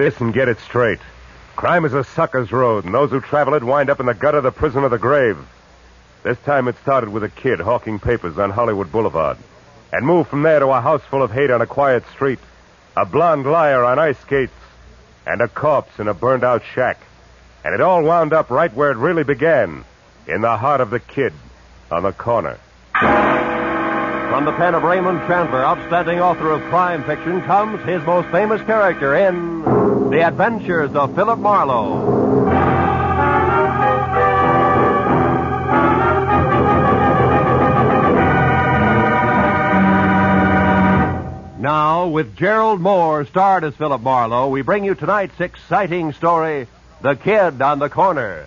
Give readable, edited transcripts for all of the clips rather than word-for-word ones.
this and get it straight. Crime is a sucker's road, and those who travel it wind up in the gutter of the prison of the grave. This time it started with a kid hawking papers on Hollywood Boulevard, and moved from there to a house full of hate on a quiet street, a blonde liar on ice skates, and a corpse in a burned-out shack. And it all wound up right where it really began, in the heart of the kid on the corner. From the pen of Raymond Chandler, outstanding author of crime fiction, comes his most famous character in The Adventures of Philip Marlowe. Now, with Gerald Moore starred as Philip Marlowe, we bring you tonight's exciting story, The Kid on the Corner.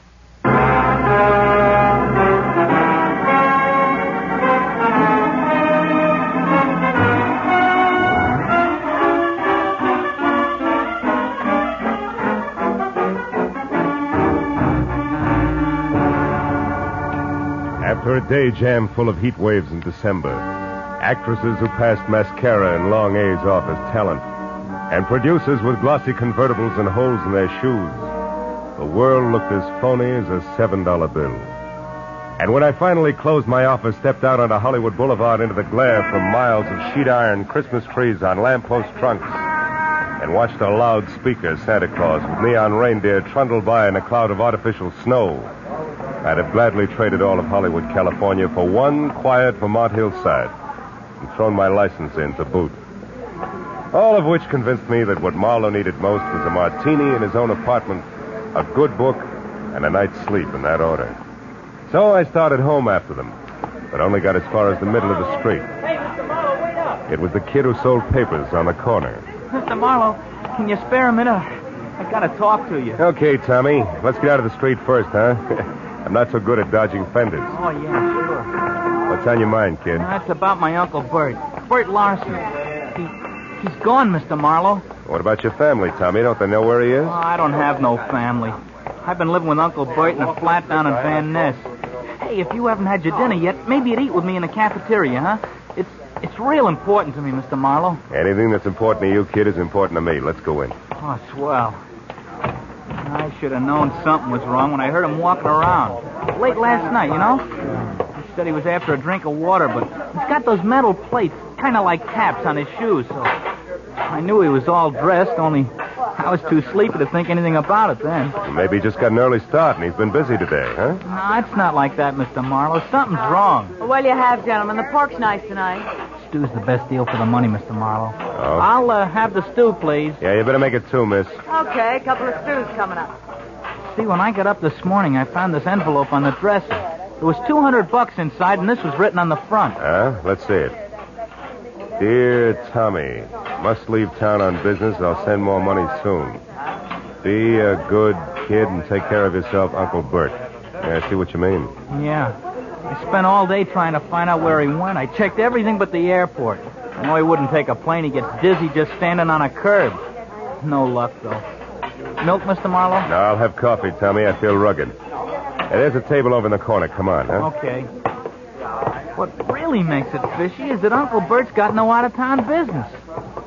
After a day jam full of heat waves in December, actresses who passed mascara and long A's off as talent, and producers with glossy convertibles and holes in their shoes, the world looked as phony as a $7 bill. And when I finally closed my office, stepped out onto Hollywood Boulevard into the glare from miles of sheet iron Christmas trees on lamppost trunks, and watched a loudspeaker Santa Claus with neon reindeer trundle by in a cloud of artificial snow, I'd have gladly traded all of Hollywood, California for one quiet Vermont hillside and thrown my license in to boot. All of which convinced me that what Marlowe needed most was a martini in his own apartment, a good book, and a night's sleep in that order. So I started home after them, but only got as far as the middle of the street. Hey, Mr. Marlowe, wait up. It was the kid who sold papers on the corner. Mr. Marlowe, can you spare a minute? I gotta talk to you. Okay, Tommy. Let's get out of the street first, huh? I'm not so good at dodging fenders. Oh, yeah, sure. What's on your mind, kid? That's about my Uncle Bert. Bert Larson. He's gone, Mr. Marlowe. What about your family, Tommy? Don't they know where he is? Oh, I don't have no family. I've been living with Uncle Bert in a flat down in Van Ness. Hey, if you haven't had your dinner yet, maybe you'd eat with me in the cafeteria, huh? It's real important to me, Mr. Marlowe. Anything that's important to you, kid, is important to me. Let's go in. Oh, swell. I should have known something was wrong when I heard him walking around. Late last night, you know? He said he was after a drink of water, but he's got those metal plates, kind of like caps on his shoes, so I knew he was all dressed, only I was too sleepy to think anything about it then. Maybe he just got an early start and he's been busy today, huh? No, it's not like that, Mr. Marlowe. Something's wrong. Well, what'll you have, gentlemen? The pork's nice tonight. Stew's the best deal for the money, Mr. Marlowe. Oh? I'll have the stew, please. Yeah, you better make it two, miss. Okay, a couple of stews coming up. See, when I got up this morning, I found this envelope on the dresser. There was $200 inside, and this was written on the front. Let's see it. Dear Tommy, must leave town on business. I'll send more money soon. Be a good kid and take care of yourself, Uncle Bert. Yeah, I see what you mean. Yeah. I spent all day trying to find out where he went. I checked everything but the airport. I know he wouldn't take a plane. He gets dizzy just standing on a curb. No luck, though. Milk, Mr. Marlowe? No, I'll have coffee, Tommy. I feel rugged. Hey, there's a table over in the corner. Come on, huh? Okay. What really makes it fishy is that Uncle Bert's got no out-of-town business.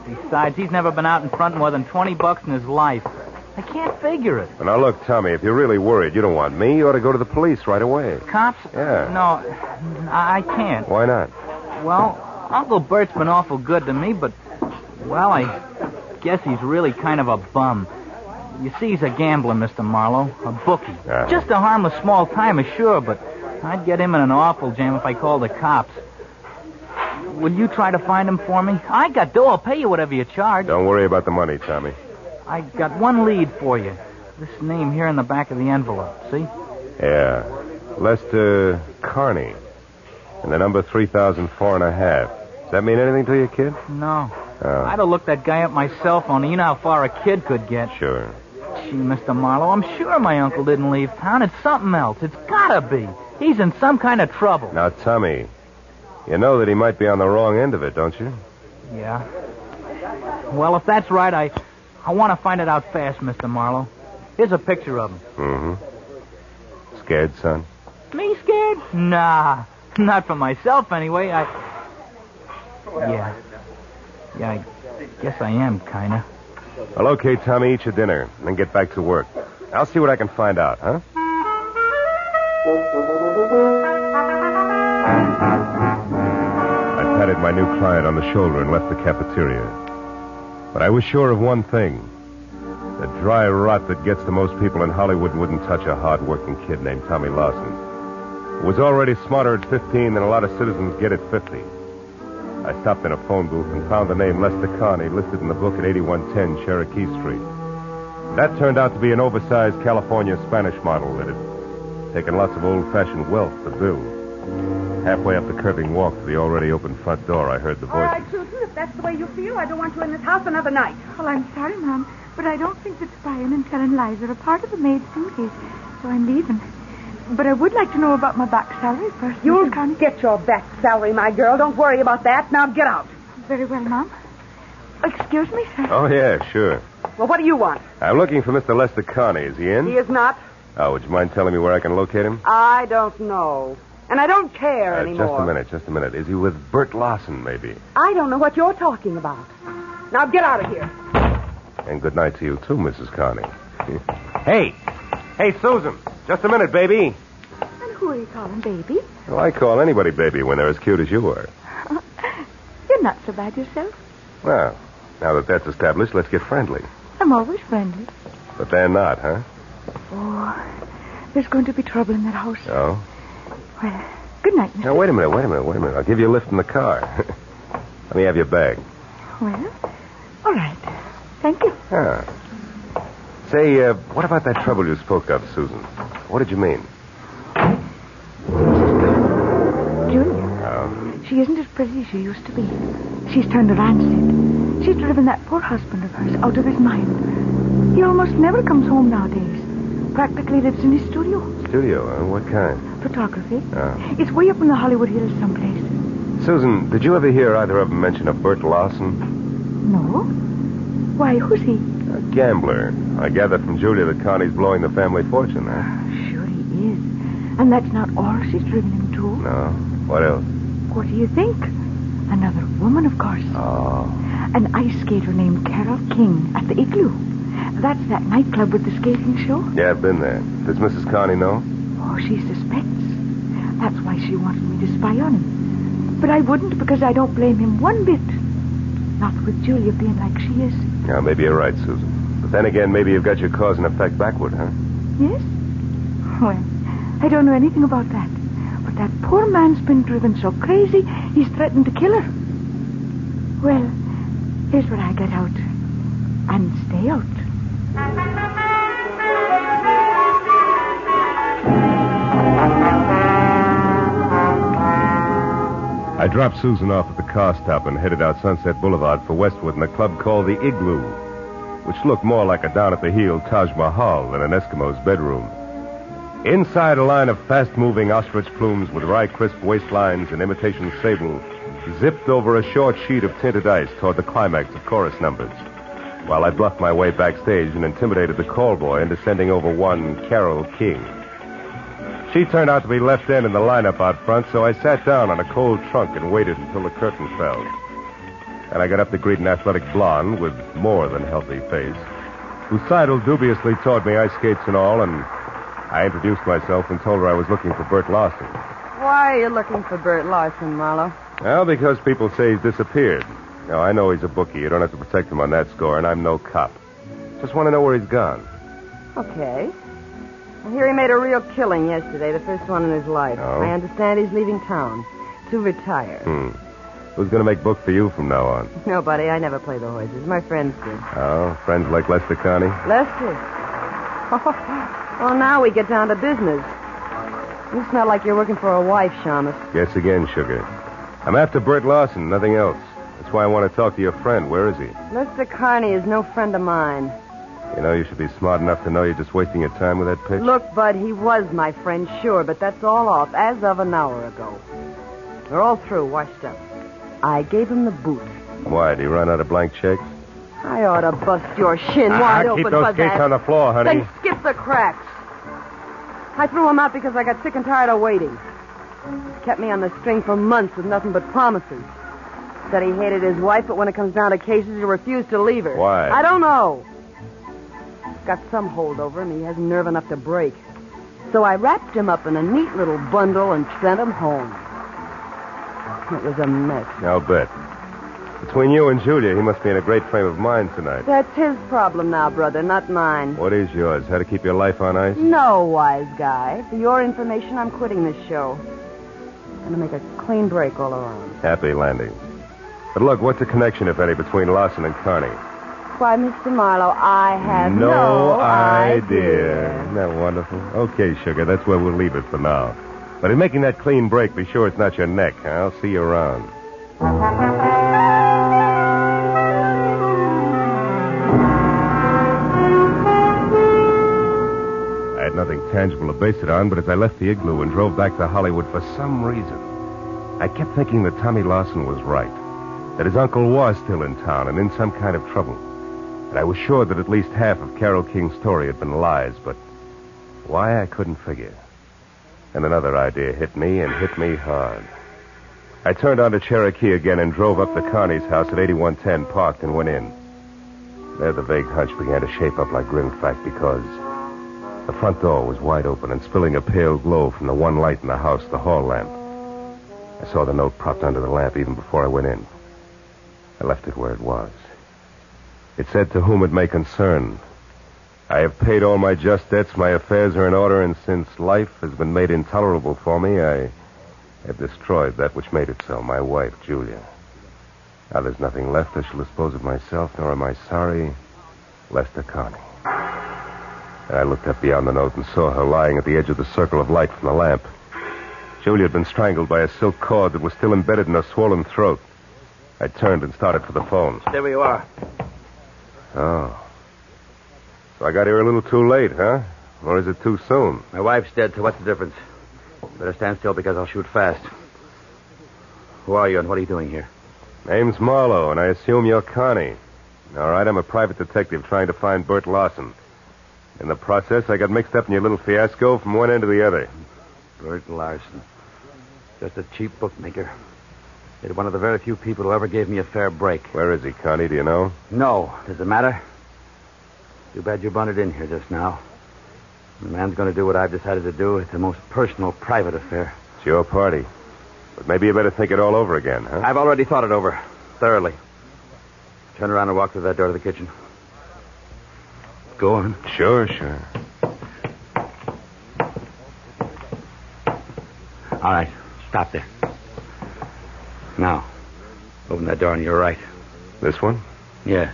Besides, he's never been out in front more than $20 in his life. I can't figure it. Now, look, Tommy, if you're really worried, you don't want me. You ought to go to the police right away. Cops? Yeah. No, I can't. Why not? Well, Uncle Bert's been awful good to me, but, well, I guess he's really kind of a bum. You see, he's a gambler, Mr. Marlowe, a bookie. Uh-huh. Just a harmless small-timer, sure, but I'd get him in an awful jam if I called the cops. Will you try to find him for me? I got dough. I'll pay you whatever you charge. Don't worry about the money, Tommy. I got one lead for you. This name here in the back of the envelope, see? Yeah. Lester Carney. And the number 3004.5. Does that mean anything to you, kid? No. Oh. I'd have looked that guy up my cell phone, and you know how far a kid could get. Sure. Gee, Mr. Marlowe, I'm sure my uncle didn't leave town. It's something else. It's gotta be. He's in some kind of trouble. Now, Tommy, you know that he might be on the wrong end of it, don't you? Yeah. Well, if that's right, I want to find it out fast, Mr. Marlowe. Here's a picture of him. Mm-hmm. Scared, son? Me scared? Nah. Not for myself, anyway. Yeah, I guess I am, kinda. I'll locate Tommy, eat your dinner, and then get back to work. I'll see what I can find out, huh? I patted my new client on the shoulder and left the cafeteria. But I was sure of one thing. The dry rot that gets to most people in Hollywood wouldn't touch a hard-working kid named Tommy Lawson, who was already smarter at 15 than a lot of citizens get at 50. I stopped in a phone booth and found the name Lester Carney listed in the book at 8110 Cherokee Street. That turned out to be an oversized California Spanish model that had taken lots of old-fashioned wealth to build. Halfway up the curving walk to the already open front door, I heard the voice. All right, Susan, if that's the way you feel, I don't want you in this house another night. Well, I'm sorry, Mom, but I don't think that spying and telling lies are a part of the maid's duties, so I'm leaving. But I would like to know about my back salary first. You'll Mrs. Carney. get your back salary, my girl. Don't worry about that. Now get out. Very well, Mom. Excuse me, sir. Oh, yeah, sure. Well, what do you want? I'm looking for Mr. Lester Carney. Is he in? He is not. Oh, would you mind telling me where I can locate him? I don't know. And I don't care anymore. Just a minute. Is he with Bert Lawson, maybe? I don't know what you're talking about. Now get out of here. And good night to you, too, Mrs. Carney. Hey, Susan. Just a minute, baby. And who are you calling baby? Well, I call anybody baby when they're as cute as you are. You're not so bad yourself. Well, now that that's established, let's get friendly. I'm always friendly. But they're not, huh? Oh, there's going to be trouble in that house. Oh? Well, good night, Mr. Now, wait a minute. I'll give you a lift in the car. Let me have your bag. Well, all right. Thank you. Ah. Say, what about that trouble you spoke of, Susan? What did you mean? Julia. Oh. She isn't as pretty as she used to be. She's turned a rancid. She's driven that poor husband of hers out of his mind. He almost never comes home nowadays. Practically lives in his studio. Studio, huh? What kind? Photography. Oh. It's way up in the Hollywood Hills someplace. Susan, did you ever hear either of them mention a Bert Lawson? No. Why, who's he? A gambler. I gathered from Julia that Carney's blowing the family fortune, huh? Sure he is. And that's not all she's driven him to. No. What else? What do you think? Another woman, of course. Oh. An ice skater named Carol King at the Igloo. That's that nightclub with the skating show. Yeah, I've been there. Does Mrs. Carney know? Oh, she suspects. That's why she wanted me to spy on him. But I wouldn't because I don't blame him one bit. Not with Julia being like she is. Yeah, maybe you're right, Susan. But then again, maybe you've got your cause and effect backward, huh? Yes? Well, I don't know anything about that. But that poor man's been driven so crazy, he's threatened to kill her. Well, here's where I get out. And stay out. I dropped Susan off at the car stop and headed out Sunset Boulevard for Westwood in a club called the Igloo, which looked more like a down-at-the-heel Taj Mahal than an Eskimo's bedroom. Inside, a line of fast-moving ostrich plumes with rye-crisp waistlines and imitation sable zipped over a short sheet of tinted ice toward the climax of chorus numbers, while I bluffed my way backstage and intimidated the call boy into sending over one Carol King. She turned out to be left end in the lineup out front, so I sat down on a cold trunk and waited until the curtain fell. And I got up to greet an athletic blonde with more than healthy face, who sidled dubiously toward me, ice skates and all, and I introduced myself and told her I was looking for Bert Lawson. Why are you looking for Bert Larson, Marlowe? Well, because people say he's disappeared. Now, I know he's a bookie. You don't have to protect him on that score, and I'm no cop. Just want to know where he's gone. Okay. I hear he made a real killing yesterday, the first one in his life. Oh? I understand he's leaving town to retire. Who's going to make book for you from now on? Nobody. I never play the horses. My friends do. Oh, friends like Lester Carney? Lester. Well, now we get down to business. You smell like you're working for a wife, Shamus. Guess again, sugar. I'm after Bert Lawson, nothing else. That's why I want to talk to your friend. Where is he? Lester Carney is no friend of mine. You know, you should be smart enough to know you're just wasting your time with that pitch. Look, Bud, he was my friend, sure, but that's all off, as of an hour ago. We're all through, washed up. I gave him the boot. Why, did he run out of blank checks? I ought to bust your shin wide open keep those for skates that. on the floor, honey. Then skip the cracks. I threw him out because I got sick and tired of waiting. Kept me on the string for months with nothing but promises. Said he hated his wife, but when it comes down to cases, he refused to leave her. Why? I don't know. Got some hold over him. He hasn't nerve enough to break. So I wrapped him up in a neat little bundle and sent him home. It was a mess. I'll bet. Between you and Julia, he must be in a great frame of mind tonight. That's his problem now, brother, not mine. What is yours? How to keep your life on ice? No, wise guy. For your information, I'm quitting this show. I'm going to make a clean break all around. Happy landing. But look, what's the connection, if any, between Larson and Carney? Why, Mr. Marlowe, I have no idea. Isn't that wonderful? Okay, sugar, that's where we'll leave it for now. But in making that clean break, be sure it's not your neck. I'll see you around. I had nothing tangible to base it on, but as I left the Igloo and drove back to Hollywood, for some reason, I kept thinking that Tommy Larson was right, that his uncle was still in town and in some kind of trouble. And I was sure that at least half of Carole King's story had been lies, but why, I couldn't figure. And another idea hit me, and hit me hard. I turned onto Cherokee again and drove up to Carney's house at 8110, parked, and went in. There the vague hunch began to shape up like grim fact, because the front door was wide open and spilling a pale glow from the one light in the house, the hall lamp. I saw the note propped under the lamp even before I went in. I left it where it was. It said, "To whom it may concern. I have paid all my just debts, my affairs are in order, and since life has been made intolerable for me, I have destroyed that which made it so, my wife, Julia. Now there's nothing left. I shall dispose of myself, nor am I sorry. Lester Carney." And I looked up beyond the note and saw her lying at the edge of the circle of light from the lamp. Julia had been strangled by a silk cord that was still embedded in her swollen throat. I turned and started for the phone. There you are. Oh. So I got here a little too late, huh? Or is it too soon? My wife's dead, so what's the difference? Better stand still because I'll shoot fast. Who are you and what are you doing here? Name's Marlowe, and I assume you're Carney. All right, I'm a private detective trying to find Bert Larson. In the process, I got mixed up in your little fiasco from one end to the other. Bert Larson. Just a cheap bookmaker. You're one of the very few people who ever gave me a fair break. Where is he, Carney? Do you know? No. Does it matter? Too bad you bunted in here just now. The man's going to do what I've decided to do. It's a most personal, private affair. It's your party. But maybe you better think it all over again, huh? I've already thought it over. Thoroughly. Turn around and walk through that door to the kitchen. Go on. Sure. All right. Stop there. Now, open that door on your right. This one? Yes.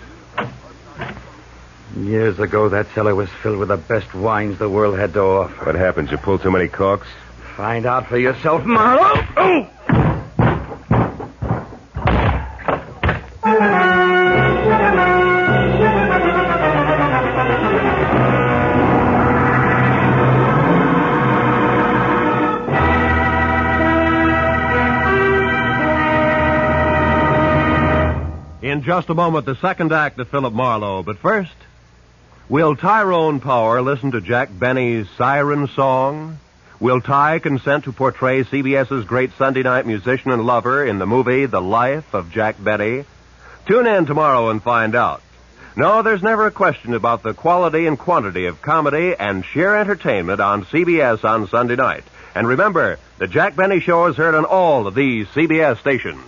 Years ago, that cellar was filled with the best wines the world had to offer. What happened? You pulled too many corks? Find out for yourself, Marlowe. Oh! In just a moment, the second act of Philip Marlowe. But first, will Tyrone Power listen to Jack Benny's Siren Song? Will Ty consent to portray CBS's great Sunday night musician and lover in the movie The Life of Jack Benny? Tune in tomorrow and find out. No, there's never a question about the quality and quantity of comedy and sheer entertainment on CBS on Sunday night. And remember, the Jack Benny Show is heard on all of these CBS stations.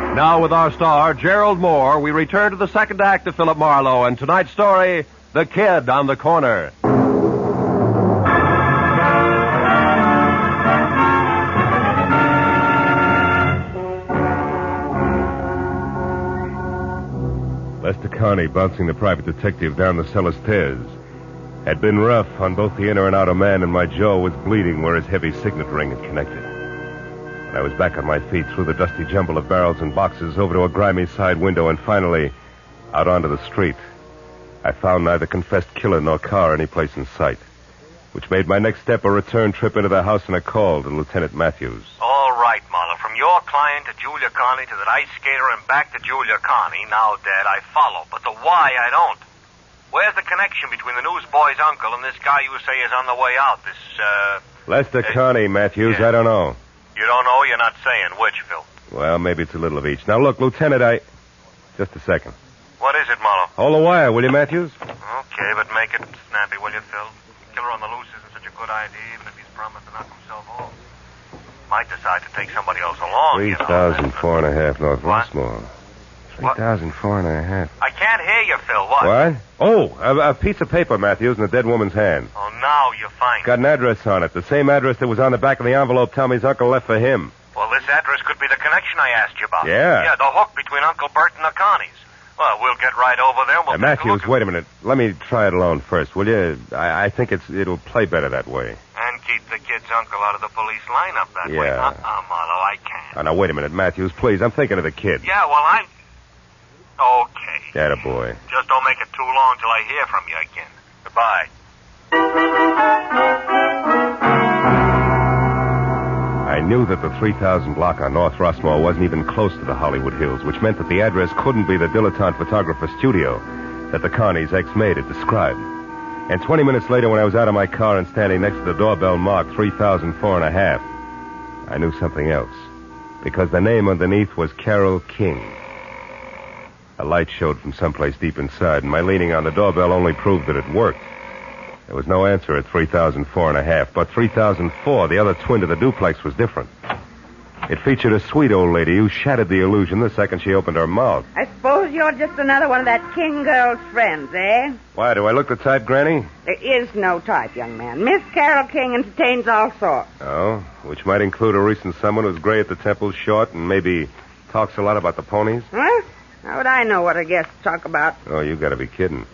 Now, with our star, Gerald Moore, we return to the second act of Philip Marlowe and tonight's story, The Kid on the Corner. Lester Carney, bouncing the private detective down the cellar stairs, had been rough on both the inner and outer man, and my jaw was bleeding where his heavy signet ring had connected. And I was back on my feet through the dusty jumble of barrels and boxes, over to a grimy side window, and finally out onto the street. I found neither confessed killer nor car any place in sight, which made my next step a return trip into the house and a call to Lieutenant Matthews. All right, Marlowe. From your client to Julia Carney to that ice skater and back to Julia Carney, now dead, I follow. But the why, I don't. Where's the connection between the newsboy's uncle and this guy you say is on the way out? This, Lester Carney, Matthews, yeah. I don't know. You don't know? You're not saying which, Phil. Well, maybe it's a little of each. Now, look, Lieutenant, Just a second. What is it, Marlowe? Hold the wire, will you, Matthews? Okay, but make it snappy, will you, Phil? Killer on the loose isn't such a good idea, even if he's promised to knock himself off. Might decide to take somebody else along, 3,004 and a half North What? Westmore. 3,004 and a half. I can't hear you, Phil. What? What? Oh, a piece of paper, Matthews, in a dead woman's hand. Oh, now you find Got an address on it. The same address that was on the back of the envelope Tommy's uncle left for him. Well, this address could be the connection I asked you about. Yeah. Yeah, the hook between Uncle Bert and the Connies. Well, we'll get right over there and we'll take a Matthews, look wait a minute. Let me try it alone first, will you? I think it'll play better that way. And keep the kid's uncle out of the police lineup that way. Yeah. Marlowe, I can't. Oh, now, wait a minute, Matthews, please. I'm thinking of the kid. Yeah, well, I'm... Okay. Attaboy. Just don't make it too long till I hear from you again. Goodbye. I knew that the 3,000 block on North Rossmore wasn't even close to the Hollywood Hills, which meant that the address couldn't be the dilettante photographer studio that the Carney's ex-maid had described. And 20 minutes later, when I was out of my car and standing next to the doorbell marked 3,004 and a half, I knew something else. Because the name underneath was Carol King. A light showed from someplace deep inside, and my leaning on the doorbell only proved that it worked. There was no answer at 3,004 and a half, but 3,004, the other twin to the duplex, was different. It featured a sweet old lady who shattered the illusion the second she opened her mouth. I suppose you're just another one of that King girl's friends, eh? Why, do I look the type, Granny? There is no type, young man. Miss Carol King entertains all sorts. Oh, which might include a recent someone who's gray at the temples, short, and maybe talks a lot about the ponies? Huh? How would I know what her guests talk about? Oh, you gotta be kidding.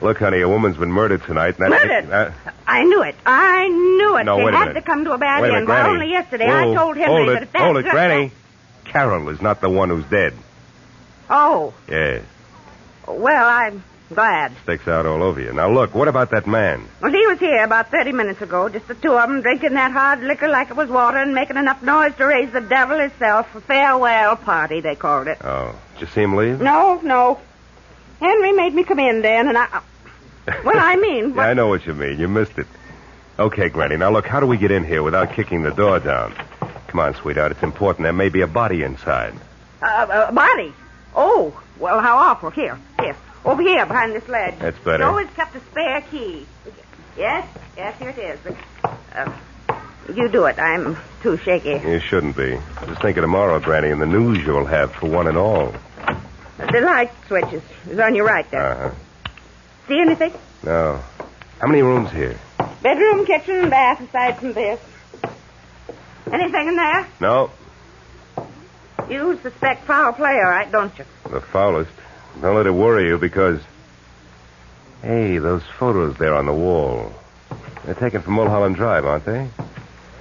Look, honey, a woman's been murdered tonight. And Murdered? I knew it. I knew it. No, They wait a had minute. to come to a bad Wait a end. minute, Why, Granny. only yesterday Whoa, I told Henry hold that it, if that hold it, girl- Granny. Carol is not the one who's dead. Oh, Yeah, well, I'm glad. sticks out all over you. Now, look, what about that man? Well, he was here about 30 minutes ago, just the two of them, drinking that hard liquor like it was water and making enough noise to raise the devil himself. A farewell party, they called it. Oh, did you see him leave? No. Henry made me come in then, and Well, I mean... Yeah, I know what you mean. You missed it. Okay, Granny, now look, how do we get in here without kicking the door down? Come on, sweetheart, it's important. There may be a body inside. Body? Oh, well, how awful. Here. Over here, behind this ledge. That's better. He always kept a spare key. Yes, here it is. You do it. I'm too shaky. You shouldn't be. Just think of tomorrow, Granny, and the news you'll have for one and all. The light switch is on your right there. Uh-huh. See anything? No. How many rooms here? Bedroom, kitchen, and bath, aside from this. Anything in there? No. You suspect foul play, all right, don't you? The foulest. Don't let it worry you, because... Hey, those photos there on the wall. They're taken from Mulholland Drive, aren't they?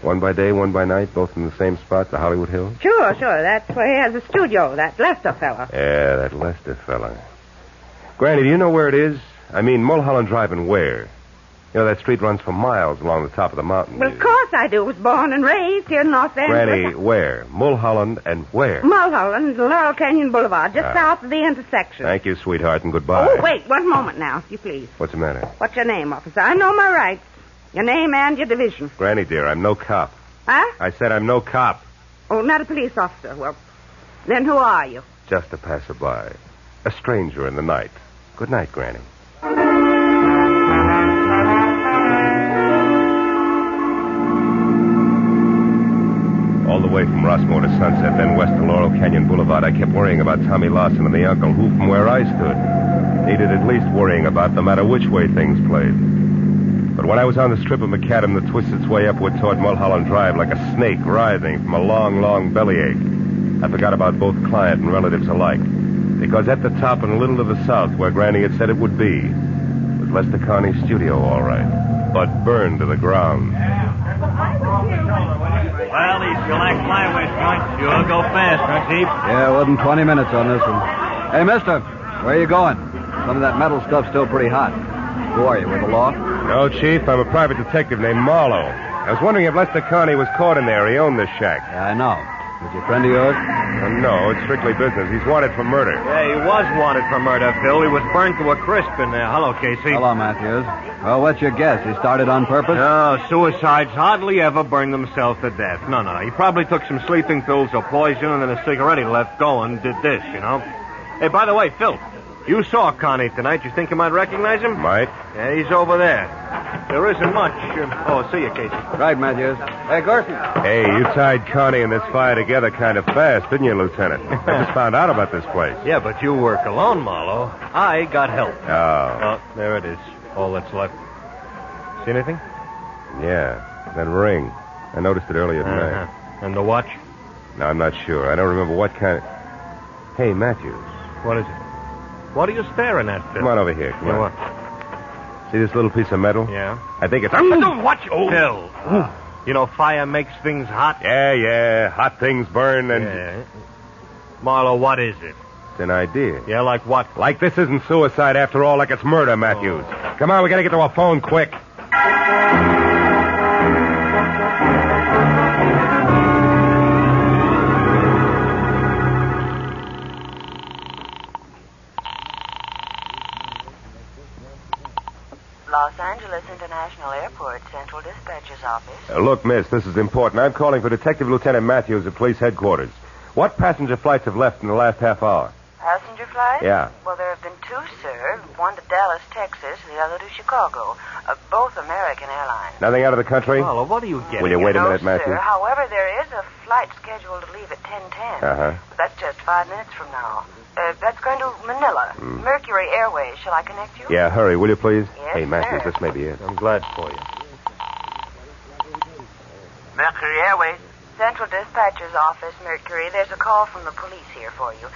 One by day, one by night, both in the same spot, the Hollywood Hills? Sure. That's where he has a studio, that Lester fella. Yeah, that Lester fella. Granny, do you know where it is? I mean, Mulholland Drive and where? You know, that street runs for miles along the top of the mountain. Well, of course I do. Was born and raised here in North End. Granny, where? Mulholland and where? Mulholland, Laurel Canyon Boulevard, just south of the intersection. Thank you, sweetheart, and goodbye. Oh, wait, one moment now, if you please. What's the matter? What's your name, officer? I know my rights. Your name and your division. Granny, dear, I'm no cop. Huh? I said I'm no cop. Oh, not a police officer. Well, then who are you? Just a passerby. A stranger in the night. Good night, Granny. All the way from Rossmore to Sunset, then west to Laurel Canyon Boulevard, I kept worrying about Tommy Lawson and the uncle, who, from where I stood, needed at least worrying about no matter which way things played. But when I was on the strip of macadam that twists its way upward toward Mulholland Drive like a snake writhing from a long, long bellyache, I forgot about both client and relatives alike. Because at the top and a little to the south, where Granny had said it would be, was Lester Carney's studio, all right, but burned to the ground. Well, these select flyway joints sure go fast, huh, Chief? Yeah, it wasn't 20 minutes on this one. Hey, mister, where are you going? Some of that metal stuff's still pretty hot. Who are you, with the law? No, Chief, I'm a private detective named Marlowe. I was wondering if Lester Carney was caught in there. He owned this shack. Yeah, I know. Is he a friend of yours? No, it's strictly business. He's wanted for murder. Yeah, he was wanted for murder, Phil. He was burned to a crisp in there. Hello, Casey. Hello, Matthews. Well, what's your guess? He started on purpose? No, suicides hardly ever burn themselves to death. No. He probably took some sleeping pills or poison and then a cigarette he left going did this, you know. Hey, by the way, Phil, you saw Carney tonight. You think you might recognize him? Might. Yeah, he's over there. There isn't much. See you, Casey. Right, Matthews. Hey, Gerson. Hey, you tied Carney and this fire together kind of fast, didn't you, Lieutenant? I just found out about this place. Yeah, but you work alone, Marlowe. I got help. Oh. There it is. All that's left. See anything? Yeah, that ring. I noticed it earlier tonight. And the watch? No, I'm not sure. I don't remember what kind of... Hey, Matthews. What is it? What are you staring at, Phil? Come on over here. Come on. What? See this little piece of metal? Yeah. I think it's... Watch! Oh. Phil. You know, fire makes things hot. Yeah. Hot things burn and... Yeah. Marlowe, what is it? It's an idea. Yeah, like what? Like this isn't suicide after all, like it's murder, Matthews. Come on, we gotta get to our phone quick. Los Angeles International Airport, Central Dispatcher's Office. Look, miss, this is important. I'm calling for Detective Lieutenant Matthews at police headquarters. What passenger flights have left in the last half hour? Passenger flight? Yeah. Well, there have been two, sir. One to Dallas, Texas, the other to Chicago. Both American Airlines. Nothing out of the country? Marlowe, what are you getting? Will you wait a minute, Matthews? Sir. However, there is a flight scheduled to leave at 10:10. Uh-huh. That's just 5 minutes from now. That's going to Manila. Mercury Airways. Shall I connect you? Yeah, hurry, will you please? Yes, Hey, Matthews, sir. this may be it. I'm glad for you. Mercury Airways. Central Dispatcher's Office, Mercury. There's a call from the police here for you.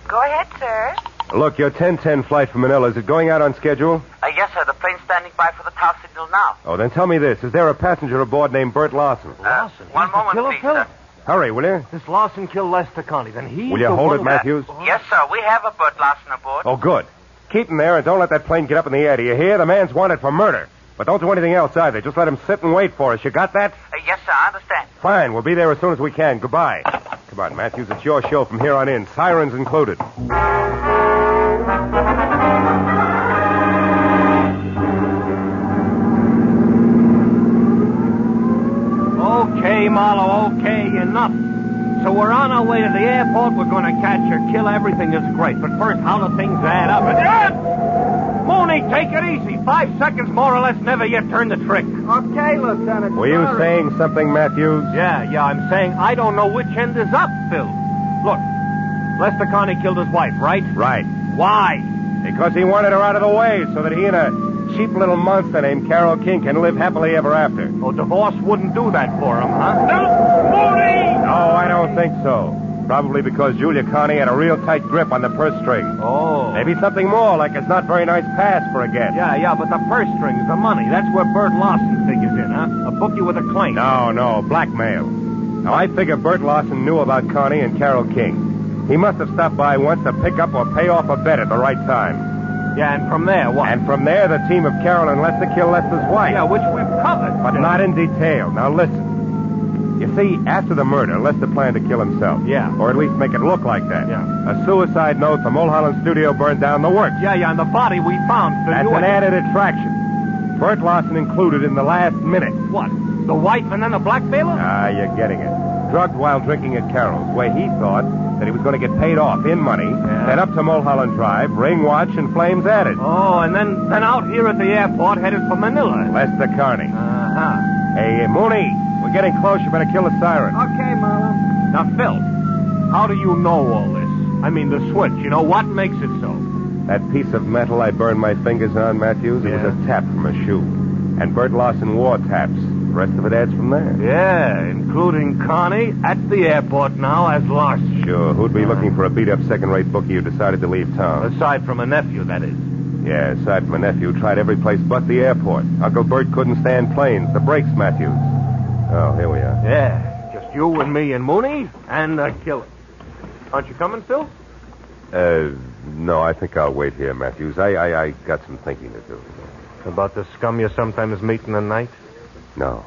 Go ahead, sir. Look, your 10:10 flight from Manila, is it going out on schedule? Yes, sir. The plane's standing by for the tower signal now. Oh, then tell me this. Is there a passenger aboard named Bert Larson? Lawson? One He's the moment, killer, please, Phil? sir. Hurry, will you? This Lawson killed Lester Carney. Then he. Will you hold it, Matthews? Yes, sir. We have a Bert Larson aboard. Oh, good. Keep him there and don't let that plane get up in the air. Do you hear? The man's wanted for murder. But don't do anything else either. Just let him sit and wait for us. You got that? Yes, sir. I understand. Fine. We'll be there as soon as we can. Goodbye. Come on, Matthews. It's your show from here on in. Sirens included. Okay, Marlowe, okay, enough. So we're on our way to the airport. We're going to catch or kill. Everything is great. But first, how do things add up? Mooney, take it easy. 5 seconds more or less, never yet turn the trick. Okay, Lieutenant. Were you saying something, Matthews? Yeah, I'm saying I don't know which end is up, Phil. Look, Lester Carney killed his wife, right? Right. Why? Because he wanted her out of the way so that he and a cheap little monster named Carol King can live happily ever after. Oh, divorce wouldn't do that for him, huh? No, Mooney! No, I don't think so. Probably because Julia Carney had a real tight grip on the purse string. Oh. Maybe something more, like it's not very nice pass for a guest. Yeah, but the purse strings, the money, that's where Bert Larson figures in, huh? A bookie with a claim. No, blackmail. Now, I figure Bert Larson knew about Carney and Carol King. He must have stopped by once to pick up or pay off a bet at the right time. Yeah, and from there, what? And from there, the team of Carol and Lester killed Lester's wife. Yeah, which we've covered. But not in detail. Now, listen. You see, after the murder, Lester planned to kill himself. Yeah. Or at least make it look like that. Yeah. A suicide note from Mulholland Studio burned down the works. Yeah, and the body we found. That's an added attraction. Bert Larson included in the last minute. What? The wife and then the blackmailer? Ah, you're getting it. Drugged while drinking at Carol's, where he thought that he was going to get paid off in money, head up to Mulholland Drive, ring watch, and flames added. Oh, and then out here at the airport, headed for Manila. Lester Carney. Uh-huh. Hey, Mooney, we're getting close. You better kill the siren. Okay, Marlowe. Now, Phil, how do you know all this? I mean, the switch, what makes it so? That piece of metal I burned my fingers on, Matthews, it was a tap from a shoe. And Bert Larson wore taps. The rest of it adds from there. Yeah, including Carney at the airport now as Larson. Sure. Who'd be looking for a beat-up second-rate bookie who decided to leave town? Aside from a nephew, that is. Yeah, aside from a nephew, tried every place but the airport. Uncle Bert couldn't stand planes. The brakes, Matthews. Oh, here we are. Yeah, just you and me and Mooney and the killer. Aren't you coming, Phil? No, I think I'll wait here, Matthews. I got some thinking to do. About the scum you sometimes meet in the night? No.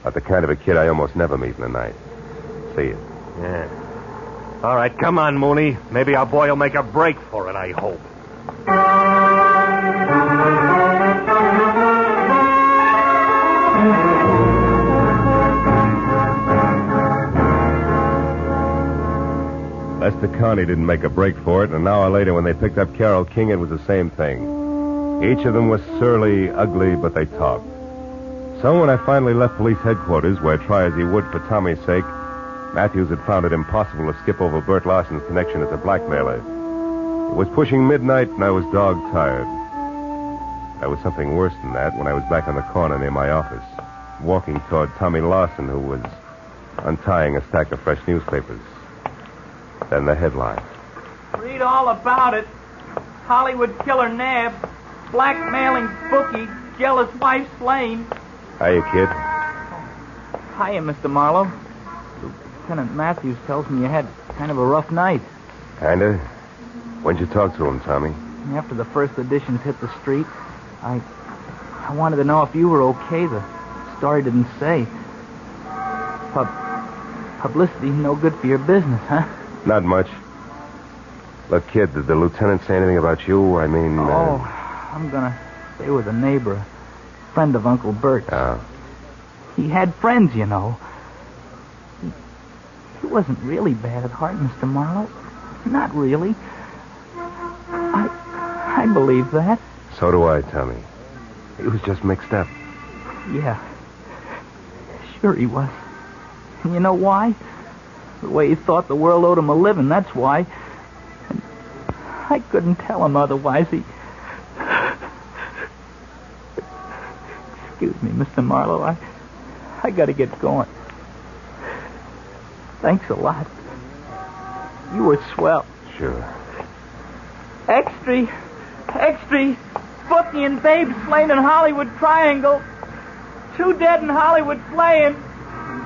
Not the kind of a kid I almost never meet in the night. see it. Yeah. All right, come on, Mooney. Maybe our boy will make a break for it, I hope. Lester Carney didn't make a break for it, and an hour later when they picked up Carol King, it was the same thing. Each of them was surly, ugly, but they talked. So when I finally left police headquarters, where try as he would for Tommy's sake, Matthews had found it impossible to skip over Bert Larson's connection as a blackmailer. It was pushing midnight, and I was dog-tired. There was something worse than that when I was back on the corner near my office, walking toward Tommy Larson, who was untying a stack of fresh newspapers. Then the headline. Read all about it. Hollywood killer nabbed. Blackmailing bookie. Jealous wife slain. Hiya, kid. Hiya, Mr. Marlowe. Lieutenant Matthews tells me you had kind of a rough night. Kinda. When'd you talk to him, Tommy? After the first editions hit the street, I wanted to know if you were okay. The story didn't say. Publicity no good for your business, huh? Not much. Look, kid, did the lieutenant say anything about you? I mean... I'm gonna stay with a neighbor, a friend of Uncle Bert. Oh. He had friends, you know. He wasn't really bad at heart, Mr. Marlowe. Not really. I believe that. So do I, Tommy. He was just mixed up. Yeah. Sure he was. And you know why? The way he thought the world owed him a living, that's why. And I couldn't tell him otherwise. Excuse me, Mr. Marlowe. I gotta get going. Thanks a lot. You were swell. Sure. Extra. Bookie and Babe slain in Hollywood Triangle. 2 dead in Hollywood slaying.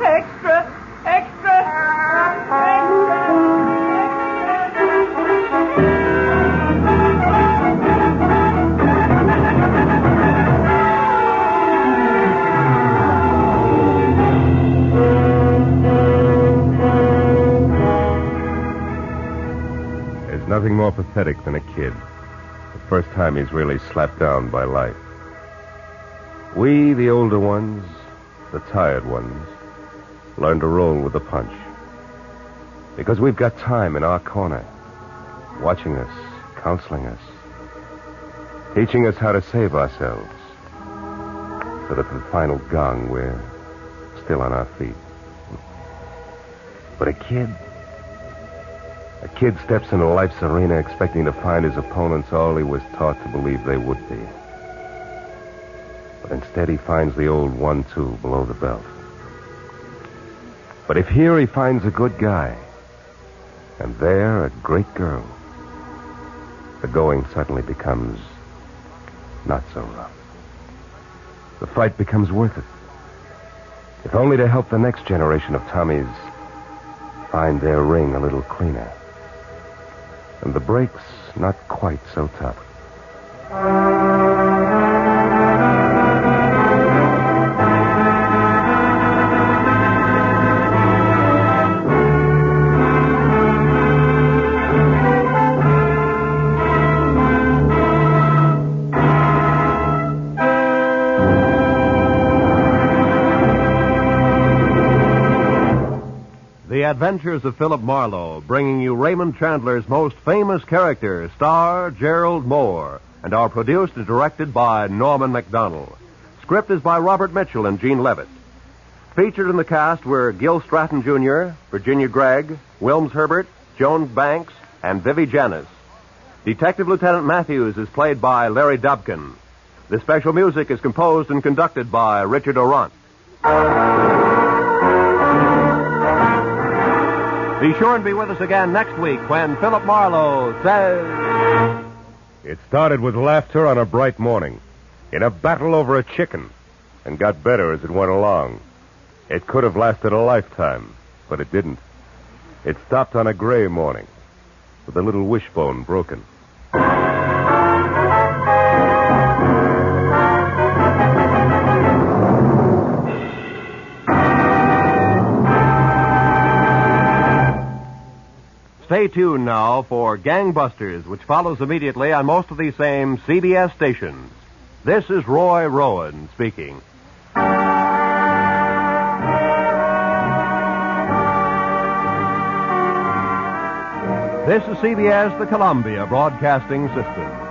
Extra. There's nothing more pathetic than a kid. The first time he's really slapped down by life. We, the older ones, the tired ones, learn to roll with the punch. Because we've got time in our corner, watching us, counseling us, teaching us how to save ourselves, so that at the final gong, we're still on our feet. But a kid steps into life's arena expecting to find his opponents all he was taught to believe they would be. But instead he finds the old 1-2 below the belt. But if here he finds a good guy, and there a great girl, the going suddenly becomes not so rough. The fight becomes worth it. If only to help the next generation of Tommies find their ring a little cleaner. And the breaks not quite so tough. The Adventures of Philip Marlowe, bringing you Raymond Chandler's most famous character, star Gerald Moore, and are produced and directed by Norman MacDonald. Script is by Robert Mitchell and Gene Levitt. Featured in the cast were Gil Stratton Jr., Virginia Gregg, Wilms Herbert, Jones Banks, and Vivi Janis. Detective Lieutenant Matthews is played by Larry Dobkin. The special music is composed and conducted by Richard Orant. Be sure and be with us again next week when Philip Marlowe says... It started with laughter on a bright morning, in a battle over a chicken, and got better as it went along. It could have lasted a lifetime, but it didn't. It stopped on a gray morning, with a little wishbone broken. tuned now for Gangbusters, which follows immediately on most of these same CBS stations. This is Roy Rowan speaking. This is CBS, the Columbia Broadcasting System.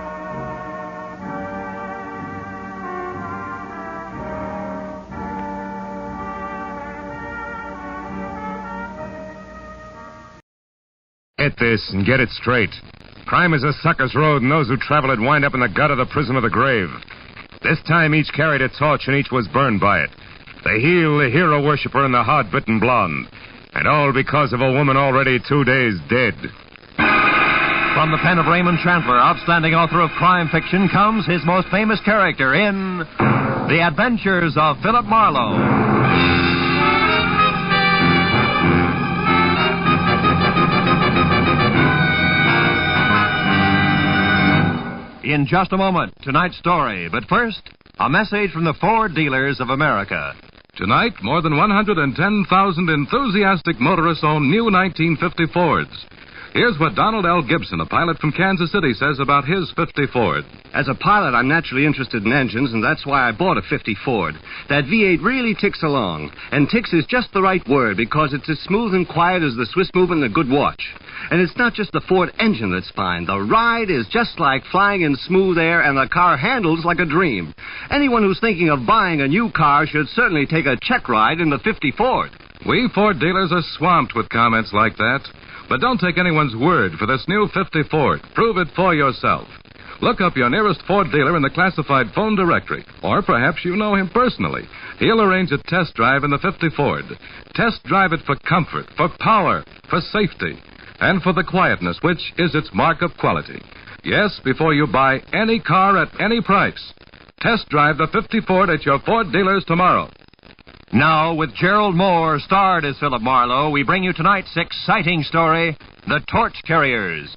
Get this and get it straight. Crime is a sucker's road, and those who travel it wind up in the gut of the prison of the grave. This time each carried a torch and each was burned by it. The heel, the hero worshiper, and the hard-bitten blonde. And all because of a woman already 2 days dead. From the pen of Raymond Chandler, outstanding author of crime fiction, comes his most famous character in The Adventures of Philip Marlowe. In just a moment, tonight's story. But first, a message from the Ford dealers of America. Tonight, more than 110,000 enthusiastic motorists own new 1950 Fords. Here's what Donald L. Gibson, a pilot from Kansas City, says about his 50 Ford. As a pilot, I'm naturally interested in engines, and that's why I bought a 50 Ford. That V8 really ticks along. And ticks is just the right word, because it's as smooth and quiet as the Swiss movement in a good watch. And it's not just the Ford engine that's fine. The ride is just like flying in smooth air, and the car handles like a dream. Anyone who's thinking of buying a new car should certainly take a check ride in the 50 Ford. We Ford dealers are swamped with comments like that. But don't take anyone's word for this new 50 Ford. Prove it for yourself. Look up your nearest Ford dealer in the classified phone directory. Or perhaps you know him personally. He'll arrange a test drive in the 50 Ford. Test drive it for comfort, for power, for safety, and for the quietness, which is its mark of quality. Yes, before you buy any car at any price. Test drive the 50 Ford at your Ford dealers tomorrow. Now, with Gerald Moore starred as Philip Marlowe, we bring you tonight's exciting story, The Torch Carriers.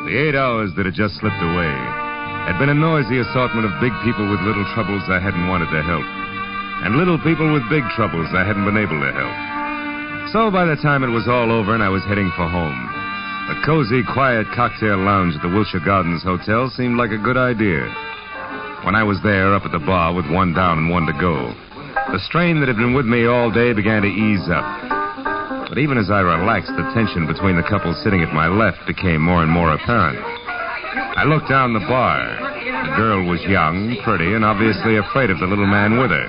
The 8 hours that had just slipped away had been a noisy assortment of big people with little troubles I hadn't wanted to help. And little people with big troubles I hadn't been able to help. So by the time it was all over and I was heading for home, the cozy, quiet cocktail lounge at the Wilshire Gardens Hotel seemed like a good idea. When I was there, up at the bar with one down and one to go, the strain that had been with me all day began to ease up. But even as I relaxed, the tension between the couple sitting at my left became more and more apparent. I looked down the bar. The girl was young, pretty, and obviously afraid of the little man with her,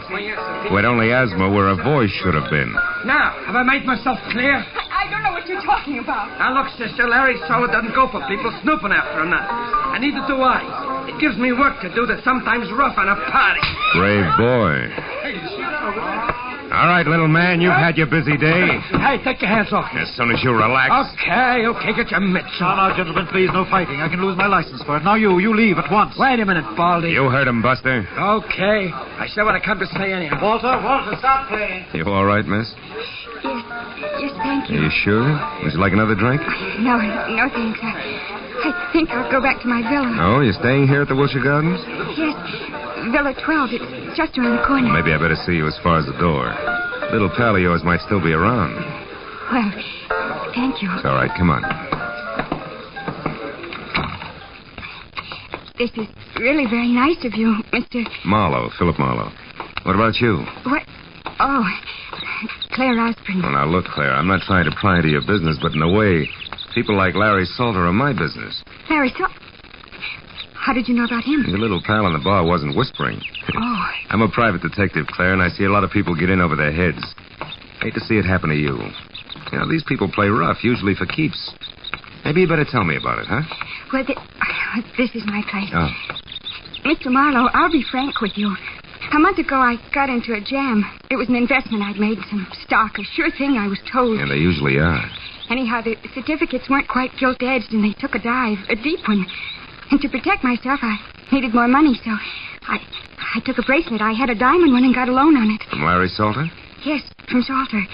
who had only asthma where her voice should have been. Now, have I made myself clear? I don't know what you're talking about. Now, look, sister, Larry Solid doesn't go for people snooping after him now. And neither do I. It gives me work to do that's sometimes rough on a party. Brave boy. All right, little man, you've had your busy day. Hey, take your hands off me. As soon as you relax. Okay, get your mitts on. Now, gentlemen, please, no fighting. I can lose my license for it. Now, you leave at once. Wait a minute, Baldy. You heard him, Buster. Okay. I said what I come to say anyhow. Walter, stop playing. You all right, miss? Yes, thank you. Are you sure? Would you like another drink? No, thanks. I think I'll go back to my villa. Oh, you're staying here at the Wilshire Gardens? Yes, Villa 12. It's just around the corner. Maybe I better see you as far as the door. Little pal of yours might still be around. Well, thank you. It's all right. Come on. This is really very nice of you, Mr. Marlowe, Philip Marlowe. What about you? What? Oh, Claire Osborne. Well, now, look, Claire, I'm not trying to pry into your business, but in a way, people like Larry Salter are my business. Larry Salter? How did you know about him? Your little pal in the bar wasn't whispering. Oh. I'm a private detective, Claire, and I see a lot of people get in over their heads. Hate to see it happen to you. You know, these people play rough, usually for keeps. Maybe you better tell me about it, huh? Well, this is my place. Oh. Mr. Marlowe, I'll be frank with you. A month ago, I got into a jam. It was an investment I'd made, some stock, a sure thing, I was told. And they usually are. Anyhow, the certificates weren't quite gilt-edged, and they took a dive, a deep one. And to protect myself, I needed more money, so I took a bracelet. I had a diamond one and got a loan on it. From Larry Salter? Yes, from Salter.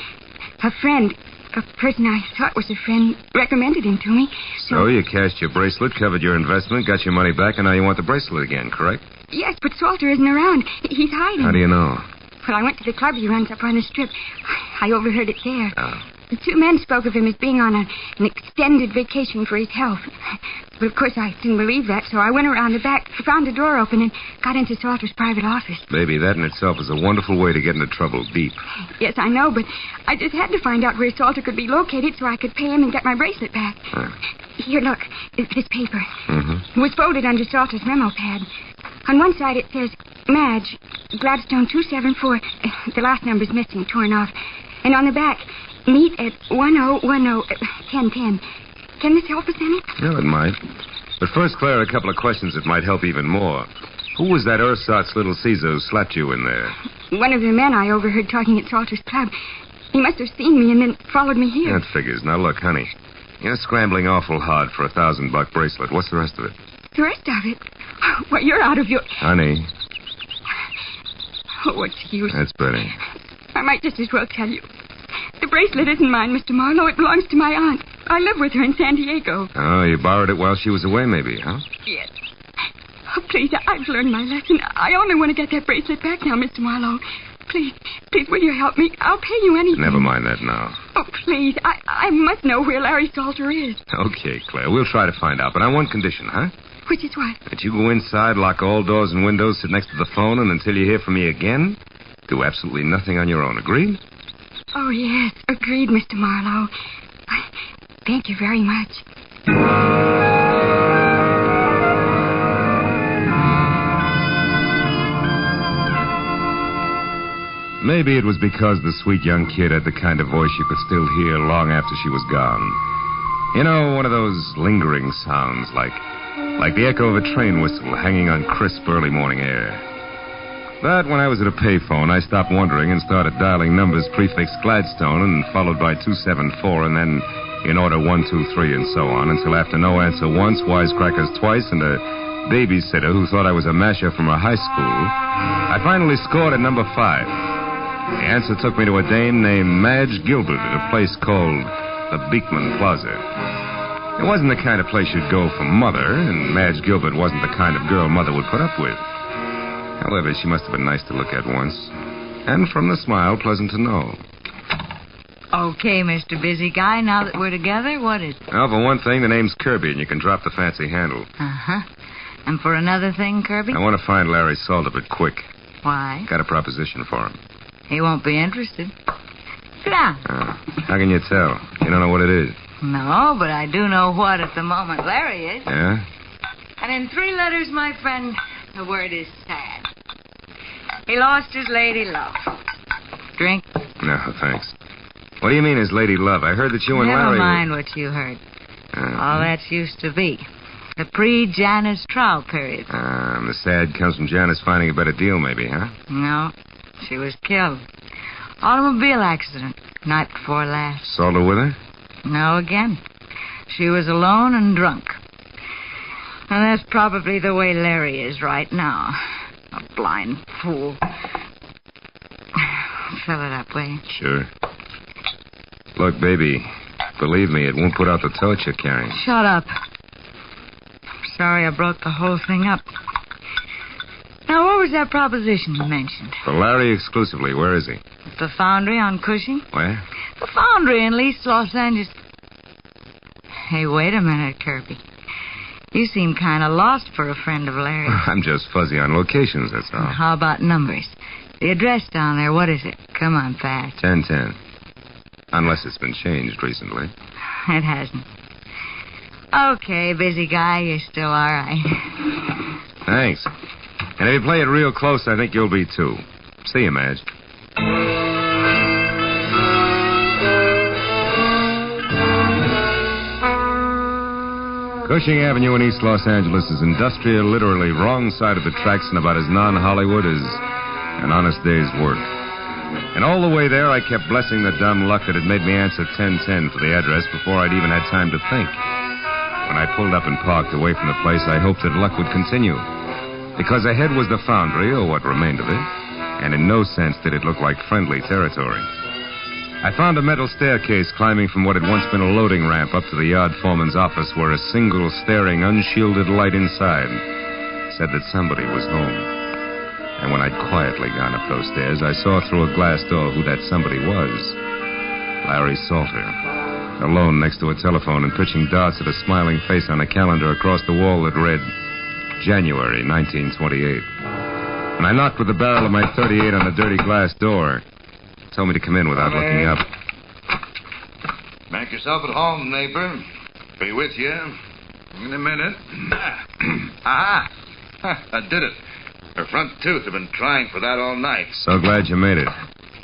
A friend. A person I thought was a friend recommended him to me. So you cashed your bracelet, covered your investment, got your money back, and now you want the bracelet again, correct? Yes, but Salter isn't around. He's hiding. How do you know? Well, I went to the club he runs up on the strip. I overheard it there. Oh. The two men spoke of him as being on an extended vacation for his health. But, of course, I didn't believe that, so I went around the back, found the door open, and got into Salter's private office. Baby, that in itself is a wonderful way to get into trouble deep. Yes, I know, but I just had to find out where Salter could be located so I could pay him and get my bracelet back. Here, look, this paper. Mm-hmm. It was folded under Salter's memo pad. On one side it says, Madge, Gladstone 274. The last number's missing, torn off. And on the back, meet at 1010. Can this help us any? No, it might. But first, Claire, a couple of questions that might help even more. Who was that ersatz little Caesar who slapped you in there? One of the men I overheard talking at Salter's club. He must have seen me and then followed me here. That figures. Now, look, honey. You're scrambling awful hard for $1,000 bracelet. What's the rest of it? The rest of it? Well, you're out of your... Honey. Oh, what's the use? That's Betty. I might just as well tell you. The bracelet isn't mine, Mr. Marlowe. It belongs to my aunt. I live with her in San Diego. Oh, you borrowed it while she was away, maybe, huh? Yes. Oh, please, I've learned my lesson. I only want to get that bracelet back now, Mr. Marlowe. Please, will you help me? I'll pay you anything. Never mind that now. Oh, please, I must know where Larry Salter is. Okay, Claire, we'll try to find out, but on one condition, huh? Which is what? That you go inside, lock all doors and windows, sit next to the phone, and until you hear from me again, do absolutely nothing on your own. Agreed? Oh, yes. Agreed, Mr. Marlowe. Thank you very much. Maybe it was because the sweet young kid had the kind of voice you could still hear long after she was gone. You know, one of those lingering sounds like the echo of a train whistle hanging on crisp early morning air. But when I was at a payphone, I stopped wondering and started dialing numbers prefixed Gladstone and followed by 274 and then in order 1, 2, 3 and so on until after no answer once, wisecrackers twice, and a babysitter who thought I was a masher from a high school, I finally scored at number 5. The answer took me to a dame named Madge Gilbert at a place called the Beekman Plaza. It wasn't the kind of place you'd go for Mother, and Madge Gilbert wasn't the kind of girl Mother would put up with. However, she must have been nice to look at once. And from the smile, pleasant to know. Okay, Mr. Busy Guy, now that we're together, what is it? Well, for one thing, the name's Kirby, and you can drop the fancy handle. Uh-huh. And for another thing, Kirby? I want to find Larry Salter, but quick. Why? Got a proposition for him. He won't be interested. Sit down. How can you tell? You don't know what it is. No, but I do know what at the moment Larry is. Yeah? And in 3 letters, my friend, the word is sad. He lost his lady love. Drink? No, thanks. What do you mean his lady love? I heard that you and Never Larry... Never mind what you heard. All that's used to be. The pre-Janice trial period. The sad comes from Janice finding a better deal, maybe, huh? No. She was killed. Automobile accident. Night before last. Salter with her? No, again. She was alone and drunk. And that's probably the way Larry is right now. A blind fool. Fill it up, will you? Sure. Look, baby, believe me, it won't put out the torch you're carrying. Shut up. I'm sorry I brought the whole thing up. Now, what was that proposition you mentioned? For Larry exclusively. Where is he? At the Foundry on Cushing. Where? The Foundry in East Los Angeles. Hey, wait a minute, Kirby. You seem kind of lost for a friend of Larry's. I'm just fuzzy on locations, that's all. How about numbers? The address down there, what is it? Come on, fast. 1010. Unless it's been changed recently. It hasn't. Okay, busy guy, you're still all right. Thanks. And if you play it real close, I think you'll be, too. See you, Madge. Cushing Avenue in East Los Angeles is industrial, literally wrong side of the tracks and about as non-Hollywood as an honest day's work. And all the way there, I kept blessing the dumb luck that had made me answer 1010 for the address before I'd even had time to think. When I pulled up and parked away from the place, I hoped that luck would continue. Because ahead was the Foundry, or what remained of it, and in no sense did it look like friendly territory. I found a metal staircase climbing from what had once been a loading ramp up to the yard foreman's office, where a single staring, unshielded light inside said that somebody was home. And when I'd quietly gone up those stairs, I saw through a glass door who that somebody was. Larry Salter, alone next to a telephone and pitching darts at a smiling face on a calendar across the wall that read January 1928. And I knocked with the barrel of my .38 on the dirty glass door. He told me to come in without looking up. Make yourself at home, neighbor. Be with you in a minute. Aha! I did it. Her front tooth have been trying for that all night. So glad you made it.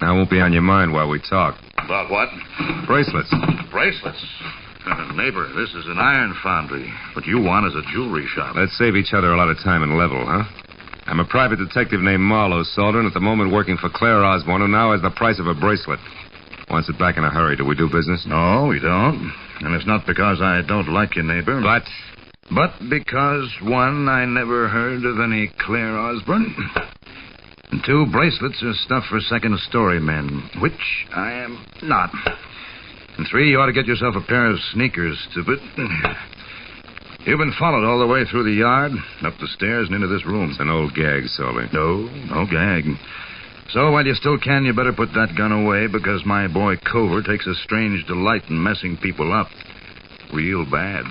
Now it won't be on your mind while we talk. About what? Bracelets. Bracelets? Neighbor, this is an iron foundry. What you want is a jewelry shop. Let's save each other a lot of time and level, huh? I'm a private detective named Marlowe, Salter, and at the moment working for Claire Osborne, who now has the price of a bracelet. Wants it back in a hurry. Do we do business? No, we don't. And it's not because I don't like you, neighbor. But because, one, I never heard of any Claire Osborne. And two, bracelets are stuff for second-story men, which I am not. And three, you ought to get yourself a pair of sneakers, stupid. You've been followed all the way through the yard, up the stairs, and into this room. It's an old gag, Salter. No gag. So while you still can, you better put that gun away, because my boy Cover takes a strange delight in messing people up. Real bad.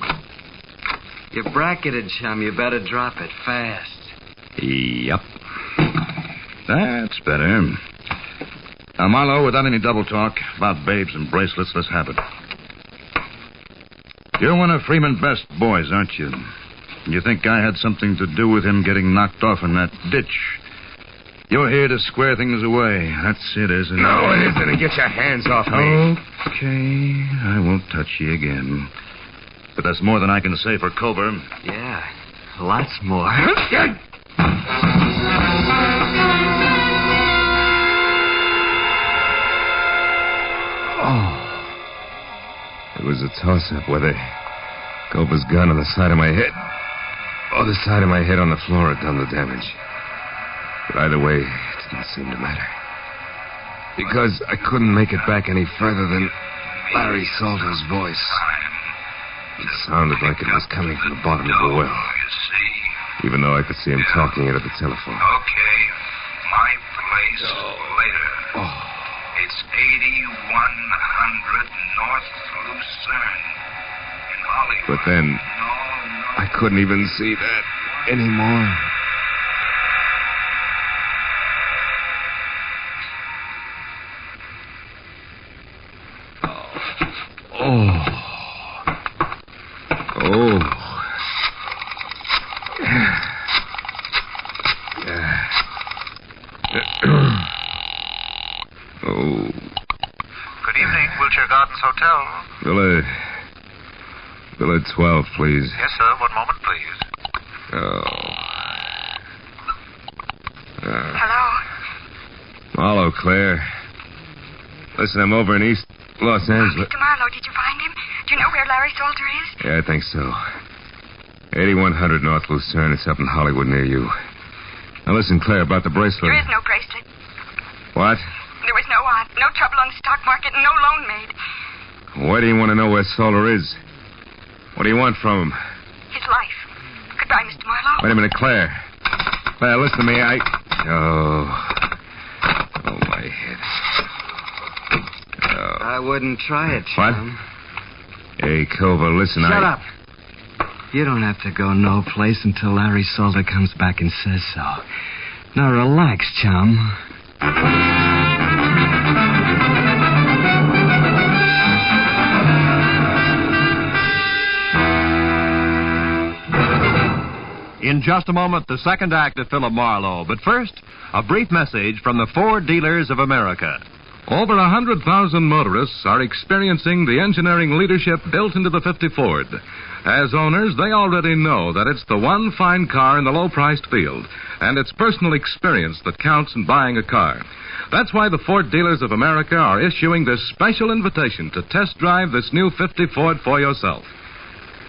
You're bracketed, chum. You better drop it fast. Yep. That's better. Now, Marlowe, without any double talk about babes and bracelets, let's have it. You're one of Freeman Best's boys, aren't you? You think I had something to do with him getting knocked off in that ditch? You're here to square things away. That's it, isn't it? No, it isn't. Get your hands off me. Okay, I won't touch you again. But that's more than I can say for Cover. Yeah, lots more. It was a toss-up whether Cover's gun on the side of my head or the side of my head on the floor had done the damage. But either way, it didn't seem to matter. Because I couldn't make it back any further than Larry Salter's voice. It sounded like it was coming from the bottom of the well. Even though I could see him talking it at the telephone. Okay, my place later. It's 8100 North Lucerne in Hollywood. But then, I couldn't even see that anymore. Good evening, Wilshire Gardens Hotel. Villa 12, please. Yes, sir. One moment, please. Hello? Marlowe, Claire. Listen, I'm over in East Los Angeles. Mr. Marlowe, did you find him? Do you know where Larry Salter is? Yeah, I think so. 8100 North Lucerne. It's up in Hollywood near you. Now listen, Claire, about the bracelet. There is no bracelet. What? There was no trouble on the stock market and no loan made. Why do you want to know where Salter is? What do you want from him? His life. Goodbye, Mr. Marlowe. Wait a minute, Claire. Claire, listen to me. Oh, my head. I wouldn't try it, chum. What? Hey, Cover, listen, Shut up. You don't have to go no place until Larry Salter comes back and says so. Now relax, chum. In just a moment, the second act of Philip Marlowe. But first, a brief message from the Ford Dealers of America. Over 100,000 motorists are experiencing the engineering leadership built into the 50 Ford. As owners, they already know that it's the one fine car in the low-priced field, and it's personal experience that counts in buying a car. That's why the Ford Dealers of America are issuing this special invitation to test drive this new 50 Ford for yourself.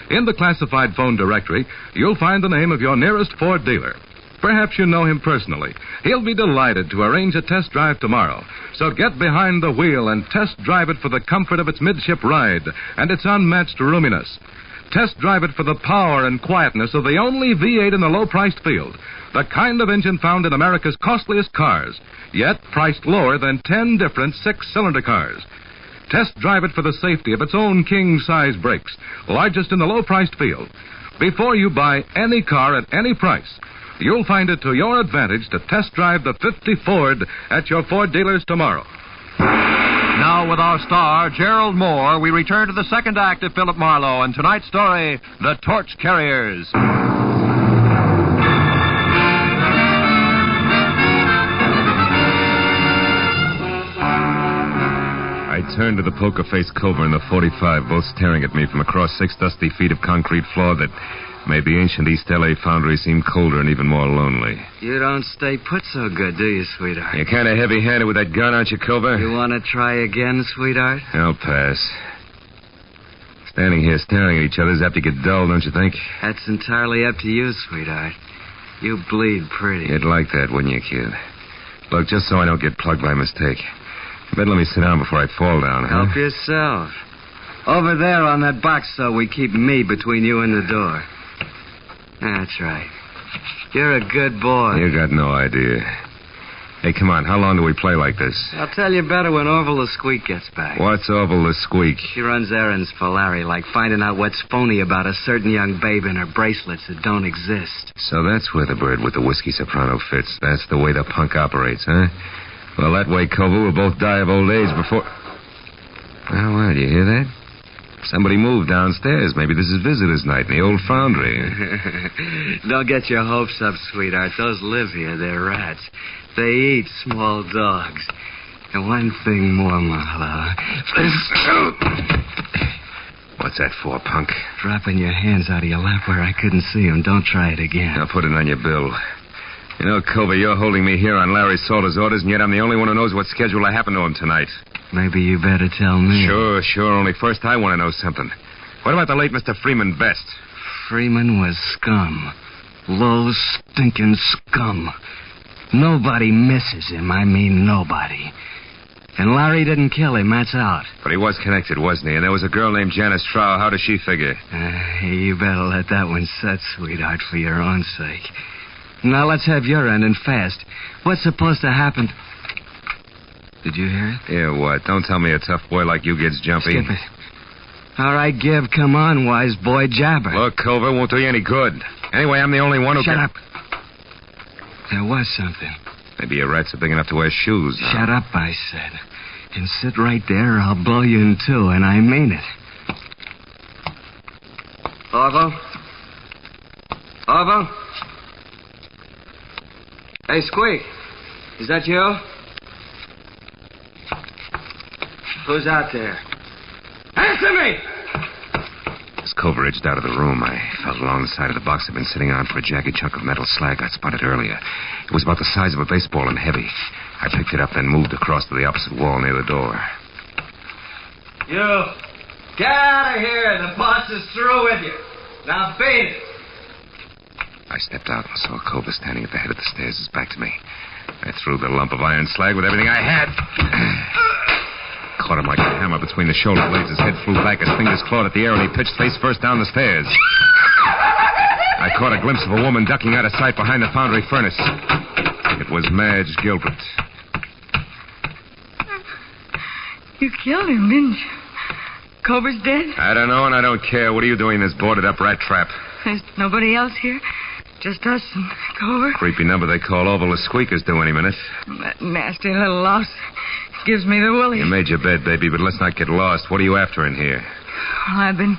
In the classified phone directory, you'll find the name of your nearest Ford dealer. Perhaps you know him personally. He'll be delighted to arrange a test drive tomorrow. So get behind the wheel and test drive it for the comfort of its midship ride and its unmatched roominess. Test drive it for the power and quietness of the only V8 in the low-priced field, the kind of engine found in America's costliest cars, yet priced lower than 10 different six-cylinder cars. Test drive it for the safety of its own king-size brakes, largest in the low-priced field. Before you buy any car at any price, you'll find it to your advantage to test drive the 50 Ford at your Ford dealers tomorrow. Now, with our star, Gerald Moore, we return to the second act of Philip Marlowe and tonight's story, The Torch Carriers. I turned to the poker-faced Cobra and the 45, both staring at me from across 6 dusty feet of concrete floor that made the ancient East L.A. foundry seem colder and even more lonely. You don't stay put so good, do you, sweetheart? You're kind of heavy-handed with that gun, aren't you, Cobra? You want to try again, sweetheart? I'll pass. Standing here staring at each other is apt to get dull, don't you think? That's entirely up to you, sweetheart. You bleed pretty. You'd like that, wouldn't you, kid? Look, just so I don't get plugged by mistake, you better let me sit down before I fall down, huh? Help yourself. Over there on that box, so we keep me between you and the door. That's right. You're a good boy. You got no idea. Hey, come on. How long do we play like this? I'll tell you better when Orville the Squeak gets back. What's Orville the Squeak? She runs errands for Larry, like finding out what's phony about a certain young babe and her bracelets that don't exist. So that's where the bird with the whiskey soprano fits. That's the way the punk operates, huh? Well, that way, Koval, we'll both die of old age before... Well, do you hear that? Somebody moved downstairs. Maybe this is visitor's night in the old foundry. Don't get your hopes up, sweetheart. Those live here. They're rats. They eat small dogs. And one thing more, Marlowe. What's that for, punk? Dropping your hands out of your lap where I couldn't see them. Don't try it again. I'll put it on your bill. You know, Cobra, you're holding me here on Larry Salter's orders, and yet I'm the only one who knows what schedule I happen to him tonight. Maybe you better tell me. Sure. Only first I want to know something. What about the late Mr. Freeman Best? Freeman was scum. Low, stinking scum. Nobody misses him. I mean nobody. And Larry didn't kill him, that's out. But he was connected, wasn't he? And there was a girl named Janice Trow. How does she figure? You better let that one set, sweetheart, for your own sake. Now, let's have your end and fast. What's supposed to happen? Did you hear it? Yeah, what? Don't tell me a tough boy like you gets jumpy. Skip it. All right, Gib, come on, wise boy, jabber. Look, Cobra, won't do you any good. Anyway, I'm the only one who Shut up. There was something. Maybe your rats are big enough to wear shoes. Huh? Shut up, I said. And sit right there or I'll blow you in two, and I mean it. Orville? Hey, Squeak. Is that you? Who's out there? Answer me! As Cobra edged out of the room, I felt along the side of the box I'd been sitting on for a jagged chunk of metal slag I'd spotted earlier. It was about the size of a baseball and heavy. I picked it up, then moved across to the opposite wall near the door. You! Get out of here! The boss is through with you. Now beat it! I stepped out and saw Cobra standing at the head of the stairs, his back to me. I threw the lump of iron slag with everything I had. Caught him like a hammer between the shoulder blades. His head flew back, his fingers clawed at the air, and he pitched face first down the stairs. I caught a glimpse of a woman ducking out of sight behind the foundry furnace. It was Madge Gilbert. You killed him, didn't you? Cobra's dead? I don't know, and I don't care. What are you doing in this boarded-up rat trap? There's nobody else here? Just us and Cobra? Creepy number they call Orville the Squeaker's due any minute. That nasty little louse gives me the willies. You made your bed, baby, but let's not get lost. What are you after in here? Well, I've been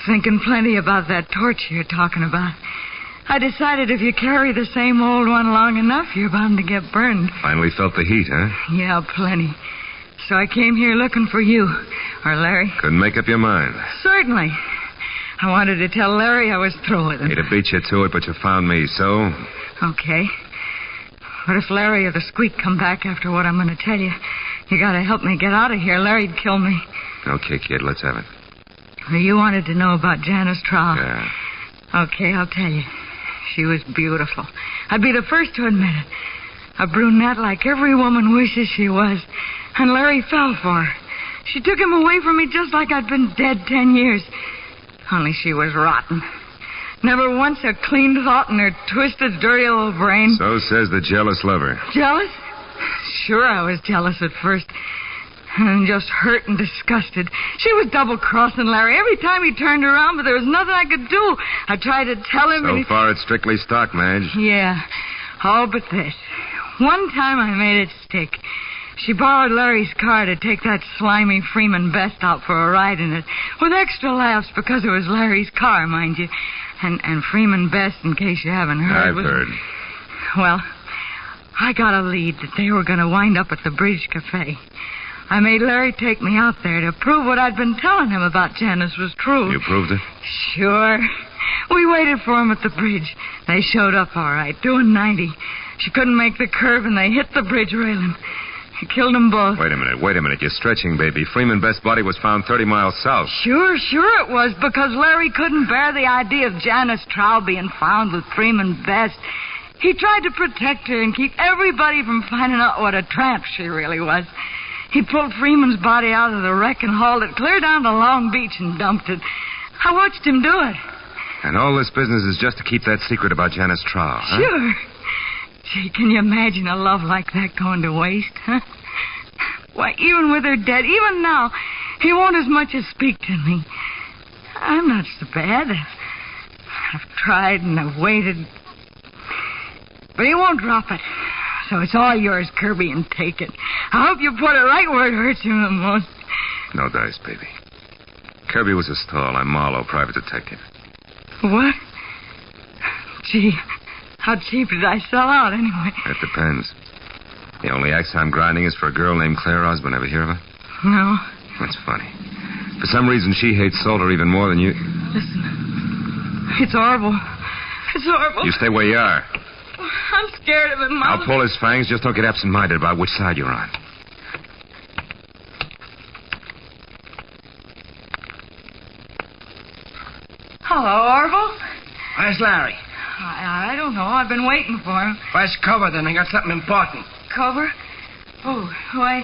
thinking plenty about that torch you're talking about. I decided if you carry the same old one long enough, you're bound to get burned. Finally felt the heat, huh? Yeah, plenty. So I came here looking for you. Or Larry. Couldn't make up your mind. Certainly. I wanted to tell Larry I was through with him. He'd have beat you to it, but you found me, so? Okay. What if Larry or the Squeak come back after what I'm going to tell you? You got to help me get out of here. Larry'd kill me. Okay, kid, let's have it. Well, you wanted to know about Janice Trow. Yeah. Okay, I'll tell you. She was beautiful. I'd be the first to admit it. A brunette like every woman wishes she was. And Larry fell for her. She took him away from me just like I'd been dead 10 years. Only she was rotten. Never once a clean thought in her twisted, dirty little brain. So says the jealous lover. Jealous? Sure, I was jealous at first. And just hurt and disgusted. She was double-crossing Larry every time he turned around, but there was nothing I could do. I tried to tell him... So far, it's strictly stock, Madge. Yeah, all but this. One time I made it stick. She borrowed Larry's car to take that slimy Freeman Best out for a ride in it, with extra laughs because it was Larry's car, mind you. And Freeman Best, in case you haven't heard... I've heard. Well, I got a lead that they were going to wind up at the Bridge Cafe. I made Larry take me out there to prove what I'd been telling him about Janice was true. You proved it? Sure. We waited for him at the bridge. They showed up all right, doing 90. She couldn't make the curve, and they hit the bridge railing. He killed them both. Wait a minute. You're stretching, baby. Freeman Best's body was found 30 miles south. Sure it was, because Larry couldn't bear the idea of Janice Trow being found with Freeman Best. He tried to protect her and keep everybody from finding out what a tramp she really was. He pulled Freeman's body out of the wreck and hauled it clear down to Long Beach and dumped it. I watched him do it. And all this business is just to keep that secret about Janice Trow, huh? Sure. Gee, can you imagine a love like that going to waste, huh? Why, even with her dead, even now, he won't as much as speak to me. I'm not so bad. I've tried and I've waited. But he won't drop it. So it's all yours, Kirby, and take it. I hope you put it right where it hurts him the most. No dice, baby. Kirby was a stall. I'm Marlowe, private detective. What? Gee, how cheap did I sell out, anyway? It depends. The only axe I'm grinding is for a girl named Claire Osborne. Ever hear of her? No. That's funny. For some reason, she hates Salter even more than you. Listen, it's horrible. It's horrible. You stay where you are. I'm scared of him, Mom. I'll pull his fangs. Just don't get absent-minded about which side you're on. Hello, Orville. Where's Larry? I don't know. I've been waiting for him. Where's Cover, then? I got something important. Cover? Oh, why,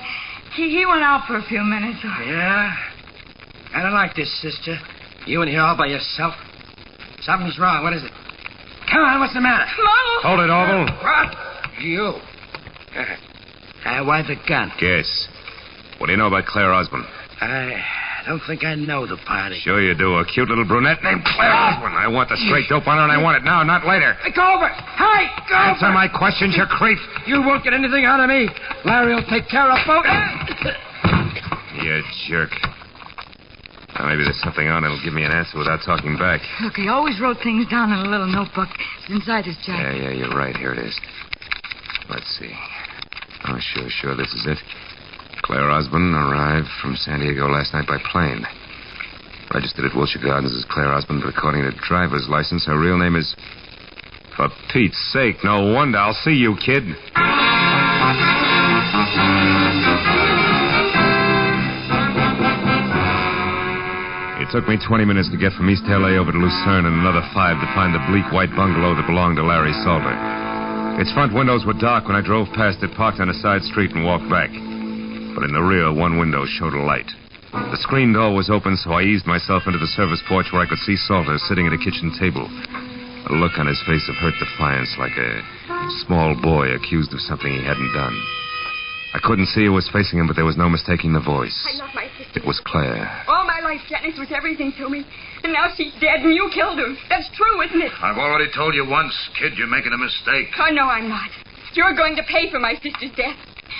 he went out for a few minutes. Yeah? I don't like this, sister. You in here all by yourself. Something's wrong. What is it? Come on, what's the matter? Marlowe! Hold it, Orville. What? You. Why the gun? Guess. What do you know about Claire Osborne? I don't think I know the party. Sure you do. A cute little brunette named Claire Osborne. I want the straight dope on her, and I want it now, not later. Hey, go over! Hey, go over! Answer my questions, you creep. You won't get anything out of me. Larry will take care of both. You jerk. Now, maybe there's something on it'll give me an answer without talking back. Look, he always wrote things down in a little notebook. It's inside his jacket. Yeah, you're right. Here it is. Let's see. Oh, sure, this is it. Claire Osborne arrived from San Diego last night by plane. Registered at Wilshire Gardens as Claire Osborne, but according to driver's license, her real name is... For Pete's sake, no wonder. I'll see you, kid. It took me 20 minutes to get from East L.A. over to Lucerne and another 5 to find the bleak white bungalow that belonged to Larry Salter. Its front windows were dark when I drove past it, parked on a side street, and walked back. But in the rear, one window showed a light. The screen door was open, so I eased myself into the service porch where I could see Salter sitting at a kitchen table. A look on his face of hurt defiance, like a small boy accused of something he hadn't done. I couldn't see who was facing him, but there was no mistaking the voice. I love my sister. It was Claire. All my life, Janice was everything to me. And now she's dead, and you killed her. That's true, isn't it? I've already told you once, kid, you're making a mistake. Oh, no, I'm not. You're going to pay for my sister's death.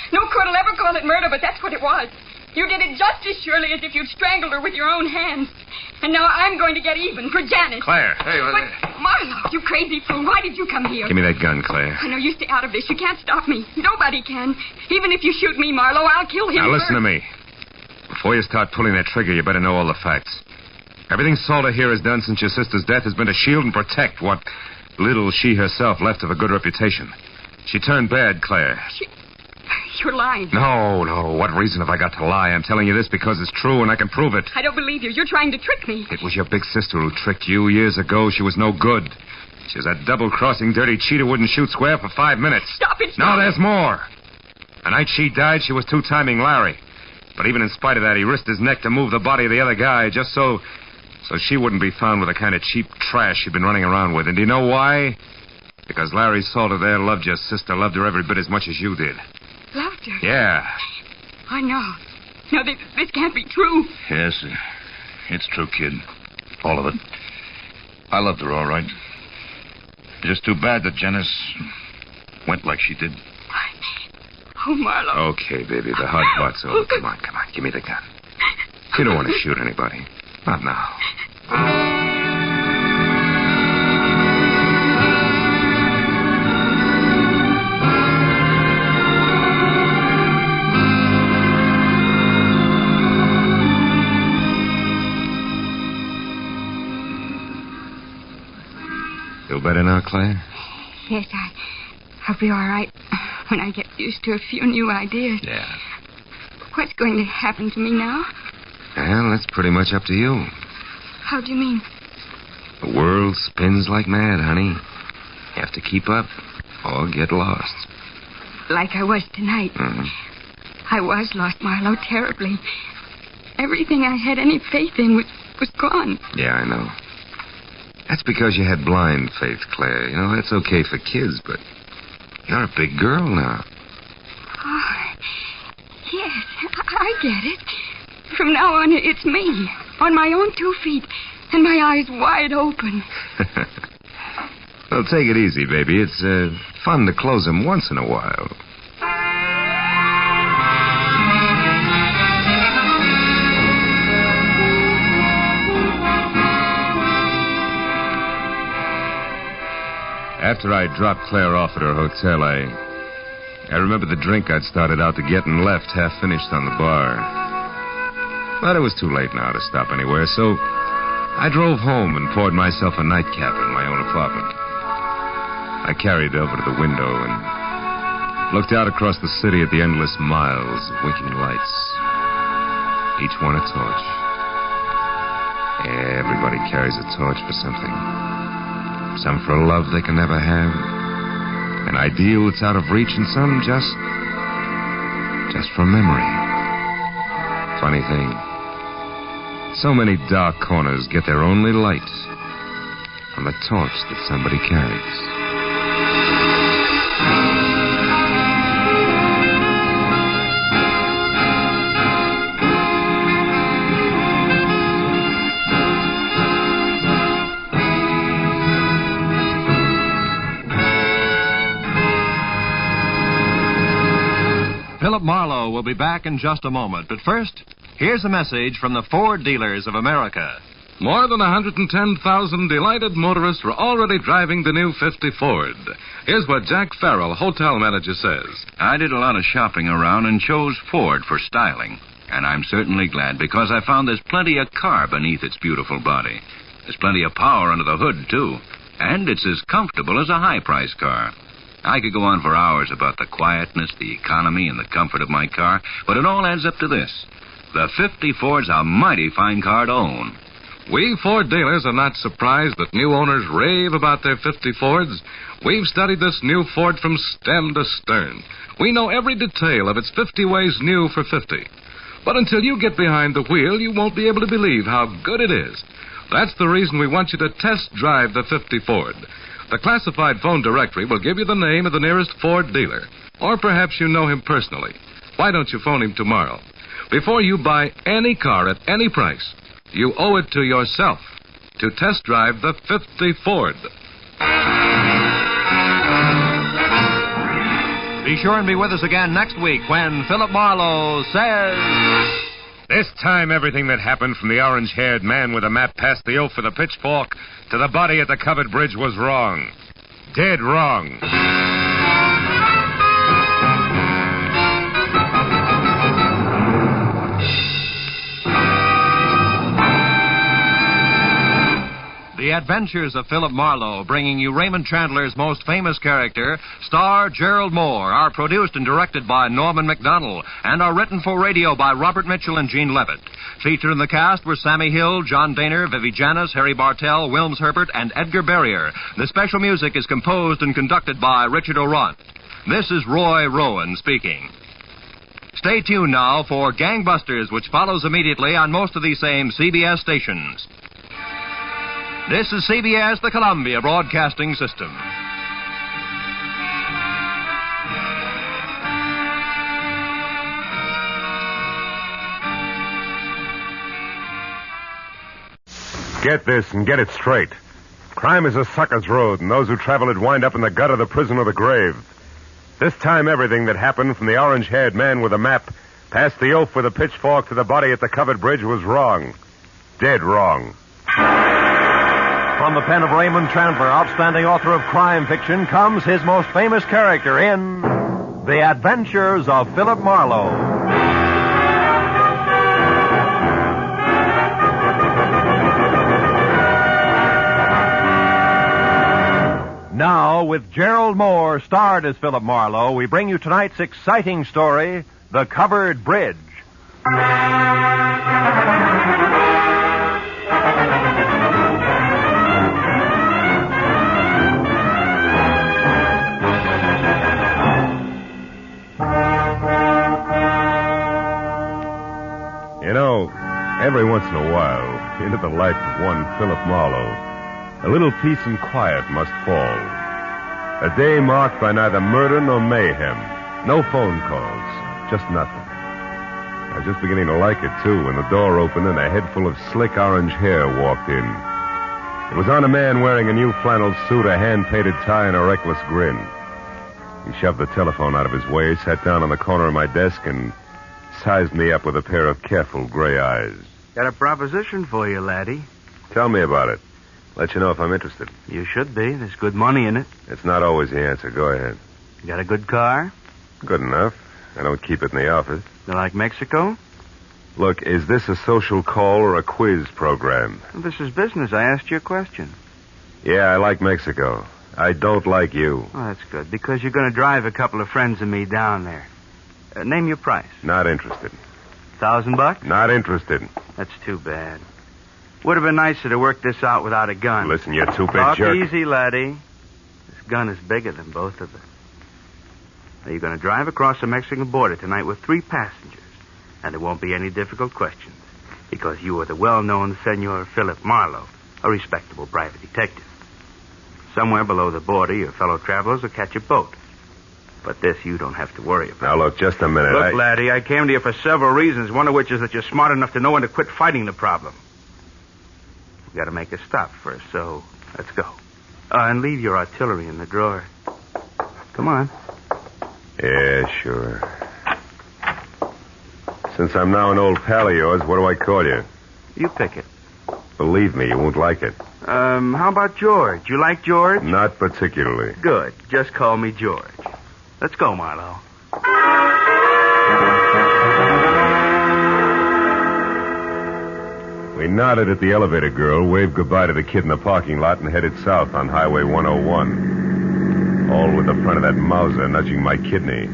No court will ever call it murder, but that's what it was. You did it just as surely as if you'd strangled her with your own hands. And now I'm going to get even for Janice. Claire. Hey, But, Marlowe, you crazy fool, why did you come here? Give me that gun, Claire. I know, you stay out of this. You can't stop me. Nobody can. Even if you shoot me, Marlowe, I'll kill him Now, first. listen to me. Before you start pulling that trigger, you better know all the facts. Everything Salter here has done since your sister's death has been to shield and protect what little she herself left of a good reputation. She turned bad, Claire. You're lying. No. What reason have I got to lie? I'm telling you this because it's true and I can prove it. I don't believe you. You're trying to trick me. It was your big sister who tricked you years ago. She was no good. She's a double-crossing dirty cheater wouldn't shoot square for 5 minutes. Stop it! No, there's more. The night she died, she was two-timing Larry. But even in spite of that, he risked his neck to move the body of the other guy just so she wouldn't be found with the kind of cheap trash she'd been running around with. And do you know why? Because Larry Salter there loved your sister, loved her every bit as much as you did. Loved her? Yeah. I know. No, this can't be true. Yes, it's true, kid. All of it. I loved her all right. Just too bad that Janice went like she did. Oh, Marlowe. Okay, baby, the hard part's over. Come on. Give me the gun. You don't want to shoot anybody. Not now. Feel better now, Claire? Yes, I'll be all right when I get used to a few new ideas. Yeah. What's going to happen to me now? Well, that's pretty much up to you. How do you mean? The world spins like mad, honey. You have to keep up or get lost. Like I was tonight. Mm-hmm. I was lost, Marlowe, terribly. Everything I had any faith in was gone. Yeah, I know. That's because you had blind faith, Claire. You know, that's okay for kids, but you're a big girl now. Oh, yes, I get it. From now on, it's me, on my own 2 feet, and my eyes wide open. Well, take it easy, baby. It's fun to close them once in a while. After I dropped Claire off at her hotel, I remember the drink I'd started out to get and left half finished on the bar. But it was too late now to stop anywhere, so I drove home and poured myself a nightcap in my own apartment. I carried over to the window and looked out across the city at the endless miles of winking lights, each one a torch. Everybody carries a torch for something. Some for a love they can never have, an ideal that's out of reach, and some just for memory. Funny thing, so many dark corners get their only light from the torch that somebody carries. Philip Marlowe will be back in just a moment. But first, here's a message from the Ford dealers of America. More than 110,000 delighted motorists were already driving the new 50 Ford. Here's what Jack Farrell, hotel manager, says. I did a lot of shopping around and chose Ford for styling. And I'm certainly glad because I found there's plenty of car beneath its beautiful body. There's plenty of power under the hood, too. And it's as comfortable as a high-price car. I could go on for hours about the quietness, the economy, and the comfort of my car, but it all adds up to this. The 50 Ford's a mighty fine car to own. We Ford dealers are not surprised that new owners rave about their 50 Fords. We've studied this new Ford from stem to stern. We know every detail of its 50 ways new for 50. But until you get behind the wheel, you won't be able to believe how good it is. That's the reason we want you to test drive the 50 Ford. The classified phone directory will give you the name of the nearest Ford dealer. Or perhaps you know him personally. Why don't you phone him tomorrow? Before you buy any car at any price, you owe it to yourself to test drive the 50 Ford. Be sure and be with us again next week when Philip Marlowe says... This time, everything that happened from the orange-haired man with a map past the oaf for the pitchfork to the body at the covered bridge was wrong. Dead wrong. The Adventures of Philip Marlowe, bringing you Raymond Chandler's most famous character, star Gerald Moore, are produced and directed by Norman MacDonald, and are written for radio by Robert Mitchell and Gene Levitt. Featured in the cast were Sammy Hill, John Daner, Vivi Janis, Harry Bartell, Wilms Herbert, and Edgar Barrier. The special music is composed and conducted by Richard O'Runt. This is Roy Rowan speaking. Stay tuned now for Gangbusters, which follows immediately on most of these same CBS stations. This is CBS, the Columbia Broadcasting System. Get this and get it straight. Crime is a sucker's road, and those who travel it wind up in the gutter, the prison, or the grave. This time, everything that happened from the orange-haired man with a map past the oaf with a pitchfork to the body at the covered bridge was wrong. Dead wrong. From the pen of Raymond Chandler, outstanding author of crime fiction, comes his most famous character in The Adventures of Philip Marlowe. Now, with Gerald Moore starred as Philip Marlowe, we bring you tonight's exciting story, The Covered Bridge. You know, every once in a while, into the life of one Philip Marlowe, a little peace and quiet must fall. A day marked by neither murder nor mayhem. No phone calls. Just nothing. I was just beginning to like it, too, when the door opened and a head full of slick orange hair walked in. It was on a man wearing a new flannel suit, a hand-painted tie, and a reckless grin. He shoved the telephone out of his way, sat down on the corner of my desk, and sized me up with a pair of careful gray eyes. Got a proposition for you, laddie. Tell me about it. Let you know if I'm interested. You should be. There's good money in it. It's not always the answer. Go ahead. You got a good car? Good enough. I don't keep it in the office. You like Mexico? Look, is this a social call or a quiz program? Well, this is business. I asked you a question. Yeah, I like Mexico. I don't like you. Oh, that's good, because you're going to drive a couple of friends of me down there. Name your price. Not interested. $1,000? Not interested. That's too bad. Would have been nicer to work this out without a gun. Listen, you two-bit Talk jerk. Easy, laddie. This gun is bigger than both of us. Now, you're going to drive across the Mexican border tonight with 3 passengers. And there won't be any difficult questions. Because you are the well-known Senor Philip Marlowe, a respectable private detective. Somewhere below the border, your fellow travelers will catch a boat. But this you don't have to worry about. Now, look, just a minute. Look, laddie, I came to you for several reasons, one of which is that you're smart enough to know when to quit fighting the problem. We've got to make a stop first, so let's go. And leave your artillery in the drawer. Come on. Yeah, sure. Since I'm now an old pal of yours, what do I call you? You pick it. Believe me, you won't like it. How about George? You like George? Not particularly. Good. Just call me George. Let's go, Marlowe. We nodded at the elevator girl, waved goodbye to the kid in the parking lot, and headed south on Highway 101. All with the front of that Mauser nudging my kidney.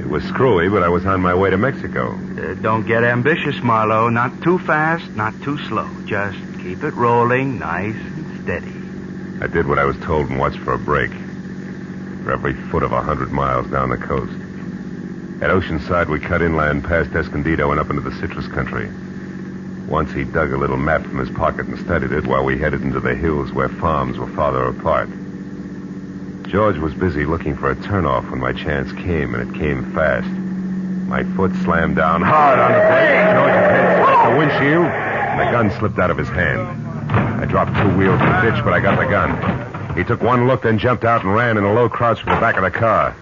It was screwy, but I was on my way to Mexico. Don't get ambitious, Marlowe. Not too fast, not too slow. Just keep it rolling, nice and steady. I did what I was told and watched for a break. For every foot of 100 miles down the coast. At Oceanside, we cut inland past Escondido and up into the citrus country. Once he dug a little map from his pocket and studied it while we headed into the hills where farms were farther apart. George was busy looking for a turnoff when my chance came, and it came fast. My foot slammed down hard on the brake. George's head smacked the windshield, and the gun slipped out of his hand. I dropped 2 wheels in the ditch, but I got the gun. He took one look, then jumped out and ran in a low crouch for the back of the car.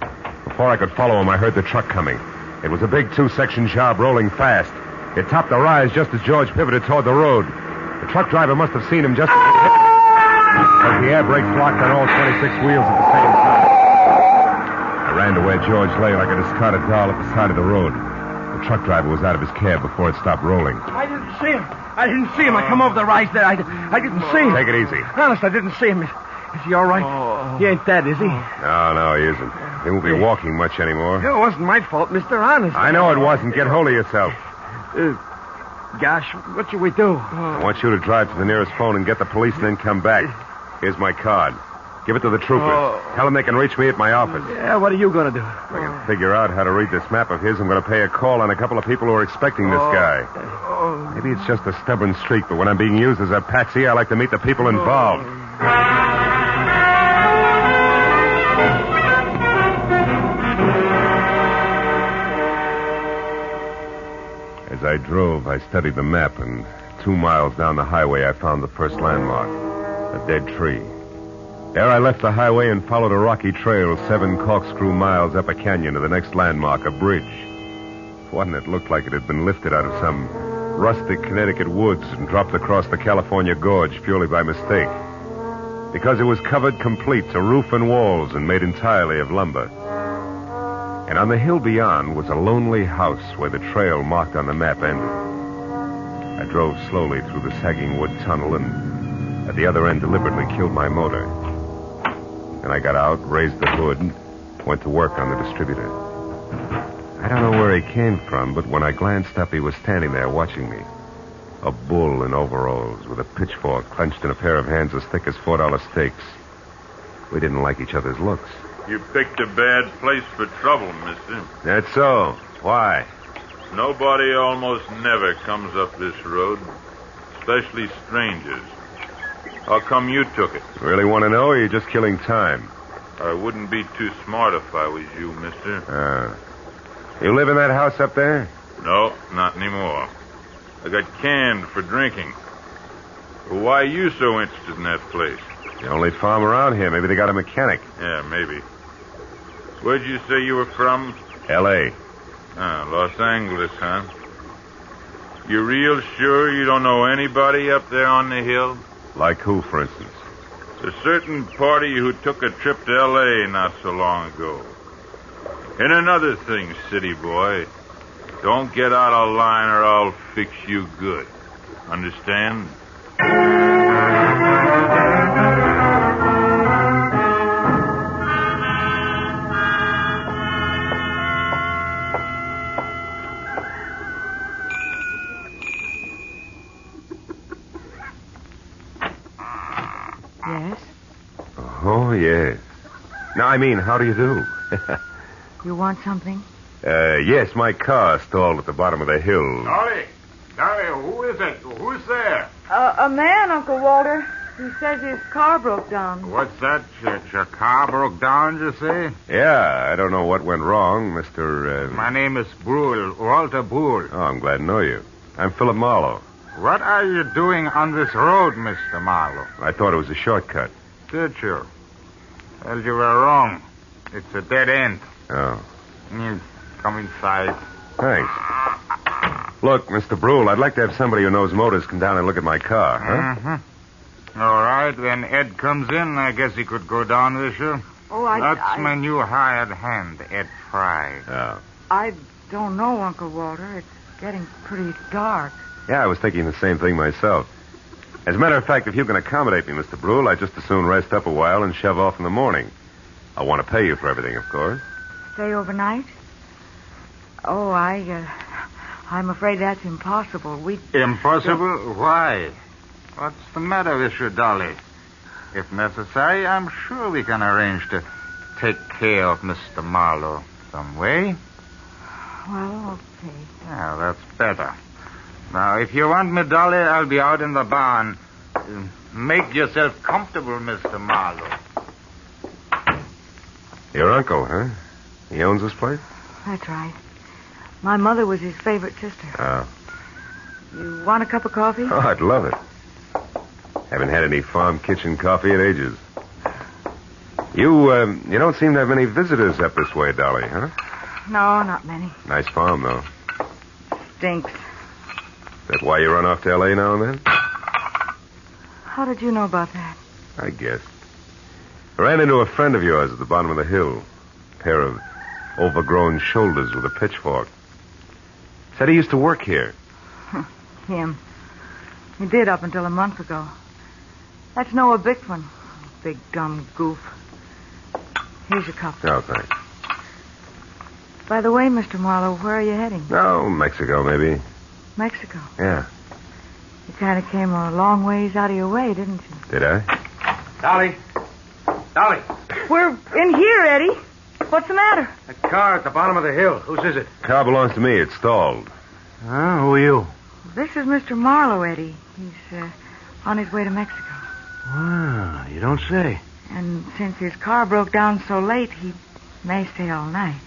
Before I could follow him, I heard the truck coming. It was a big 2-section job rolling fast. It topped the rise just as George pivoted toward the road. The truck driver must have seen him just as he hit me, because the air brakes locked on all 26 wheels at the same time. I ran to where George lay like a discarded doll at the side of the road. The truck driver was out of his cab before it stopped rolling. I didn't see him. I come over the rise there. I didn't see him. Take it easy. Honest, I didn't see him. Is he all right? He ain't dead, is he? No, he isn't. He won't be walking much anymore. It wasn't my fault, Mr. Honest. I know it wasn't. Get hold of yourself. Gosh, what should we do? I want you to drive to the nearest phone and get the police and then come back. Here's my card. Give it to the troopers. Tell them they can reach me at my office. Yeah, what are you going to do? If I can figure out how to read this map of his, I'm going to pay a call on a couple of people who are expecting this guy. Maybe it's just a stubborn streak, but when I'm being used as a patsy, I like to meet the people involved. As I drove, I studied the map, and 2 miles down the highway, I found the first landmark, a dead tree. There I left the highway and followed a rocky trail 7 corkscrew miles up a canyon to the next landmark, a bridge. One that looked like it had been lifted out of some rustic Connecticut woods and dropped across the California gorge purely by mistake. Because it was covered complete to roof and walls and made entirely of lumber. And on the hill beyond was a lonely house where the trail marked on the map ended. I drove slowly through the sagging wood tunnel and at the other end deliberately killed my motor. Then I got out, raised the hood, and went to work on the distributor. I don't know where he came from, but when I glanced up, he was standing there watching me. A bull in overalls with a pitchfork clenched in a pair of hands as thick as $4 steaks. We didn't like each other's looks. You picked a bad place for trouble, mister. That's so. Why? Nobody almost never comes up this road, especially strangers. How come you took it? Really want to know, or are you just killing time? I wouldn't be too smart if I was you, mister. You live in that house up there? No, not anymore. I got canned for drinking. Why are you so interested in that place? The only farm around here. Maybe they got a mechanic. Yeah, maybe. Where'd you say you were from? L.A. Los Angeles, huh? You real sure you don't know anybody up there on the hill? Like who, for instance? A certain party who took a trip to L.A. not so long ago. And another thing, city boy. Don't get out of line or I'll fix you good. Understand? Yes? Oh, yes. Now, I mean, how do you do? You want something? Yes, my car stalled at the bottom of the hill. Dolly, who is it? Who's there? A man, Uncle Walter. He says his car broke down. What's that? Your car broke down, you say? Yeah, I don't know what went wrong, Mr. My name is Brule, Walter Brule. Oh, I'm glad to know you. I'm Philip Marlowe. What are you doing on this road, Mr. Marlowe? I thought it was a shortcut. Did you? Well, you were wrong. It's a dead end. Oh. Come inside. Thanks. Look, Mr. Brule, I'd like to have somebody who knows motors come down and look at my car, huh? Mm-hmm. All right, when Ed comes in, I guess he could go down with you. Oh, That's my new hired hand, Ed Fry. Oh. I don't know, Uncle Walter. It's getting pretty dark. Yeah, I was thinking the same thing myself. As a matter of fact, if you can accommodate me, Mr. Brule, I'd just as soon rest up a while and shove off in the morning. I want to pay you for everything, of course. Stay overnight? Oh, I'm afraid that's impossible. Impossible? Why? What's the matter with you, Dolly? If necessary, I'm sure we can arrange to take care of Mr. Marlowe some way. Well, okay. Yeah, that's better. Now, if you want me, Dolly, I'll be out in the barn. Make yourself comfortable, Mr. Marlowe. Your uncle, huh? He owns this place? That's right. My mother was his favorite sister. Oh. You want a cup of coffee? Oh, I'd love it. Haven't had any farm kitchen coffee in ages. You don't seem to have many visitors up this way, Dolly, huh? No, not many. Nice farm, though. Stinks. Is that why you run off to L.A. now and then? How did you know about that? I guessed. I ran into a friend of yours at the bottom of the hill. A pair of overgrown shoulders with a pitchfork. Said he used to work here. Him. He did up until a month ago. That's Noah Bickman. Big dumb goof. Here's your cup. Oh, thanks. By the way, Mr. Marlowe, where are you heading? Oh, Mexico, maybe. Mexico. Yeah. You kind of came a long ways out of your way, didn't you? Did I? Dolly. Dolly. We're in here, Eddie. What's the matter? A car at the bottom of the hill. Whose is it? Car belongs to me. It's stalled. Huh? Who are you? This is Mr. Marlowe, Eddie. He's on his way to Mexico. Well, you don't say. And since his car broke down so late, he may stay all night.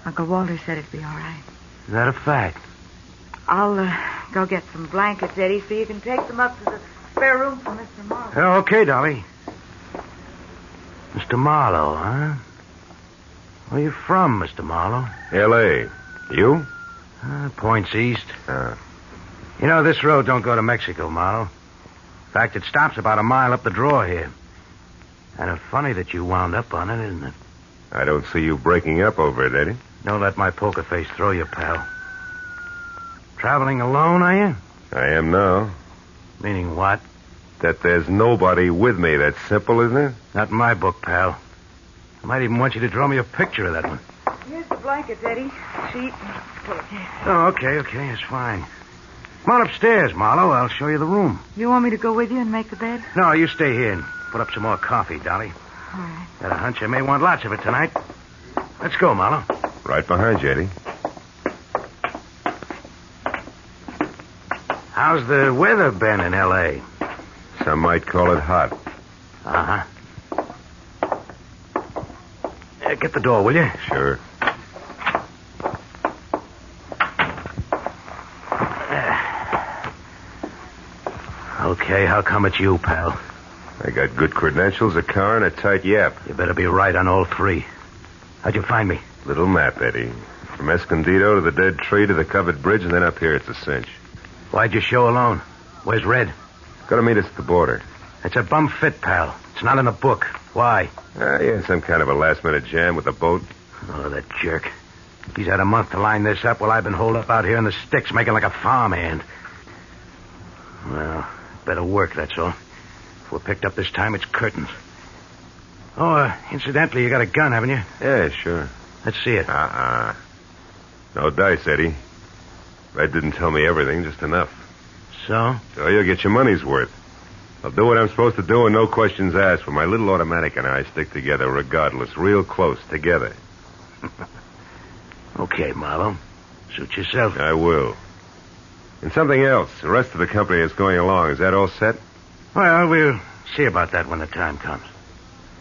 Uncle Walter said it'd be all right. Is that a fact? I'll go get some blankets, Eddie, so you can take them up to the spare room for Mr. Marlowe. Okay, Dolly. Mr. Marlowe, huh? Where you from, Mr. Marlowe? L.A. You? Points east. You know, this road don't go to Mexico, Marlowe. In fact, it stops about a mile up the draw here. And it's funny that you wound up on it, isn't it? I don't see you breaking up over it, Eddie. Don't let my poker face throw you, pal. Traveling alone, are you? I am now. Meaning what? That there's nobody with me. That's simple, isn't it? Not in my book, pal. I might even want you to draw me a picture of that one. Here's the blankets, Eddie. Sheet. Oh, okay, it's fine. Come on upstairs, Marlowe. I'll show you the room. You want me to go with you and make the bed? No, you stay here and put up some more coffee, Dolly. All right. Got a hunch I may want lots of it tonight. Let's go, Marlowe. Right behind you, Eddie. How's the weather been in L.A.? Some might call it hot. Uh-huh. Get the door, will you? Sure. Okay, how come it's you, pal? I got good credentials, a car, and a tight yap. You better be right on all three. How'd you find me? Little map, Eddie. From Escondido to the dead tree to the covered bridge, and then up here it's a cinch. Why'd you show alone? Where's Red? Got to meet us at the border. It's a bum fit, pal. It's not in the book. Why? Yeah, some kind of a last-minute jam with the boat. Oh, that jerk. He's had a month to line this up while I've been holed up out here in the sticks making like a farmhand. Well, better work, that's all. If we're picked up this time, it's curtains. Oh, incidentally, you got a gun, haven't you? Yeah, sure. Let's see it. No dice, Eddie. Red didn't tell me everything, just enough. So? So you'll get your money's worth. I'll do what I'm supposed to do and no questions asked. For my little automatic and I stick together regardless, real close, together. Okay, Marlowe. Suit yourself. I will. And something else. The rest of the company is going along. Is that all set? Well, we'll see about that when the time comes.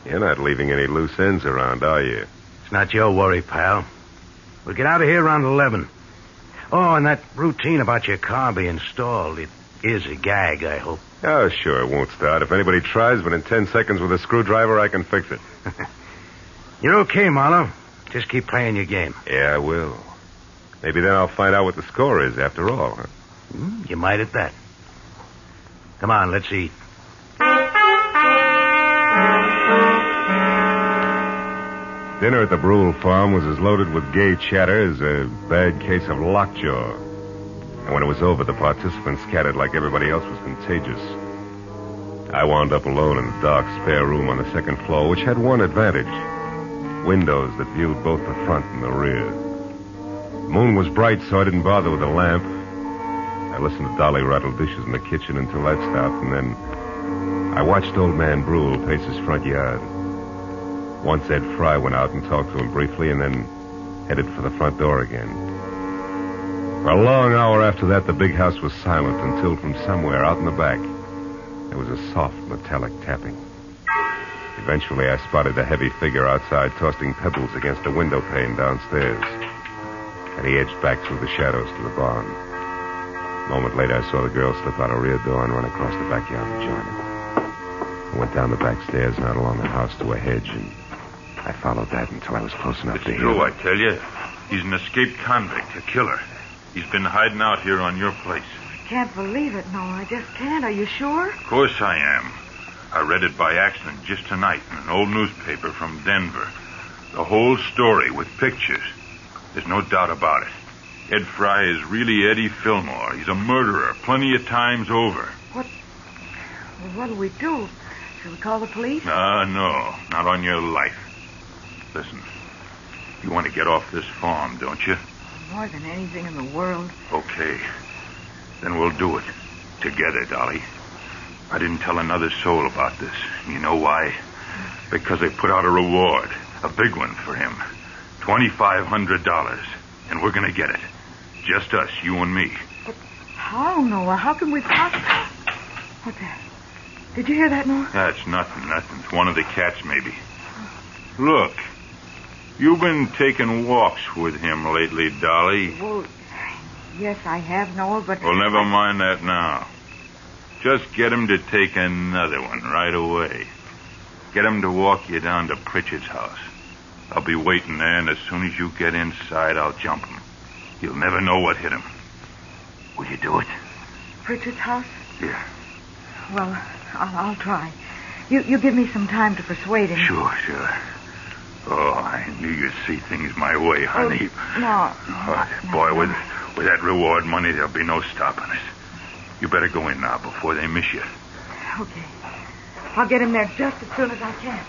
You're not leaving any loose ends around, are you? It's not your worry, pal. We'll get out of here around 11. Oh, and that routine about your car being stalled, it is a gag, I hope. Oh, sure, it won't start. If anybody tries, but in 10 seconds with a screwdriver, I can fix it. You're okay, Marlowe. Just keep playing your game. Yeah, I will. Maybe then I'll find out what the score is after all. Huh? You might at that. Come on, let's eat. Dinner at the Brule farm was as loaded with gay chatter as a bad case of lockjaw. And when it was over, the participants scattered like everybody else was contagious. I wound up alone in a dark spare room on the second floor, which had one advantage. Windows that viewed both the front and the rear. The moon was bright, so I didn't bother with a lamp. I listened to Dolly rattle dishes in the kitchen until that stopped, and then I watched old man Brule pace his front yard. Once Ed Fry went out and talked to him briefly, and then headed for the front door again. For a long hour after that, the big house was silent until from somewhere out in the back, there was a soft metallic tapping. Eventually, I spotted a heavy figure outside tossing pebbles against a window pane downstairs. And he edged back through the shadows to the barn. A moment later, I saw the girl slip out a rear door and run across the backyard to join him. I went down the back stairs and out along the house to a hedge, and I followed that until I was close enough to hear. It's true, I tell you. He's an escaped convict, a killer. He's been hiding out here on your place. I can't believe it, Noah. I just can't. Are you sure? Of course I am. I read it by accident just tonight in an old newspaper from Denver. The whole story with pictures. There's no doubt about it. Ed Fry is really Eddie Fillmore. He's a murderer plenty of times over. What do we do? Should we call the police? No, not on your life. Listen, you want to get off this farm, don't you? More than anything in the world. Okay. Then we'll do it. Together, Dolly. I didn't tell another soul about this. You know why? Because they put out a reward. A big one for him. $2,500. And we're going to get it. Just us, you and me. But how, Noah? How can we possibly... What's that? Did you hear that, Noah? That's nothing. It's one of the cats, maybe. Look. You've been taking walks with him lately, Dolly. Well, yes, I have, Noah, but... Well, never mind that now. Just get him to take another one right away. Get him to walk you down to Pritchard's house. I'll be waiting there, and as soon as you get inside, I'll jump him. You'll never know what hit him. Will you do it? Pritchard's house? Yeah. Well, I'll try. You give me some time to persuade him. Sure. Oh, I knew you'd see things my way, honey. Boy, with that reward money, there'll be no stopping us. You better go in now before they miss you. Okay. I'll get him there just as soon as I can.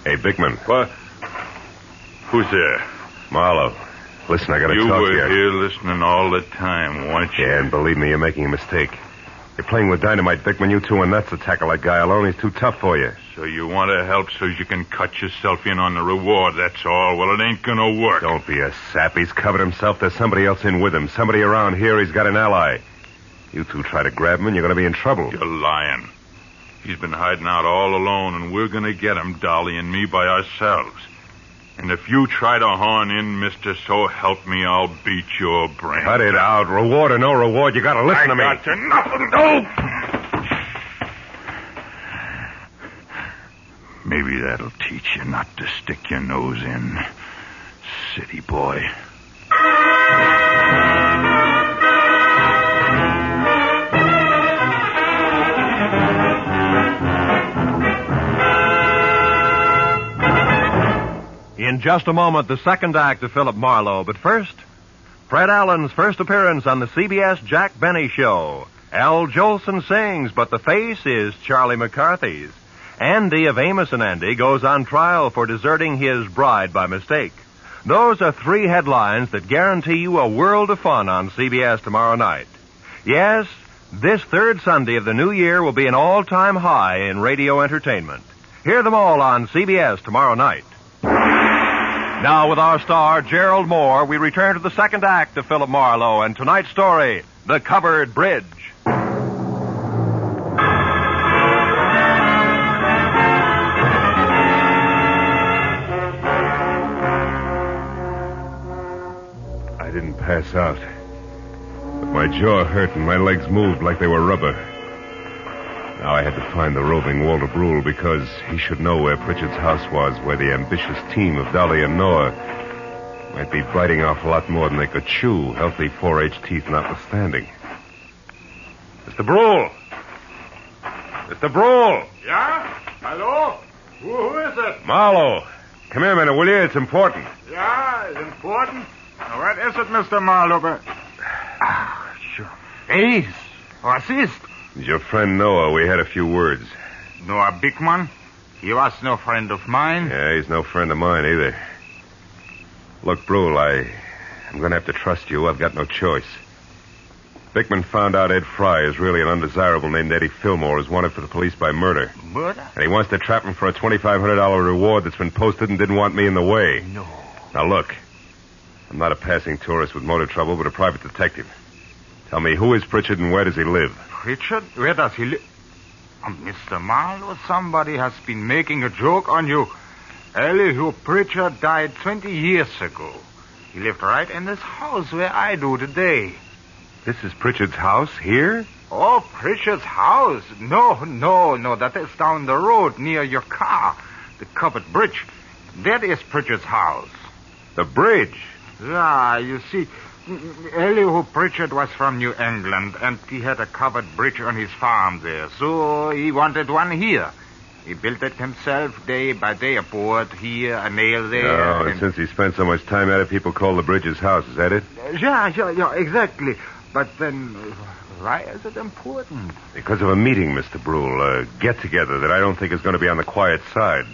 Hey, Bickman. What? Who's there? Marlowe. Listen, I gotta talk to you. You were here listening all the time, weren't you? Yeah, and believe me, you're making a mistake. You're playing with dynamite, Bickman. You two are nuts to tackle that guy alone. He's too tough for you. So you want to help so you can cut yourself in on the reward, that's all. Well, it ain't gonna work. Don't be a sap. He's covered himself. There's somebody else in with him. Somebody around here. He's got an ally. You two try to grab him and you're gonna be in trouble. You're lying. He's been hiding out all alone, and we're gonna get him, Dolly and me, by ourselves. And if you try to horn in, mister, so help me, I'll beat your brains. Cut it out. Reward or no reward, you gotta listen to me. I got to nothing. No! Maybe that'll teach you not to stick your nose in, city boy. In just a moment, the second act of Philip Marlowe. But first, Fred Allen's first appearance on the CBS Jack Benny Show. Al Jolson sings, but the face is Charlie McCarthy's. Andy of Amos and Andy goes on trial for deserting his bride by mistake. Those are three headlines that guarantee you a world of fun on CBS tomorrow night. Yes, this third Sunday of the new year will be an all-time high in radio entertainment. Hear them all on CBS tomorrow night. Now, with our star, Gerald Moore, we return to the second act of Philip Marlowe and tonight's story, The Covered Bridge. I didn't pass out. But my jaw hurt and my legs moved like they were rubber. Now I had to find the roving Walter Brule because he should know where Pritchard's house was, where the ambitious team of Dolly and Noah might be biting off a lot more than they could chew, healthy 4H teeth notwithstanding. Mr. Brule! Mr. Brule! Yeah? Hello? Who is it? Marlowe! Come here a minute, will you? It's important. Yeah, it's important. Now, what is it, Mr. Marlowe? Sure. Ace. What's this? It's your friend Noah. We had a few words. Noah Bickman? He was no friend of mine. Yeah, he's no friend of mine either. Look, Brule, I'm going to have to trust you. I've got no choice. Bickman found out Ed Fry is really an undesirable named Eddie Fillmore who's wanted for the police by murder. Murder? And he wants to trap him for a $2,500 reward that's been posted and didn't want me in the way. No. Now, look. I'm not a passing tourist with motor trouble, but a private detective. Tell me, who is Pritchard and where does he live? Pritchard? Where does he live? Mr. Marlowe, somebody has been making a joke on you. Elihu Pritchard died 20 years ago. He lived right in this house where I do today. This is Pritchard's house here? Oh, Pritchard's house? No. That is down the road near your car. The covered bridge. That is Pritchard's house. The bridge? Yeah, you see, Elihu Pritchard was from New England, and he had a covered bridge on his farm there, so he wanted one here. He built it himself day by day, a board here, a nail there. Oh, and since he spent so much time at it, people call the bridge his house. Is that it? Yeah, exactly. But then, why is it important? Because of a meeting, Mr. Brule, a get-together that I don't think is going to be on the quiet side.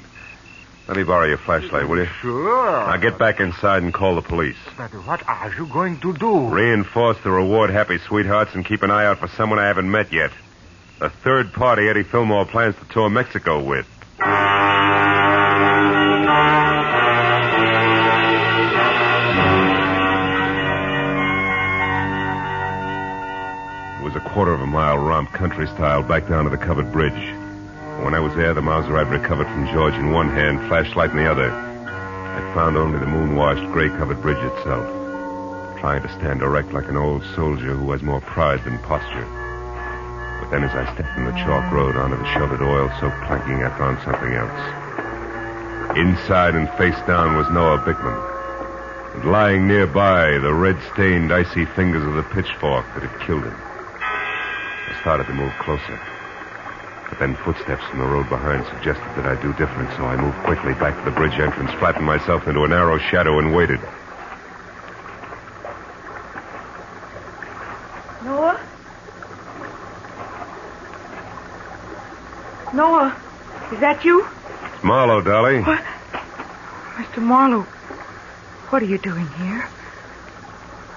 Let me borrow your flashlight, will you? Sure. Now get back inside and call the police. But what are you going to do? Reinforce the reward, Happy Sweethearts, and keep an eye out for someone I haven't met yet. A third party Eddie Fillmore plans to tour Mexico with. It was a quarter of a mile romp country style back down to the covered bridge. When I was there, the Mauser I'd recovered from George in one hand, flashlight in the other. I found only the moon-washed, gray-covered bridge itself, trying to stand erect like an old soldier who has more pride than posture. But then as I stepped from the chalk road onto the sheltered oil-soaked planking, I found something else. Inside and face down was Noah Bickman. And lying nearby, the red-stained, icy fingers of the pitchfork that had killed him. I started to move closer. But then footsteps from the road behind suggested that I do different, so I moved quickly back to the bridge entrance, flattened myself into a narrow shadow, and waited. Noah? Noah, is that you? It's Marlowe, Dolly. What? Mr. Marlowe, what are you doing here?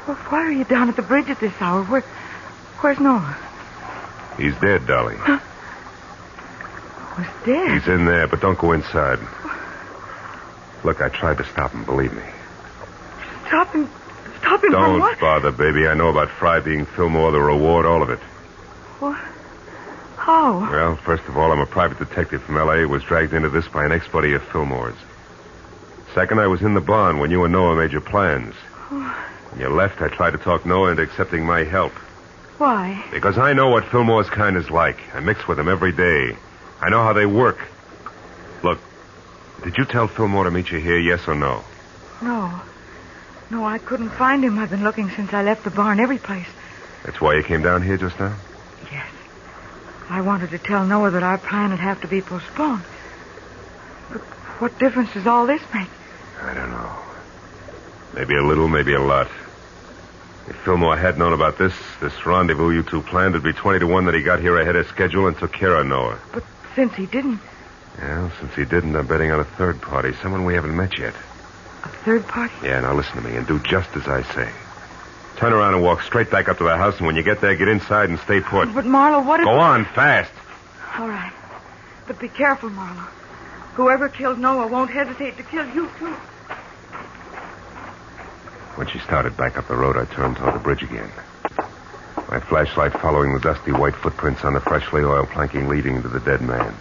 Well, why are you down at the bridge at this hour? Where's Noah? He's dead, Dolly. Huh? Was dead? He's in there, but don't go inside. Look, I tried to stop him, believe me. Stop him from Don't what? bother, baby. I know about Fry being Fillmore, the reward, all of it. What? How? Well, first of all, I'm a private detective from L.A. was dragged into this by an ex-buddy of Fillmore's. Second, I was in the barn when you and Noah made your plans. When you left, I tried to talk Noah into accepting my help. Why? Because I know what Fillmore's kind is like. I mix with them every day. I know how they work. Look, did you tell Fillmore to meet you here, yes or no? No. No, I couldn't find him. I've been looking since I left the barn every place. That's why you came down here just now? Yes. I wanted to tell Noah that our plan would have to be postponed. But what difference does all this make? I don't know. Maybe a little, maybe a lot. If Fillmore had known about this rendezvous you two planned, it'd be 20-1 that he got here ahead of schedule and took care of Noah. But since he didn't... Well, since he didn't, I'm betting on a third party, someone we haven't met yet. A third party? Yeah, now listen to me and do just as I say. Turn around and walk straight back up to the house, and when you get there, get inside and stay put. But, Marlowe, what if... Go on, fast. All right. But be careful, Marlowe. Whoever killed Noah won't hesitate to kill you, too. When she started back up the road, I turned toward the bridge again. My flashlight following the dusty white footprints on the freshly oiled planking leading to the dead man.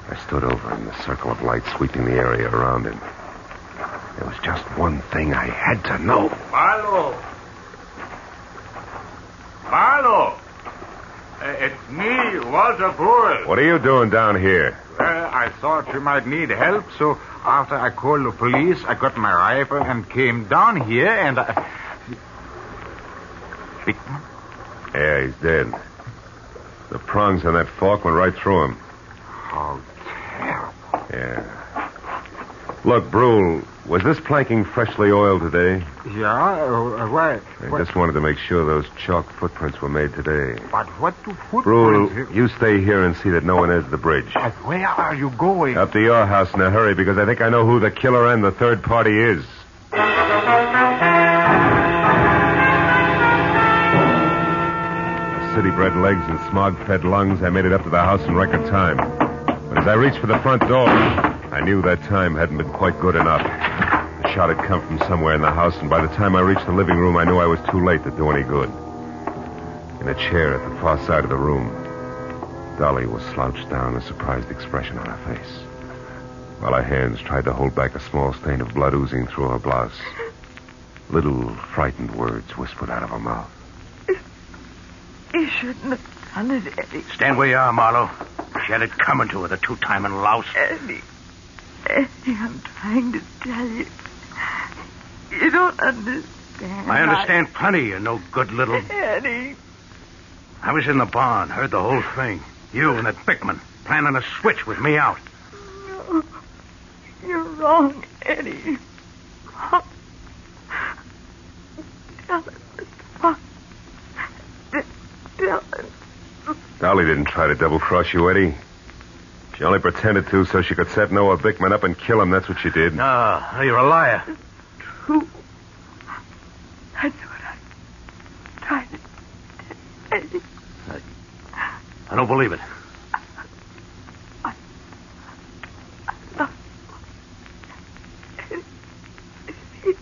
I stood over him, the circle of light sweeping the area around him. There was just one thing I had to know. Marlowe! Marlowe! It's me, Walter Brule. What are you doing down here? I thought you might need help, so after I called the police, I got my rifle and came down here, and I... Bickman? Yeah, he's dead. The prongs on that fork went right through him. How terrible. Yeah. Look, Brule, was this planking freshly oiled today? Yeah? Why? I just wanted to make sure those chalk footprints were made today. But what do footprints... Brule, you stay here and see that no one enters the bridge. But where are you going? Up to your house in a hurry, because I think I know who the killer and the third party is. With city-bred legs and smog-fed lungs, I made it up to the house in record time. But as I reached for the front door, I knew that time hadn't been quite good enough. The shot had come from somewhere in the house, and by the time I reached the living room, I knew I was too late to do any good. In a chair at the far side of the room, Dolly was slouched down, a surprised expression on her face, while her hands tried to hold back a small stain of blood oozing through her blouse. Little frightened words whispered out of her mouth. You shouldn't have done it, Eddie. Stand where you are, Marlowe. She had it coming to her, the two-timing louse. Eddie, I'm trying to tell you. You don't understand. I understand plenty, you no good little... Eddie. I was in the barn, heard the whole thing. You and that Bickman. planning a switch with me out. No. You're wrong, Eddie. Wrong. Dylan, Mr. Dylan. Dolly didn't try to double-cross you, Eddie. She only pretended to so she could set Noah Bickman up and kill him. That's what she did. No, you're a liar. True. That's what I tried to do, Eddie. I don't believe it. I love you. Eddie.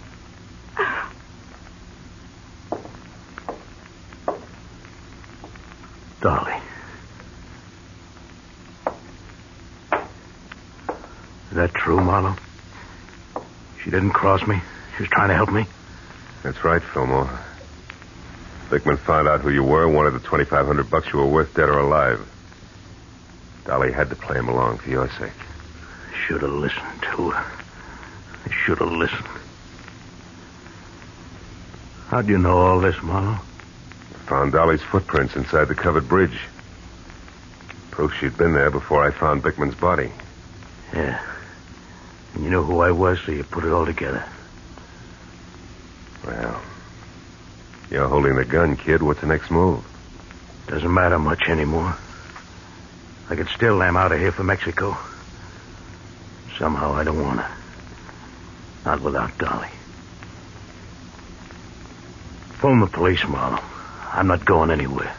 Dolly. Is that true, Marlowe? She didn't cross me. She was trying to help me. That's right, Fillmore. Bickman found out who you were, wanted the $2,500 you were worth, dead or alive. Dolly had to play him along for your sake. Should have listened to her. I should have listened. How'd you know all this, Marlowe? Found Dolly's footprints inside the covered bridge. Proof she'd been there before I found Bickman's body. Yeah. And you knew who I was, so you put it all together. Well, you're holding the gun, kid. What's the next move? Doesn't matter much anymore. I could still am out of here for Mexico. Somehow I don't want to. Not without Dolly. Phone the police, Marlowe. I'm not going anywhere.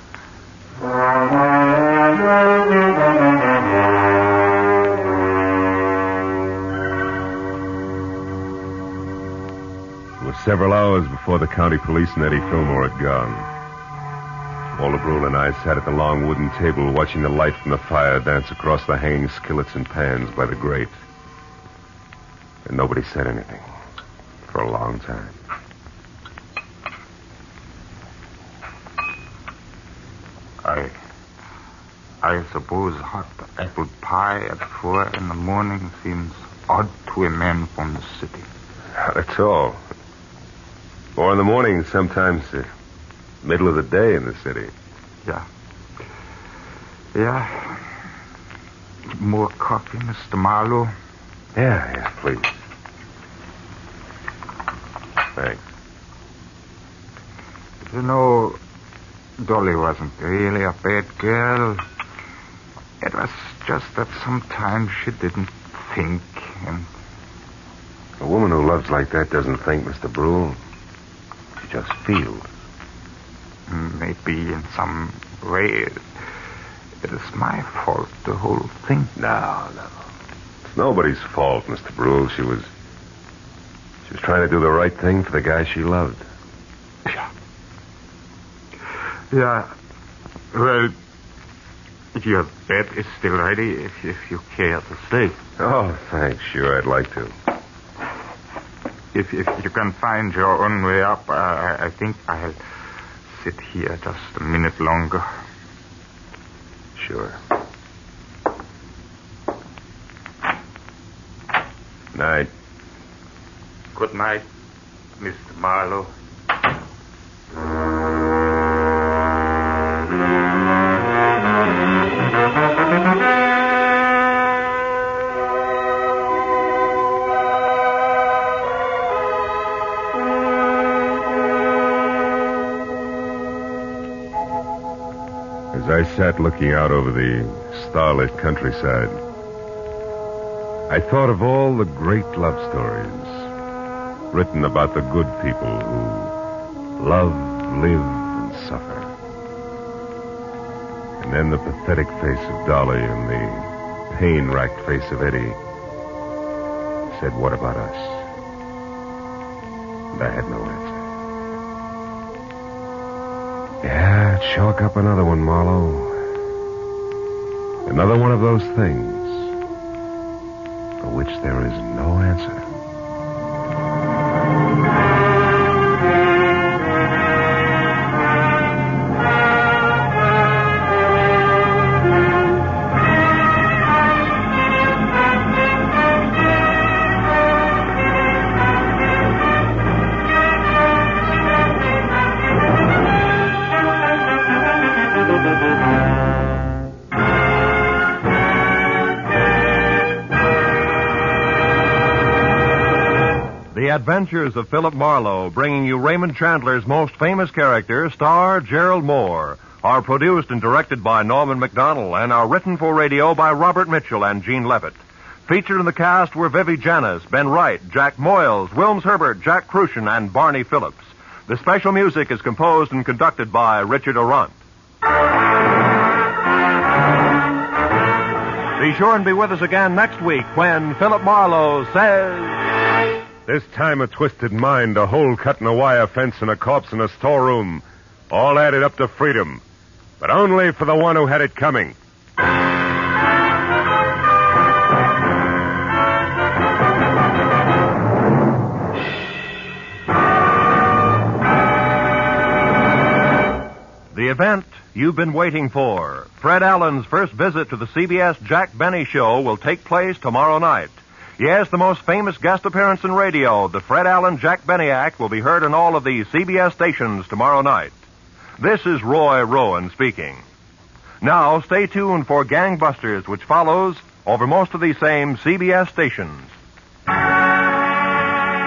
It was several hours before the county police and Eddie Fillmore had gone. Walter Brule and I sat at the long wooden table watching the light from the fire dance across the hanging skillets and pans by the grate. And nobody said anything for a long time. I suppose hot apple pie at 4 a.m. seems odd to a man from the city. Not at all. 4 a.m, sometimes the middle of the day in the city. Yeah. Yeah. More coffee, Mr. Marlowe? Yeah, please. Thanks. You know, Dolly wasn't really a bad girl. It was just that sometimes she didn't think, and... A woman who loves like that doesn't think, Mr. Brule. She just feels. Maybe in some way it is my fault, the whole thing. No. It's nobody's fault, Mr. Brule. She was trying to do the right thing for the guy she loved. Yeah. Well, your bed is still ready if you care to stay. Oh, thanks. Sure, I'd like to. If you can find your own way up, I think I'll sit here just a minute longer. Sure. Night. Good night, Mr. Marlowe. As I sat looking out over the starlit countryside, I thought of all the great love stories written about the good people who love, live, and suffer. And then the pathetic face of Dolly and the pain-racked face of Eddie said, "What about us?" And I had no answer. Yeah, chalk up another one, Marlowe. Another one of those things for which there is no answer. The Adventures of Philip Marlowe, bringing you Raymond Chandler's most famous character, star Gerald Moore, are produced and directed by Norman MacDonald and are written for radio by Robert Mitchell and Gene Levitt. Featured in the cast were Vivi Janis, Ben Wright, Jack Moyles, Wilms Herbert, Jack Crucian, and Barney Phillips. The special music is composed and conducted by Richard Arant. Be sure and be with us again next week when Philip Marlowe says... This time a twisted mind, a hole cut in a wire fence, and a corpse in a storeroom. All added up to freedom. But only for the one who had it coming. The event you've been waiting for. Fred Allen's first visit to the CBS Jack Benny Show will take place tomorrow night. Yes, the most famous guest appearance in radio, the Fred Allen Jack Benny Act, will be heard on all of the CBS stations tomorrow night. This is Roy Rowan speaking. Now, stay tuned for Gangbusters, which follows over most of these same CBS stations.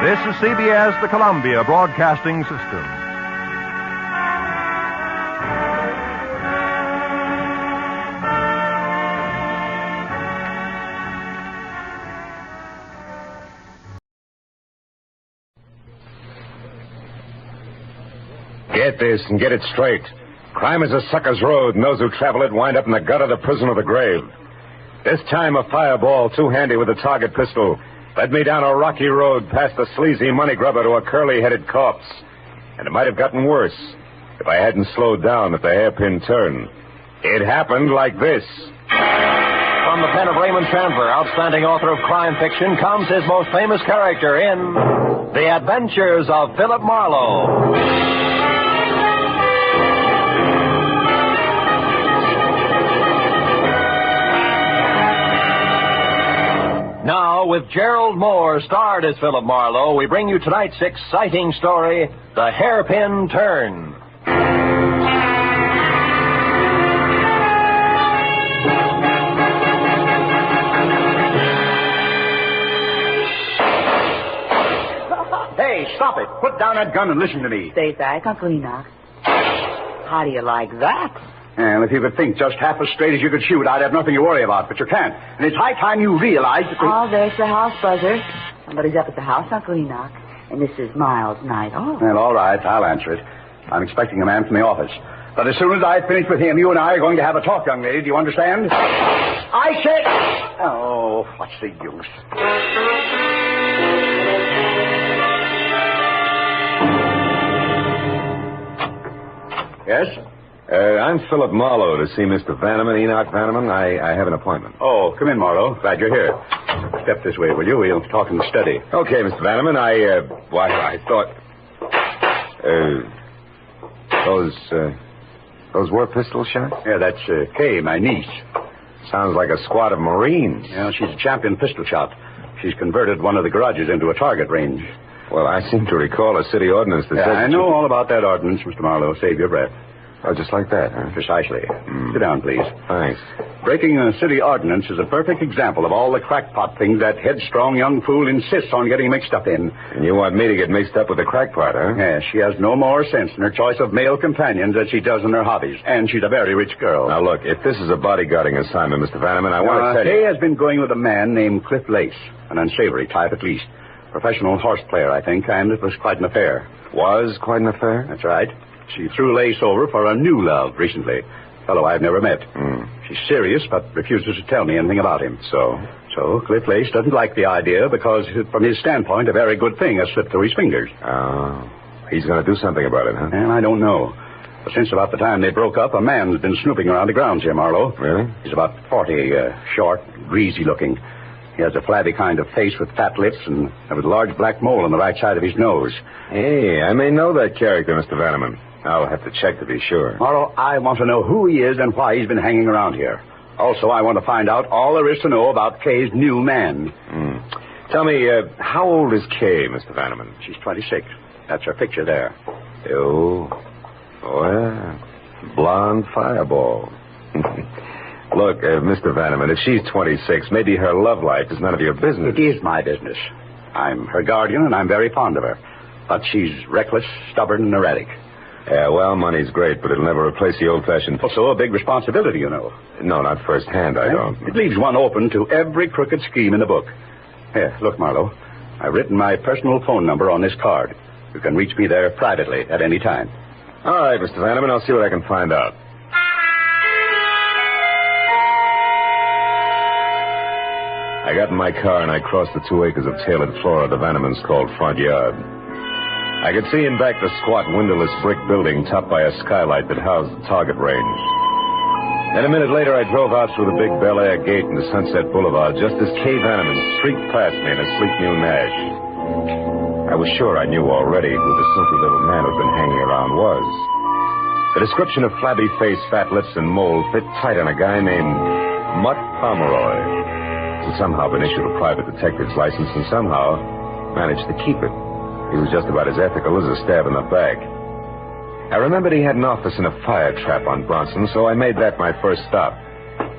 This is CBS, the Columbia Broadcasting System. Get this and get it straight. Crime is a sucker's road, and those who travel it wind up in the gutter, the prison, or the grave. This time, a fireball, two-handy with a target pistol, led me down a rocky road past a sleazy money grubber to a curly-headed corpse. And it might have gotten worse if I hadn't slowed down at the hairpin turn. It happened like this. From the pen of Raymond Chandler, outstanding author of crime fiction, comes his most famous character in The Adventures of Philip Marlowe. Now, with Gerald Moore starred as Philip Marlowe, we bring you tonight's exciting story, The Hairpin Turn. Hey, stop it. Put down that gun and listen to me. Stay back, Uncle Enoch. How do you like that? And if you could think just half as straight as you could shoot, I'd have nothing to worry about, but you can't. And it's high time you realize that... Oh, there's the house buzzer. Somebody's up at the house, Uncle Enoch. And this is Miles' night off. Well, all right, I'll answer it. I'm expecting a man from the office. But as soon as I finish with him, you and I are going to have a talk, young lady. Do you understand? I said... Oh, what's the use? Yes? I'm Philip Marlowe to see Mr. Vanneman, Enoch Vanneman. I have an appointment. Oh, come in, Marlowe. Glad you're here. Step this way, will you? We'll talk in the study. Okay, Mr. Vanneman. I thought... Those were pistol shots? Yeah, that's Kay, my niece. Sounds like a squad of Marines. Yeah, she's a champion pistol shot. She's converted one of the garages into a target range. Well, I seem to recall a city ordinance that says... I know all about that ordinance, Mr. Marlowe. Save your breath. Oh, just like that, huh? Precisely. Sit down, please. Thanks. Breaking a city ordinance is a perfect example of all the crackpot things that headstrong young fool insists on getting mixed up in. And you want me to get mixed up with the crackpot, huh? Yes, she has no more sense in her choice of male companions as she does in her hobbies. And she's a very rich girl. Now, look, if this is a bodyguarding assignment, Mr. Vanneman, I want to tell you... Kay has been going with a man named Cliff Lace, an unsavory type at least. Professional horse player, I think, and it was quite an affair. Was quite an affair? That's right. She threw Lace over for a new love recently. Fellow I've never met. She's serious, but refuses to tell me anything about him. So Cliff Lace doesn't like the idea because, from his standpoint, a very good thing has slipped through his fingers. Oh. He's going to do something about it, huh? And I don't know. But since about the time they broke up, a man's been snooping around the grounds here, Marlowe. Really? He's about 40, short, greasy looking. He has a flabby kind of face with fat lips and with a large black mole on the right side of his nose. Hey, I may know that character, Mr. Vanneman. I'll have to check to be sure. Marlowe, I want to know who he is and why he's been hanging around here. Also, I want to find out all there is to know about Kay's new man. Tell me, how old is Kay, Mr. Vanneman? She's 26. That's her picture there. Oh, well, blonde fireball. Look, Mr. Vanneman, if she's 26, maybe her love life is none of your business. It is my business. I'm her guardian, and I'm very fond of her. But she's reckless, stubborn, and erratic. Yeah, well, money's great, but it'll never replace the old-fashioned... Also, a big responsibility, you know. No, not firsthand, I don't. It leaves one open to every crooked scheme in the book. Here, look, Marlowe. I've written my personal phone number on this card. You can reach me there privately at any time. All right, Mr. Vanneman, I'll see what I can find out. I got in my car and I crossed the 2 acres of tailored flora the Vannemans called front yard. I could see in back the squat, windowless brick building topped by a skylight that housed the target range. Then a minute later, I drove out through the big Bel Air gate into Sunset Boulevard just as Kay Vanneman streaked past me in a sleek new Nash. I was sure I knew already who the silky little man who'd been hanging around was. The description of flabby face, fat lips, and mole fit tight on a guy named Mutt Pomeroy, who somehow been issued a private detective's license and somehow managed to keep it. He was just about as ethical as a stab in the back. I remembered he had an office in a fire trap on Bronson, so I made that my first stop.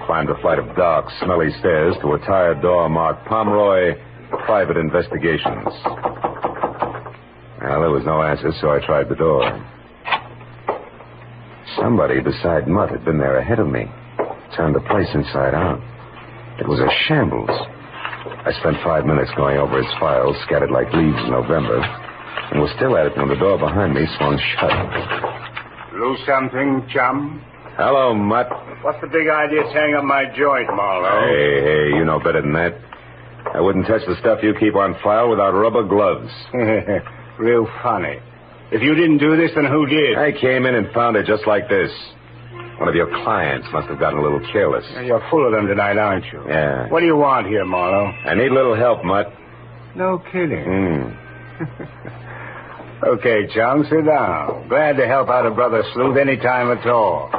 Climbed a flight of dark, smelly stairs to a tired door marked Pomeroy, Private Investigations. Well, there was no answer, so I tried the door. Somebody beside Mutt had been there ahead of me. Turned the place inside out. It was a shambles. I spent 5 minutes going over its files, scattered like leaves in November, and was still at it when the door behind me swung shut. Lose something, chum? Hello, Mutt. What's the big idea tearing up my joint, Marlowe? Hey, you know better than that. I wouldn't touch the stuff you keep on file without rubber gloves. Real funny. If you didn't do this, then who did? I came in and found it just like this. One of your clients must have gotten a little careless. You're full of them tonight, aren't you? Yeah. What do you want here, Marlowe? I need a little help, Mutt. No kidding. Okay, chum, sit down. Glad to help out a brother sleuth any time at all.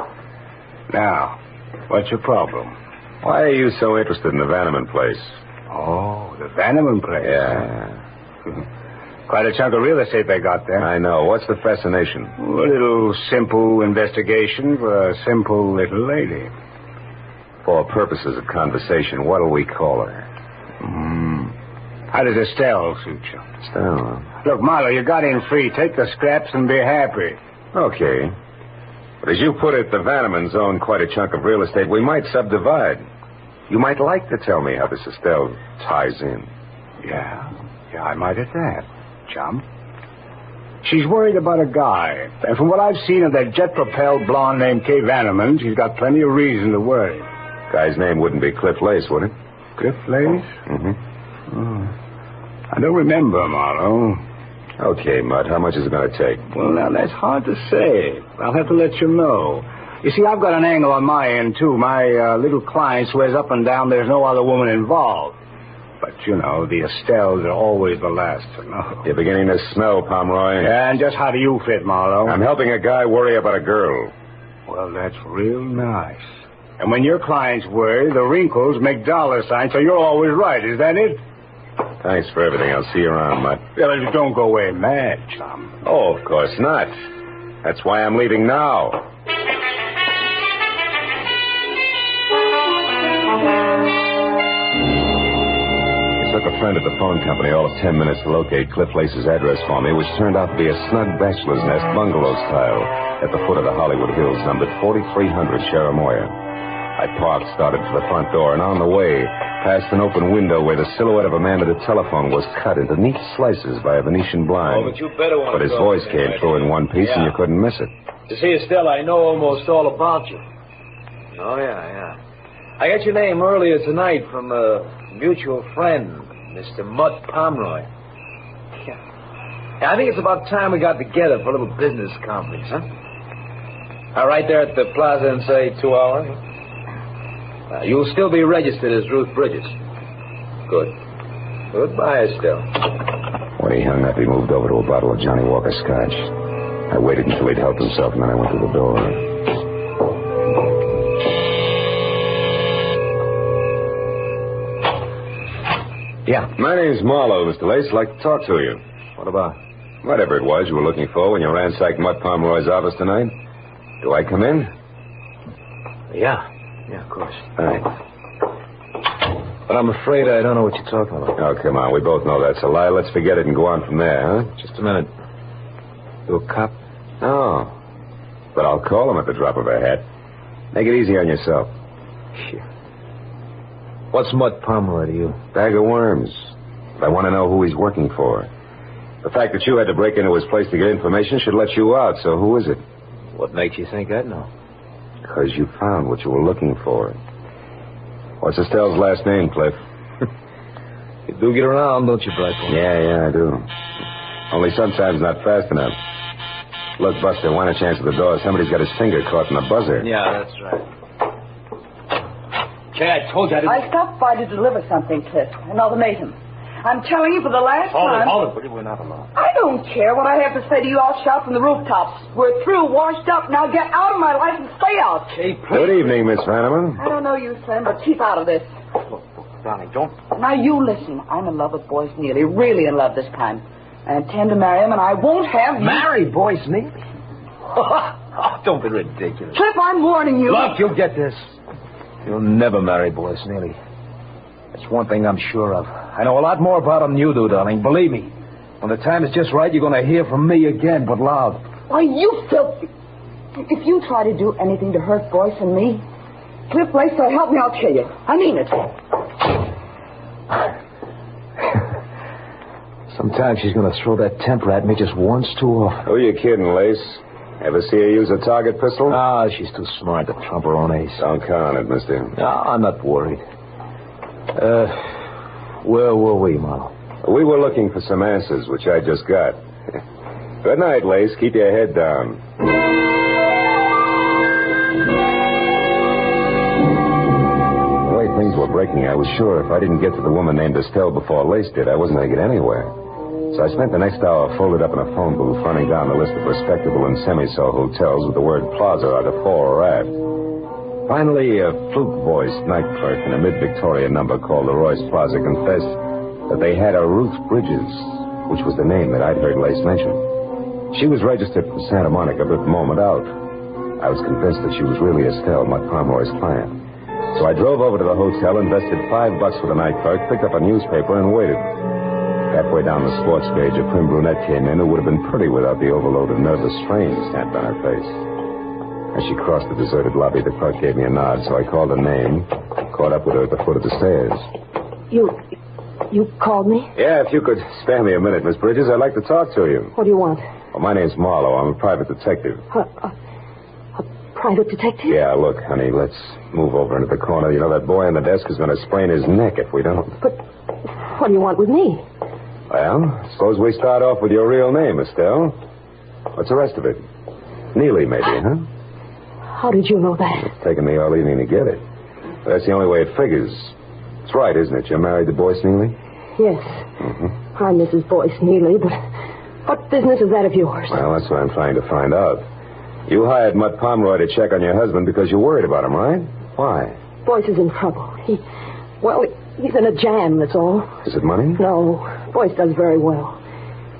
Now, what's your problem? Why are you so interested in the Vanneman place? Oh, the Vanneman place? Yeah. Quite a chunk of real estate they got there. I know. What's the fascination? A little simple investigation for a simple little lady. For purposes of conversation, what'll we call her? How does Estelle suit you? Estelle? Look, Marlowe, you got in free. Take the scraps and be happy. Okay. But as you put it, the Vannemans own quite a chunk of real estate. We might subdivide. You might like to tell me how this Estelle ties in. Yeah, I might at that, chum. She's worried about a guy. And from what I've seen of that jet-propelled blonde named Kay Vanneman, she's got plenty of reason to worry. Guy's name wouldn't be Cliff Lace, would it? Cliff Lace? I don't remember, Marlowe. Okay, Mutt, how much is it going to take? Well, now, that's hard to say. I'll have to let you know. You see, I've got an angle on my end, too. My little client swears up and down there's no other woman involved. But, you know, the Estelles are always the last to know. You're beginning to smell, Pomeroy. Yeah, and just how do you fit, Marlowe? I'm helping a guy worry about a girl. Well, that's real nice. And when your clients worry, the wrinkles make dollar signs, so you're always right. Is that it? Thanks for everything. I'll see you around, Mutt. Yeah, but don't go away mad, chum. Oh, of course not. That's why I'm leaving now. It took a friend at the phone company all of 10 minutes to locate Cliff Lace's address for me, which turned out to be a snug bachelor's nest bungalow style at the foot of the Hollywood Hills, numbered 4300 Cherimoya. I parked, started for the front door, and on the way, past an open window where the silhouette of a man at a telephone was cut into neat slices by a Venetian blind. Oh, but you better want But his voice came through in one piece, and you couldn't miss it. You see, Estelle, I know almost all about you. Oh, yeah. I got your name earlier tonight from a mutual friend, Mr. Mutt Pomeroy. Yeah, I think it's about time we got together for a little business conference, huh? Right there at the plaza in, say, 2 hours. You'll still be registered as Ruth Bridges. Good. Goodbye, Estelle. When he hung up, he moved over to a bottle of Johnny Walker Scotch. I waited until he'd helped himself, and then I went to the door. Yeah. My name's Marlowe, Mr. Lace. I'd like to talk to you. What about? Whatever it was you were looking for when you ransacked Mutt Pomeroy's office tonight. Do I come in? Yeah, of course. All right. But I'm afraid I don't know what you're talking about. Oh, come on. We both know that's a lie. Let's forget it and go on from there, huh? Just a minute. You a cop? No. But I'll call him at the drop of a hat. Make it easy on yourself. Sure. What's Mud Pomeroy to you? Bag of worms. But I want to know who he's working for. The fact that you had to break into his place to get information should let you out, so who is it? What makes you think I'd know? Because you found what you were looking for. What's Estelle's last name, Cliff? You do get around, don't you, Blackboard? Yeah, I do. Only sometimes not fast enough. Look, Buster, why don't you answer the door? Somebody's got his finger caught in the buzzer. Yeah, that's right. Kay, I told you I didn't... I stopped by to deliver something, Cliff. An ultimatum. I'm telling you for the last time... Hold it. We're not alone. I don't care what I have to say to you. I'll shout from the rooftops. We're through, washed up. Now get out of my life and stay out. Kay, please. Good evening, Miss Vanneman. I don't know you, Slim, but keep out of this. Look, darling, don't... Now you listen. I'm in love with Boyce Neely. Really in love this time. I intend to marry him, and I won't have you... Marry Boyce Neely? Oh, don't be ridiculous. Cliff, I'm warning you. Look, you'll get this. You'll never marry Boyce Neely. That's one thing I'm sure of. I know a lot more about him than you do, darling. Believe me. When the time is just right, you're going to hear from me again, but loud. Why, you filthy... If you try to do anything to hurt Boyce and me, Cliff Lacer, help me, I'll kill you. I mean it. Sometimes she's going to throw that temper at me just once too often. Who are you kidding, Lace? Ever see her use a target pistol? Ah, she's too smart to trump her own ace. Don't count it, mister. No, I'm not worried. Where were we, Marlowe? We were looking for some answers, which I just got. Good night, Lace. Keep your head down. The way things were breaking, I was sure if I didn't get to the woman named Estelle before Lace did, I wasn't going to get anywhere. So I spent the next hour folded up in a phone booth running down the list of respectable and semi-so hotels with the word plaza either for or at. Finally, a flute-voiced night clerk in a mid-Victoria number called the Royce Plaza confessed that they had a Ruth Bridges, which was the name that I'd heard Lace mention. She was registered for Santa Monica, but the moment out, I was convinced that she was really Estelle, my Pomeroy's client. So I drove over to the hotel, invested $5 for the night clerk, picked up a newspaper, and waited. Halfway down the sports page, a prim brunette came in who would have been pretty without the overload of nervous strain stamped on her face. As she crossed the deserted lobby, the clerk gave me a nod, so I called her name, caught up with her at the foot of the stairs. You called me? Yeah, if you could spare me a minute, Miss Bridges, I'd like to talk to you. What do you want? Well, my name's Marlowe. I'm a private detective. A private detective? Yeah, look, honey, let's move over into the corner. You know, that boy on the desk is going to sprain his neck if we don't. But what do you want with me? Well, suppose we start off with your real name, Estelle. What's the rest of it? Neely, maybe, huh? How did you know that? It's taken me all evening to get it. But that's the only way it figures. It's right, isn't it? You're married to Boyce Neely? Yes. Mm-hmm. I'm Mrs. Boyce Neely, but what business is that of yours? Well, that's what I'm trying to find out. You hired Mutt Pomeroy to check on your husband because you're worried about him, right? Why? Boyce is in trouble. He's in a jam, that's all. Is it money? No. Boyce does very well.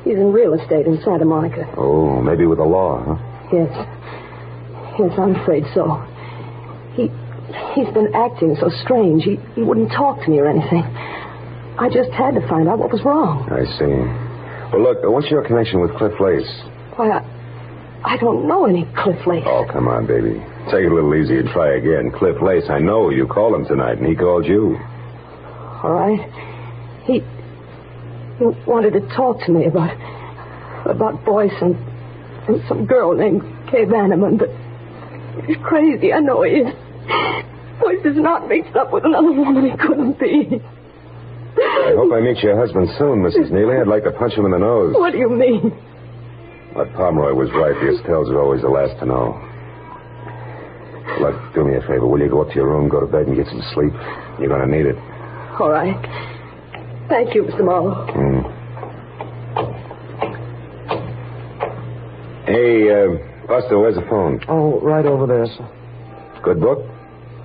He's in real estate in Santa Monica. Oh, maybe with the law, huh? Yes. Yes, I'm afraid so. He's been acting so strange. He wouldn't talk to me or anything. I just had to find out what was wrong. I see. Well, look, what's your connection with Cliff Lace? Why, I don't know any Cliff Lace. Oh, come on, baby. Take it a little easy and try again. Cliff Lace, I know you called him tonight, and he called you. All right. He wanted to talk to me about Boyce and some girl named Kay Vanneman, but he's crazy. I know he is. Boyce is not mixed up with another woman. He couldn't be. I hope I meet your husband soon, Mrs. Neely. I'd like to punch him in the nose. What do you mean? But Pomeroy was right. The Estelles are always the last to know. Look, do me a favor. Will you go up to your room, go to bed, and get some sleep? You're going to need it. All right. Thank you, Mr. Marlowe. Hey, Buster, where's the phone? Oh, right over there, sir. Good book?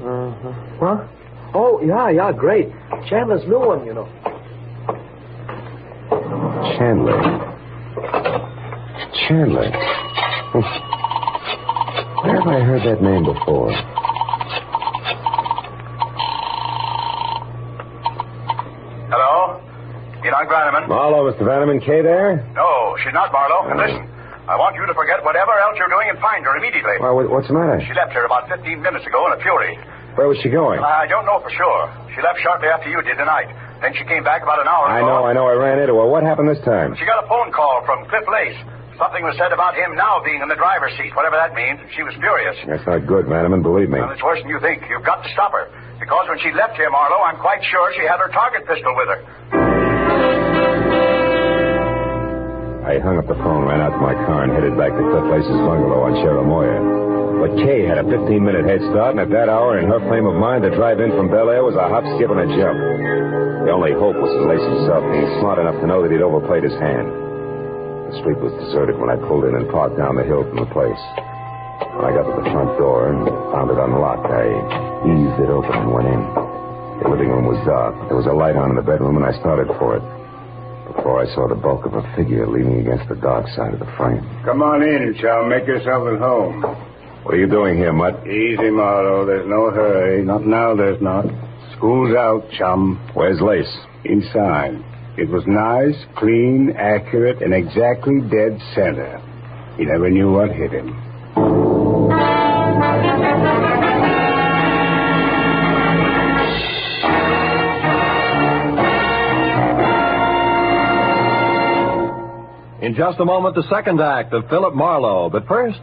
Uh-huh. What? Oh, yeah, great. Chandler's new one, you know. Chandler. Where have I heard that name before? Marlowe, Mr. Vanneman, Kay there? No, she's not, Marlowe. And listen, I want you to forget whatever else you're doing and find her immediately. Well, what's the matter? She left here about 15 minutes ago in a fury. Where was she going? I don't know for sure. She left shortly after you did tonight. Then she came back about an hour ago. I know. I ran into her. What happened this time? She got a phone call from Cliff Lace. Something was said about him now being in the driver's seat, whatever that means. She was furious. That's not good, Vanneman, believe me. Well, it's worse than you think. You've got to stop her. Because when she left here, Marlowe, I'm quite sure she had her target pistol with her. I hung up the phone, ran out to my car, and headed back to Cliff Lace's bungalow on Cherimoya. But Kay had a 15-minute head start, and at that hour, in her frame of mind, the drive in from Bel Air was a hop, skip, and a jump. The only hope was in Lace himself, being smart enough to know that he'd overplayed his hand. The street was deserted when I pulled in and parked down the hill from the place. When I got to the front door and found it unlocked, I eased it open and went in. The living room was dark. There was a light on in the bedroom, and I started for it. Before I saw the bulk of a figure leaning against the dark side of the frame. Come on in, child. Make yourself at home. What are you doing here, Mutt? Easy, Marlowe. There's no hurry. Not now, there's not. School's out, chum. Where's Lace? Inside. It was nice, clean, accurate, and exactly dead center. He never knew what hit him. In just a moment, the second act of Philip Marlowe. But first,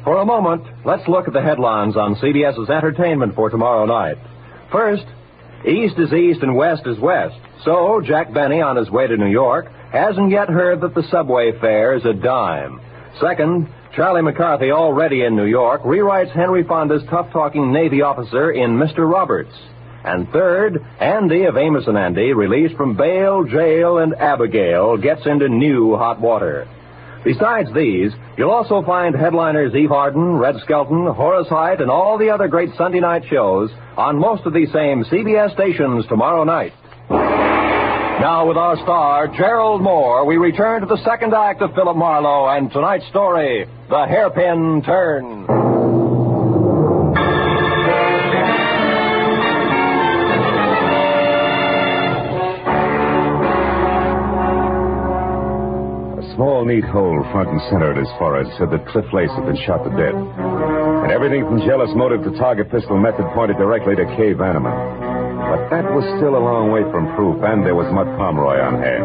for a moment, let's look at the headlines on CBS's entertainment for tomorrow night. First, East is East and West is West. So, Jack Benny, on his way to New York, hasn't yet heard that the subway fare is a dime. Second, Charlie McCarthy, already in New York, rewrites Henry Fonda's tough-talking Navy officer in Mr. Roberts. And third, Andy of Amos and Andy, released from bail, jail, and Abigail, gets into new hot water. Besides these, you'll also find headliners Eve Arden, Red Skelton, Horace Heidt, and all the other great Sunday night shows on most of these same CBS stations tomorrow night. Now, with our star, Gerald Moore, we return to the second act of Philip Marlowe and tonight's story, The Hairpin Turn. Small, neat hole front and center at his forehead said that Cliff Lace had been shot to death. And everything from jealous motive to target pistol method pointed directly to Kay Vanneman. But that was still a long way from proof, and there was Mutt Pomeroy on hand.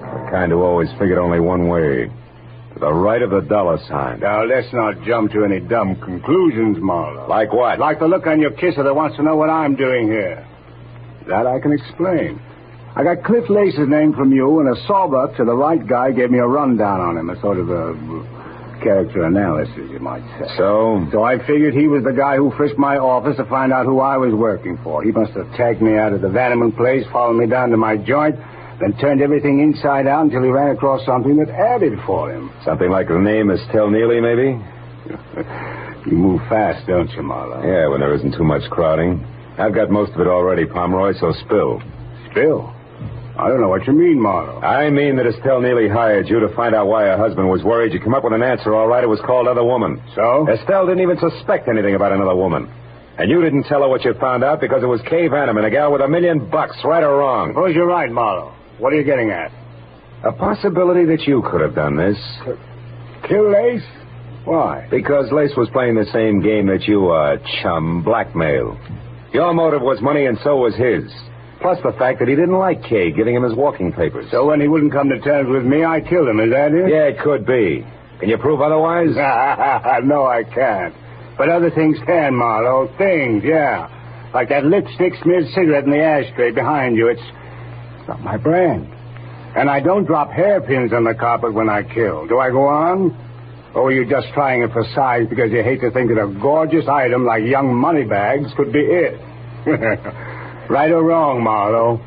The kind who always figured only one way. To the right of the dollar sign. Now, let's not jump to any dumb conclusions, Marlowe. Like what? Like the look on your kisser that wants to know what I'm doing here. That I can explain. I got Cliff Lace's name from you, and a sawbuck to the right guy gave me a rundown on him, a sort of a character analysis, you might say. So I figured he was the guy who frisked my office to find out who I was working for. He must have tagged me out of the Vanneman place, followed me down to my joint, then turned everything inside out until he ran across something that added for him. Something like the name Estelle Neely, maybe? You move fast, don't you, Marlowe? Yeah, when there isn't too much crowding. I've got most of it already, Pomeroy, so spill. Spill? I don't know what you mean, Marlowe. I mean that Estelle Neely hired you to find out why her husband was worried. You come up with an answer, all right. It was called Other Woman. So? Estelle didn't even suspect anything about another woman. And you didn't tell her what you found out because it was Kay Vanneman, a gal with $1 million, right or wrong. Suppose you're right, Marlowe. What are you getting at? A possibility that you could have done this. Kill Lace? Why? Because Lace was playing the same game that you are, chum, blackmail. Your motive was money and so was his. Plus the fact that he didn't like Kay giving him his walking papers. So when he wouldn't come to terms with me, I killed him, is that it? Yeah, it could be. Can you prove otherwise? No, I can't. But other things can, Marlowe. Things, yeah. Like that lipstick smeared cigarette in the ashtray behind you. It's not my brand. And I don't drop hairpins on the carpet when I kill. Do I go on? Or were you just trying it for size because you hate to think that a gorgeous item like young moneybags could be it? Right or wrong, Marlowe?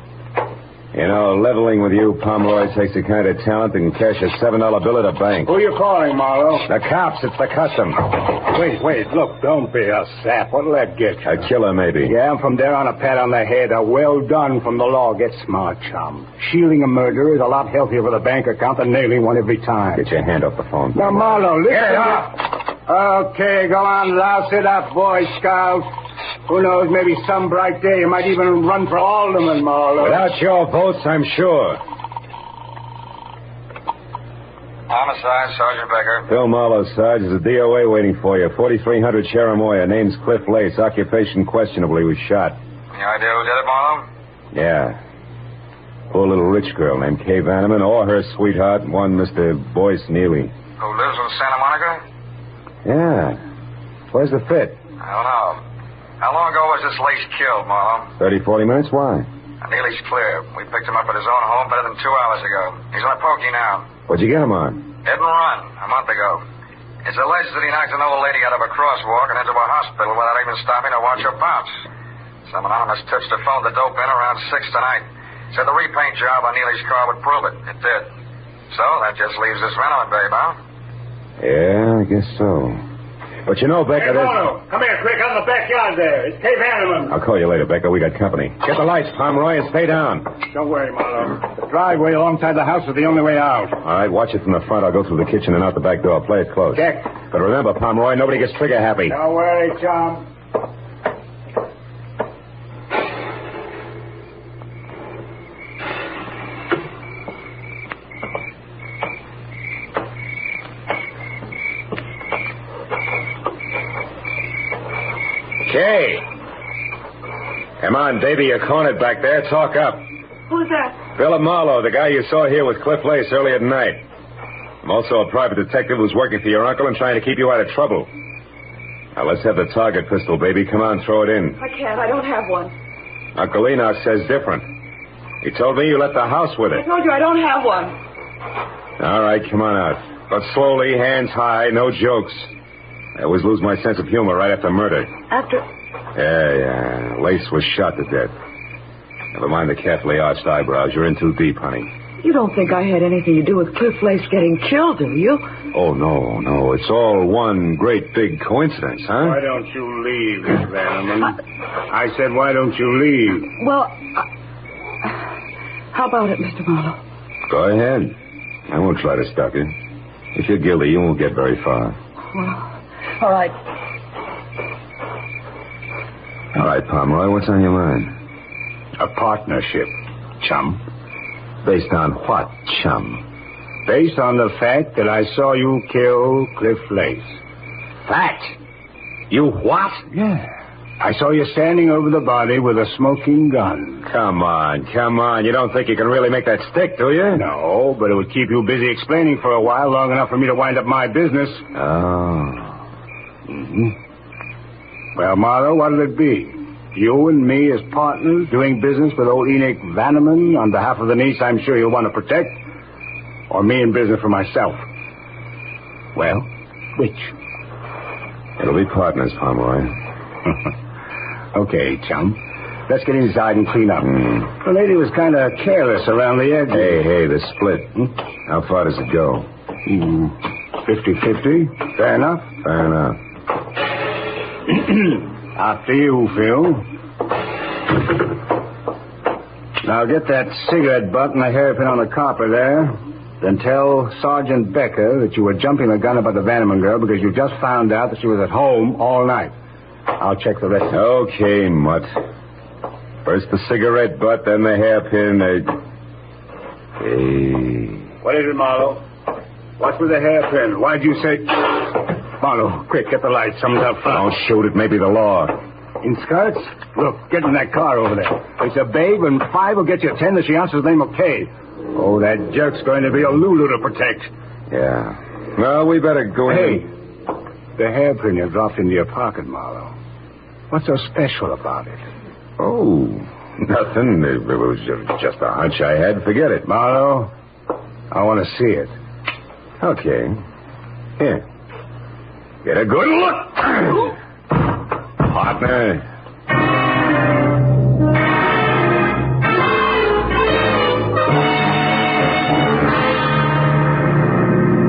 You know, leveling with you, Pomeroy, takes the kind of talent that can cash a $7 bill at a bank. Who are you calling, Marlowe? The cops. It's the custom. Wait. Look, don't be a sap. What'll that get you? A killer, maybe. Yeah, and from there on a pat on the head, a well done from the law. Get smart, chum. Shielding a murderer is a lot healthier for the bank account than nailing one every time. Get your hand off the phone. Now, Marlowe, listen. Get up. Okay, go on, louse it up, Boy Scout. Who knows, maybe some bright day you might even run for alderman, Marlowe. Without your votes, I'm sure. Homicide, Sergeant Becker. Phil Marlowe, Sarge. There's a DOA waiting for you. 4300 Cherimoya. Name's Cliff Lace. Occupation questionable. He was shot. Any idea who did it, Marlowe? Yeah. Poor little rich girl named Kay Vanneman, or her sweetheart, one Mr. Boyce Neely. Who lives in Santa Monica? Yeah. Where's the fit? I don't know. How long ago was this Lace killed, Marlowe? 30, 40 minutes? Why? Neely's clear. We picked him up at his own home better than 2 hours ago. He's on a pokey now. What'd you get him on? Hit and run, a month ago. It's alleged that he knocked an old lady out of a crosswalk and into a hospital without even stopping to watch her bounce. Some anonymous tips to phone the dope in around 6 tonight. Said the repaint job on Neely's car would prove it. It did. So that just leaves this Venom babe, huh? Yeah, I guess so. But you know, Becker, Hey, Marlowe, come here, quick, out in the backyard there. It's Kay Vanneman. I'll call you later, Becker. We got company. Get the lights, Pomeroy, and stay down. Don't worry, Marlowe. The driveway alongside the house is the only way out. All right, watch it from the front. I'll go through the kitchen and out the back door. Play it close. Check. But remember, Pomeroy, nobody gets trigger happy. Don't worry, chum. Kay. Come on, baby, you're cornered back there. Talk up. Who's that? Philip Marlowe, the guy you saw here with Cliff Lace earlier tonight. I'm also a private detective who's working for your uncle and trying to keep you out of trouble. Now, let's have the target pistol, baby. Come on, throw it in. I can't. I don't have one. Uncle Enoch says different. He told me you left the house with I it. told you I don't have one. All right, come on out. But slowly, hands high, no jokes. I always lose my sense of humor right after murder. After... Yeah. Lace was shot to death. Never mind the carefully arched eyebrows. You're in too deep, honey. You don't think I had anything to do with Cliff Lace getting killed, do you? Oh, no. It's all one great big coincidence, huh? Why don't you leave, Miss Vanneman? I said, why don't you leave? Well, how about it, Mr. Marlowe? Go ahead. I won't try to stop you. If you're guilty, you won't get very far. Well, all right. All right, Pomeroy, what's on your mind? A partnership, chum. Based on what, chum? Based on the fact that I saw you kill Cliff Lace. Fact? You what? Yeah. I saw you standing over the body with a smoking gun. Come on. You don't think you can really make that stick, do you? No, but it would keep you busy explaining for a while, long enough for me to wind up my business. Oh. Mm-hmm. Well, Marlowe, what'll it be? You and me as partners doing business with old Enoch Vanneman on behalf of the niece I'm sure you'll want to protect? Or me in business for myself? Well, which? It'll be partners, Pomeroy. Okay, chum. Let's get inside and clean up. The lady was kind of careless around the edges. Hey, the split. How far does it go? 50-50. Fair enough. Fair enough. After you, Phil. Now get that cigarette butt and the hairpin on the copper there. Then tell Sergeant Becker that you were jumping the gun about the Vanneman girl because you just found out that she was at home all night. I'll check the rest. Okay, Mutt. First the cigarette butt, then the hairpin. Hey. What is it, Marlowe? What's with the hairpin? Why'd you say... Marlowe, quick, get the lights. Someone's out front. Don't shoot it. Maybe the law. In skirts? Look, get in that car over there. It's a babe, and 5 will get you 10 if she answers the name of Kay. Oh, that jerk's going to be a Lulu to protect. Yeah. Well, we better go in. Hey, the hairpin you dropped into your pocket, Marlowe. What's so special about it? Oh, nothing. It was just a hunch I had. Forget it. Marlowe, I want to see it. Okay. Here. Get a good look. Partner.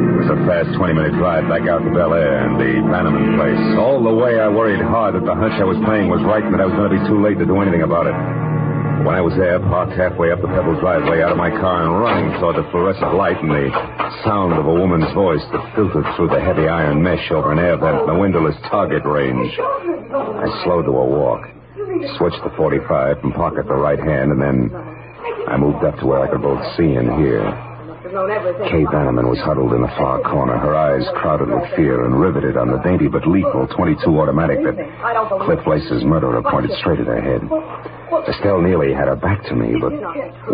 It was a fast 20-minute drive back out to Bel Air and the Vanneman place. All the way I worried hard that the hunch I was playing was right and that I was going to be too late to do anything about it. When I was there, parked halfway up the pebble driveway out of my car and running toward the fluorescent light and the sound of a woman's voice that filtered through the heavy iron mesh over an air vent in the windowless target range. I slowed to a walk, switched to 45 from pocket to right hand, and then I moved up to where I could both see and hear. known everything. Kay Bannerman was huddled in the far corner, her eyes crowded with fear and riveted on the dainty but lethal .22 automatic that Cliff Lace's murderer pointed straight at her head. Estelle Neely had her back to me, but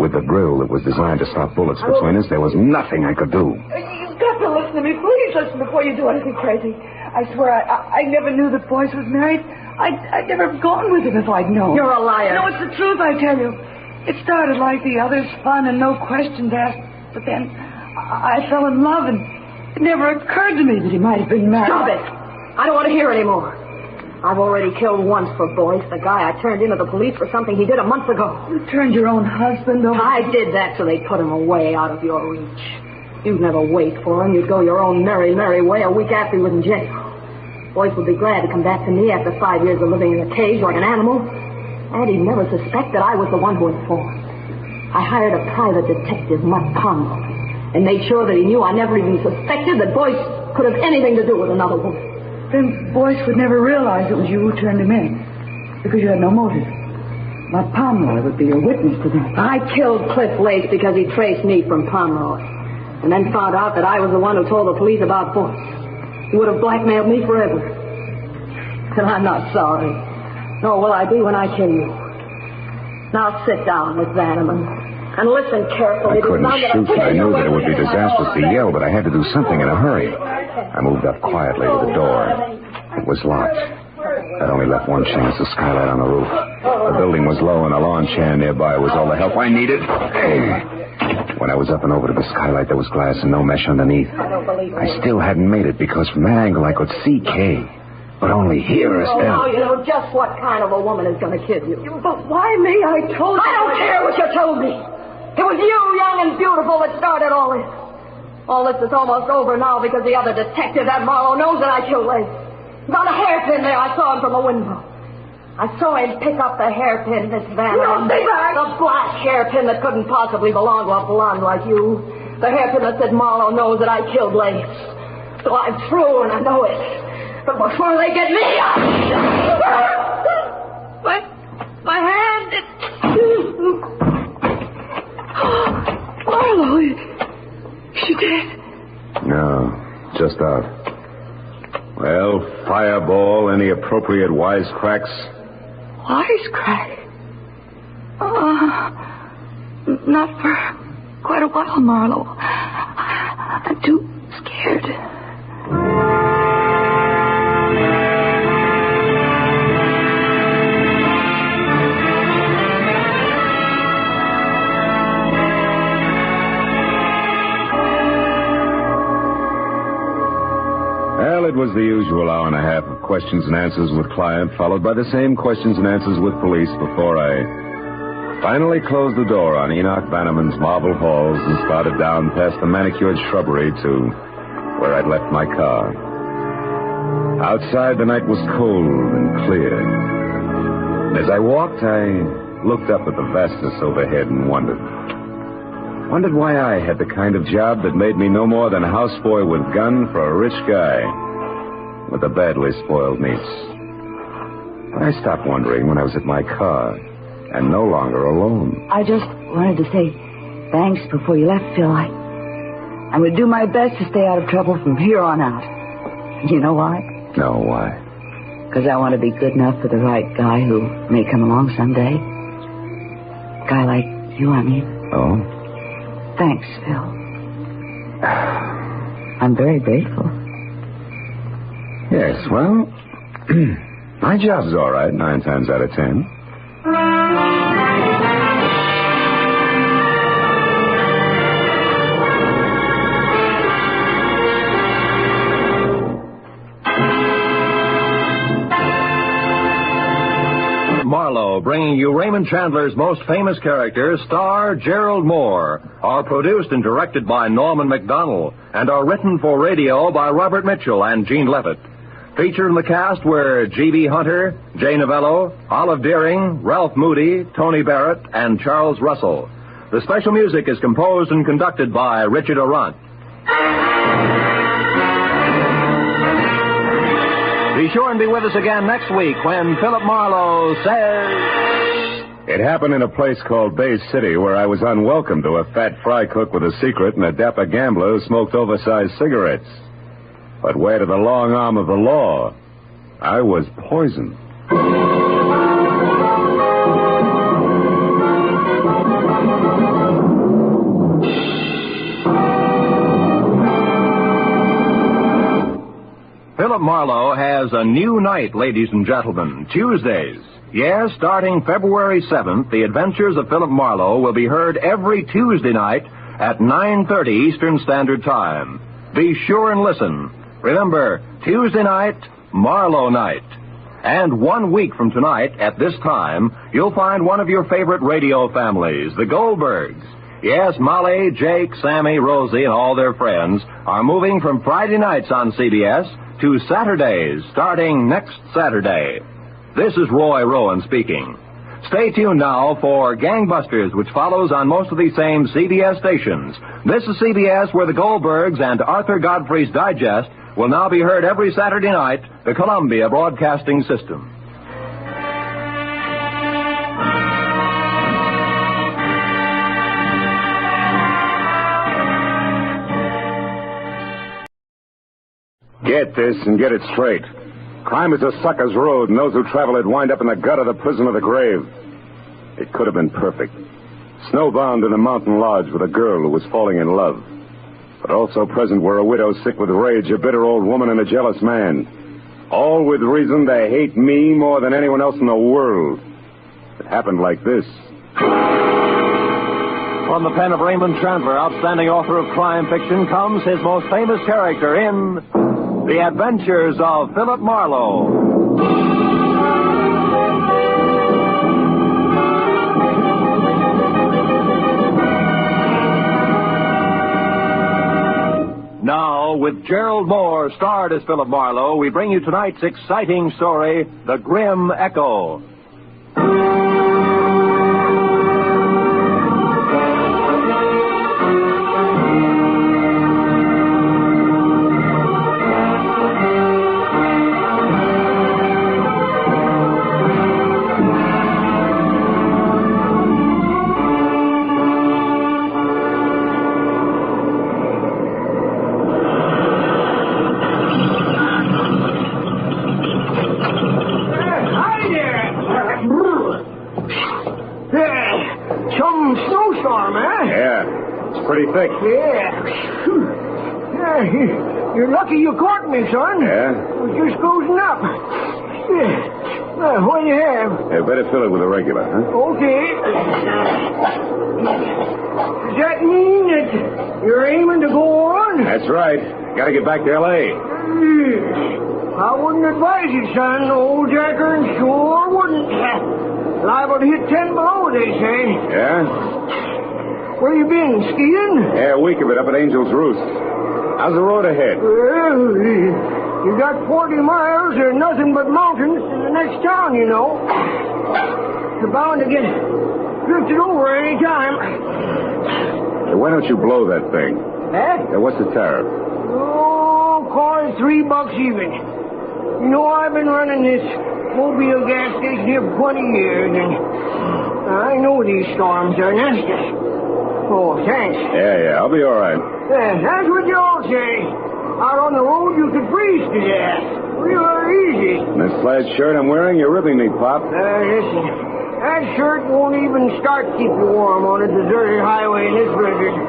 with the grill that was designed to stop bullets between us, there was nothing I could do. You've got to listen to me. Please listen before you do anything crazy. I swear I never knew that Boyce was married. I'd never have gone with him if I'd known. You're a liar. No, it's the truth, I tell you. It started like the others, fun and no questions asked. But then I fell in love, and it never occurred to me that he might have been married. Stop it. I don't want to hear any more. I've already killed once for Boyce, the guy I turned into the police for something he did a month ago. You turned your own husband over? I did that so they'd put him away out of your reach. You'd never wait for him. You'd go your own merry, merry way a week after he was in jail. Boyce would be glad to come back to me after 5 years of living in a cage like an animal. And he'd never suspect that I was the one who informed. I hired a private detective, PARMA, and made sure that he knew I never even suspected that Boyce could have anything to do with another woman. Then Boyce would never realize it was you who turned him in, because you had no motive. PARMA would be a witness to that. I killed Cliff Lace because he traced me from Pomeroy, and then found out that I was the one who told the police about Boyce. He would have blackmailed me forever. And I'm not sorry. Nor will I be when I kill you. Now sit down, Miss Vanneman, and listen carefully. I couldn't shoot. I knew that it would be disastrous to yell, but I had to do something in a hurry. I moved up quietly to the door. It was locked. That only left one chance, the skylight on the roof. The building was low, and a lawn chair nearby was all the help I needed. When I was up and over to the skylight, there was glass and no mesh underneath. I still hadn't made it because from that angle I could see Kay, but only hear Estelle. Now you know just what kind of a woman is going to kill you. But why me? I told you. I don't care what you told me. It was you, young and beautiful, that started all this. All this is almost over now because the other detective, that Marlowe, knows that I killed Lace. Found a hairpin there. I saw him from the window. I saw him pick up the hairpin, Miss Vanneman. The black hairpin that couldn't possibly belong to a blonde like you. The hairpin that said Marlowe knows that I killed Lace. So I'm through, and I know it. But before they get me, my hand, Marlowe, is she dead? No, just out. Well, fireball, any appropriate wisecracks? Wisecrack? Not for quite a while, Marlowe. I'm too scared. Well, it was the usual hour and a half of questions and answers with client, followed by the same questions and answers with police before I finally closed the door on Enoch Bannerman's marble halls and started down past the manicured shrubbery to where I'd left my car. Outside, the night was cold and clear. As I walked, I looked up at the vastness overhead and wondered why I had the kind of job that made me no more than a houseboy with gun for a rich guy with a badly spoiled niece. But I stopped wondering when I was at my car and no longer alone. I just wanted to say thanks before you left, Phil. I would do my best to stay out of trouble from here on out. You know why? No, why? Because I want to be good enough for the right guy who may come along someday. Guy like you, I mean. Oh? Thanks, Phil. I'm very grateful. Yes, well, my job's all right, 9 times out of 10. Marlowe, bringing you Raymond Chandler's most famous characters, star Gerald Moore, are produced and directed by Norman MacDonald, and are written for radio by Robert Mitchell and Gene Levitt. Featured in the cast were G.B. Hunter, Jay Novello, Olive Deering, Ralph Moody, Tony Barrett, and Charles Russell. The special music is composed and conducted by Richard Arant. Be sure and be with us again next week when Philip Marlowe says... It happened in a place called Bay City where I was unwelcome to a fat fry cook with a secret and a dapper gambler who smoked oversized cigarettes. But where to the long arm of the law, I was poisoned. Philip Marlowe has a new night, ladies and gentlemen, Tuesdays. Yes, starting February 7th, the adventures of Philip Marlowe will be heard every Tuesday night at 9:30 Eastern Standard Time. Be sure and listen. Remember, Tuesday night, Marlowe night. And 1 week from tonight, at this time, you'll find one of your favorite radio families, the Goldbergs. Yes, Molly, Jake, Sammy, Rosie, and all their friends are moving from Friday nights on CBS to Saturdays, starting next Saturday. This is Roy Rowan speaking. Stay tuned now for Gangbusters, which follows on most of these same CBS stations. This is CBS, where the Goldbergs and Arthur Godfrey's Digest will now be heard every Saturday night, the Columbia Broadcasting System. Get this and get it straight. Crime is a sucker's road, and those who travel it wind up in the gut of the prison of the grave. It could have been perfect. Snowbound in a mountain lodge with a girl who was falling in love. But also present were a widow sick with rage, a bitter old woman, and a jealous man. All with reason to hate me more than anyone else in the world. It happened like this. From the pen of Raymond Chandler, outstanding author of crime fiction, comes his most famous character in The Adventures of Philip Marlowe. Now, with Gerald Moore, starred as Philip Marlowe, we bring you tonight's exciting story, The Grim Echo. Pretty thick. Yeah. You're lucky you caught me, son. Yeah? I was just closing up. Yeah. What do you have? Yeah, better fill it with a regular, huh? Okay. Does that mean that you're aiming to go on? That's right. Gotta get back to L.A. I wouldn't advise it, son. Old Jacker and sure wouldn't. Liable to hit 10 below, they say. Yeah? Where you been, skiing? Yeah, a week of it up at Angel's Roost. How's the road ahead? Well, you got 40 miles of nothing but mountains to the next town, you know. You're bound to get drifted over any time. Hey, why don't you blow that thing? Eh? Yeah, what's the tariff? Oh, call it $3 even. You know, I've been running this Mobile gas station here for 20 years, and I know these storms are nasty. Oh, thanks. Yeah, I'll be all right. That's what you all say. Out on the road, you could freeze to death. Real easy. And this plaid shirt I'm wearing, you're ripping me, Pop. Listen, that shirt won't even start to keep you warm on a deserted highway in this blizzard.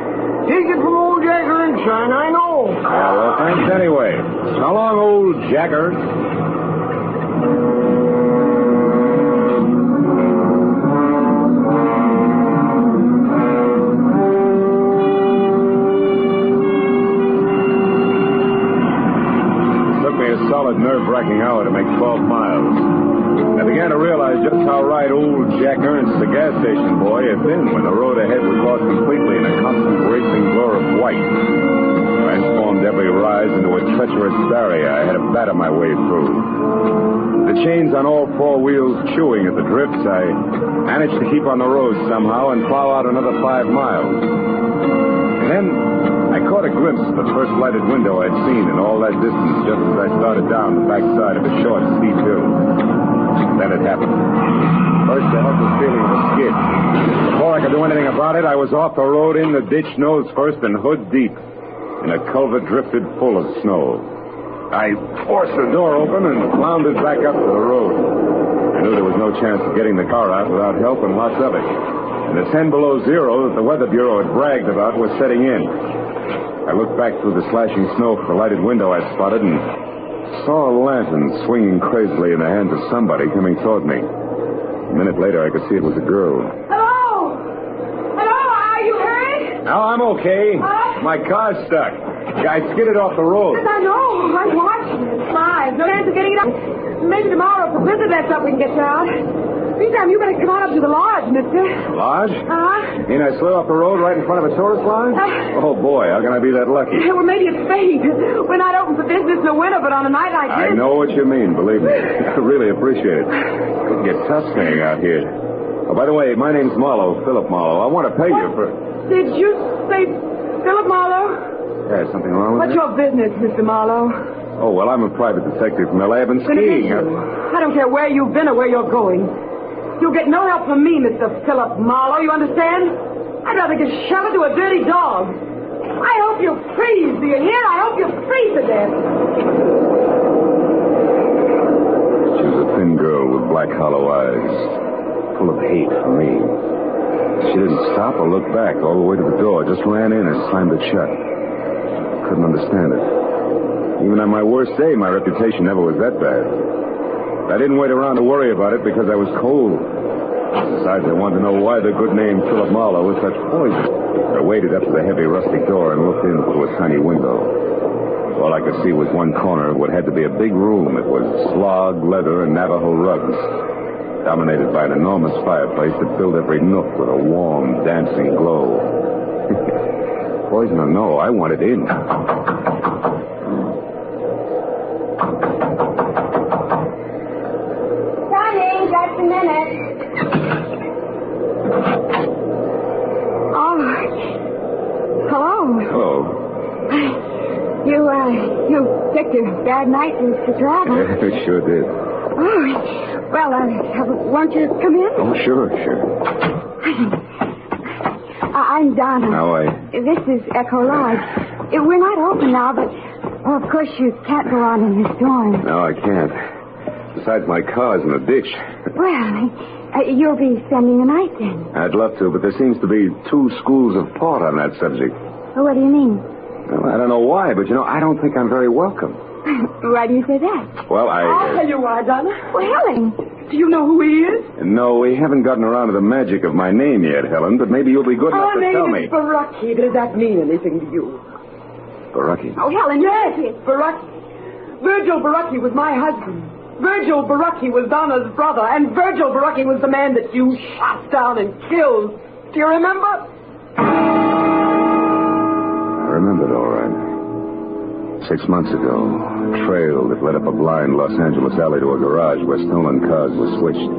Take it from old Jacker and Son, I know. Yeah, well, thanks anyway. So long, old Jacker. Solid nerve-wracking hour to make 12 miles. I began to realize just how right old Jack Ernst, the gas station boy, had been when the road ahead was lost completely in a constant racing blur of white. Transformed every rise into a treacherous barrier I had to batter my way through. The chains on all four wheels chewing at the drifts, I managed to keep on the road somehow and plow out another 5 miles. And then I caught a glimpse of the first lighted window I'd seen in all that distance just as I started down the backside of a short, steep hill. Then it happened. First, I had the feeling of a skid. Before I could do anything about it, I was off the road in the ditch nose first and hood deep in a culvert drifted full of snow. I forced the door open and floundered back up to the road. I knew there was no chance of getting the car out without help and lots of it. And the 10 below zero that the Weather Bureau had bragged about was setting in. I looked back through the slashing snow for the lighted window I'd spotted and saw a lantern swinging crazily in the hands of somebody coming toward me. A minute later, I could see it was a girl. Hello? Hello? Are you hurt? No, I'm okay. My car's stuck. Yeah, I skidded off the road. Yes, I know. I'm watching it. Fine. No chance of getting it up. Maybe tomorrow, if the blizzard lets up, we can get you out. Meantime, you better come on up to the lodge, mister. Lodge? Uh-huh. You mean I slid off the road right in front of a tourist lodge? Oh, boy, how can I be that lucky? Well, maybe it's fate. We're not open for business in the winter, but on a night like this... I know what you mean, believe me. I really appreciate it. Could get tough staying out here. Oh, by the way, my name's Marlowe, Philip Marlowe. I want to pay you for... Did you say Philip Marlowe? Yeah, something wrong with What's your business, Mr. Marlowe? Oh, well, I'm a private detective from L.A. I've been skiing. I don't care where you've been or where you're going. You'll get no help from me, Mr. Philip Marlowe, you understand? I'd rather get shot into a dirty dog. I hope you freeze, do you hear? I hope you freeze to death. She was a thin girl with black hollow eyes, full of hate for me. She didn't stop or look back all the way to the door, just ran in and slammed it shut. Couldn't understand it. Even on my worst day, my reputation never was that bad. I didn't wait around to worry about it because I was cold. Besides, I wanted to know why the good name Philip Marlowe was such poison. I waded up to the heavy rustic door and looked in through a tiny window. All I could see was one corner of what had to be a big room. It was slog, leather, and Navajo rugs, dominated by an enormous fireplace that filled every nook with a warm, dancing glow. Poison or no, I wanted in. Just a minute. Oh. Hello. Hello. You picked a bad night to travel. Yeah, sure did. Oh. Well, won't you come in? Oh, sure. I'm Donna. How are you? This is Echo Lodge. We're not open now, but, of course, you can't go on in the storm. No, I can't. Besides, my car's in the ditch. Well, you'll be spending the night then. I'd love to, but there seems to be two schools of thought on that subject. Well, what do you mean? Well, I don't know why, but, I don't think I'm very welcome. Why do you say that? Well, I'll tell you why, Donna. Well, Helen. Do you know who he is? No, we haven't gotten around to the magic of my name yet, Helen, but maybe you'll be good enough to tell me. Our name is Baraki. Does that mean anything to you? Baraki? Oh, Helen, yes, Baraki. Virgil Baraki was my husband. Virgil Baraki was Donna's brother, and Virgil Baraki was the man that you shot down and killed. Do you remember? I remembered, all right. 6 months ago, a trail that led up a blind Los Angeles alley to a garage where stolen cars were switched.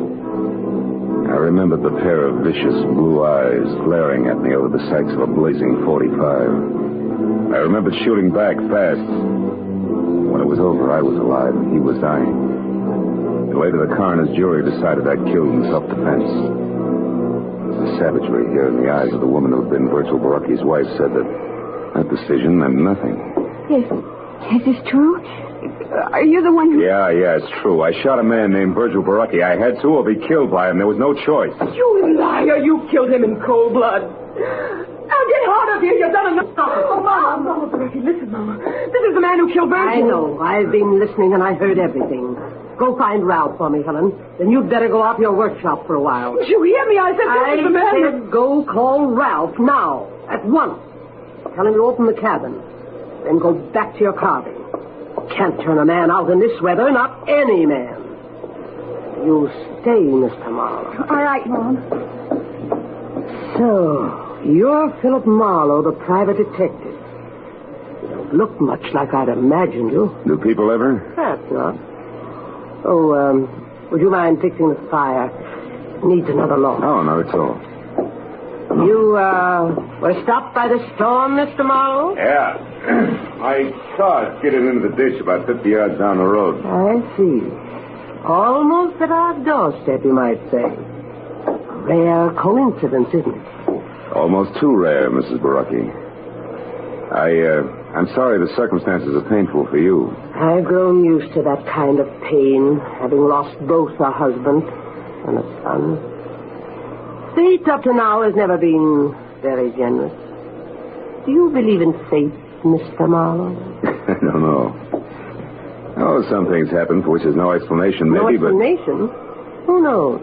I remembered the pair of vicious blue eyes glaring at me over the sights of a blazing 45. I remembered shooting back fast. When it was over, I was alive and he was dying. And later, the coroner's jury decided I'd killed in self-defense. The savagery here in the eyes of the woman who had been Virgil Baraki's wife said that decision meant nothing. Is this true? Are you the one who... Yeah, it's true. I shot a man named Virgil Baraki. I had to or be killed by him. There was no choice. You liar. You killed him in cold blood. Now get out of here. You've done enough. Stop it. Oh, Mama, Baraki, listen, Mama. This is the man who killed Virgil. I know. I've been listening and I heard everything. Go find Ralph for me, Helen. Then you'd better go off your workshop for a while. Did you hear me? I said this is the man. I said go call Ralph now. At once. Tell him to open the cabin. Then go back to your carving. Can't turn a man out in this weather, not any man. You stay, Mr. Marlowe. All right, Mom. So, you're Philip Marlowe, the private detective. You don't look much like I'd imagined you. Do people ever? Perhaps not. Oh, would you mind fixing the fire? It needs another log. Oh, not at all. You, were stopped by the storm, Mr. Marlowe? Yeah. My car skidded into the ditch about 50 yards down the road. I see. Almost at our doorstep, you might say. Rare coincidence, isn't it? Almost too rare, Mrs. Barocki. I'm sorry the circumstances are painful for you. I've grown used to that kind of pain, having lost both a husband and a son. Fate up to now has never been very generous. Do you believe in fate, Mr. Marlowe? I don't know. Oh, some things happen for which there's no explanation, maybe, No explanation? Who knows?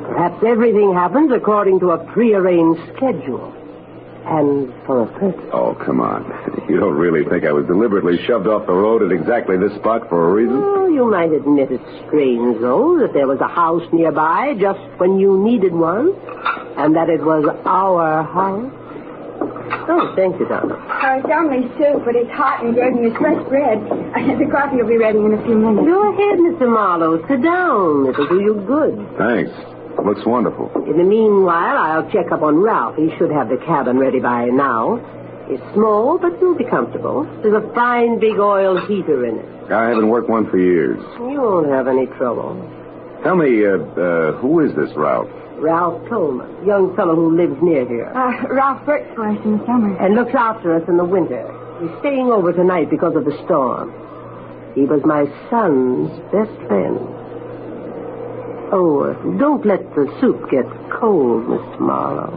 Perhaps everything happens according to a prearranged schedule. And for a purpose. Oh, come on. You don't really think I was deliberately shoved off the road at exactly this spot for a reason? Oh, you might admit it's strange, though, that there was a house nearby just when you needed one, and that it was our house. Oh, thank you, Donna. It's only soup, but it's hot and good, and it's fresh bread. The coffee will be ready in a few minutes. Go ahead, Mr. Marlowe. Sit down. It'll do you good. Thanks. Looks wonderful. In the meanwhile, I'll check up on Ralph. He should have the cabin ready by now. It's small, but you'll be comfortable. There's a fine big oil heater in it. I haven't worked one for years. You won't have any trouble. Tell me, who is this Ralph? Ralph Coleman, young fellow who lives near here. Ralph works for us in the summer. And looks after us in the winter. He's staying over tonight because of the storm. He was my son's best friend. Oh, don't let the soup get cold, Mr. Marlowe.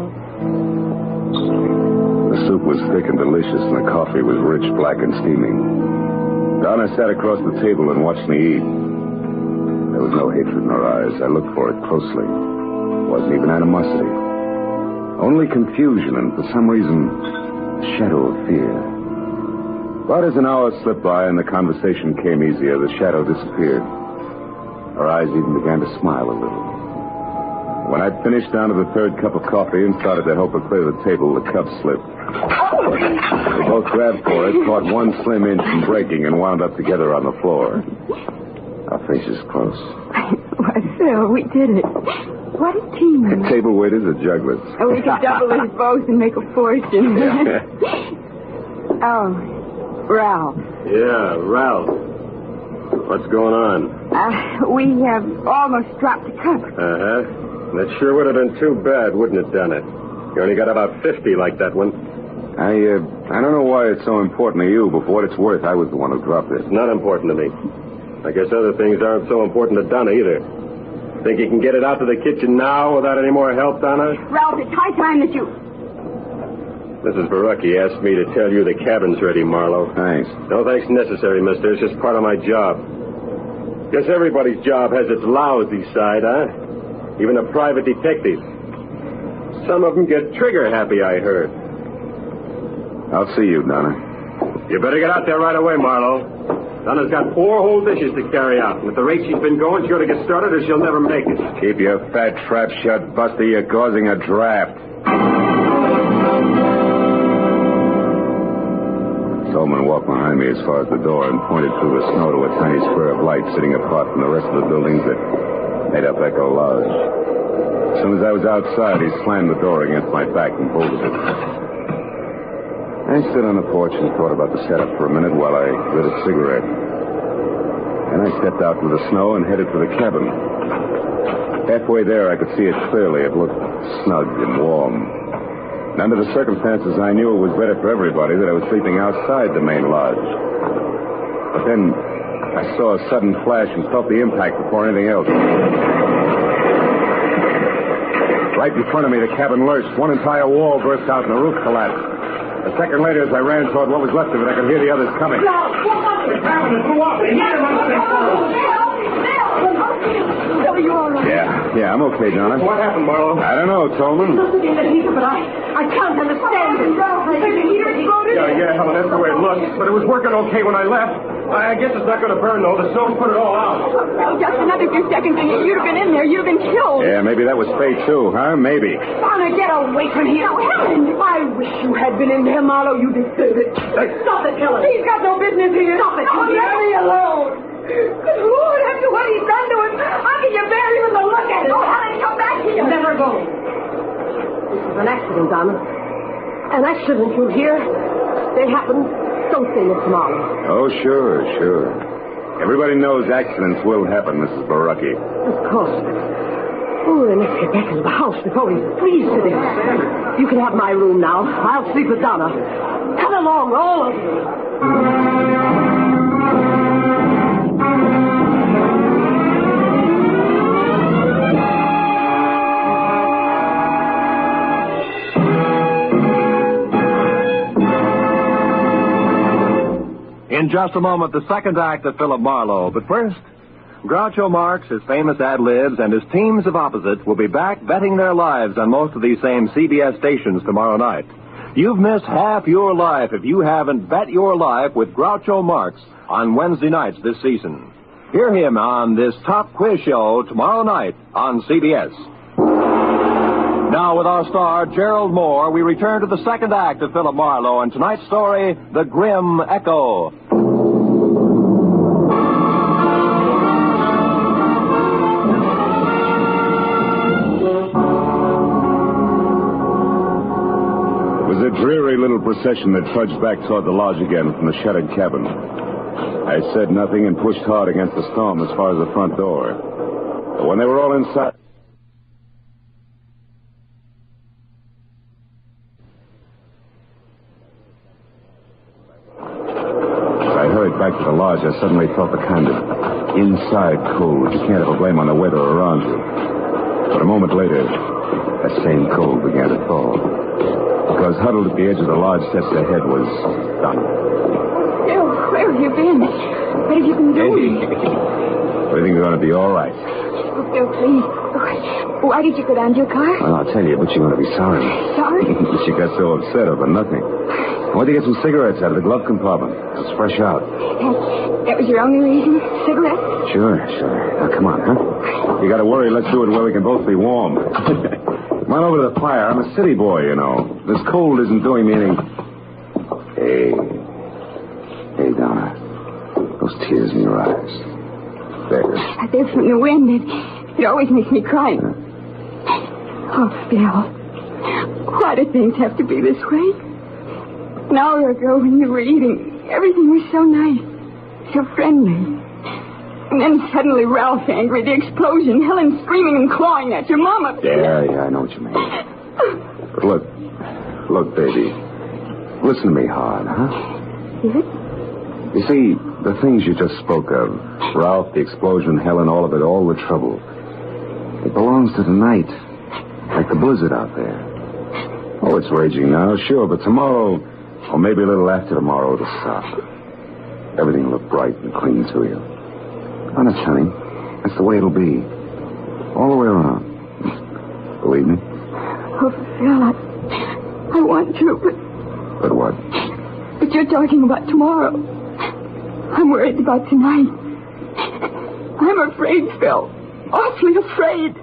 The soup was thick and delicious, and the coffee was rich, black, and steaming. Donna sat across the table and watched me eat. There was no hatred in her eyes. I looked for it closely. It wasn't even animosity. Only confusion and, for some reason, a shadow of fear. But as an hour slipped by and the conversation came easier, the shadow disappeared. Her eyes even began to smile a little. When I'd finished down to the third cup of coffee and started to help her clear the table, the cup slipped. We both grabbed for it, caught one slim inch from breaking, and wound up together on the floor. Our faces close. Why, Phil, we did it. What a team. Table waiters are jugglers. Oh, we could double us both and make a fortune. Oh, Ralph. Yeah, Ralph. What's going on? We have almost dropped a cup. Uh-huh. That sure would have been too bad, wouldn't it, done it? You only got about 50 like that one. I don't know why it's so important to you, but for what it's worth, I was the one who dropped it. It's not important to me. I guess other things aren't so important to Donna either. Think you can get it out to the kitchen now without any more help, Donna? Ralph, it's high time that you... Mrs. Barocki asked me to tell you the cabin's ready, Marlowe. Thanks. No thanks necessary, mister. It's just part of my job. Guess everybody's job has its lousy side, huh? Even a private detective. Some of them get trigger happy, I heard. I'll see you, Donna. You better get out there right away, Marlowe. Donna's got 4 whole dishes to carry out. And at the rate she's been going, she ought to get started or she'll never make it. Keep your fat trap shut, Buster. You're causing a draft. Coleman walked behind me as far as the door and pointed through the snow to a tiny square of light sitting apart from the rest of the buildings that made up Echo Lodge. As soon as I was outside, he slammed the door against my back and bolted it. I stood on the porch and thought about the setup for a minute while I lit a cigarette. Then I stepped out into the snow and headed for the cabin. Halfway there, I could see it clearly. It looked snug and warm. And under the circumstances, I knew it was better for everybody that I was sleeping outside the main lodge. But then I saw a sudden flash and felt the impact before anything else. Right in front of me, the cabin lurched. One entire wall burst out and the roof collapsed. A second later, as I ran toward what was left of it, I could hear the others coming. Are you all right? Yeah, I'm okay, Donna. What happened, Marlowe? I don't know, Tolman. It must have been the heater, but I can't understand it. The heater exploded? Yeah, Helen, that's the way it looks. But it was working okay when I left. I guess it's not going to burn, though. The snow put it all out. Just another few seconds and you'd have been in there. You'd have been killed. Yeah, maybe that was fate, too, huh? Maybe. Donna, get away from here. Helen, I wish you had been in there, Marlowe. You deserve it. Stop it, Helen. He's got no business here. Stop it. Oh, let me alone. Good Lord, after what he's done to him, how can you bear even to look at him? Oh, Helen, come back here. Let her go. This was an accident, Donna. An accident, you hear? They happened. Don't say Miss Marlowe. Oh, sure. Everybody knows accidents will happen, Mrs. Barocki. Of course. Oh, then let's get back into the house before we freeze to death. You can have my room now. I'll sleep with Donna. Come along, all of you. In just a moment, the second act of Philip Marlowe. But first, Groucho Marx, his famous ad-libs, and his teams of opposites will be back betting their lives on most of these same CBS stations tomorrow night. You've missed half your life if you haven't bet your life with Groucho Marx on Wednesday nights this season. Hear him on this top quiz show tomorrow night on CBS. Now, with our star, Gerald Moore, we return to the second act of Philip Marlowe and tonight's story, The Grim Echo. It was a dreary little procession that trudged back toward the lodge again from the shuttered cabin. I said nothing and pushed hard against the storm as far as the front door. But when they were all inside... back to the lodge, I suddenly felt the kind of inside cold you can't ever blame on the weather around you. But a moment later, that same cold began to thaw. Because huddled at the edge of the lodge steps ahead was Donna. Phil, where have you been? What have you been doing? Everything's going to be all right. Oh, Phil, please. Why did you go down to your car? Well, I'll tell you, but you're going to be sorry. Sorry? She got so upset over nothing. I went to get some cigarettes out of the glove compartment. It was fresh out. That was your only reason? Cigarettes? Sure. Now, come on, huh? You got to worry. Let's do it where we can both be warm. Come on over to the fire. I'm a city boy, you know. This cold isn't doing me any... Hey, Donna. Those tears in your eyes. There. They're from the wind. It always makes me cry. Huh? Oh, Phil. Why do things have to be this way? An hour ago when you were eating, everything was so nice, so friendly. And then suddenly Ralph angry, the explosion, Helen screaming and clawing at your mama. Yeah, I know what you mean. But look, baby, listen to me hard, huh? Yes? You see, the things you just spoke of, Ralph, the explosion, Helen, all of it, all the trouble, it belongs to the night, like the blizzard out there. Oh, it's raging now, sure, but tomorrow... Or maybe a little after tomorrow, it'll stop. Everything will look bright and clean to you. Honest, honey, that's the way it'll be. All the way around. Believe me? Oh, Phil, I want to, but... But what? But you're talking about tomorrow. I'm worried about tonight. I'm afraid, Phil. Awfully afraid.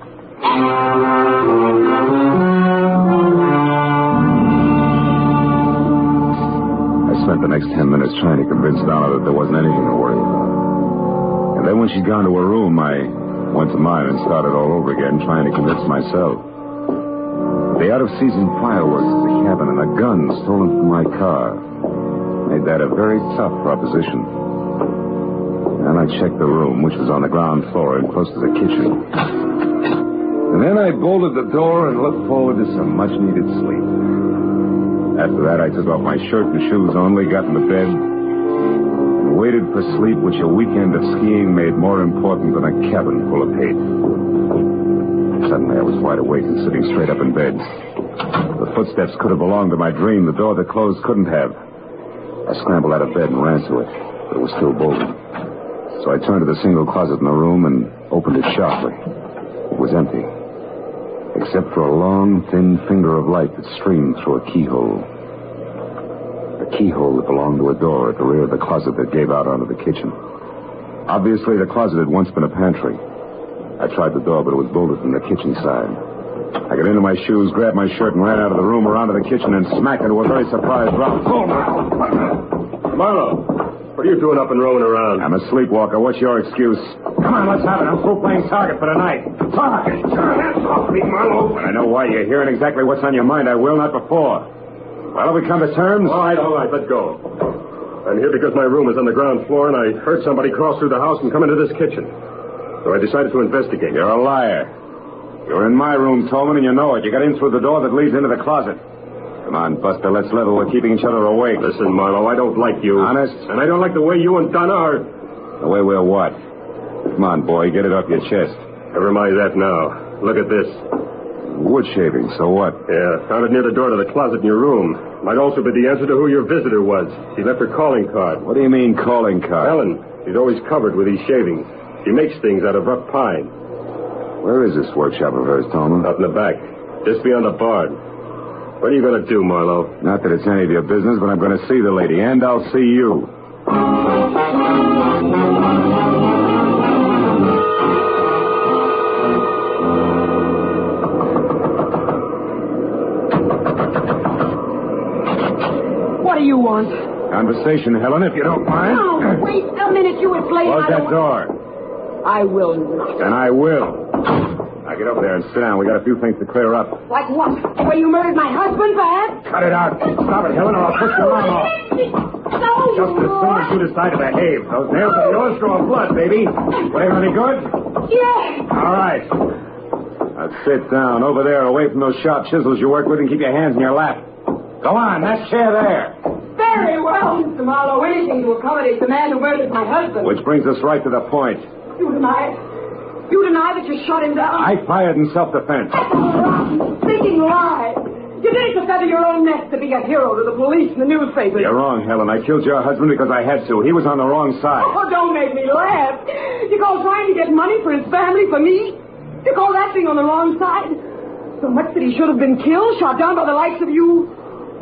I spent the next 10 minutes trying to convince Donna that there wasn't anything to worry about. And then when she'd gone to her room, I went to mine and started all over again, trying to convince myself. The out-of-season fireworks at the cabin and a gun stolen from my car made that a very tough proposition. And I checked the room, which was on the ground floor and close to the kitchen. And then I bolted the door and looked forward to some much-needed sleep. After that, I took off my shirt and shoes only, got into bed, and waited for sleep, which a weekend of skiing made more important than a cabin full of hate. Suddenly, I was wide awake and sitting straight up in bed. The footsteps could have belonged to my dream. The door that closed couldn't have. I scrambled out of bed and ran to it, but it was still bolted. So I turned to the single closet in the room and opened it sharply. It was empty, except for a long, thin finger of light that streamed through a keyhole. A keyhole that belonged to a door at the rear of the closet that gave out onto the kitchen. Obviously, the closet had once been a pantry. I tried the door, but it was bolted from the kitchen side. I got into my shoes, grabbed my shirt, and ran out of the room around to the kitchen and smack into a very surprised Ralph. Marlowe, what are you doing up and roaming around? I'm a sleepwalker. What's your excuse? Come on, let's have it. I'm through playing target for tonight. Target? Turn that off me, Marlowe. I know why you're here and exactly what's on your mind. I will, not before. Well, have we come to terms? All right, let go. I'm here because my room is on the ground floor, and I heard somebody cross through the house and come into this kitchen. So I decided to investigate. You're a liar. You're in my room, Tolman, and you know it. You got in through the door that leads into the closet. Come on, Buster, let's level. We're keeping each other awake. Listen, Marlowe, I don't like you. Honest? And I don't like the way you and Donna are... The way we're what? Come on, boy, get it off your chest. Never mind that now. Look at this. Wood shaving, so what? Yeah, found it near the door to the closet in your room. Might also be the answer to who your visitor was. She left her calling card. What do you mean, calling card? Helen. She's always covered with these shavings. She makes things out of rough pine. Where is this workshop of hers, Tolman? Out in the back. Just beyond the barn. What are you going to do, Marlowe? Not that it's any of your business, but I'm going to see the lady, and I'll see you. What do you want? Conversation, Helen, if you don't mind. Oh, wait a minute, you inflate. Close that door. I will not. And I will. Now get over there and sit down. We got a few things to clear up. Like what? The way you murdered my husband, perhaps? Cut it out. Stop it, Helen, or I'll push your arm off. No, Just as soon as you decide to behave. Those nails are yours, draw blood, baby. Whatever, any good? Yeah. All right. Now sit down over there, away from those sharp chisels you work with, and keep your hands in your lap. Go on, that chair there. Very well, Mr. Marlowe. Anything to accommodate the man who murdered my husband. Which brings us right to the point. You deny it? You deny that you shot him down? I fired in self-defense. That's a rotten, stinking lie. You did it to feather your own nest, to be a hero to the police and the newspapers. You're wrong, Helen. I killed your husband because I had to. He was on the wrong side. Oh, don't make me laugh. You call trying to get money for his family, for me? You call that thing on the wrong side? So much that he should have been killed, shot down by the likes of you?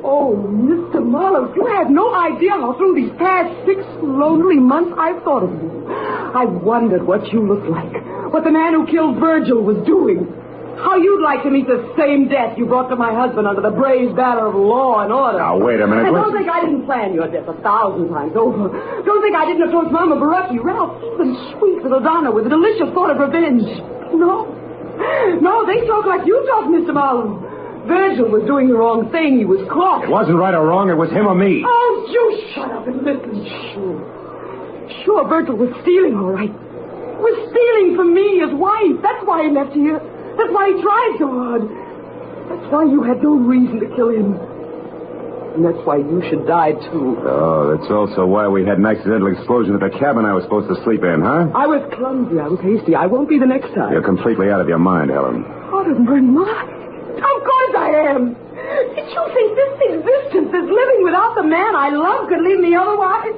Oh, Mr. Marlowe, you have no idea how through these past 6 lonely months I've thought of you. I've wondered what you looked like, what the man who killed Virgil was doing, how you'd like to meet the same death you brought to my husband under the brave banner of law and order. Now, wait a minute. And don't think I didn't plan your death 1,000 times over. Don't think I didn't approach Mama Baraki, Ralph, even sweet little Donna with a delicious thought of revenge. No, they talk like you talk, Mr. Marlowe. Virgil was doing the wrong thing. He was caught. It wasn't right or wrong. It was him or me. Oh, you shut up and listen. Sure, Virgil was stealing, all right. Was stealing from me, his wife. That's why he left here. That's why he tried so hard. That's why you had no reason to kill him. And that's why you should die, too. Oh, that's also why we had an accidental explosion at the cabin I was supposed to sleep in, huh? I was clumsy. I was hasty. I won't be the next time. You're completely out of your mind, Helen. Out of my mind? Of course I am. Did you think this existence, this living without the man I love, could leave me otherwise?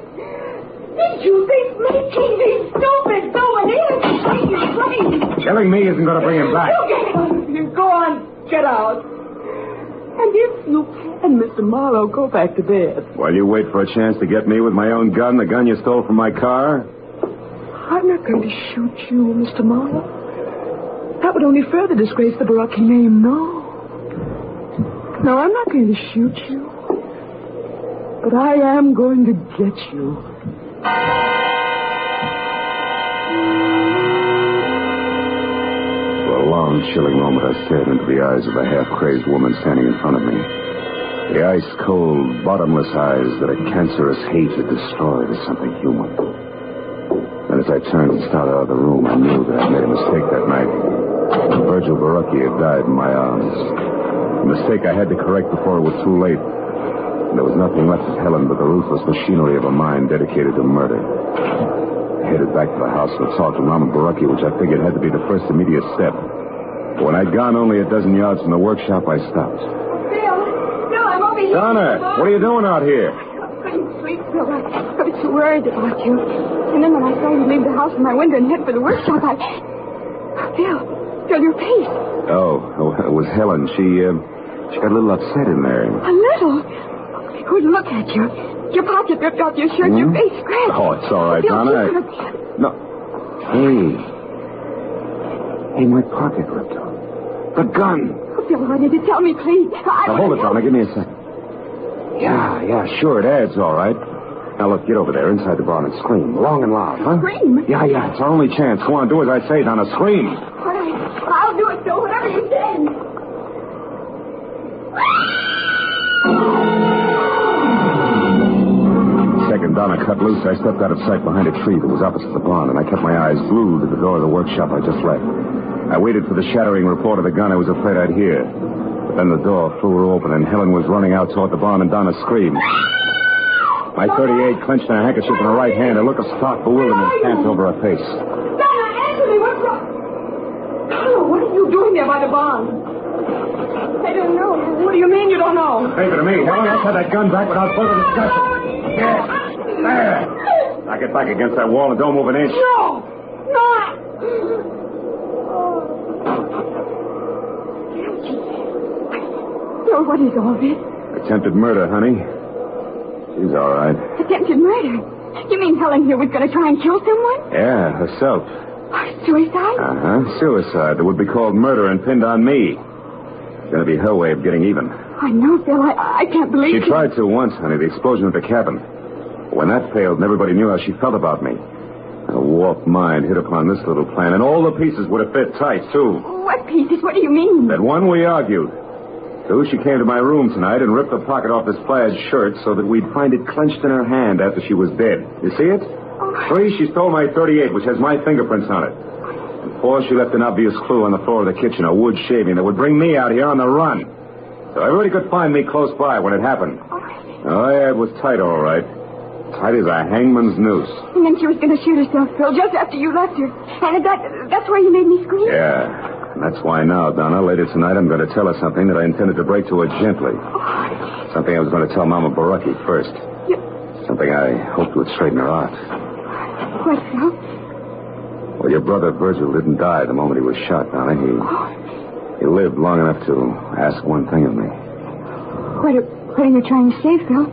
Did you think making me stupid, going in and playing your brain? Killing me isn't going to bring him back. You get out of here. Go on. Get out. And if you can, Mr. Marlowe, go back to bed. While you wait for a chance to get me with my own gun, the gun you stole from my car? I'm not going to shoot you, Mr. Marlowe. That would only further disgrace the Baraki name. No, I'm not going to shoot you. But I am going to get you. For a long, chilling moment, I stared into the eyes of the half-crazed woman standing in front of me. The ice-cold, bottomless eyes that a cancerous hate had destroyed as something human. And as I turned and started out of the room, I knew that I'd made a mistake that night. Virgil Baraki had died in my arms. A mistake I had to correct before it was too late. And there was nothing left of Helen but the ruthless machinery of a mind dedicated to murder. I headed back to the house and talked to Mama Baraki, which I figured had to be the first immediate step. But when I'd gone only a dozen yards from the workshop, I stopped. Bill, I'm over here. Donna, what are you doing out here? I couldn't sleep, Bill. I was so worried about you. And then when I saw you leave the house from my window and head for the workshop, Bill, your face. Oh, it was Helen. She got a little upset in there. A little? I couldn't look at you. Your pocket ripped off your shirt, your face scratched. Oh, it's all right, Bill, Donna. No. Hey, my pocket ripped off. The gun. Oh, Bill, why did you tell me, please? Now, hold it, Donna. Give me a second. Yeah, sure, it adds, all right. Now, look, get over there inside the barn and scream. Long and loud, huh? Scream? Yeah, it's our only chance. Go on, do as I say, Donna. Scream. All right. I'll do it, Bill, whatever you say. and Donna cut loose, I stepped out of sight behind a tree that was opposite the barn, and I kept my eyes glued to the door of the workshop I just left. I waited for the shattering report of the gun I was afraid I'd hear. But then the door flew open, and Helen was running out toward the barn, and Donna screamed. My .38 clenched in a handkerchief in her right hand, a look of stark bewilderment passed over her face. Donna, answer me. What's wrong? Oh, what are you doing there by the barn? I don't know. What do you mean you don't know? Leave it to me, Helen. I'll have that gun back without further discussion. Yes. There. Knock it back against that wall and don't move an inch. No. No. So what is all this? Attempted murder, honey. She's all right. Attempted murder? You mean Helen here was going to try and kill someone? Yeah, herself. Suicide? Uh-huh. Suicide that would be called murder and pinned on me. It's going to be her way of getting even. I know, Bill. I can't believe She tried to once, honey, the explosion at the cabin. When that failed and everybody knew how she felt about me, a warped mind hit upon this little plan, and all the pieces would have fit tight, too. What pieces? What do you mean? That one, we argued. Two, she came to my room tonight and ripped the pocket off this plaid shirt so that we'd find it clenched in her hand after she was dead. You see it? Three, she stole my .38, which has my fingerprints on it. And four, she left an obvious clue on the floor of the kitchen, a wood shaving that would bring me out here on the run. So everybody could find me close by when it happened. Oh, yeah, it was tight, all right. Tight as a hangman's noose. And then she was going to shoot herself, Bill, just after you left her. And that's why you made me scream? Yeah. And that's why now, Donna, later tonight, I'm going to tell her something that I intended to break to her gently. Something I was going to tell Mama Baraki first. Something I hoped would straighten her out. What, Phil? Well, your brother Virgil didn't die the moment he was shot, Donna. He lived long enough to ask one thing of me. What are you trying to say, Phil?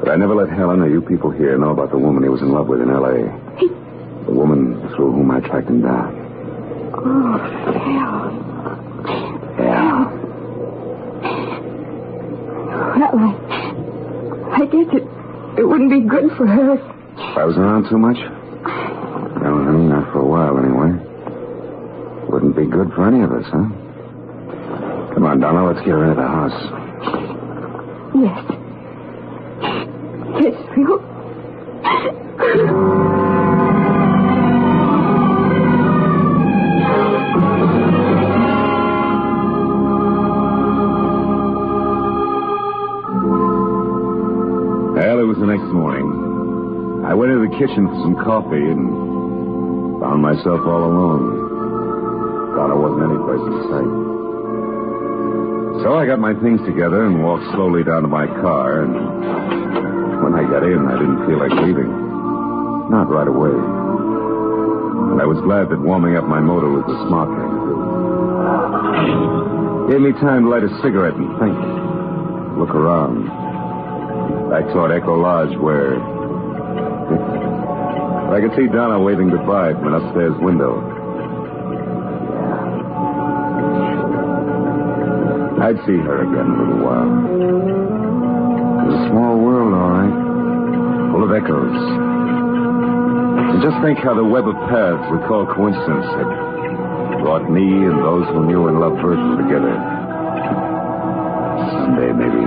But I never let Helen or you people here know about the woman he was in love with in L.A. The woman through whom I tracked him down. Oh, Phil. Yeah. Well, I guess it wouldn't be good for her. If I was around too much? No, honey, not for a while, anyway. Wouldn't be good for any of us, huh? Come on, Donna, let's get her into the house. Yes. Yes, Phil. Well, it was the next morning. I went into the kitchen for some coffee and found myself all alone. Donna wasn't any place in sight. So I got my things together and walked slowly down to my car, and when I got in, I didn't feel like leaving. Not right away. And I was glad that warming up my motor was the smart thing to do. Gave me time to light a cigarette and think. Look around. Back toward Echo Lodge, where I could see Donna waving goodbye from an upstairs window. I'd see her again in a little while. It was a small world, all right. Full of echoes. And just think how the web of paths we call coincidence had brought me and those who knew and loved Virgil together. Someday, maybe,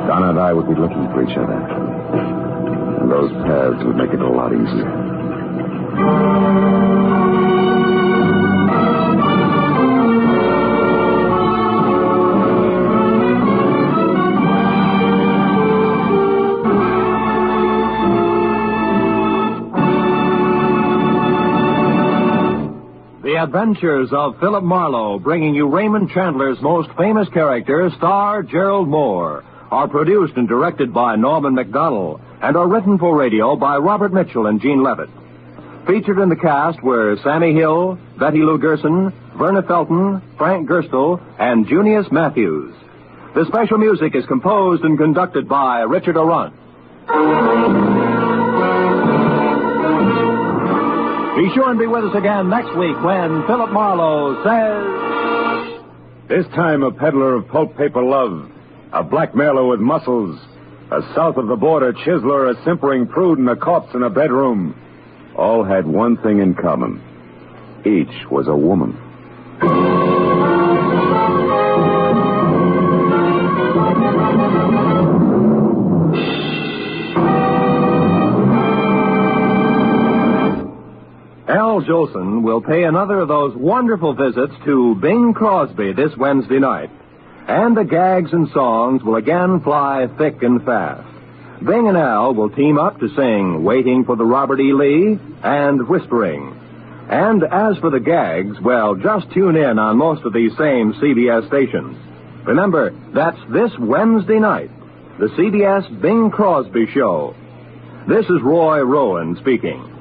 Donna and I would be looking for each other. And those paths would make it a lot easier. The Adventures of Philip Marlowe, bringing you Raymond Chandler's most famous character, star Gerald Moore, are produced and directed by Norman MacDonald and are written for radio by Robert Mitchell and Gene Levitt. Featured in the cast were Sammy Hill, Betty Lou Gerson, Verna Felton, Frank Gerstle, and Junius Matthews. The special music is composed and conducted by Richard Arant. Be sure and be with us again next week when Philip Marlowe says... This time a peddler of pulp paper love, a blackmailer with muscles, a south of the border chiseler, a simpering prude, and a corpse in a bedroom, all had one thing in common. Each was a woman. Al Jolson will pay another of those wonderful visits to Bing Crosby this Wednesday night. And the gags and songs will again fly thick and fast. Bing and Al will team up to sing Waiting for the Robert E. Lee and Whispering. And as for the gags, well, just tune in on most of these same CBS stations. Remember, that's this Wednesday night, the CBS Bing Crosby Show. This is Roy Rowan speaking.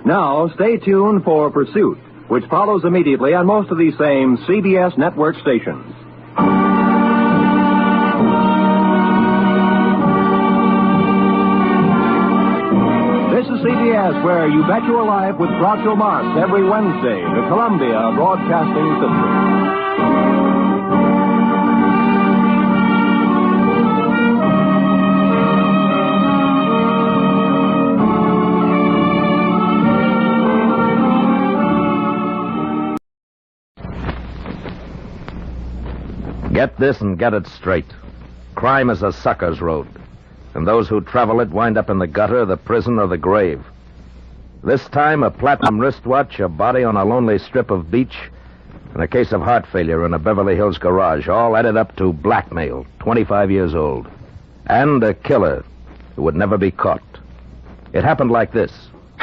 Now, stay tuned for Pursuit, which follows immediately on most of these same CBS network stations. This is CBS, where You Bet Your Life with Groucho Marx every Wednesday, the Columbia Broadcasting System. Get this and get it straight. Crime is a sucker's road, and those who travel it wind up in the gutter, the prison, or the grave. This time, a platinum wristwatch, a body on a lonely strip of beach, and a case of heart failure in a Beverly Hills garage, all added up to blackmail, 25 years old, and a killer who would never be caught. It happened like this.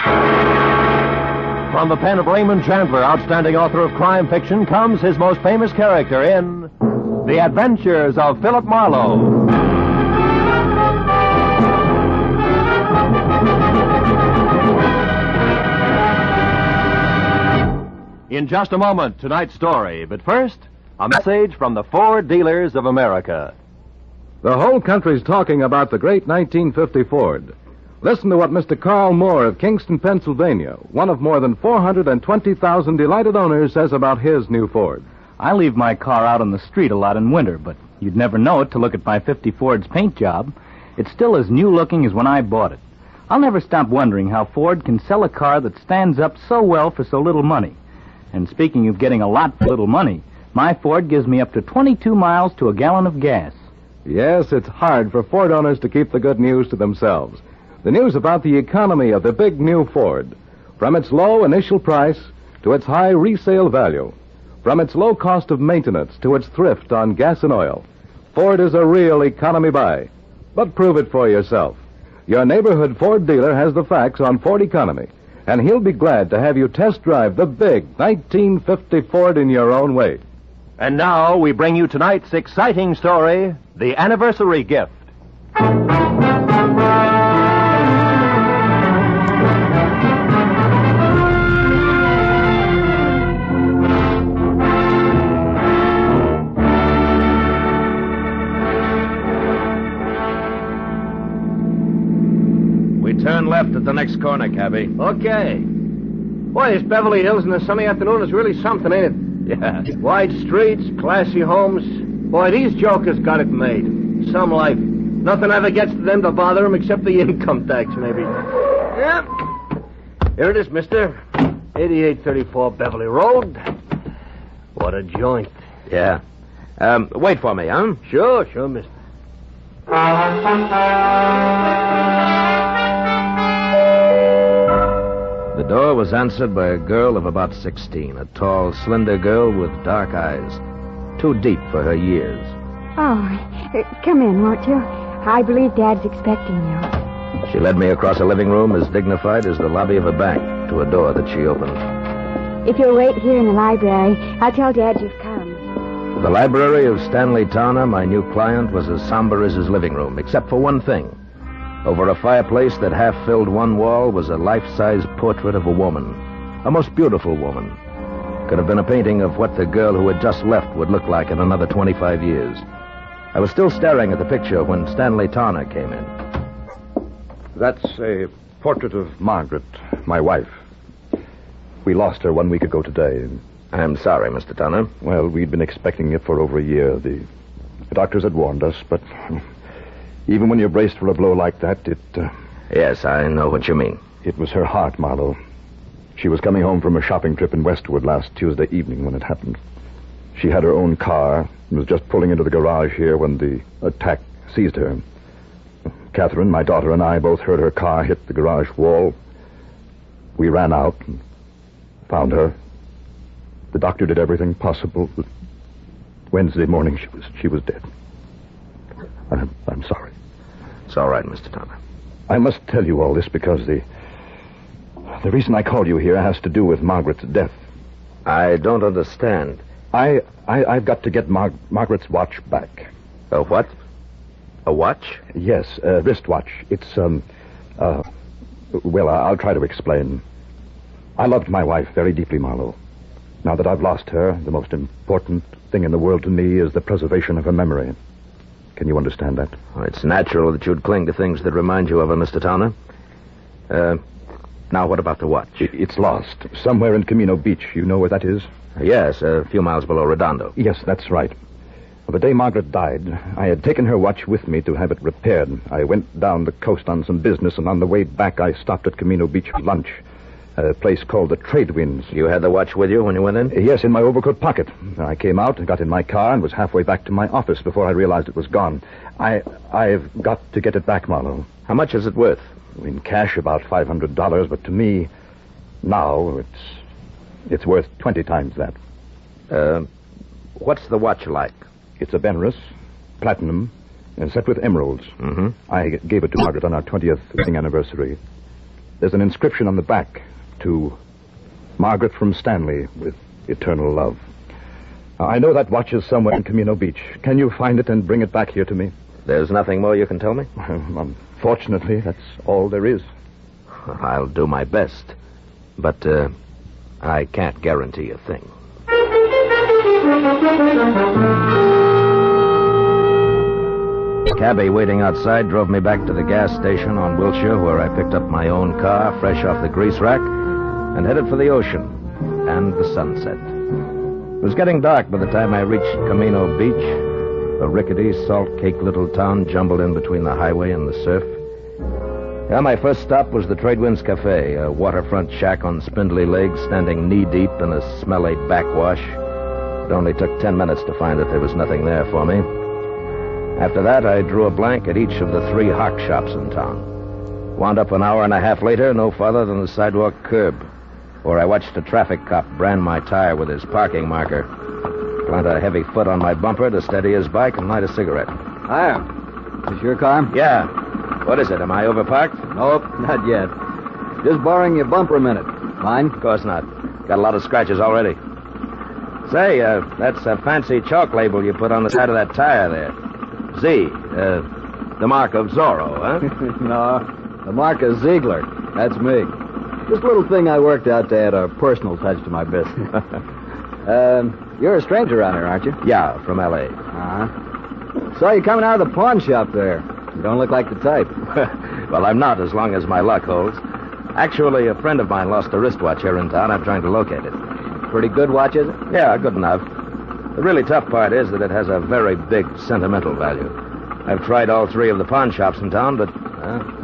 From the pen of Raymond Chandler, outstanding author of crime fiction, comes his most famous character in The Adventures of Philip Marlowe. In just a moment, tonight's story. But first, a message from the Ford Dealers of America. The whole country's talking about the great 1950 Ford. Listen to what Mr. Carl Moore of Kingston, Pennsylvania, one of more than 420,000 delighted owners, says about his new Ford. I leave my car out on the street a lot in winter, but you'd never know it to look at my 50 Ford's paint job. It's still as new-looking as when I bought it. I'll never stop wondering how Ford can sell a car that stands up so well for so little money. And speaking of getting a lot for little money, my Ford gives me up to 22 miles to a gallon of gas. Yes, it's hard for Ford owners to keep the good news to themselves. The news about the economy of the big new Ford. From its low initial price to its high resale value. From its low cost of maintenance to its thrift on gas and oil. Ford is a real economy buy. But prove it for yourself. Your neighborhood Ford dealer has the facts on Ford economy, and he'll be glad to have you test drive the big 1950 Ford in your own way. And now we bring you tonight's exciting story, The Anniversary Gift. Turn left at the next corner, cabby. Okay. Boy, this Beverly Hills in a sunny afternoon is really something, ain't it? Yeah. Wide streets, classy homes. Boy, these jokers got it made. Some life. Nothing ever gets to them to bother them except the income tax, maybe. Yep. Here it is, mister. 8834 Beverly Road. What a joint. Yeah. Wait for me, huh? Sure, mister. The door was answered by a girl of about 16, a tall, slender girl with dark eyes, too deep for her years. Oh, come in, won't you? I believe Dad's expecting you. She led me across a living room as dignified as the lobby of a bank to a door that she opened. If you'll wait here in the library, I'll tell Dad you've come. The library of Stanley Towner, my new client, was as somber as his living room, except for one thing. Over a fireplace that half filled one wall was a life-size portrait of a woman. A most beautiful woman. Could have been a painting of what the girl who had just left would look like in another 25 years. I was still staring at the picture when Stanley Towner came in. That's a portrait of Margaret, my wife. We lost her 1 week ago today. I'm sorry, Mr. Towner. Well, we'd been expecting it for over a year. The doctors had warned us, but even when you're braced for a blow like that, Yes, I know what you mean. It was her heart, Marlowe. She was coming home from a shopping trip in Westwood last Tuesday evening when it happened. She had her own car and was just pulling into the garage here when the attack seized her. Catherine, my daughter, and I both heard her car hit the garage wall. We ran out, and Found her. The doctor did everything possible. Wednesday morning, she was dead. I'm sorry. It's all right, Mr. Tanner. I must tell you all this because the reason I called you here has to do with Margaret's death. I don't understand. I've got to get Margaret's watch back. A what? A watch? Yes, a wristwatch. It's, well, I'll try to explain. I loved my wife very deeply, Marlowe. Now that I've lost her, the most important thing in the world to me is the preservation of her memory. Can you understand that? Well, it's natural that you'd cling to things that remind you of her, Mr. Tanner. Now, what about the watch? It's lost. Somewhere in Camino Beach. You know where that is? Yes, a few miles below Redondo. Yes, that's right. Well, the day Margaret died, I had taken her watch with me to have it repaired. I went down the coast on some business, and on the way back, I stopped at Camino Beach for lunch. A place called the Trade Winds. You had the watch with you when you went in? Yes, in my overcoat pocket. I came out, got in my car, and was halfway back to my office before I realized it was gone. I've got to get it back, Marlowe. How much is it worth? In cash, about $500, but to me, now, it's worth 20 times that. What's the watch like? It's a Benris, platinum, and set with emeralds. Mm-hmm. I gave it to Margaret on our 20th wedding anniversary. There's an inscription on the back to Margaret from Stanley with eternal love. I know that watch is somewhere in Camino Beach. Can you find it and bring it back here to me? There's nothing more you can tell me? Unfortunately, that's all there is. I'll do my best. But I can't guarantee a thing. Cabby waiting outside drove me back to the gas station on Wilshire, where I picked up my own car, fresh off the grease rack, and headed for the ocean and the sunset. It was getting dark by the time I reached Camino Beach, a rickety, salt-caked little town jumbled in between the highway and the surf. Yeah, my first stop was the Trade Winds Cafe, a waterfront shack on spindly legs standing knee-deep in a smelly backwash. It only took 10 minutes to find that there was nothing there for me. After that, I drew a blank at each of the 3 hock shops in town. Wound up an hour and a half later, no farther than the sidewalk curb, where I watched a traffic cop brand my tire with his parking marker, plant a heavy foot on my bumper to steady his bike, and light a cigarette. Hiya. Is this your car? Yeah. What is it? Am I overparked? Nope, not yet. Just borrowing your bumper a minute. Mine? Of course not. Got a lot of scratches already. Say, that's a fancy chalk label you put on the side of that tire there. Z, the mark of Zorro, huh? No, the mark of Ziegler. That's me. Just a little thing I worked out to add a personal touch to my business. You're a stranger around here, aren't you? Yeah, from L.A. Uh-huh. Saw you coming out of the pawn shop there. You don't look like the type. Well, I'm not, as long as my luck holds. Actually, a friend of mine lost a wristwatch here in town. I'm trying to locate it. Pretty good watch, is it? Yeah, good enough. The really tough part is that it has a very big sentimental value. I've tried all 3 of the pawn shops in town, but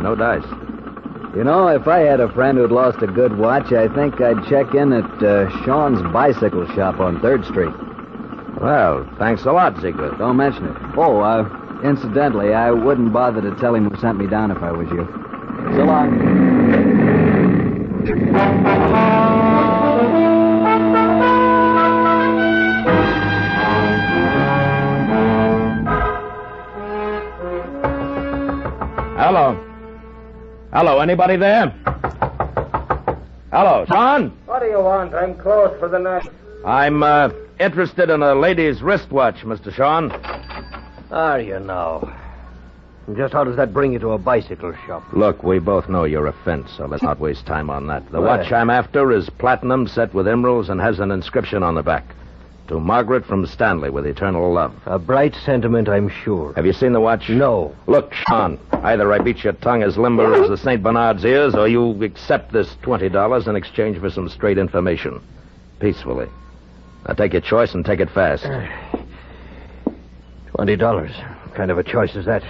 no dice. You know, if I had a friend who'd lost a good watch, I think I'd check in at Sean's bicycle shop on 3rd Street. Well, thanks a lot, Ziegler. Don't mention it. Oh, incidentally, I wouldn't bother to tell him who sent me down if I was you. So long. Hello, anybody there? Hello, Sean? What do you want? I'm closed for the night. I'm, interested in a lady's wristwatch, Mr. Sean. Are you now? Just how does that bring you to a bicycle shop? Look, we both know your offense, so let's not waste time on that. The watch I'm after is platinum set with emeralds and has an inscription on the back. To Margaret from Stanley with eternal love. A bright sentiment, I'm sure. Have you seen the watch? No. Look, Sean, either I beat your tongue as limber as the St. Bernard's ears, or you accept this $20 in exchange for some straight information. Peacefully. Now take your choice and take it fast. $20. What kind of a choice is that?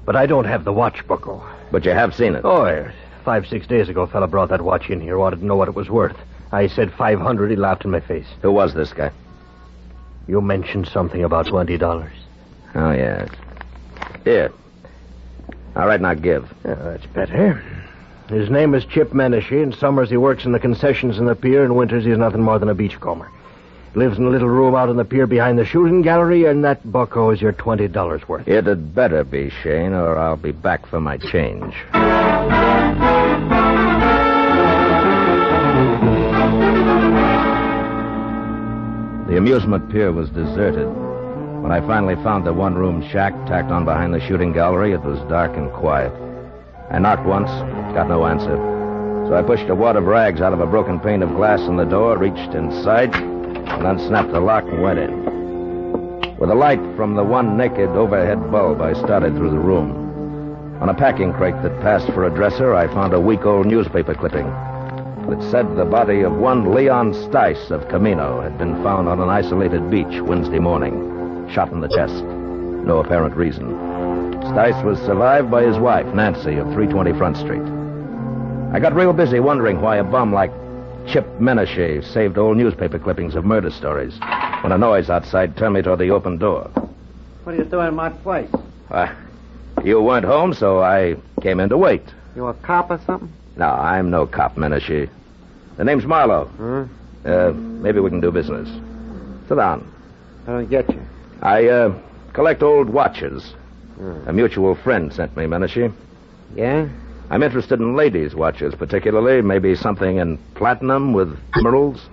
But I don't have the watch buckle. But you have seen it? Oh, yes. 5-6 days ago, a fella brought that watch in here, wanted to know what it was worth. I said $500. He laughed in my face. Who was this guy? You mentioned something about $20. Oh, yes. Here. All right, now give. Yeah, that's better. His name is Chip Menashe. In summers, he works in the concessions in the pier. In winters, he's nothing more than a beachcomber. He lives in a little room out on the pier behind the shooting gallery, and that bucko is your $20 worth. It had better be, Shane, or I'll be back for my change. The amusement pier was deserted. When I finally found the one-room shack tacked on behind the shooting gallery, it was dark and quiet. I knocked once, got no answer. So I pushed a wad of rags out of a broken pane of glass in the door, reached inside, and unsnapped the lock and went in. With a light from the one naked overhead bulb, I started through the room. On a packing crate that passed for a dresser, I found a week-old newspaper clipping that said the body of one Leon Stice of Camino had been found on an isolated beach Wednesday morning, shot in the chest. No apparent reason. Stice was survived by his wife, Nancy, of 320 Front Street. I got real busy wondering why a bum like Chip Menashe saved old newspaper clippings of murder stories when a noise outside turned me toward the open door. What are you doing in my place? You weren't home, so I came in to wait. You a cop or something? No, I'm no cop, Menashe. The name's Marlowe. Maybe we can do business. Sit down. I don't get you. I collect old watches. A mutual friend sent me, Menashe. Yeah? I'm interested in ladies' watches, particularly. Maybe something in platinum with emeralds.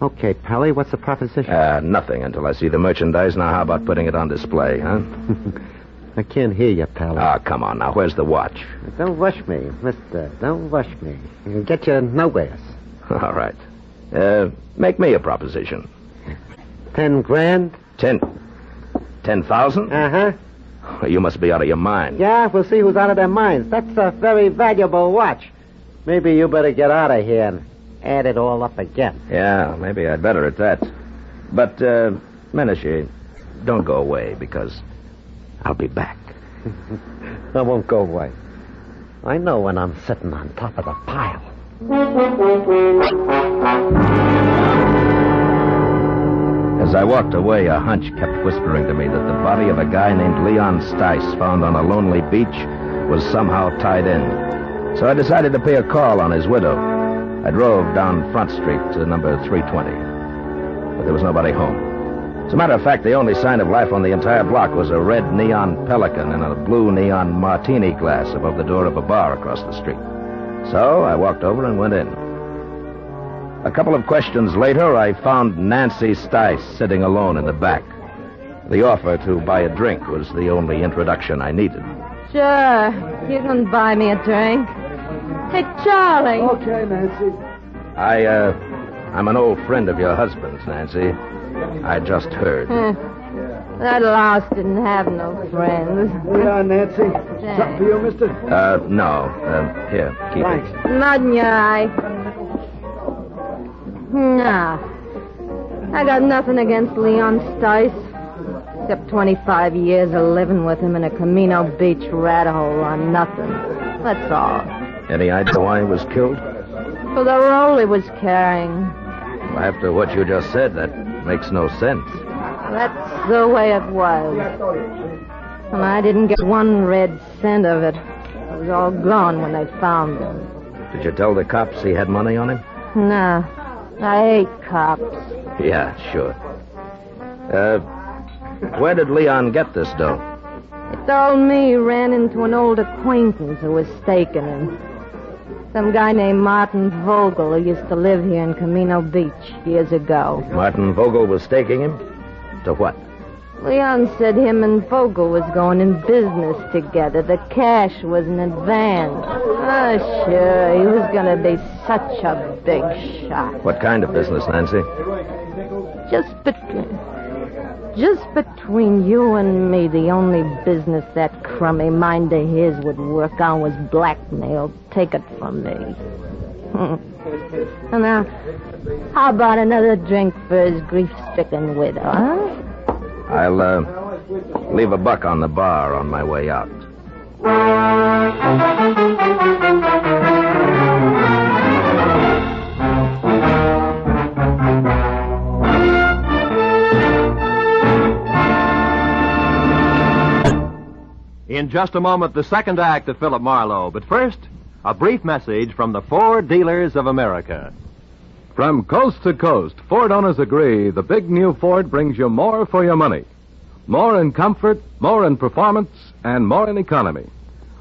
Okay, Pally, what's the proposition? Nothing until I see the merchandise. Now, how about putting it on display, huh? I can't hear you, Pally. Oh, come on now. Where's the watch? Don't rush me, mister. Don't rush me. I can get you nowhere. All right. Make me a proposition. 10 grand? 10,000? Uh-huh. You must be out of your mind. Yeah, we'll see who's out of their minds. That's a very valuable watch. Maybe you better get out of here and add it all up again. Yeah, maybe I'd better at that. But, Menashe, don't go away, because I'll be back. I won't go away. I know when I'm sitting on top of the pile. As I walked away, a hunch kept whispering to me that the body of a guy named Leon Stice, found on a lonely beach, was somehow tied in. So I decided to pay a call on his widow. I drove down Front Street to number 320. But there was nobody home. As a matter of fact, the only sign of life on the entire block was a red neon pelican in a blue neon martini glass above the door of a bar across the street. So I walked over and went in. A couple of questions later, I found Nancy Stice sitting alone in the back. The offer to buy a drink was the only introduction I needed. Sure. You can buy me a drink. Hey, Charlie. Okay, Nancy. I'm an old friend of your husband's, Nancy. I just heard. That louse didn't have no friends. Wait on, Nancy. Something for you, mister? No. Here, keep Thanks. it. Not in your eye. Nah. I got nothing against Leon Stice, except 25 years of living with him in a Camino Beach rat hole on nothing. That's all. Any idea why he was killed? For the role he was carrying. After what you just said, that makes no sense. That's the way it was. And I didn't get one red cent of it. It was all gone when they found him. Did you tell the cops he had money on him? Nah. I hate cops. Yeah, sure. Where did Leon get this dough? He told me he ran into an old acquaintance who was staking him. Some guy named Martin Vogel who used to live here in Camino Beach years ago. Martin Vogel was staking him? To what? Leon said him and Vogel was going in business together. The cash was in advance. Oh, sure. He was going to be such a big shot. What kind of business, Nancy? Just between you and me, the only business that crummy mind of his would work on was blackmail. Take it from me. And now, how about another drink for his grief-stricken widow, huh? I'll leave a buck on the bar on my way out. In just a moment, the second act of Philip Marlowe. But first, A brief message from the Ford Dealers of America. From coast to coast, Ford owners agree the big new Ford brings you more for your money. More in comfort, more in performance, and more in economy.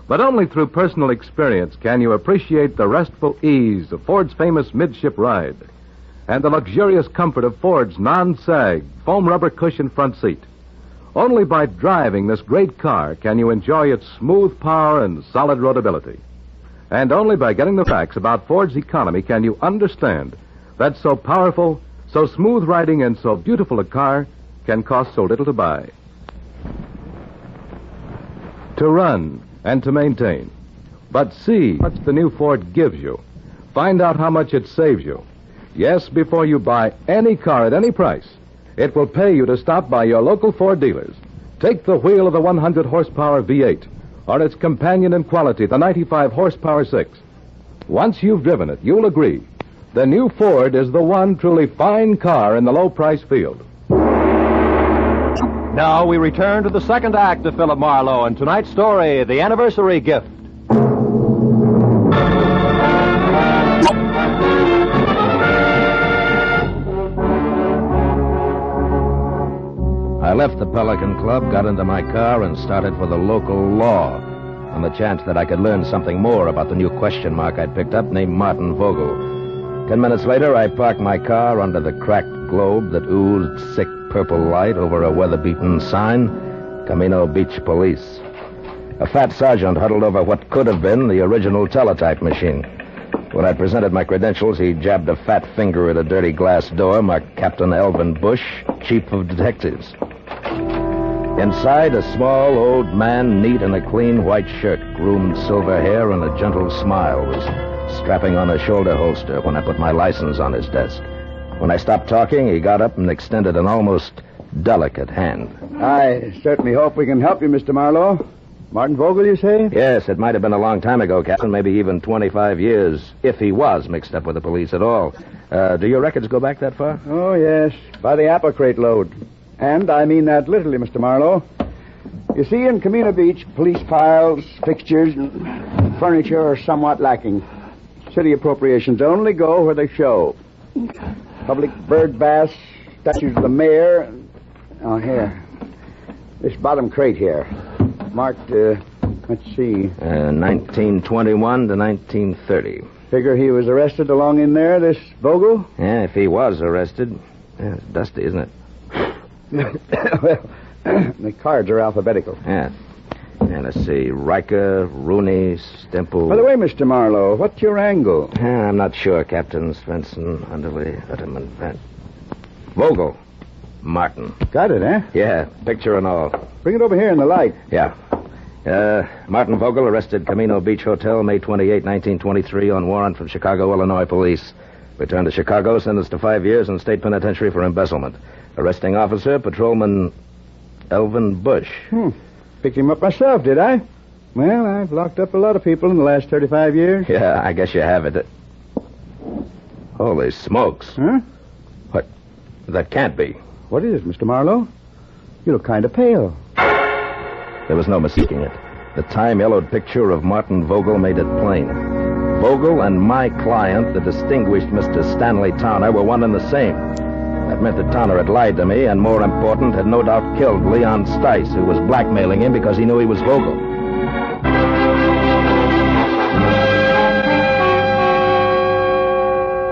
But only through personal experience can you appreciate the restful ease of Ford's famous midship ride and the luxurious comfort of Ford's non-sag foam rubber cushion front seat. Only by driving this great car can you enjoy its smooth power and solid roadability. And only by getting the facts about Ford's economy can you understand that so powerful, so smooth riding, and so beautiful a car can cost so little to buy. To run and to maintain. But see what the new Ford gives you. Find out how much it saves you. Yes, before you buy any car at any price, it will pay you to stop by your local Ford dealers. Take the wheel of the 100 horsepower V8 or its companion in quality, the 95 horsepower 6. Once you've driven it, you'll agree the new Ford is the one truly fine car in the low price field. Now we return to the second act of Philip Marlowe and tonight's story, The Anniversary Gift. I left the Pelican Club, got into my car, and started for the local law on the chance that I could learn something more about the new question mark I'd picked up named Martin Vogel. 10 minutes later, I parked my car under the cracked globe that oozed sick purple light over a weather-beaten sign, Camino Beach Police. A fat sergeant huddled over what could have been the original teletype machine. When I presented my credentials, he jabbed a fat finger at a dirty glass door marked Captain Elvin Bush, Chief of Detectives. Inside, a small old man, neat in a clean white shirt, groomed silver hair, and a gentle smile, was strapping on a shoulder holster when I put my license on his desk. When I stopped talking, he got up and extended an almost delicate hand. I certainly hope we can help you, Mr. Marlowe. Martin Vogel, you say? Yes, it might have been a long time ago, Captain, maybe even 25 years, if he was mixed up with the police at all. Do your records go back that far? Oh, yes, by the apple crate load. And I mean that literally, Mr. Marlowe. You see, in Camino Beach, police files, fixtures, and furniture are somewhat lacking. City appropriations only go where they show. Public bird baths, statues of the mayor. Oh, here. This bottom crate here. Marked, let's see. 1921 to 1930. Figure he was arrested along in there, this Vogel? Yeah, if he was arrested. Yeah, it's dusty, isn't it? Well, the cards are alphabetical. Yeah. Yeah, let's see. Riker, Rooney, Stemple. By the way, Mr. Marlowe, what's your angle? I'm not sure, Captain. Svensson, Underley, Letterman, Van. Vogel. Martin. Got it, eh? Yeah, picture and all. Bring it over here in the light. Yeah. Martin Vogel arrested Camino Beach Hotel, May 28, 1923, on warrant from Chicago, Illinois police. Returned to Chicago, sentenced to 5 years in state penitentiary for embezzlement. Arresting officer, Patrolman Elvin Bush. Picked him up myself, did I? Well, I've locked up a lot of people in the last 35 years. Yeah, I guess you have it. Holy smokes. Huh? What? That can't be. What is it, Mr. Marlowe? You look kind of pale. There was no mistaking it. The time-yellowed picture of Martin Vogel made it plain. Vogel and my client, the distinguished Mr. Stanley Towner, were one and the same. That meant that Towner had lied to me, and more important, had no doubt killed Leon Stice, who was blackmailing him because he knew he was Vogel.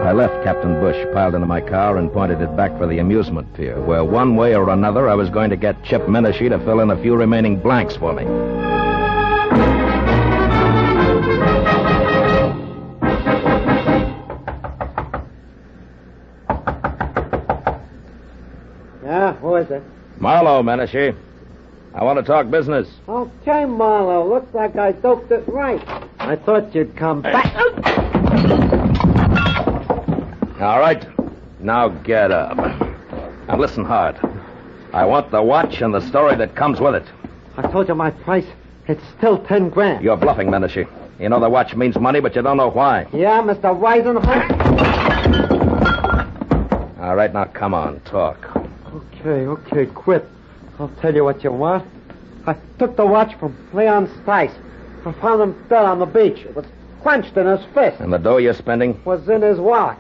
I left Captain Bush piled into my car and pointed it back for the amusement pier, where one way or another I was going to get Chip Menashe to fill in a few remaining blanks for me. Yeah, who is it? Marlowe, Menashe. I want to talk business. Okay, Marlowe. Looks like I doped it right. I thought you'd come back. All right. Now get up. And listen hard. I want the watch and the story that comes with it. I told you my price. It's still 10 grand. You're bluffing, Menashe. You know the watch means money, but you don't know why. Yeah, Mr. Weisenholt? All right, now come on, talk. Okay, quit. I'll tell you what you want. I took the watch from Leon Stice. I found him dead on the beach. It was clenched in his fist. And the dough you're spending? Was in his wallet.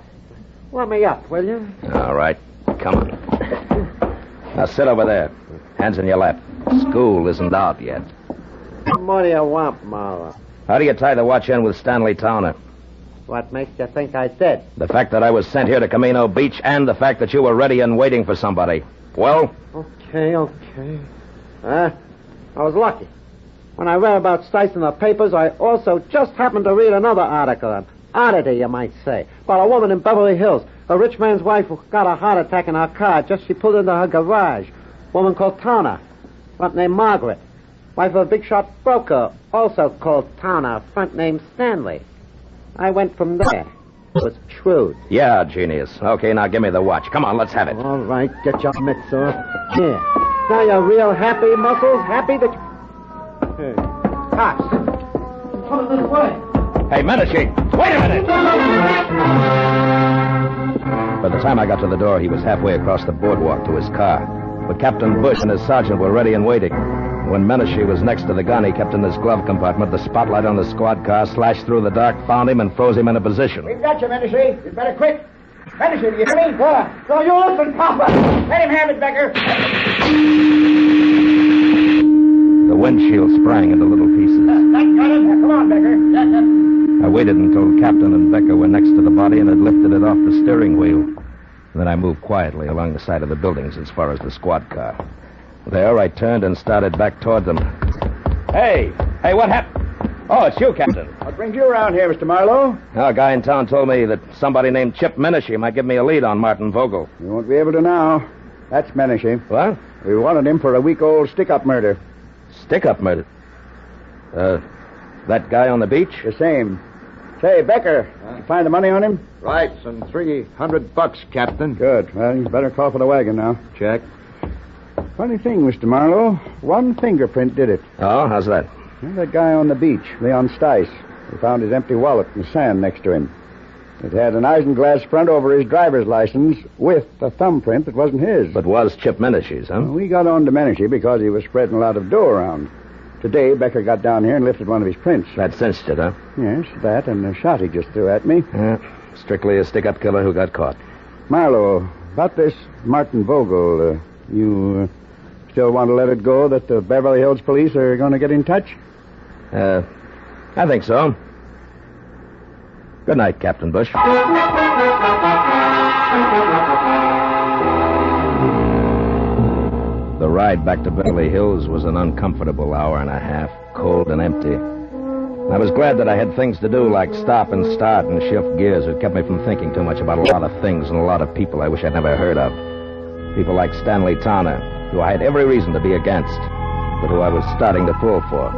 Let me up, will you? All right. Come on. Now sit over there. Hands in your lap. School isn't out yet. What do you want, Marlowe? How do you tie the watch in with Stanley Towner? What makes you think I did? The fact that I was sent here to Camino Beach and the fact that you were ready and waiting for somebody. Well? Okay. I was lucky. When I read about Stice in the papers, I also just happened to read another article, an oddity, you might say, about a woman in Beverly Hills, a rich man's wife who got a heart attack in her car just she pulled into her garage. A woman called Towner, front name Margaret. Wife of a big shot broker, also called Towner, front name Stanley. I went from there. It was shrewd. Yeah, genius. Okay, now give me the watch. Come on, let's have it. All right, get your mitts off. Here. Now you're real happy, Muscles? Happy that... Hey. Cops. Come this way. Hey, Medici, wait a minute! By the time I got to the door, he was halfway across the boardwalk to his car. But Captain Bush and his sergeant were ready and waiting. When Menashe was next to the gun he kept in his glove compartment, the spotlight on the squad car slashed through the dark, found him, and froze him in a position. We've got you, Menashe. You better quit. Menashe, do you hear me? So you listen, Papa. Let him have it, Becker. The windshield sprang into little pieces. That got him. Come on, Becker. I waited until Captain and Becker were next to the body and had lifted it off the steering wheel. Then I moved quietly along the side of the buildings as far as the squad car. There, I turned and started back toward them. Hey, what happened? Oh, it's you, Captain. What brings you around here, Mr. Marlowe? A guy in town told me that somebody named Chip Menashe might give me a lead on Martin Vogel. You won't be able to now. That's Menashe. What? We wanted him for a week-old stick-up murder. Stick-up murder? That guy on the beach? The same. Say, Becker, did you find the money on him? Right, some $300, Captain. Good. Well, you better call for the wagon now. Check. Funny thing, Mr. Marlowe. One fingerprint did it. Oh, how's that? Well, that guy on the beach, Leon Stice. We found his empty wallet in the sand next to him. It had an isinglass front over his driver's license with a thumbprint that wasn't his. But was Chip Menashe's, huh? Well, we got on to Menashe because he was spreading a lot of dough around. Today, Becker got down here and lifted one of his prints. That cinched it, huh? Yes, that and the shot he just threw at me. Strictly a stick-up killer who got caught. Marlowe, about this Martin Vogel, you still want to let it go that the Beverly Hills police are going to get in touch? I think so. Good night, Captain Bush. The ride back to Beverly Hills was an uncomfortable hour and a half, cold and empty. I was glad that I had things to do like stop and start and shift gears that kept me from thinking too much about a lot of things and a lot of people I wish I'd never heard of. People like Stanley Towner, who I had every reason to be against, but who I was starting to pull for.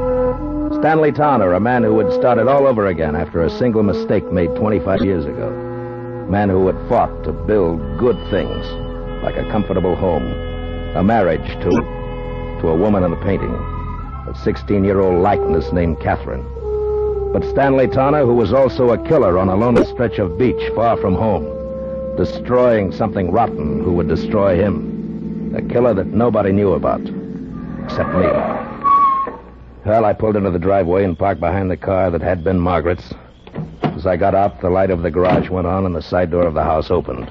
Stanley Towner, a man who had started all over again after a single mistake made 25 years ago. A man who had fought to build good things, like a comfortable home, a marriage to a woman in a painting, a 16-year-old likeness named Catherine. But Stanley Towner, who was also a killer on a lonely stretch of beach far from home, destroying something rotten who would destroy him. A killer that nobody knew about, except me. Well, I pulled into the driveway and parked behind the car that had been Margaret's. As I got out, the light of the garage went on and the side door of the house opened.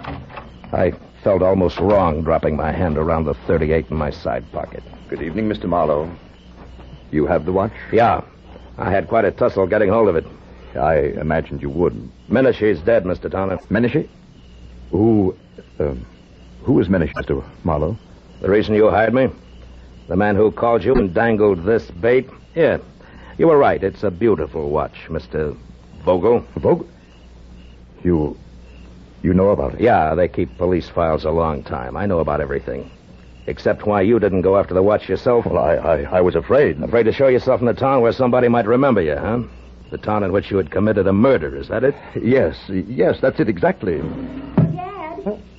I felt almost wrong dropping my hand around the .38 in my side pocket. Good evening, Mr. Marlowe. You have the watch? Yeah. I had quite a tussle getting hold of it. I imagined you would. Menashe's dead, Mr. Towner. Menashe? Who is Menashe, Mr. Marlowe? The reason you hired me? The man who called you and dangled this bait? Yeah. You were right. It's a beautiful watch, Mr. Vogel. Vogel? You know about it? Yeah, they keep police files a long time. I know about everything. Except why you didn't go after the watch yourself. Well, I was afraid. Afraid to show yourself in the town where somebody might remember you, huh? The town in which you had committed a murder, is that it? Yes, that's it exactly.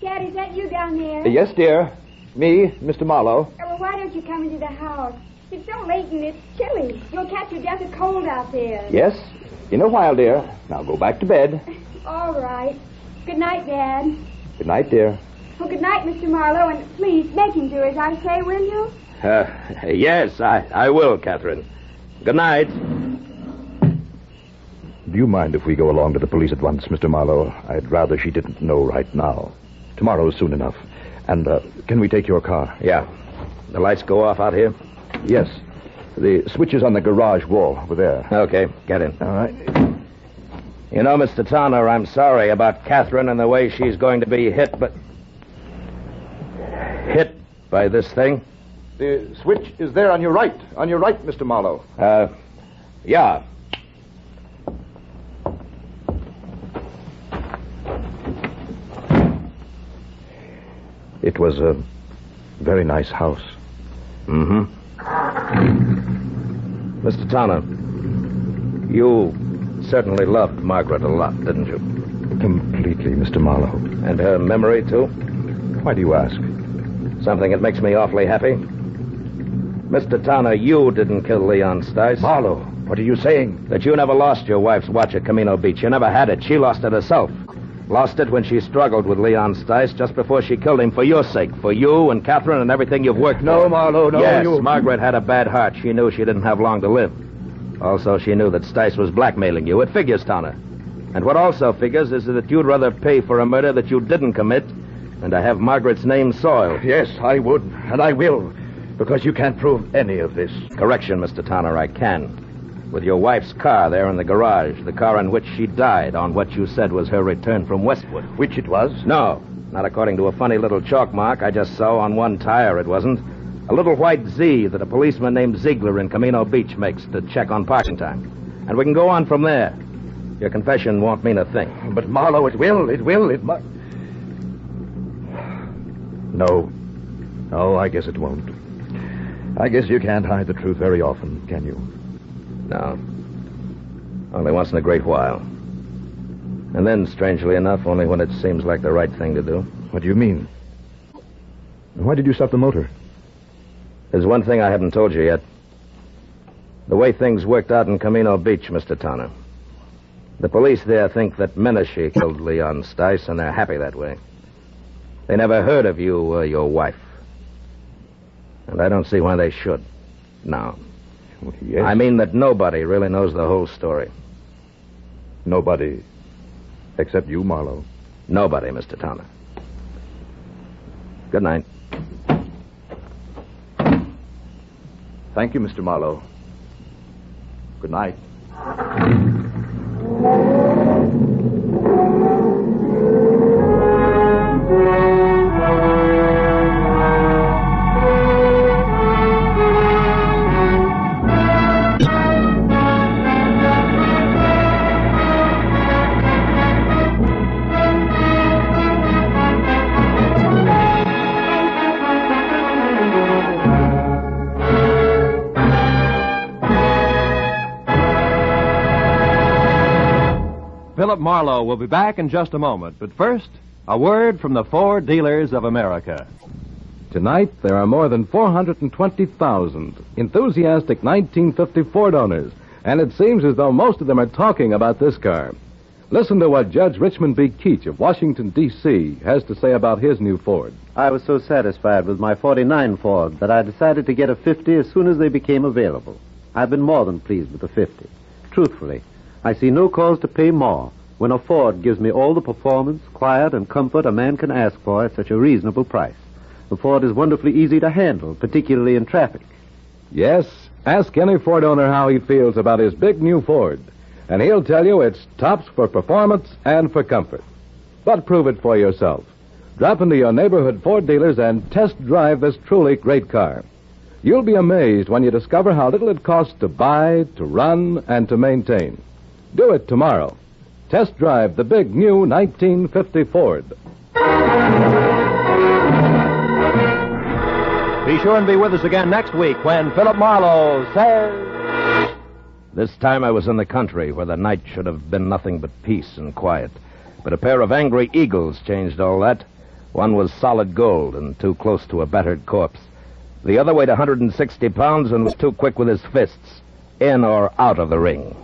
Dad, is that you down there? Yes, dear. Me, Mr. Marlowe. Well, why don't you come into the house? It's so late and it's chilly. You'll catch your death of cold out there. Yes, in a while, dear. Now go back to bed. All right. Good night, Dad. Good night, dear. Well, good night, Mr. Marlowe, and please make him do as I say, will you? Yes, I will, Catherine. Good night. Do you mind if we go along to the police at once, Mr. Marlowe? I'd rather she didn't know right now. Tomorrow's soon enough. And can we take your car? Yeah. The lights go off out here? Yes. The switch is on the garage wall over there. Okay, get in. All right. You know, Mr. Towner, I'm sorry about Catherine and the way she's going to be hit by this thing. The switch is there on your right. On your right, Mr. Marlowe. Yeah. It was a very nice house. Mm-hmm. Mr. Towner, you certainly loved Margaret a lot, didn't you? Completely, Mr. Marlowe. And her memory, too? Why do you ask? Something that makes me awfully happy. Mr. Towner, you didn't kill Leon Stice. Marlowe, what are you saying? That you never lost your wife's watch at Camino Beach. You never had it. She lost it herself. Lost it when she struggled with Leon Stice just before she killed him for your sake. For you and Catherine and everything you've worked for. No, Marlowe, no. Yes, Margaret had a bad heart. She knew she didn't have long to live. Also, she knew that Stice was blackmailing you. It figures, Towner. And what also figures is that you'd rather pay for a murder that you didn't commit than to have Margaret's name soiled. Yes, I would, and I will, because you can't prove any of this. Correction, Mr. Towner, I can. With your wife's car there in the garage, the car in which she died on what you said was her return from Westwood. Which it was? No, not according to a funny little chalk mark I just saw on one tire, it wasn't. A little white Z that a policeman named Ziegler in Camino Beach makes to check on parking time. And we can go on from there. Your confession won't mean a thing. But, Marlowe, it will. No, I guess it won't. I guess you can't hide the truth very often, can you? No. Only once in a great while. And then, strangely enough, only when it seems like the right thing to do. What do you mean? Why did you stop the motor? There's one thing I haven't told you yet. The way things worked out in Camino Beach, Mr. Towner. The police there think that Menashe killed Leon Stice, and they're happy that way. They never heard of you or your wife. And I don't see why they should. No. Well, yes. I mean that nobody really knows the whole story. Nobody except you, Marlowe. Nobody, Mr. Towner. Good night. Thank you, Mr. Marlowe. Good night. Philip Marlowe will be back in just a moment. But first, a word from the Ford Dealers of America. Tonight, there are more than 420,000 enthusiastic 1950 Ford owners, and it seems as though most of them are talking about this car. Listen to what Judge Richmond B. Keach of Washington, D.C. has to say about his new Ford. I was so satisfied with my 49 Ford that I decided to get a 50 as soon as they became available. I've been more than pleased with the 50. Truthfully, I see no cause to pay more when a Ford gives me all the performance, quiet, and comfort a man can ask for at such a reasonable price. The Ford is wonderfully easy to handle, particularly in traffic. Yes, ask any Ford owner how he feels about his big new Ford, and he'll tell you it's tops for performance and for comfort. But prove it for yourself. Drop into your neighborhood Ford dealers and test drive this truly great car. You'll be amazed when you discover how little it costs to buy, to run, and to maintain. Do it tomorrow. Test drive the big new 1950 Ford. Be sure and be with us again next week when Philip Marlowe says... This time I was in the country where the night should have been nothing but peace and quiet. But a pair of angry eagles changed all that. One was solid gold and too close to a battered corpse. The other weighed 160 pounds and was too quick with his fists, in or out of the ring.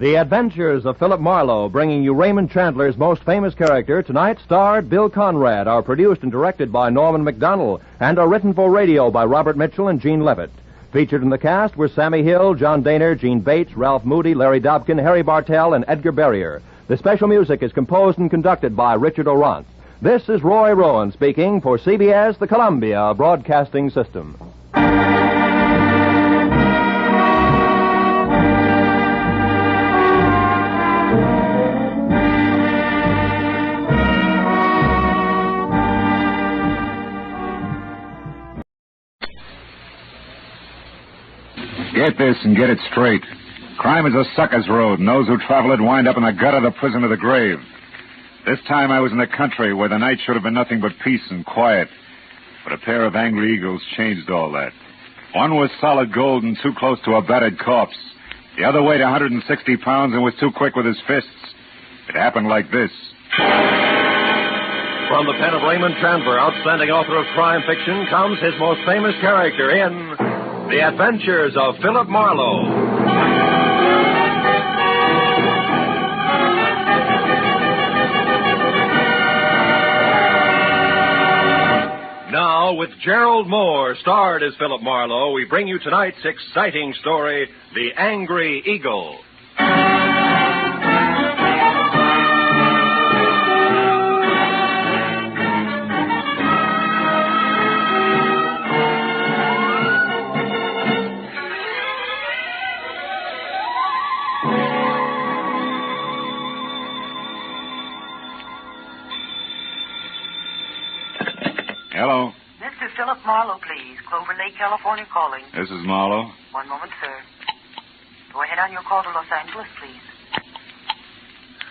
The Adventures of Philip Marlowe, bringing you Raymond Chandler's most famous character, tonight starred Bill Conrad, are produced and directed by Norman McDonnell, and are written for radio by Robert Mitchell and Gene Levitt. Featured in the cast were Sammy Hill, John Daner, Gene Bates, Ralph Moody, Larry Dobkin, Harry Bartell, and Edgar Barrier. The special music is composed and conducted by Richard Orant. This is Roy Rowan speaking for CBS, the Columbia Broadcasting System. Get this and get it straight. Crime is a sucker's road, and those who travel it wind up in the gutter, the prison, or the grave. This time I was in the country where the night should have been nothing but peace and quiet. But a pair of angry eagles changed all that. One was solid gold and too close to a battered corpse. The other weighed 160 pounds and was too quick with his fists. It happened like this. From the pen of Raymond Chandler, outstanding author of crime fiction, comes his most famous character in The Adventures of Philip Marlowe. Now, with Gerald Moore, starred as Philip Marlowe, we bring you tonight's exciting story, The Angry Eagle. Hello. Mr. Philip Marlowe, please. Clover Lake, California calling. This is Marlowe. One moment, sir. Go ahead on your call to Los Angeles, please.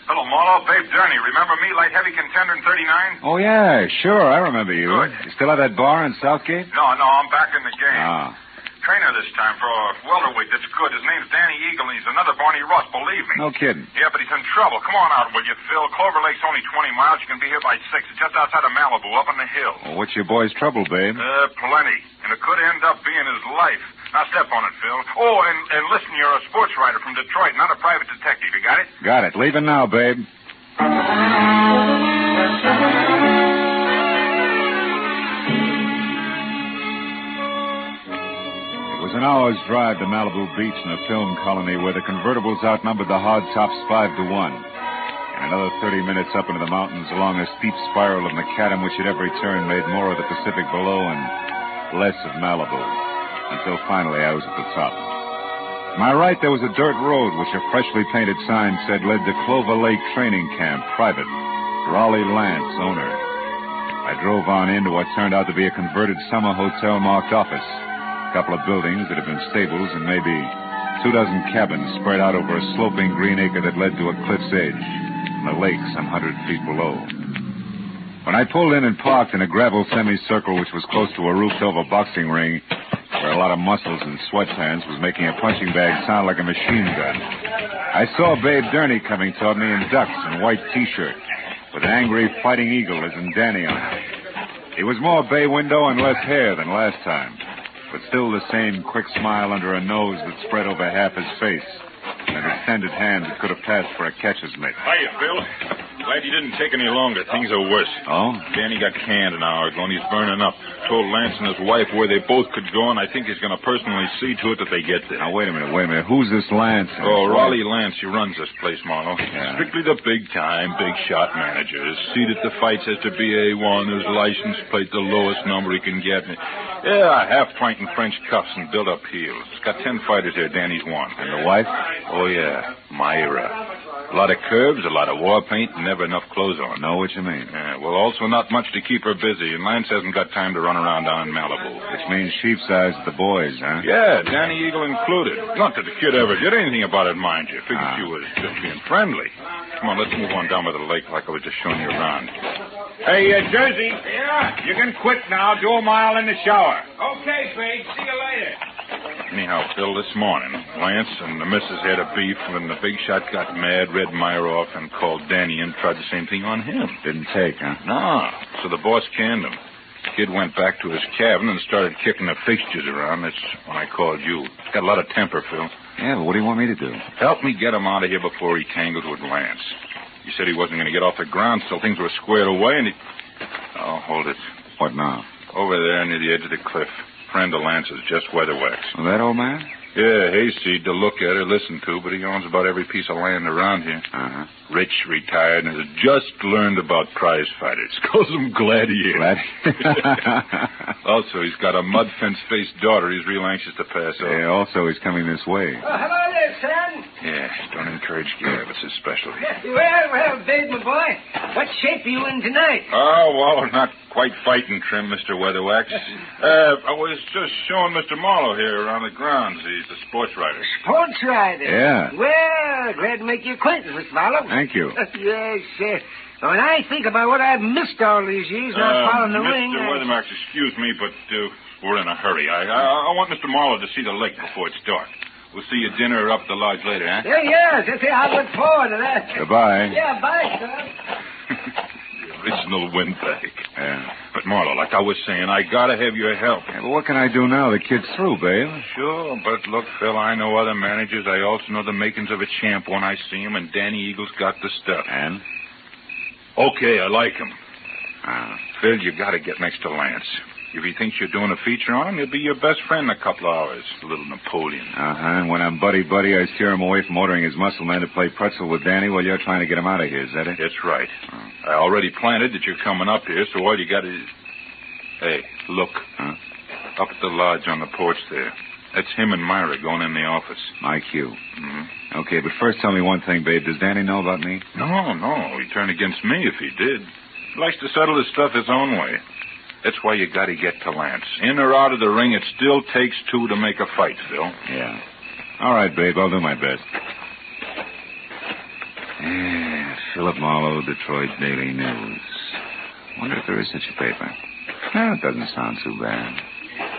Hello, Marlowe. Babe Durney. Remember me, light heavy contender in 39? Oh, yeah, sure. I remember you. Good. You still have that bar in Southgate? No, I'm back in the game. Ah. Trainer this time for a welterweight that's good. His name's Danny Eagle, and he's another Barney Russ, believe me. No kidding. Yeah, but he's in trouble. Come on out, will you, Phil? Clover Lake's only 20 miles. You can be here by 6. It's just outside of Malibu, up in the hills. Well, what's your boy's trouble, babe? Plenty. And it could end up being his life. Now, step on it, Phil. Oh, and listen, you're a sports writer from Detroit, not a private detective. You got it? Got it. Leaving now, babe. It was an hour's drive to Malibu Beach in a film colony where the convertibles outnumbered the hardtops 5-1. And another 30 minutes up into the mountains along a steep spiral of macadam which at every turn made more of the Pacific below and less of Malibu. Until finally I was at the top. To my right there was a dirt road which a freshly painted sign said led to Clover Lake Training Camp, private. Raleigh Lance, owner. I drove on into what turned out to be a converted summer hotel marked office. A couple of buildings that had been stables and maybe 24 cabins spread out over a sloping green acre that led to a cliff's edge and the lake some 100 feet below. When I pulled in and parked in a gravel semicircle which was close to a roofed-over boxing ring where a lot of muscles and sweatpants was making a punching bag sound like a machine gun, I saw Babe Durney coming toward me in ducks and white T-shirt with an angry fighting eagle as in Danny on it. He was more bay window and less hair than last time, but still the same quick smile under a nose that spread over half his face and an extended hand that could have passed for a catcher's mitt. Hiya, Phil. Glad you didn't take any longer. Things are worse. Oh? Danny got canned an hour ago, and he's burning up. Told Lance and his wife where they both could go, and I think he's going to personally see to it that they get there. Now, wait a minute. Who's this Lance? Oh, Raleigh Lance. He runs this place, Marlowe. Yeah. Strictly the big-time, big shot manager. His seat at the fights has to be A1. His license plate the lowest number he can get. Yeah, half-pint and French cuffs and built-up heels. He's got 10 fighters here. Danny's one. And the wife? Oh, yeah. Myra. A lot of curves, a lot of war paint, and never enough clothes on. Know what you mean. Yeah, well, also not much to keep her busy, and Lance hasn't got time to run around down in Malibu. Which means sheep-sized the boys, huh? Yeah, Danny Eagle included. Not that the kid ever did anything about it, mind you. Figured she was just being friendly. Come on, let's move on down by the lake like I was just showing you around. Hey, Jersey. Yeah? You can quit now. Do a mile in the shower. Okay, babe. See you later. Anyhow, Phil, this morning, Lance and the missus had a beef when the big shot got mad, read Myra off, and called Danny and tried the same thing on him. Didn't take, huh? No. So the boss canned him. Kid went back to his cabin and started kicking the fixtures around. That's when I called you. He's got a lot of temper, Phil. Yeah, but what do you want me to do? Help me get him out of here before he tangles with Lance. He said he wasn't going to get off the ground till things were squared away, and he... Oh, hold it. What now? Over there near the edge of the cliff. Friend of Lance's, just weatherwax. Well, that old man? Yeah, hayseed to look at or listen to, but he owns about every piece of land around here. Uh-huh. Rich, retired, and has just learned about prize fighters. Calls them gladiators. Also, he's got a mud fence-faced daughter he's real anxious to pass off. Yeah, also he's coming this way. Oh, hello there, son. Yeah, don't encourage Gab. It's his specialty. Well, Dave, my boy. What shape are you in tonight? Oh, well, not quite fighting trim, Mr. Weatherwax. I was just showing Mr. Marlowe here around the grounds. He's a sports writer. Sports writer? Yeah. Well, glad to make your acquaintance, Mr. Marlowe. Thank you. Yes, sir. When I think about what I've missed all these years not following the ring... Mr. Weatherwax, excuse me, but we're in a hurry. I want Mr. Marlowe to see the lake before it's dark. We'll see you at dinner up at the lodge later, huh? Yes. I look forward to that. Goodbye. Yeah, bye, son. Original windbag. Yeah. But, Marlowe, like I was saying, I gotta have your help. Yeah, but what can I do now? The kid's through, babe. Sure, but look, Phil, I know other managers. I also know the makings of a champ when I see him, and Danny Eagle's got the stuff. And? Okay, I like him. Phil, you gotta get next to Lance. If he thinks you're doing a feature on him, he'll be your best friend in a couple of hours. Little Napoleon. Uh-huh. And when I'm buddy-buddy, I steer him away from ordering his muscle man to play pretzel with Danny while you're trying to get him out of here. Is that it? That's right. I already planted that you're coming up here, so all you got is... Hey, look. Huh? Up at the lodge on the porch there. That's him and Myra going in the office. My cue. Mm-hmm. Okay, but first tell me one thing, babe. Does Danny know about me? No. He'd turn against me if he did. He likes to settle his stuff his own way. That's why you got to get to Lance. In or out of the ring, it still takes two to make a fight, Phil. Yeah. All right, babe. I'll do my best. Yeah, Philip Marlowe, Detroit Daily News. Wonder if there is such a paper. Well, it doesn't sound too bad.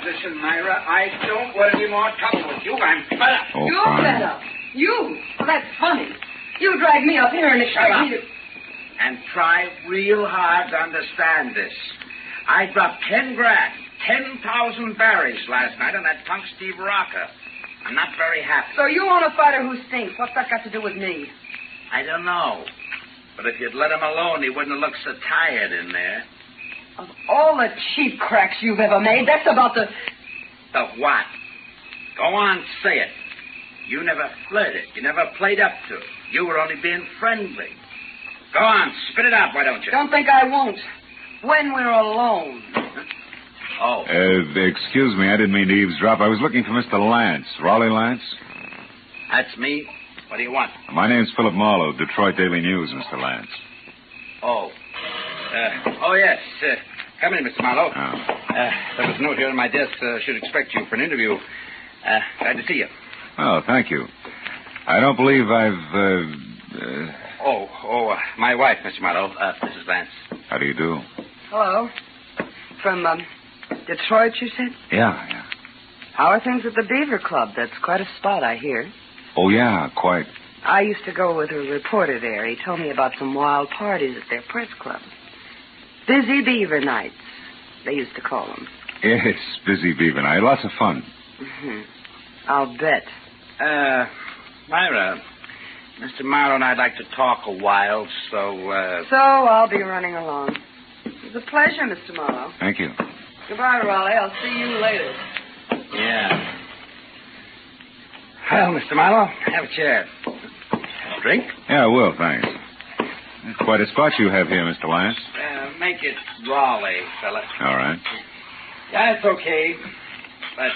Listen, Myra, I don't want any more trouble with you. I'm fed up. Oh, You're fine. fed up. You? Well, that's funny. You dragged me up here and Shut up. expect me to... And try real hard to understand this. I dropped 10 grand, 10,000 berries last night on that punk Steve Rocker. I'm not very happy. So you want a fighter who stinks. What's that got to do with me? I don't know. But if you'd let him alone, he wouldn't have looked so tired in there. Of all the cheap cracks you've ever made, that's about the... The what? Go on, say it. You never flirted. You never played up to it. You were only being friendly. Go on, spit it out, why don't you? Don't think I won't. When we're alone. Oh. Excuse me, I didn't mean to eavesdrop. I was looking for Mr. Lance. Raleigh Lance? That's me. What do you want? My name's Philip Marlowe, Detroit Daily News, Mr. Lance. Oh. Yes. Come in, Mr. Marlowe. There was a note here on my desk. Should expect you for an interview. Glad to see you. Oh, thank you. I don't believe I've, my wife, Mr. Marlowe, Mrs. Lance. How do you do? Hello. From, Detroit, you said? Yeah. How are things at the Beaver Club? That's quite a spot, I hear. Oh, yeah, quite. I used to go with a reporter there. He told me about some wild parties at their press club. Busy Beaver Nights, they used to call them. Yes, busy Beaver Night. Lots of fun. Mm-hmm. I'll bet. Myra, Mr. Marlowe and I'd like to talk a while, so... So I'll be running along. It was a pleasure, Mr. Marlowe. Thank you. Goodbye, Raleigh. I'll see you later. Yeah. Well, Mr. Marlowe, have a chair. A drink? Yeah, I will, thanks. Quite a spot you have here, Mr. Lance. Make it Raleigh, fella. All right. Yeah, it's okay. But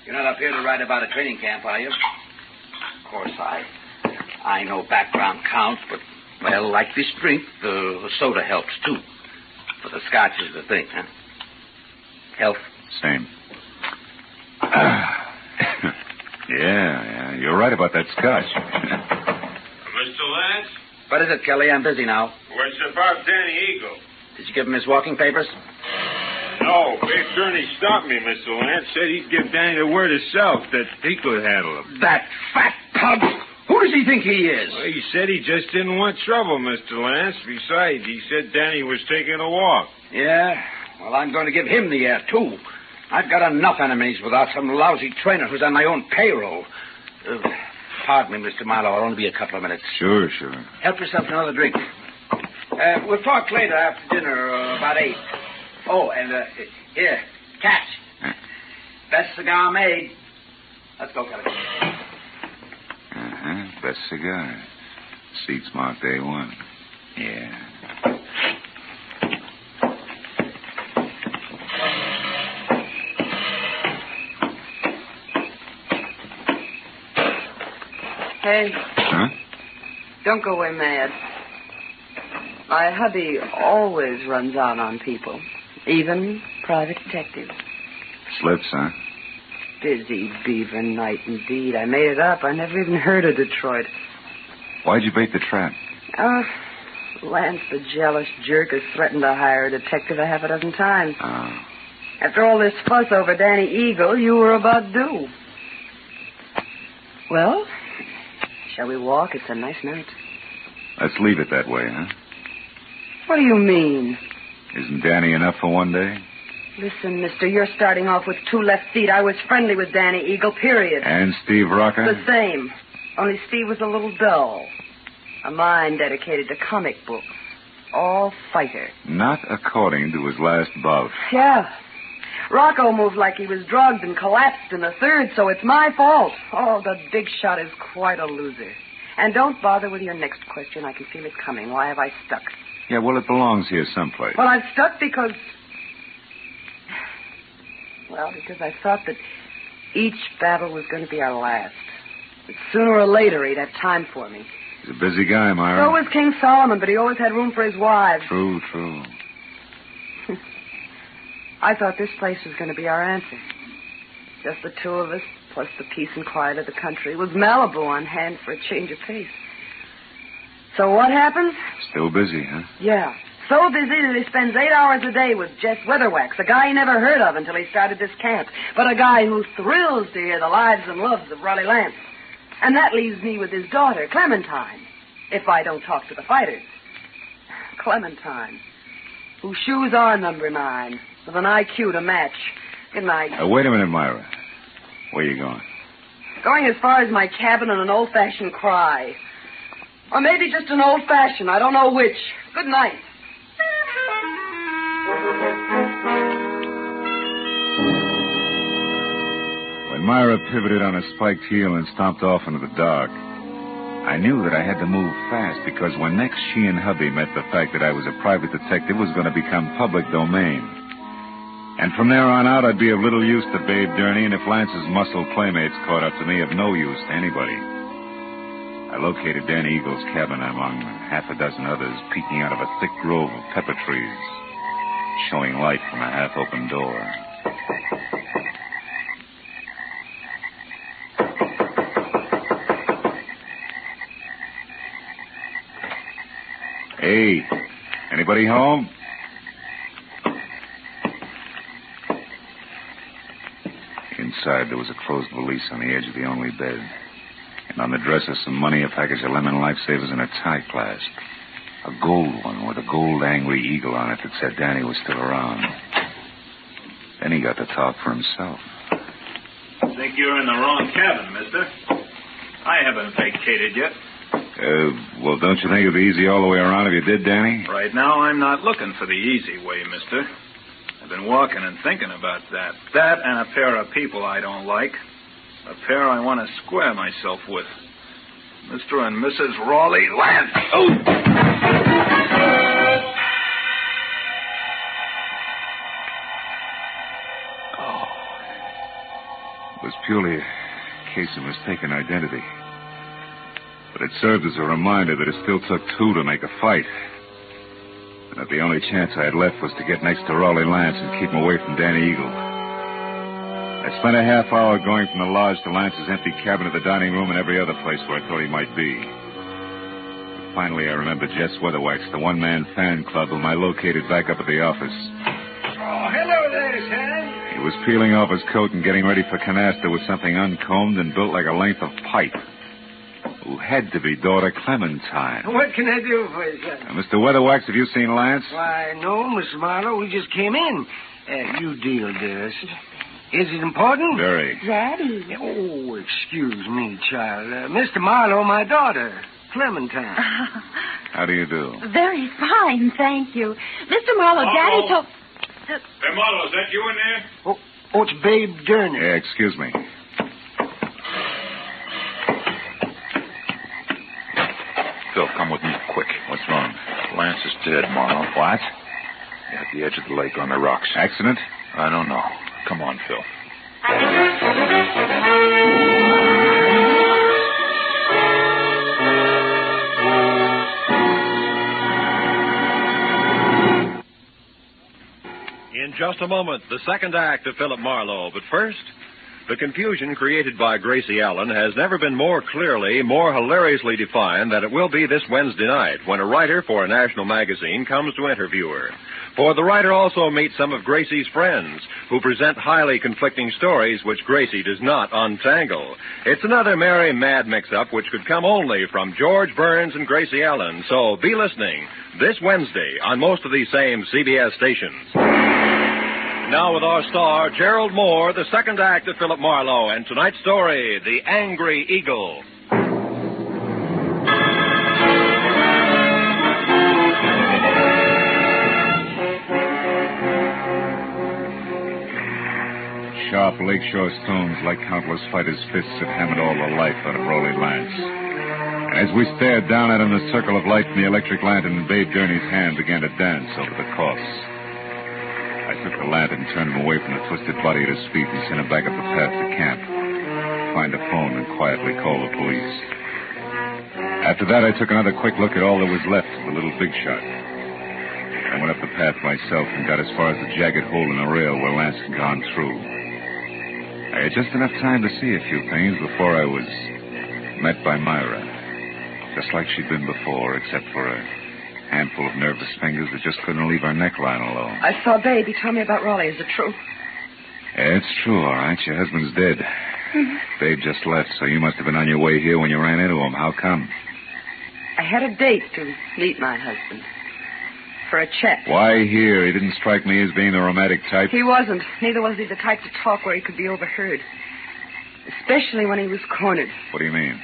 you're not up here to write about a training camp, are you? Of course, I know background counts, but, well, like this drink, the soda helps, too. But the scotch is the thing, huh? Health? Same. Yeah, you're right about that scotch. Mr. Lance? What is it, Kelly? I'm busy now. Well, it's about Danny Eagle. Did you give him his walking papers? No, Big Carney stopped me, Mr. Lance. Said he'd give Danny the word himself that he could handle him. That fat pug! Who does he think he is? Well, he said he just didn't want trouble, Mr. Lance. Besides, he said Danny was taking a walk. Yeah? Well, I'm going to give him the air, too. I've got enough enemies without some lousy trainer who's on my own payroll. Pardon me, Mr. Marlowe. I'll only be a couple of minutes. Sure. Help yourself to another drink. We'll talk later after dinner, about 8. Oh, and here, catch. Best cigar made. Let's go, Kelly. Best cigar. Seats marked A1. Yeah. Hey. Huh? Don't go away mad. My hubby always runs out on people, even private detectives. Slips, huh? Busy beaver night indeed. I made it up. I never even heard of Detroit. Why'd you bait the trap? Lance, the jealous jerk, has threatened to hire a detective a half a dozen times. Oh. After all this fuss over Danny Eagle, you were about due. Well, shall we walk? It's a nice night. Let's leave it that way, huh? What do you mean? Isn't Danny enough for one day? Listen, mister, you're starting off with 2 left feet. I was friendly with Danny Eagle, period. And Steve Rocker? The same. Only Steve was a little dull. A mind dedicated to comic books. All fighter. Not according to his last bout. Yeah. Rocco moved like he was drugged and collapsed in the third, so it's my fault. Oh, the big shot is quite a loser. And don't bother with your next question. I can feel it coming. Why have I stuck? Yeah, well, it belongs here someplace. Well, I've stuck because... Well, because I thought that each battle was going to be our last. That sooner or later he'd have time for me. He's a busy guy, Myra. So was King Solomon, but he always had room for his wives. True. I thought this place was going to be our answer. Just the 2 of us, plus the peace and quiet of the country, with Malibu on hand for a change of pace. So what happens? Still busy, huh? Yeah. So busy that he spends 8 hours a day with Jess Weatherwax, a guy he never heard of until he started this camp, but a guy who thrills to hear the lives and loves of Raleigh Lance. And that leaves me with his daughter, Clementine, if I don't talk to the fighters. Clementine, whose shoes are number 9, with an IQ to match. Good night. Wait a minute, Myra. Where you going? Going as far as my cabin on an old-fashioned cry. Or maybe just an old-fashioned, I don't know which. Good night. When Myra pivoted on a spiked heel and stomped off into the dark, I knew that I had to move fast because when next she and hubby met, the fact that I was a private detective was going to become public domain. And from there on out, I'd be of little use to Babe Durney, and if Lance's muscle playmates caught up to me, of no use to anybody. I located Danny Eagle's cabin among half a dozen others, peeking out of a thick grove of pepper trees, showing light from a half-open door. Hey, anybody home? Inside, there was a closed valise on the edge of the only bed. And on the dresser, some money, a package of lemon lifesavers, and a tie clasp. A gold one with a gold angry eagle on it that said Danny was still around. Then he got to talk for himself. I think you're in the wrong cabin, mister. I haven't vacated yet. Well, don't you think it'd be easy all the way around if you did, Danny? Right now, I'm not looking for the easy way, mister. I've been walking and thinking about that. That and a pair of people I don't like. A pair I want to square myself with. Mr. and Mrs. Raleigh Lance. Oh! It was purely a case of mistaken identity. But it served as a reminder that it still took 2 to make a fight. And that the only chance I had left was to get next to Raleigh Lance and keep him away from Danny Eagle. I spent a half hour going from the lodge to Lance's empty cabin to the dining room and every other place where I thought he might be. But finally, I remembered Jess Weatherwax, the one-man fan club whom I located back up at the office. Oh, hello there, son. He was peeling off his coat and getting ready for canasta with something uncombed and built like a length of pipe. who had to be daughter Clementine. What can I do for you, son? Mr. Weatherwax, have you seen Lance? Why, no, Miss Marlowe. We just came in. You deal, dearest. Is it important? Very. Daddy. Oh, excuse me, child. Mr. Marlowe, my daughter, Clementine. How do you do? Very fine, thank you. Mr. Marlowe, Daddy told... Hey, Marlowe, is that you in there? Oh, it's Babe Gurney. Yeah, excuse me. Phil, come with me quick. What's wrong? Lance is dead, Marlowe. What? At the edge of the lake on the rocks. Accident? I don't know. Come on, Phil. In just a moment, the second act of Philip Marlowe. But first, the confusion created by Gracie Allen has never been more clearly, more hilariously defined than it will be this Wednesday night when a writer for a national magazine comes to interview her. For the writer also meets some of Gracie's friends who present highly conflicting stories which Gracie does not untangle. It's another merry, mad mix-up which could come only from George Burns and Gracie Allen. So be listening this Wednesday on most of these same CBS stations. Now with our star, Gerald Moore, the second act of Philip Marlowe, and tonight's story, The Angry Eagle. Sharp lakeshore stones, like countless fighters' fists, had hammered all the life out of Rolly Lance. And as we stared down at him, the circle of light from the electric lantern in Babe Gurney's hand began to dance over the corpse. I took the lantern, turned him away from the twisted body at his feet, and sent him back up the path to camp. Find a phone and quietly call the police. After that, I took another quick look at all that was left of the little big shot. I went up the path myself and got as far as the jagged hole in the rail where Lance had gone through. I had just enough time to see a few things before I was met by Myra. Just like she'd been before, except for a handful of nervous fingers that just couldn't leave her neckline alone. I saw Babe. He told me about Raleigh. Is it true? Yeah, it's true, all right. Your husband's dead. Babe just left, so you must have been on your way here when you ran into him. How come? I had a date to meet my husband. For a chat. Why here? He didn't strike me as being the romantic type. He wasn't. Neither was he the type to talk where he could be overheard. Especially when he was cornered. What do you mean?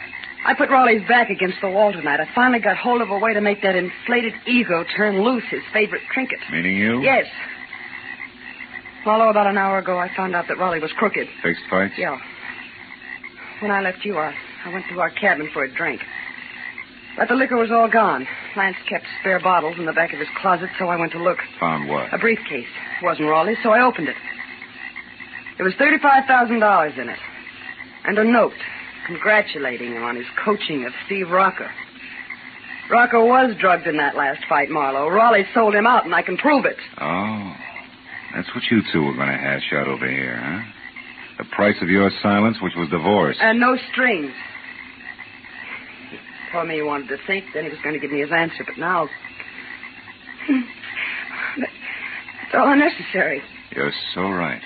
I put Raleigh's back against the wall tonight. I finally got hold of a way to make that inflated ego turn loose, his favorite trinket. Meaning you? Yes. Although about an hour ago I found out that Raleigh was crooked. Fixed fights? Yeah. When I left you, I went to our cabin for a drink. But the liquor was all gone. Lance kept spare bottles in the back of his closet, so I went to look. Found what? A briefcase. It wasn't Raleigh's, so I opened it. There was $35,000 in it. And a note congratulating him on his coaching of Steve Rocker. Rocker was drugged in that last fight, Marlowe. Raleigh sold him out, and I can prove it. Oh. That's what you two were going to hash out over here, huh? The price of your silence, which was divorce. And no strings. He told me he wanted to think, then he was going to give me his answer, but now... It's all unnecessary. You're so right.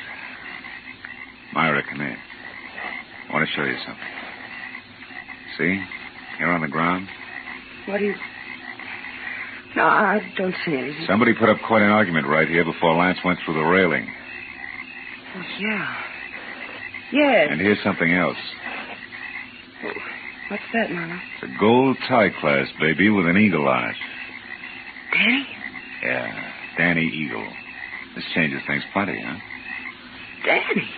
Myra, come here. I want to show you something. See? Here on the ground. What do you... No, I don't see anything. Somebody put up quite an argument right here before Lance went through the railing. Oh, yeah. Yes. And here's something else. Oh, what's that, Marlowe? It's a gold tie clasp, baby, with an eagle on it. Danny? Yeah, Danny Eagle. This changes things plenty, huh? Danny?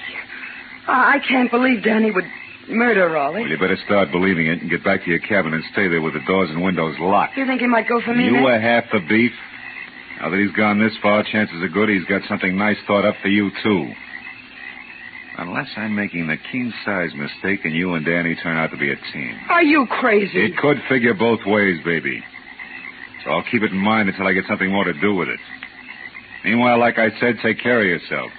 I can't believe Danny would murder Raleigh. Well, you better start believing it and get back to your cabin and stay there with the doors and windows locked. You think he might go for me, You then? were half the beef. Now that he's gone this far, chances are good he's got something nice thought up for you, too. Unless I'm making the king-size mistake and you and Danny turn out to be a team. Are you crazy? It could figure both ways, baby. So I'll keep it in mind until I get something more to do with it. Meanwhile, like I said, take care of yourself.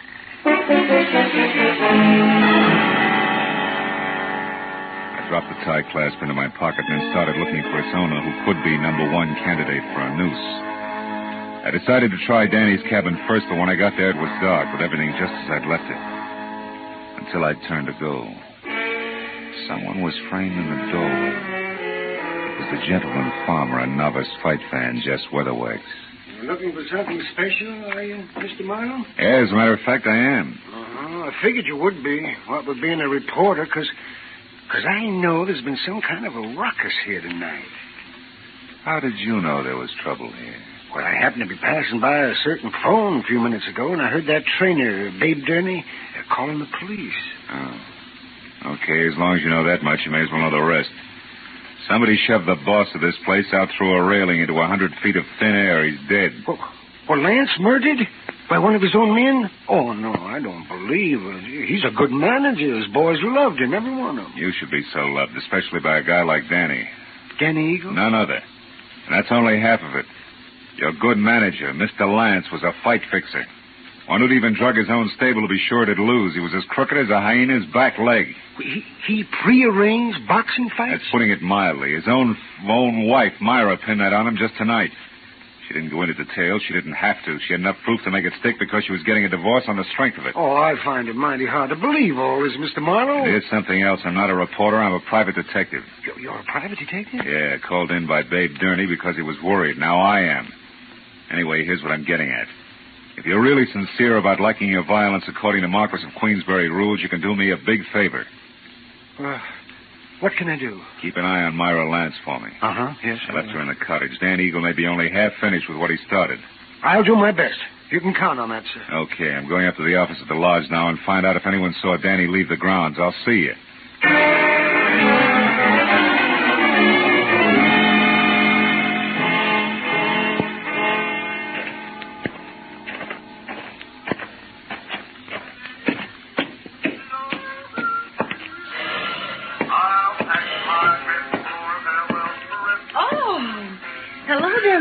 I dropped the tie clasp into my pocket and then started looking for its owner, who could be number one candidate for a noose. I decided to try Danny's cabin first, but when I got there, it was dark, with everything just as I'd left it. Until I turned to go. Someone was framed in the doorway. a gentleman farmer and novice fight fan, Jess Weatherwax. You're looking for something special, are you, Mr. Marlowe? Yeah, as a matter of fact, I am. I figured you would be, what with being a reporter, because I know there's been some kind of a ruckus here tonight. How did you know there was trouble here? Well, I happened to be passing by a certain phone a few minutes ago, and I heard that trainer, Babe Durney, calling the police. Oh. Okay, as long as you know that much, you may as well know the rest. Somebody shoved the boss of this place out through a railing into 100 feet of thin air. He's dead. Well, Lance murdered? By one of his own men? Oh, no, I don't believe it. He's a good manager. His boys loved him, every one of them. You should be so loved, especially by a guy like Danny. Danny Eagle? None other. And that's only half of it. Your good manager, Mr. Lance, was a fight fixer. One who'd even drug his own stable to be sure it'd lose. He was as crooked as a hyena's back leg. He prearranged boxing fights? That's putting it mildly. His own wife, Myra, pinned that on him just tonight. She didn't go into details. She didn't have to. She had enough proof to make it stick because she was getting a divorce on the strength of it. Oh, I find it mighty hard to believe all this, Mr. Marlowe. It is something else. I'm not a reporter. I'm a private detective. You're a private detective? Yeah, called in by Babe Durney because he was worried. Now I am. Anyway, here's what I'm getting at. If you're really sincere about liking your violence according to Marquis of Queensberry rules, you can do me a big favor. What can I do? Keep an eye on Myra Lance for me. Uh-huh, yes. I left her in the cottage. Dan Eagle may be only half finished with what he started. I'll do my best. You can count on that, sir. Okay, I'm going up to the office at the lodge now and find out if anyone saw Danny leave the grounds. I'll see you.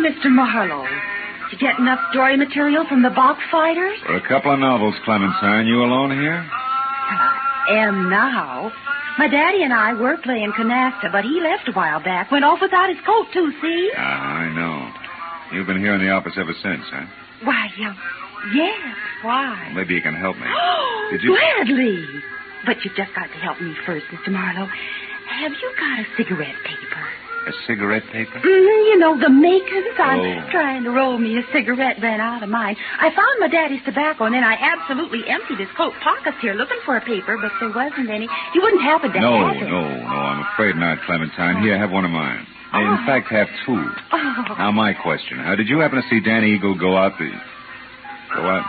Mr. Marlowe, did you get enough story material from the box fighters? For a couple of novels, Clementine. You alone here? I am now. My daddy and I were playing canasta, but he left a while back. Went off without his coat, too, see? I know. You've been here in the office ever since, huh? Why, yes. Why? Well, maybe you can help me. Did you... Gladly. But you've just got to help me first, Mr. Marlowe. Have you got a cigarette paper? A cigarette paper? You know, the makings. I'm trying to roll me a cigarette, ran out of mine. I found my daddy's tobacco, and then I absolutely emptied his coat pockets here looking for a paper, but there wasn't any. You wouldn't happen to have it. No, I'm afraid not, Clementine. Here, have one of mine. In fact, have two. Oh. Now, my question. Did you happen to see Danny Eagle go out the... Go out?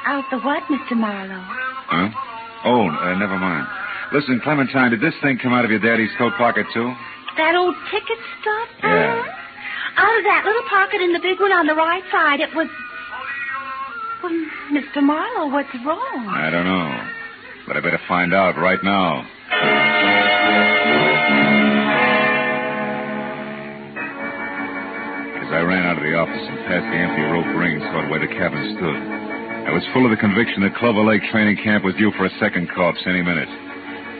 Out the what, Mr. Marlowe? Huh? Oh, never mind. Listen, Clementine, did this thing come out of your daddy's coat pocket, too? That old ticket stuff? Yeah. Out of that little pocket in the big one on the right side, it was... Well, Mr. Marlowe, what's wrong? I don't know. But I better find out right now. As I ran out of the office and past the empty rope ring toward where the cabin stood, I was full of the conviction that Clover Lake training camp was due for a second corpse any minute.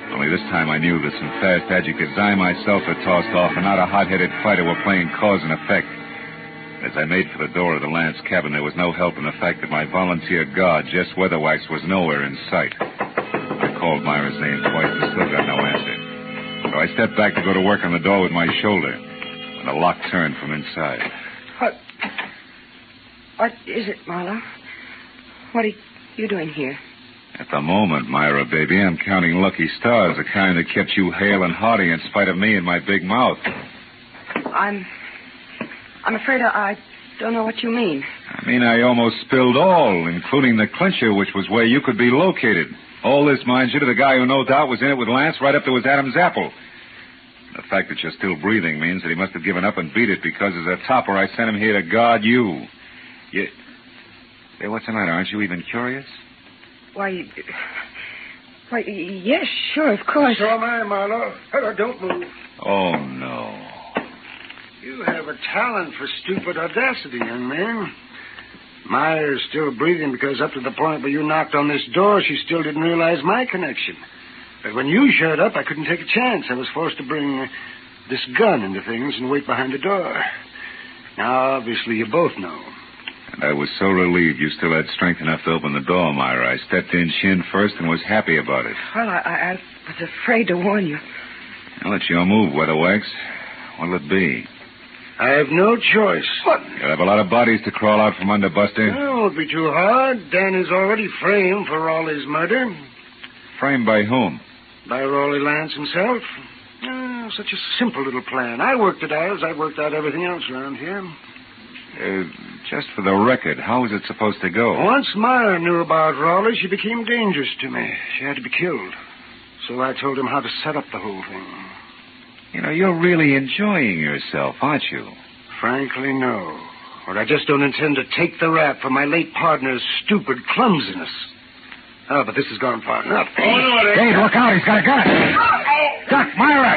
Only this time I knew that some fast adjectives I myself had tossed off and not a hot-headed fighter were playing cause and effect. As I made for the door of the Lance cabin, there was no help in the fact that my volunteer guard, Jess Weatherwax, was nowhere in sight. I called Myra's name twice and still got no answer. So I stepped back to go to work on the door with my shoulder, and the lock turned from inside. What is it, Marlowe? What are you doing here? At the moment, Myra, baby, I'm counting lucky stars, the kind that kept you hale and hearty in spite of me and my big mouth. I'm afraid I don't know what you mean. I mean, I almost spilled all, including the clincher, which was where you could be located. All this, mind you, to the guy who no doubt was in it with Lance right up to his Adam's apple. The fact that you're still breathing means that he must have given up and beat it because as a topper, I sent him here to guard you. Hey, what's the matter? Aren't you even curious? Why, yes, sure, of course. So am I, Marlowe. Hello, don't move. Oh, no. You have a talent for stupid audacity, young man. Myra's still breathing because up to the point where you knocked on this door, she still didn't realize my connection. But when you showed up, I couldn't take a chance. I was forced to bring this gun into things and wait behind the door. Now, obviously, you both know. And I was so relieved you still had strength enough to open the door, Myra. I stepped in shin first and was happy about it. Well, I was afraid to warn you. Now, it's your move, Weatherwax. What'll it be? I have no choice. What? You'll have a lot of bodies to crawl out from under, Buster. It won't be too hard. Dan is already framed for Raleigh's murder. Framed by whom? By Raleigh Lance himself. Such a simple little plan. I worked it out as I worked out everything else around here. Just for the record, how was it supposed to go? Once Myra knew about Raleigh, she became dangerous to me. She had to be killed. So I told him how to set up the whole thing. You know, you're really enjoying yourself, aren't you? Frankly, no. Or I just don't intend to take the rap for my late partner's stupid clumsiness. Oh, but this has gone far enough. Dave, look out. He's got a gun. Duck, Myra.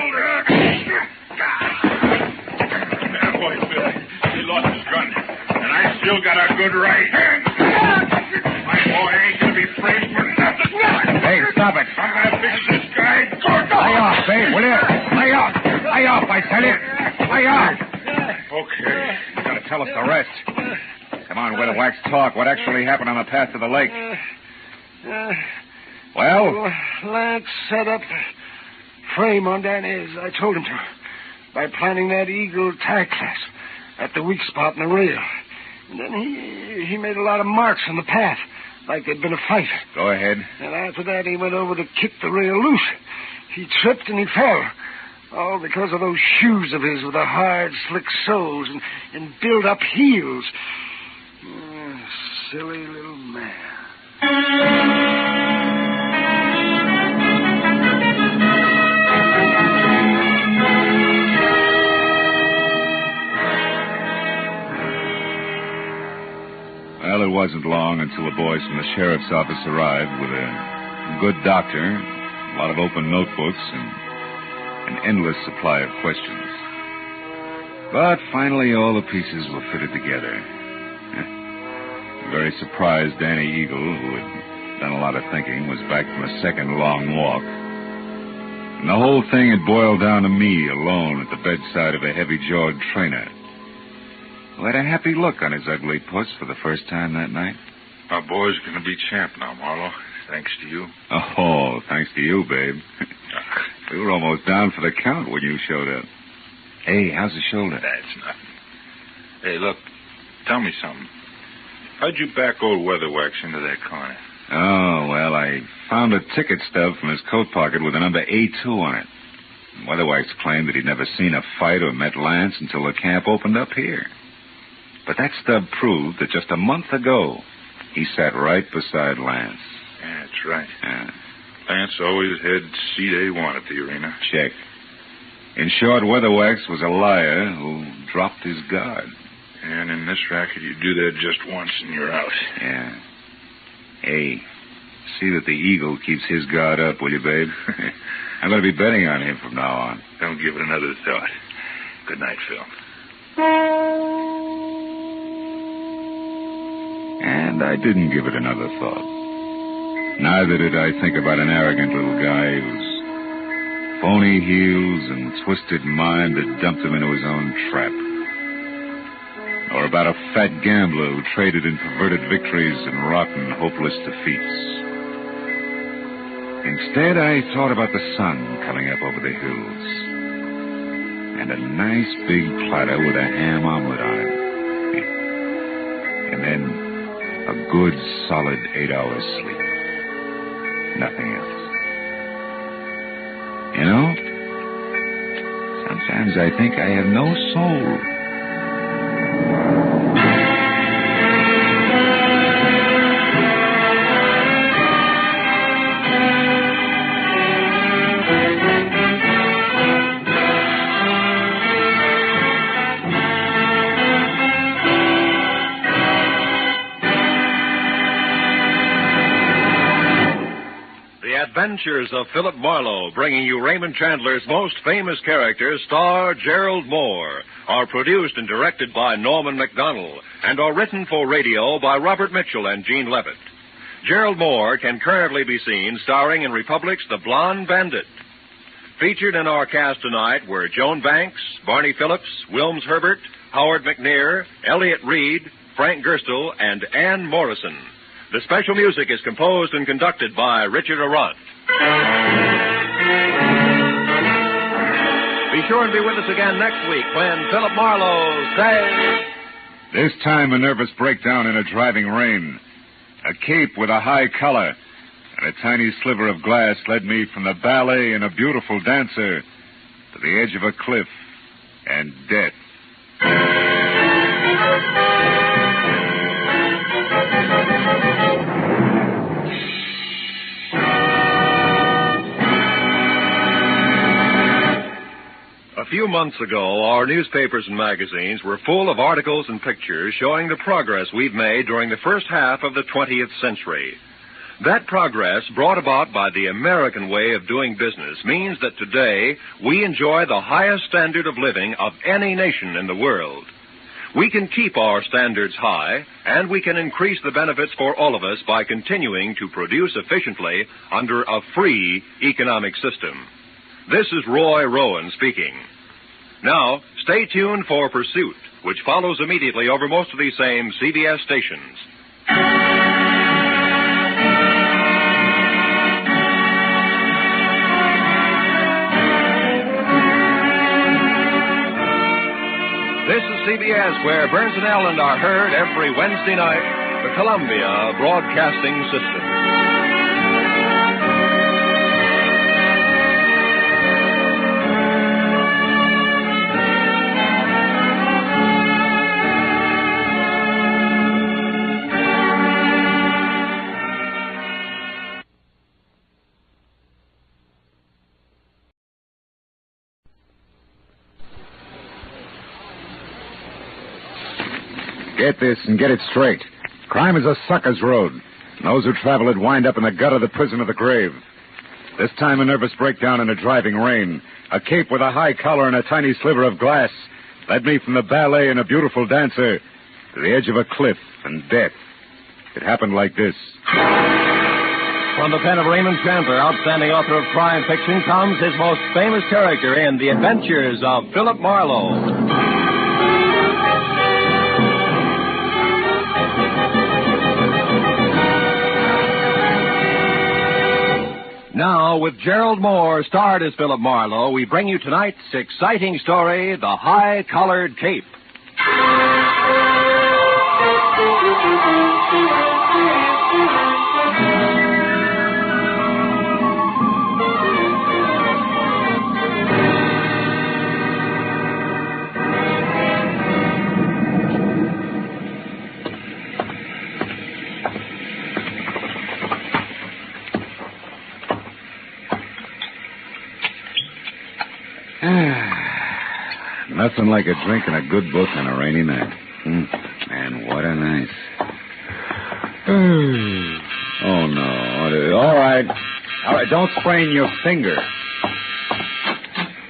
That boy, Billy. He lost his gun. And I still got a good right hand. My boy ain't going to be framed for nothing. Hey, stop it. I'm going to fix this guy. Lay off, Dave, will you? Lay off. Lay off, I tell you. Lay off. Okay. You got to tell us the rest. Come on, Weatherwax, talk. What actually happened on the path to the lake? Well? Lance set up a frame on Dan Ayers. I told him to. By planting that Eagle tag class at the weak spot in the rail. And then he made a lot of marks on the path, like there'd been a fight. Go ahead. And after that, he went over to kick the rail loose. He tripped and he fell. All because of those shoes of his with the hard, slick soles and built-up heels. Silly little man. Well, it wasn't long until the boys from the sheriff's office arrived with a good doctor, a lot of open notebooks, and an endless supply of questions. But finally, all the pieces were fitted together. Very surprised Danny Eagle, who had done a lot of thinking, was back from a second long walk. And the whole thing had boiled down to me alone at the bedside of a heavy-jawed trainer, who had a happy look on his ugly puss for the first time that night. Our boy's going to be champ now, Marlowe, thanks to you. Oh, thanks to you, babe. We were almost down for the count when you showed up. Hey, how's the shoulder? That's nothing. Hey, look, tell me something. How'd you back old Weatherwax into that corner? Oh, well, I found a ticket stub from his coat pocket with the number A2 on it. Weatherwax claimed that he'd never seen a fight or met Lance until the camp opened up here. But that stub proved that just a month ago, he sat right beside Lance. Yeah, that's right. Yeah. Lance always had seat A1 at the arena. Check. In short, Weatherwax was a liar who dropped his guard. And in this racket, you do that just once and you're out. Yeah. Hey, see that the Eagle keeps his guard up, will you, babe? I'm going to be betting on him from now on. Don't give it another thought. Good night, Phil. And I didn't give it another thought. Neither did I think about an arrogant little guy whose phony heels and twisted mind had dumped him into his own trap. Or about a fat gambler who traded in perverted victories and rotten, hopeless defeats. Instead, I thought about the sun coming up over the hills. And a nice big platter with a ham omelet on it. And then a good, solid 8 hours sleep. Nothing else. You know, sometimes I think I have no soul. Adventures of Philip Marlowe, bringing you Raymond Chandler's most famous character, star Gerald Moore, are produced and directed by Norman MacDonald and are written for radio by Robert Mitchell and Gene Levitt. Gerald Moore can currently be seen starring in Republic's The Blonde Bandit. Featured in our cast tonight were Joan Banks, Barney Phillips, Wilms Herbert, Howard McNear, Elliott Reed, Frank Gerstle, and Ann Morrison. The special music is composed and conducted by Richard Arant. Be Be sure and be with us again next week when Philip Marlowe says... This time a nervous breakdown in a driving rain. A cape with a high collar and a tiny sliver of glass led me from the ballet and a beautiful dancer to the edge of a cliff and death. A few months ago, our newspapers and magazines were full of articles and pictures showing the progress we've made during the first half of the 20th century. That progress, brought about by the American way of doing business, means that today we enjoy the highest standard of living of any nation in the world. We can keep our standards high, and we can increase the benefits for all of us by continuing to produce efficiently under a free economic system. This is Roy Rowan speaking. Now, stay tuned for Pursuit, which follows immediately over most of these same CBS stations. This is CBS, where Burns and Allen are heard every Wednesday night, the Columbia Broadcasting System. Get this and get it straight. Crime is a sucker's road. And those who travel it wind up in the gutter, the prison, or the grave. This time a nervous breakdown in a driving rain. A cape with a high collar and a tiny sliver of glass led me from the ballet and a beautiful dancer to the edge of a cliff and death. It happened like this. From the pen of Raymond Chandler, outstanding author of crime fiction, comes his most famous character in The Adventures of Philip Marlowe. Now, with Gerald Moore, starred as Philip Marlowe, we bring you tonight's exciting story, The High-Collared Cape. Nothing like a drink and a good book on a rainy night. And what a night. Oh, no. All right. Don't sprain your finger.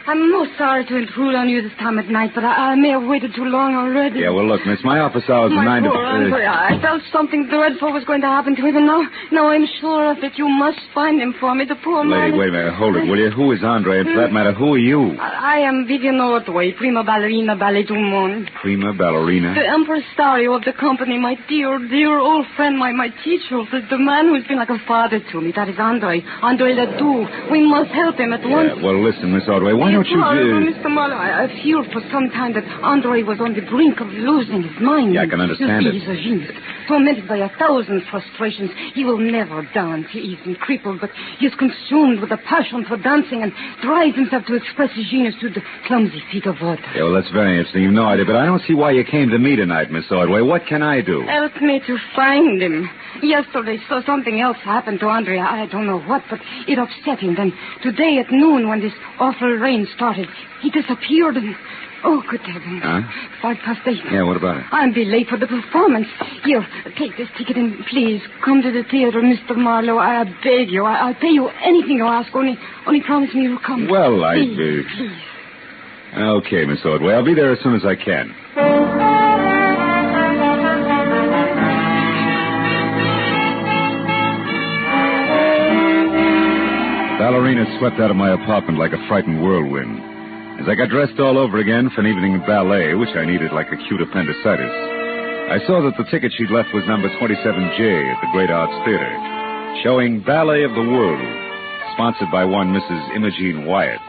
I'm most sorry to intrude on you this time at night, but I may have waited too long already. Yeah, well, look, miss, my office hours are 9 to... Poor Andre, I felt something dreadful was going to happen to him, and now I'm sure of it. You must find him for me, the poor man. Lady, wait a minute. Hold it, will you? Who is Andre? And for that matter, who are you? I am Vivian Ordway, prima ballerina ballet du monde. Prima ballerina? The impresario of the company, my dear, dear old friend, my teacher, the man who's been like a father to me. That is Andre Ledoux. We must help him at once. Well, listen, Miss Ordway, why don't you... Mr. Marlowe, I feared for some time that Andre was on the brink of losing his mind. Yeah, I can understand it. He's a genius, tormented by 1,000 frustrations. He will never dance. He isn't crippled, but he is consumed with a passion for dancing and drives himself to express his genius to the clumsy feet of water. Yeah, well, that's very interesting. You've no idea, but I don't see why you came to me tonight, Miss Ordway. What can I do? Help me to find him. Yesterday, so something else happened to Andre. I don't know what, but it upset him. Then today at noon, when this awful rain started, he disappeared and... Oh, good heavens. Huh? 8:05. Yeah, what about it? I'll be late for the performance. Here, take this ticket and please come to the theater, Mr. Marlowe. I beg you. I'll pay you anything you ask. Only promise me you'll come. Well, please. Okay, Miss Ordway. I'll be there as soon as I can. Ballerina swept out of my apartment like a frightened whirlwind. As I got dressed all over again for an evening ballet, which I needed like acute appendicitis, I saw that the ticket she'd left was number 27J at the Great Arts Theater, showing Ballet of the World, sponsored by one Mrs. Imogene Wyatt.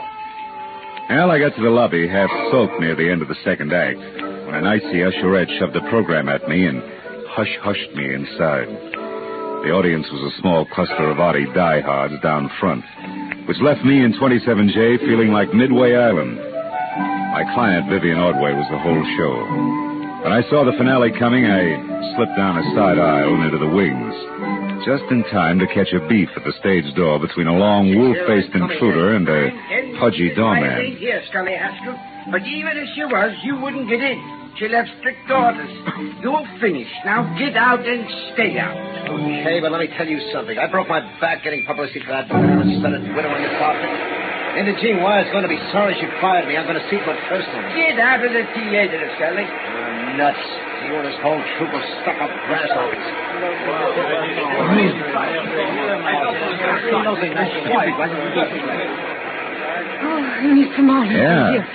Well, I got to the lobby, half soaked near the end of the second act, when an icy usherette shoved a program at me and hush-hushed me inside. The audience was a small cluster of Audi diehards down front, which left me in 27J feeling like Midway Island. My client, Vivian Ordway, was the whole show. When I saw the finale coming, I slipped down a side aisle and into the wings, just in time to catch a beef at the stage door between a long, wolf-faced intruder and a pudgy I doorman. ain't here, Scully Haskell. But even if she was, you wouldn't get in. She left strict orders. You're finished. Now get out and stay out. Okay, but let me tell you something. I broke my back getting publicity for that studded widow in the carpet. And the Jean Wire's going to be sorry she fired me. I'm going to see to it personally. Get out of the theater, Scully. You're nuts. You and this whole troop of stuck-up grasshoppers. Oh, Mr. Marlowe. Yeah. Here.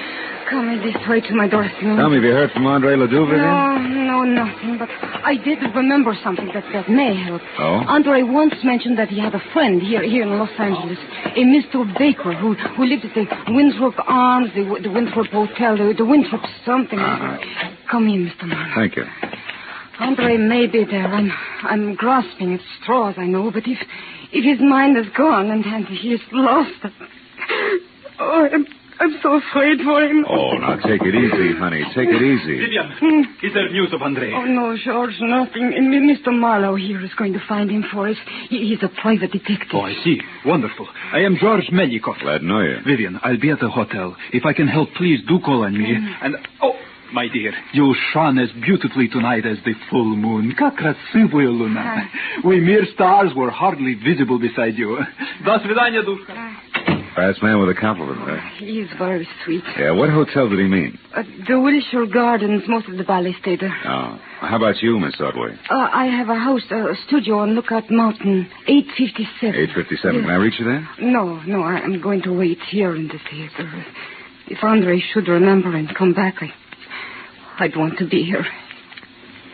Come this way to my dressing room. Tell me, have you heard from Andre Ledoux, Vivian? No, nothing. But I did remember something that may help. Oh? Andre once mentioned that he had a friend here in Los Angeles, a Mr. Baker, who lived at the Winthrop Arms, the Winthrop Hotel, the Winthrop something. Come in, Mr. Marlowe. Thank you. Andre may be there. I'm grasping at straws, I know, but if his mind is gone and he is lost, oh, I'm so afraid for him. Oh, now take it easy, honey. Take it easy. Vivian, is there news of Andre? Oh, no, George, nothing. Mr. Marlowe here is going to find him for us. He's a private detective. Oh, I see. Wonderful. I am George Melnikov. Glad to know you. Vivian, I'll be at the hotel. If I can help, please do call on me. And, oh, my dear, you shone as beautifully tonight as the full moon. Как красивая луна. We mere stars were hardly visible beside you. До свидания, душка. Fast man with a compliment, huh? He's very sweet. Yeah, what hotel did he mean? The Wilshire Gardens, most of the ballet stay there. Oh. How about you, Miss Ordway? I have a house, a studio on Lookout Mountain, 857. 857. Yes. Can I reach you there? No, I'm going to wait here in the theater. If Andre should remember and come back, I'd want to be here.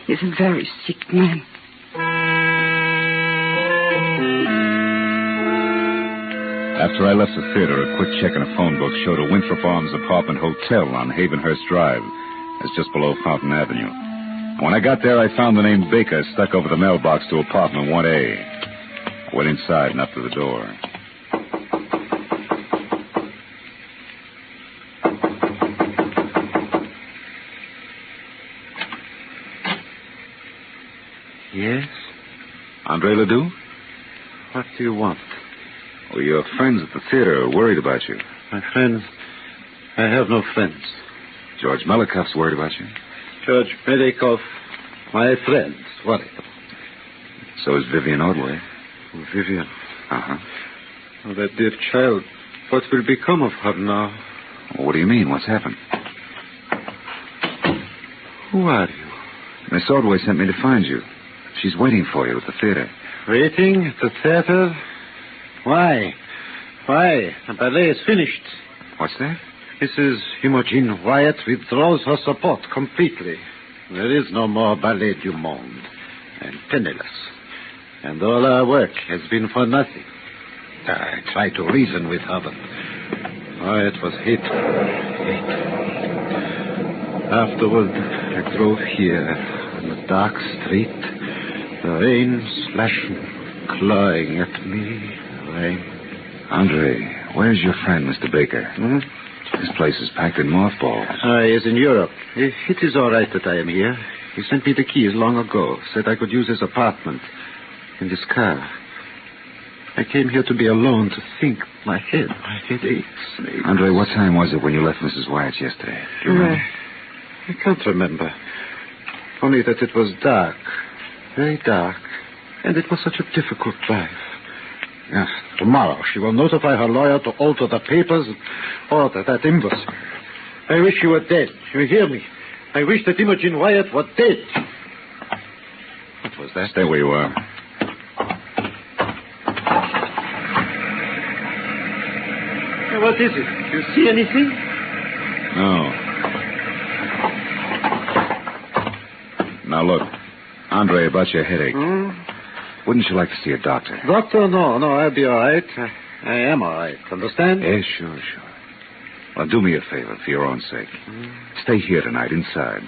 He's a very sick man. After I left the theater, a quick check in a phone book showed a Winthrop Arms apartment hotel on Havenhurst Drive. It's just below Fountain Avenue. And when I got there, I found the name Baker stuck over the mailbox to apartment 1A. I went inside and up to the door. Yes? Andre Ledoux? What do you want? Well, your friends at the theater are worried about you. My friends? I have no friends. George Melikoff's worried about you. George Melikoff, my friends, worried. So is Vivian Ordway. Vivian? Uh-huh. Oh, that dear child. What will become of her now? Well, what do you mean? What's happened? Who are you? Miss Ordway sent me to find you. She's waiting for you at the theater. Waiting at the theater? Why? Why? The ballet is finished. What's that? Mrs. Imogen Wyatt withdraws her support completely. There is no more Ballet du Monde. I'm penniless. And all our work has been for nothing. I tried to reason with her, but it was hateful. Afterward, I drove here on the dark street, the rain slashing, clawing at me. Andre, where's your friend, Mr. Baker? This place is packed in mothballs. He is in Europe. It is all right that I am here. He sent me the keys long ago, said I could use his apartment in this car. I came here to be alone, to think. My head aches. Andre, what time was it when you left Mrs. Wyatt's yesterday? Do you remember? I can't remember. Only that it was dark. Very dark. And it was such a difficult drive. Tomorrow she will notify her lawyer to alter the papers and order that imbecile. I wish you were dead. You hear me? I wish that Imogen Wyatt were dead. What was that? Stay where you are. What is it? Do you see anything? No. Now, look. Andre, about your headache. Wouldn't you like to see a doctor? Doctor? No, I'll be all right. I am all right. Understand? Yes, sure. Well, do me a favor, for your own sake. Stay here tonight, inside.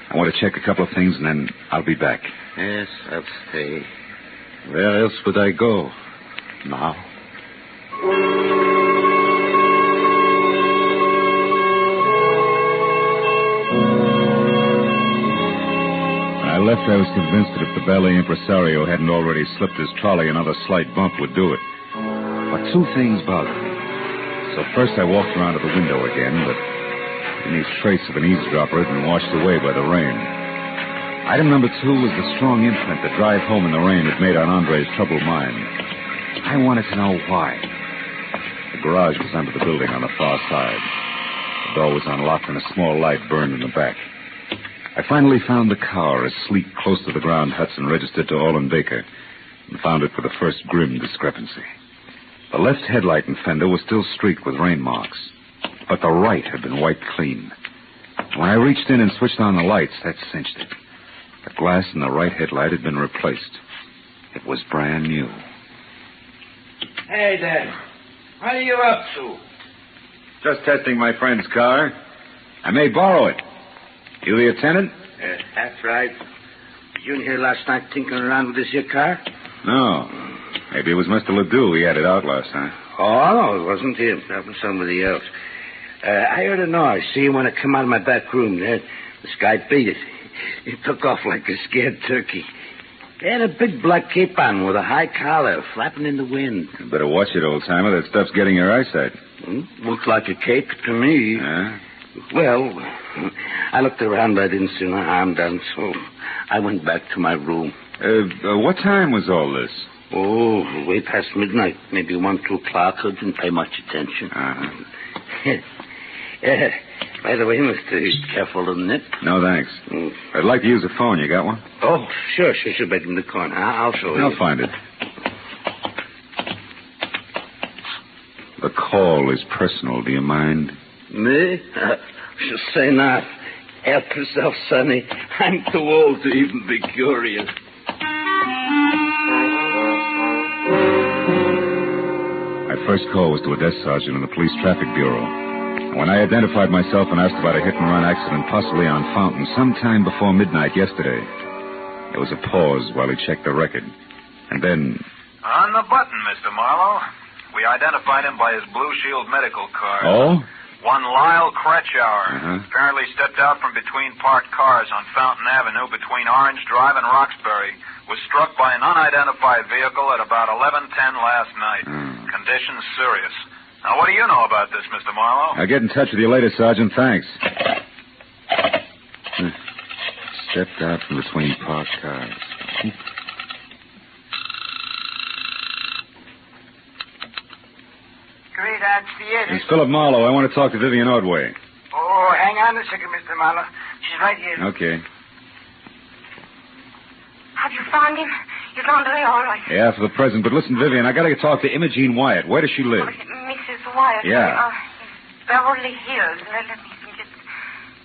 I want to check a couple of things, and then I'll be back. Yes, I'll stay. Where else would I go now? When I left, I was convinced that if the ballet impresario hadn't already slipped his trolley, another slight bump would do it. But two things bothered me. So first I walked around to the window again, but any trace of an eavesdropper had been washed away by the rain. Item number 2 was the strong imprint the drive home in the rain had made on Andre's troubled mind. I wanted to know why. The garage was under the building on the far side. The door was unlocked and a small light burned in the back. I finally found the car, a sleek, close-to-the-ground Hudson registered to Olin Baker, and found it for the first grim discrepancy. The left headlight and fender was still streaked with rain marks, but the right had been wiped clean. When I reached in and switched on the lights, that cinched it. The glass in the right headlight had been replaced. It was brand new. Hey, Dad. What are you up to? Just testing my friend's car. I may borrow it. You the attendant? That's right. You in here last night tinkering around with this here car? No. Maybe it was Mr. Ledoux. He had it out last night. Oh, no, it wasn't him. That was somebody else. I heard a noise. See, when I come out of my back room there, this guy beat it. He took off like a scared turkey. He had a big black cape on with a high collar, flapping in the wind. You better watch it, old-timer. That stuff's getting your eyesight. Looked like a cape to me. Yeah? Well, I looked around, but I didn't see my arm done, so I went back to my room. What time was all this? Oh, way past midnight. Maybe 1, 2 o'clock. I didn't pay much attention. By the way, mister, careful of the nip. No, thanks. I'd like to use a phone. You got one? Oh, sure. Back in the corner. I'll show you. I'll find it. The call is personal. Do you mind? Me? She'll say not. Help yourself, Sonny. I'm too old to even be curious. My first call was to a desk sergeant in the police traffic bureau. When I identified myself and asked about a hit-and-run accident possibly on Fountain sometime before midnight yesterday, there was a pause while he checked the record. And then... On the button, Mr. Marlowe. We identified him by his Blue Shield medical card. Oh? One Lyle Kretschauer. Uh-huh. Apparently stepped out from between parked cars on Fountain Avenue between Orange Drive and Roxbury. Was struck by an unidentified vehicle at about 11:10 last night. Condition serious. Now, what do you know about this, Mr. Marlowe? I'll get in touch with you later, Sergeant. Thanks. Stepped out from between parked cars. Great Arts Theater. It's Philip Marlowe. I want to talk to Vivian Ordway. Oh, hang on a second, Mr. Marlowe. She's right here. Okay. Have you found him? Is Andre all right? Yeah, for the present. But listen, Vivian, I got to talk to Imogene Wyatt. Where does she live? Mrs. Wyatt. Yeah. Beverly Hills. Let me see. Just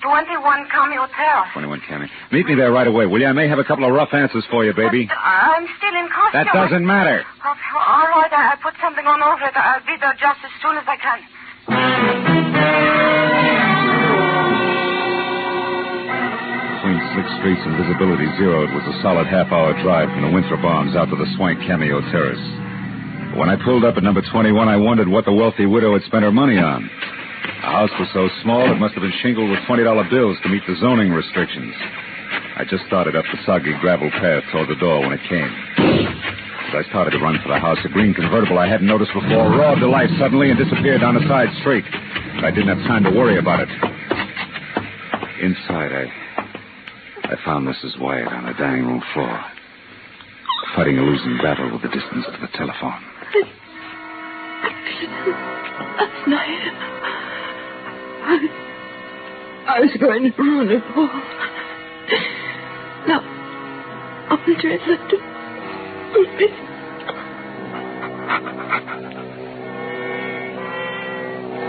21 Cameo Terrace. 21 Cammy. Meet me there right away, will you? I may have a couple of rough answers for you, baby. But I'm still in costume. That doesn't matter. All right, I'll put something on over it. I'll be there just as soon as I can. Between slick streets and visibility zero, it was a solid half-hour drive from the Winthrop Arms out to the Swank Cameo Terrace. When I pulled up at number 21, I wondered what the wealthy widow had spent her money on. The house was so small it must have been shingled with $20 bills to meet the zoning restrictions. I just started up the soggy gravel path toward the door when it came. As I started to run for the house, a green convertible I hadn't noticed before roared to life suddenly and disappeared down a side street. But I didn't have time to worry about it. Inside, I found Mrs. Wyatt on the dining room floor, fighting a losing battle with the distance to the telephone. Last night, I was going to ruin it all. Now, Andre left it for me.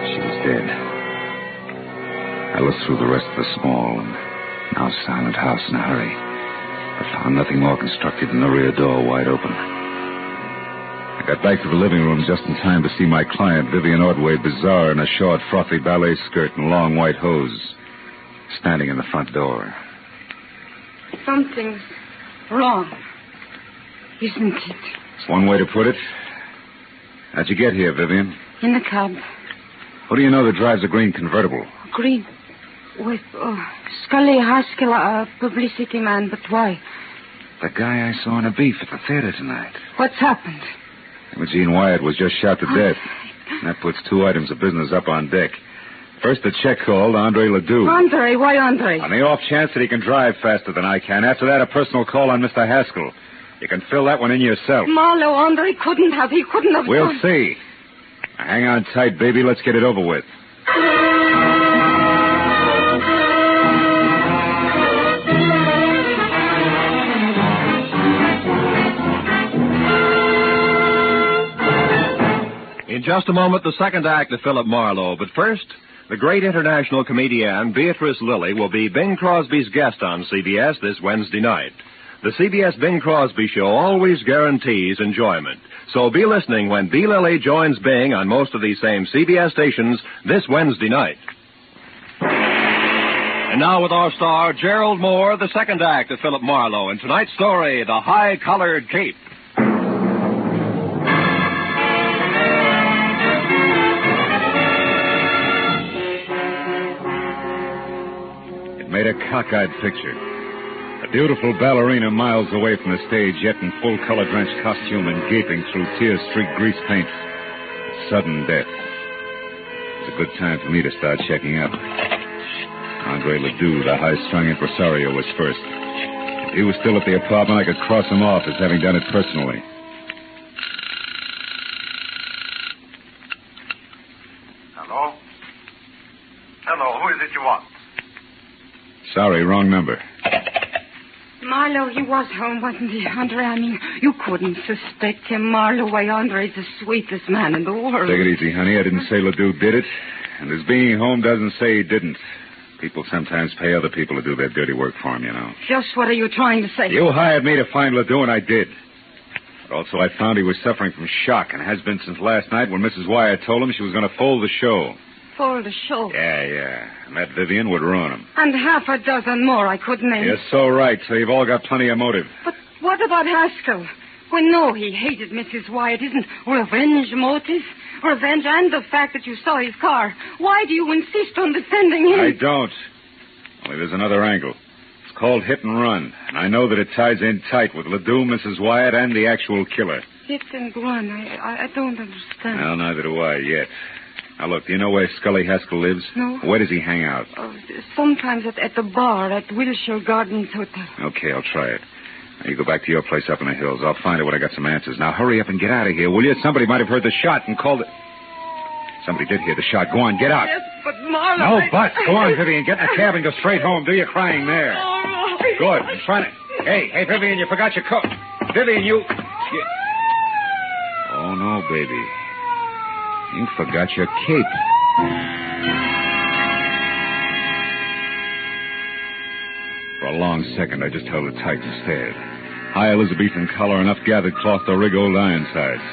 She was dead. I looked through the rest of the small and now silent house in a hurry, but found nothing more constructive than the rear door wide open. I Got back to the living room just in time to see my client, Vivian Ordway Bizarre, in a short, frothy ballet skirt and long white hose, standing in the front door. Something's wrong, isn't it? It's one way to put it. How'd you get here, Vivian? In the cab. Who do you know that drives a green convertible? Green. With Scully Haskell, a publicity man, but why? The guy I saw in a beef at the theater tonight. What's happened? Imogene Wyatt was just shot to death. And that puts 2 items of business up on deck. First, a check call to Andre Ledoux. Andre? Why Andre? On the off chance that he can drive faster than I can. After that, a personal call on Mr. Haskell. You can fill that one in yourself. Marlowe, Andre couldn't have. He couldn't have. We'll see. Now, hang on tight, baby. Let's get it over with. In just a moment, the second act of Philip Marlowe. But first, the great international comedian Beatrice Lilly will be Bing Crosby's guest on CBS this Wednesday night. The CBS Bing Crosby Show always guarantees enjoyment. So be listening when B. Lilly joins Bing on most of these same CBS stations this Wednesday night. And now with our star, Gerald Moore, the second act of Philip Marlowe. And tonight's story, The High-Collared Cape. Made a cockeyed picture. A beautiful ballerina miles away from the stage, yet in full color-drenched costume and gaping through tear-streaked grease paint. Sudden death. It's a good time for me to start checking up. Andre Ledoux, the high-strung impresario, was first. If he was still at the apartment, I could cross him off as having done it personally. Hello? Hello, who is it you want? Sorry, wrong number. Marlowe, he was home, wasn't he, Andre? I mean, you couldn't suspect him, Marlowe. Why, Andre's the sweetest man in the world. Take it easy, honey. I didn't say Ledoux did it. And his being home doesn't say he didn't. People sometimes pay other people to do their dirty work for them, you know. Just what are you trying to say? You hired me to find Ledoux, and I did. But also I found he was suffering from shock, and has been since last night when Mrs. Wyatt told him she was going to fold the show. Fold the show? Yeah. And that Vivian would ruin him. And half a dozen more I could name. You're so right, so you've all got plenty of motive. But what about Haskell? We know he hated Mrs. Wyatt. Isn't revenge motive? Revenge and the fact that you saw his car. Why do you insist on defending him? I don't. Only there's another angle. It's called hit and run. And I know that it ties in tight with Ledoux, Mrs. Wyatt, and the actual killer. Hit and run? I don't understand. Well, neither do I yet. Now, look, do you know where Scully Haskell lives? No. Where does he hang out? Sometimes at the bar at Wilshire Gardens Hotel. Okay, I'll try it. Now, you go back to your place up in the hills. I'll find it when I got some answers. Now, hurry up and get out of here, will you? Somebody might have heard the shot and called it. Somebody did hear the shot. Go on, get out. Yes, but Marlowe... No buts. Go on, Vivian. Get in the cab and go straight home. Do your crying there. Oh, Good. I'm trying to... Hey, Vivian, you forgot your coat. Vivian, you... Oh, no, baby. You forgot your cape. For a long second, I just held it tight and stared. High Elizabethan collar, enough gathered cloth to rig old Ironsides.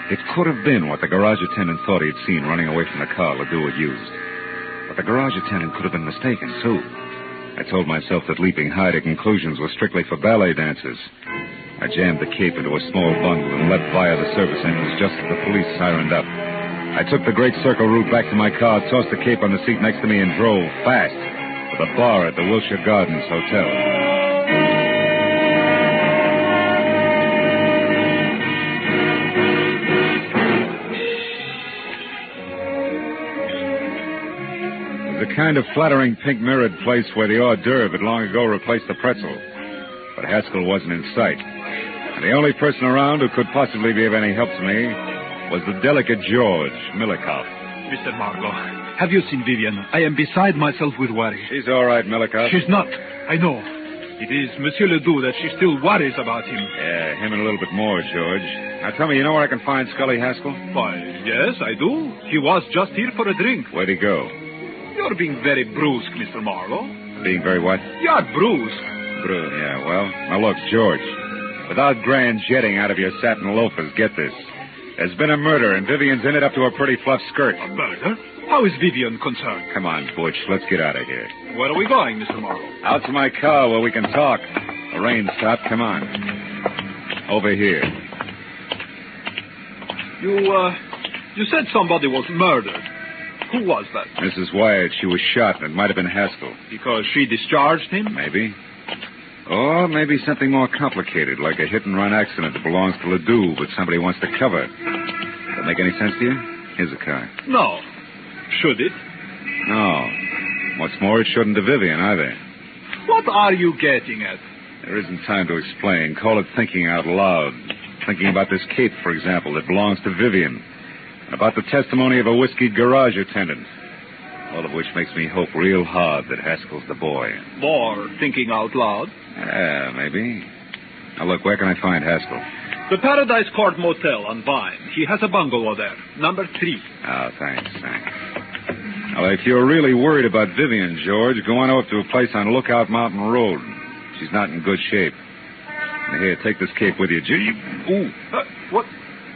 It could have been what the garage attendant thought he had seen running away from the car Ledoux had used. But the garage attendant could have been mistaken, too. I told myself that leaping high to conclusions was strictly for ballet dancers. I jammed the cape into a small bundle and leapt via the service entrance just as the police sirened up. I took the Great Circle route back to my car, tossed the cape on the seat next to me, and drove fast to the bar at the Wilshire Gardens Hotel. It was a kind of flattering pink mirrored place where the hors d'oeuvre had long ago replaced the pretzel. But Haskell wasn't in sight. And the only person around who could possibly be of any help to me was the delicate George Milikoff. Mr. Marlowe, have you seen Vivian? I am beside myself with worry. She's all right, Milikoff. She's not. I know. It is Monsieur Ledoux that she still worries about him. Yeah, him and a little bit more, George. Now tell me, you know where I can find Scully Haskell? Why, yes, I do. He was just here for a drink. Where'd he go? You're being very brusque, Mr. Marlowe. Being very what? You're brusque. Yeah, well, now look, George. Without grand jetting out of your satin loafers, get this. There's been a murder, and Vivian's in it up to her pretty fluff skirt. A murder? How is Vivian concerned? Come on, Butch. Let's get out of here. Where are we going, Mr. Marlowe? Out to my car where we can talk. The rain stopped. Come on. Over here. You said somebody was murdered. Who was that? Mrs. Wyatt. She was shot, and it might have been Haskell. Because she discharged him? Maybe. Or maybe something more complicated, like a hit-and-run accident that belongs to Ledoux, but somebody wants to cover. Does that make any sense to you? Here's the car. No. Should it? No. What's more, it shouldn't to Vivian, either. What are you getting at? There isn't time to explain. Call it thinking out loud. Thinking about this cape, for example, that belongs to Vivian. About the testimony of a whiskeyed garage attendant. All of which makes me hope real hard that Haskell's the boy. More thinking out loud? Yeah, maybe. Now, look, where can I find Haskell? The Paradise Court Motel on Vine. He has a bungalow there, number 3. Oh, thanks. Now, if you're really worried about Vivian, George, go on over to a place on Lookout Mountain Road. She's not in good shape. Now, here, take this cape with you. Ooh. What?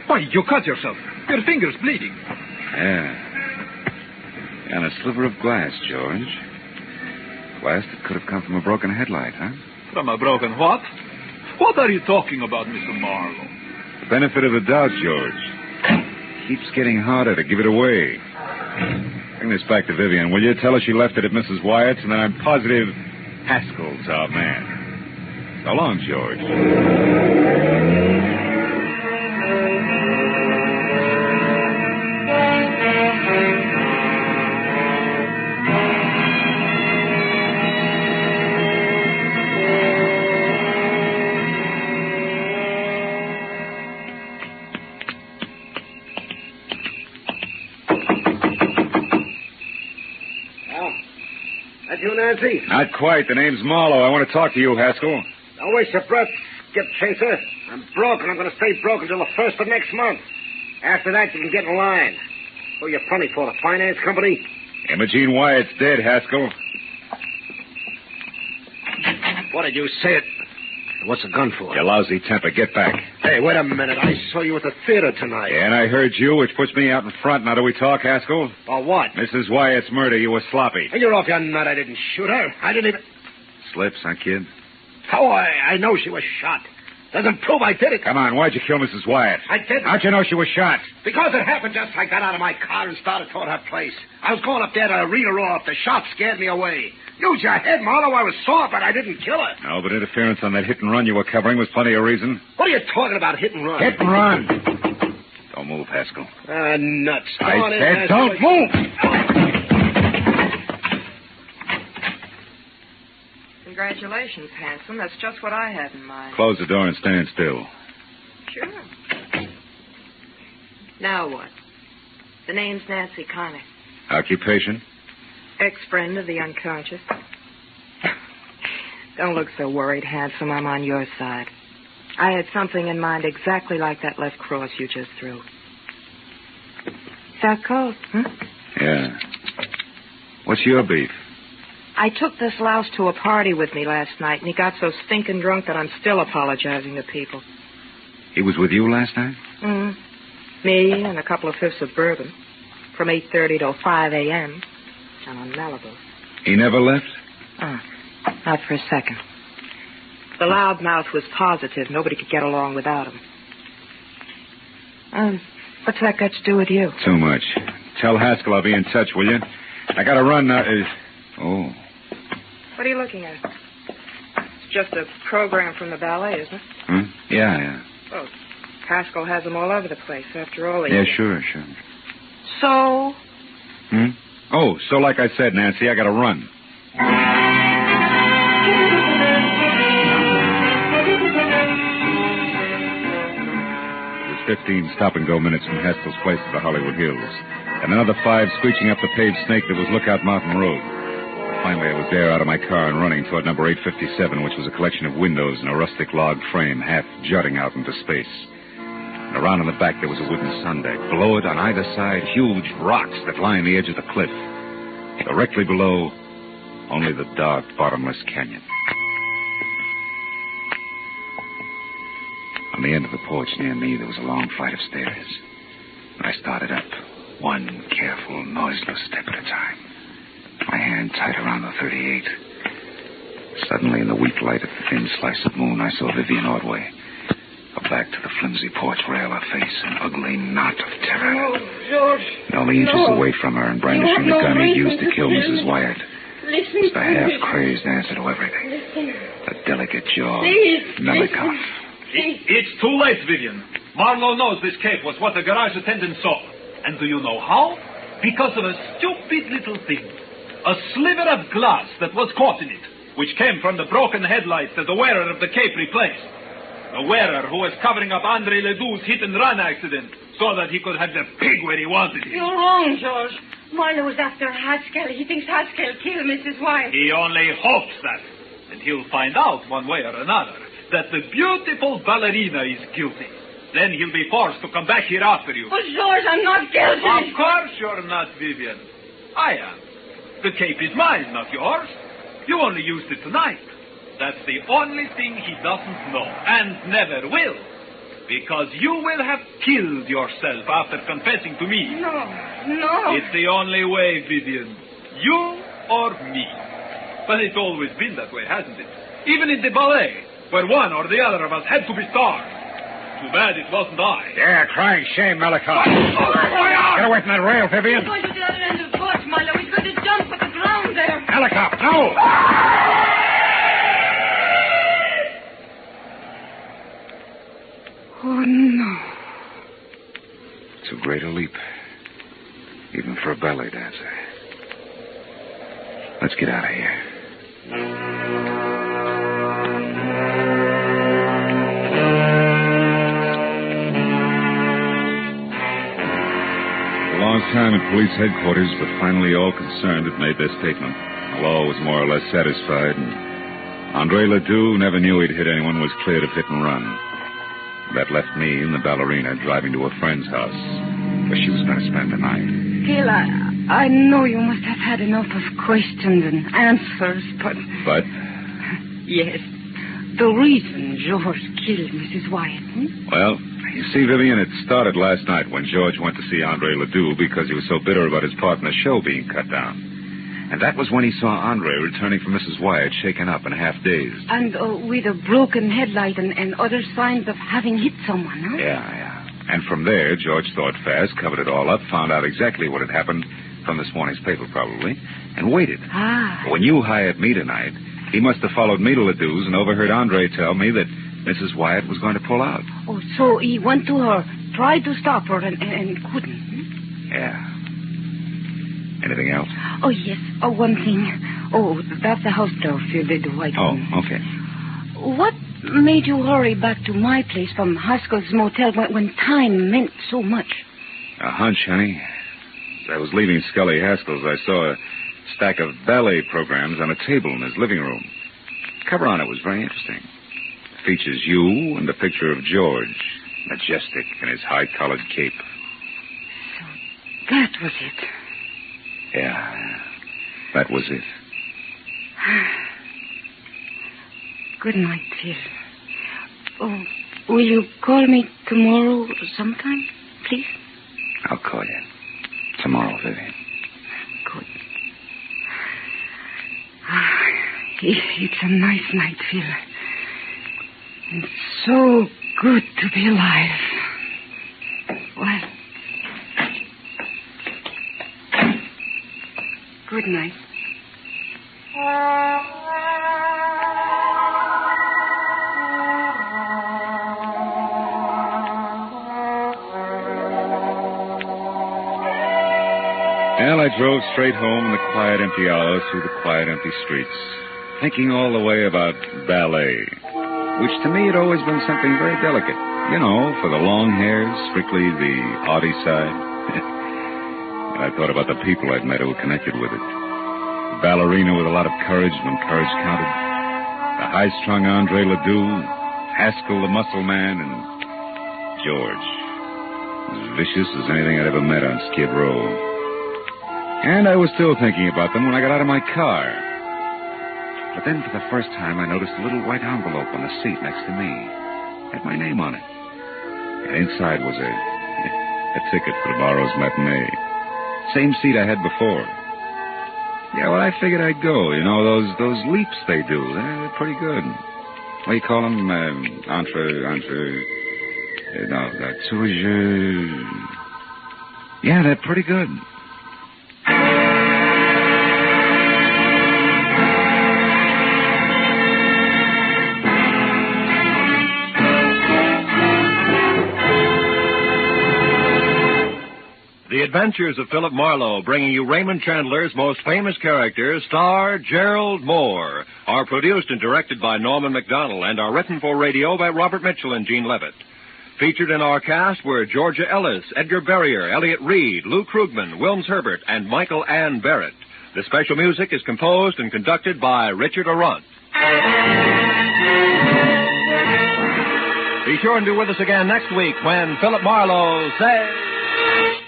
Why, you cut yourself. Your finger's bleeding. Yeah. And a sliver of glass, George. Glass that could have come from a broken headlight, huh? From a broken what? What are you talking about, Mr. Marlowe? The benefit of the doubt, George. Keeps getting harder to give it away. Bring this back to Vivian, will you? Tell her she left it at Mrs. Wyatt's, and then I'm positive Haskell's our man. So long, George. You, Nancy? Not quite. The name's Marlowe. I want to talk to you, Haskell. Don't waste your breath, Skip Chaser. I'm broke, and I'm going to stay broke until the 1st of next month. After that, you can get in line. Who are you funny for, the finance company? Imogene Wyatt's dead, Haskell. What did you say it? What's the gun for? Your lousy temper. Get back. Hey, wait a minute. I saw you at the theater tonight. Yeah, and I heard you, which puts me out in front. Now, do we talk, Haskell? About what? Mrs. Wyatt's murder. You were sloppy. And you're off your nut. I didn't shoot her. I didn't even... Slips, huh, kid? How? I know she was shot. Doesn't prove I did it. Come on, why'd you kill Mrs. Wyatt? I didn't. How'd you know she was shot? Because it happened just as I got out of my car and started toward her place. I was going up there to read her off. The shot scared me away. Use your head, Marlowe. I was sore, but I didn't kill her. No, but interference on that hit and run you were covering was plenty of reason. What are you talking about, hit and run? Hit and run. Don't move, Haskell. Nuts. I said don't move. Congratulations, handsome. That's just what I had in mind. Close the door and stand still. Sure. Now what? The name's Nancy Carney. Occupation? Ex-friend of the unconscious. Don't look so worried, handsome. I'm on your side. I had something in mind exactly like that left cross you just threw. Is that cold, huh? Yeah. What's your beef? I took this louse to a party with me last night, and he got so stinking drunk that I'm still apologizing to people. He was with you last night? Me and a couple of fifths of bourbon. From 8:30 till 5 a.m. And on Malibu. He never left? Not for a second. The loudmouth was positive. Nobody could get along without him. What's that got to do with you? Too much. Tell Haskell I'll be in touch, will you? I gotta run now. Oh. What are you looking at? It's just a program from the ballet, isn't it? Yeah. Well, Haskell has them all over the place, after all. Yeah, sure. So? Oh, so like I said, Nancy, I gotta run. It was 15 stop-and-go minutes from Haskell's place to the Hollywood Hills, and another 5 screeching up the paved snake that was Lookout Mountain Road. Finally, I was there out of my car and running toward number 857, which was a collection of windows and a rustic log frame half jutting out into space. And around in the back, there was a wooden sundeck. Below it, on either side, huge rocks that line the edge of the cliff. Directly below, only the dark, bottomless canyon. On the end of the porch near me, there was a long flight of stairs. I started up, one careful, noiseless step at a time. My hand tight around the .38. Suddenly, in the weak light of the thin slice of moon, I saw Vivian Ordway. Her back to the flimsy porch rail, her face an ugly knot of terror. No, George. And only inches away from her and brandishing the gun he'd used to kill Mrs. Wyatt Listen was the half-crazed answer to everything. The delicate jaw, Melikov. It's too late, Vivian. Marlowe knows this cape was what the garage attendant saw. And do you know how? Because of a stupid little thing. A sliver of glass that was caught in it, which came from the broken headlight that the wearer of the cape replaced. The wearer who was covering up Andre Ledoux's hit-and-run accident so that he could have the pig where he wanted it. You're wrong, George. Marlowe was after Haskell. He thinks Haskell killed Mrs. Wyatt. He only hopes that. And he'll find out one way or another that the beautiful ballerina is guilty. Then he'll be forced to come back here after you. Oh, George, I'm not guilty. Of course you're not, Vivian. I am. The cape is mine, not yours. You only used it tonight. That's the only thing he doesn't know, and never will. Because you will have killed yourself after confessing to me. No. It's the only way, Vivian. You or me. But it's always been that way, hasn't it? Even in the ballet, where one or the other of us had to be stars. Too bad it wasn't I. Yeah, crying shame, Melikov. Get away from that rail, Vivian. He's going to the other end of the porch, Marlowe. He's going to jump at the ground there. Melikov, no! Oh, no. Too great a leap. Even for a ballet dancer. Let's get out of here. A long time at police headquarters, but finally all concerned had made their statement. The law was more or less satisfied, and Andre Ledoux never knew he'd hit anyone, was cleared of hit and run. That left me and the ballerina driving to a friend's house, where she was going to spend the night. Gil, I know you must have had enough of questions and answers, but... But? Yes. The reason George killed Mrs. Wyatt, Well, you see, Vivian, it started last night when George went to see Andre Ledoux because he was so bitter about his part in the show being cut down. And that was when he saw Andre returning from Mrs. Wyatt, shaken up and half-dazed. And with a broken headlight and other signs of having hit someone, huh? Yeah. And from there, George thought fast, covered it all up, found out exactly what had happened from this morning's paper, probably, and waited. But when you hired me tonight, he must have followed me to Ledoux's and overheard Andre tell me that Mrs. Wyatt was going to pull out. Oh, so he went to her, tried to stop her, and couldn't. Yeah. Anything else? Oh, yes. Oh, one thing. Oh, that's the house door for Ledoux. Okay. What made you hurry back to my place from Haskell's motel when time meant so much? A hunch, honey. As I was leaving Scully Haskell's, I saw a stack of ballet programs on a table in his living room. The cover on it was very interesting. It features you and the picture of George, majestic in his high-collared cape. So that was it. Yeah, that was it. Good night, Phil. Oh, will you call me tomorrow sometime, please? I'll call you. Tomorrow, Vivian. Good. It's a nice night, Phil. It's so good to be alive. Well, good night. Well, I drove straight home in the quiet, empty hours through the quiet, empty streets, thinking all the way about ballet, which to me had always been something very delicate. You know, for the long hairs, strictly the arty side. And I thought about the people I'd met who were connected with it. The ballerina with a lot of courage when courage counted. The high-strung Andre Ledoux, Haskell the muscle man, and George. As vicious as anything I'd ever met on Skid Row. And I was still thinking about them when I got out of my car. But then for the first time, I noticed a little white envelope on the seat next to me. It had my name on it. And inside was a a ticket for tomorrow's matinee. Same seat I had before. Yeah, well, I figured I'd go. You know, those leaps they do, they're pretty good. What do you call them? Yeah, they're pretty good. The Adventures of Philip Marlowe, bringing you Raymond Chandler's most famous characters, star Gerald Moore, are produced and directed by Norman MacDonald and are written for radio by Robert Mitchell and Gene Levitt. Featured in our cast were Georgia Ellis, Edgar Barrier, Elliot Reed, Lou Krugman, Wilms Herbert, and Michael Ann Barrett. The special music is composed and conducted by Richard Arant. Be sure and be with us again next week when Philip Marlowe says...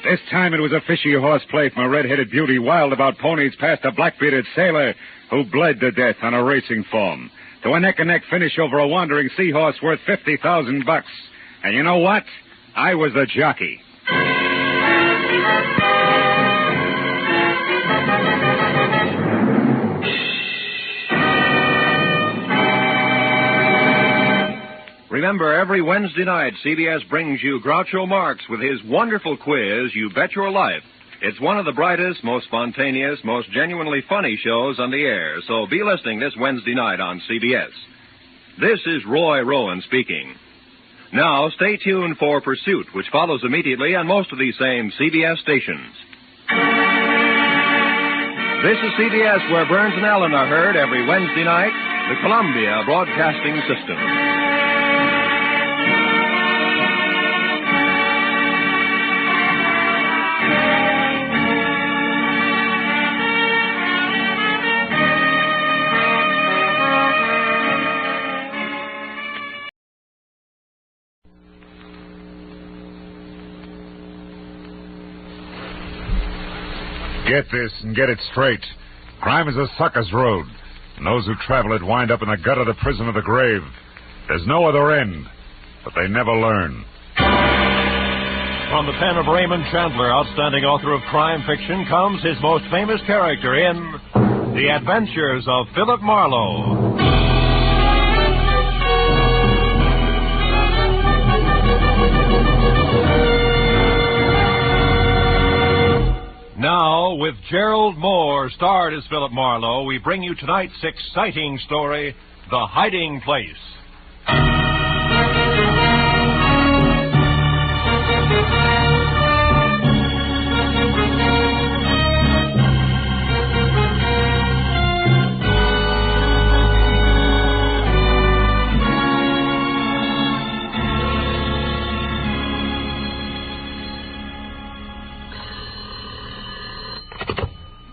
This time it was a fishy horseplay from a red-headed beauty wild about ponies past a black-bearded sailor who bled to death on a racing form. To a neck-and-neck finish over a wandering seahorse worth $50,000. And you know what? I was the jockey. Remember, every Wednesday night, CBS brings you Groucho Marx with his wonderful quiz, You Bet Your Life. It's one of the brightest, most spontaneous, most genuinely funny shows on the air, so be listening this Wednesday night on CBS. This is Roy Rowan speaking. Now, stay tuned for Pursuit, which follows immediately on most of these same CBS stations. This is CBS, where Burns and Allen are heard every Wednesday night, the Columbia Broadcasting System. Get this and get it straight. Crime is a sucker's road, and those who travel it wind up in the gut of the prison of the grave. There's no other end, but they never learn. From the pen of Raymond Chandler, outstanding author of crime fiction, comes his most famous character in The Adventures of Philip Marlowe. Now, with Gerald Moore, starred as Philip Marlowe, we bring you tonight's exciting story, The Hiding Place.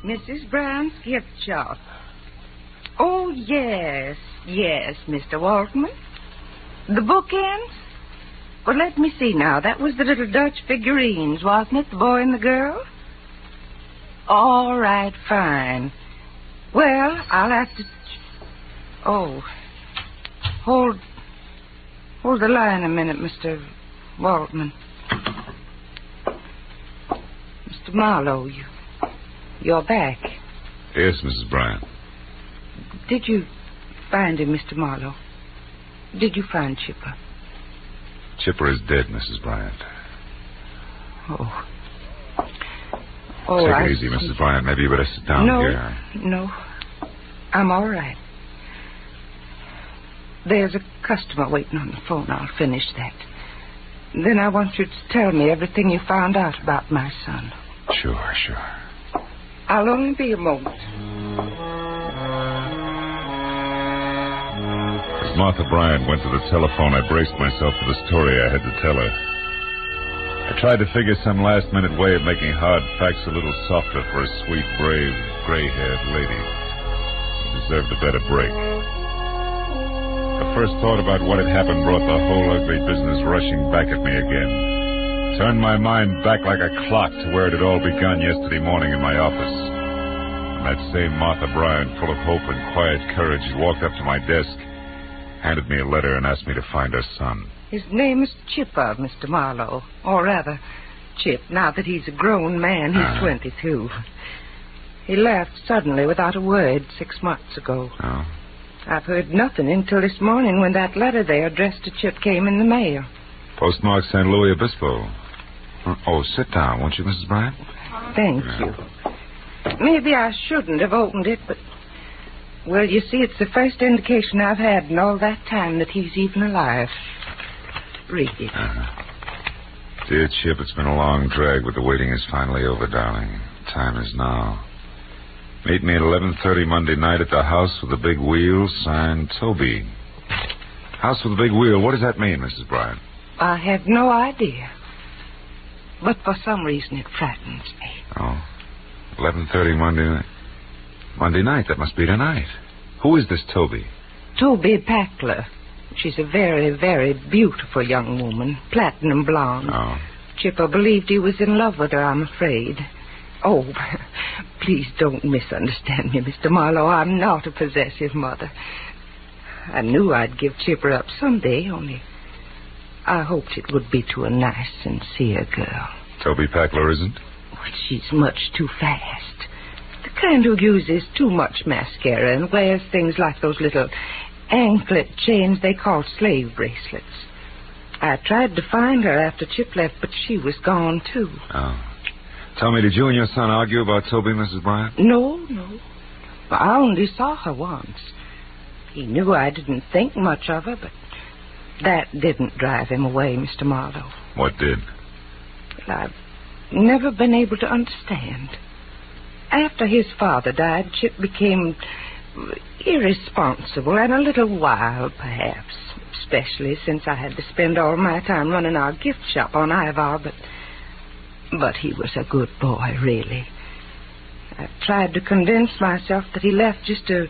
Mrs. Brown's gift shop. Oh, yes, Mr. Waltman. The bookends? Well, let me see now. That was the little Dutch figurines, wasn't it? The boy and the girl? All right, fine. Well, I'll have to... Oh. Hold the line a minute, Mr. Waltman. Mr. Marlowe, You're back. Yes, Mrs. Bryant. Did you find him, Mr. Marlowe? Did you find Chipper? Chipper is dead, Mrs. Bryant. Oh, Take it easy, Mrs. Bryant. Maybe you better sit down here. No. I'm all right. There's a customer waiting on the phone. I'll finish that. Then I want you to tell me everything you found out about my son. Sure. I'll only be a moment. As Martha Bryant went to the telephone, I braced myself for the story I had to tell her. I tried to figure some last-minute way of making hard facts a little softer for a sweet, brave, gray-haired lady who deserved a better break. The first thought about what had happened brought the whole ugly business rushing back at me again. Turned my mind back like a clock to where it had all begun yesterday morning in my office. And that same Martha Bryant, full of hope and quiet courage, walked up to my desk, handed me a letter, and asked me to find her son. His name is Chipper, Mr. Marlowe. Or rather, Chip now that he's a grown man. He's 22. He left suddenly without a word 6 months ago. Oh. I've heard nothing until this morning when that letter they addressed to Chip came in the mail. Postmark St. Louis Obispo. Oh, sit down, won't you, Mrs. Bryant? Thank you. Maybe I shouldn't have opened it, but... Well, you see, it's the first indication I've had in all that time that he's even alive. Read it. Dear Chip, it's been a long drag, but the waiting is finally over, darling. Time is now. Meet me at 11:30 Monday night at the House with the Big Wheel, signed Toby. House with the Big Wheel, what does that mean, Mrs. Bryant? I have no idea. But for some reason it frightens me. Oh. 11:30 Monday night. Monday night, that must be tonight. Who is this Toby? Toby Packler. She's a very, very beautiful young woman. Platinum blonde. Oh. Chipper believed he was in love with her, I'm afraid. Oh, please don't misunderstand me, Mr. Marlowe. I'm not a possessive mother. I knew I'd give Chipper up someday, only I hoped it would be to a nice, sincere girl. Toby Packler isn't? Well, she's much too fast. The kind who uses too much mascara and wears things like those little anklet chains they call slave bracelets. I tried to find her after Chip left, but she was gone, too. Oh. Tell me, did you and your son argue about Toby, Mrs. Bryant? No. I only saw her once. He knew I didn't think much of her, but that didn't drive him away, Mr. Marlowe. What did? Well, I've never been able to understand. After his father died, Chip became irresponsible and a little wild, perhaps, especially since I had to spend all my time running our gift shop on Ivar, but he was a good boy, really. I tried to convince myself that he left just to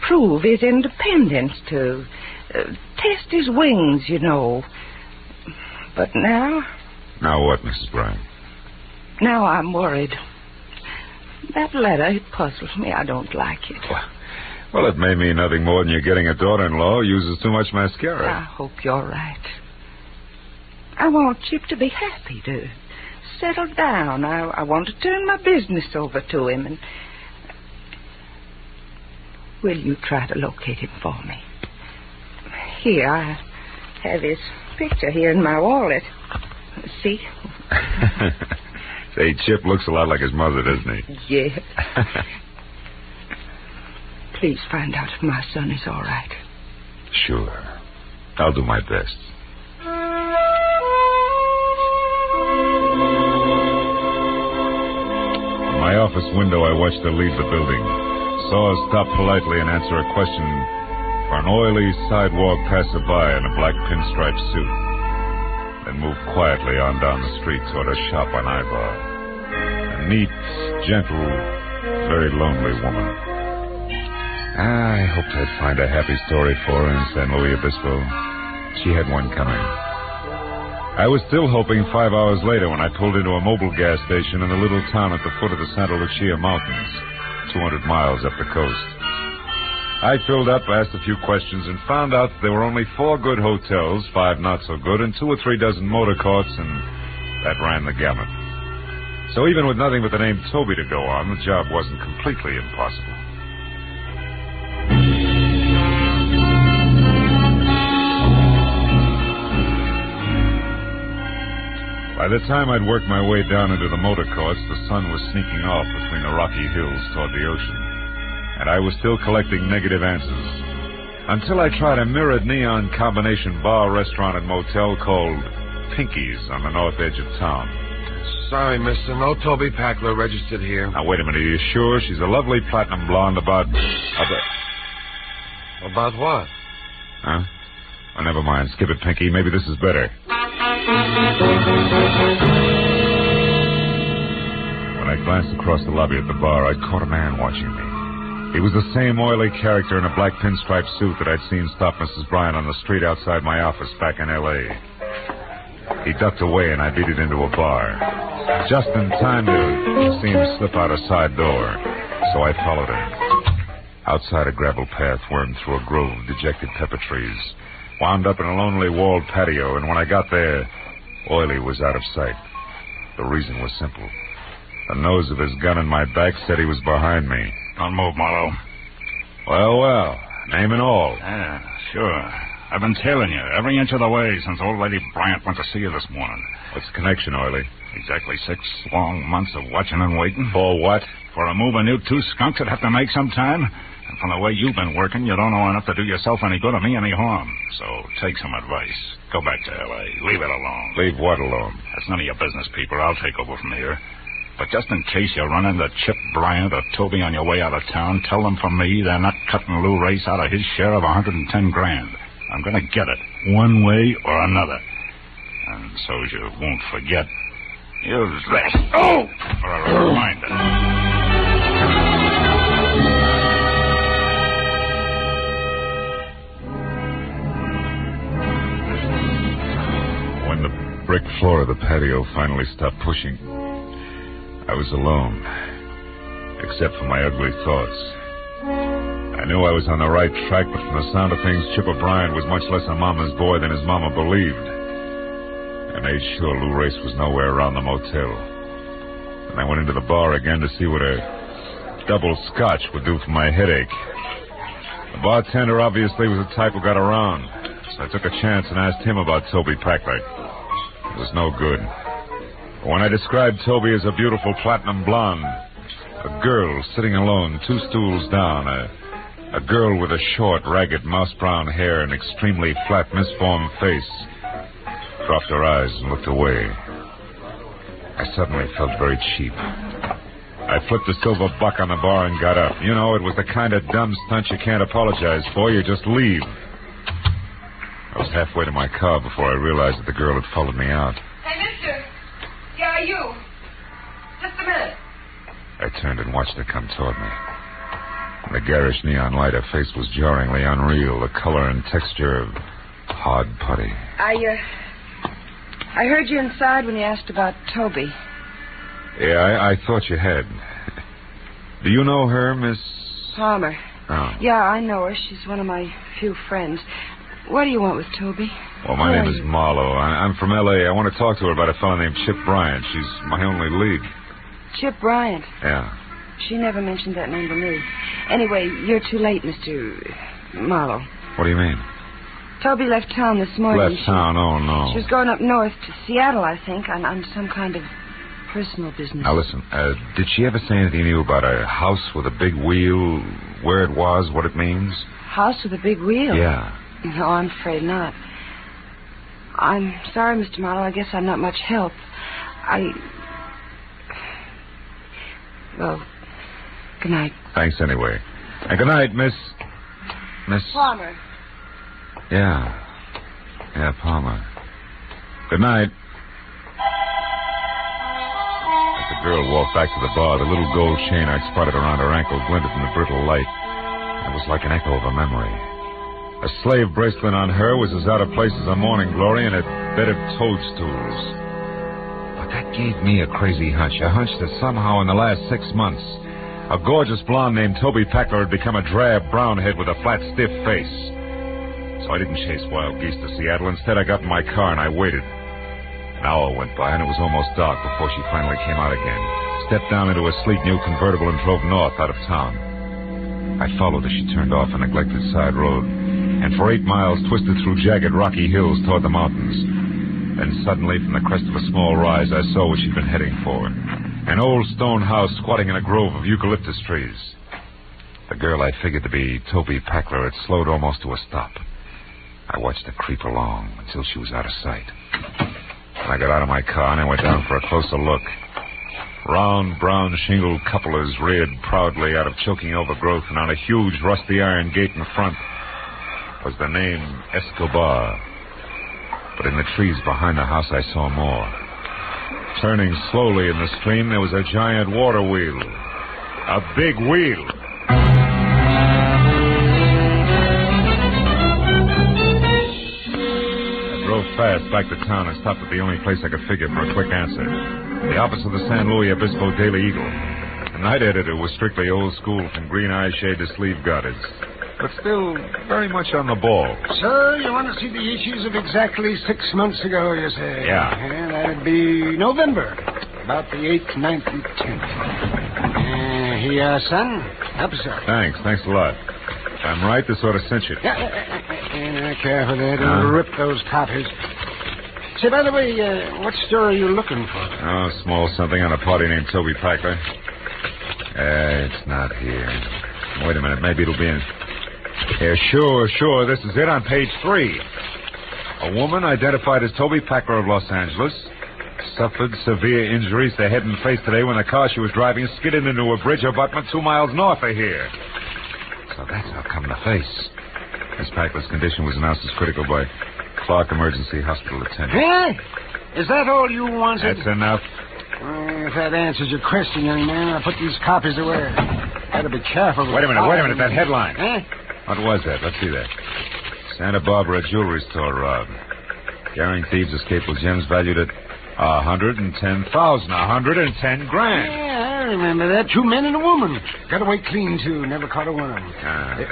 prove his independence, to test his wings, you know. But now... Now what, Mrs. Bryant? Now I'm worried. That letter, it puzzles me. I don't like it. Well, it may mean nothing more than you're getting a daughter-in-law who uses too much mascara. I hope you're right. I want Chip to be happy, to settle down. I want to turn my business over to him. And will you try to locate him for me? Here, I have his picture here in my wallet. See? Say, Chip looks a lot like his mother, doesn't he? Yeah. Please find out if my son is all right. Sure. I'll do my best. From my office window, I watched her leave the building. Saw her stop politely and answer a question for an oily sidewalk passerby in a black pinstripe suit. Then moved quietly on down the street toward her shop on Ivar. A neat, gentle, very lonely woman. I hoped I'd find a happy story for her in San Luis Obispo. She had one coming. I was still hoping 5 hours later when I pulled into a mobile gas station in a little town at the foot of the Santa Lucia Mountains, 200 miles up the coast. I filled up, asked a few questions, and found out that there were only 4 good hotels, 5 not so good, and 2 or 3 dozen motor courts, and that ran the gamut. So even with nothing but the name Toby to go on, the job wasn't completely impossible. By the time I'd worked my way down into the motor courts, the sun was sneaking off between the rocky hills toward the ocean. And I was still collecting negative answers. Until I tried a mirrored neon combination bar, restaurant, and motel called Pinky's on the north edge of town. Sorry, mister. No Toby Packler registered here. Now, wait a minute. Are you sure? She's a lovely platinum blonde about... About what? Huh? Oh, never mind. Skip it, Pinky. Maybe this is better. When I glanced across the lobby at the bar, I caught a man watching me. He was the same oily character in a black pinstripe suit that I'd seen stop Mrs. Bryant on the street outside my office back in L.A. He ducked away, and I beat it into a bar. Just in time to see him slip out a side door, so I followed him. Outside, a gravel path wormed through a grove of dejected pepper trees, wound up in a lonely walled patio, and when I got there, Oily was out of sight. The reason was simple. The nose of his gun in my back said he was behind me. Don't move, Marlowe. Well, name and all. Yeah, sure. I've been tailing you every inch of the way since old lady Bryant went to see you this morning. What's the connection, Oily? Exactly 6 long months of watching and waiting. For what? For a move a new 2 skunks would have to make some time. And from the way you've been working, you don't know enough to do yourself any good or me any harm. So take some advice. Go back to L.A. Leave it alone. Leave what alone? That's none of your business, people. I'll take over from here. But just in case you run into Chip Bryant or Toby on your way out of town, tell them from me they're not cutting Lou Race out of his share of $110 grand. I'm going to get it, one way or another. And so you won't forget, use this. Oh! For a reminder. When the brick floor of the patio finally stopped pushing, I was alone, except for my ugly thoughts. I knew I was on the right track, but from the sound of things, Chip O'Brien was much less a mama's boy than his mama believed. I made sure Lou Race was nowhere around the motel. And I went into the bar again to see what a double scotch would do for my headache. The bartender obviously was the type who got around, so I took a chance and asked him about Toby Packler. It was no good. When I described Toby as a beautiful platinum blonde, a girl sitting alone 2 stools down, a girl with a short, ragged, mouse-brown hair and extremely flat, misformed face, dropped her eyes and looked away. I suddenly felt very cheap. I flipped a silver buck on the bar and got up. You know, it was the kind of dumb stunt you can't apologize for. You just leave. I was halfway to my car before I realized that the girl had followed me out. Hey, mister. Yeah, you. Just a minute. I turned and watched her come toward me. In the garish neon light, her face was jarringly unreal, the color and texture of hard putty. I heard you inside when you asked about Toby. Yeah, I thought you had. Do you know her, Miss... Palmer. Oh. Yeah, I know her. She's one of my few friends. What do you want with Toby? Well, my name is Marlowe. I'm from L.A. I want to talk to her about a fellow named Chip Bryant. She's my only lead. Chip Bryant? Yeah. She never mentioned that name to me. Anyway, you're too late, Mr. Marlowe. What do you mean? Toby left town this morning. Left town? Oh, no. She was going up north to Seattle, I think, on some kind of personal business. Now, listen, did she ever say anything to you about a house with a big wheel, where it was, what it means? House with a big wheel? Yeah. No, I'm afraid not. I'm sorry, Mr. Marlowe. I guess I'm not much help. Well, good night. Thanks anyway. And good night, Miss... Palmer. Yeah, Palmer. Good night. As the girl walked back to the bar, the little gold chain I'd spotted around her ankle glinted in the brittle light. It was like an echo of a memory. A slave bracelet on her was as out of place as a morning glory in a bed of toadstools. But that gave me a crazy hunch. A hunch that somehow in the last 6 months, a gorgeous blonde named Toby Packler had become a drab brown head with a flat, stiff face. So I didn't chase wild geese to Seattle. Instead, I got in my car and I waited. An hour went by and it was almost dark before she finally came out again, stepped down into a sleek new convertible and drove north out of town. I followed as she turned off a neglected side road, and for 8 miles twisted through jagged rocky hills toward the mountains. Then suddenly, from the crest of a small rise, I saw what she'd been heading for. An old stone house squatting in a grove of eucalyptus trees. The girl I figured to be Toby Packler had slowed almost to a stop. I watched her creep along until she was out of sight. I got out of my car and I went down for a closer look. Round, brown shingled cupolas reared proudly out of choking overgrowth, and on a huge rusty iron gate in front was the name Escobar. But in the trees behind the house I saw more. Turning slowly in the stream, there was a giant water wheel. A big wheel. I drove fast back to town and stopped at the only place I could figure for a quick answer. The office of the San Luis Obispo Daily Eagle. The night editor was strictly old school, from green eye shade to sleeve garters, but still very much on the ball. So, you want to see the issues of exactly 6 months ago, you say? Yeah. That'd be November. About the 8th, 9th, and 10th. Here you are, son. Help yourself. Thanks a lot. If I'm right, this ought to cinch it. Careful there. Don't rip those copies. Say, by the way, what store are you looking for? Oh, small something on a party named Toby Packler. It's not here. Wait a minute. Maybe it'll be in... Yeah, sure. This is it on page 3. A woman identified as Toby Packler of Los Angeles suffered severe injuries to head and face today when the car she was driving skidded into a bridge abutment 2 miles north of here. So that's how come the face. Miss Packler's condition was announced as critical by Clark Emergency Hospital attendant. Hey, is that all you wanted? That's enough. If that answers your question, young man, I'll put these copies away. Gotta be careful. Wait a minute, that headline. Eh? What was that? Let's see that. Santa Barbara jewelry store robbed. Daring thieves escaped with gems valued at $110,000. $110 grand. Yeah, I remember that. 2 men and a woman. Got away clean, too. Never caught a worm. Hey.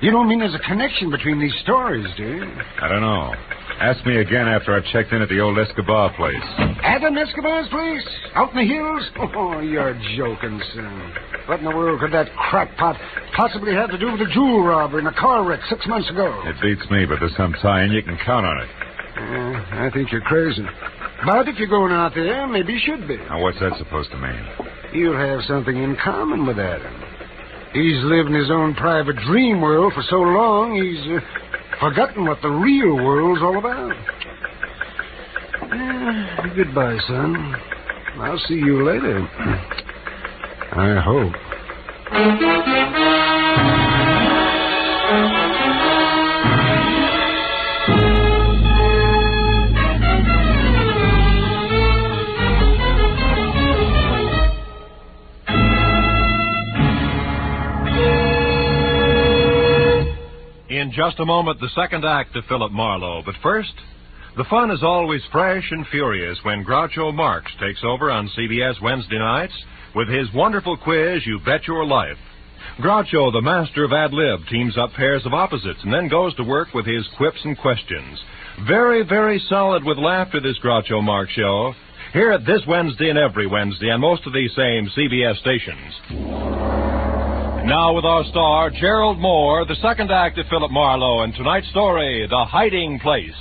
You don't mean there's a connection between these stories, do you? I don't know. Ask me again after I've checked in at the old Escobar place. Adam Escobar's place? Out in the hills? Oh, you're joking, son. What in the world could that crackpot possibly have to do with a jewel robbery and a car wreck 6 months ago? It beats me, but there's some tie, and you can count on it. I think you're crazy. But if you're going out there, maybe you should be. Now, what's that supposed to mean? You'll have something in common with Adam. He's lived in his own private dream world for so long, he's forgotten what the real world's all about. Goodbye, son. I'll see you later. I hope. In just a moment, the second act of Philip Marlowe. But first, the fun is always fresh and furious when Groucho Marx takes over on CBS Wednesday nights with his wonderful quiz, You Bet Your Life. Groucho, the master of ad-lib, teams up pairs of opposites and then goes to work with his quips and questions. Very, very solid with laughter, this Groucho Marx show. Hear it this Wednesday and every Wednesday on most of these same CBS stations. Now with our star, Gerald Moore, the second act of Philip Marlowe, and tonight's story, The Hiding Place.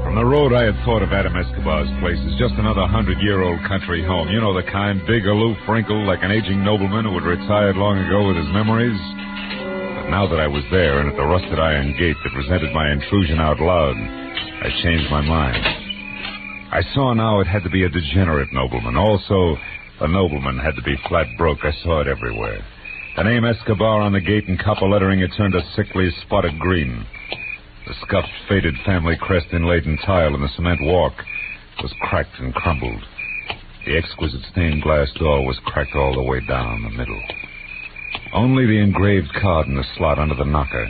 From the road, I had thought of Adam Escobar's place as just another 100-year-old country home. You know, the kind, big, aloof, wrinkled, like an aging nobleman who had retired long ago with his memories. Now that I was there and at the rusted iron gate that resented my intrusion out loud, I changed my mind. I saw now it had to be a degenerate nobleman. Also, a nobleman had to be flat broke. I saw it everywhere. The name Escobar on the gate in copper lettering had turned a sickly spotted green. The scuffed, faded family crest inlaid in tile in the cement walk was cracked and crumbled. The exquisite stained glass door was cracked all the way down the middle. Only the engraved card in the slot under the knocker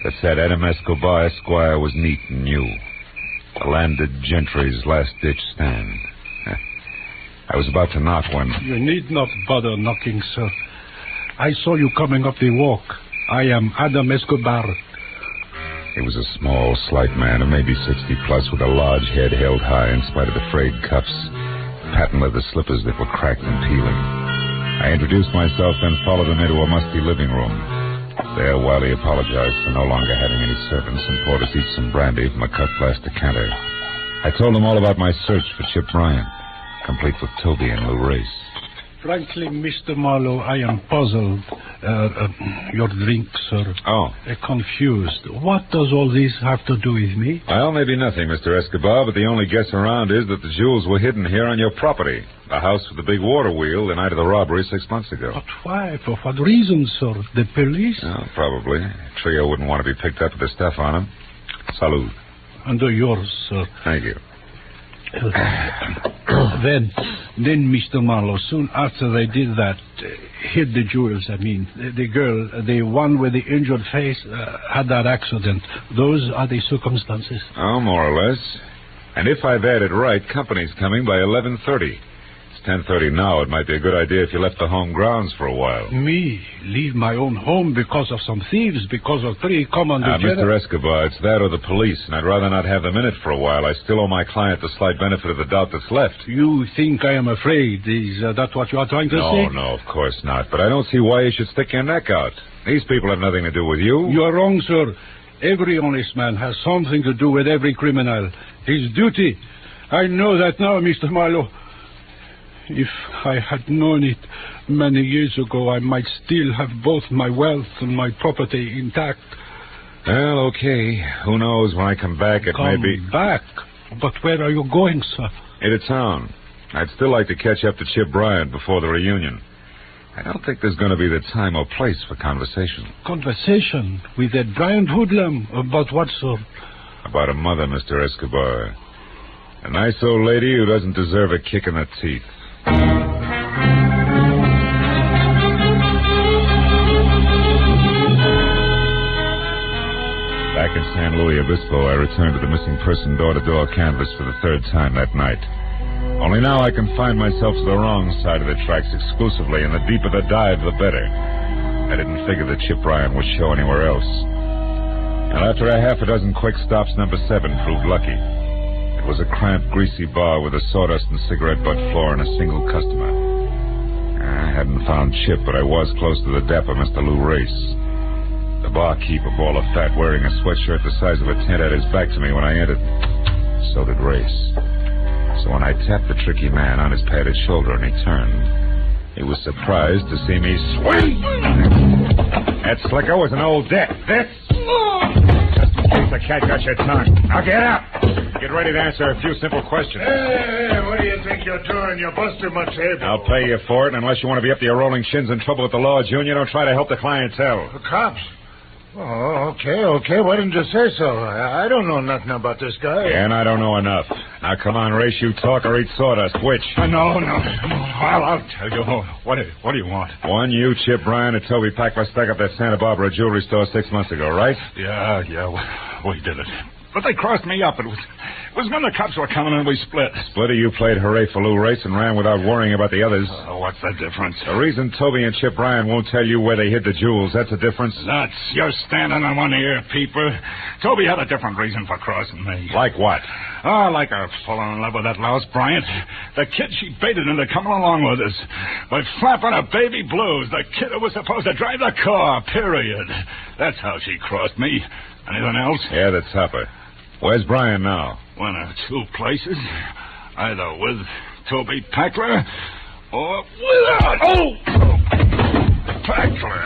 that said Adam Escobar, Esquire, was neat and new. The landed gentry's last-ditch stand. I was about to knock when... You need not bother knocking, sir. I saw you coming up the walk. I am Adam Escobar. He was a small, slight man of maybe 60-plus with a large head held high in spite of the frayed cuffs, patent leather slippers that were cracked and peeling. I introduced myself, then followed him into a musty living room. There, Wiley apologized for no longer having any servants and poured us each some brandy from a cut-glass decanter. I told him all about my search for Chip Bryant, complete with Toby and Lou Race. Frankly, Mr. Marlowe, I am puzzled. Your drink, sir. Oh. Confused. What does all this have to do with me? Well, maybe nothing, Mr. Escobar, but the only guess around is that the jewels were hidden here on your property. The house with the big water wheel the night of the robbery 6 months ago. But why? For what reason, sir? The police? Oh, probably. Trio wouldn't want to be picked up with the stuff on him. Salud. Under yours, sir. Thank you. Then, Mr. Marlowe, soon after they did that, hid the jewels, the girl, the one with the injured face, had that accident. Those are the circumstances. Oh, more or less. And if I've added right, company's coming by 11:30. It's 10:30 now. It might be a good idea if you left the home grounds for a while. Me? Leave my own home because of some thieves, because of 3 common degenerates? Mr. Escobar, it's that or the police, and I'd rather not have them in it for a while. I still owe my client the slight benefit of the doubt that's left. You think I am afraid? Is that what you are trying to say? No, of course not. But I don't see why you should stick your neck out. These people have nothing to do with you. You are wrong, sir. Every honest man has something to do with every criminal. His duty. I know that now, Mr. Marlowe. If I had known it many years ago, I might still have both my wealth and my property intact. Well, okay. Who knows? When I come back, it may be... Come back? But where are you going, sir? Into town. I'd still like to catch up to Chip Bryant before the reunion. I don't think there's going to be the time or place for conversation. Conversation? With that Bryant hoodlum? About what sort? About a mother, Mr. Escobar. A nice old lady who doesn't deserve a kick in the teeth. Back in San Luis Obispo, I returned to the missing person door-to-door canvass for the 3rd time that night. Only now I confined myself to the wrong side of the tracks exclusively, and the deeper the dive, the better. I didn't figure that Chip Bryant would show anywhere else. And after a half a dozen quick stops, number 7 proved lucky. It was a cramped, greasy bar with a sawdust and cigarette butt floor and a single customer. I hadn't found Chip, but I was close to the dapper Mr. Lou Race. The barkeep, a ball of fat, wearing a sweatshirt the size of a tent, had his back to me when I entered. So did Race. So when I tapped the tricky man on his padded shoulder and he turned, he was surprised to see me swing. That slicker was an old dick. This? Just in case the cat got your tongue. Now get up. Get ready to answer a few simple questions. Hey, what do you think you're doing? You're busting my table. I'll pay you for it, and unless you want to be up to your rolling shins in trouble with the law, Junior, don't try to help the clientele. The cops? Oh, okay. Why didn't you say so? I don't know nothing about this guy. Yeah, and I don't know enough. Now, come on, Race, you talk or eat sawdust. Which? No. I'll tell you. What do you want? One, you, Chip Bryant, and Toby Packler stuck up that Santa Barbara jewelry store 6 months ago, right? Yeah, we did it. But they crossed me up. It was when the cops were coming and we split. Split or you played hooray for Lou Race and ran without worrying about the others. What's the difference? The reason Toby and Chip Bryant won't tell you where they hid the jewels, that's the difference? Nuts. You're standing on one ear, peeper. Toby had a different reason for crossing me. Like what? Like her falling in love with that louse Bryant. The kid she baited into coming along with us. By flapping her baby blues, the kid who was supposed to drive the car, period. That's how she crossed me. Anything else? Yeah, the topper. Where's Brian now? One of 2 places. Either with Toby Packler or without. Oh! Packler.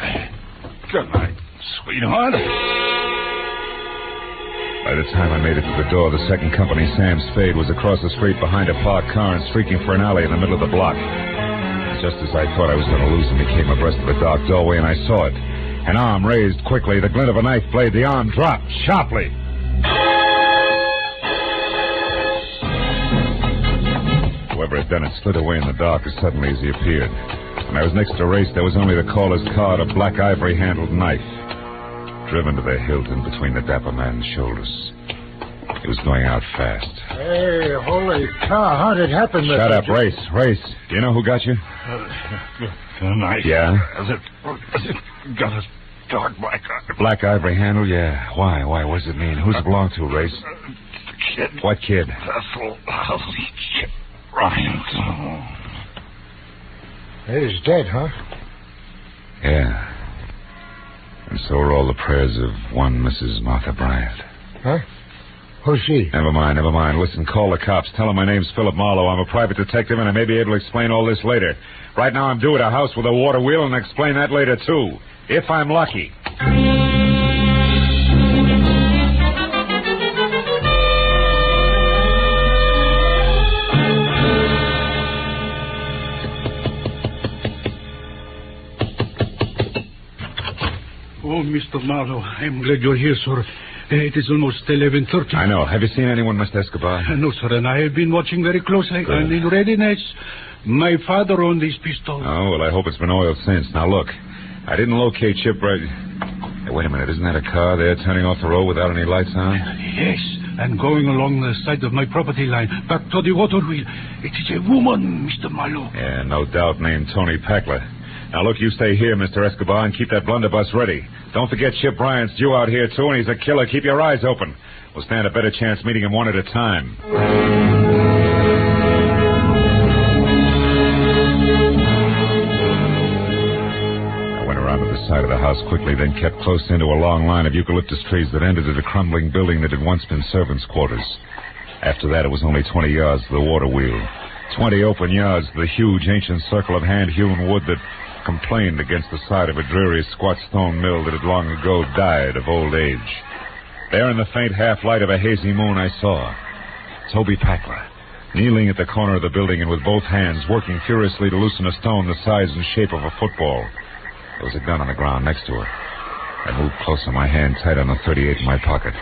Good night, sweetheart. By the time I made it to the door, the second company, Sam Spade, was across the street behind a parked car and streaking for an alley in the middle of the block. Just as I thought I was going to lose him, he came abreast of a dark doorway, and I saw it. An arm raised quickly, the glint of a knife blade. The arm dropped sharply. Whoever had done it slid away in the dark as suddenly as he appeared. When I was next to Race, there was only the caller's card, a black ivory-handled knife, driven to the hilt in between the dapper man's shoulders. He was going out fast. Hey, holy cow, how did it happen? Shut up, Race. Do you know who got you? The knife. Yeah? Has it got a dark black eye? Black ivory handle, yeah. Why? What does it mean? Who's it belong to, Race? The kid. What kid? Chip Bryant. He's dead, huh? Yeah. And so are all the prayers of one Mrs. Martha Bryant. Huh? Who's she? Never mind. Listen, call the cops. Tell them my name's Philip Marlowe. I'm a private detective, and I may be able to explain all this later. Right now, I'm due at a house with a water wheel, and I'll explain that later, too. If I'm lucky. Oh, Mr. Marlowe, I'm glad you're here, sir. It is almost 11:30. I know. Have you seen anyone, Mr. Escobar? No, sir, and I have been watching very closely. Good. And in readiness, my father owned this pistol. Oh, well, I hope it's been oiled since. Now, look, I didn't locate Chip Bryant. Hey, wait a minute. Isn't that a car there turning off the road without any lights on? Yes, and going along the side of my property line, back to the water wheel. It is a woman, Mr. Marlowe. Yeah, no doubt named Tony Packler. Now, look, you stay here, Mr. Escobar, and keep that blunderbuss ready. Don't forget Chip Bryant's due out here, too, and he's a killer. Keep your eyes open. We'll stand a better chance meeting him one at a time. Side of the house quickly, then kept close into a long line of eucalyptus trees that ended at a crumbling building that had once been servants' quarters. After that, it was only 20 yards to the water wheel. 20 open yards to the huge ancient circle of hand-hewn wood that complained against the side of a dreary squat stone mill that had long ago died of old age. There in the faint half-light of a hazy moon, I saw Toby Packler, kneeling at the corner of the building and with both hands working furiously to loosen a stone the size and shape of a football. There was a gun on the ground next to her. I moved closer, my hand tight on the .38 in my pocket.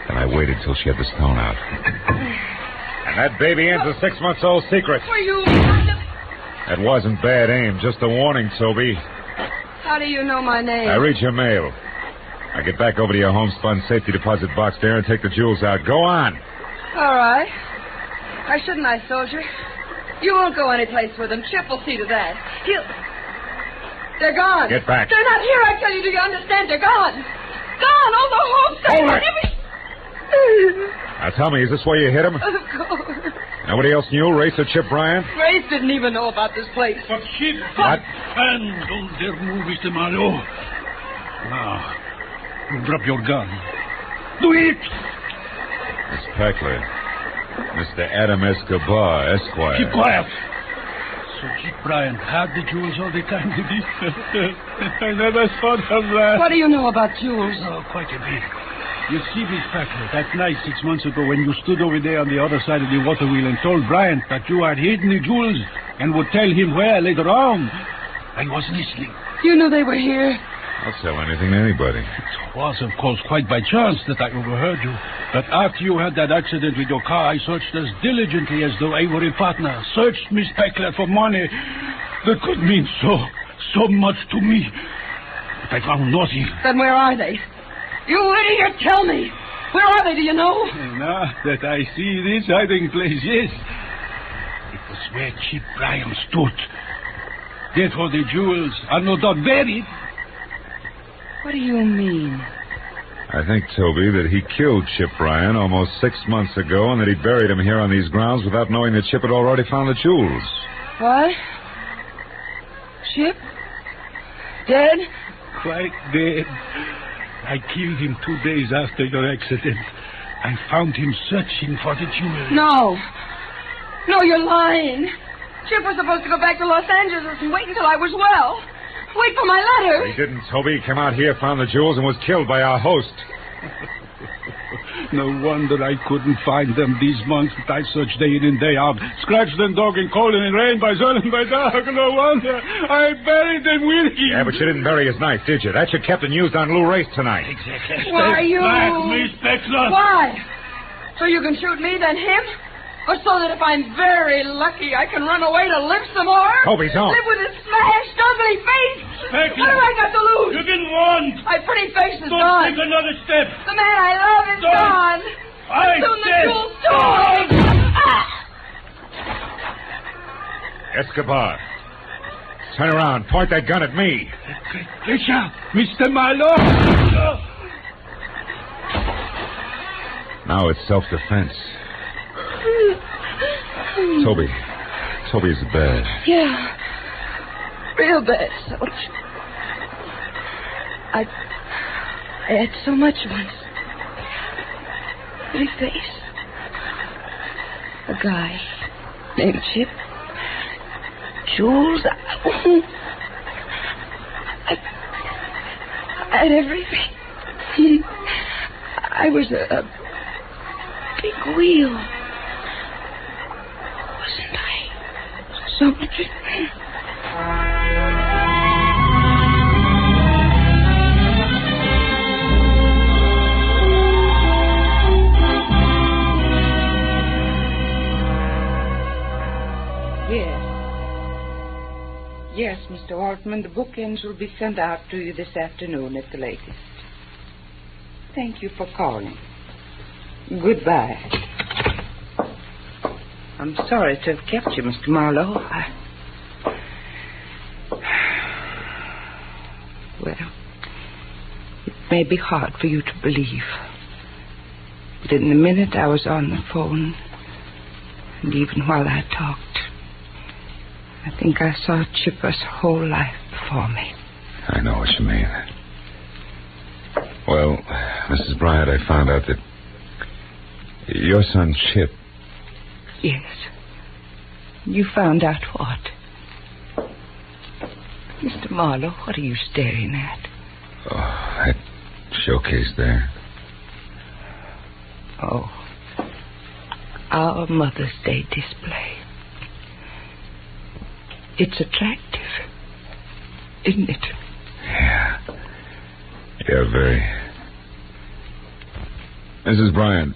Then I waited till she had the stone out. And that baby ends a 6-month-old secret. Were you... That wasn't bad aim, just a warning, Toby. How do you know my name? I read your mail. I get back over to your homespun safety deposit box there and take the jewels out. Go on. All right. Why shouldn't I, soldier? You won't go anyplace with them. Chip will see to that. They're gone. Get back. They're not here, I tell you. Do you understand? They're gone. Gone. Oh, the whole thing. Hold it. Now, tell me, is this where you hit him? Of course. Nobody else knew? Race or Chip Bryant? Grace didn't even know about this place. But Chip... What? And don't dare move, Mr. Marlowe. Now, drop your gun. Do it! Miss Packler. Mr. Adam Escobar, Esquire. Keep quiet. So Chip Bryant had the jewels all the time, did he? I never thought of that. What do you know about jewels? Oh, quite a bit. You see, Miss Packler, that night 6 months ago when you stood over there on the other side of the water wheel and told Bryant that you had hidden the jewels and would tell him where later on, I was listening. You knew they were here? I'll sell anything to anybody. It was, of course, quite by chance that I overheard you. But after you had that accident with your car, I searched as diligently as though I were a partner. Searched Miss Packler for money that could mean so much to me. But I found nothing. Then where are they? You idiot, tell me. Where are they, do you know? Now that I see this hiding place, yes. It was where Chip Bryant stood. Therefore the jewels are no doubt buried. What do you mean? I think, Toby, that he killed Chip Bryant almost 6 months ago and that he buried him here on these grounds without knowing that Chip had already found the jewels. What? Chip? Dead? Quite dead. I killed him 2 days after your accident. I found him searching for the jewels. No. No, you're lying. Chip was supposed to go back to Los Angeles and wait until I was well. Wait for my letter. He didn't, Toby. He came out here, found the jewels, and was killed by our host. No wonder I couldn't find them these months that I searched day in and day out. Scratched and dog and cold and in rain by sun and by dark. No wonder I buried them with him. Yeah, but you didn't bury his knife, did you? That's your kept and used on Lou Race tonight. Exactly. Why, you... Back, Miss Packler. Why? So you can shoot me, then him? Or so that if I'm very lucky, I can run away to live some more? Toby, don't. Live with his smashed, ugly face? Packler. What have I got to lose? You've been warned. My pretty face is Don't gone. take another step. The man I love is Don't. gone. I Soon the said jewels too. Ah! Escobar. Turn around. Point that gun at me. Richard, Mr. Marlowe. Now it's self-defense. Toby. Toby's bad. Yeah. Real bad, soldier. I had so much once. Pretty face. A guy named Chip. Jules. I had everything. I was a big wheel. Wasn't I? So much. Yes, Mr. Altman, the bookends will be sent out to you this afternoon at the latest. Thank you for calling. Goodbye. I'm sorry to have kept you, Mr. Marlowe. Well, it may be hard for you to believe, but in the minute I was on the phone, and even while I talked, I think I saw Chipper's whole life before me. I know what you mean. Well, Mrs. Bryant, I found out that your son, Chip... Yes. You found out what? Mr. Marlowe, what are you staring at? Oh, that showcase there. Oh. Our Mother's Day display. It's attractive, isn't it? Yeah. Yeah, very. Mrs. Bryant,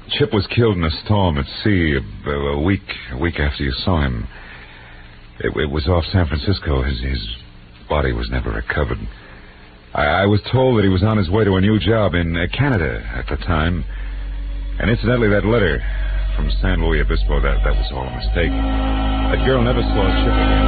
Chip was killed in a storm at sea a week after you saw him. It was off San Francisco. His body was never recovered. I was told that he was on his way to a new job in Canada at the time. And incidentally, that letter from San Luis Obispo, that was all a mistake. That girl never saw Chip again.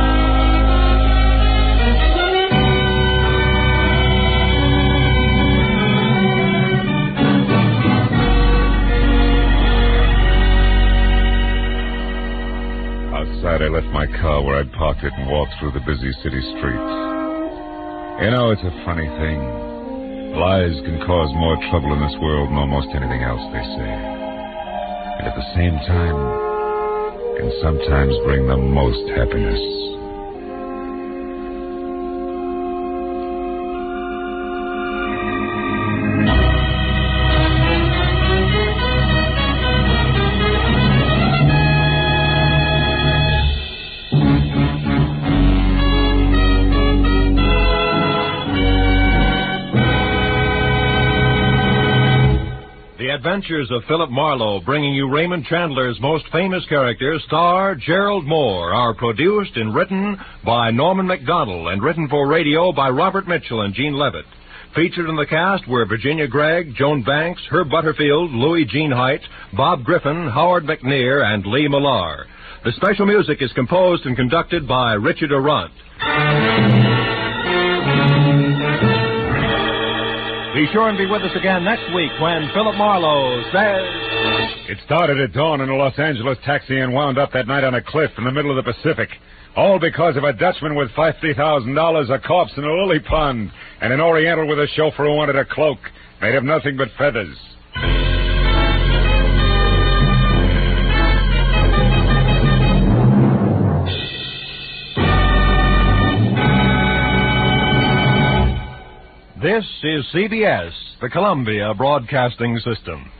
Outside, I left my car where I'd parked it and walked through the busy city streets. You know, it's a funny thing. Lies can cause more trouble in this world than almost anything else, they say. And at the same time, can sometimes bring the most happiness. Adventures of Philip Marlowe, bringing you Raymond Chandler's most famous character, star Gerald Moore, are produced and written by Norman MacDonald and written for radio by Robert Mitchell and Gene Levitt. Featured in the cast were Virginia Gregg, Joan Banks, Herb Butterfield, Louis Jean Height, Bob Griffin, Howard McNear, and Lee Millar. The special music is composed and conducted by Richard Arant. Be sure and be with us again next week when Philip Marlowe says... It started at dawn in a Los Angeles taxi and wound up that night on a cliff in the middle of the Pacific. All because of a Dutchman with $50,000, a corpse in a lily pond, and an Oriental with a chauffeur who wanted a cloak made of nothing but feathers. This is CBS, the Columbia Broadcasting System.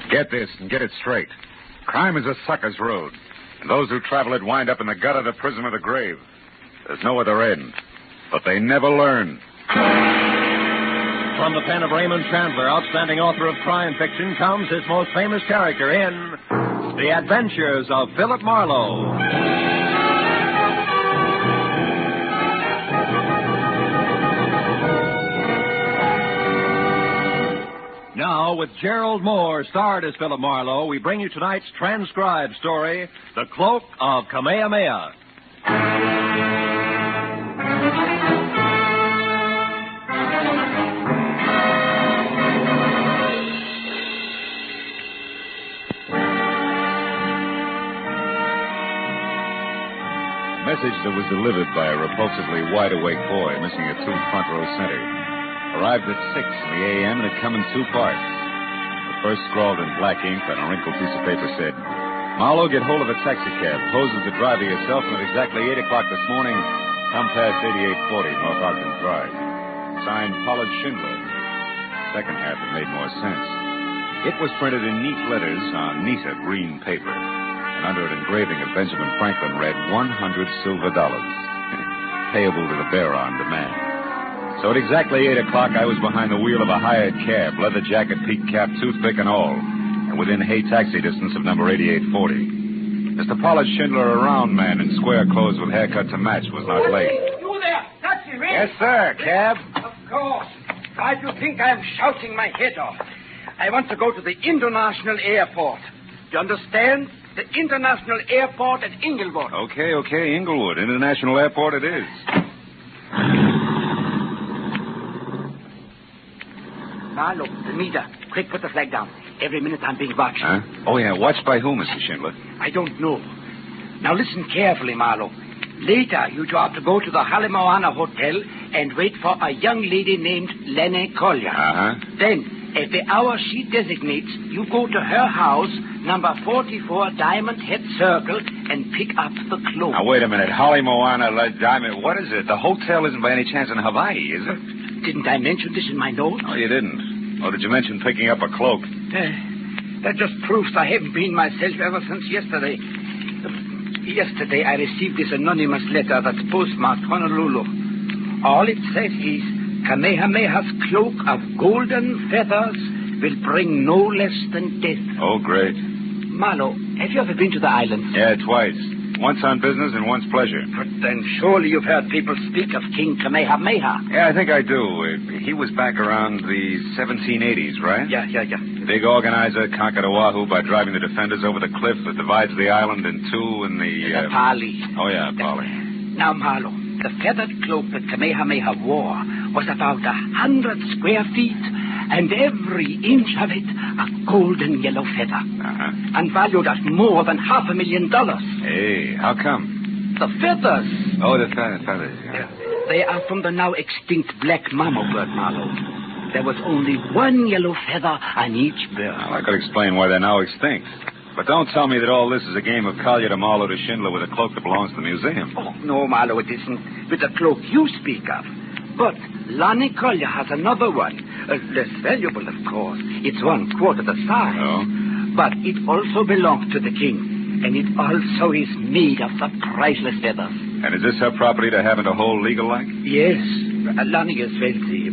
Get this and get it straight. Crime is a sucker's road, and those who travel it wind up in the gutter, the prison, or the grave. There's no other end, but they never learn. From the pen of Raymond Chandler, outstanding author of crime fiction, comes his most famous character in The Adventures of Philip Marlowe. Now, with Gerald Moore, starred as Philip Marlowe, we bring you tonight's transcribed story, The Cloak of Kamehameha. Message that was delivered by a repulsively wide-awake boy missing a tooth front row center. Arrived at 6 in the a.m. and had come in two parts. The first, scrawled in black ink on a wrinkled piece of paper, said, Marlowe, get hold of a taxicab. Pose as the driver yourself, and at exactly 8 o'clock this morning, come past 8840 North Ogden Drive. Signed, Pollard Schindler. The second half had made more sense. It was printed in neat letters on neater green paper. and under an engraving of Benjamin Franklin read 100 silver dollars, payable to the bearer on demand. So at exactly 8 o'clock, I was behind the wheel of a hired cab, leather jacket, peaked cap, toothpick, and all, and within hay taxi distance of number 8840. Mr. Pollard Schindler, a round man in square clothes with haircut to match, was not late. You there, taxi, ready? Yes, sir. Cab? Of course. Why do you think I'm shouting my head off? I want to go to the International Airport. Do you understand? The International Airport at Inglewood. Okay, Inglewood. International Airport it is. Marlowe, the meter. Quick, put the flag down. Every minute I'm being watched. Huh? Oh, yeah. Watched by whom, Mr. Schindler? I don't know. Now listen carefully, Marlowe. Later, you have to go to the Halemoana Hotel and wait for a young lady named Lenny Collier. Uh-huh. Then, at the hour she designates, you go to her house, number 44 Diamond Head Circle, and pick up the clothes. Now, wait a minute. Halemoana, Diamond, what is it? The hotel isn't by any chance in Hawaii, is it? Didn't I mention this in my notes? Oh, you didn't. Or did you mention picking up a cloak? That just proves I haven't been myself ever since yesterday. Yesterday, I received this anonymous letter that's postmarked Honolulu. All it says is, Kamehameha's cloak of golden feathers will bring no less than death. Oh, great. Marlowe, have you ever been to the islands? Yeah, twice. Once on business and once pleasure. But then surely you've heard people speak of King Kamehameha. Yeah, I think I do. He was back around the 1780s, right? Yeah. Big organizer, conquered Oahu by driving the defenders over the cliff that divides the island in two in the... Pali. Oh, yeah, Pali. Now, Marlowe, the feathered cloak that Kamehameha wore was about 100 square feet, and every inch of it a golden yellow feather. Uh-huh. And valued at more than $500,000. Hey, how come? The feathers. Oh, the feathers, yeah. They are from the now extinct black mammal bird, Marlowe. There was only one yellow feather on each bird. Well, I could explain why they're now extinct. But don't tell me that all this is a game of Collier to Marlowe to Schindler with a cloak that belongs to the museum. Oh, no, Marlowe, it isn't. With the cloak you speak of. But Lonnie Collier has another one. Less valuable, of course. It's 1/4 the size. Oh? But it also belongs to the king. And it also is made of the priceless feathers. And is this her property to have and to hold legal like? Yes. Lonnie is wealthy.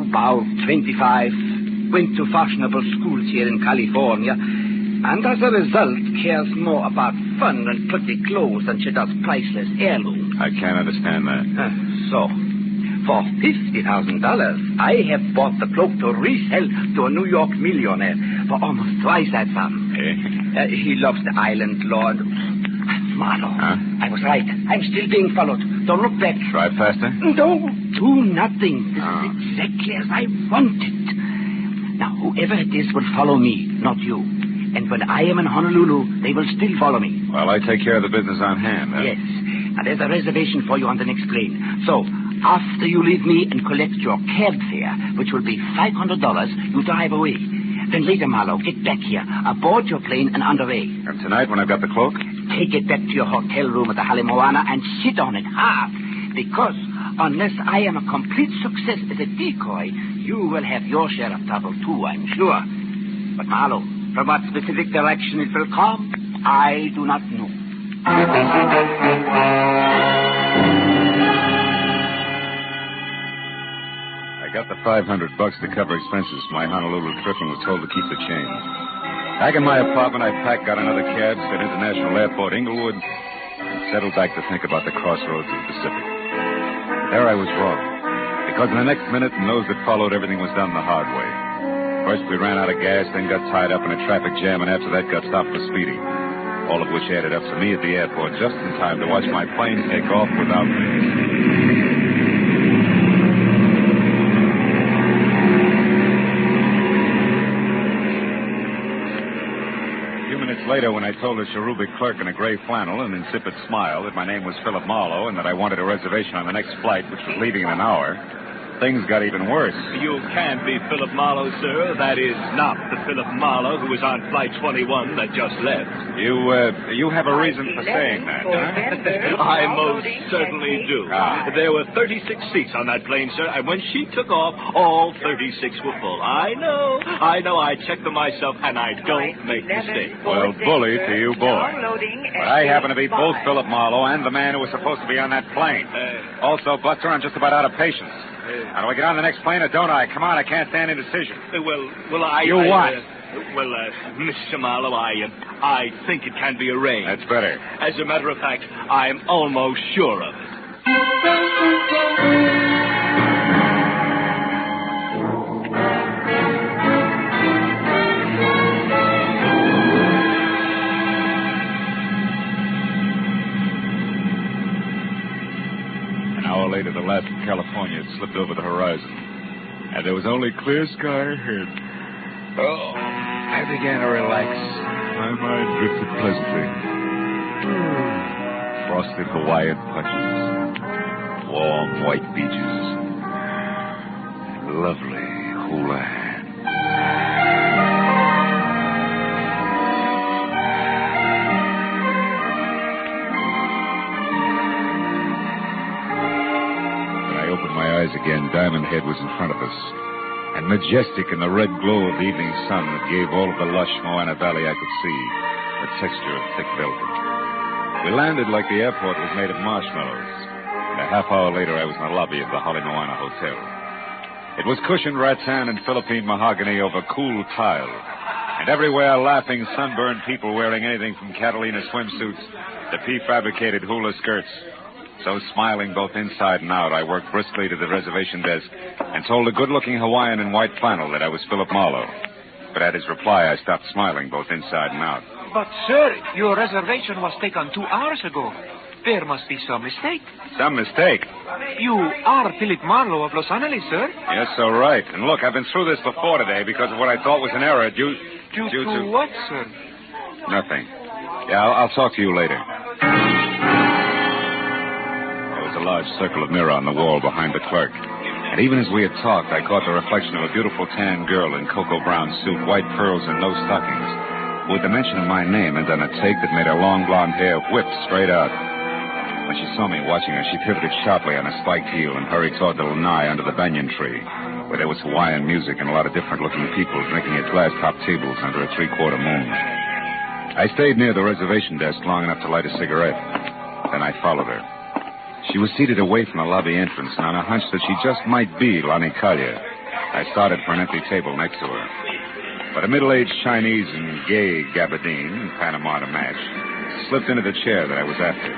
About 25. Went to fashionable schools here in California. And as a result, cares more about fun and pretty clothes than she does priceless heirlooms. I can't understand that. So, for $50,000, I have bought the cloak to resell to a New York millionaire for almost twice that sum. He loves the island, Lord. Marlowe, I was right. I'm still being followed. Don't look back. Drive faster? Don't do nothing. This is exactly as I want it. Now, whoever it is will follow me, not you. And when I am in Honolulu, they will still follow me. Well, I take care of the business on hand. Yes. And there's a reservation for you on the next plane. So, after you leave me and collect your cab fare, which will be $500, you drive away. Then later, Marlowe, get back here, aboard your plane and underway. And tonight, when I've got the cloak? Take it back to your hotel room at the Halemoana and sit on it hard. Because unless I am a complete success as a decoy, you will have your share of trouble too, I'm sure. But Marlowe, from what specific direction it will come, I do not know. I got the $500 to cover expenses. My Honolulu trip and was told to keep the change. Back in my apartment, I packed, got another cab, said International Airport, Inglewood, and settled back to think about the crossroads of the Pacific. There I was wrong. Because in the next minute and those that followed, everything was done the hard way. First, we ran out of gas, then got tied up in a traffic jam, and after that got stopped for speeding. All of which added up to me at the airport just in time to watch my plane take off without me. Later, when I told the cherubic clerk in a gray flannel and insipid smile that my name was Philip Marlowe and that I wanted a reservation on the next flight, which was leaving in an hour, things got even worse. You can't be Philip Marlowe, sir. That is not the Philip Marlowe who was on Flight 21 that just left. You have a reason for saying that, huh? I most certainly do. There were 36 seats on that plane, sir, and when she took off, all 36 were full. I know. I checked them myself, and I don't make mistakes. Well, bully to you, boy. But I happen to be both Philip Marlowe and the man who was supposed to be on that plane. Also, Buster, I'm just about out of patience. Now, do I get on the next plane or don't I? Come on, I can't stand indecision. You what? Mr. Marlowe, I think it can be arranged. That's better. As a matter of fact, I'm almost sure of it. Later, the last of California had slipped over the horizon, and there was only clear sky ahead. Oh, I began to relax. My mind drifted pleasantly. Frosted Hawaiian punches, warm white beaches, and lovely hula hand. Again, Diamond Head was in front of us, and majestic in the red glow of the evening sun that gave all of the lush Moana Valley I could see the texture of thick velvet. We landed like the airport was made of marshmallows, and a half hour later I was in the lobby of the Holly Moana Hotel. It was cushioned rattan and Philippine mahogany over cool tile, and everywhere laughing, sunburned people wearing anything from Catalina swimsuits to prefabricated hula skirts. So, smiling both inside and out, I worked briskly to the reservation desk and told a good-looking Hawaiian in white flannel that I was Philip Marlowe. But at his reply, I stopped smiling both inside and out. But, sir, your reservation was taken 2 hours ago. There must be some mistake. Some mistake? You are Philip Marlowe of Los Angeles, sir. Yes, so right. And look, I've been through this before today because of what I thought was an error due to what, sir? Nothing. Yeah, I'll talk to you later. A large circle of mirror on the wall behind the clerk. And even as we had talked, I caught the reflection of a beautiful tan girl in cocoa brown suit, white pearls, and no stockings, who at the mention of my name had done a take that made her long blonde hair whip straight out. When she saw me watching her, she pivoted sharply on a spiked heel and hurried toward the lanai under the banyan tree, where there was Hawaiian music and a lot of different-looking people drinking at glass-top tables under a three-quarter moon. I stayed near the reservation desk long enough to light a cigarette. Then I followed her. She was seated away from the lobby entrance, and on a hunch that she just might be Lani Kalia, I started for an empty table next to her. But a middle-aged Chinese in gay gabardine and Panama to match slipped into the chair that I was after.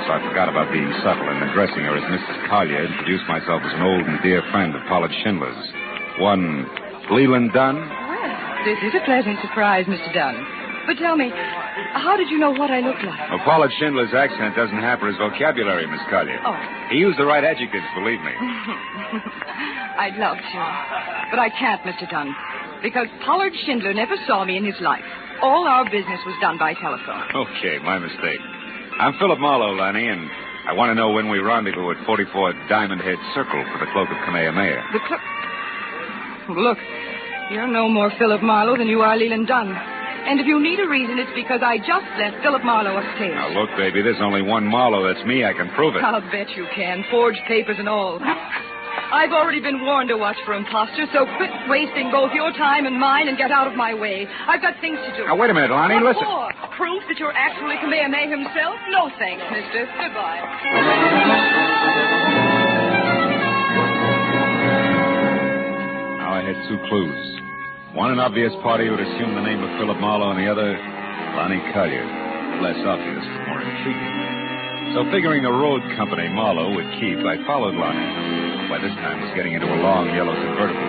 So I forgot about being subtle and addressing her as Mrs. Collier, introduced myself as an old and dear friend of Pollard Schindler's. One Leland Dunn. Well, this is a pleasant surprise, Mr. Dunn. But tell me, how did you know what I look like? Well, Pollard Schindler's accent doesn't hamper his vocabulary, Miss Collier. Oh. He used the right adjectives, believe me. I'd love to. But I can't, Mr. Dunn, because Pollard Schindler never saw me in his life. All our business was done by telephone. Okay, my mistake. I'm Philip Marlowe, Lanny, and I want to know when we rendezvous at 44 Diamond Head Circle for the Cloak of Kamehameha. The cloak? Look, you're no more Philip Marlowe than you are Leland Dunn. And if you need a reason, it's because I just left Philip Marlowe upstairs. Now, look, baby, there's only one Marlowe. That's me. I can prove it. I'll bet you can. Forged papers and all. I've already been warned to watch for imposters, so quit wasting both your time and mine and get out of my way. I've got things to do. Now, wait a minute, Lonnie. What Listen. for? Proof that you're actually Kamehameha himself? No thanks, mister. Goodbye. Now, I had two clues. One, an obvious party who had assumed the name of Philip Marlowe, and the other, Lani Collier. Less obvious, more intriguing. So figuring the road company Marlowe would keep, I followed Lani. By this time was getting into a long yellow convertible.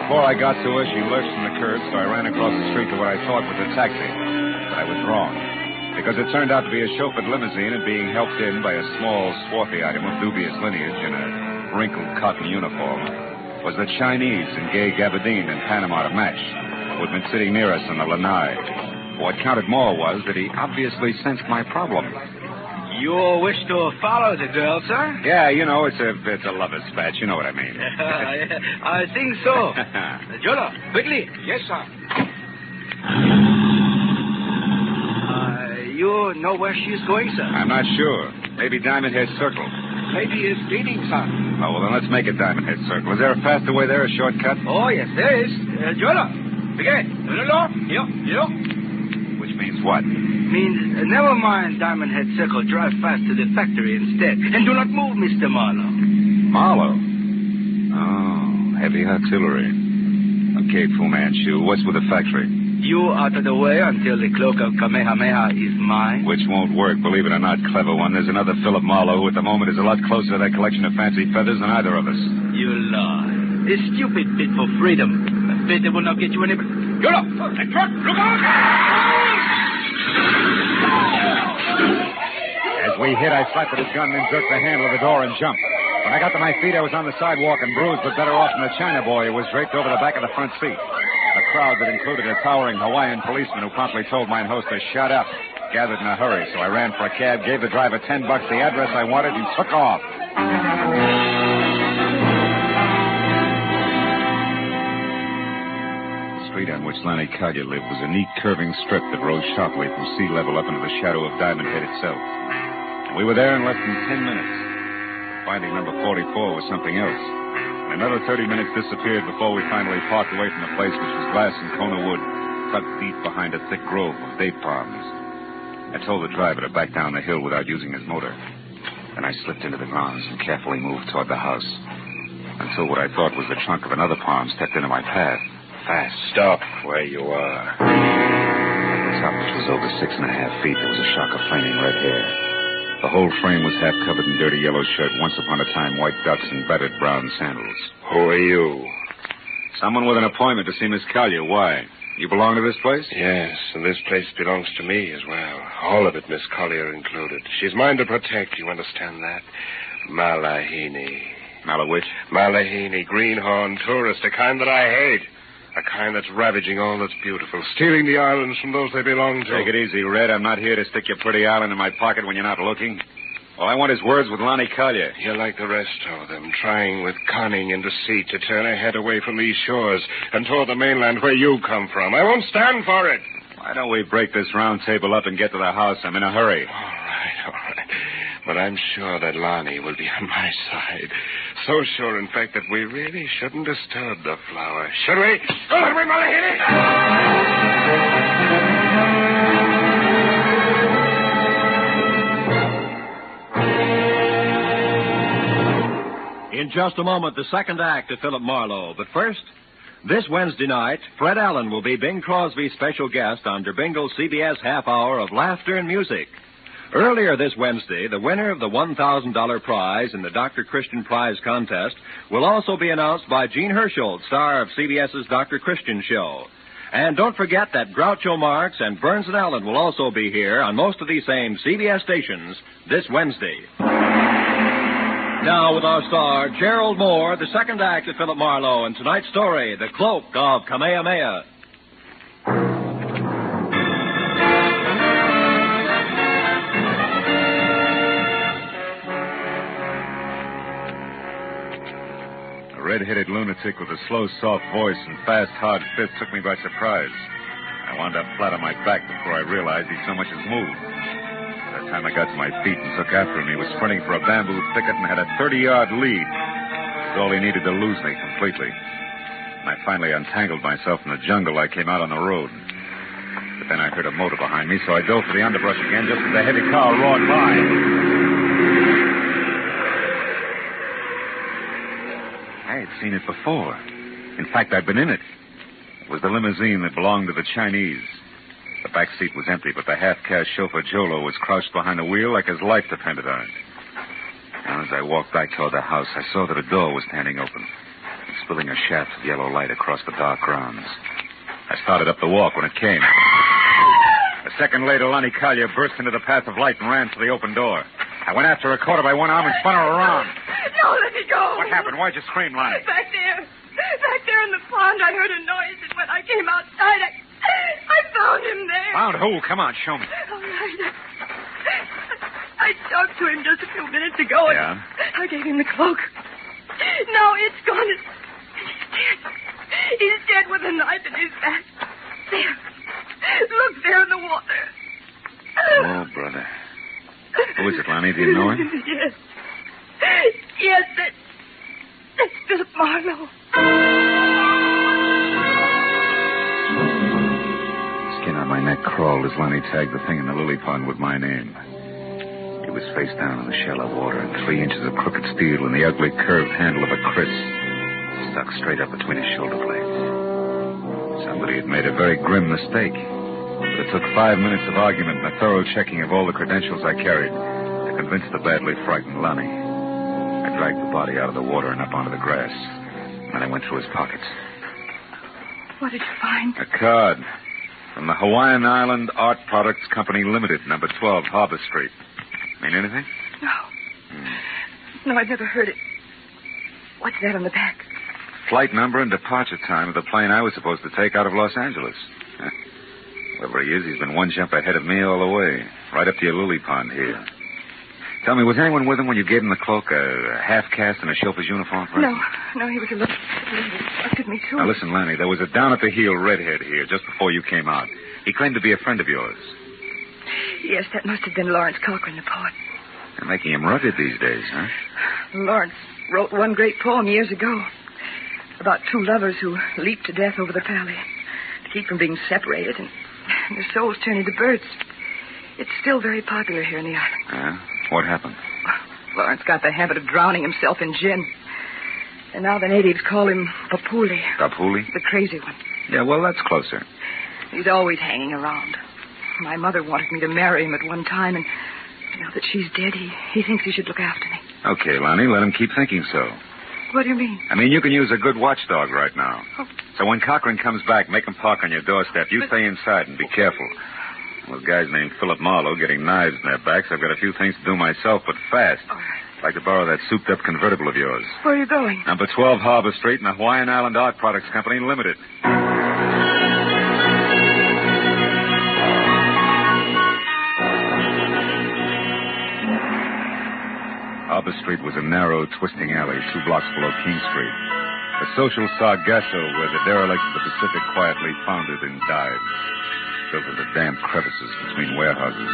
Before I got to her, she lurched from the curb, so I ran across the street to what I thought was a taxi. But I was wrong, because it turned out to be a chauffeured limousine and being helped in by a small, swarthy item of dubious lineage in a wrinkled cotton uniform was the Chinese in gay gabardine and Panama to match, who had been sitting near us on the lanai. What counted more was that he obviously sensed my problem. You wish to follow the girl, sir? Yeah, you know, it's a lover's patch. You know what I mean. I think so. Jolo, quickly. Yes, sir. You know where she's going, sir? I'm not sure. Maybe Diamond Head Circle. Maybe it's leading, sir. Oh, well, then let's make it Diamond Head Circle. Is there a faster way there, a shortcut? Oh, yes, there is. Jolo, begin. Yo. Which means what? Means never mind Diamond Head Circle. Drive fast to the factory instead. And do not move, Mr. Marlowe. Marlowe? Oh, heavy artillery. Okay, Fu Manchu, what's with the factory? You out of the way until the cloak of Kamehameha is mine. Which won't work, believe it or not, clever one. There's another Philip Marlowe who at the moment is a lot closer to that collection of fancy feathers than either of us. You lie. This stupid bid for freedom. A bid that will not get you any... You're up! That truck! Look out! As we hit, I slapped at his gun and jerked the handle of the door and jumped. When I got to my feet, I was on the sidewalk and bruised, but better off than the China boy who was draped over the back of the front seat. A crowd that included a towering Hawaiian policeman who promptly told mine host to shut up gathered in a hurry, so I ran for a cab, gave the driver $10, the address I wanted, and took off. The street on which Lanny Collier lived was a neat curving strip that rose sharply from sea level up into the shadow of Diamond Head itself. We were there in less than 10 minutes. Finding number 44 was something else. Another 30 minutes disappeared before we finally parked away from the place, which was glass and Kona wood, tucked deep behind a thick grove of date palms. I told the driver to back down the hill without using his motor. Then I slipped into the grounds and carefully moved toward the house, until what I thought was the trunk of another palm stepped into my path. Fast. Stop where you are. At the top, which was over 6.5 feet, there was a shock of flaming red hair. The whole frame was half covered in dirty yellow shirt, once upon a time white ducks and battered brown sandals. Who are you? Someone with an appointment to see Miss Collier. Why? You belong to this place? Yes, and this place belongs to me as well. All of it, Miss Collier included. She's mine to protect, you understand that? Malahini. Malawitch? Malahini, greenhorn tourist, a kind that I hate. A kind that's ravaging all that's beautiful, stealing the islands from those they belong to. Take it easy, Red. I'm not here to stick your pretty island in my pocket when you're not looking. All I want is words with Lonnie Collier. You're like the rest of them, trying with cunning and deceit to turn her head away from these shores and toward the mainland where you come from. I won't stand for it. Why don't we break this round table up and get to the house? I'm in a hurry. All right. But I'm sure that Lonnie will be on my side. So sure, in fact, that we really shouldn't disturb the flower. Should we? Should we, Malahini? In just a moment, the second act of Philip Marlowe. But first, this Wednesday night, Fred Allen will be Bing Crosby's special guest on Der Bingle's CBS half hour of laughter and music. Earlier this Wednesday, the winner of the $1,000 prize in the Dr. Christian Prize contest will also be announced by Gene Herschel, star of CBS's Dr. Christian Show. And don't forget that Groucho Marx and Burns and Allen will also be here on most of these same CBS stations this Wednesday. Now with our star, Gerald Moore, the second act of Philip Marlowe, and tonight's story, The Cloak of Kamehameha. A red-headed lunatic with a slow, soft voice and fast, hard fist took me by surprise. I wound up flat on my back before I realized he so much as moved. By the time I got to my feet and took after him, he was sprinting for a bamboo thicket and had a 30-yard lead. It was all he needed to lose me completely. When I finally untangled myself from the jungle, I came out on the road. But then I heard a motor behind me, so I dove for the underbrush again just as a heavy car roared by. I had seen it before. In fact, I'd been in it. It was the limousine that belonged to the Chinese. The back seat was empty, but the half-caste chauffeur Jolo was crouched behind the wheel like his life depended on it. Now, as I walked back toward the house, I saw that a door was standing open, spilling a shaft of yellow light across the dark grounds. I started up the walk when it came. A second later, Lonnie Collier burst into the path of light and ran for the open door. I went after her, caught her by one arm, and spun her around. No, let me go. What happened? Why'd you scream, Lonnie? Back there in the pond, I heard a noise, and when I came outside, I found him there. Found who? Come on, show me. All right. I talked to him just a few minutes ago, and Yeah? I gave him the cloak. Now it's gone, and he's dead. He's dead with a knife in his back. There. Look, there in the water. Oh, brother. Who is it, Lonnie? Do you know him? Yes. Yes, that's Philip Marlowe. Skin on my neck crawled as Lonnie tagged the thing in the lily pond with my name. He was face down in the shallow water, and 3 inches of crooked steel and the ugly curved handle of a kris stuck straight up between his shoulder blades. Somebody had made a very grim mistake. But it took 5 minutes of argument and a thorough checking of all the credentials I carried to convince the badly frightened Lonnie. I dragged the body out of the water and up onto the grass. And I went through his pockets. What did you find? A card from the Hawaiian Island Art Products Company Limited, number 12, Harbor Street. Mean anything? No, I've never heard it. What's that on the back? Flight number and departure time of the plane I was supposed to take out of Los Angeles. Whoever he is, he's been one jump ahead of me all the way, right up to your lily pond here. Tell me, was anyone with him when you gave him the cloak, a half-caste and a chauffeur's uniform? No, he was a little... He looked at me, too. Now, listen, Lanny, there was a down-at-the-heel redhead here just before you came out. He claimed to be a friend of yours. Yes, that must have been Lawrence Cochran, the poet. They're making him rugged these days, huh? Lawrence wrote one great poem years ago about 2 lovers who leaped to death over the valley to keep from being separated, and their souls turned into birds. It's still very popular here in the island. Yeah? What happened? Lawrence got the habit of drowning himself in gin. And now the natives call him Papuli. Papuli? The crazy one. Yeah, well, that's closer. He's always hanging around. My mother wanted me to marry him at one time, and now that she's dead, he thinks he should look after me. Okay, Lonnie, let him keep thinking so. What do you mean? I mean, you can use a good watchdog right now. Oh. So when Cochran comes back, make him park on your doorstep. You stay inside and be careful. Those guys named Philip Marlowe getting knives in their backs. I've got a few things to do myself, but fast. All right. I'd like to borrow that souped-up convertible of yours. Where are you going? Number 12 Harbor Street in the Hawaiian Island Art Products Company Limited. Harbor Street was a narrow, twisting alley 2 blocks below King Street. A social sargasso where the derelicts of the Pacific quietly foundered and died, filled with the damp crevices between warehouses.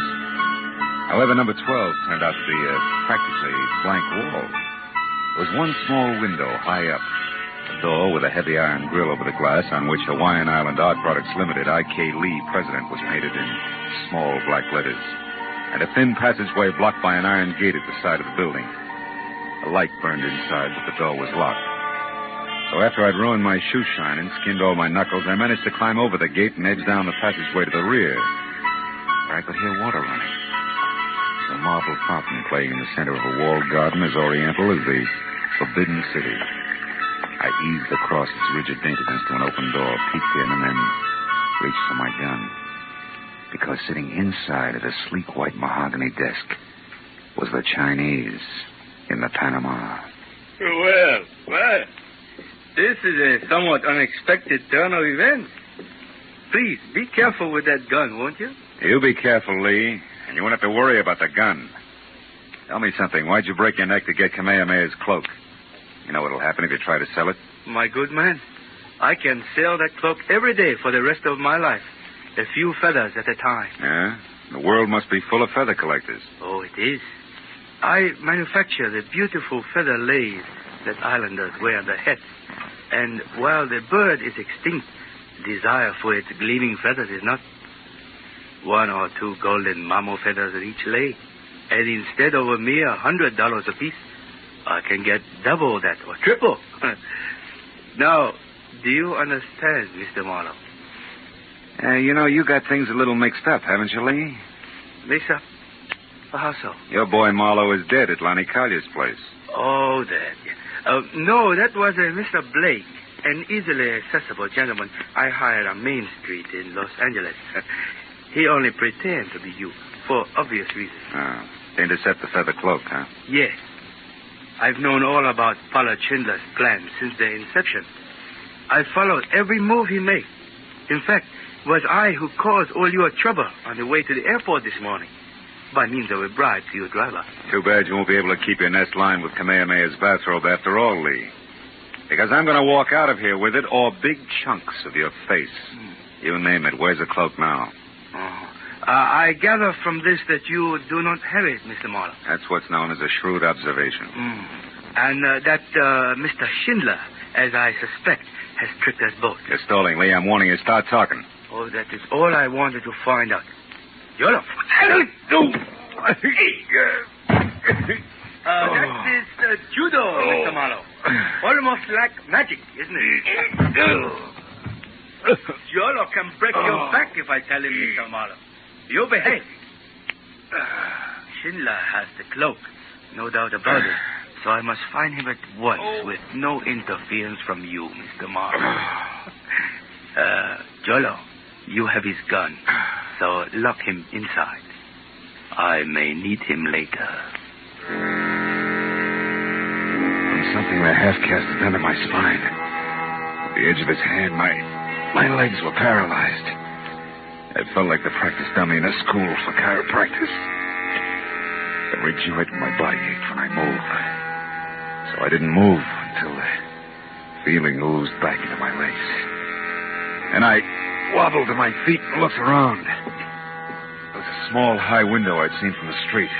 However, number 12 turned out to be a practically blank wall. There was one small window high up, a door with a heavy iron grill over the glass on which Hawaiian Island Art Products Limited, I.K. Lee, President, was painted in small black letters, and a thin passageway blocked by an iron gate at the side of the building. A light burned inside, but the door was locked. So after I'd ruined my shoe shine and skinned all my knuckles, I managed to climb over the gate and edge down the passageway to the rear, where I could hear water running. A marble fountain playing in the center of a walled garden as oriental as the Forbidden City. I eased across its rigid daintiness to an open door, peeked in, and then reached for my gun. Because sitting inside at a sleek white mahogany desk was the Chinese in the Panama. Well, this is a somewhat unexpected turn of events. Please, be careful with that gun, won't you? You be careful, Lee, and you won't have to worry about the gun. Tell me something. Why'd you break your neck to get Kamehameha's cloak? You know what'll happen if you try to sell it? My good man, I can sell that cloak every day for the rest of my life. A few feathers at a time. Yeah? The world must be full of feather collectors. Oh, it is. I manufacture the beautiful feather lace that islanders wear on their heads. And while the bird is extinct, desire for its gleaming feathers is not. 1 or 2 golden mamo feathers at each lay. And instead of a mere $100 apiece, I can get double that or triple. Now, do you understand, Mr. Marlowe? You know, you got things a little mixed up, haven't you, Lee? Mixed up? How so? Your boy Marlowe is dead at Lonnie Collier's place. Oh, that. No, that was Mr. Blake, an easily accessible gentleman I hired on Main Street in Los Angeles. He only pretends to be you, for obvious reasons. To intercept the feather cloak, huh? Yes. I've known all about Pollard Schindler's plan since their inception. I followed every move he made. In fact, it was I who caused all your trouble on the way to the airport this morning. by means of a bribe to your driver. Too bad you won't be able to keep your nest lined with Kamehameha's bathrobe after all, Lee. Because I'm going to walk out of here with it or big chunks of your face. You name it. Where's the cloak now? I gather from this that you do not have it, Mr. Marlowe. That's what's known as a shrewd observation. And that Mr. Schindler, as I suspect, has tricked us both. You're stalling, Lee. I'm warning you. Start talking. Oh, that is all I wanted to find out. Yolo. That is judo, Mr. Marlowe. Almost like magic, isn't it? Yolo can break your back if I tell him, Mr. Marlowe. You behave. Schindler has the cloak, no doubt about it. So I must find him at once with no interference from you, Mr. Marlowe. Jolo, you have his gun, so lock him inside. I may need him later. From something that half-casted under my spine. At the edge of his hand, my legs were paralyzed. I felt like the practice dummy in a school for chiropractic. Every joint in my body ached when I moved. So I didn't move until the feeling oozed back into my legs. And I wobbled to my feet and looked around. There was a small, high window I'd seen from the street.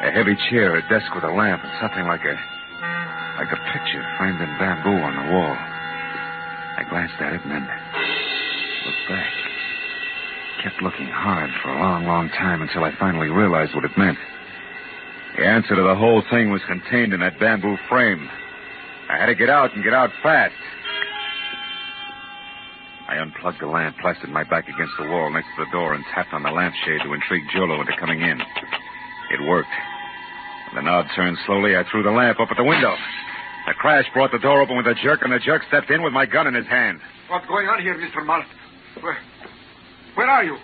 A heavy chair, a desk with a lamp, and something like a picture framed in bamboo on the wall. I glanced at it and then looked back. Kept looking hard for a long, long time until I finally realized what it meant. The answer to the whole thing was contained in that bamboo frame. I had to get out and get out fast. I unplugged the lamp, plastered my back against the wall next to the door, and tapped on the lampshade to intrigue Jolo into coming in. It worked. When the knob turned slowly, I threw the lamp up at the window. The crash brought the door open with a jerk, and the jerk stepped in with my gun in his hand. What's going on here, Mr. Marlowe? Where are you?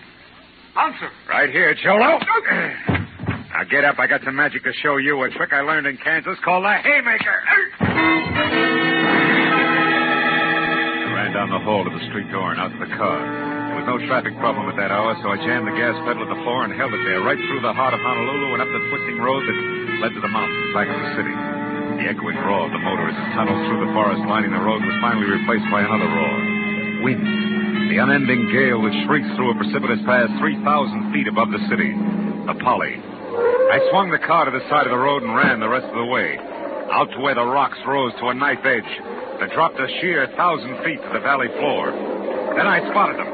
Answer. Right here, Jolo. Now get up. I got some magic to show you. A trick I learned in Kansas called the haymaker. I ran down the hall to the street door and out to the car. There was no traffic problem at that hour, so I jammed the gas pedal to the floor and held it there, right through the heart of Honolulu and up the twisting road that led to the mountains back of the city. The echoing roar of the motor as it tunneled through the forest lining the road was finally replaced by another roar. Wind. The unending gale that shrieks through a precipitous pass 3,000 feet above the city. The Polly. I swung the car to the side of the road and ran the rest of the way. Out to where the rocks rose to a knife edge. That dropped a sheer 1,000 feet to the valley floor. Then I spotted them.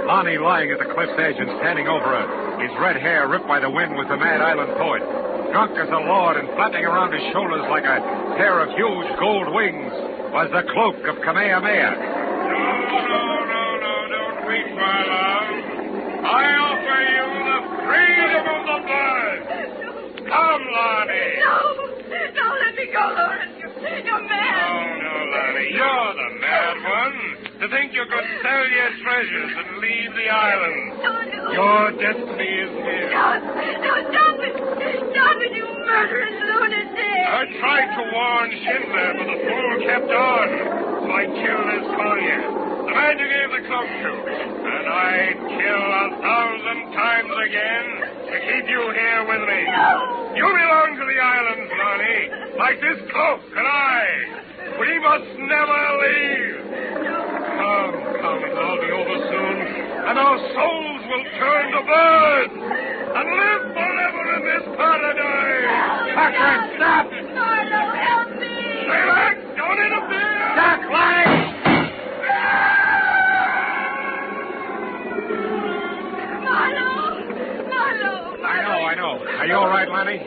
Lonnie lying at the cliff's edge and standing over her. His red hair ripped by the wind was the Mad Island poet. Drunk as a lord and flapping around his shoulders like a pair of huge gold wings was the cloak of Kamehameha. My love, I offer you the freedom of the bird. Come, Lonnie. No, let me go, Lawrence. You're mad. No, Lonnie, you're the mad one. To think you could sell your treasures and leave the island. No. Your destiny is here. No, stop it. Stop it, you murderous lunatic. I tried to warn Schindler, but the fool kept on. So I killed his collier. The man you gave the cloak to. And I'd kill 1,000 times again to keep you here with me. No. You belong to the islands, Lonnie, like this cloak and I. We must never leave. Come, it'll all be over soon, and our souls will turn to birds and live forever in this paradise. Catherine, stop! Marlowe, help me! Stay back! Don't interfere! Stop, Lonnie! Marlowe! I know. Are you all right, Lonnie?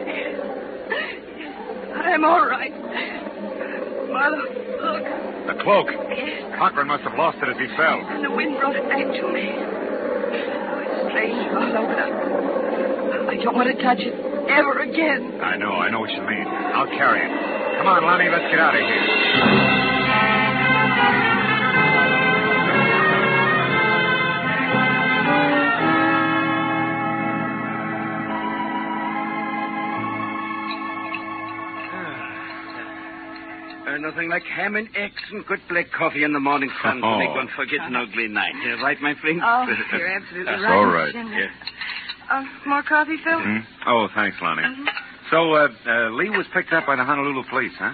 I'm all right. Marlowe, look. The cloak. Yes. Cochran must have lost it as he fell. And the wind brought it back to me. Oh, it's strange all over the... I don't want to touch it ever again. I know what you mean. I'll carry it. Come on, Lonnie, let's get out of here. Nothing like ham and eggs and good black coffee in the morning sun to make one forget an ugly night. Right, my friend? Oh, you're absolutely That's right. all right. Schindler. Yeah. More coffee, Phil? Oh, thanks, Lonnie. So, Lee was picked up by the Honolulu police, huh?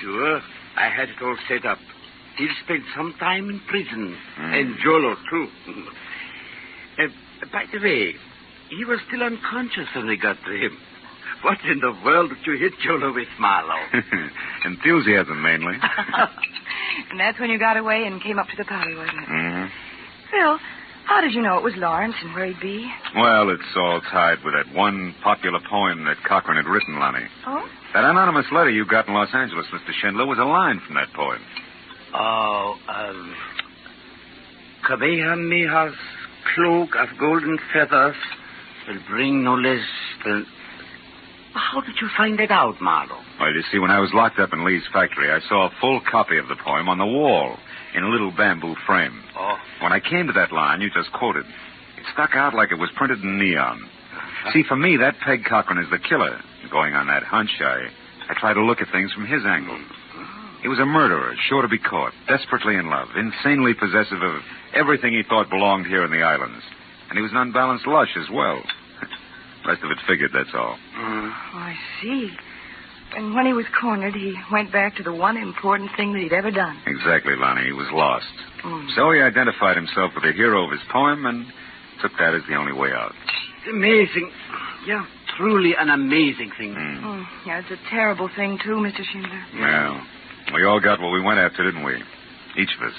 Sure. I had it all set up. He'll spend some time in prison. And Jolo, too. By the way, he was still unconscious when we got to him. What in the world did you hit Jolo with, Marlowe? Enthusiasm, mainly. And that's when you got away and came up to the party, wasn't it? Phil, how did you know it was Lawrence and where he'd be? Well, it's all tied with that one popular poem that Cochran had written, Lonnie. Oh? That anonymous letter you got in Los Angeles, Mr. Schindler, was a line from that poem. Kamehameha's cloak of golden feathers will bring no less than... How did you find that out, Marlowe? Well, you see, when I was locked up in Lee's factory, I saw a full copy of the poem on the wall in a little bamboo frame. Oh. When I came to that line you just quoted, it stuck out like it was printed in neon. See, for me, that pegged Cochran as the killer. Going on that hunch, I tried to look at things from his angle. He was a murderer, sure to be caught, desperately in love, insanely possessive of everything he thought belonged here in the islands. And he was an unbalanced lush as well. Rest of it figured, that's all. Oh, I see. And when he was cornered, he went back to the one important thing that he'd ever done. Exactly, Lonnie. He was lost. So he identified himself with the hero of his poem and took that as the only way out. It's amazing. Yeah, truly an amazing thing. Yeah, it's a terrible thing, too, Mr. Schindler. Well, we all got what we went after, didn't we? Each of us.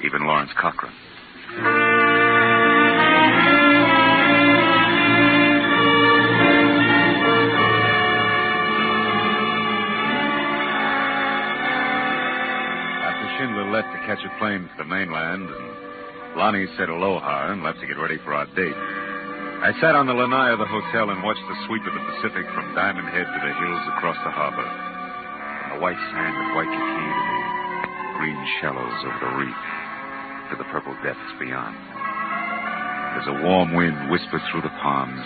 Even Lawrence Cochran. Schindler left to catch a plane for the mainland, and Lonnie said aloha and left to get ready for our date. I sat on the lanai of the hotel and watched the sweep of the Pacific from Diamond Head to the hills across the harbor, from the white sand of Waikiki to the green shallows over the reef, to the purple depths beyond. As a warm wind whispered through the palms,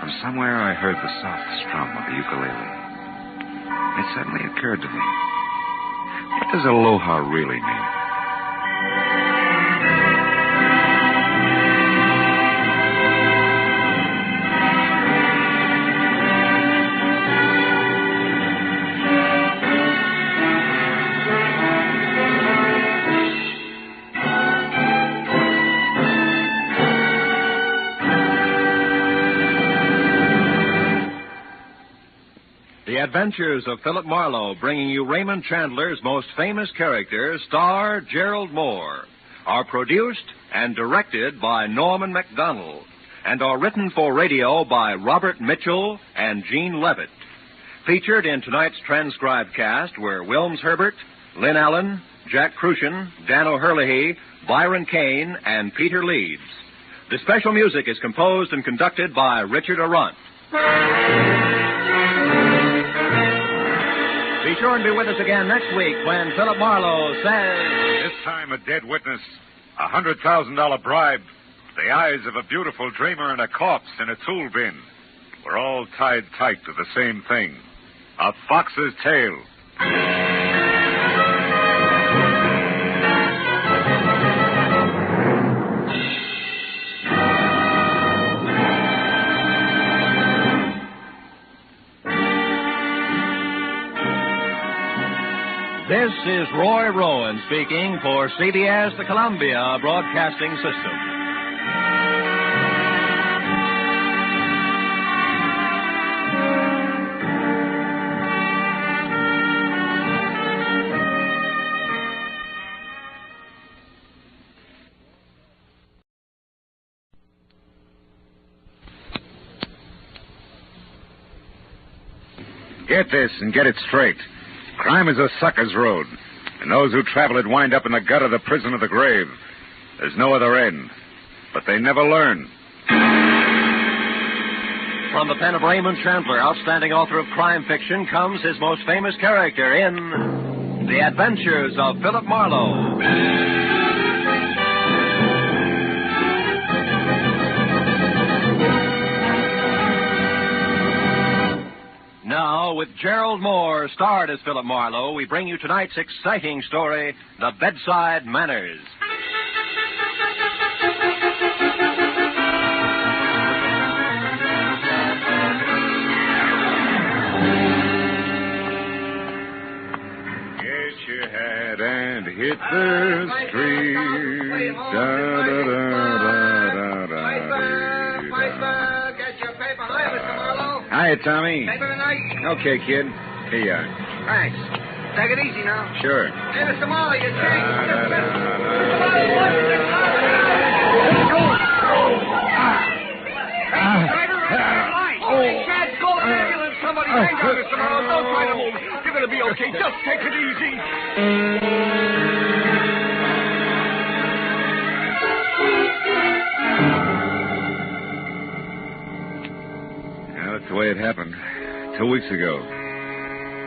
from somewhere I heard the soft strum of the ukulele. It suddenly occurred to me, what does aloha really mean? The Adventures of Philip Marlowe, bringing you Raymond Chandler's most famous character, star Gerald Moore, are produced and directed by Norman MacDonald and are written for radio by Robert Mitchell and Gene Levitt. Featured in tonight's transcribed cast were Wilms Herbert, Lynn Allen, Jack Crucian, Dan O'Herlihy, Byron Kane, and Peter Leeds. The special music is composed and conducted by Richard Arant. Be sure and be with us again next week when Philip Marlowe says... This time a dead witness, a $100,000 bribe, the eyes of a beautiful dreamer, and a corpse in a tool bin. We're all tied tight to the same thing. A fox's tail. This is Roy Rowan speaking for CBS, the Columbia Broadcasting System. Get this and get it straight. Crime is a sucker's road, and those who travel it wind up in the gut of the prison of the grave. There's no other end, but they never learn. From the pen of Raymond Chandler, outstanding author of crime fiction, comes his most famous character in The Adventures of Philip Marlowe. Now, with Gerald Moore, starred as Philip Marlowe, we bring you tonight's exciting story, The Bedside Manners. and hit the street. Get your paper. Hi, Mr. Marlowe. Hi, Tommy. Paper tonight? Okay, kid. Here you are. Thanks. Take it easy now. Sure. Hey, Mr. Marlowe, you change. Dad, call an ambulance. Somebody hang on, Mr. Marlowe. Don't try to move. You're going to be okay. Just take it easy. That's the way it happened. 2 weeks ago.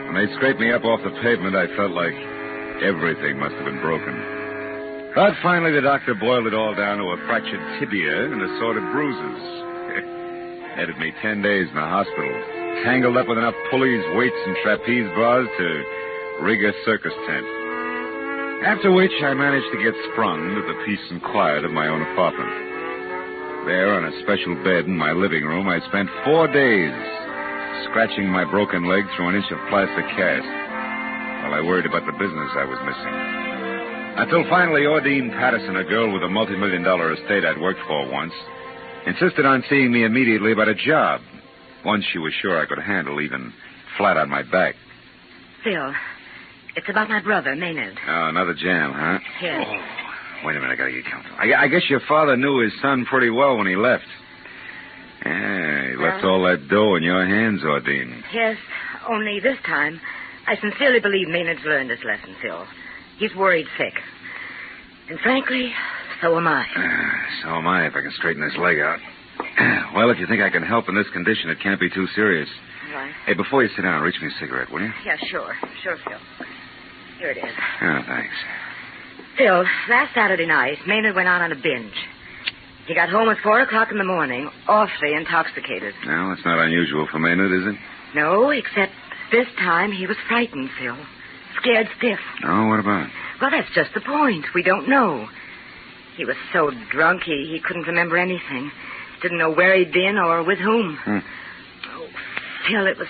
When they scraped me up off the pavement, I felt like everything must have been broken. But finally, the doctor boiled it all down to a fractured tibia and assorted bruises. Headed me 10 days in the hospital, tangled up with enough pulleys, weights, and trapeze bars to rig a circus tent. After which, I managed to get sprung to the peace and quiet of my own apartment. There, on a special bed in my living room, I spent 4 days scratching my broken leg through an inch of plastic cast while I worried about the business I was missing. Until finally, Ordine Patterson, a girl with a multi-million-dollar estate I'd worked for once, insisted on seeing me immediately about a job, one she was sure I could handle, even flat on my back. Phil, it's about my brother, Maynard. Oh, another jam, huh? Yes. Wait a minute, I gotta get comfortable. I guess your father knew his son pretty well when he left. Yeah, he left all that dough in your hands, Ordine. Yes, only this time, I sincerely believe Maynard's learned his lesson, Phil. He's worried sick. And frankly, so am I. So am I, if I can straighten this leg out. Well, if you think I can help in this condition, it can't be too serious. Right. Hey, before you sit down, reach me a cigarette, will you? Yeah, sure. Sure, Phil. Here it is. Oh, thanks. Phil, last Saturday night, Maynard went out on a binge. He got home at 4 o'clock in the morning, awfully intoxicated. No, it's not unusual for Maynard, is it? No, except this time he was frightened, Phil. Scared stiff. Oh, what about? Well, that's just the point. We don't know. He was so drunk he couldn't remember anything. Didn't know where he'd been or with whom. Oh, Phil, it was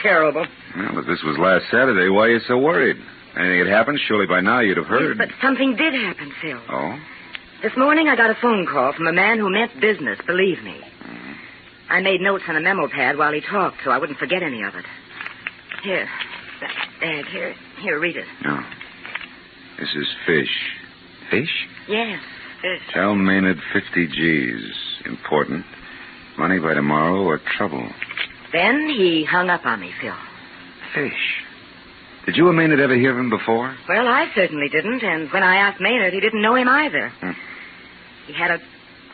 terrible. Well, but this was last Saturday. Why are you so worried? Anything had happened? Surely by now you'd have heard. Yes, but something did happen, Phil. Oh? This morning I got a phone call from a man who meant business, believe me. I made notes on a memo pad while he talked so I wouldn't forget any of it. Here, that bag here. Here, read it. No. This is fish. Fish? Yes, fish. Tell Maynard 50 G's. Important. Money by tomorrow or trouble. Then he hung up on me, Phil. Fish. Did you and Maynard ever hear of him before? Well, I certainly didn't, and when I asked Maynard, he didn't know him either. He had a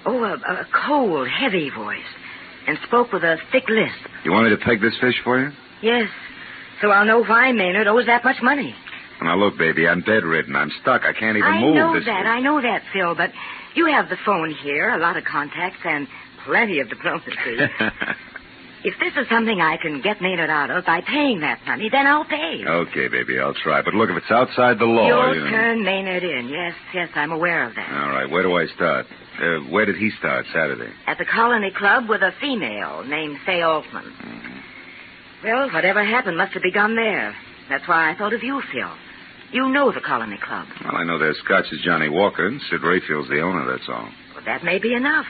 cold, heavy voice and spoke with a thick lisp. You want me to peg this fish for you? Yes, so I'll know why Maynard owes that much money. Now, look, baby, I'm bedridden. I'm stuck. I can't even move this. I know that, Phil, but you have the phone here, a lot of contacts, and plenty of diplomacy. If this is something I can get Maynard out of by paying that money, then I'll pay. Okay, baby, I'll try. But look, if it's outside the law... You'll turn Maynard in. Yes, I'm aware of that. All right, where do I start? Where did he start Saturday? At the Colony Club with a female named Fay Altman. Mm-hmm. Well, whatever happened must have begun there. That's why I thought of you, Phil. You know the Colony Club. Well, I know their Scotch is Johnny Walker, and Sid Rayfield's the owner, that's all. Well, that may be enough.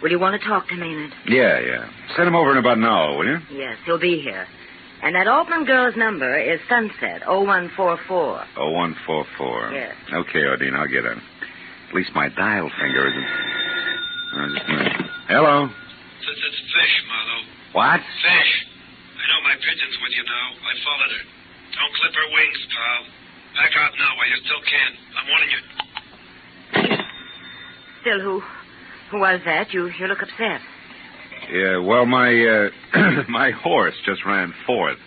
Will you want to talk to Maynard? Yeah. Send him over in about an hour, will you? Yes, he'll be here. And that Altman girl's number is Sunset, 0144. 0144. Yes. Okay, Ordine, I'll get her. At least my dial finger isn't... just a minute. Hello? It's Fish, Marlowe. What? Fish. I know my pigeon's with you now. I followed her. Don't clip her wings, pal. Back out now while you still can. I'm warning you. Still, who was that? You look upset. Yeah, well, my my horse just ran fourth.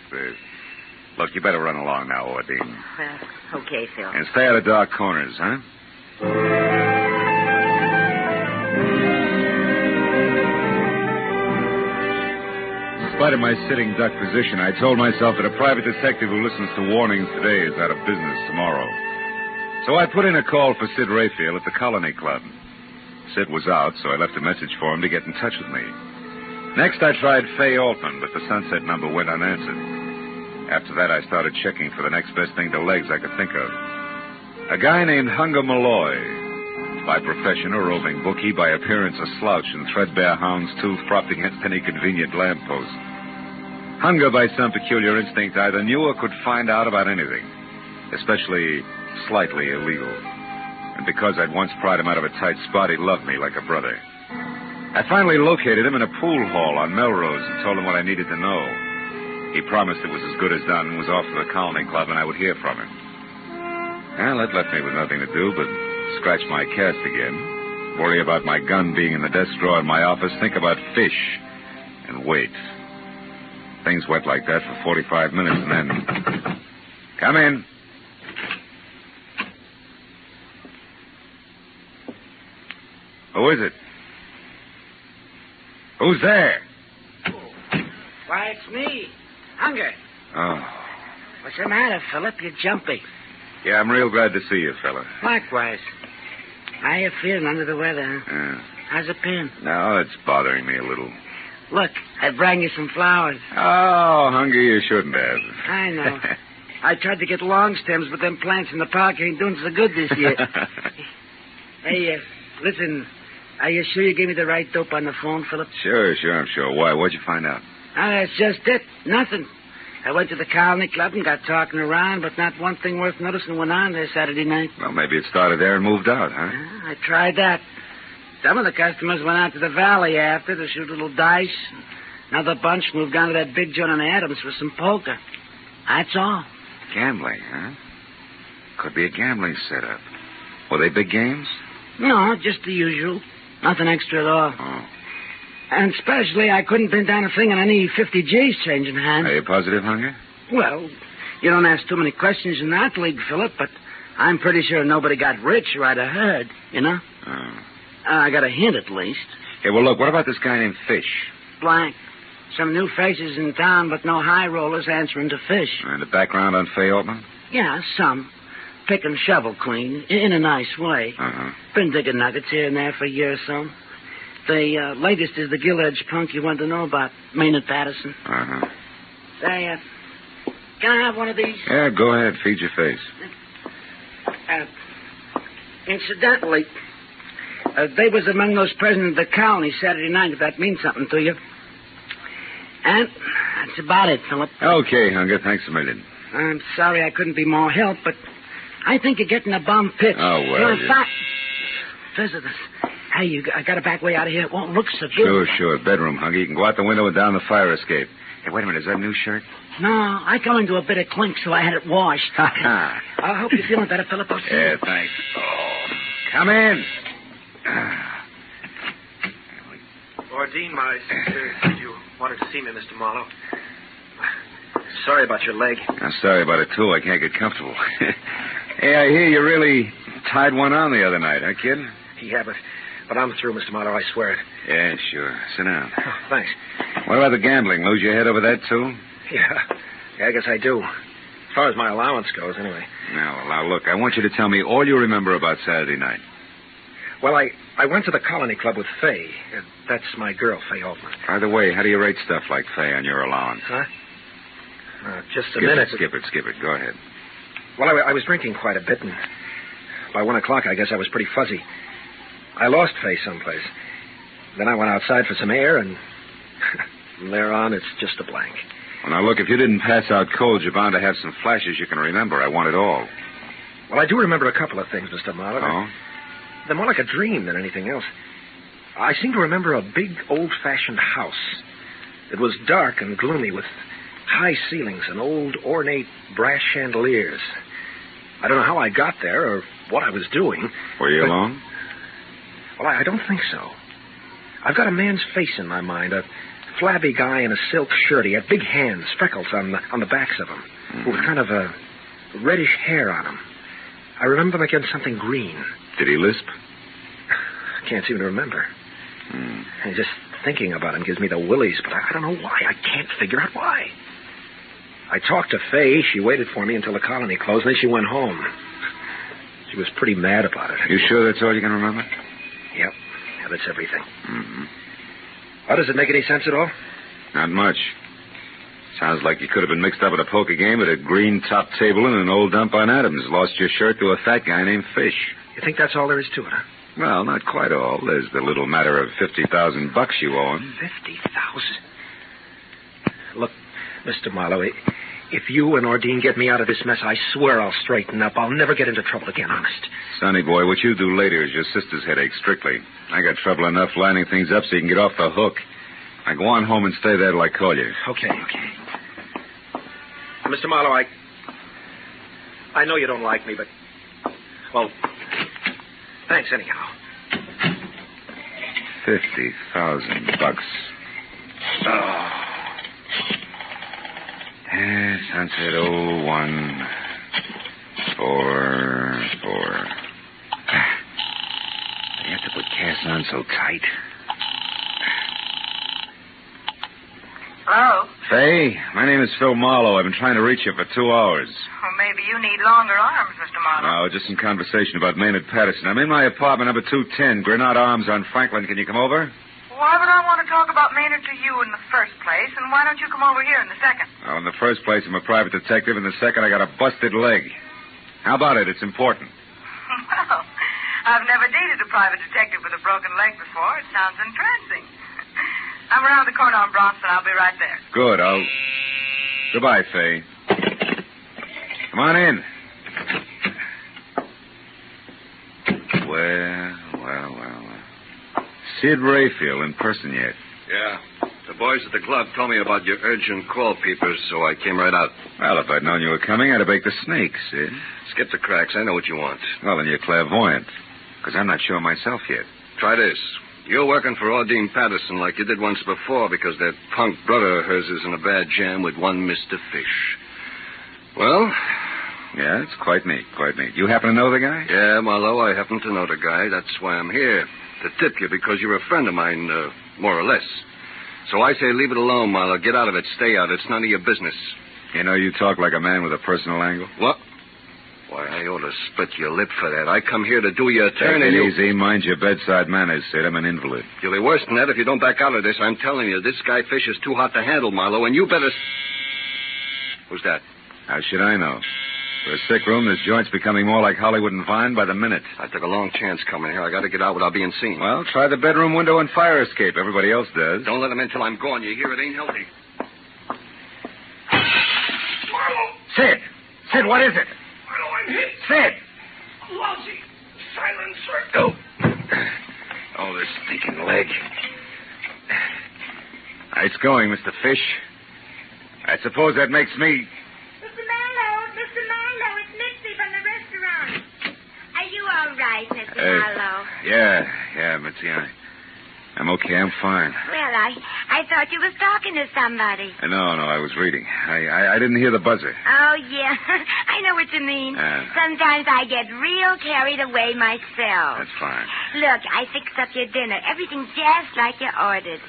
Look, you better run along now, Ordine. Well, okay, Phil. And stay out of dark corners, huh? In spite of my sitting duck position, I told myself that a private detective who listens to warnings today is out of business tomorrow. So I put in a call for Sid Rayfield at the Colony Club. Sid was out, so I left a message for him to get in touch with me. Next, I tried Fay Altman, but the Sunset number went unanswered. After that, I started checking for the next best thing to legs I could think of. A guy named Hunger Marlowe. By profession, a roving bookie. By appearance, a slouch in threadbare hound's tooth propped against any convenient lamppost. Hunger, by some peculiar instinct, either knew or could find out about anything, especially slightly illegal. And because I'd once pried him out of a tight spot, he loved me like a brother. I finally located him in a pool hall on Melrose and told him what I needed to know. He promised it was as good as done and was off to the Colony Club and I would hear from him. Well, that left me with nothing to do but scratch my cast again, worry about my gun being in the desk drawer in my office, think about fish, and wait. Things went like that for 45 minutes and then... Come in. Who is it? Who's there? Why, it's me. Hunger. Oh. What's the matter, Philip? You're jumpy. Yeah, I'm real glad to see you, fella. Likewise. How you feeling under the weather, huh? Yeah. How's the pen? No, it's bothering me a little. Look, I brought you some flowers. Oh, Hunger, you shouldn't have. I know. I tried to get long stems, but them plants in the park ain't doing so good this year. Hey, listen, are you sure you gave me the right dope on the phone, Philip? Sure, I'm sure. Why? What'd you find out? That's just it. Nothing. I went to the Colony Club and got talking around, but not one thing worth noticing went on there Saturday night. Well, maybe it started there and moved out, huh? I tried that. Some of the customers went out to the valley after to shoot little dice. Another bunch moved down to that big joint on Adams for some poker. That's all. Gambling, huh? Could be a gambling setup. Were they big games? No, just the usual. Nothing extra at all. Oh. And especially, I couldn't pin down a thing on any 50 G's changing hands. Are you positive, Hunger? Well, you don't ask too many questions in that league, Philip, but I'm pretty sure nobody got rich or I'd have heard, you know? Oh. I got a hint, at least. Hey, well, look, what about this guy named Fish? Blank. Some new faces in town, but no high rollers answering to Fish. And the background on Fay Altman? Yeah, some. Pick and shovel clean, in a nice way. Uh-huh. Been digging nuggets here and there for a year or so. The latest is the gill-edged punk you want to know about, Maynard Patterson. Uh-huh. Say, can I have one of these? Yeah, go ahead. Feed your face. Incidentally, they was among those present at the colony Saturday night, if that means something to you. And that's about it, Philip. Okay, Hunger. Thanks a million. I'm sorry I couldn't be more help, but I think you're getting a bum pitch. Oh, well, Visitors. Hey, I got a back way out of here. It won't look so good. Sure. Bedroom, Hunger. You can go out the window and down the fire escape. Hey, wait a minute. Is that a new shirt? No, I come into a bit of clink, so I had it washed. I hope you're feeling better, Philip. I'll see you. Yeah, thanks. Oh, come in. Ordine, my sister said you wanted to see me, Mr. Marlowe. Sorry about your leg. I'm sorry about it, too. I can't get comfortable. Hey, I hear you really tied one on the other night, huh, kid? Yeah, but I'm through, Mr. Marlowe. I swear it. Yeah, sure. Sit down. Oh, thanks. What about the gambling? Lose your head over that, too? Yeah, I guess I do. As far as my allowance goes, anyway. Now, look, I want you to tell me all you remember about Saturday night. Well, I went to the Colony Club with Fay. That's my girl, Fay Altman. By the way, how do you rate stuff like Fay on your allowance? Huh? Just a minute. Skip it. Go ahead. Well, I was drinking quite a bit, and by 1 o'clock, I guess I was pretty fuzzy. I lost Fay someplace. Then I went outside for some air, and from there on, it's just a blank. Well, now, look, if you didn't pass out cold, you're bound to have some flashes you can remember. I want it all. Well, I do remember a couple of things, Mr. Marlowe. Oh? They're more like a dream than anything else. I seem to remember a big, old-fashioned house. It was dark and gloomy with high ceilings and old, ornate brass chandeliers. I don't know how I got there or what I was doing. Were you alone? Well, I don't think so. I've got a man's face in my mind, a flabby guy in a silk shirt. He had big hands, freckles on the backs of him, with kind of a reddish hair on him. I remember him against something green. Did he lisp? I can't seem to remember. And just thinking about him gives me the willies, but I don't know why. I can't figure out why. I talked to Fay. She waited for me until the colony closed, and then she went home. She was pretty mad about it. You sure that's all you can remember? Yep. Yeah, that's everything. Mm-hmm. Well, does it make any sense at all? Not much. Sounds like you could have been mixed up at a poker game at a green top table in an old dump on Adams. Lost your shirt to a fat guy named Fish. You think that's all there is to it, huh? Well, not quite all. There's the little matter of $50,000 you owe him. 50,000? Look, Mr. Marlowe, if you and Ordine get me out of this mess, I swear I'll straighten up. I'll never get into trouble again, honest. Sonny boy, what you do later is your sister's headache, strictly. I got trouble enough lining things up so you can get off the hook. Now go on home and stay there till I call you. Okay. Mr. Marlowe, I know you don't like me, but... Well, thanks anyhow. $50,000. Oh. Sunset 01 44. I have to put cast on so tight. Hello? Faye, my name is Phil Marlowe. I've been trying to reach you for 2 hours. Well, maybe you need longer arms, Mr. Marlowe. No, just some conversation about Maynard Patterson. I'm in my apartment number 210, Grenade Arms on Franklin. Can you come over? Why would I want to talk about Maynard to you in the first place, and why don't you come over here in the second? Well, in the first place, I'm a private detective. In the second, I got a busted leg. How about it? It's important. Well, I've never dated a private detective with a broken leg before. It sounds entrancing. I'm around the corner on Bronson. I'll be right there. Good. Goodbye, Faye. Come on in. Well. Sid Rayfield in person yet? Yeah. The boys at the club told me about your urgent call, Peepers, so I came right out. Well, if I'd known you were coming, I'd have baked the snake, Sid. Skip the cracks. I know what you want. Well, then you're clairvoyant. Because I'm not sure myself yet. Try this. You're working for Ordine Patterson like you did once before because that punk brother of hers is in a bad jam with one Mr. Fish. Well? Yeah, it's quite neat. You happen to know the guy? Yeah, Marlowe, I happen to know the guy. That's why I'm here. To tip you because you're a friend of mine, more or less. So I say leave it alone, Marlowe. Get out of it. Stay out. It's none of your business. You know, you talk like a man with a personal angle. What? Why, I ought to split your lip for that. I come here to do you a turn Take and it you... easy. Mind your bedside manners, Sid. I'm an invalid. You'll be worse than that if you don't back out of this. I'm telling you, this guy Fish is too hot to handle, Marlowe, and you better... Who's that? How should I know? For a sick room, this joint's becoming more like Hollywood and Vine by the minute. I took a long chance coming here. I got to get out without being seen. Well, try the bedroom window and fire escape. Everybody else does. Don't let him in till I'm gone. You hear? It ain't healthy. Marlowe! Sid, what is it? Marlowe, I'm hit. Sid! Lousy silencer. Oh, this stinking leg. It's going, Mr. Fish. I suppose that makes me... Mr. Marlowe, it's Mitzi from the restaurant. Are you all right, Mr. Marlowe? Yeah, Mitzi, I'm okay. I'm fine. Well, I thought you was talking to somebody. No, I was reading. I didn't hear the buzzer. Oh, yeah. I know what you mean. Sometimes I get real carried away myself. That's fine. Look, I fixed up your dinner. Everything's just like you ordered.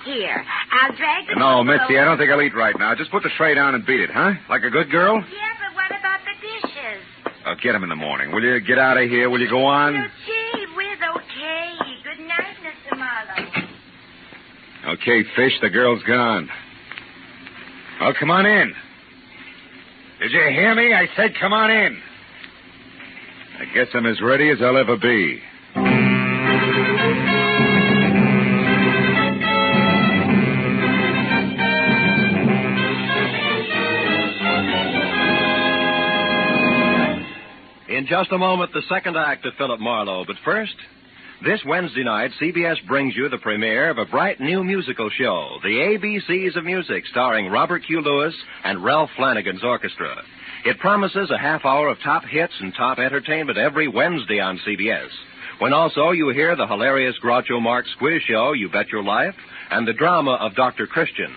Here, I'll drag the... No, Mitzi, I don't think I'll eat right now. Just put the tray down and beat it, huh? Like a good girl? Yeah, but what about the dishes? I'll get them in the morning. Will you get out of here? Will you go on? Oh, gee whiz, okay. Good night, Mr. Marlowe. Okay, Fish, the girl's gone. Well, come on in. Did you hear me? I said come on in. I guess I'm as ready as I'll ever be. In just a moment, the second act of Philip Marlowe. But first, this Wednesday night, CBS brings you the premiere of a bright new musical show, The ABCs of Music, starring Robert Q. Lewis and Ralph Flanagan's orchestra. It promises a half hour of top hits and top entertainment every Wednesday on CBS, when also you hear the hilarious Groucho Marx quiz show, You Bet Your Life, and the drama of Dr. Christian.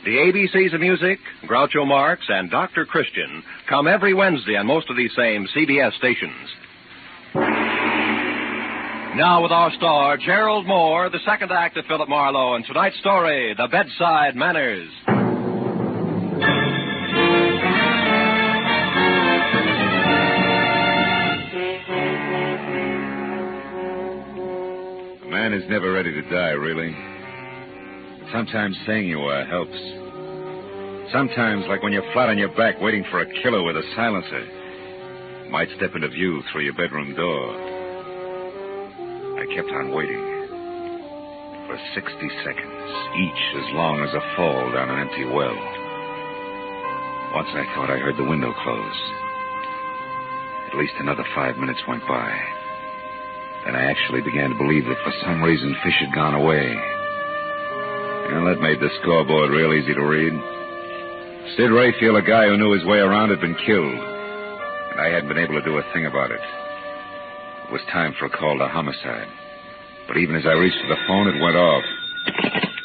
The ABCs of Music, Groucho Marx, and Dr. Christian come every Wednesday on most of these same CBS stations. Now with our star, Gerald Moore, the second act of Philip Marlowe, and tonight's story, The Bedside Manners. A man is never ready to die, really. Sometimes saying you are helps. Sometimes, like when you're flat on your back waiting for a killer with a silencer, might step into view through your bedroom door. I kept on waiting for 60 seconds, each as long as a fall down an empty well. Once I thought I heard the window close. At least another 5 minutes went by. Then I actually began to believe that for some reason Fish had gone away. And that made the scoreboard real easy to read. Sid Rayfield, a guy who knew his way around, had been killed. And I hadn't been able to do a thing about it. It was time for a call to homicide. But even as I reached for the phone, it went off.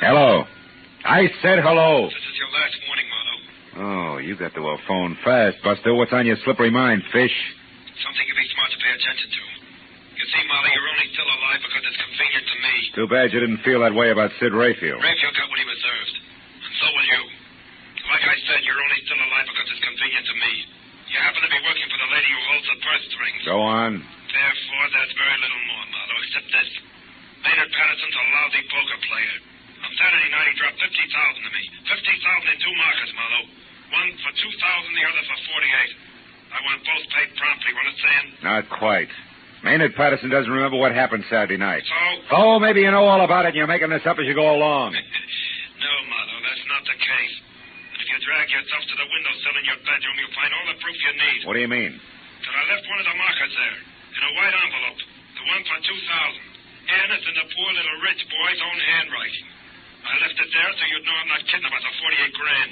Hello. I said hello. This is your last warning, Marlowe. Oh, you got to a phone fast, Buster. What's on your slippery mind, Fish? Something you'd be smart to pay attention to. You see, Marlowe, you're only still alive because it's convenient to me. Too bad you didn't feel that way about Sid Rayfield. Rayfield got what he deserved. And so will you. Like I said, you're only still alive because it's convenient to me. You happen to be working for the lady who holds the purse strings. Go on. Therefore, there's very little more, Marlowe, except this. Maynard Patterson's a lousy poker player. On Saturday night, he dropped $50,000 to me. $50,000 in 2 markers, Marlowe. One for $2,000, the other for $48,000. I want both paid promptly. You understand? Not quite. Maynard Patterson doesn't remember what happened Saturday night. So? Oh, maybe you know all about it and you're making this up as you go along. No, Marlowe, that's not the case. And if you drag yourself to the windowsill in your bedroom, you'll find all the proof you need. What do you mean? That I left one of the markers there, in a white envelope. The one for $2,000. And it's in the poor little rich boy's own handwriting. I left it there so you'd know I'm not kidding about the $48,000.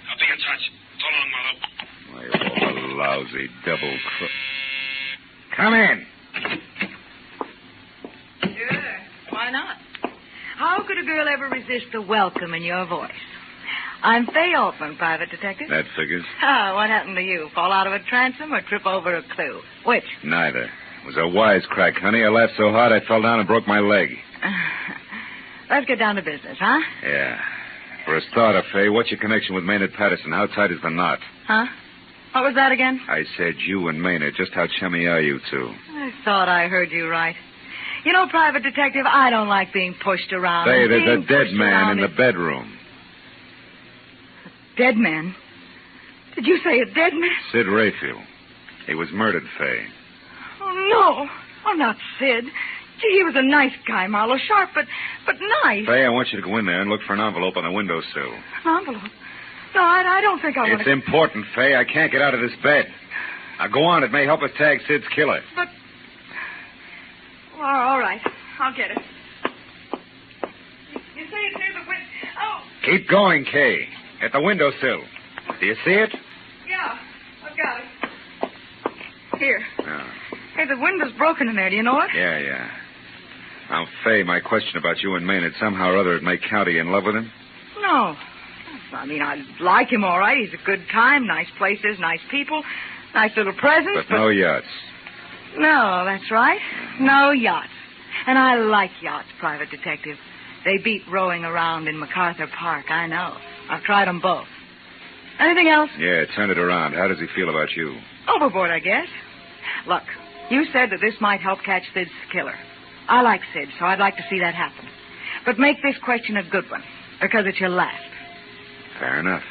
I'll be in touch. So long, Marlowe. Why, you're a lousy double crook. Come in. Sure. Why not? How could a girl ever resist the welcome in your voice? I'm Fay Altman, private detective. That figures. Ah, what happened to you? Fall out of a transom or trip over a clue? Which? Neither. It was a wisecrack, honey. I laughed so hard I fell down and broke my leg. Let's get down to business, huh? Yeah. For a starter, Fay, what's your connection with Maynard Patterson? How tight is the knot? Huh? What was that again? I said you and Maynard. Just how chummy are you two? I thought I heard you right. You know, private detective, I don't like being pushed around. Fay, there's a dead man in the bedroom. A dead man? Did you say a dead man? Sid Rayfield. He was murdered, Fay. Oh, no. Oh, not Sid. Gee, he was a nice guy, Marlowe. Sharp, but nice. Fay, I want you to go in there and look for an envelope on the windowsill. An envelope? No, I don't think I want It's to... important, Fay. I can't get out of this bed. Now, go on. It may help us tag Sid's killer. But... Well, all right. I'll get it. You say it's near the window... Oh! Keep going, Kay. At the windowsill. Do you see it? Yeah, I've got it. Here. Oh. Hey, the window's broken in there. Do you know it? Yeah. Now, Fay, my question about you and Maynard, somehow or other it may count. Are you in love with him? No. I mean, I like him all right. He's a good time, nice places, nice people, nice little presents. But no yachts. No, that's right. No yachts. And I like yachts, private detective. They beat rowing around in MacArthur Park, I know. I've tried them both. Anything else? Yeah, turn it around. How does he feel about you? Overboard, I guess. Look, you said that this might help catch Sid's killer. I like Sid, so I'd like to see that happen. But make this question a good one, because it's your last. Fair enough.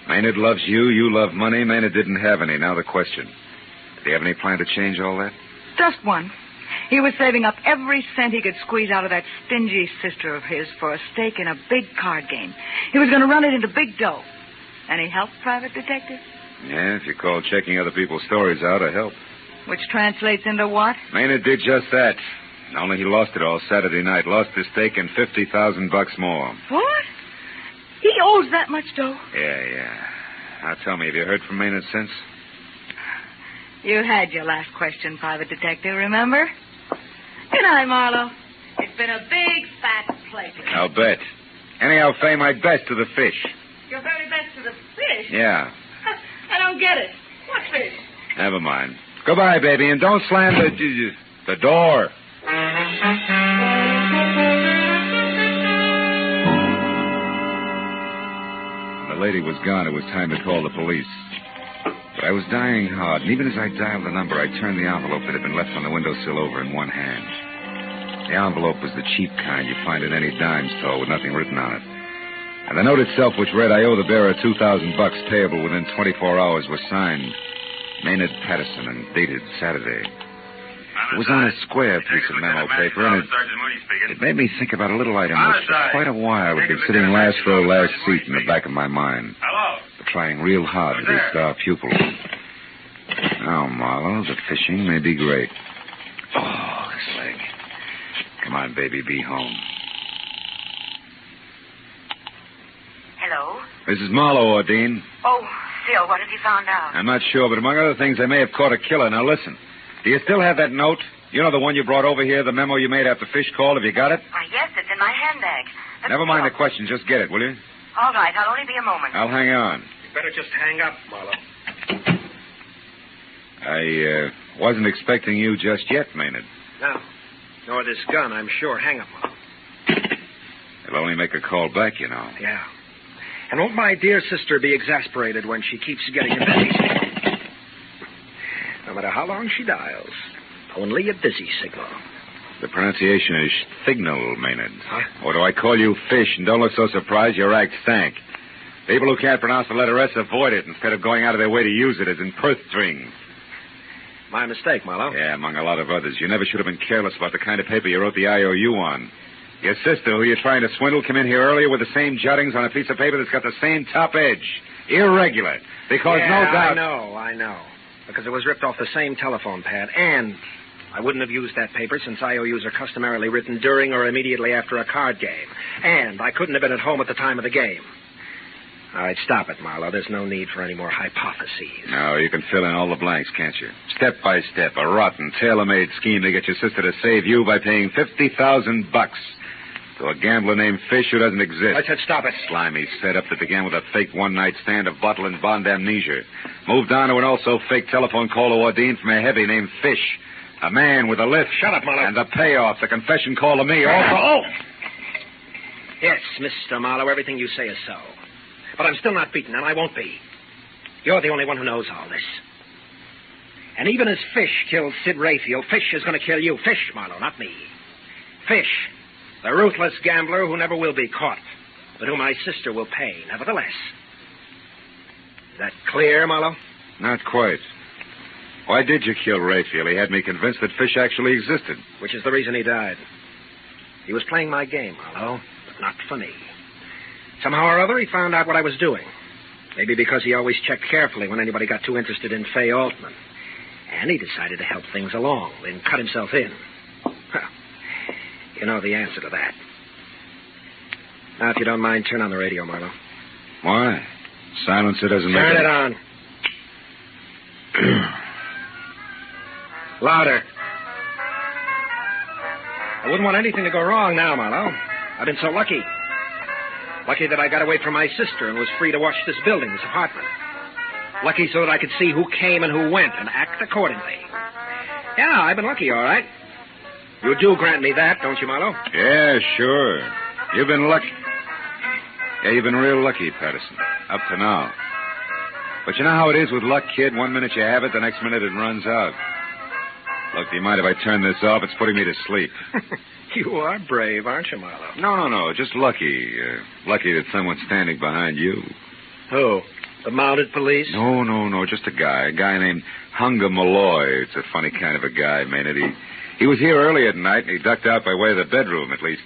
Maynard loves you. You love money. Maynard didn't have any. Now the question. Did he have any plan to change all that? Just one. He was saving up every cent he could squeeze out of that stingy sister of his for a stake in a big card game. He was going to run it into big dough. Any help, private detective? Yeah, if you call checking other people's stories out a help. Which translates into what? Maynard did just that. Only he lost it all Saturday night. Lost his stake and $50,000 more. What? He owes that much dough? Yeah. Now tell me, have you heard from Maynard since? You had your last question, private detective, remember? Good night, Marlowe. It's been a big, fat pleasure. I'll bet. Anyhow, Fay, my best to the fish. Your very best to the fish? Yeah. I don't get it. What fish? Never mind. Goodbye, baby, and don't slam the door. The lady was gone. It was time to call the police. But I was dying hard, and even as I dialed the number, I turned the envelope that had been left on the windowsill over in one hand. The envelope was the cheap kind you find in any dime store with nothing written on it. And the note itself, which read, I owe the bearer $2,000 payable within 24 hours, was signed Maynard Patterson and dated Saturday. It was on a square piece of memo paper, and it made me think about a little item which for quite a while had been sitting last row, last seat in the back of my mind. But trying real hard to be star pupil. Now, Marlowe, the fishing may be great. Oh, this leg. Come on, baby, be home. Hello? This is Marlowe, Ordine. Oh, Phil, what have you found out? I'm not sure, but among other things, they may have caught a killer. Now, listen. Do you still have that note? You know the one you brought over here, the memo you made after Fish called? Have you got it? Why, yes, it's in my handbag. Never mind the question. Just get it, will you? All right, I'll only be a moment. I'll hang on. You better just hang up, Marlowe. I wasn't expecting you just yet, Maynard. No. Nor this gun, I'm sure. Hang up, Marlowe. It'll only make a call back, you know. Yeah. And won't my dear sister be exasperated when she keeps getting a busy signal? No matter how long she dials, only a busy signal. The pronunciation is signal, Maynard. Huh? Or do I call you fish? And don't look so surprised, your act stank. People who can't pronounce the letter S avoid it instead of going out of their way to use it as in purse strings. My mistake, Marlowe. Yeah, among a lot of others. You never should have been careless about the kind of paper you wrote the IOU on. Your sister, who you're trying to swindle, came in here earlier with the same jottings on a piece of paper that's got the same top edge. Irregular. Because no doubt... I know. Because it was ripped off the same telephone pad. And I wouldn't have used that paper since IOUs are customarily written during or immediately after a card game. And I couldn't have been at home at the time of the game. All right, stop it, Marlowe. There's no need for any more hypotheses. No, you can fill in all the blanks, can't you? Step by step, a rotten, tailor-made scheme to get your sister to save you by paying $50,000 to a gambler named Fish who doesn't exist. I said stop it. Slimy setup that began with a fake one-night stand of bottle and bond amnesia. Moved on to an also fake telephone call to Ordine from a heavy named Fish. A man with a lift. Shut up, Marlowe. And the payoff, the confession call to me. Also, Yes, Mr. Marlowe, everything you say is so. But I'm still not beaten, and I won't be. You're the only one who knows all this. And even as Fish killed Sid Rayfield, Fish is going to kill you. Fish, Marlowe, not me. Fish, the ruthless gambler who never will be caught, but who my sister will pay, nevertheless. Is that clear, Marlowe? Not quite. Why did you kill Rayfield? He had me convinced that Fish actually existed. Which is the reason he died. He was playing my game, Marlowe, but not for me. Somehow or other, he found out what I was doing. Maybe because he always checked carefully when anybody got too interested in Fay Altman. And he decided to help things along, then cut himself in. Well, you know the answer to that. Now, if you don't mind, turn on the radio, Marlowe. Why? Silencer doesn't make Turn it on. Louder. I wouldn't want anything to go wrong now, Marlowe. I've been so lucky. Lucky that I got away from my sister and was free to watch this building, this apartment. Lucky so that I could see who came and who went and act accordingly. Yeah, I've been lucky, all right. You do grant me that, don't you, Marlowe? Yeah, sure. You've been lucky. Yeah, you've been real lucky, Patterson. Up to now. But you know how it is with luck, kid? 1 minute you have it, the next minute it runs out. Look, do you mind if I turn this off? It's putting me to sleep. You are brave, aren't you, Marlowe? No. Just lucky. Lucky that someone's standing behind you. Who? The mounted police? No. Just a guy named Hunger Malloy. It's a funny kind of a guy, Maynard. He was here earlier tonight, and he ducked out by way of the bedroom, at least.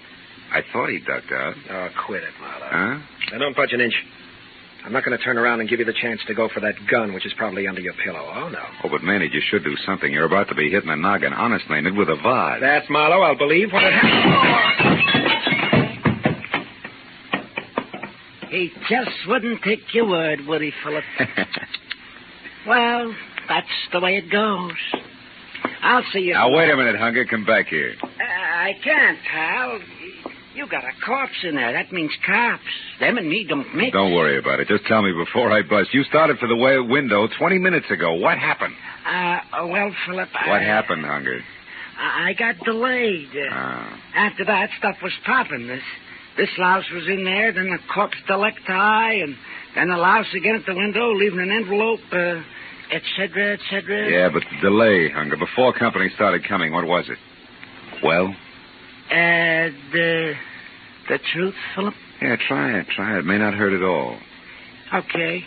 I thought he ducked out. Oh, quit it, Marlowe. Huh? Now, don't budge an inch. I'm not going to turn around and give you the chance to go for that gun, which is probably under your pillow. Oh, no. Oh, but, Maynard, you should do something. You're about to be hitting a noggin, honest, Maynard, with a vibe. That's Marlowe. I'll believe what it happened. He just wouldn't take your word, would he, Philip? Well, that's the way it goes. I'll see you. Now, wait a minute, Hunger. Come back here. I can't, Hal. You got a corpse in there. That means cops. Them and me don't mix. Don't worry about it. Just tell me before I bust. You started for the window 20 minutes ago. What happened? Well, Philip, What happened, Hunger? I got delayed. After that, stuff was popping. This louse was in there, then the corpse delecti, and then the louse again at the window, leaving an envelope, et cetera, et cetera. Yeah, but the delay, Hunger. Before company started coming, what was it? Well? The truth, Philip? Yeah, try it. It may not hurt at all. Okay.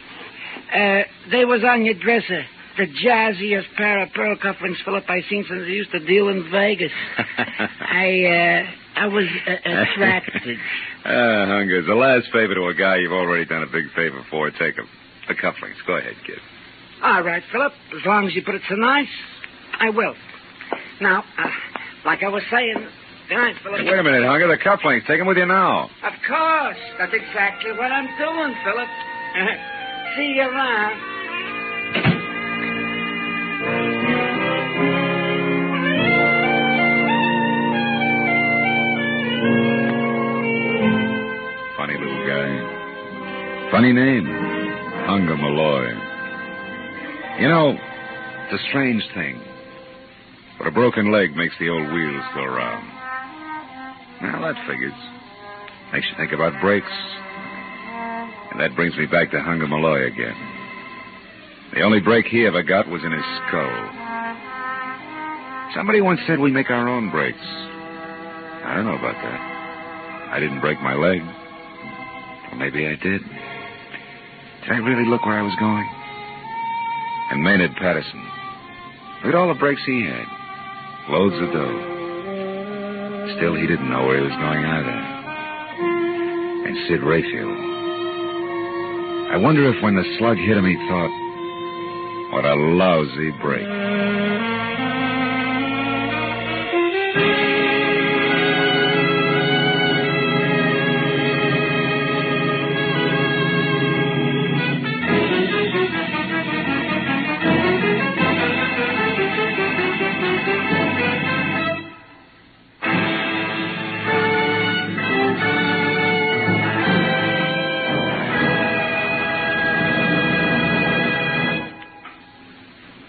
They was on your dresser. The jazziest pair of pearl cufflinks, Philip, I seen since I used to deal in Vegas. I was attracted. Hunger, as the last favor to a guy you've already done a big favor for, take them. The cufflinks. Go ahead, kid. All right, Philip. As long as you put it so nice, I will. Now, like I was saying, good night, Philip. Wait a minute, Hunger. The cufflinks. Take them with you now. Of course. That's exactly what I'm doing, Philip. See you around. Funny little guy. Funny name. Hunger Malloy. You know, it's a strange thing, but a broken leg makes the old wheels go round. Now, that figures. Makes you think about brakes. And that brings me back to Hunger Malloy again. The only break he ever got was in his skull. Somebody once said we make our own brakes. I don't know about that. I didn't break my leg. Or maybe I did. Did I really look where I was going? And Maynard Patterson. Look at all the breaks he had. Loads of dough. Still, he didn't know where he was going either. And Sid Rayfield. I wonder if when the slug hit him he thought, what a lousy break.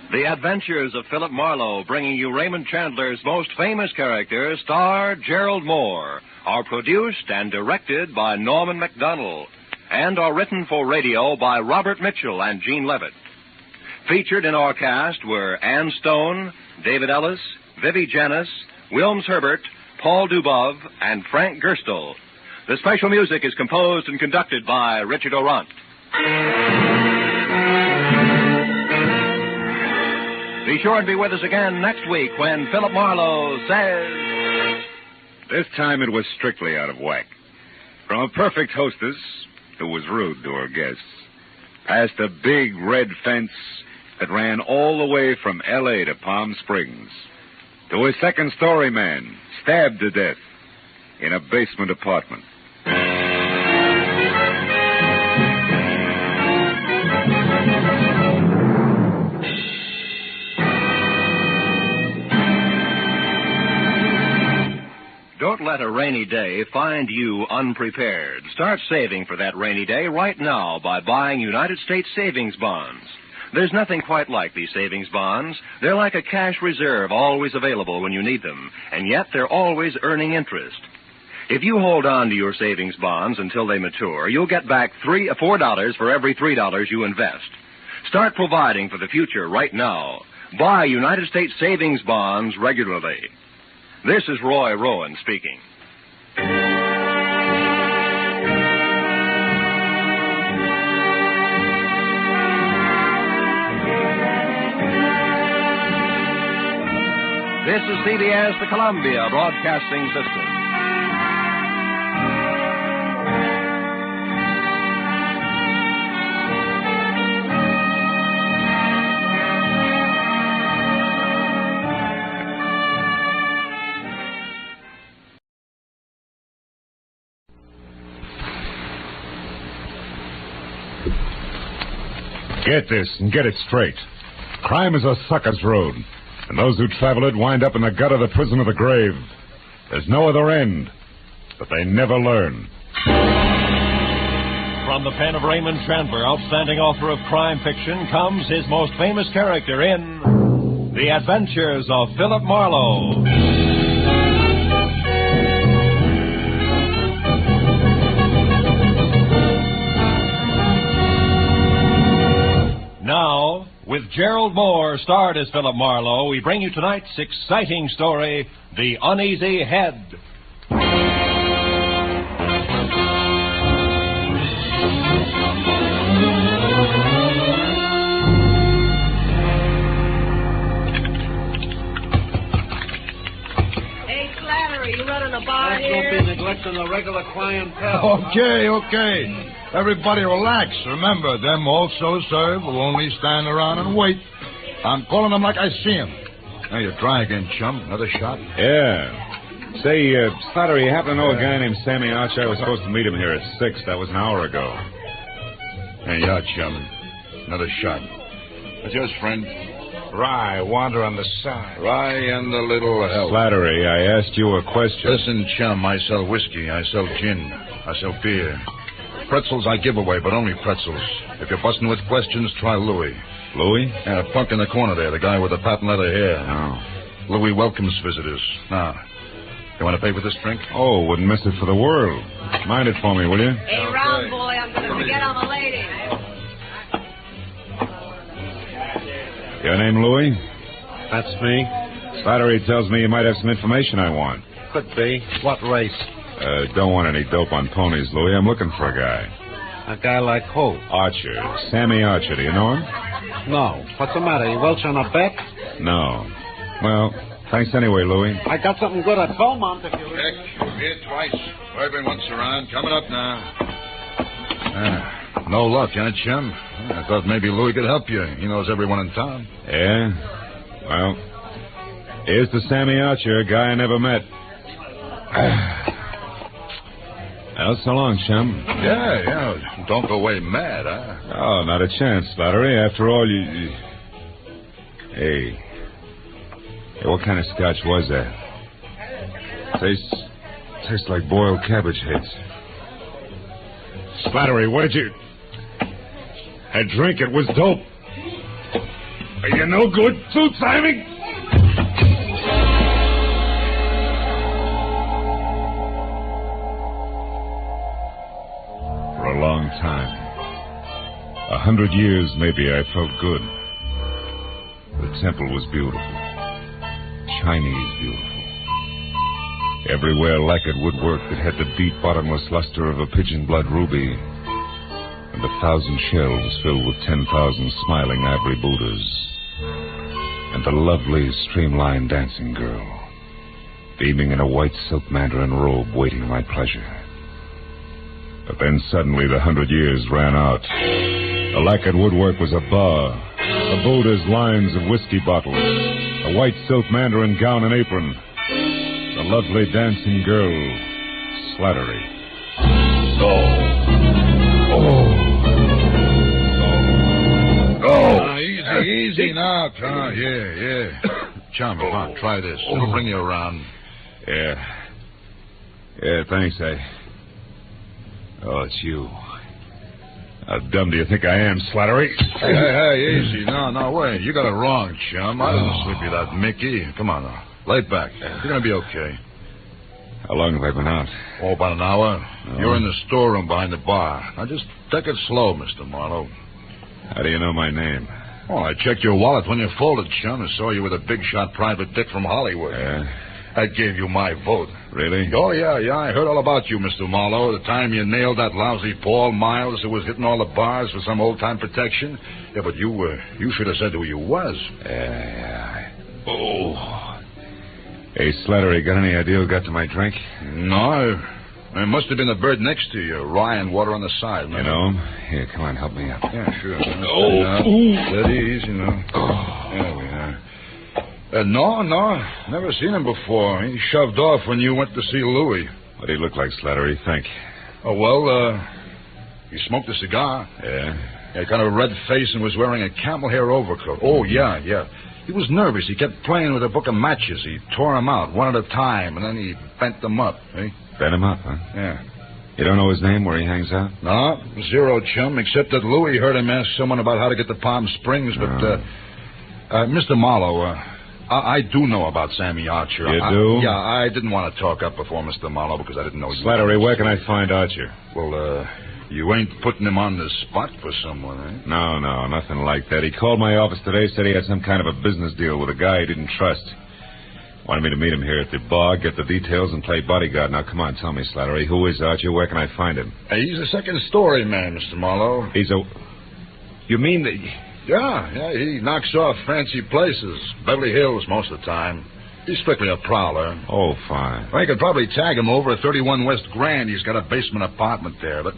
The Adventures of Philip Marlowe, bringing you Raymond Chandler's most famous character, star Gerald Moore, are produced and directed by Norman MacDonald, and are written for radio by Robert Mitchell and Gene Levitt. Featured in our cast were Ann Stone, David Ellis, Vivi Janis, Wilms Herbert, Paul Dubov, and Frank Gerstle. The special music is composed and conducted by Richard Orant. Be sure and be with us again next week when Philip Marlowe says... This time it was strictly out of whack. From a perfect hostess who was rude to her guests, past a big red fence that ran all the way from L.A. to Palm Springs, to a second-story man stabbed to death in a basement apartment. Don't let a rainy day find you unprepared. Start saving for that rainy day right now by buying United States savings bonds. There's nothing quite like these savings bonds. They're like a cash reserve, always available when you need them, and yet they're always earning interest. If you hold on to your savings bonds until they mature, you'll get back $4 for every $3 you invest. Start providing for the future right now. Buy United States savings bonds regularly. This is Roy Rowan speaking. This is CBS, the Columbia Broadcasting System. Get this and get it straight. Crime is a sucker's road, and those who travel it wind up in the gut of the prison of the grave. There's no other end, but they never learn. From the pen of Raymond Chandler, outstanding author of crime fiction, comes his most famous character in The Adventures of Philip Marlowe. Now, with Gerald Moore, starred as Philip Marlowe, we bring you tonight's exciting story, The Uneasy Head. than the regular clientele. Okay. Everybody relax. Remember, them also serve will only stand around and wait. I'm calling them like I see them. Now you're dry again, chum. Another shot? Yeah. Say, Slattery, you happen to know a guy named Sammy Archer? I was supposed to meet him here at 6. That was an hour ago. Hey, yeah, chum. Another shot. What's yours, friend? Rye, wander on the side. Rye and a little help. Slattery, I asked you a question. Listen, chum, I sell whiskey, I sell gin, I sell beer. Pretzels I give away, but only pretzels. If you're busting with questions, try Louis. Louis? Yeah, the punk in the corner there, the guy with the patent leather hair. Oh. Louis welcomes visitors. Now, you want to pay for this drink? Oh, wouldn't miss it for the world. Mind it for me, will you? Hey, round boy, I'm going to forget I'm a lady. Your name, Louis? That's me. Slattery tells me you might have some information I want. Could be. What race? Don't want any dope on ponies, Louis. I'm looking for a guy. A guy like who? Archer. Sammy Archer. Do you know him? No. What's the matter? You welch on a bet? No. Well, thanks anyway, Louis. I got something good at Beaumont if you... Heck, here twice. Bourbon once around. Coming up now. No luck, huh, chum? I thought maybe Louis could help you. He knows everyone in town. Yeah? Well, here's to Sammy Archer, a guy I never met. Well, so long, chum. Yeah. Don't go away mad, huh? Oh, not a chance, Slattery. After all, you... Hey, what kind of scotch was that? Tastes like boiled cabbage heads. Slattery, what did you... I drink it was dope. Are you no good, Suit Simon? For a long time, 100 years maybe, I felt good. The temple was beautiful. Chinese beautiful. Everywhere lacquered woodwork that had the deep, bottomless luster of a pigeon blood ruby, and 1,000 shelves filled with 10,000 smiling ivory Buddhas, and the lovely, streamlined dancing girl, beaming in a white silk mandarin robe, waiting my pleasure. But then suddenly the 100 years ran out. The lacquered woodwork was a bar, the Buddha's lines of whiskey bottles, a white silk mandarin gown and apron, the lovely dancing girl, Slattery. Easy now, Tom. Yeah. Chum, come on, try this. It'll bring you around. Yeah, thanks. Oh, it's you. How dumb do you think I am, Slattery? Hey, easy. No, wait. You got it wrong, chum. I didn't slip you that Mickey. Come on now. Lay back. You're going to be okay. How long have I been out? Oh, about an hour. Oh. You're in the storeroom behind the bar. Now, just take it slow, Mr. Marlowe. How do you know my name? Oh, I checked your wallet when you folded, chum, and saw you with a big-shot private dick from Hollywood. Yeah? I gave you my vote. Really? Oh, yeah. I heard all about you, Mr. Marlowe. The time you nailed that lousy Paul Miles who was hitting all the bars for some old-time protection. Yeah, but you should have said who you was. Yeah. Oh. Hey, Slattery, got any idea who got to my drink? No. It must have been the bird next to you. Rye and water on the side. You know him? Here, come on, help me up. Yeah, sure. Steady, easy, There we are. No. Never seen him before. He shoved off when you went to see Louis. What did he look like, Slattery, think? Oh, well, he smoked a cigar. Yeah? He had kind of a red face and was wearing a camel hair overcoat. Oh, yeah. He was nervous. He kept playing with a book of matches. He tore them out one at a time, and then he bent them up, eh? Bent him up, huh? Yeah. You don't know his name, where he hangs out? No, zero, chum, except that Louis heard him ask someone about how to get to Palm Springs, but, Mr. Marlowe, I do know about Sammy Archer. You do? Yeah, I didn't want to talk up before Mr. Marlowe because I didn't know you. Slattery, where can I find Archer? Well, you ain't putting him on the spot for someone, eh? No, nothing like that. He called my office today, said he had some kind of a business deal with a guy he didn't trust. Wanted me to meet him here at the bar, get the details, and play bodyguard. Now, come on, tell me, Slattery, who is Archer? Where can I find him? He's a second-story man, Mr. Marlowe. You mean that... Yeah, he knocks off fancy places. Beverly Hills most of the time. He's strictly a prowler. Oh, fine. I could probably tag him over at 31 West Grand. He's got a basement apartment there. But,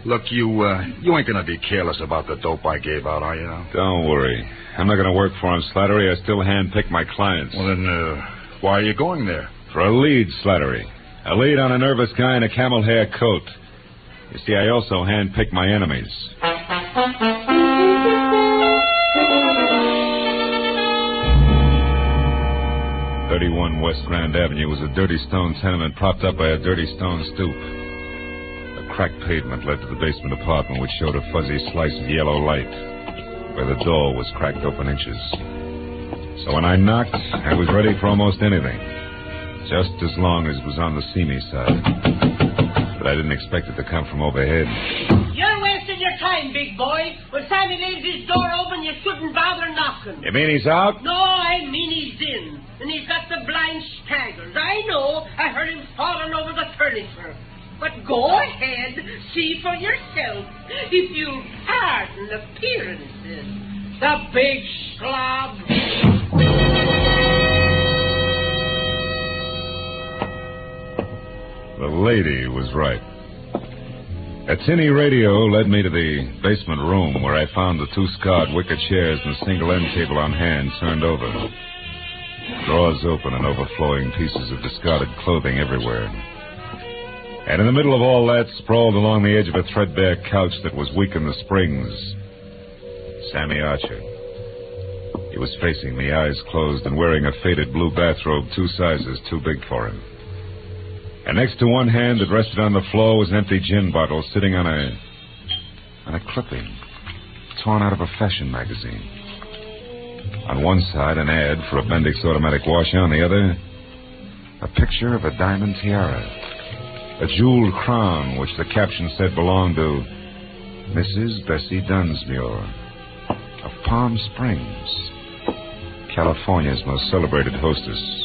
look, you ain't gonna be careless about the dope I gave out, are you? Don't worry. I'm not gonna work for him, Slattery. I still handpick my clients. Well, then, why are you going there? For a lead, Slattery. A lead on a nervous guy in a camel hair coat. You see, I also handpick my enemies. 31 West Grand Avenue was a dirty stone tenement propped up by a dirty stone stoop. A cracked pavement led to the basement apartment, which showed a fuzzy slice of yellow light, where the door was cracked open inches. So when I knocked, I was ready for almost anything, just as long as it was on the see-me side. But I didn't expect it to come from overhead. You're wasting your time, big boy. When Sammy leaves his door open, you shouldn't bother knocking. You mean he's out? No, I mean he's in. And he's got the blind staggers. I know. I heard him falling over the furniture. But go ahead, see for yourself, if you'll pardon appearances. The big slob. The lady was right. A tinny radio led me to the basement room, where I found the two scarred wicker chairs and a single end table on hand turned over. Drawers open and overflowing pieces of discarded clothing everywhere. And in the middle of all that, sprawled along the edge of a threadbare couch that was weak in the springs, Sammy Archer. He was facing me, eyes closed, and wearing a faded blue bathrobe 2 sizes too big for him. And next to one hand that rested on the floor was an empty gin bottle sitting on a clipping, torn out of a fashion magazine. On one side, an ad for a Bendix automatic washer. On the other, a picture of a diamond tiara, a jeweled crown, which the caption said belonged to Mrs. Bessie Dunsmuir of Palm Springs, California's most celebrated hostess.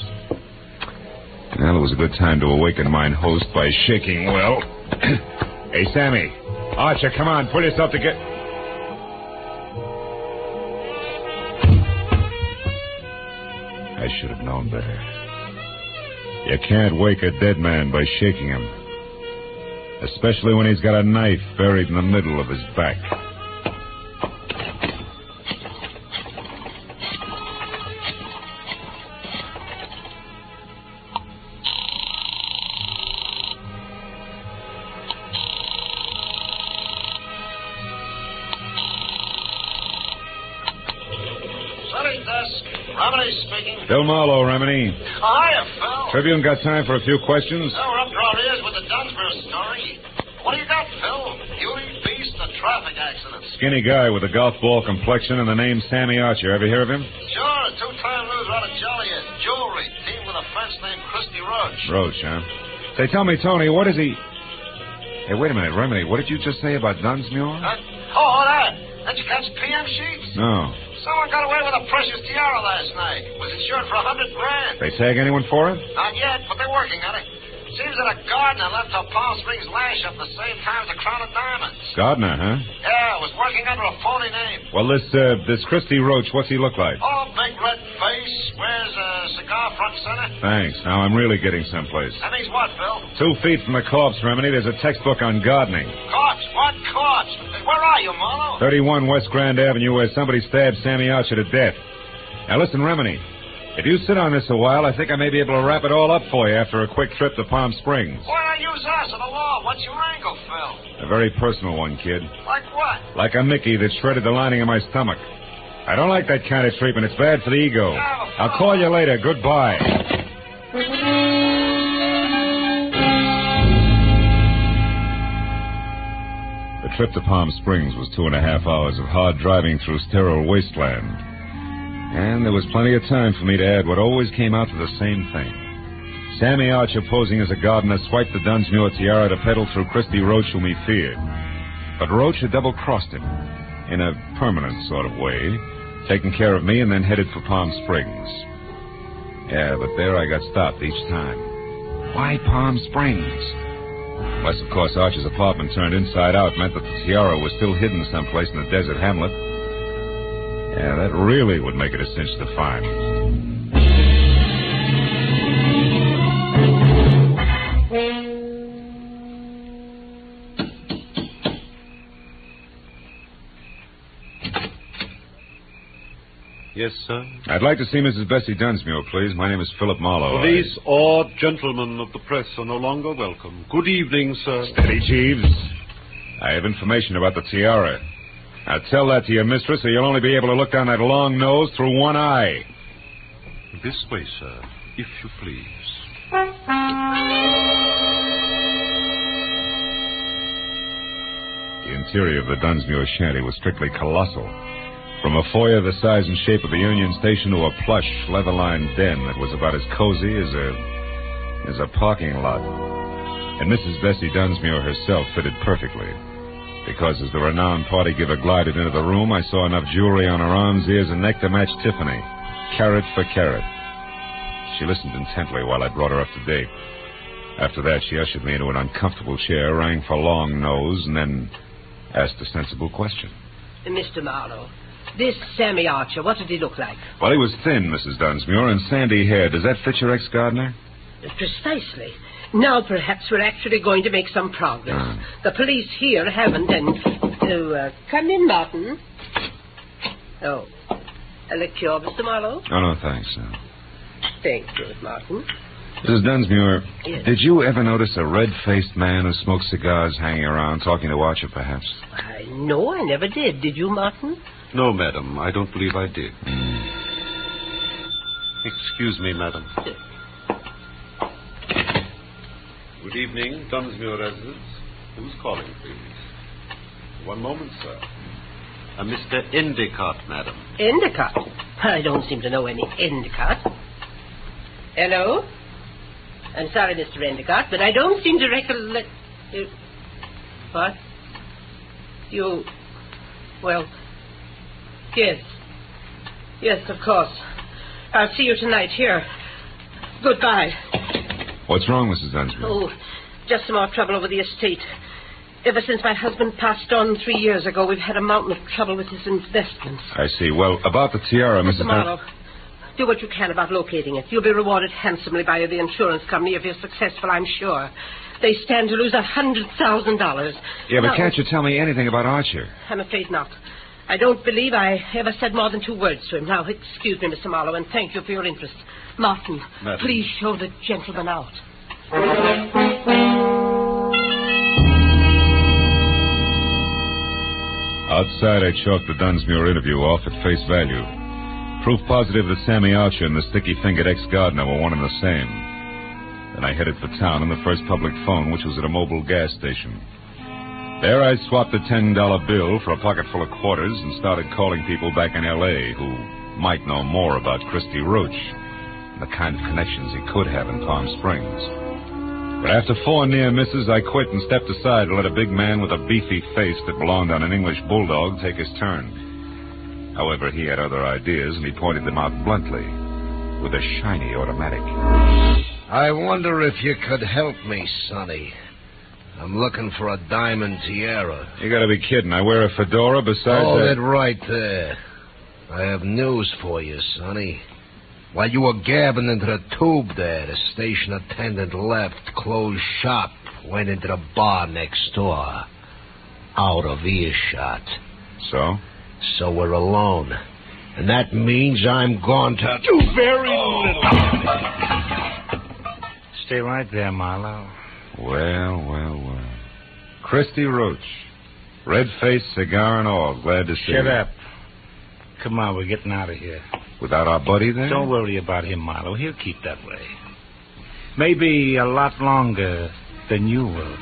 Well, it was a good time to awaken mine host by shaking well. Hey, Sammy. Archer, come on, pull yourself together. I should have known better. You can't wake a dead man by shaking him. Especially when he's got a knife buried in the middle of his back. Bill Marlowe, Remini. Hiya, Phil. Tribune got time for a few questions? Oh, we're up to our ears with the Dunsmuir story. What do you got, Phil? Beauty, beast, or traffic accidents? Skinny guy with a golf ball complexion and the name Sammy Archer. Ever hear of him? Sure, a 2-time loser out of Joliet. Jewelry, team with a French named Christy Roach. Roach, huh? Say, tell me, Tony, what is he... Hey, wait a minute, Remini. What did you just say about Dunsmuir? That. Did you catch PM sheets? No. Someone got away with a precious tiara last night. Was insured for $100,000. They tag anyone for it? Not yet, but they're working on it. Seems that a gardener left her Palm Springs lash up the same time as a crown of diamonds. Gardner, huh? Yeah, was working under a phony name. Well, this Christy Roach, what's he look like? Oh, big red face, wears a cigar front center. Thanks. Now I'm really getting someplace. That means what, Bill? 2 feet from the corpse, Remini, there's a textbook on gardening. Corpse? What corpse? Where are you, Marlowe? 31 West Grand Avenue, where somebody stabbed Sammy Archer to death. Now listen, Remini. If you sit on this a while, I think I may be able to wrap it all up for you after a quick trip to Palm Springs. Why not use us or the law? What's your angle, Phil? A very personal one, kid. Like what? Like a Mickey that shredded the lining of my stomach. I don't like that kind of treatment. It's bad for the ego. I'll call you later. Goodbye. The trip to Palm Springs was 2.5 hours of hard driving through sterile wasteland. And there was plenty of time for me to add what always came out to the same thing. Sammy Archer, posing as a gardener, swiped the Dunsmuir tiara to peddle through Christy Roach, whom he feared. But Roach had double-crossed him, in a permanent sort of way, taking care of me and then headed for Palm Springs. Yeah, but there I got stopped each time. Why Palm Springs? Unless, of course, Archer's apartment turned inside out meant that the tiara was still hidden someplace in the desert hamlet. Yeah, that really would make it a cinch to find. Yes, sir? I'd like to see Mrs. Bessie Dunsmuir, please. My name is Philip Marlowe. These odd gentlemen of the press are no longer welcome. Good evening, sir. Steady, Jeeves. I have information about the tiara. Now tell that to your mistress, or you'll only be able to look down that long nose through one eye. This way, sir, if you please. The interior of the Dunsmuir shanty was strictly colossal. From a foyer the size and shape of a Union Station to a plush, leather-lined den that was about as cozy as a parking lot. And Mrs. Bessie Dunsmuir herself fitted perfectly. Because as the renowned party giver glided into the room, I saw enough jewelry on her arms, ears, and neck to match Tiffany, carat for carat. She listened intently while I brought her up to date. After that, she ushered me into an uncomfortable chair, rang for Long Nose, and then asked a sensible question. Mr. Marlowe, this Sammy Archer, what did he look like? Well, he was thin, Mrs. Dunsmuir, and sandy hair. Does that fit your ex-gardener? Precisely. Now perhaps we're actually going to make some progress. The police here haven't, and... come in, Martin. Oh, a liqueur, Mr. Marlowe? Oh, no, thanks. Thank you, Martin. Mrs. Dunsmuir, yes. Did you ever notice a red-faced man who smoked cigars hanging around, talking to Archer, perhaps? No, I never did. Did you, Martin? No, madam, I don't believe I did. Excuse me, madam. Good evening, Dunsmuir residence. Who's calling, please? One moment, sir. Mr. Endicott, madam. Endicott? I don't seem to know any Endicott. Hello? I'm sorry, Mr. Endicott, but I don't seem to recollect... What? You... Well... Yes. Yes, of course. I'll see you tonight here. Goodbye. What's wrong, Mrs. Dunsmuir? Oh, just some more trouble over the estate. Ever since my husband passed on 3 years ago, we've had a mountain of trouble with his investments. I see. Well, about the tiara, Mrs. Marlowe, do what you can about locating it. You'll be rewarded handsomely by the insurance company if you're successful, I'm sure. They stand to lose $100,000. Yeah, but can't you tell me anything about Archer? I'm afraid not. I don't believe I ever said more than 2 words to him. Now, excuse me, Mr. Marlowe, and thank you for your interest. Martin, Madam. Please show the gentleman out. Outside, I chalked the Dunsmuir interview off at face value. Proof positive that Sammy Archer and the sticky-fingered ex-gardener were one and the same. Then I headed for town on the first public phone, which was at a mobile gas station. There I swapped a $10 bill for a pocket full of quarters and started calling people back in L.A. who might know more about Christy Roach and the kind of connections he could have in Palm Springs. But after 4 near misses, I quit and stepped aside to let a big man with a beefy face that belonged on an English bulldog take his turn. However, he had other ideas, and he pointed them out bluntly with a shiny automatic. I wonder if you could help me, Sonny. I'm looking for a diamond tiara. You gotta be kidding. I wear a fedora besides Hold that... it right there. I have news for you, Sonny. While you were gabbing into the tube there, the station attendant left, closed shop, went into the bar next door. Out of earshot. So? So we're alone. And that means I'm going to do very little. Stay right there, Marlowe. Well. Christy Roach. Red-faced, cigar and all. Glad to see you. Shut up. Come on, we're getting out of here. Without our buddy there? Don't worry about him, Marlowe. He'll keep that way. Maybe a lot longer than you will.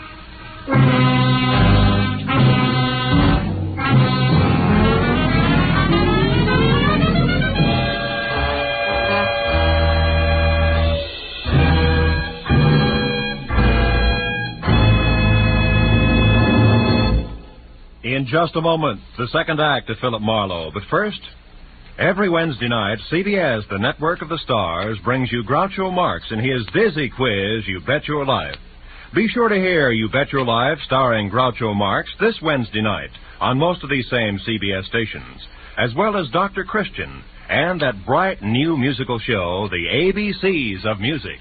In just a moment, the second act of Philip Marlowe. But first, every Wednesday night, CBS, the network of the stars, brings you Groucho Marx in his dizzy quiz, You Bet Your Life. Be sure to hear You Bet Your Life starring Groucho Marx this Wednesday night on most of these same CBS stations, as well as Dr. Christian and that bright new musical show, The ABCs of Music.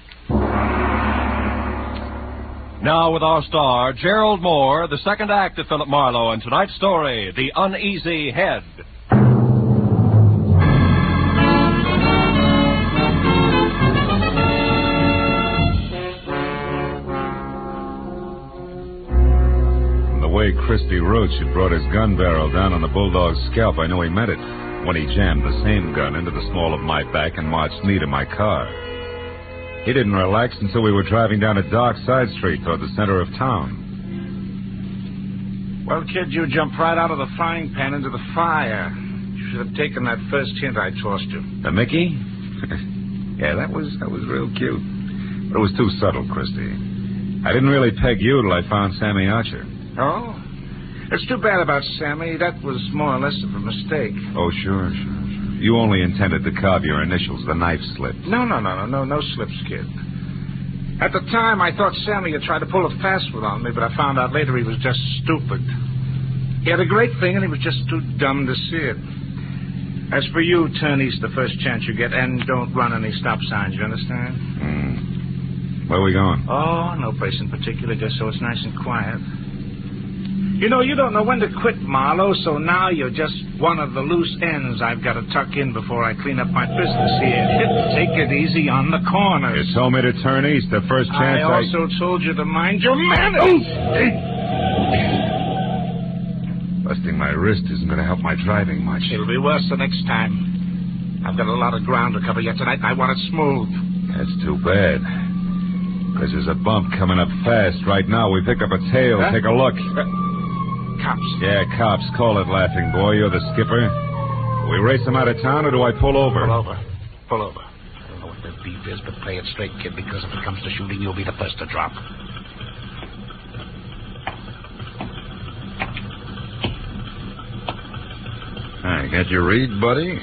Now with our star, Gerald Moore, the second act of Philip Marlowe, and tonight's story, The Uneasy Head. Christy Roach had brought his gun barrel down on the bulldog's scalp, I knew he meant it when he jammed the same gun into the small of my back and marched me to my car. He didn't relax until we were driving down a dark side street toward the center of town. Well, kid, you jumped right out of the frying pan into the fire. You should have taken that first hint I tossed you. The Mickey? Yeah, that was real cute. But it was too subtle, Christy. I didn't really peg you till I found Sammy Archer. Oh? It's too bad about Sammy. That was more or less of a mistake. Oh, sure. You only intended to carve your initials. The knife slipped. No slips, kid. At the time, I thought Sammy had tried to pull a fast one on me, but I found out later he was just stupid. He had a great thing, and he was just too dumb to see it. As for you, turn east the first chance you get, and don't run any stop signs, you understand? Where are we going? Oh, no place in particular, just so it's nice and quiet. You know, you don't know when to quit, Marlowe, so now you're just one of the loose ends I've got to tuck in before I clean up my business here. Take it easy on the corners. You told me to turn east the first chance I also told you to mind your manners. Busting my wrist isn't going to help my driving much. It'll be worse the next time. I've got a lot of ground to cover yet tonight, and I want it smooth. That's too bad. Because there's a bump coming up fast. Right now, we pick up a tail. Huh? Take a look. Cops. Yeah, cops. Call it, laughing boy. You're the skipper. Do we race them out of town, or do I pull over? Pull over. I don't know what the beef is, but play it straight, kid, because if it comes to shooting, you'll be the first to drop. I got your read, buddy.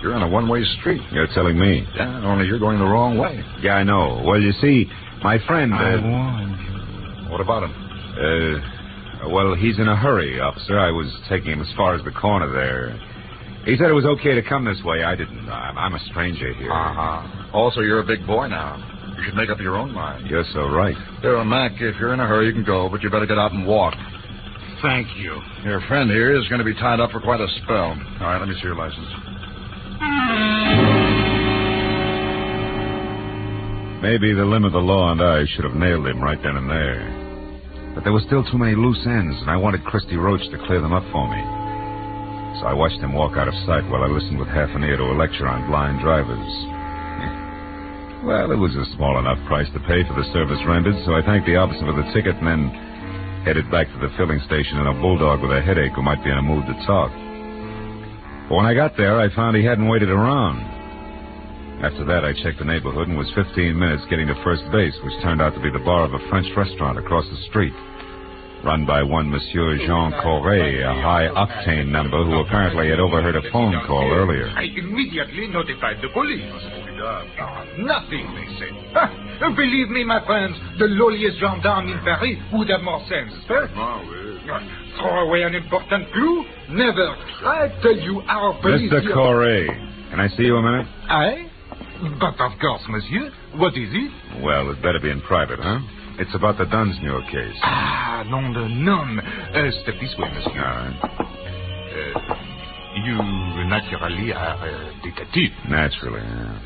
You're on a one-way street. You're telling me. Yeah, only you're going the wrong way. Yeah, I know. Well, you see, my friend... I warned you. What about him? Well, he's in a hurry, officer. I was taking him as far as the corner there. He said it was okay to come this way. I didn't. I'm a stranger here. Also, you're a big boy now. You should make up your own mind. You're so right. There, Mac, if you're in a hurry, you can go, but you better get out and walk. Thank you. Your friend here is going to be tied up for quite a spell. All right, let me see your license. Maybe the limb of the law and I should have nailed him right then and there. But there were still too many loose ends, and I wanted Christy Roach to clear them up for me. So I watched him walk out of sight while I listened with half an ear to a lecture on blind drivers. Well, it was a small enough price to pay for the service rendered, so I thanked the officer for the ticket and then headed back to the filling station in a bulldog with a headache who might be in a mood to talk. But when I got there, I found he hadn't waited around. After that, I checked the neighborhood and was 15 minutes getting to first base, which turned out to be the bar of a French restaurant across the street, run by one Monsieur Jean Corret, a high-octane member who apparently had overheard a phone call earlier. I immediately notified the police. Nothing, they said. Believe me, my friends, the lowliest gendarme in Paris would have more sense. Throw away an important clue? Never. I tell you, our police... Mr. Corret, can I see you a minute? Aye? But of course, monsieur. What is it? Well, it better be in private, huh? It's about the Dunsmuir case. Nom de nom. Step this way, monsieur. All right. You naturally are a detective. Naturally, yeah.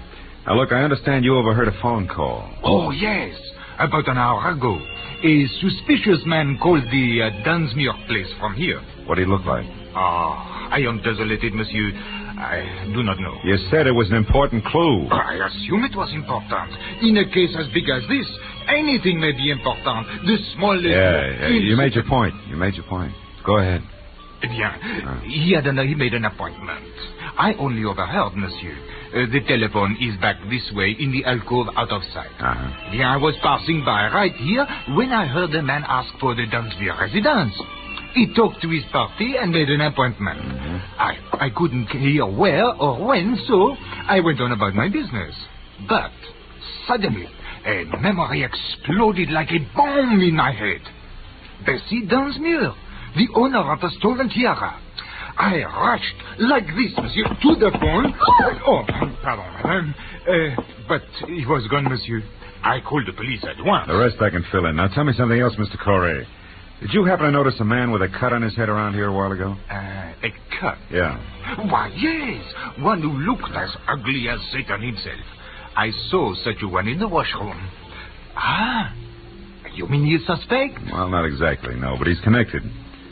Now, look, I understand you overheard a phone call. Oh, yes. About an hour ago. A suspicious man called the Dunsmuir place from here. What did he look like? I am desolated, monsieur. I do not know. You said it was an important clue. I assume it was important. In a case as big as this, anything may be important. The smallest... Yeah, you made your point. Go ahead. Bien. He made an appointment. I only overheard, monsieur. The telephone is back this way in the alcove out of sight. Bien, I was passing by right here when I heard the man ask for the Dunsmuir residence. He talked to his party and made an appointment. I couldn't hear where or when, so I went on about my business. But suddenly, a memory exploded like a bomb in my head. Bessie Dunsmuir, the owner of the stolen tiara. I rushed like this, monsieur, to the phone. Pardon, madame. But he was gone, monsieur. I called the police at once. The rest I can fill in. Now tell me something else, Mr. Corret. Did you happen to notice a man with a cut on his head around here a while ago? A cut? Yeah. Why, yes. One who looked as ugly as Satan himself. I saw such a one in the washroom. You mean he's suspect? Well, not exactly, no, but he's connected.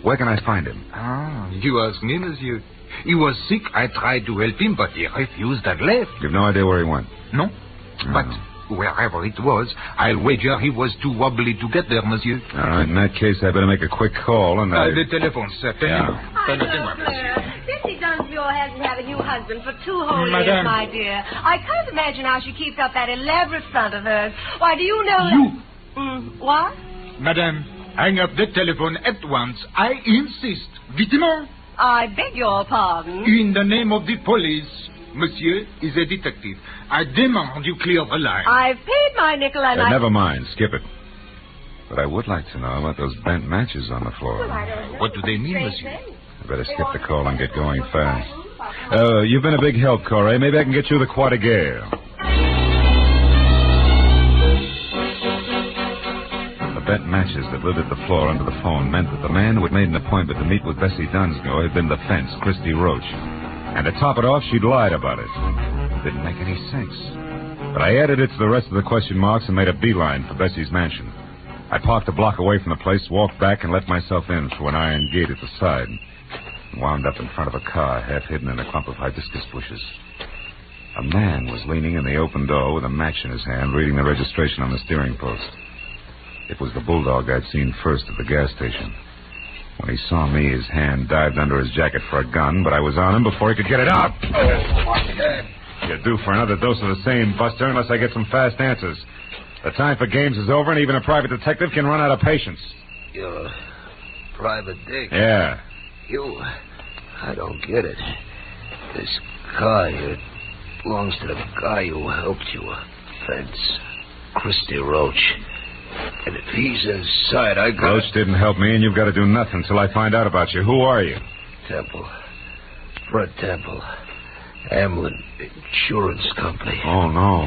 Where can I find him? Ah, you ask me, monsieur. He was sick. I tried to help him, but he refused and left. You've no idea where he went? No. But wherever it was, I'll wager he was too wobbly to get there, monsieur. All right, in that case, I better make a quick call and... The telephone, sir. Bessie Dunsmuir hasn't had a new husband for 2 whole years, Madame. my dear. I can't imagine how she keeps up that elaborate front of hers. Why, do you know that... what? Madame, hang up the telephone at once. I insist. Vitement. I beg your pardon. In the name of the police, monsieur is a detective. I demand you clear the line. I've paid my nickel and Never mind. Skip it. But I would like to know about those bent matches on the floor. What do they mean, monsieur? I better skip the call and get going fast. You've been a big help, Corey. Maybe I can get you the Croix de Guerre. The bent matches that littered the floor under the phone meant that the man who had made an appointment to meet with Bessie Dunsmuir had been the fence, Christy Roach. And to top it off, she'd lied about it. Didn't make any sense. But I added it to the rest of the question marks and made a beeline for Bessie's mansion. I parked a block away from the place, walked back, and let myself in through an iron gate at the side. And wound up in front of a car, half hidden in a clump of hibiscus bushes. A man was leaning in the open door with a match in his hand, reading the registration on the steering post. It was the bulldog I'd seen first at the gas station. When he saw me, his hand dived under his jacket for a gun, but I was on him before he could get it out. You're due for another dose of the same, Buster, unless I get some fast answers. The time for games is over, and even a private detective can run out of patience. You're a private dick? Yeah. I don't get it. This car here belongs to the guy who helped you. Fence. Christy Roach. And if he's inside, I got... Roach didn't help me, and you've got to do nothing till I find out about you. Who are you? Temple. Fred Temple. Amlin Insurance Company. Oh, no.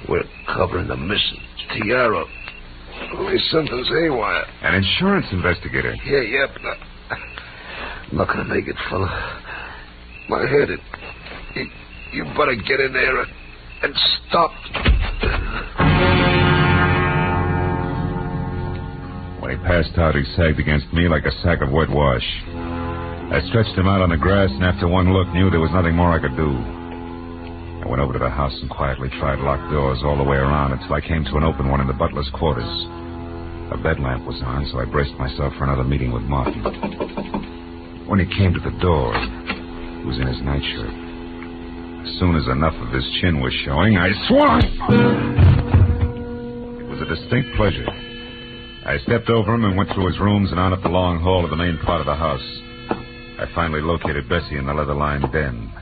We're covering the missing tiara. Only something's haywire. An insurance investigator? Yeah, but I'm not going to make it, fella. My head, you better get in there and stop. When he passed out, he sagged against me like a sack of wet wash. I stretched him out on the grass, and after one look, knew there was nothing more I could do. I went over to the house and quietly tried locked doors all the way around until I came to an open one in the butler's quarters. A bed lamp was on, so I braced myself for another meeting with Martin. When he came to the door, he was in his nightshirt. As soon as enough of his chin was showing, I swung! It was a distinct pleasure. I stepped over him and went through his rooms and on up the long hall of the main part of the house. I finally located Bessie in the leather-lined den.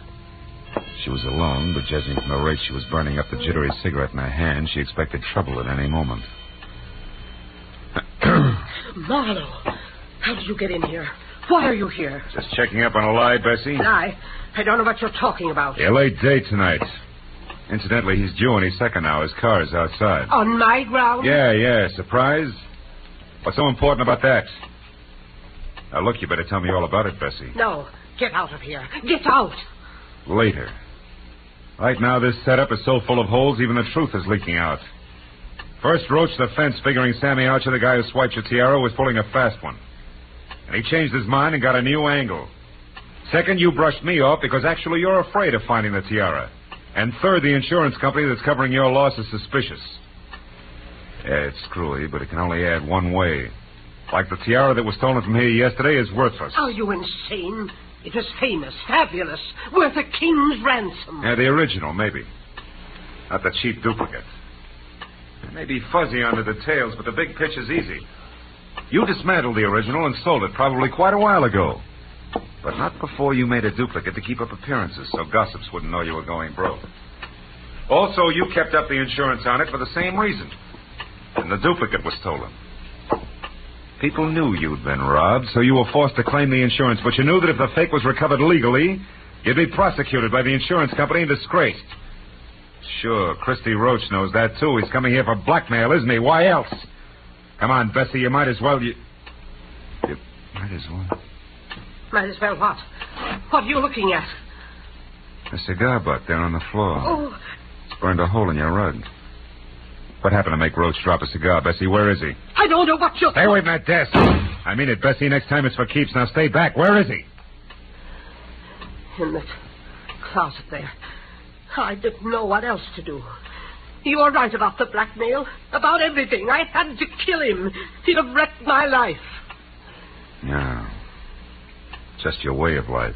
She was alone, but judging from the rate she was burning up the jittery cigarette in her hand, she expected trouble at any moment. Marlowe, how did you get in here? Why are you here? Just checking up on a lie, Bessie? I don't know what you're talking about. A late day tonight. Incidentally, he's due any second now. His car is outside. On my ground? Yeah. Surprise? What's so important about that? Now, look, you better tell me all about it, Bessie. No, get out of here. Get out. Later. Right now, this setup is so full of holes, even the truth is leaking out. First, Roach the fence, figuring Sammy Archer, the guy who swiped your tiara, was pulling a fast one. And he changed his mind and got a new angle. Second, you brushed me off because actually you're afraid of finding the tiara. And third, the insurance company that's covering your loss is suspicious. Yeah, it's screwy, but it can only add one way. Like the tiara that was stolen from here yesterday is worthless. Are you insane? It was famous, fabulous, worth a king's ransom. Yeah, the original, maybe. Not the cheap duplicate. It may be fuzzy on the details, but the big picture's easy. You dismantled the original and sold it probably quite a while ago. But not before you made a duplicate to keep up appearances so gossips wouldn't know you were going broke. Also, you kept up the insurance on it for the same reason. And the duplicate was stolen. People knew you'd been robbed, so you were forced to claim the insurance, but you knew that if the fake was recovered legally, you'd be prosecuted by the insurance company and disgraced. Sure, Christy Roach knows that, too. He's coming here for blackmail, isn't he? Why else? Come on, Bessie, you might as well... You might as well... Might as well what? What are you looking at? A cigar butt there on the floor. Oh. It's burned a hole in your rug. What happened to make Roach drop a cigar, Bessie? Where is he? I don't know what you're... Stay away from that desk. I mean it, Bessie. Next time it's for keeps. Now stay back. Where is he? In that closet there. I didn't know what else to do. You were right about the blackmail. About everything. I had to kill him. He'd have wrecked my life. Yeah. Just your way of life.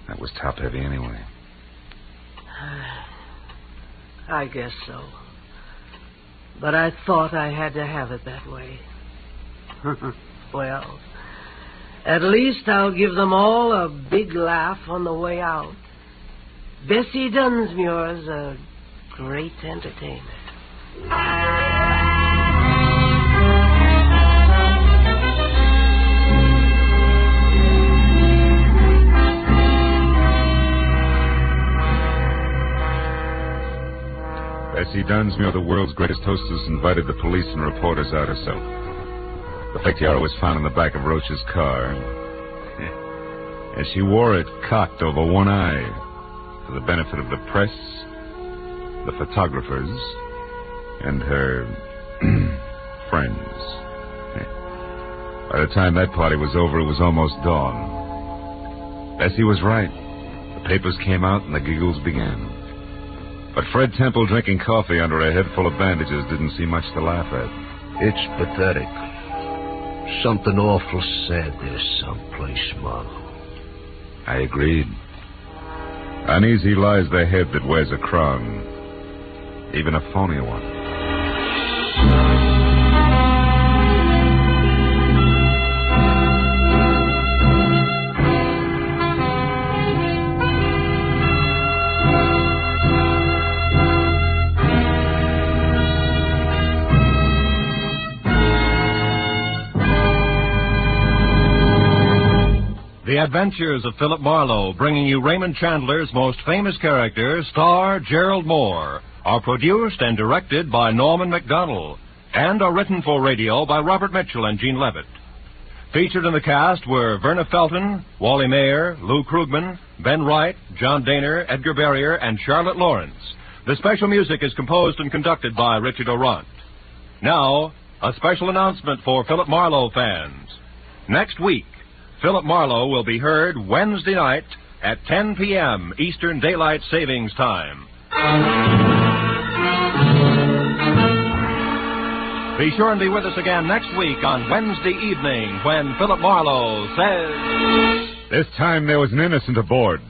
That was top-heavy anyway. I guess so. But I thought I had to have it that way. Well, at least I'll give them all a big laugh on the way out. Bessie Dunsmuir's a great entertainer. Bessie Dunsmuir, the world's greatest hostess, invited the police and reporters out herself. The fake tiara was found in the back of Roach's car. And she wore it cocked over one eye for the benefit of the press, the photographers, and her friends. By the time that party was over, it was almost dawn. Bessie was right. The papers came out and the giggles began. But Fred Temple drinking coffee under a head full of bandages didn't see much to laugh at. It's pathetic. Something awful sad there someplace, Marlowe. I agreed. Uneasy lies the head that wears a crown, even a phony one. The Adventures of Philip Marlowe, bringing you Raymond Chandler's most famous character, star Gerald Moore, are produced and directed by Norman MacDonald, and are written for radio by Robert Mitchell and Gene Levitt. Featured in the cast were Verna Felton, Wally Mayer, Lou Krugman, Ben Wright, John Daner, Edgar Barrier, and Charlotte Lawrence. The special music is composed and conducted by Richard Orant. Now, a special announcement for Philip Marlowe fans. Next week, Philip Marlowe will be heard Wednesday night at 10 p.m. Eastern Daylight Savings Time. Be sure and be with us again next week on Wednesday evening when Philip Marlowe says... This time there was an innocent aboard,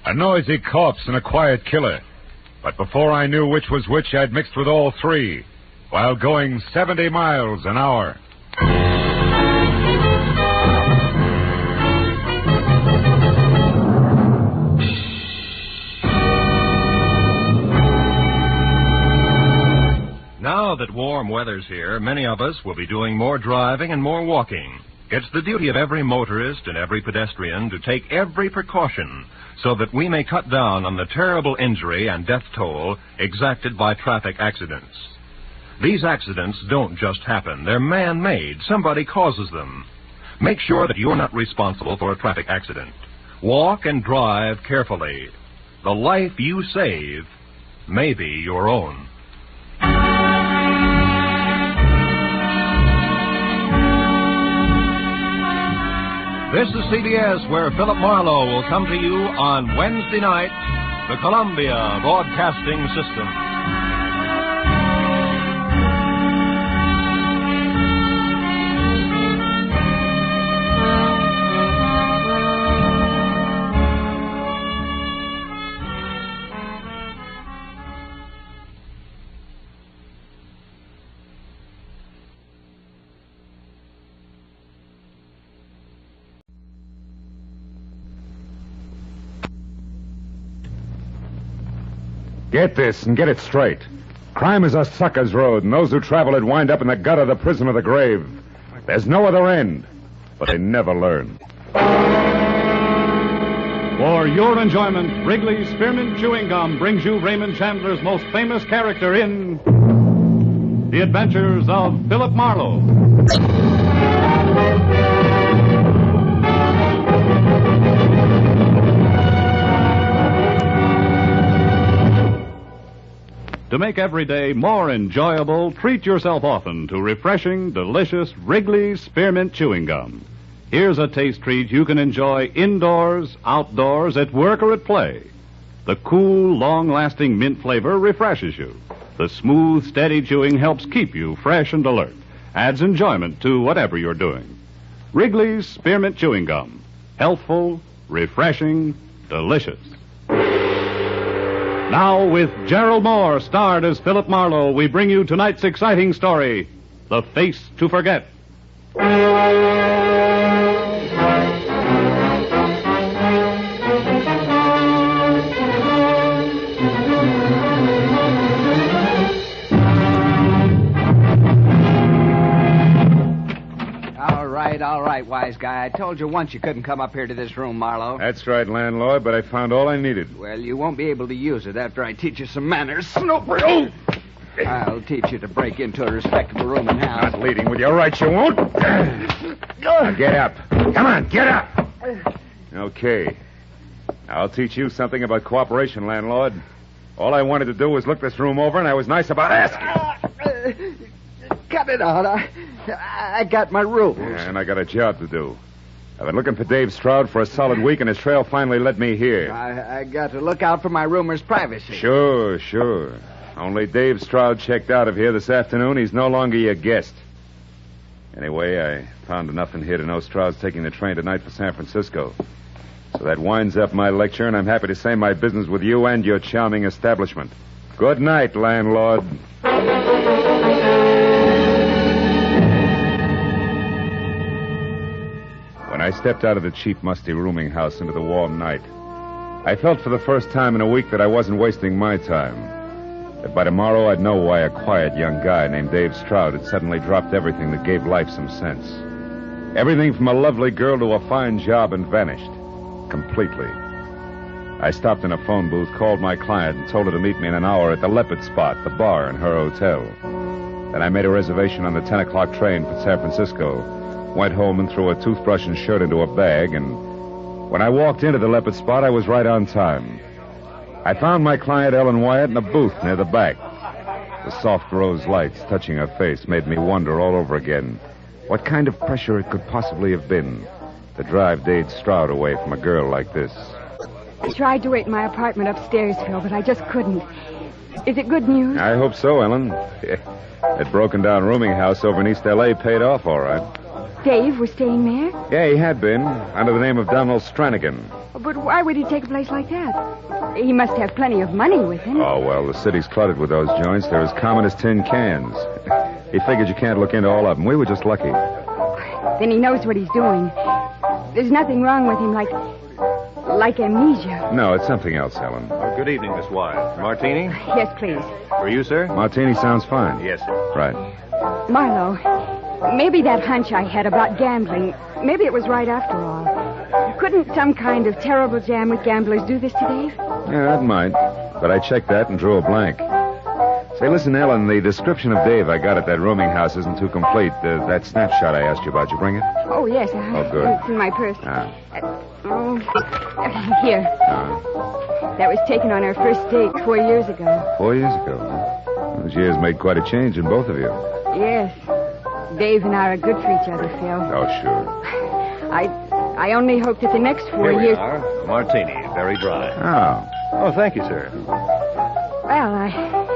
a noisy corpse and a quiet killer. But before I knew which was which, I'd mixed with all three, while going 70 miles an hour. Now that warm weather's here, many of us will be doing more driving and more walking. It's the duty of every motorist and every pedestrian to take every precaution so that we may cut down on the terrible injury and death toll exacted by traffic accidents. These accidents don't just happen. They're man-made. Somebody causes them. Make sure that you're not responsible for a traffic accident. Walk and drive carefully. The life you save may be your own. This is CBS, where Philip Marlowe will come to you on Wednesday night, the Columbia Broadcasting System. Get this and get it straight. Crime is a sucker's road, and those who travel it wind up in the gut of the prison of the grave. There's no other end, but they never learn. For your enjoyment, Wrigley's Spearmint Chewing Gum brings you Raymond Chandler's most famous character in The Adventures of Philip Marlowe. To To make every day more enjoyable, treat yourself often to refreshing, delicious Wrigley's Spearmint Chewing Gum. Here's a taste treat you can enjoy indoors, outdoors, at work, or at play. The cool, long-lasting mint flavor refreshes you. The smooth, steady chewing helps keep you fresh and alert. Adds enjoyment to whatever you're doing. Wrigley's Spearmint Chewing Gum. Healthful, refreshing, delicious. Now, with Gerald Moore, starred as Philip Marlowe, we bring you tonight's exciting story, The Face to Forget. All right, wise guy. I told you once you couldn't come up here to this room, Marlowe. That's right, landlord, but I found all I needed. Well, you won't be able to use it after I teach you some manners. Snoopers! Oh! I'll teach you to break into a respectable room in house. Not leading with your rights, you won't. Now get up. Come on, get up. Okay. I'll teach you something about cooperation, landlord. All I wanted to do was look this room over, and I was nice about asking. Cut it out. I got my rules. Yeah, and I got a job to do. I've been looking for Dave Stroud for a solid week, and his trail finally led me here. I got to look out for my roomer's privacy. Sure. Only Dave Stroud checked out of here this afternoon. He's no longer your guest. Anyway, I found enough in here to know Stroud's taking the train tonight for San Francisco. So that winds up my lecture, and I'm happy to say my business with you and your charming establishment. Good night, landlord. When I stepped out of the cheap, musty rooming house into the warm night, I felt for the first time in a week that I wasn't wasting my time. That by tomorrow I'd know why a quiet young guy named Dave Stroud had suddenly dropped everything that gave life some sense. Everything from a lovely girl to a fine job and vanished. Completely. I stopped in a phone booth, called my client, and told her to meet me in an hour at the Leopard Spot, the bar in her hotel. Then I made a reservation on the 10 o'clock train for San Francisco, went home and threw a toothbrush and shirt into a bag, and when I walked into the Leopard Spot, I was right on time. I found my client, Ellen Wyatt, in a booth near the back. The soft rose lights touching her face made me wonder all over again what kind of pressure it could possibly have been to drive Dave Stroud away from a girl like this. I tried to wait in my apartment upstairs, Phil, but I just couldn't. Is it good news? I hope so, Ellen. That broken-down rooming house over in East L.A. paid off all right. Dave was staying there? Yeah, he had been, under the name of Donald Stranigan. But why would he take a place like that? He must have plenty of money with him. Oh, well, the city's cluttered with those joints. They're as common as tin cans. He figured you can't look into all of them. We were just lucky. Then he knows what he's doing. There's nothing wrong with him like amnesia. No, it's something else, Helen. Oh, good evening, Miss Wyatt. Martini? Yes, please. For you, sir? Martini sounds fine. Yes, sir. Right. Marlowe, maybe that hunch I had about gambling, maybe it was right after all. Couldn't some kind of terrible jam with gamblers do this to Dave? Yeah, that might. But I checked that and drew a blank. Say, listen, Ellen, the description of Dave I got at that rooming house isn't too complete. That snapshot I asked you about, you bring it? Oh, yes. Oh, good. It's in my purse. Here. Uh-huh. That was taken on our first date 4 years ago. 4 years ago, huh? Those years made quite a change in both of you. Yes. Dave and I are good for each other, Phil. Oh, sure. I only hope that the next 4 Here we years... are. Martini, very dry. Oh. Oh, thank you, sir. Well,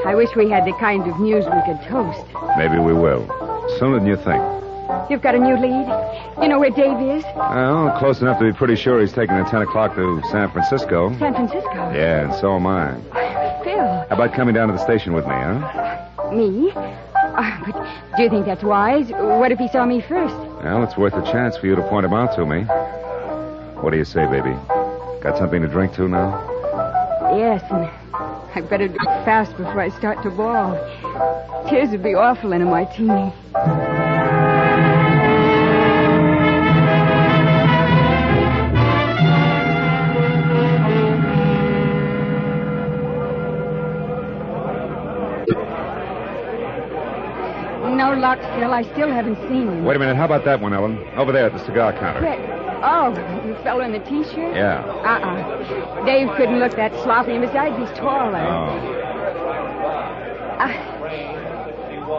I wish we had the kind of news we could toast. Maybe we will. Sooner than you think. You've got a new lead? You know where Dave is? Well, close enough to be pretty sure he's taking the 10 o'clock to San Francisco. San Francisco? Yeah, and so am I. Phil. How about coming down to the station with me, huh? Me? But do you think that's wise? What if he saw me first? Well, it's worth a chance for you to point him out to me. What do you say, baby? Got something to drink to now? Yes, and I'd better do it fast before I start to bawl. Tears would be awful in a martini. No luck, Phil. I still haven't seen him. Wait a minute. How about that one, Ellen? Over there at the cigar counter. Quick. Oh, the fellow in the T-shirt? Yeah. Dave couldn't look that sloppy, and besides, he's taller. Oh.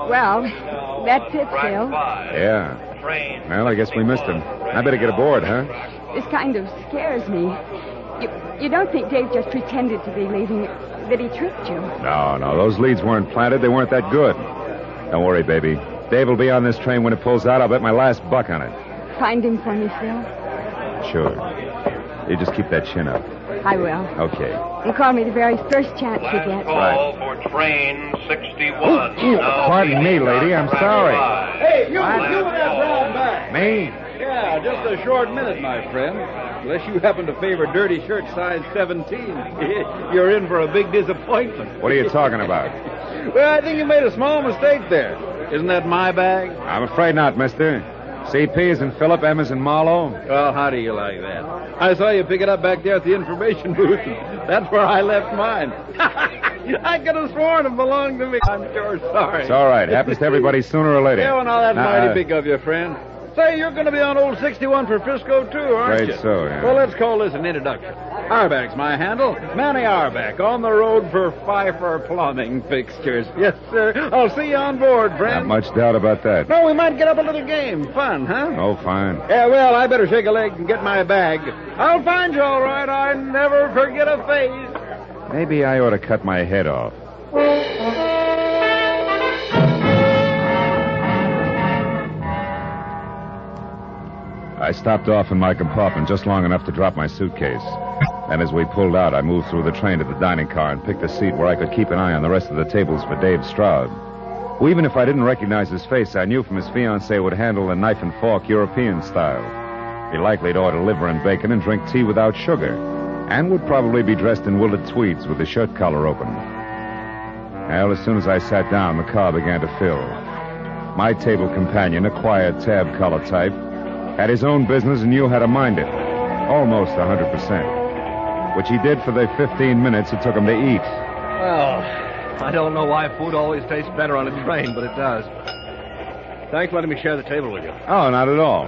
Well, that's it, Phil. Yeah. Well, I guess we missed him. I better get aboard, huh? This kind of scares me. You don't think Dave just pretended to be leaving, that he tricked you? No, those leads weren't planted. They weren't that good. Don't worry, baby. Dave will be on this train when it pulls out. I'll bet my last buck on it. Find him for me, Phil. Sure. You just keep that chin up. I will. Okay. And call me the very first chance you get. Right. For train 61. Pardon me, lady. I'm sorry. Hey, you with that brown bag. Me? Yeah, just a short minute, my friend. Unless you happen to favor dirty shirt size 17. You're in for a big disappointment. What are you talking about? Well, I think you made a small mistake there. Isn't that my bag? I'm afraid not, mister. CP is in Philip, M is in Marlowe. Well, how do you like that? I saw you pick it up back there at the information booth. That's where I left mine. I could have sworn it belonged to me. I'm sure sorry. It's all right. Happens to everybody sooner or later. Yeah, well, now that's mighty big of you, friend. Say, you're going to be on old 61 for Frisco, too, aren't you? Afraid so, yeah. Well, let's call this an introduction. Arback's my handle. Manny Arback, on the road for Pfeiffer Plumbing Fixtures. Yes, sir. I'll see you on board, friend. Not much doubt about that. No, we might get up a little game. Fun, huh? Oh, fine. Yeah, well, I better shake a leg and get my bag. I'll find you all right. I never forget a face. Maybe I ought to cut my head off. I stopped off in my compartment just long enough to drop my suitcase. And as we pulled out, I moved through the train to the dining car and picked a seat where I could keep an eye on the rest of the tables for Dave Stroud, who, even if I didn't recognize his face, I knew from his fiancée would handle the knife and fork European style. Be likely to order liver and bacon and drink tea without sugar, and would probably be dressed in wilted tweeds with the shirt collar open. Well, as soon as I sat down, the car began to fill. My table companion, a quiet tab collar type, had his own business and knew how to mind it. Almost 100%. Which he did for the 15 minutes it took him to eat. Well, I don't know why food always tastes better on a train, but it does. Thanks for letting me share the table with you. Oh, not at all.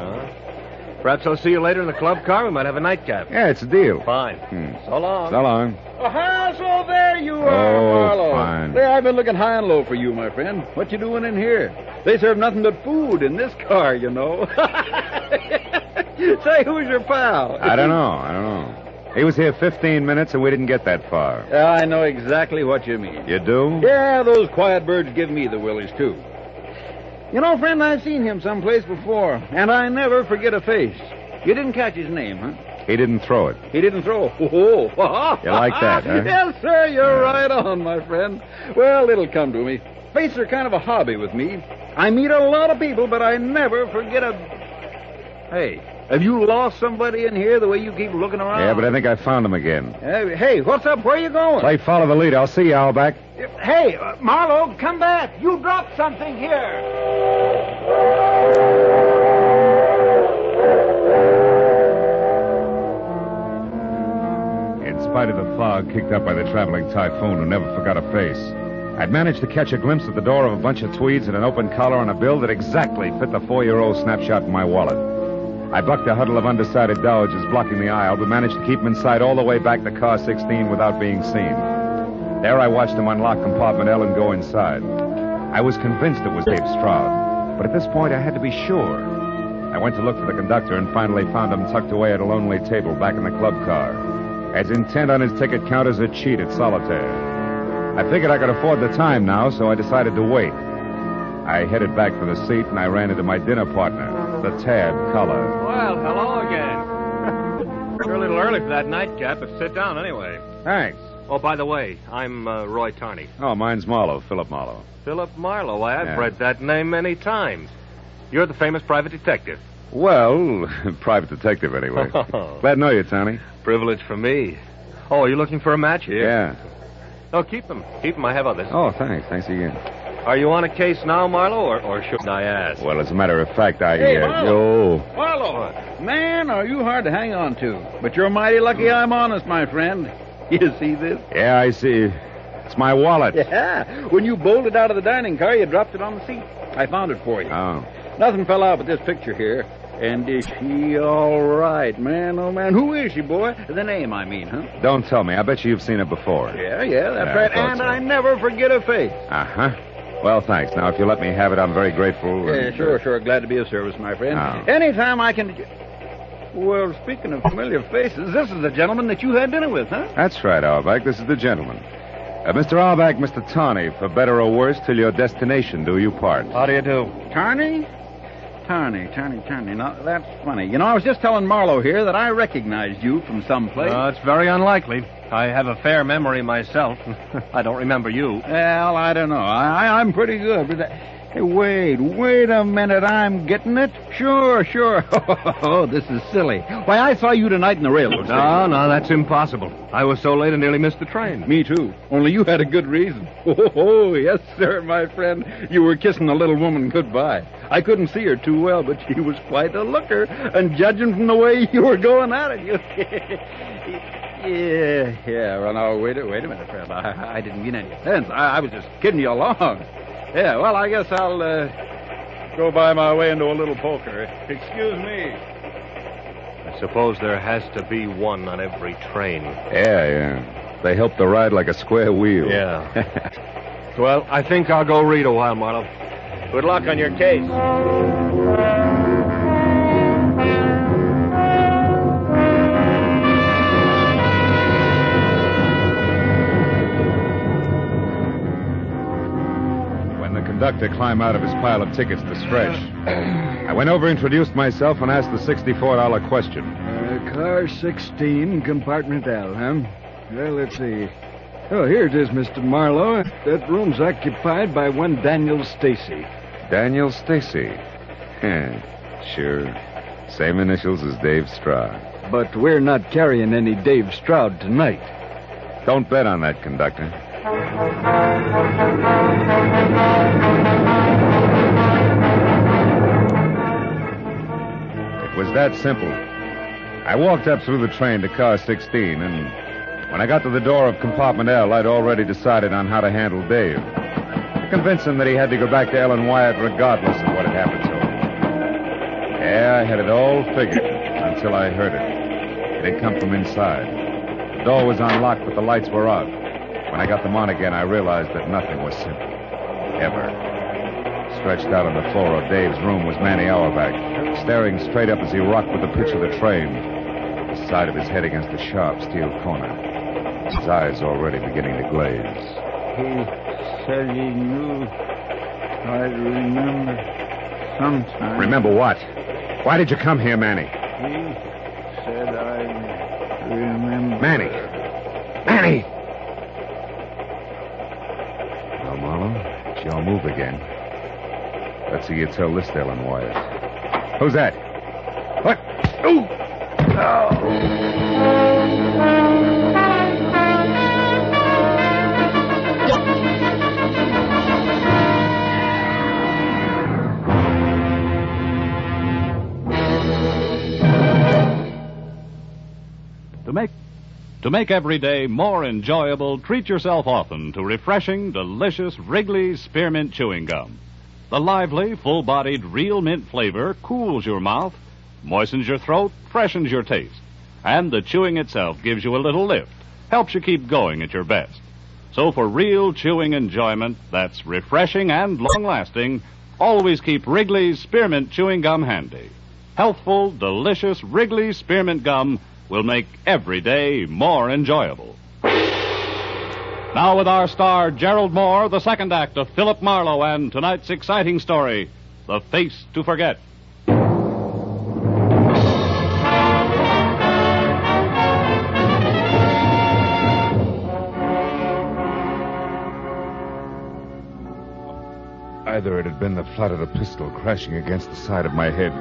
Perhaps I'll see you later in the club car. We might have a nightcap. Yeah, it's a deal. Fine. So long. So long. So there you are, Marlowe. Fine. There, I've been looking high and low for you, my friend. What you doing in here? They serve nothing but food in this car, you know. Say, who's your pal? I don't know. He was here 15 minutes and we didn't get that far. I know exactly what you mean. You do? Yeah, those quiet birds give me the willies, too. You know, friend, I've seen him someplace before, and I never forget a face. You didn't catch his name, huh? He didn't throw it. He didn't throw. Oh. You like that, huh? Yes, sir, you're right on, my friend. Well, it'll come to me. Faces are kind of a hobby with me. I meet a lot of people, but I never forget a... Hey, have you lost somebody in here the way you keep looking around? Yeah, but I think I found him again. Hey, what's up? Where are you going? Play follow the lead. I'll see you, Owlback. Hey, Marlowe, come back. You dropped something here. In spite of the fog kicked up by the traveling typhoon who never forgot a face, I'd managed to catch a glimpse at the door of a bunch of tweeds and an open collar on a bill that exactly fit the 4-year-old snapshot in my wallet. I bucked a huddle of undecided dowagers blocking the aisle, but managed to keep them in sight all the way back to car 16 without being seen. There I watched him unlock compartment L and go inside. I was convinced it was Dave Stroud, but at this point I had to be sure. I went to look for the conductor and finally found him tucked away at a lonely table back in the club car, as intent on his ticket count as a cheat at solitaire. I figured I could afford the time now, so I decided to wait. I headed back for the seat, and I ran into my dinner partner, the tab color. Well, hello again. You're a little early for that nightcap, but sit down anyway. Thanks. Oh, by the way, I'm Roy Tarney. Oh, mine's Marlowe, Philip Marlowe. Philip Marlowe. I've Yeah. read that name many times. You're the famous private detective. Well, private detective, anyway. Glad to know you, Tony. Privilege for me. Oh, you're looking for a match here? Yeah. Oh, keep them. Keep them. I have others. Oh, thanks. Thanks again. Are you on a case now, Marlowe, or shouldn't I ask? Well, as a matter of fact, Hey, Marlowe. Yo. Marlowe. Man, are you hard to hang on to. But you're mighty lucky I'm honest, my friend. You see this? Yeah, I see. It's my wallet. Yeah. When you bolted out of the dining car, you dropped it on the seat. I found it for you. Oh. Nothing fell out but this picture here. And is she all right, man? Oh, man, who is she, boy? The name, I mean, huh? Don't tell me. I bet you've seen her before. Yeah, that's Yeah, right. I thought And so. I never forget her face. Uh-huh. Well, thanks. Now, if you let me have it, I'm very grateful. Yeah, sure. Glad to be of service, my friend. Oh. Anytime I can... Well, speaking of familiar faces, this is the gentleman that you had dinner with, huh? That's right, Auerbach. This is the gentleman. Mr. Auerbach, Mr. Tawney, for better or worse, till your destination do you part. How do you do? Carney? Carney. Now, that's funny. You know, I was just telling Marlowe here that I recognized you from someplace. It's very unlikely. I have a fair memory myself. I don't remember you. Well, I don't know. I'm pretty good. But hey, wait a minute. I'm getting it. Sure. Oh, this is silly. Why, I saw you tonight in the railroad station. No, that's impossible. I was so late I nearly missed the train. Me too. Only you had a good reason. Oh, yes, sir, my friend. You were kissing the little woman goodbye. I couldn't see her too well, but she was quite a looker. And judging from the way you were going at it, you... Yeah. Well, now, wait a minute, friend. I didn't mean any offense. I was just kidding you along. Yeah, well, I guess I'll go by my way into a little poker. Excuse me. I suppose there has to be one on every train. Yeah. They help the ride like a square wheel. Yeah. Well, I think I'll go read a while, Marlowe. Good luck on your case. Conductor climbed out of his pile of tickets to stretch. I went over, introduced myself, and asked the $64 question. Car 16, compartment L, huh? Well, let's see. Oh, here it is, Mr. Marlowe. That room's occupied by one Daniel Stacy. Daniel Stacy? Sure. Same initials as Dave Stroud. But we're not carrying any Dave Stroud tonight. Don't bet on that, conductor. It was that simple. I walked up through the train to car 16, and when I got to the door of compartment L, I'd already decided on how to handle Dave. To convince him that he had to go back to Ellen Wyatt regardless of what had happened to him. Yeah, I had it all figured until I heard it. It had come from inside. The door was unlocked, but the lights were out. When I got them on again, I realized that nothing was simple. Ever. Stretched out on the floor of Dave's room was Manny Auerbach, staring straight up as he rocked with the pitch of the train, the side of his head against the sharp steel corner, his eyes already beginning to glaze. He said he knew I'd remember sometime. Remember what? Why did you come here, Manny? He said I'd remember... Manny! Well, Marlowe, it's your move again. Let's see you tell this to Ellen Wyatt. Who's that? What? Ooh! To make every day more enjoyable, treat yourself often to refreshing, delicious Wrigley's Spearmint Chewing Gum. The lively, full-bodied, real mint flavor cools your mouth, moistens your throat, freshens your taste. And the chewing itself gives you a little lift, helps you keep going at your best. So for real chewing enjoyment that's refreshing and long-lasting, always keep Wrigley's Spearmint Chewing Gum handy. Healthful, delicious Wrigley's Spearmint Gum will make every day more enjoyable. Now with our star, Gerald Moore, the second act of Philip Marlowe and tonight's exciting story, The Face to Forget. Either it had been the flat of the pistol crashing against the side of my head,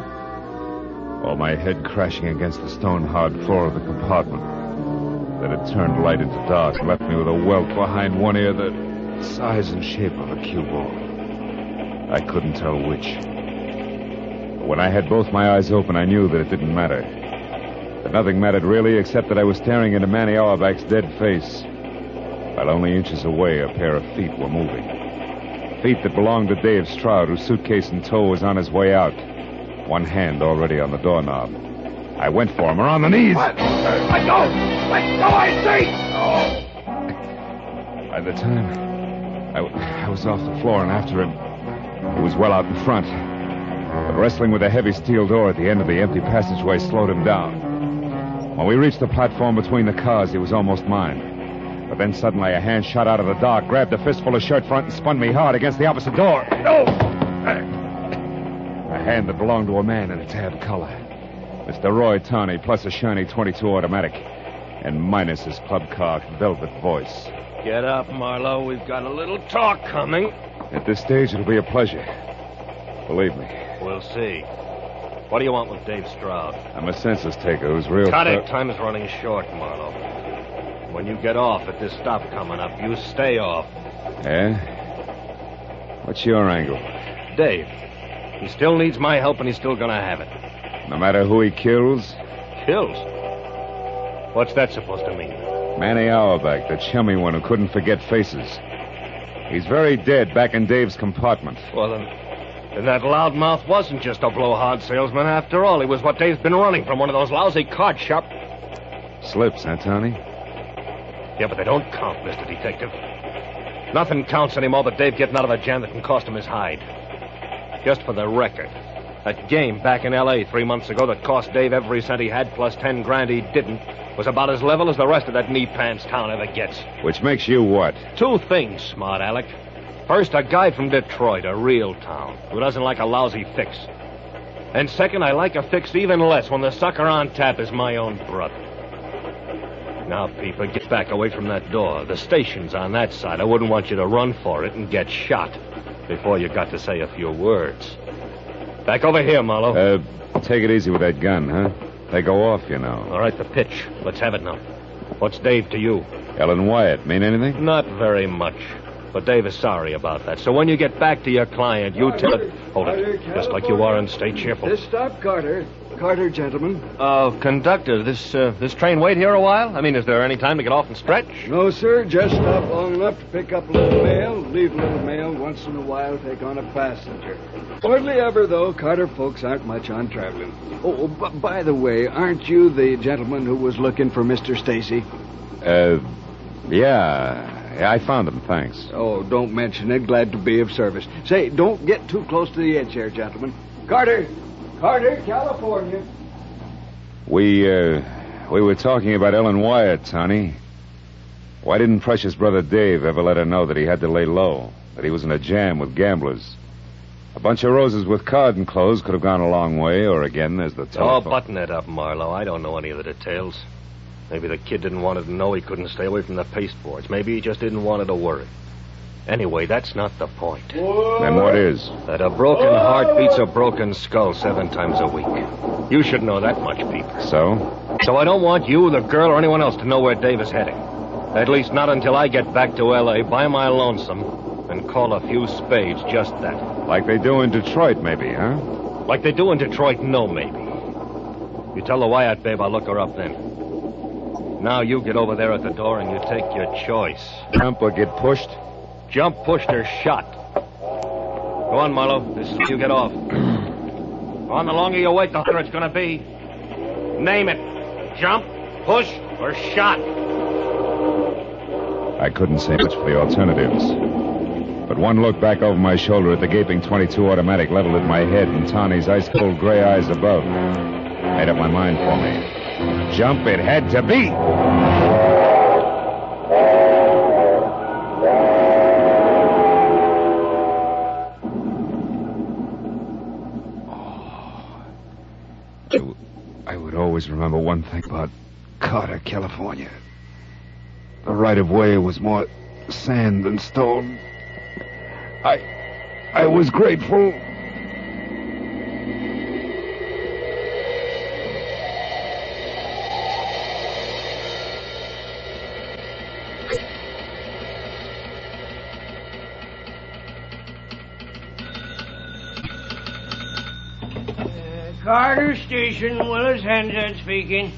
or my head crashing against the stone-hard floor of the compartment, that had turned light into dark and left me with a welt behind one ear the size and shape of a cue ball. I couldn't tell which. But when I had both my eyes open, I knew that it didn't matter. That nothing mattered really, except that I was staring into Manny Auerbach's dead face, while only inches away a pair of feet were moving. Feet that belonged to Dave Stroud, whose suitcase in tow was on his way out. one hand already on the doorknob. I went for him, around the knees. What? Let go! Let go, I say! By the time I was off the floor and after him, he was well out in front. But wrestling with a heavy steel door at the end of the empty passageway slowed him down. When we reached the platform between the cars, he was almost mine. But then suddenly a hand shot out of the dark, grabbed a fistful of shirt front, and spun me hard against the opposite door. No! A hand that belonged to a man in a tab collar. Mr. Roy Tawney, plus a shiny .22 automatic. And minus his club car velvet voice. Get up, Marlowe. We've got a little talk coming. At this stage, it'll be a pleasure. Believe me. We'll see. What do you want with Dave Stroud? I'm a census taker who's real... Cut it. Time is running short, Marlowe. When you get off at this stop coming up, you stay off. Yeah? What's your angle? Dave. He still needs my help, and he's still gonna have it. No matter who he kills? Kills? What's that supposed to mean? Manny Auerbach, the chummy one who couldn't forget faces. He's very dead back in Dave's compartment. Well, then that loudmouth wasn't just a blowhard salesman after all. He was what Dave's been running from, one of those lousy card shop... Slips, huh, Tony? Yeah, but they don't count, Mr. Detective. Nothing counts anymore but Dave getting out of a jam that can cost him his hide. Just for the record, that game back in L.A. 3 months ago that cost Dave every cent he had plus 10 grand he didn't was about as level as the rest of that knee-pants town ever gets. Which makes you what? 2 things, smart Alec. First, a guy from Detroit, a real town, who doesn't like a lousy fix. And second, I like a fix even less when the sucker on tap is my own brother. Now, people, get back away from that door. The station's on that side. I wouldn't want you to run for it and get shot before you got to say a few words. Back over here, Marlowe. Take it easy with that gun, huh? They go off, you know. All right, the pitch. Let's have it now. What's Dave to you? Ellen Wyatt. Mean anything? Not very much. But Dave is sorry about that. So when you get back to your client, you tell it... Hold it. Just like you are and stay cheerful. This stop, Carter. Carter, gentlemen. Conductor, this train wait here a while? I mean, is there any time to get off and stretch? No, sir. Just stop long enough to pick up a little mail, leave a little mail, once in a while take on a passenger. Hardly ever, though. Carter folks aren't much on traveling. Oh, by the way, aren't you the gentleman who was looking for Mr. Stacy? Yeah, I found him, thanks. Oh, don't mention it. Glad to be of service. Say, don't get too close to the edge here, gentlemen. Carter, California. We were talking about Ellen Wyatt, Tony. Why didn't Precious brother Dave ever let her know that he had to lay low, that he was in a jam with gamblers? A bunch of roses with card enclosed could have gone a long way, or again, there's the telephone. Oh, button it up, Marlowe. I don't know any of the details. Maybe the kid didn't want her to know he couldn't stay away from the pasteboards. Maybe he just didn't want her to worry. Anyway, that's not the point. Then what is? That a broken heart beats a broken skull 7 times a week. You should know that much, people. So? So I don't want you, the girl, or anyone else to know where Dave is heading. At least not until I get back to L.A. by my lonesome and call a few spades just that. Like they do in Detroit, maybe, huh? Like they do in Detroit, no, maybe. You tell the Wyatt babe I'll look her up then. Now you get over there at the door and you take your choice. Jump or get pushed? Jump, pushed, or shot. Go on, Marlowe. This is you get off. Go on, the longer you wait, the harder it's going to be. Name it. Jump, push, or shot. I couldn't say much for the alternatives. But one look back over my shoulder at the gaping .22 automatic leveled at my head and Tawny's ice-cold gray eyes above made up my mind for me. Jump it had to be. I would always remember one thing about Carter, California. The right-of-way was more sand than stone. I was grateful. Carter Station, Willis Hensett speaking.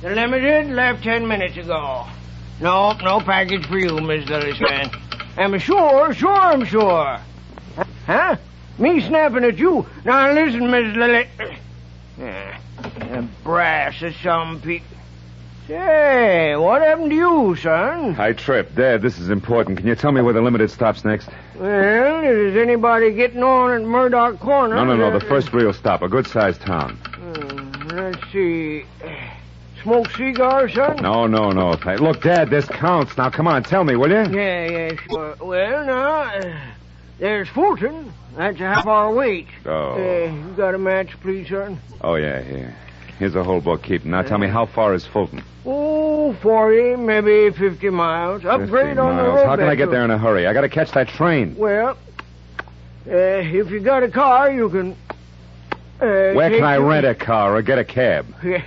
The Limited left 10 minutes ago. No package for you, Miss Lillis fan. I'm sure I'm sure. Huh? Me snapping at you. Now listen, Miss Lily. Brass of some people. Say, what happened to you, son? I tripped. Dad, this is important. Can you tell me where the Limited stops next? Well, is anybody getting on at Murdoch Corner? No. The first real stop. A good-sized town. Let's see. Smoke cigars, son? No. Look, Dad, this counts. Now, come on, tell me, will you? Yeah, sure. Well, now, there's Fulton. That's a half-hour wait. Oh. You got a match, please, son? Oh, yeah, here. Here's a whole bookkeeping. Now, tell me, how far is Fulton? Oh, 40, maybe 50 miles. Upgrade 50 on the miles. road. How can I get there in a hurry? I got to catch that train. Well, if you got a car, you can... Where can I rent a car or get a cab? It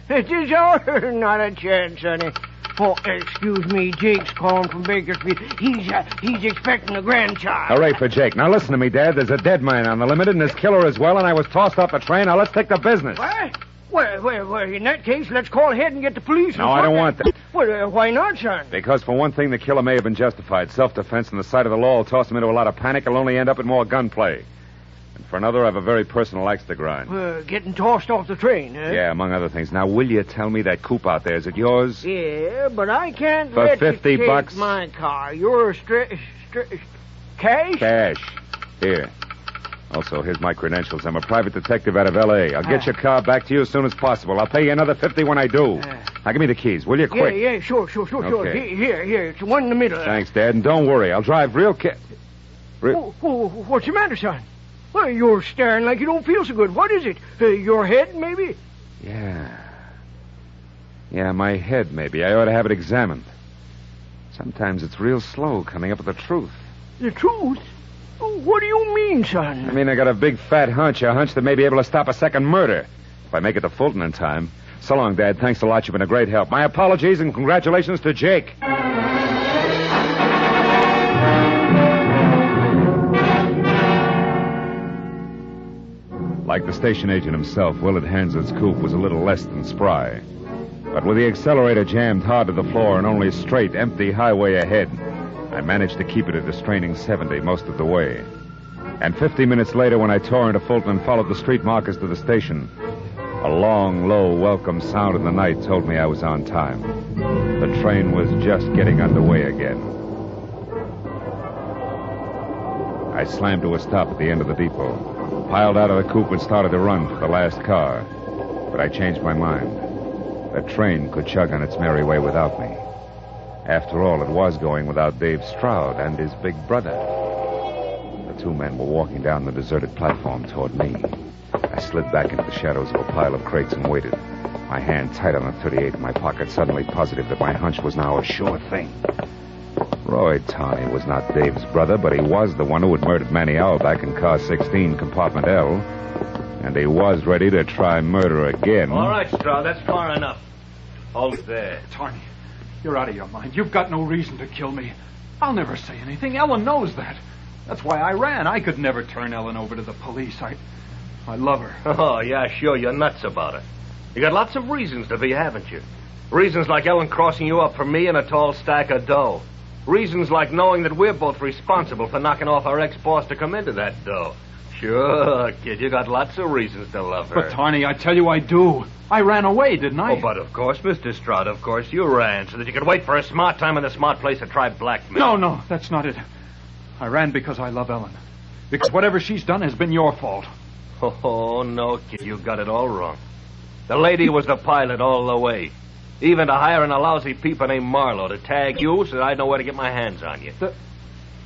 is all not a chance, sonny. Oh, excuse me, Jake's calling from Bakersfield. He's expecting a grandchild. Hooray for Jake. Now listen to me, Dad. There's a dead man on the Limited and his killer as well, and I was tossed off the train. Now let's take the business. What? Well, in that case, let's call ahead and get the police. No, I don't want that. Well, why not, son? Because for one thing, the killer may have been justified. Self-defense and the sight of the law will toss him into a lot of panic. He'll only end up in more gunplay. And for another, I have a very personal axe to grind. Getting tossed off the train, huh? Yeah, among other things. Now, will you tell me that coupe out there, is it yours? Yeah, but I can't For let $50 you take bucks? my car. You're cash? Cash. Here. Also, here's my credentials. I'm a private detective out of L.A. I'll get your car back to you as soon as possible. I'll pay you another $50 when I do. Now, give me the keys, will you? Quick. Yeah, sure. Okay. Here. It's the one in the middle. Thanks, Dad, and don't worry. I'll drive real What's the matter, son? Well, you're staring like you don't feel so good. What is it? Your head, maybe? Yeah, my head, maybe. I ought to have it examined. Sometimes it's real slow coming up with the truth. The truth? What do you mean, son? I mean, I got a big fat hunch, a hunch that may be able to stop a second murder. If I make it to Fulton in time. So long, Dad. Thanks a lot. You've been a great help. My apologies and congratulations to Jake. Like the station agent himself, Willard Hansard's coupe was a little less than spry. But with the accelerator jammed hard to the floor and only straight, empty highway ahead, I managed to keep it at a straining 70 most of the way. And 50 minutes later, when I tore into Fulton and followed the street markers to the station, a long, low, welcome sound in the night told me I was on time. The train was just getting underway again. I slammed to a stop at the end of the depot, piled out of the coupe and started to run for the last car. But I changed my mind. The train could chug on its merry way without me. After all, it was going without Dave Stroud and his big brother. The two men were walking down the deserted platform toward me. I slid back into the shadows of a pile of crates and waited, my hand tight on the .38 in my pocket, suddenly positive that my hunch was now a sure thing. Roy Tawney was not Dave's brother, but he was the one who had murdered Manny Auerbach in car 16, compartment L. And he was ready to try murder again. All right, Stroud, that's far enough. Hold there. Tawney, you're out of your mind. You've got no reason to kill me. I'll never say anything. Ellen knows that. That's why I ran. I could never turn Ellen over to the police. I love her. Oh, yeah, sure, you're nuts about it. You got lots of reasons to be, haven't you? Reasons like Ellen crossing you up for me and a tall stack of dough. Reasons like knowing that we're both responsible for knocking off our ex-boss to come into that dough. Sure, kid, you got lots of reasons to love her. But, Tawney, I tell you I do. I ran away, didn't I? Oh, but of course, Mr. Stroud, of course, you ran so that you could wait for a smart time and a smart place to try blackmail. No, that's not it. I ran because I love Ellen. Because whatever she's done has been your fault. Oh, no, kid, you got it all wrong. The lady was the pilot all the way. Even to hiring a lousy peeper named Marlowe to tag you so that I'd know where to get my hands on you.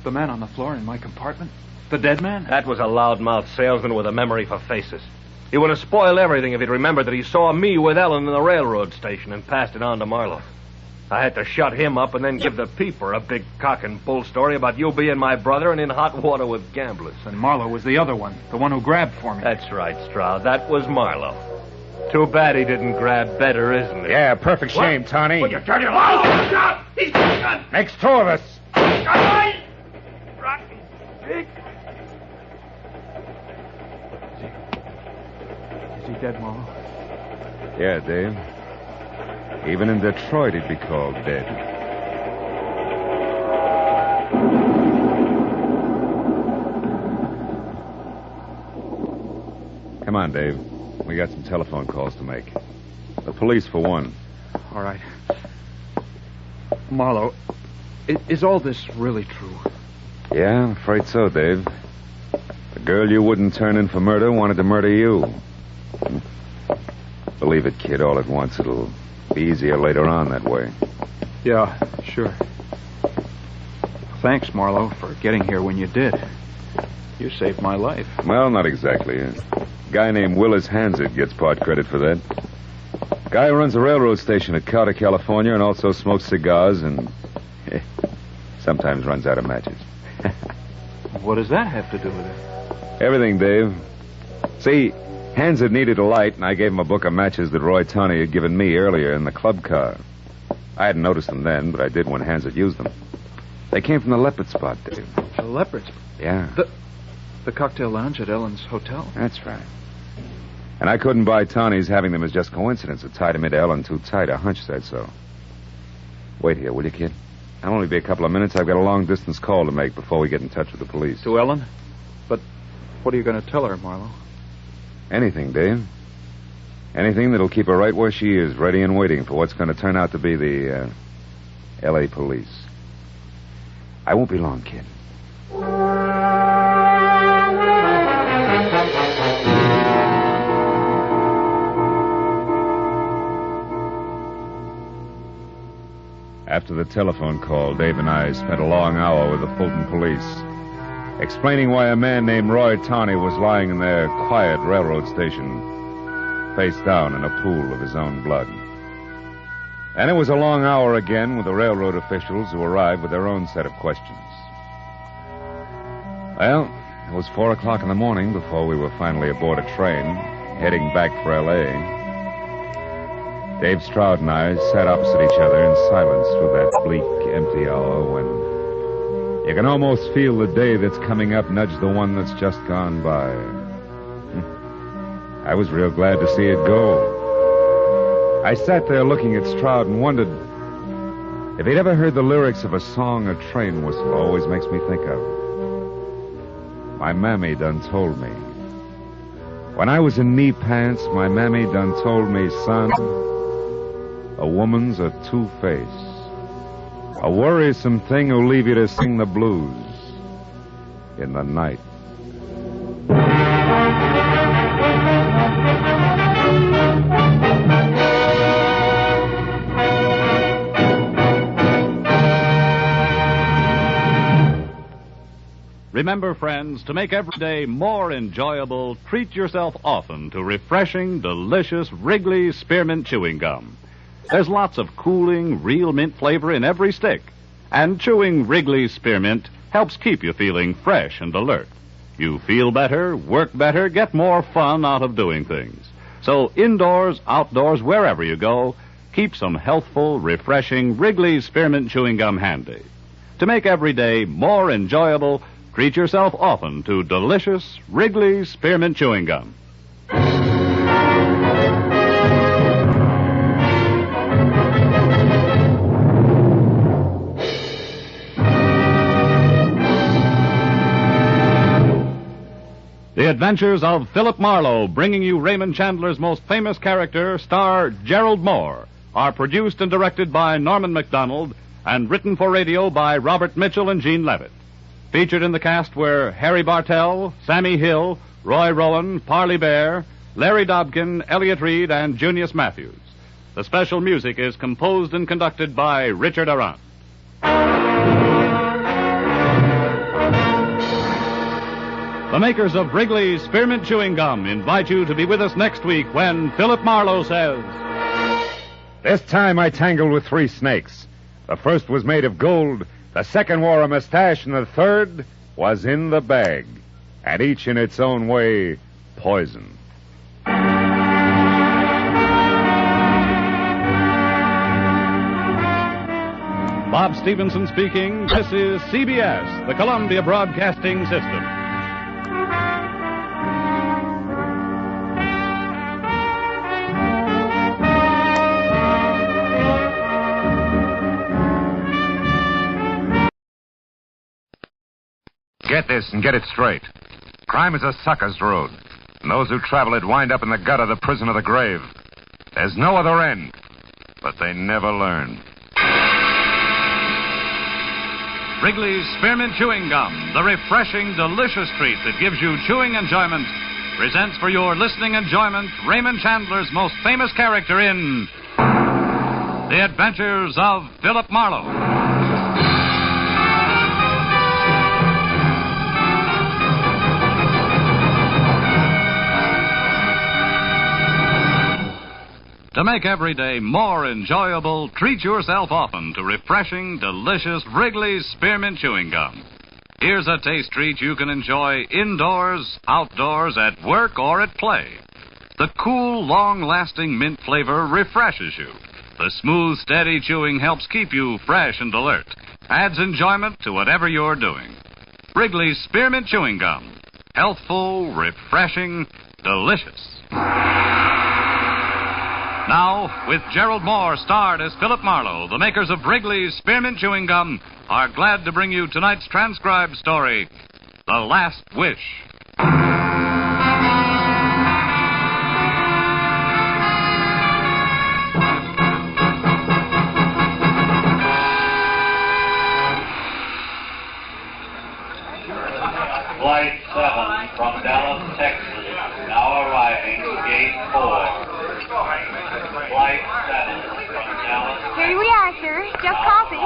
The man on the floor in my compartment? The dead man? That was a loudmouth salesman with a memory for faces. He would have spoiled everything if he'd remembered that he saw me with Ellen in the railroad station and passed it on to Marlowe. I had to shut him up and then give the peeper a big cock and bull story about you being my brother and in hot water with gamblers. And Marlowe was the other one, the one who grabbed for me. That's right, Stroud. That was Marlowe. Too bad he didn't grab better, isn't it? Yeah, perfect shame, Tawney. Will you turn your lights on? He's got a gun! Makes two of us. Rotten pig. Is he dead, Marlowe? Yeah, Dave. Even in Detroit, he'd be called dead. Come on, Dave. We got some telephone calls to make. The police, for one. All right. Marlowe, is all this really true? Yeah, I'm afraid so, Dave. The girl you wouldn't turn in for murder wanted to murder you. Believe it, kid, all at once. It'll be easier later on that way. Yeah, sure. Thanks, Marlowe, for getting here when you did. You saved my life. Well, not exactly. A guy named Willis Hansard gets part credit for that. Guy who runs a railroad station at Carter, California, and also smokes cigars and sometimes runs out of matches. What does that have to do with it? Everything, Dave. See, Hansard needed a light, and I gave him a book of matches that Roy Tawney had given me earlier in the club car. I hadn't noticed them then, but I did when Hansard used them. They came from the Leopard spot, Dave. The Leopard spot? Yeah. The cocktail lounge at Ellen's hotel? That's right. And I couldn't buy Tawney's having them as just coincidence. It tied him into Ellen too tight. A hunch said so. Wait here, will you, kid? I'll only be a couple of minutes. I've got a long-distance call to make before we get in touch with the police. To Ellen? But what are you going to tell her, Marlowe? Anything, Dave. Anything that'll keep her right where she is, ready and waiting for what's going to turn out to be the L.A. police. I won't be long, kid. After the telephone call, Dave and I spent a long hour with the Fulton police, explaining why a man named Roy Tawney was lying in their quiet railroad station, face down in a pool of his own blood. And it was a long hour again with the railroad officials who arrived with their own set of questions. Well, it was 4 o'clock in the morning before we were finally aboard a train, heading back for L.A. Dave Stroud and I sat opposite each other in silence through that bleak, empty hour when you can almost feel the day that's coming up nudge the one that's just gone by. I was real glad to see it go. I sat there looking at Stroud and wondered if he'd ever heard the lyrics of a song a train whistle always makes me think of. My mammy done told me. When I was in knee pants, my mammy done told me, son, a woman's a two-face. A worrisome thing who'll leave you to sing the blues in the night. Remember, friends, to make every day more enjoyable, treat yourself often to refreshing, delicious Wrigley's Spearmint Chewing Gum. There's lots of cooling, real mint flavor in every stick. And chewing Wrigley's Spearmint helps keep you feeling fresh and alert. You feel better, work better, get more fun out of doing things. So indoors, outdoors, wherever you go, keep some healthful, refreshing Wrigley's Spearmint Chewing Gum handy. To make every day more enjoyable, treat yourself often to delicious Wrigley's Spearmint Chewing Gum. The Adventures of Philip Marlowe, bringing you Raymond Chandler's most famous character, star Gerald Moore, are produced and directed by Norman MacDonald and written for radio by Robert Mitchell and Gene Levitt. Featured in the cast were Harry Bartell, Sammy Hill, Roy Rowan, Parley Bear, Larry Dobkin, Elliott Reed, and Junius Matthews. The special music is composed and conducted by Richard Arant. The makers of Wrigley's Spearmint Chewing Gum invite you to be with us next week when Philip Marlowe says, This time I tangled with 3 snakes. The first was made of gold, the second wore a mustache, and the third was in the bag. And each in its own way, poison. Bob Stevenson speaking. This is CBS, the Columbia Broadcasting System. Get this and get it straight. Crime is a sucker's road. And those who travel it wind up in the gut of the prison of the grave. There's no other end. But they never learn. Wrigley's Spearmint Chewing Gum, the refreshing, delicious treat that gives you chewing enjoyment, presents for your listening enjoyment Raymond Chandler's most famous character in The Adventures of Philip Marlowe. To make every day more enjoyable, treat yourself often to refreshing, delicious Wrigley's Spearmint Chewing Gum. Here's a taste treat you can enjoy indoors, outdoors, at work, or at play. The cool, long-lasting mint flavor refreshes you. The smooth, steady chewing helps keep you fresh and alert. Adds enjoyment to whatever you're doing. Wrigley's Spearmint Chewing Gum. Healthful, refreshing, delicious. Now, with Gerald Moore starred as Philip Marlowe, the makers of Wrigley's Spearmint Chewing Gum are glad to bring you tonight's transcribed story, The Last Wish. Flight 7 from Dallas, Texas, now arriving, gate 4. Flight 7 from Dallas. Here we are, sir. Just coffee.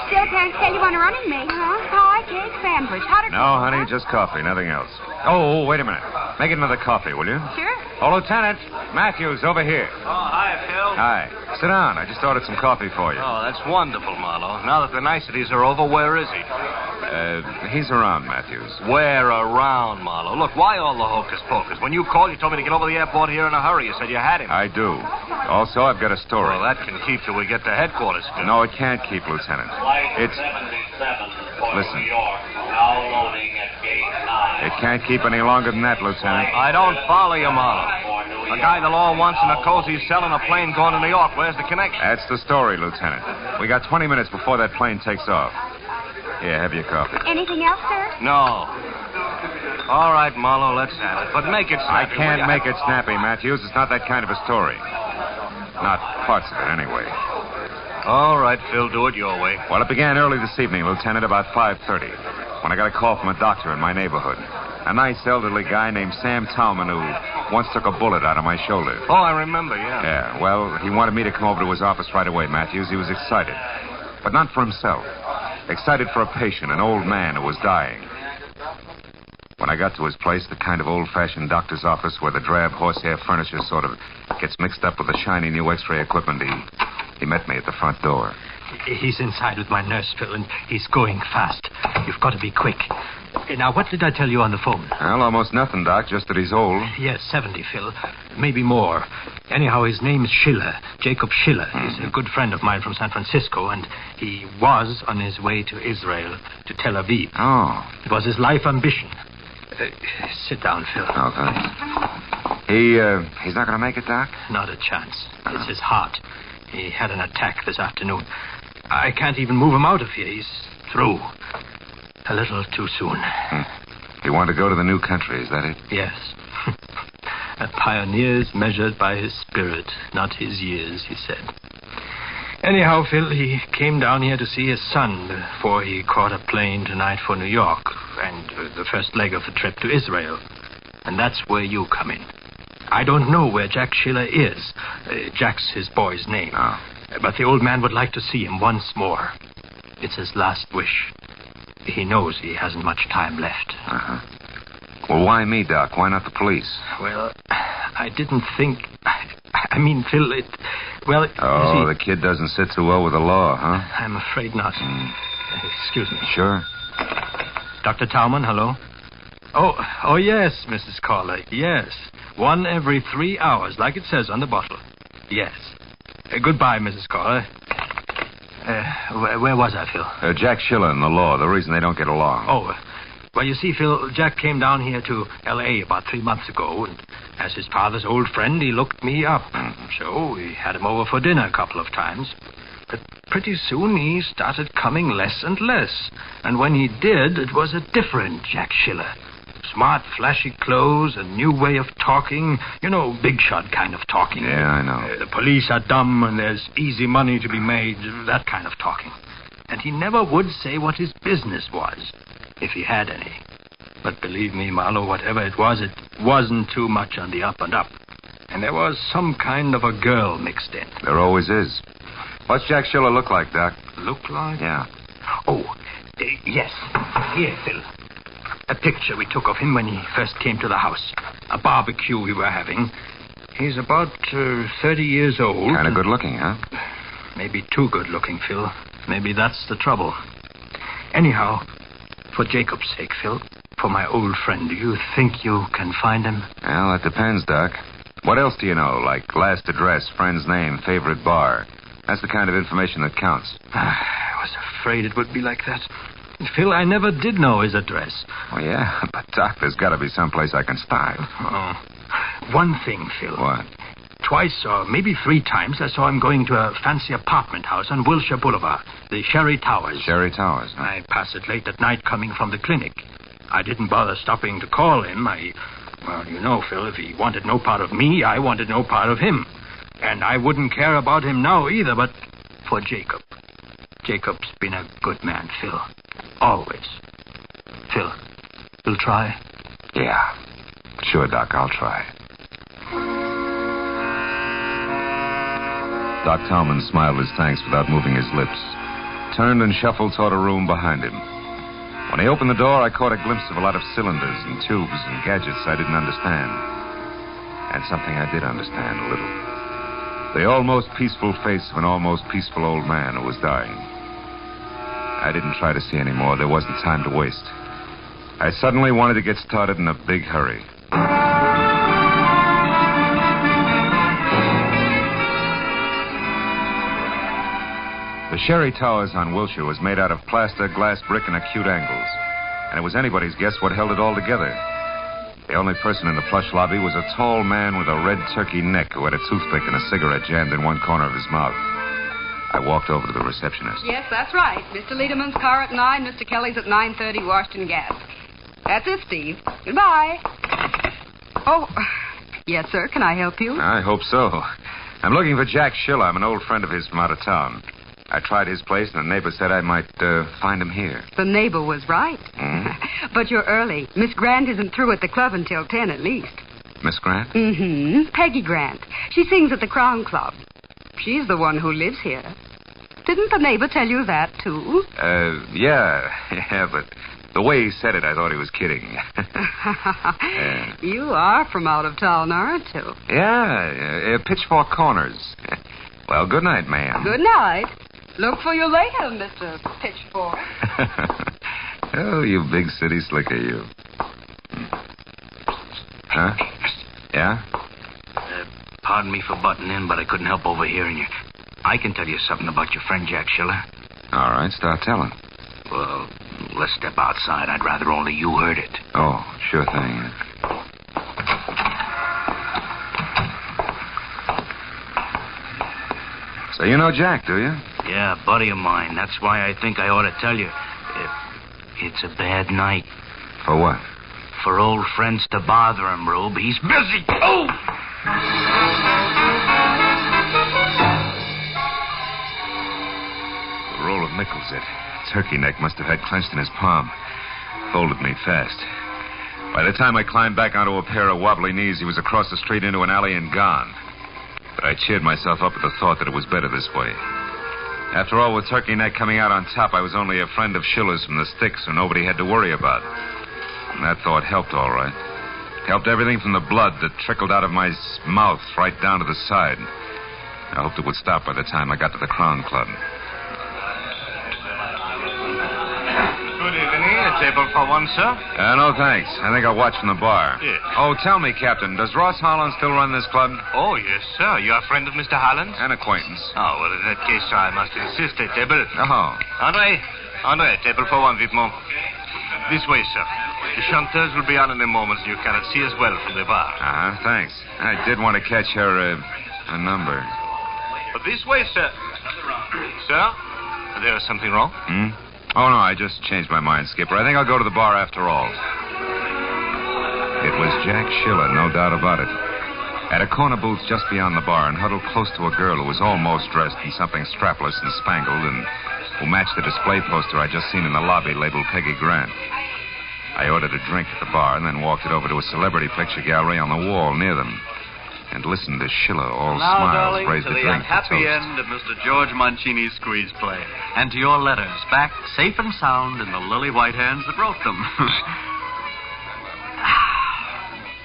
Still can't tell you on a running mate, huh? Pie, cake, sandwich. Hot or No, honey, just coffee, nothing else. Oh, wait a minute. Make it another coffee, will you? Sure. Oh, Lieutenant, Matthews, over here. Oh, hi, Phil. Hi. Sit down. I just ordered some coffee for you. Oh, that's wonderful, Marlowe. Now that the niceties are over, where is he? He's around, Matthews. Where around, Marlowe? Look, why all the hocus pocus? When you called, you told me to get over to the airport here in a hurry. You said you had him. I do. Also, I've got a story. Well, that can keep till we get to headquarters, Phil. No, it can't keep, Lieutenant. It's... Listen. New York, now loading at gate 9. It can't keep any longer than that, Lieutenant. I don't follow you, Marlowe. A guy the law wants in a cozy cell on a plane going to New York. Where's the connection? That's the story, Lieutenant. We got 20 minutes before that plane takes off. Here, have your coffee. Anything else, sir? No. All right, Marlowe, let's have it. But make it snappy. I can't make it snappy, Matthews. It's not that kind of a story. Not parts of it, anyway. All right, Phil, do it your way. Well, it began early this evening, Lieutenant, about 5:30, when I got a call from a doctor in my neighborhood. A nice elderly guy named Sam Talman who once took a bullet out of my shoulder. Oh, I remember, yeah. Yeah, well, he wanted me to come over to his office right away, Matthews. He was excited. But not for himself. Excited for a patient, an old man who was dying. When I got to his place, the kind of old-fashioned doctor's office where the drab horsehair furniture sort of gets mixed up with the shiny new x-ray equipment, he met me at the front door. He's inside with my nurse, Phil, and he's going fast. You've got to be quick. Now, what did I tell you on the phone? Well, almost nothing, Doc, just that he's old. Yes, 70, Phil. Maybe more. Anyhow, his name's Schiller, Jacob Schiller. He's a good friend of mine from San Francisco, and he was on his way to Israel, to Tel Aviv. Oh. It was his life ambition. Sit down, Phil. Oh, thanks. He's not going to make it, Doc? Not a chance. It's his heart. He had an attack this afternoon. I can't even move him out of here. He's through. A little too soon. He wanted to go to the new country, is that it? Yes. A pioneer's measured by his spirit, not his years, he said. Anyhow, Phil, he came down here to see his son before he caught a plane tonight for New York and the first leg of the trip to Israel. And that's where you come in. I don't know where Jack Schiller is. Jack's his boy's name. Oh. But the old man would like to see him once more. It's his last wish. He knows he hasn't much time left. Uh-huh. Well, why me, Doc? Why not the police? Well, I didn't think... I mean, Phil, Well, Oh, the kid doesn't sit too well with the law, huh? I'm afraid not. Excuse me. Sure. Dr. Talman, hello? Oh, yes, Mrs. Caller, yes. 1 every 3 hours, like it says on the bottle. Yes. Goodbye, Mrs. Caller. Where was I, Phil? Jack Schiller and the law, the reason they don't get along. Oh, well, you see, Phil, Jack came down here to L.A. about 3 months ago, and as his father's old friend, he looked me up. So we had him over for dinner a couple of times. But pretty soon he started coming less and less. And when he did, it was a different Jack Schiller. Smart, flashy clothes, a new way of talking. You know, big shot kind of talking. Yeah, I know. The police are dumb and there's easy money to be made. That kind of talking. And he never would say what his business was, if he had any. But believe me, Marlowe, whatever it wasn't too much on the up and up. And there was some kind of a girl mixed in. There always is. What's Jack Schiller look like, Doc? Look like? Yeah. Oh, yes. Here, Phil. A picture we took of him when he first came to the house. A barbecue we were having. He's about 30 years old. Kind of good looking, huh? Maybe too good looking, Phil. Maybe that's the trouble. Anyhow, for Jacob's sake, Phil, for my old friend, do you think you can find him? Well, that depends, Doc. What else do you know? Like last address, friend's name, favorite bar. That's the kind of information that counts. I was afraid it would be like that. Phil, I never did know his address. Well, yeah, but, Doc, there's got to be someplace I can start. Oh. One thing, Phil. What? Twice or maybe 3 times I saw him going to a fancy apartment house on Wilshire Boulevard, the Sherry Towers. Sherry Towers, huh? I pass it late at night coming from the clinic. I didn't bother stopping to call him. Well, you know, Phil, if he wanted no part of me, I wanted no part of him. And I wouldn't care about him now either, but for Jacob. Jacob's been a good man, Phil. Always. Phil, you'll try? Yeah. Sure, Doc, I'll try. Doc Tallman smiled his thanks without moving his lips, turned and shuffled toward a room behind him. When he opened the door, I caught a glimpse of a lot of cylinders and tubes and gadgets I didn't understand. And something I did understand a little. The almost peaceful face of an almost peaceful old man who was dying. I didn't try to see any more. There wasn't time to waste. I suddenly wanted to get started in a big hurry. The Sherry Towers on Wilshire was made out of plaster, glass, brick, and acute angles. And it was anybody's guess what held it all together. The only person in the plush lobby was a tall man with a red turkey neck who had a toothpick and a cigarette jammed in one corner of his mouth. I walked over to the receptionist. Yes, that's right. Mr. Lederman's car at 9, Mr. Kelly's at 9:30, Washington Gas. That's it, Steve. Goodbye. Oh, yes, sir. Can I help you? I hope so. I'm looking for Jack Schiller. I'm an old friend of his from out of town. I tried his place, and the neighbor said I might find him here. The neighbor was right. Mm-hmm. But you're early. Miss Grant isn't through at the club until 10 at least. Miss Grant? Mm-hmm. Peggy Grant. She sings at the Crown Club. She's the one who lives here. Didn't the neighbor tell you that, too? Yeah, but the way he said it, I thought he was kidding. You are from out of town, aren't you? Yeah, Pitchfork Corners. Well, good night, ma'am. Good night. Look for you later, Mr. Pitchfork. Oh, you big city slicker, you. Huh? Yeah? Pardon me for butting in, but I couldn't help overhearing you. I can tell you something about your friend Jack Schiller. All right, start telling. Well, let's step outside. I'd rather only you heard it. Oh, sure thing. So you know Jack, do you? Yeah, buddy of mine. That's why I think I ought to tell you. It's a bad night. For what? For old friends to bother him, Rube. He's busy. Oh! The roll of nickels that Turkey Neck must have had clenched in his palm folded me fast. By the time I climbed back onto a pair of wobbly knees, he was across the street into an alley and gone. But I cheered myself up at the thought that it was better this way. After all, with Turkey Neck coming out on top, I was only a friend of Schiller's from the sticks, so nobody had to worry about. And that thought helped all right. Helped everything from the blood that trickled out of my mouth right down to the side. I hoped it would stop by the time I got to the Crown Club. Good evening. A table for one, sir? No, thanks. I think I'll watch from the bar. Yes. Oh, tell me, Captain, does Ross Holland still run this club? Oh, yes, sir. You're a friend of Mr. Holland's? An acquaintance. Oh, well, in that case, I must insist. A table. Oh. Andre, a table for one, vivement. This way, sir. The chanteuse will be on in a moment, so you cannot see us well from the bar. Thanks. I did want to catch her, a number. But this way, sir. Sir, there is something wrong? Oh, no, I just changed my mind, Skipper. I think I'll go to the bar after all. It was Jack Schiller, no doubt about it. At a corner booth just beyond the bar and huddled close to a girl who was almost dressed in something strapless and spangled and who matched the display poster I'd just seen in the lobby labeled Peggy Grant. I ordered a drink at the bar and then walked it over to a celebrity picture gallery on the wall near them and listened as Schiller, all now, smiles, darling, raised to a the drink to unhappy toast. end of Mr. George Mancini's squeeze play. And to your letters, back safe and sound in the lily white hands that wrote them.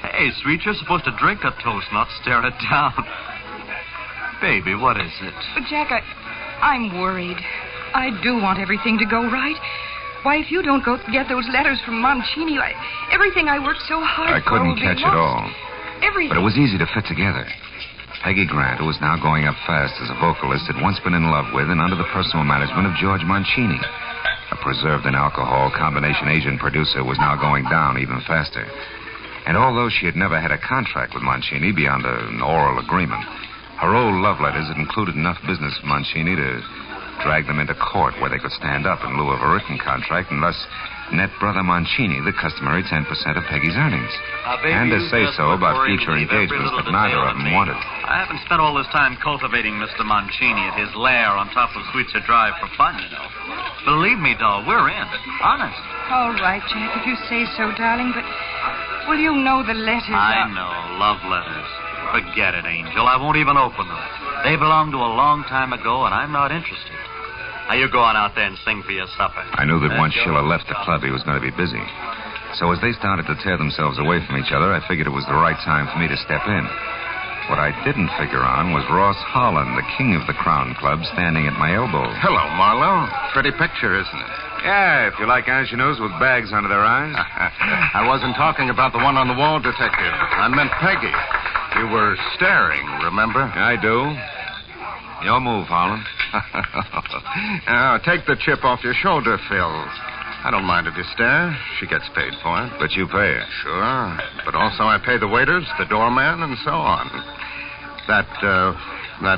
Hey, sweet, you're supposed to drink a toast, not stare it down. Baby, what is it? But, Jack, I'm worried. I do want everything to go right. Why, if you don't go get those letters from Mancini, everything I worked so hard I for couldn't will be catch it lost. all. Everything. But it was easy to fit together. Peggy Grant, who was now going up fast as a vocalist, had once been in love with and under the personal management of George Mancini. A preserved in alcohol combination agent producer was now going down even faster. And although she had never had a contract with Mancini beyond an oral agreement, her old love letters had included enough business with Mancini to drag them into court where they could stand up in lieu of a written contract and thus net Brother Mancini the customary 10% of Peggy's earnings. And to say so about future engagements that neither of them wanted. I haven't spent all this time cultivating Mr. Mancini at his lair on top of Sweetser Drive for fun, you know. Believe me, doll, we're in. Honest. All right, Jack, if you say so, darling, but... Well, you know the letters I know. Love letters. Forget it, Angel. I won't even open them. They belong to a long time ago, and I'm not interested. Now, you go on out there and sing for your supper. I knew that once Schiller left the club, he was going to be busy. So as they started to tear themselves away from each other, I figured it was the right time for me to step in. What I didn't figure on was Ross Holland, the king of the Crown Club, standing at my elbow. Hello, Marlowe. Pretty picture, isn't it? Yeah, if you like ingenues with bags under their eyes. I wasn't talking about the one on the wall, Detective. I meant Peggy. You were staring, remember? I do. Your move, Holland. Now, take the chip off your shoulder, Phil. I don't mind if you stare. She gets paid for it. But you pay her. Sure. But also I pay the waiters, the doorman, and so on. That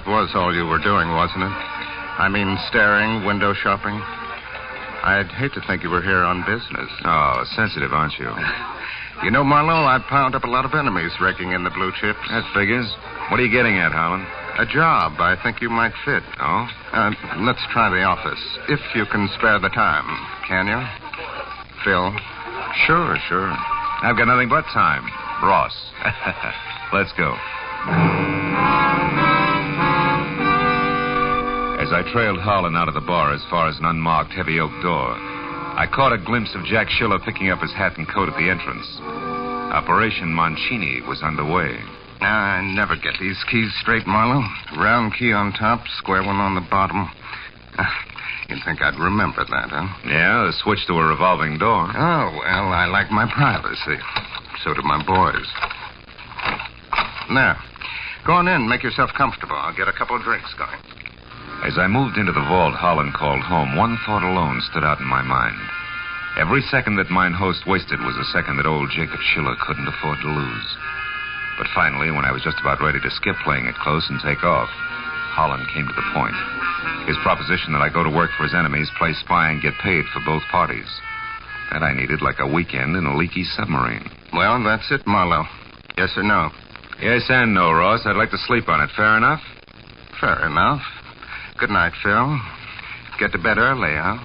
was all you were doing, wasn't it? I mean, staring, window shopping. I'd hate to think you were here on business. Oh, sensitive, aren't you? You know, Marlowe, I've piled up a lot of enemies raking in the blue chips. That figures. What are you getting at, Holland? A job I think you might fit. Oh? Let's try the office, if you can spare the time. Can you? Phil? Sure. I've got nothing but time. Ross. Let's go. As I trailed Holland out of the bar as far as an unmarked heavy oak door, I caught a glimpse of Jack Schiller picking up his hat and coat at the entrance. Operation Mancini was underway. I never get these keys straight, Marlowe. Round key on top, square one on the bottom. You'd think I'd remember that, huh? Yeah, the switch to a revolving door. Oh, well, I like my privacy. So do my boys. Now, go on in, make yourself comfortable. I'll get a couple of drinks going. As I moved into the vault Holland called home, one thought alone stood out in my mind. Every second that mine host wasted was a second that old Jacob Schiller couldn't afford to lose. But finally, when I was just about ready to skip playing it close and take off, Holland came to the point. His proposition that I go to work for his enemies, play spy, and get paid for both parties. That I needed like a weekend in a leaky submarine. Well, that's it, Marlowe. Yes or no? Yes and no, Ross. I'd like to sleep on it. Fair enough? Fair enough. Good night, Phil. Get to bed early, huh?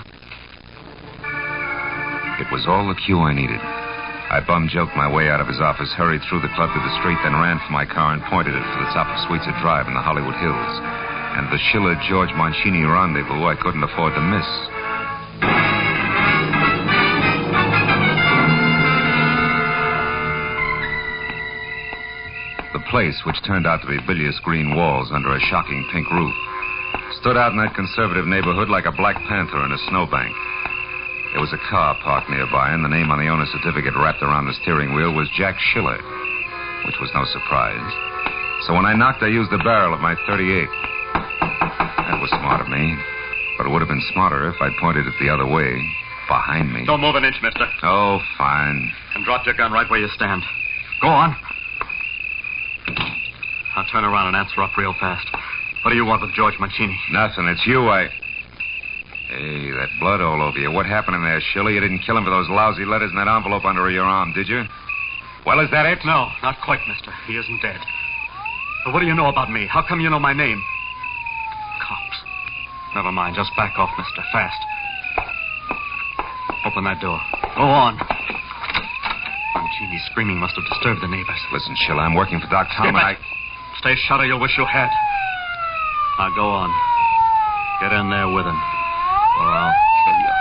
It was all the cue I needed. I bum-joked my way out of his office, hurried through the club to the street, then ran for my car and pointed it for the top of Sweetser Drive in the Hollywood Hills. And the Schiller-George Mancini rendezvous I couldn't afford to miss. The place, which turned out to be bilious green walls under a shocking pink roof, stood out in that conservative neighborhood like a black panther in a snowbank. There was a car parked nearby, and the name on the owner's certificate wrapped around the steering wheel was Jack Schiller, which was no surprise. So when I knocked, I used the barrel of my .38. That was smart of me, but it would have been smarter if I'd pointed it the other way, behind me. Don't move an inch, mister. Oh, fine. And drop your gun right where you stand. Go on. Now turn around and answer up real fast. What do you want with George Mancini? Nothing. It's you, Hey, that blood all over you. What happened in there, Schiller? You didn't kill him for those lousy letters in that envelope under your arm, did you? Well, is that it? No, not quite, mister. He isn't dead. But what do you know about me? How come you know my name? Cops. Never mind. Just back off, mister. Fast. Open that door. Go on. Mancini's screaming must have disturbed the neighbors. Listen, Sheila, I'm working for Doc Tom, and Stay shut or you'll wish you had. Now go on. Get in there with him, or I'll kill you.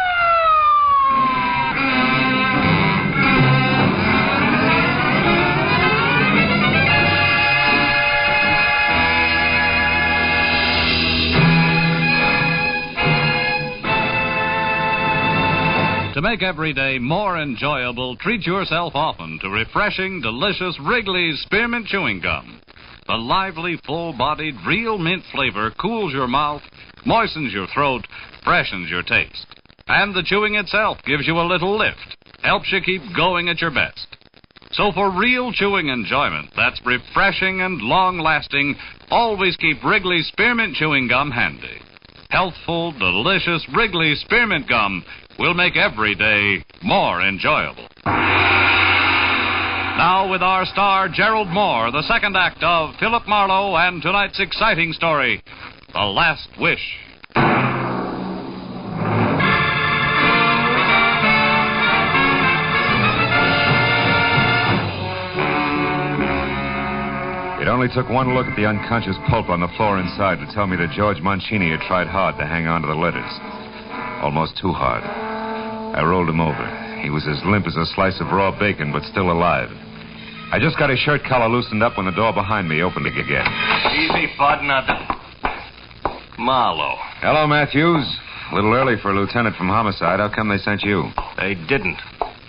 To make every day more enjoyable, treat yourself often to refreshing, delicious Wrigley's Spearmint Chewing Gum. The lively, full-bodied, real mint flavor cools your mouth, moistens your throat, freshens your taste. And the chewing itself gives you a little lift, helps you keep going at your best. So for real chewing enjoyment that's refreshing and long-lasting, always keep Wrigley's Spearmint Chewing Gum handy. Healthful, delicious Wrigley's Spearmint Gum will make every day more enjoyable. Now with our star, Gerald Moore, the second act of Philip Marlowe and tonight's exciting story, The Last Wish. It only took one look at the unconscious pulp on the floor inside to tell me that George Mancini had tried hard to hang on to the letters. Almost too hard. I rolled him over. He was as limp as a slice of raw bacon, but still alive. I just got his shirt collar loosened up when the door behind me opened again. Easy, bud, nothing. Marlowe. Hello, Matthews. A little early for a lieutenant from homicide. How come they sent you? They didn't.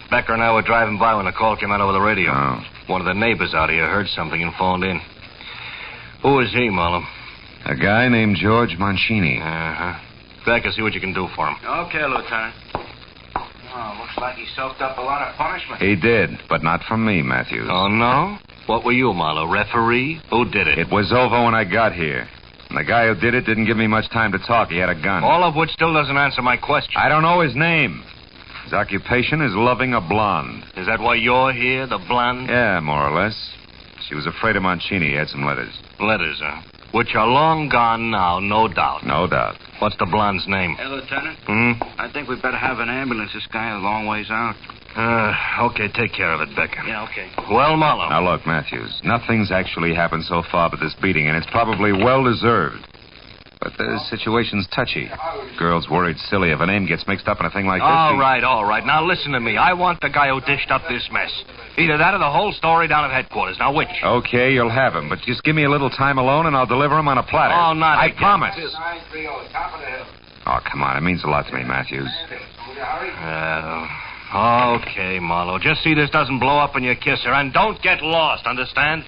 Becker and I were driving by when the call came out over the radio. Oh. One of the neighbors out here heard something and phoned in. Who is he, Marlowe? A guy named George Mancini. Uh-huh. Becker, see what you can do for him. Okay, Lieutenant. Oh, looks like he soaked up a lot of punishment. He did, but not from me, Matthews. Oh, no? What were you, Marlowe? Referee? Who did it? It was over when I got here. And the guy who did it didn't give me much time to talk. He had a gun. All of which still doesn't answer my question. I don't know his name. His occupation is loving a blonde. Is that why you're here, the blonde? Yeah, more or less. She was afraid of Mancini. He had some letters. Letters, huh? Which are long gone now, no doubt. No doubt. What's the blonde's name? Hey, Lieutenant. I think we better have an ambulance. This guy a long ways out. Okay, take care of it, Becker. Yeah, okay. Well, Marlowe. Now, look, Matthews, nothing's actually happened so far but this beating, and it's probably well-deserved. But the situation's touchy. Girl's worried silly if a name gets mixed up in a thing like this. All right. Now, listen to me. I want the guy who dished up this mess. Either that or the whole story down at headquarters. Now, which? Okay, you'll have him, but just give me a little time alone and I'll deliver him on a platter. Oh, not I again. promise. 930, top of the hill. Oh, come on. It means a lot to me, Matthews. Okay, Marlowe. Just see this doesn't blow up when you kiss her, and don't get lost, understand?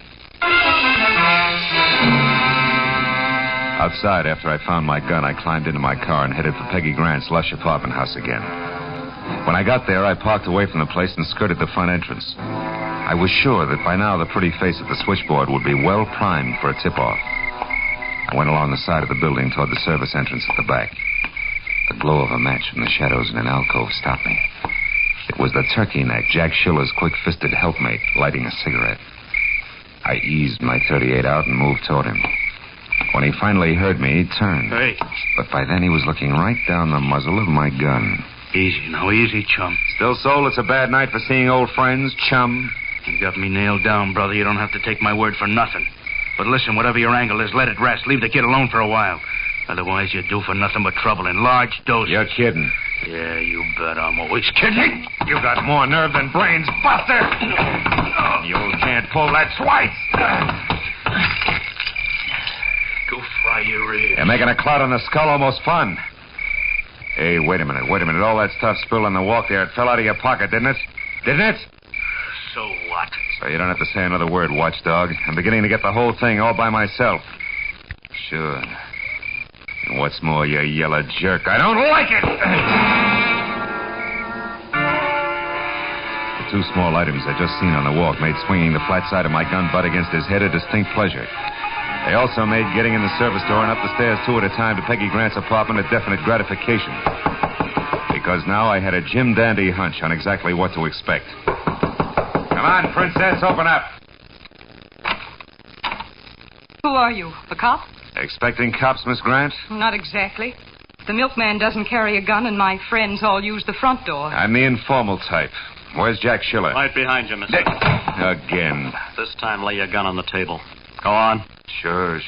Outside, after I found my gun, I climbed into my car and headed for Peggy Grant's lush apartment house again. When I got there, I parked away from the place and skirted the front entrance. I was sure that by now the pretty face at the switchboard would be well primed for a tip-off. I went along the side of the building toward the service entrance at the back. The glow of a match from the shadows in an alcove stopped me. It was the turkey neck, Jack Schiller's quick-fisted helpmate, lighting a cigarette. I eased my .38 out and moved toward him. When he finally heard me, he turned. Hey. But by then he was looking right down the muzzle of my gun. Easy, now, easy, chum. Still sold it's a bad night for seeing old friends, chum? You got me nailed down, brother. You don't have to take my word for nothing. But listen, whatever your angle is, let it rest. Leave the kid alone for a while. Otherwise, you're due for nothing but trouble in large doses. You're kidding. Yeah, you bet I'm always kidding. You got more nerve than brains, Buster. You can't pull that twice. Go fry your ears. You're making a cloud on the skull almost fun. Hey, wait a minute. All that stuff spilled on the walk there, it fell out of your pocket, didn't it? Didn't it? So what? So you don't have to say another word, watchdog. I'm beginning to get the whole thing all by myself. Sure. And what's more, you yellow jerk, I don't like it! The two small items I'd just seen on the walk made swinging the flat side of my gun butt against his head a distinct pleasure. They also made getting in the service door and up the stairs two at a time to Peggy Grant's apartment a definite gratification. Because now I had a Jim Dandy hunch on exactly what to expect. Come on, Princess, open up. Who are you? A cop? Expecting cops, Miss Grant? Not exactly. The milkman doesn't carry a gun, and my friends all use the front door. I'm the informal type. Where's Jack Schiller? Right behind you, mister. Again. This time, lay your gun on the table. Go on. Sure.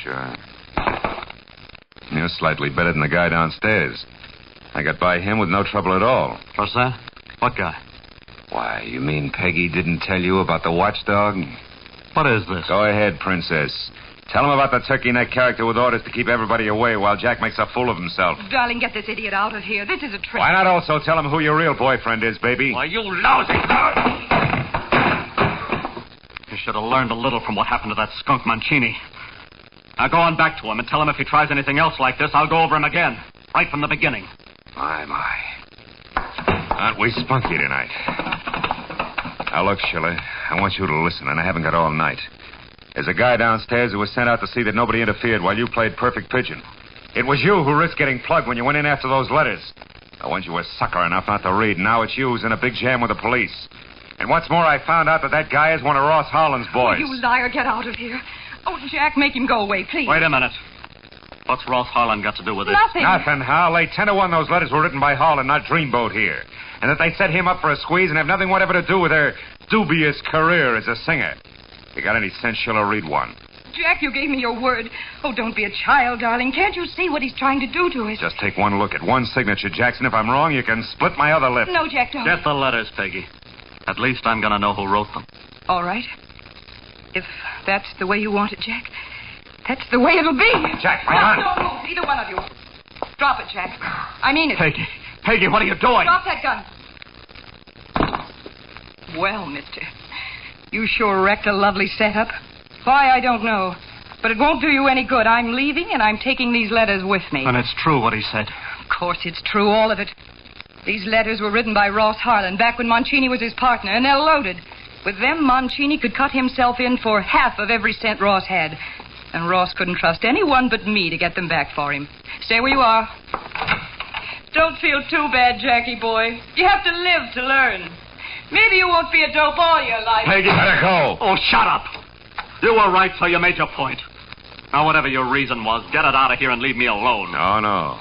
You're slightly better than the guy downstairs. I got by him with no trouble at all. What's that? What guy? Why, you mean Peggy didn't tell you about the watchdog? What is this? Go ahead, Princess. Tell him about the turkey neck character with orders to keep everybody away while Jack makes a fool of himself. Darling, get this idiot out of here. This is a trick. Why not also tell him who your real boyfriend is, baby? Why, you lousy... You should have learned a little from what happened to that skunk Mancini. Now go on back to him and tell him if he tries anything else like this, I'll go over him again. Right from the beginning. My. Aren't we spunky tonight? Now, look, Schiller, I want you to listen, and I haven't got all night. There's a guy downstairs who was sent out to see that nobody interfered while you played perfect pigeon. It was you who risked getting plugged when you went in after those letters. I want you were sucker enough not to read. Now it's you who's in a big jam with the police. And what's more, I found out that guy is one of Ross Harlan's boys. Oh, you liar, get out of here. Oh, Jack, make him go away, please. Wait a minute. What's Ross Harlan got to do with this? Nothing, Hal. Lay 10-1 those letters were written by Harlan, not Dreamboat here. And that they set him up for a squeeze and have nothing whatever to do with their dubious career as a singer. You got any sense, Schiller? Read one. Jack, you gave me your word. Oh, don't be a child, darling. Can't you see what he's trying to do to us? Just take one look at one signature, Jackson. If I'm wrong, you can split my other lip. No, Jack, don't. Get the letters, Peggy. At least I'm going to know who wrote them. All right. If that's the way you want it, Jack, that's the way it'll be. Jack, my gun. No, either one of you. Drop it, Jack. I mean it. Peggy, what are you doing? Drop that gun. Well, mister, you sure wrecked a lovely setup. Why, I don't know. But it won't do you any good. I'm leaving, and I'm taking these letters with me. And it's true what he said. Of course it's true, all of it. These letters were written by Ross Harlan back when Mancini was his partner, and they're loaded. With them, Mancini could cut himself in for half of every cent Ross had. And Ross couldn't trust anyone but me to get them back for him. Stay where you are. Don't feel too bad, Jackie boy. You have to live to learn. Maybe you won't be a dope all your life. Peggy, better go. Oh, shut up. You were right, so you made your point. Now, whatever your reason was, get it out of here and leave me alone. No.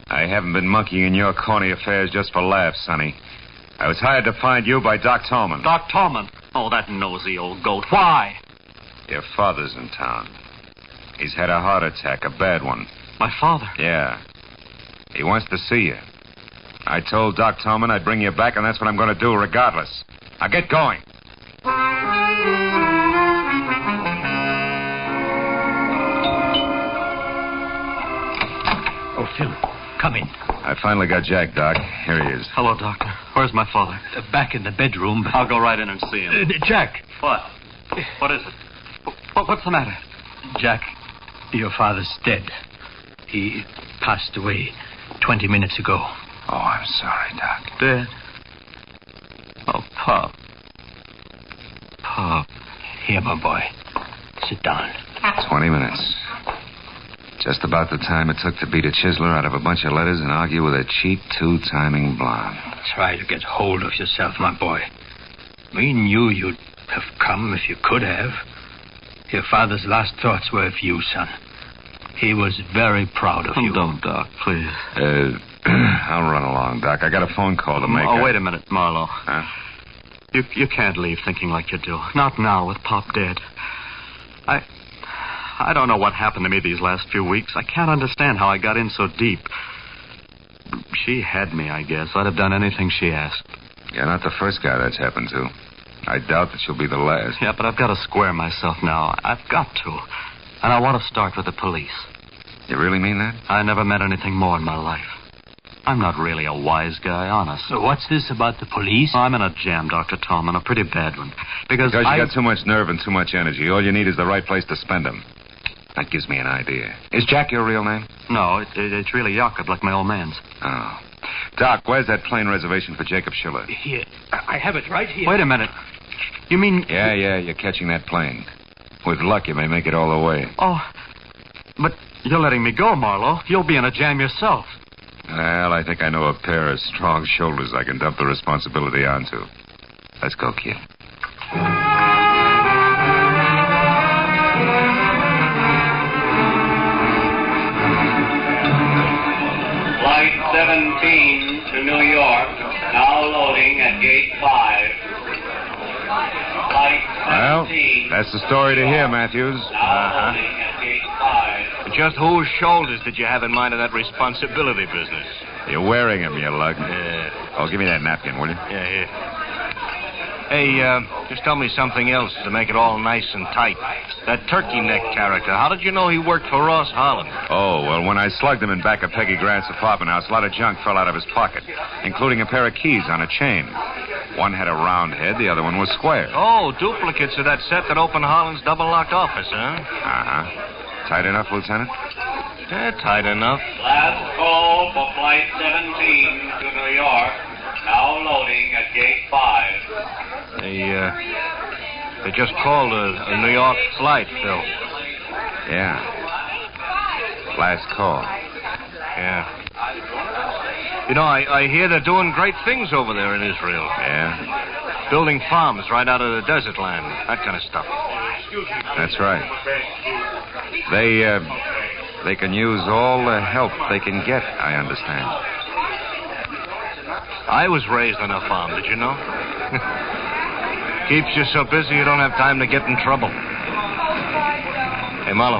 I haven't been monkeying in your corny affairs just for laughs, Sonny. I was hired to find you by Doc Tallman. Doc Tallman? Oh, that nosy old goat. Why? Your father's in town. He's had a heart attack, a bad one. My father? Yeah. He wants to see you. I told Doc Tallman I'd bring you back, and that's what I'm going to do regardless. Now get going. Oh, Phil, come in. I finally got Jack, Doc. Here he is. Hello, Doctor. Where's my father? Back in the bedroom. I'll go right in and see him. Jack. What? What is it? What's the matter? Jack, your father's dead. He passed away 20 minutes ago. Oh, I'm sorry, Doc. Dead? Oh, Pop. Pop. Here, my boy. Sit down. 20 minutes. Just about the time it took to beat a chiseler out of a bunch of letters and argue with a cheap two-timing blonde. Try to get hold of yourself, my boy. We knew you'd have come if you could have. Your father's last thoughts were of you, son. He was very proud of you. Don't, Doc, please. I'll run along, Doc. I got a phone call to make. Oh, wait a minute, Marlowe. Huh? You can't leave thinking like you do. Not now, with Pop dead. I don't know what happened to me these last few weeks. I can't understand how I got in so deep. She had me, I guess. I'd have done anything she asked. You're not the first guy that's happened to. I doubt that you'll be the last. Yeah, but I've got to square myself now. I've got to. And I want to start with the police. You really mean that? I never met anything more in my life. I'm not really a wise guy, honest. So what's this about the police? I'm in a jam, Dr. Tallman, a pretty bad one. Because you got too much nerve and too much energy. All you need is the right place to spend them. That gives me an idea. Is Jack your real name? No, it's really Jakob, like my old man's. Oh. Doc, where's that plane reservation for Jacob Schiller? Here. I have it right here. Wait a minute. You mean... Yeah, you're catching that plane. With luck, you may make it all the way. Oh, but you're letting me go, Marlowe. You'll be in a jam yourself. Well, I think I know a pair of strong shoulders I can dump the responsibility onto. Let's go, kid. 17 to New York, now loading at gate 5. Flight 17. Well, that's the story to hear, Matthews. Loading at gate 5. Just whose shoulders did you have in mind of that responsibility business? You're wearing him, you lug. Yeah. Oh, give me that napkin, will you? Yeah, here. Hey, just tell me something else to make it all nice and tight. That turkey neck character, how did you know he worked for Ross Harlan? Oh, well, when I slugged him in back of Peggy Grant's apartment house, a lot of junk fell out of his pocket, including a pair of keys on a chain. One had a round head, the other one was square. Oh, duplicates of that set that opened Harlan's double-locked office, huh? Uh-huh. Tight enough, Lieutenant? Yeah, tight enough. Last call for Flight 17 to New York, now loading at gate 5. They just called a New York flight, Phil. Yeah. Last call. Yeah. You know, I hear they're doing great things over there in Israel. Yeah? Building farms right out of the desert land, that kind of stuff. That's right. They can use all the help they can get, I understand. I was raised on a farm, did you know? Keeps you so busy you don't have time to get in trouble. Hey, Marlowe.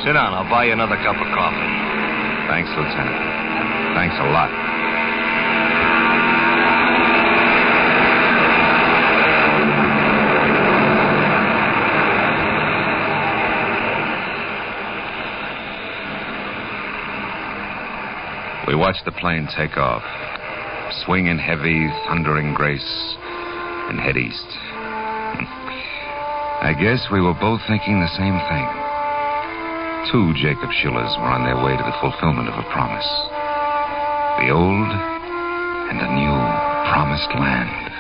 Sit down. I'll buy you another cup of coffee. Thanks, Lieutenant. Thanks a lot. We watched the plane take off, swing in heavy, thundering grace, and head east. I guess we were both thinking the same thing. Two Jacob Schillers were on their way to the fulfillment of a promise. The old and the new promised land.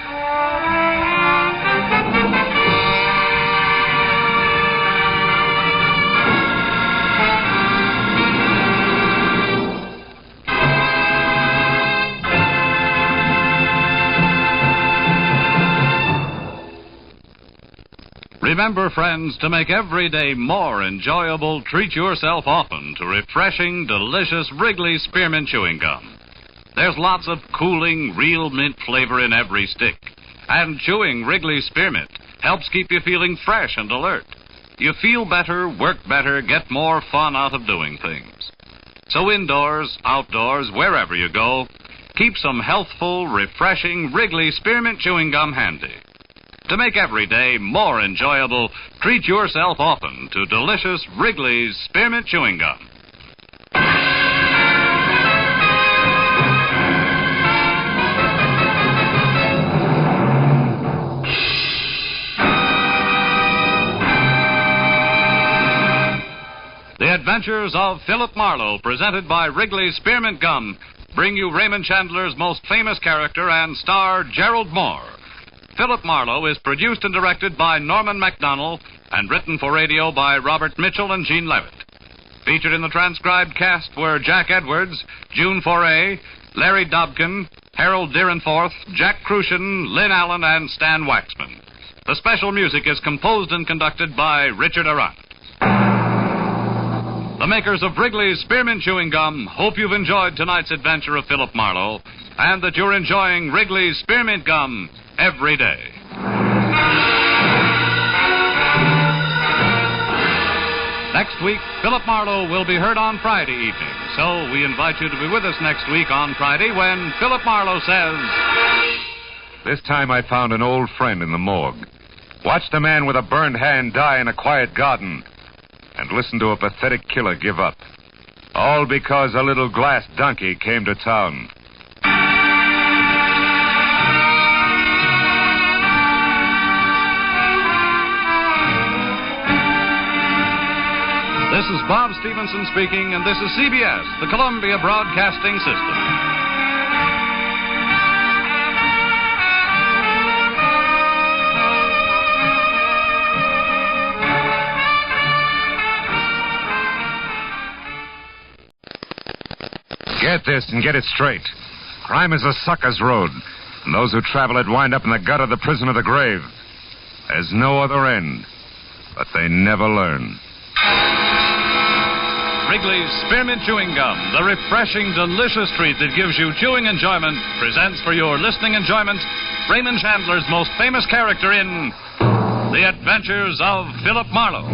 Remember, friends, to make every day more enjoyable, treat yourself often to refreshing, delicious Wrigley Spearmint Chewing Gum. There's lots of cooling, real mint flavor in every stick. And chewing Wrigley Spearmint helps keep you feeling fresh and alert. You feel better, work better, get more fun out of doing things. So indoors, outdoors, wherever you go, keep some healthful, refreshing Wrigley Spearmint Chewing Gum handy. To make every day more enjoyable, treat yourself often to delicious Wrigley's Spearmint Chewing Gum. The Adventures of Philip Marlowe, presented by Wrigley's Spearmint Gum, bring you Raymond Chandler's most famous character and star, Gerald Moore. Philip Marlowe is produced and directed by Norman MacDonald and written for radio by Robert Mitchell and Gene Levitt. Featured in the transcribed cast were Jack Edwards, June Foray, Larry Dobkin, Harold Deerenforth, Jack Crucian, Lynn Allen, and Stan Waxman. The special music is composed and conducted by Richard Arant. The makers of Wrigley's Spearmint Chewing Gum hope you've enjoyed tonight's adventure of Philip Marlowe and that you're enjoying Wrigley's Spearmint Gum every day. Next week, Philip Marlowe will be heard on Friday evening, so we invite you to be with us next week on Friday when Philip Marlowe says... This time I found an old friend in the morgue. Watched a man with a burned hand die in a quiet garden and listened to a pathetic killer give up. All because a little glass donkey came to town. This is Bob Stevenson speaking, and this is CBS, the Columbia Broadcasting System. Get this and get it straight. Crime is a sucker's road, and those who travel it wind up in the gut of the prison of the grave. There's no other end, but they never learn. Wrigley's Spearmint Chewing Gum, the refreshing, delicious treat that gives you chewing enjoyment, presents for your listening enjoyment Raymond Chandler's most famous character in The Adventures of Philip Marlowe.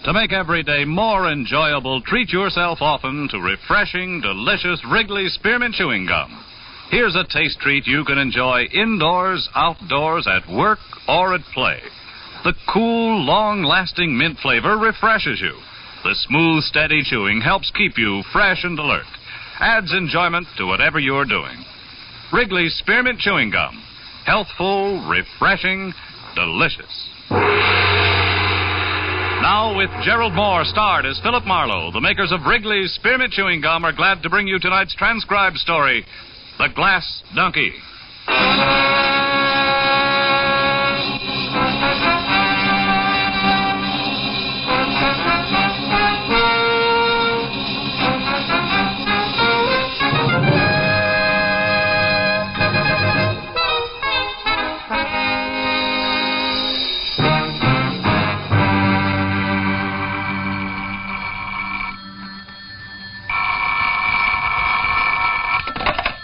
To make every day more enjoyable, treat yourself often to refreshing, delicious Wrigley's Spearmint Chewing Gum. Here's a taste treat you can enjoy indoors, outdoors, at work, or at play. The cool, long-lasting mint flavor refreshes you. The smooth, steady chewing helps keep you fresh and alert. Adds enjoyment to whatever you're doing. Wrigley's Spearmint Chewing Gum. Healthful, refreshing, delicious. Now, with Gerald Moore starred as Philip Marlowe, the makers of Wrigley's Spearmint Chewing Gum are glad to bring you tonight's transcribed story, The Glass Donkey.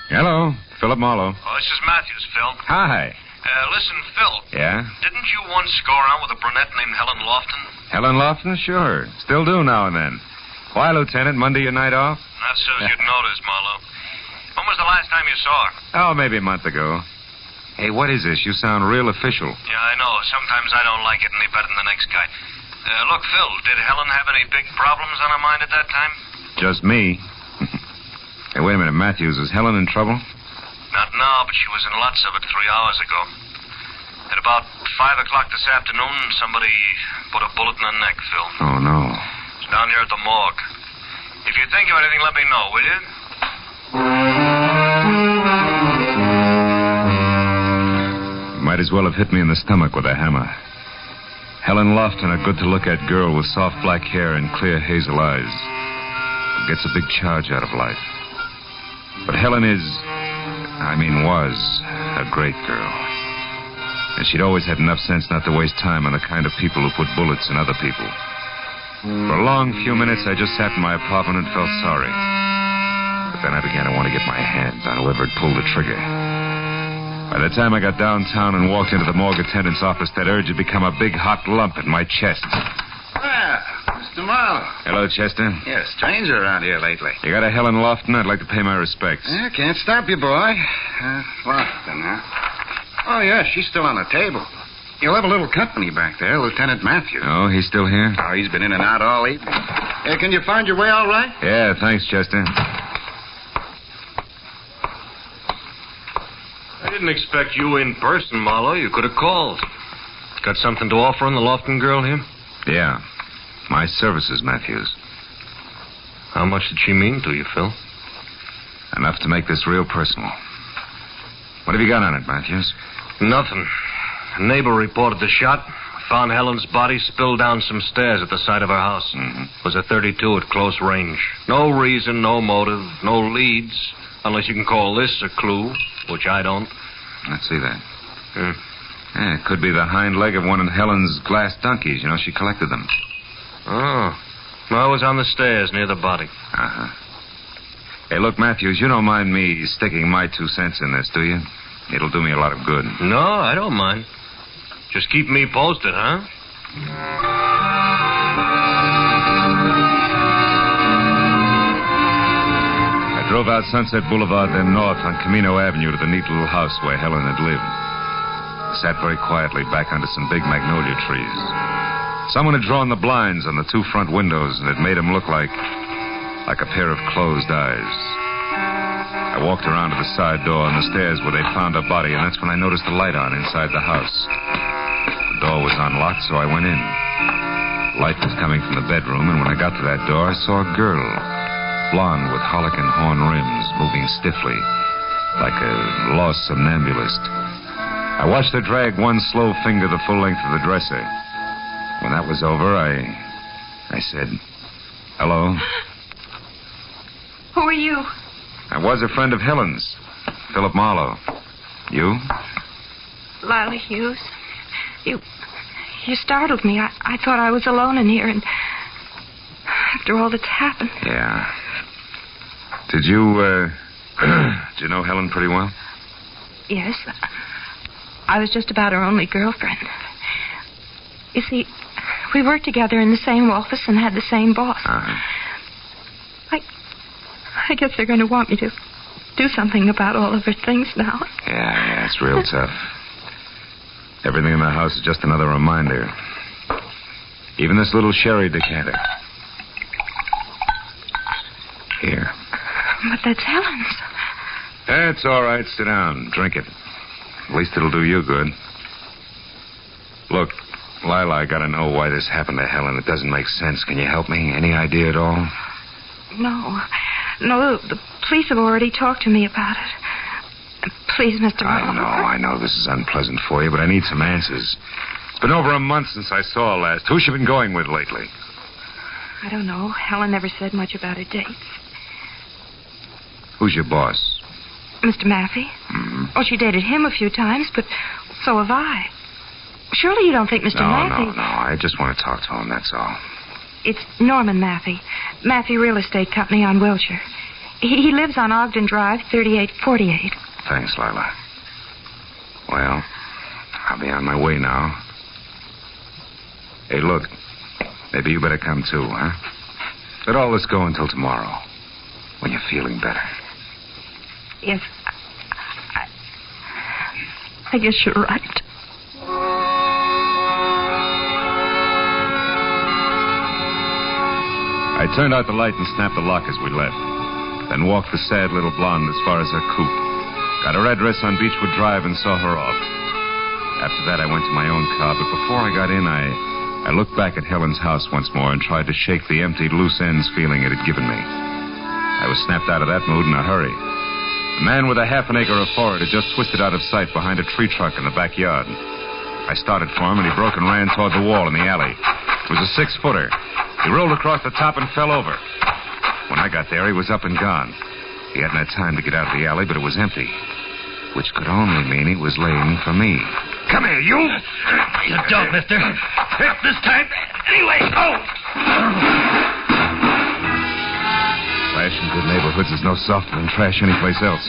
Hello, Philip Marlowe. Oh, this is Matthews, Phil. Hi. Listen, Phil. Yeah? Didn't you once go around with a brunette named Helen Lofton? Helen Lofton? Sure. Still do now and then. Why, Lieutenant? Monday your night off? Not so as you'd notice, Marlowe. When was the last time you saw her? Oh, maybe a month ago. Hey, what is this? You sound real official. Yeah, I know. Sometimes I don't like it any better than the next guy. Look, Phil, did Helen have any big problems on her mind at that time? Just me. Hey, wait a minute, Matthews. Is Helen in trouble? Not now, but she was in lots of it 3 hours ago. At about 5 o'clock this afternoon, somebody put a bullet in her neck, Phil. Oh, no. It's down here at the morgue. If you think of anything, let me know, will you? You might as well have hit me in the stomach with a hammer. Helen Lofton, a good-to-look-at girl with soft black hair and clear hazel eyes, who gets a big charge out of life. But Helen was a great girl. And she'd always had enough sense not to waste time on the kind of people who put bullets in other people. For a long few minutes, I just sat in my apartment and felt sorry. But then I began to want to get my hands on whoever had pulled the trigger. By the time I got downtown and walked into the morgue attendant's office, that urge had become a big hot lump in my chest. Mr. Marlowe. Hello, Chester. Yeah, stranger around here lately. You got a Helen Lofton? I'd like to pay my respects. Yeah, can't stop you, boy. Lofton, huh? Oh, yeah, she's still on the table. You'll have a little company back there, Lieutenant Matthews. Oh, he's still here? Oh, he's been in and out all evening. Can you find your way all right? Yeah, thanks, Chester. I didn't expect you in person, Marlowe. You could have called. Got something to offer on the Lofton girl here? Yeah. My services, Matthews. How much did she mean to you, Phil? Enough to make this real personal. What have you got on it, Matthews? Nothing. A neighbor reported the shot. Found Helen's body spilled down some stairs at the side of her house. Mm-hmm. It was a .32 at close range. No reason, no motive, no leads. Unless you can call this a clue, which I don't. Let's see that. Yeah, it could be the hind leg of one of Helen's glass donkeys. You know, she collected them. Oh. I was on the stairs near the body. Uh-huh. Hey, look, Matthews, you don't mind me sticking my 2 cents in this, do you? It'll do me a lot of good. No, I don't mind. Just keep me posted, huh? I drove out Sunset Boulevard, then north on Camino Avenue to the neat little house where Helen had lived. I sat very quietly back under some big magnolia trees. Someone had drawn the blinds on the 2 front windows, and it made them look like a pair of closed eyes. I walked around to the side door on the stairs where they found her body, and that's when I noticed the light on inside the house. The door was unlocked, so I went in. Light was coming from the bedroom, and when I got to that door, I saw a girl, blonde with harlequin horn rims, moving stiffly, like a lost somnambulist. I watched her drag one slow finger the full length of the dresser. When that was over, I said, "Hello." Who are you? I was a friend of Helen's. Philip Marlowe. You? Lila Hughes. You startled me. I thought I was alone in here, and after all that's happened. Yeah. Did you, did you know Helen pretty well? Yes. I was just about her only girlfriend. You see, we worked together in the same office and had the same boss. I guess they're going to want me to do something about all of her things now. Yeah, it's real tough. Everything in the house is just another reminder. Even this little sherry decanter. Here. But that's Helen's. That's all right. Sit down. Drink it. At least it'll do you good. Look, Lila, I gotta know why this happened to Helen. It doesn't make sense. Can you help me? Any idea at all? No, the police have already talked to me about it. Please, Mr. Marlowe. I know this is unpleasant for you, but I need some answers. It's been over a month since I saw her last. Who's she been going with lately? I don't know. Helen never said much about her dates. Who's your boss? Mr. Maffey? Mm-hmm. Oh, she dated him a few times, but so have I. Surely you don't think Mr. Maffey... No. I just want to talk to him, that's all. It's Norman Maffey. Maffey Real Estate Company on Wilshire. He lives on Ogden Drive, 3848. Thanks, Lila. Well, I'll be on my way now. Hey, look. Maybe you better come too, huh? Let all this go until tomorrow, when you're feeling better. Yes. I guess you're right. I turned out the light and snapped the lock as we left. Then walked the sad little blonde as far as her coop. Got her address on Beechwood Drive and saw her off. After that, I went to my own car, but before I got in, I looked back at Helen's house once more and tried to shake the empty, loose ends feeling it had given me. I was snapped out of that mood in a hurry. The man with a half an acre of forage had just twisted out of sight behind a tree trunk in the backyard. I started for him, and he broke and ran toward the wall in the alley. It was a 6-footer. He rolled across the top and fell over. When I got there, he was up and gone. He hadn't had time to get out of the alley, but it was empty, which could only mean he was laying for me. Come here, you! You don't, mister. This time, anyway. Oh! Trash in good neighborhoods is no softer than trash anyplace else.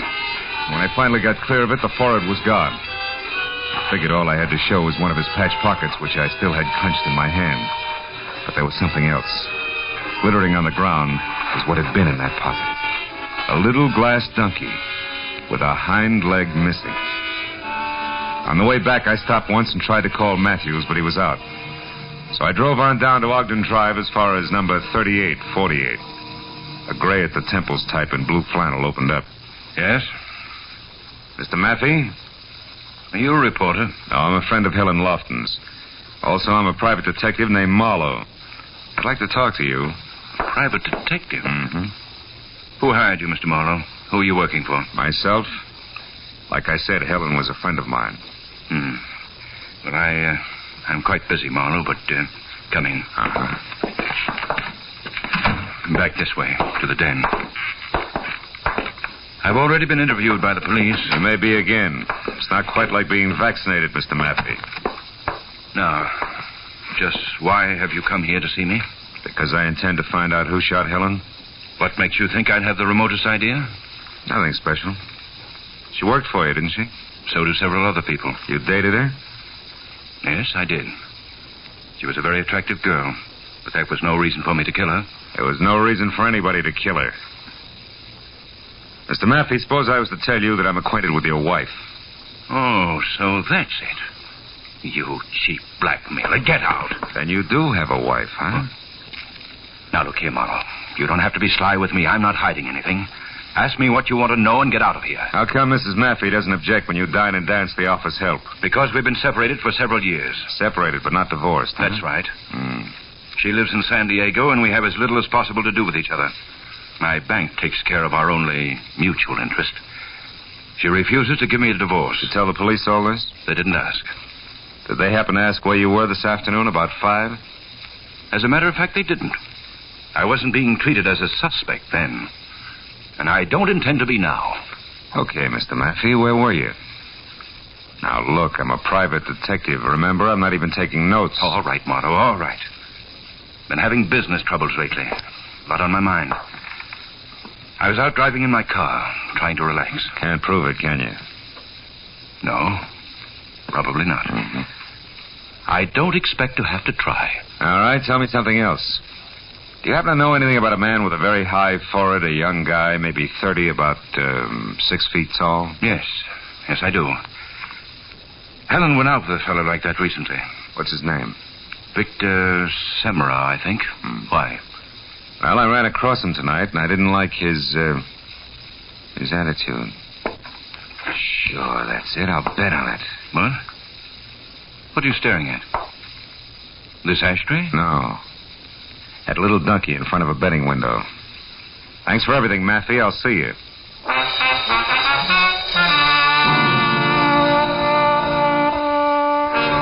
When I finally got clear of it, the forehead was gone. I figured all I had to show was one of his patch pockets, which I still had clenched in my hand. But there was something else. Glittering on the ground was what had been in that pocket. A little glass donkey with a hind leg missing. On the way back, I stopped once and tried to call Matthews, but he was out. So I drove on down to Ogden Drive as far as number 3848. A gray at the temples type in blue flannel opened up. Yes? Mr. Maffey? Are you a reporter? No, I'm a friend of Helen Lofton's. Also, I'm a private detective named Marlowe. I'd like to talk to you. Private detective? Mm-hmm. Who hired you, Mr. Marlowe? Who are you working for? Myself. Like I said, Helen was a friend of mine. Well, I'm quite busy, Marlowe, but come in. Come back this way, to the den. I've already been interviewed by the police. You may be again. It's not quite like being vaccinated, Mr. Maffey. Now, just why have you come here to see me? Because I intend to find out who shot Helen. What makes you think I'd have the remotest idea? Nothing special. She worked for you, didn't she? So do several other people. You dated her? Yes, I did. She was a very attractive girl, but that was no reason for me to kill her. There was no reason for anybody to kill her. Mr. Maffey, suppose I was to tell you that I'm acquainted with your wife. Oh, so that's it. You cheap blackmailer. Get out. Then you do have a wife, huh? Now, look here, Marlowe. You don't have to be sly with me. I'm not hiding anything. Ask me what you want to know and get out of here. How come Mrs. Maffey doesn't object when you dine and dance the office help? Because we've been separated for several years. Separated, but not divorced, huh? That's right. She lives in San Diego, and we have as little as possible to do with each other. My bank takes care of our only mutual interest. She refuses to give me a divorce. Did you tell the police all this? They didn't ask. Did they happen to ask where you were this afternoon, about 5? As a matter of fact, they didn't. I wasn't being treated as a suspect then. And I don't intend to be now. Okay, Mr. Maffey, where were you? Now, look, I'm a private detective. Remember, I'm not even taking notes. All right, Marlowe, all right. Been having business troubles lately. A lot on my mind. I was out driving in my car, trying to relax. Can't prove it, can you? No, probably not. Mm-hmm. I don't expect to have to try. All right, tell me something else. Do you happen to know anything about a man with a very high forehead, a young guy, maybe 30, about 6 feet tall? Yes, I do. Helen went out with a fellow like that recently. What's his name? Victor Semra, I think. Why? Well, I ran across him tonight, and I didn't like his attitude. Sure, that's it. I'll bet on it. What? What are you staring at? This ashtray? No. That little donkey in front of a betting window. Thanks for everything, Maffey. I'll see you.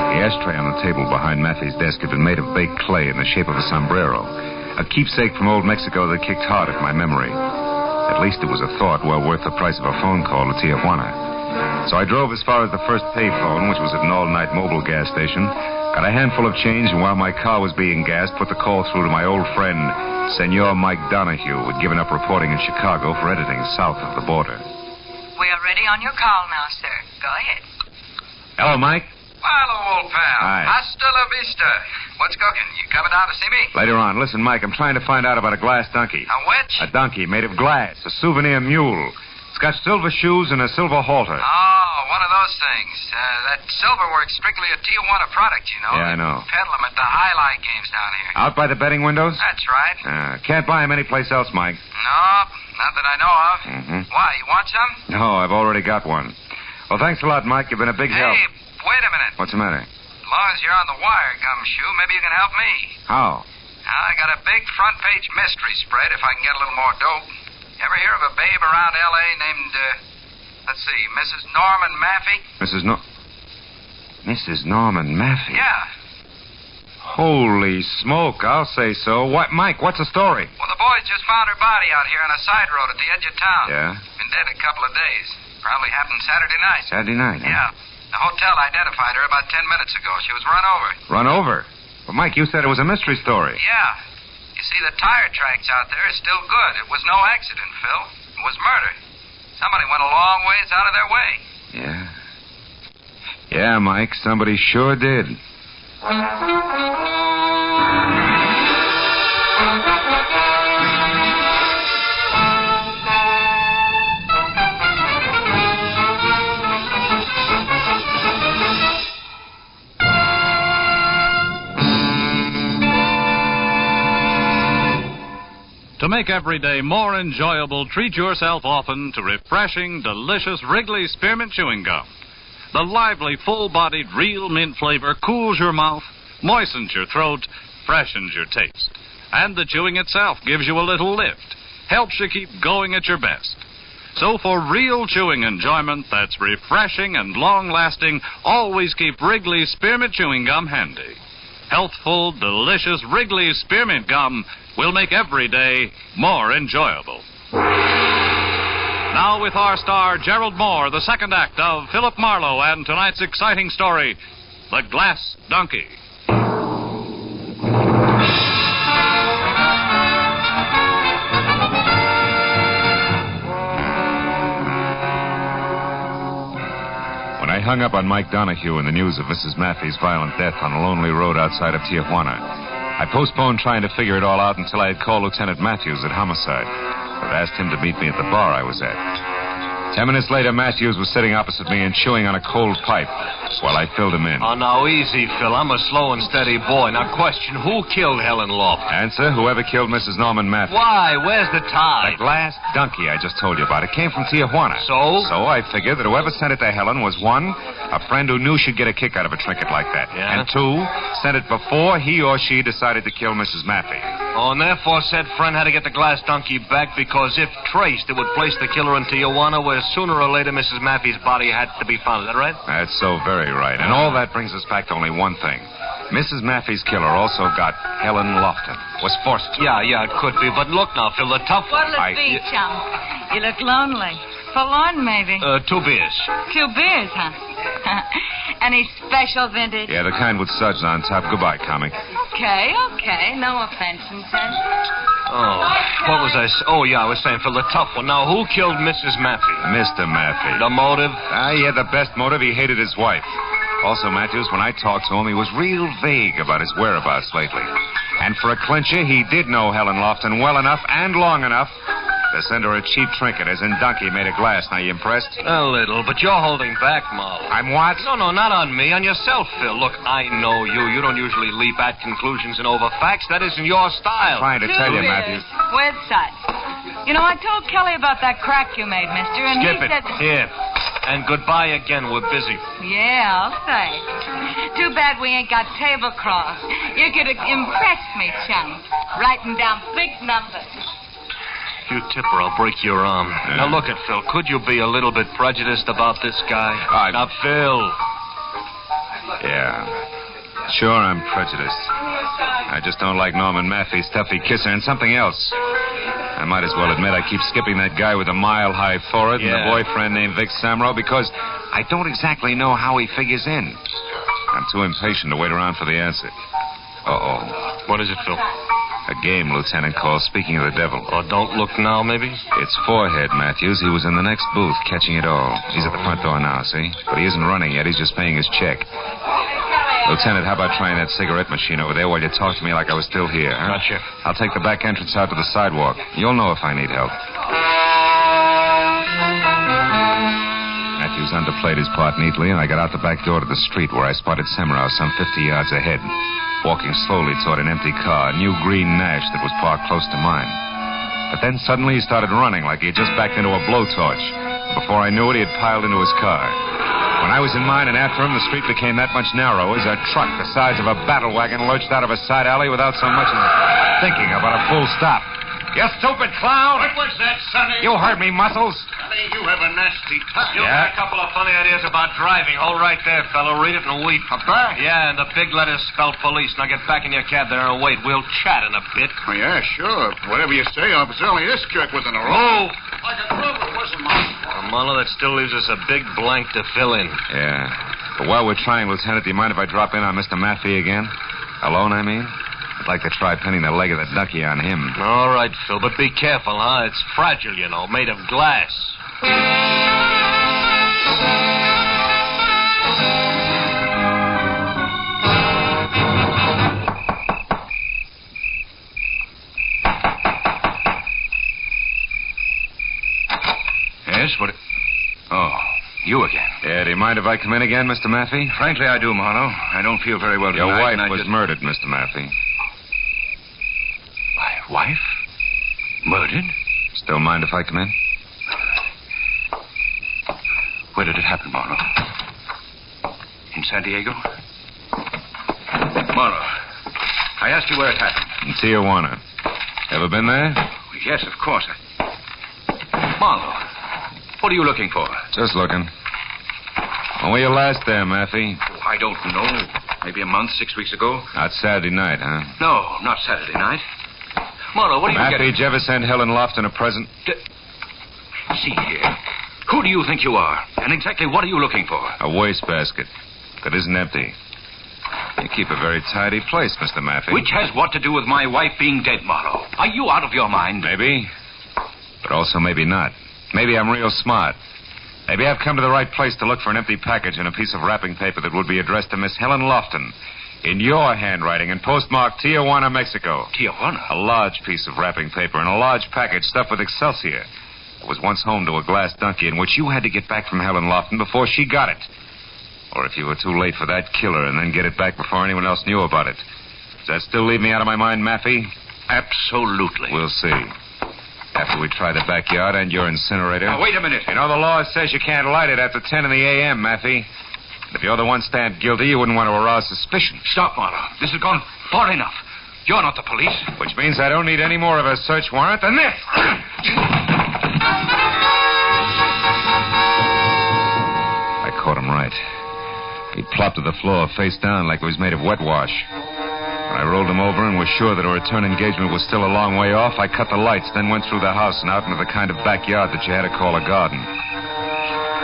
The ashtray on the table behind Maffey's desk had been made of baked clay in the shape of a sombrero. A keepsake from old Mexico that kicked hard at my memory. At least it was a thought well worth the price of a phone call to Tijuana. So I drove as far as the first payphone, which was at an all-night mobile gas station, got a handful of change, and while my car was being gassed, put the call through to my old friend, Senor Mike Donahue, who had given up reporting in Chicago for editing south of the border. We are ready on your call now, sir. Go ahead. Hello, Mike. Hello, old pal. Hi. Hasta la vista. What's cooking? You coming down to see me? Later on. Listen, Mike, I'm trying to find out about a glass donkey. A which? A donkey made of glass, a souvenir mule. It's got silver shoes and a silver halter. Oh, one of those things. That silver works strictly a Tijuana product, you know. Yeah, I know. Peddle them at the highlight games down here. Out by the betting windows? That's right. Can't buy them anyplace else, Mike. No, not that I know of. Mm-hmm. Why, you want some? No, I've already got one. Well, thanks a lot, Mike. You've been a big help. Hey, wait a minute. What's the matter? As long as you're on the wire, Gumshoe, maybe you can help me. How? I got a big front-page mystery spread if I can get a little more dope. Ever hear of a babe around L.A. named, let's see, Mrs. Norman Maffey? Mrs. Norman Maffey? Yeah. Holy smoke, I'll say so. What, Mike, what's the story? Well, the boys just found her body out here on a side road at the edge of town. Yeah? Been dead a couple of days. Probably happened Saturday night. Saturday night, huh? Yeah. The hotel identified her about 10 minutes ago. She was run over. Run over? Well, Mike, you said it was a mystery story. Yeah. You see, the tire tracks out there are still good. It was no accident, Phil. It was murder. Somebody went a long ways out of their way. Yeah. Yeah, Mike, somebody sure did. To make every day more enjoyable, treat yourself often to refreshing, delicious Wrigley's Spearmint Chewing Gum. The lively, full-bodied, real mint flavor cools your mouth, moistens your throat, freshens your taste. And the chewing itself gives you a little lift, helps you keep going at your best. So for real chewing enjoyment that's refreshing and long-lasting, always keep Wrigley's Spearmint Chewing Gum handy. Healthful, delicious Wrigley's Spearmint Gum will make every day more enjoyable. Now with our star, Gerald Moore, the second act of Philip Marlowe and tonight's exciting story, The Glass Donkey. When I hung up on Mike Donahue in the news of Mrs. Maffey's violent death on a lonely road outside of Tijuana, I postponed trying to figure it all out until I had called Lieutenant Matthews at Homicide. I'd asked him to meet me at the bar I was at. 10 minutes later, Matthews was sitting opposite me and chewing on a cold pipe while I filled him in. Oh, now, easy, Phil. I'm a slow and steady boy. Now, question, who killed Helen Lofton? Answer, whoever killed Mrs. Norman Maffey. Why? Where's the tie? The glass donkey I just told you about. It came from Tijuana. So? So I figured that whoever sent it to Helen was, one, a friend who knew she'd get a kick out of a trinket like that. Yeah? And two, sent it before he or she decided to kill Mrs. Maffey. Oh, and therefore said friend had to get the glass donkey back because if traced, it would place the killer in Tijuana where sooner or later Mrs. Maffey's body had to be found. Is that right? That's so very right. And all that brings us back to only one thing. Mrs. Maffey's killer also got Helen Lofton. Was forced to. Yeah, it could be. But look now, Phil, the tough What'll one. it be, chum? You look lonely. Forlorn, maybe. 2 beers. 2 beers, huh? Any special vintage? Yeah, the kind with suds on top. Goodbye, comic. Okay. No offense intended. Oh, what was I... Oh, yeah, I was saying for the tough one. Now, who killed Mrs. Maffey? Mr. Maffey. The motive? He had the best motive. He hated his wife. Also, Matthews, when I talked to him, he was real vague about his whereabouts lately. And for a clincher, he did know Helen Lofton well enough and long enough to send her a cheap trinket, as in Donkey made of glass. Now, you impressed? A little, but you're holding back, Marlowe. I'm what? No, not on me, on yourself, Phil. Look, I know you. You don't usually leap at conclusions and over facts. That isn't your style. I'm trying to tell you, Matthews. With such. You know, I told Kelly about that crack you made, mister, and Skip he it. said... Here. And goodbye again. We're busy. Yeah, I'll say. Too bad we ain't got tablecloths. You could have impressed me, chum. Writing down big numbers. You tip her, I'll break your arm. Yeah. Now, look at Phil. Could you be a little bit prejudiced about this guy? Now, Phil. Yeah. Sure, I'm prejudiced. I just don't like Norman Maffey's stuffy kisser and something else. I might as well admit I keep skipping that guy with a mile-high forehead and the boyfriend named Vic Samro because I don't exactly know how he figures in. I'm too impatient to wait around for the answer. Uh-oh. What is it, Phil? A game, Lieutenant calls. Speaking of the devil. Oh, don't look now, maybe? It's Forehead, Matthews. He was in the next booth, catching it all. He's at the front door now, see? But he isn't running yet. He's just paying his check. Lieutenant, how about trying that cigarette machine over there while you talk to me like I was still here, huh? Gotcha. I'll take the back entrance out to the sidewalk. You'll know if I need help. Matthews underplayed his part neatly, and I got out the back door to the street where I spotted Semrau some 50 yards ahead, walking slowly toward an empty car, a new green Nash that was parked close to mine. But then suddenly he started running like he had just backed into a blowtorch. Before I knew it, he had piled into his car. When I was in mine and after him, the street became that much narrower as a truck the size of a battle wagon lurched out of a side alley without so much as thinking about a full stop. You stupid clown! What was that, Sonny? You heard me, Muscles. Sonny, you have a nasty touch. You got a couple of funny ideas about driving. Hold right there, fellow. Read it and weep. Yeah, and the big letters spell police. Now get back in your cab there and wait. We'll chat in a bit. Oh, yeah, sure. Whatever you say, officer. Only this jerk was in a row. Oh! Like a trouble, wasn't mine. Marlowe, that still leaves us a big blank to fill in. Yeah. But while we're trying, Lieutenant, do you mind if I drop in on Mr. Maffey again? Alone, I mean? I'd like to try pinning the leg of the ducky on him. All right, Phil, but be careful, huh? It's fragile, you know, made of glass. Yes, what... Oh, you again. Yeah, do you mind if I come in again, Mr. Maffey? Frankly, I do, Marlowe. I don't feel very well tonight. Your wife and was murdered, Mr. Maffey. My wife? Murdered? Still mind if I come in? Where did it happen, Marlowe? In San Diego? Marlowe, I asked you where it happened. In Tijuana. Ever been there? Yes, of course. Marlowe, what are you looking for? Just looking. When were you last there, Maffey? Oh, I don't know. Maybe a month, 6 weeks ago. Not Saturday night, huh? No, not Saturday night. Marlowe, what are you Maffey, getting? did you ever send Helen Lofton a present? See here. Who do you think you are? And exactly what are you looking for? A wastebasket that isn't empty. You keep a very tidy place, Mr. Maffey. Which has what to do with my wife being dead, Marlowe? Are you out of your mind? Maybe. But also maybe not. Maybe I'm real smart. Maybe I've come to the right place to look for an empty package and a piece of wrapping paper that would be addressed to Miss Helen Lofton in your handwriting and postmarked Tijuana, Mexico. Tijuana? A large piece of wrapping paper and a large package stuffed with Excelsior. It was once home to a glass donkey in which you had to get back from Helen Lofton before she got it. Or if you were too late for that, kill her and then get it back before anyone else knew about it. Does that still leave me out of my mind, Maffey? Absolutely. We'll see. After we try the backyard and your incinerator. Now, wait a minute. You know, the law says you can't light it after 10 in the a.m., Maffey. If you're the one stand guilty, you wouldn't want to arouse suspicion. Stop, Marlowe. This has gone far enough. You're not the police. Which means I don't need any more of a search warrant than this. I caught him right. He plopped to the floor face down like he was made of wet wash. When I rolled him over and was sure that a return engagement was still a long way off, I cut the lights, then went through the house and out into the kind of backyard that you had to call a garden.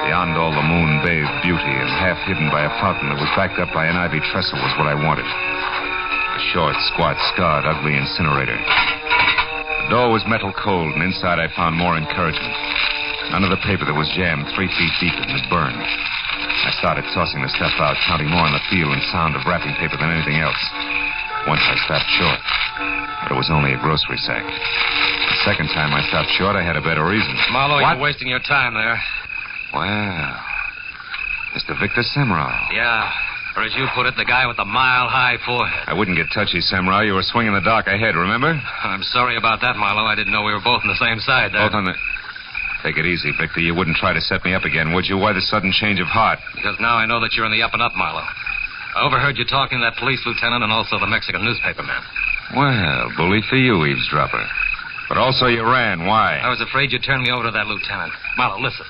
Beyond all the moon-bathed beauty and half hidden by a fountain that was backed up by an ivy trestle was what I wanted. A short, squat, scarred, ugly incinerator. The door was metal cold, and inside I found more encouragement. None of the paper that was jammed 3 feet deep in had burned. I started tossing the stuff out, counting more on the feel and sound of wrapping paper than anything else. Once I stopped short, but it was only a grocery sack. The second time I stopped short, I had a better reason. Marlowe, you're wasting your time there. Well, Mr. Victor Semrau. Yeah, or as you put it, the guy with the mile-high forehead. I wouldn't get touchy, Semrau. You were swinging the dark ahead, remember? I'm sorry about that, Marlowe. I didn't know we were both on the same side there. Both on the... Take it easy, Victor. You wouldn't try to set me up again, would you? Why the sudden change of heart? Because now I know that you're in the up and up, Marlowe. I overheard you talking to that police lieutenant and also the Mexican newspaper man. Well, bully for you, eavesdropper. But also you ran. Why? I was afraid you'd turn me over to that lieutenant. Marlowe, listen.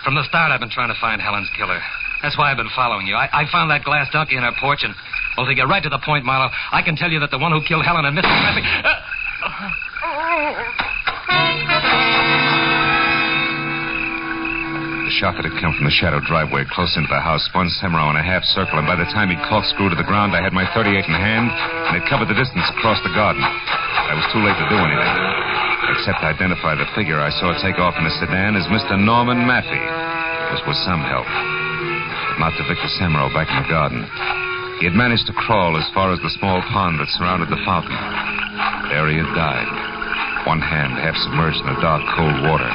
From the start, I've been trying to find Helen's killer. That's why I've been following you. I found that glass donkey in her porch, and, well, to get right to the point, Marlowe, I can tell you that the one who killed Helen and Mrs. Mappy... The shot that had come from the shadow driveway close into the house spun Semrau in a half circle, and by the time he'd corkscrewed to the ground, I had my .38 in hand, and it covered the distance across the garden. But I was too late to do anything, except identify the figure I saw take off in a sedan as Mr. Norman Maffey. This was some help, but not to Victor Semrau back in the garden. He had managed to crawl as far as the small pond that surrounded the fountain. There he had died, one hand half submerged in the dark, cold water.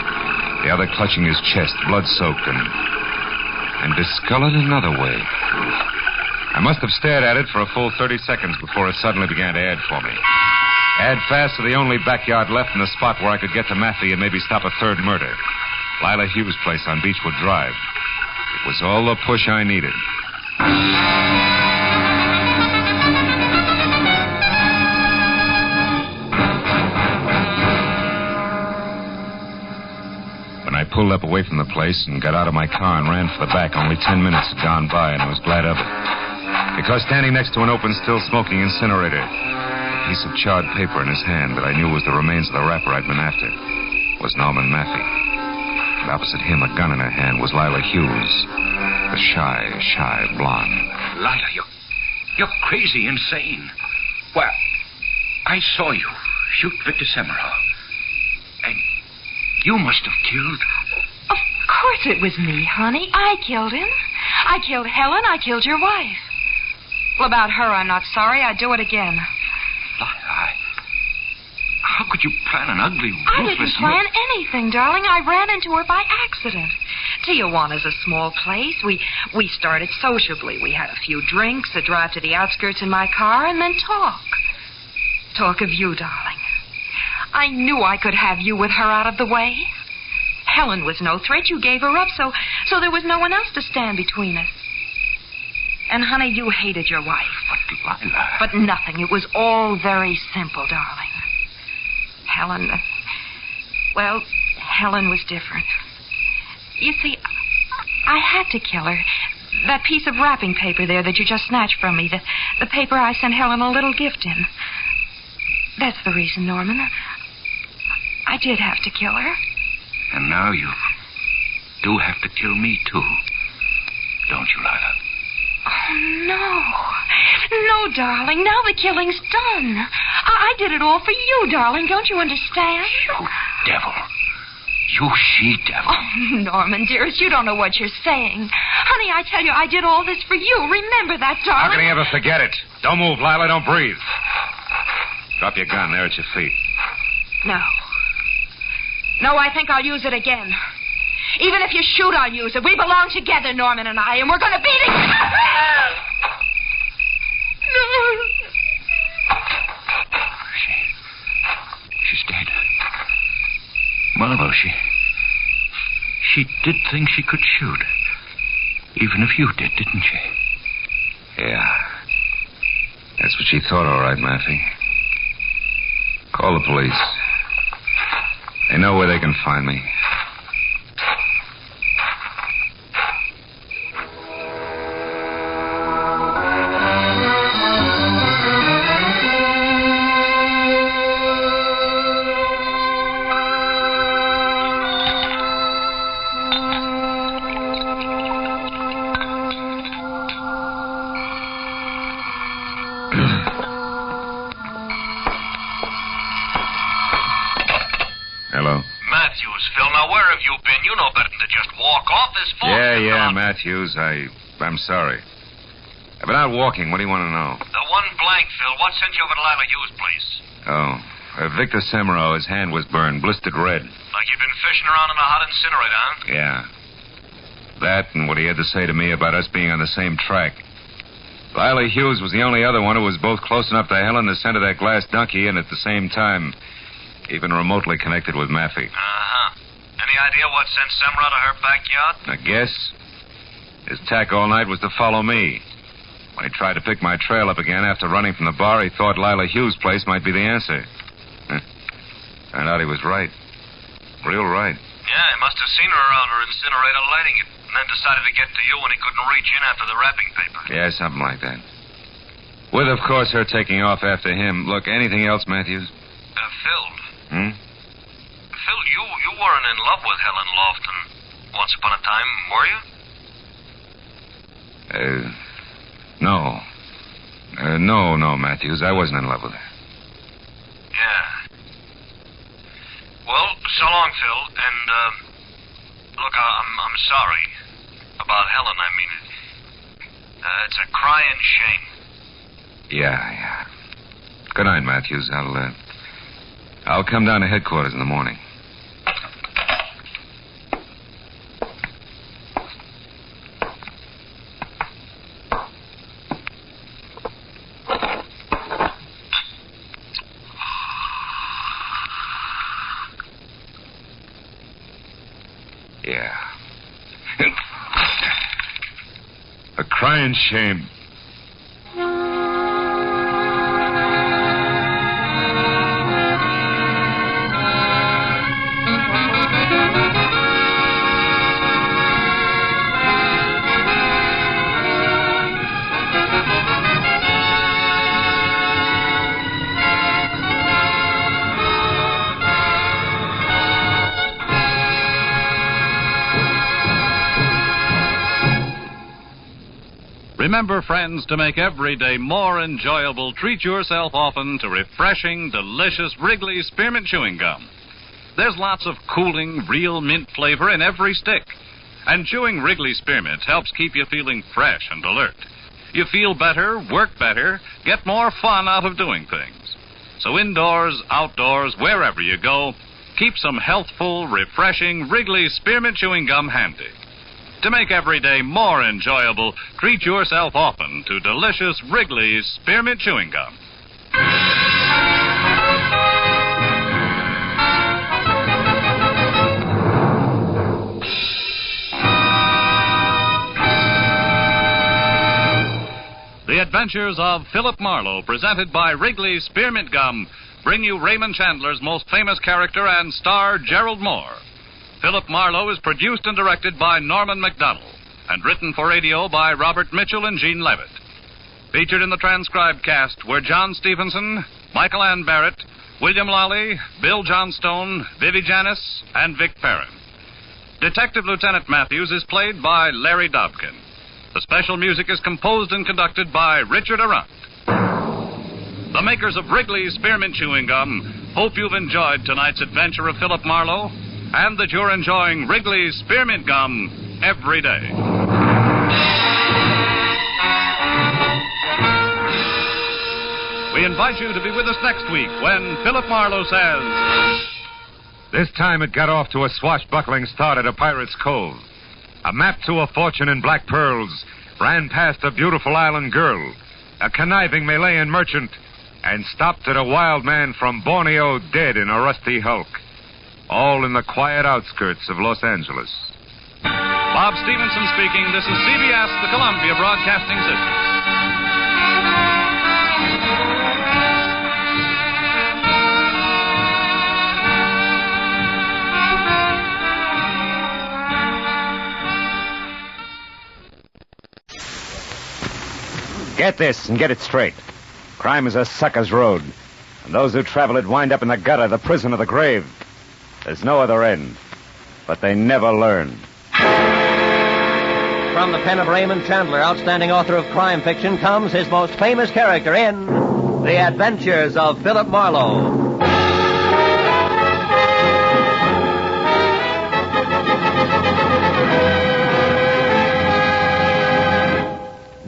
The other clutching his chest, blood-soaked and discolored another way. I must have stared at it for a full 30 seconds before it suddenly began to add for me. Add fast to the only backyard left in the spot where I could get to Maffey and maybe stop a third murder. Lila Hughes' place on Beechwood Drive. It was all the push I needed. I pulled up away from the place and got out of my car and ran for the back. Only 10 minutes had gone by, and I was glad of it. Because standing next to an open, still-smoking incinerator, a piece of charred paper in his hand that I knew was the remains of the rapper I'd been after, was Norman Maffey. And opposite him, a gun in her hand, was Lila Hughes, the shy blonde. Lila, you're crazy, insane. Well, I saw you shoot Victor Semrau. And you must have killed... Of course it was me, honey. I killed him. I killed Helen. I killed your wife. Well, about her, I'm not sorry. I'd do it again. How could you plan an ugly, I ruthless... didn't plan anything, darling. I ran into her by accident. Tijuana's a small place. We started sociably. We had a few drinks, a drive to the outskirts in my car, and then talk. Talk of you, darling. I knew I could have you with her out of the way. Helen was no threat. You gave her up, so there was no one else to stand between us. And, honey, you hated your wife. But, Lila... But nothing. It was all very simple, darling. Helen was different. You see, I had to kill her. That piece of wrapping paper there that you just snatched from me, the paper I sent Helen a little gift in. That's the reason, Norman. I did have to kill her. And now you do have to kill me, too. Don't you, Lila? Oh, no. No, darling. Now the killing's done. I did it all for you, darling. Don't you understand? You devil. You she-devil. Oh, Norman, dearest, you don't know what you're saying. Honey, I tell you, I did all this for you. Remember that, darling. How can he ever forget it? Don't move, Lila. Don't breathe. Drop your gun there at your feet. No. No, I think I'll use it again. Even if you shoot, I'll use it. We belong together, Norman and I, and we're going to be together. She's dead. Marlowe, she did think she could shoot. Even if you did, didn't she? Yeah. That's what she thought, all right, Maffey. Call the police. They know where they can find me. Matthews, Phil. Now, where have you been? You know better than to just walk off this phone. Yeah, Matthews. I'm sorry. I've been out walking. What do you want to know? The one blank, Phil. What sent you over to Lila Hughes' place? Oh, Victor Semero, his hand was burned, blistered red. Like you'd been fishing around in a hot incinerator, huh? Yeah. That and what he had to say to me about us being on the same track. Lila Hughes was the only other one who was both close enough to Helen to send her that glass donkey and at the same time even remotely connected with Maffey. Uh-huh. Any idea what sent Semero to her backyard? I guess his tack all night was to follow me. When he tried to pick my trail up again after running from the bar, he thought Lila Hughes' place might be the answer. Turned out he was right. Real right. Yeah, he must have seen her around her incinerator lighting it, and then decided to get to you when he couldn't reach in after the wrapping paper. Yeah, something like that. With, of course, her taking off after him. Look, anything else, Matthews? Phil. Hmm? Phil, you weren't in love with Helen Lofton once upon a time, were you? No, Matthews. I wasn't in love with her. Yeah. Well, so long, Phil. And, look, I'm sorry about Helen. I mean, it's a crying shame. Yeah. Good night, Matthews. I'll come down to headquarters in the morning. Yeah. A crying shame. Remember, friends, to make every day more enjoyable, treat yourself often to refreshing, delicious Wrigley's Spearmint Chewing Gum. There's lots of cooling, real mint flavor in every stick. And chewing Wrigley's Spearmint helps keep you feeling fresh and alert. You feel better, work better, get more fun out of doing things. So indoors, outdoors, wherever you go, keep some healthful, refreshing Wrigley's Spearmint Chewing Gum handy. To make every day more enjoyable, treat yourself often to delicious Wrigley's Spearmint Chewing Gum. The Adventures of Philip Marlowe, presented by Wrigley's Spearmint Gum, bring you Raymond Chandler's most famous character and star, Gerald Moore. Philip Marlowe is produced and directed by Norman MacDonald and written for radio by Robert Mitchell and Gene Levitt. Featured in the transcribed cast were John Stevenson, Michael Ann Barrett, William Lawley, Bill Johnstone, Vivi Janis, and Vic Perrin. Detective Lieutenant Matthews is played by Larry Dobkin. The special music is composed and conducted by Richard Arant. The makers of Wrigley's Spearmint Chewing Gum hope you've enjoyed tonight's adventure of Philip Marlowe and that you're enjoying Wrigley's Spearmint Gum every day. We invite you to be with us next week when Philip Marlowe says... This time it got off to a swashbuckling start at a pirate's cove. A map to a fortune in black pearls ran past a beautiful island girl, a conniving Malayan merchant, and stopped at a wild man from Borneo dead in a rusty hulk. All in the quiet outskirts of Los Angeles. Bob Stevenson speaking. This is CBS, the Columbia Broadcasting System. Get this and get it straight. Crime is a sucker's road. And those who travel it wind up in the gutter, the prison, or the grave. There's no other end. But they never learn. From the pen of Raymond Chandler, outstanding author of crime fiction, comes his most famous character in The Adventures of Philip Marlowe.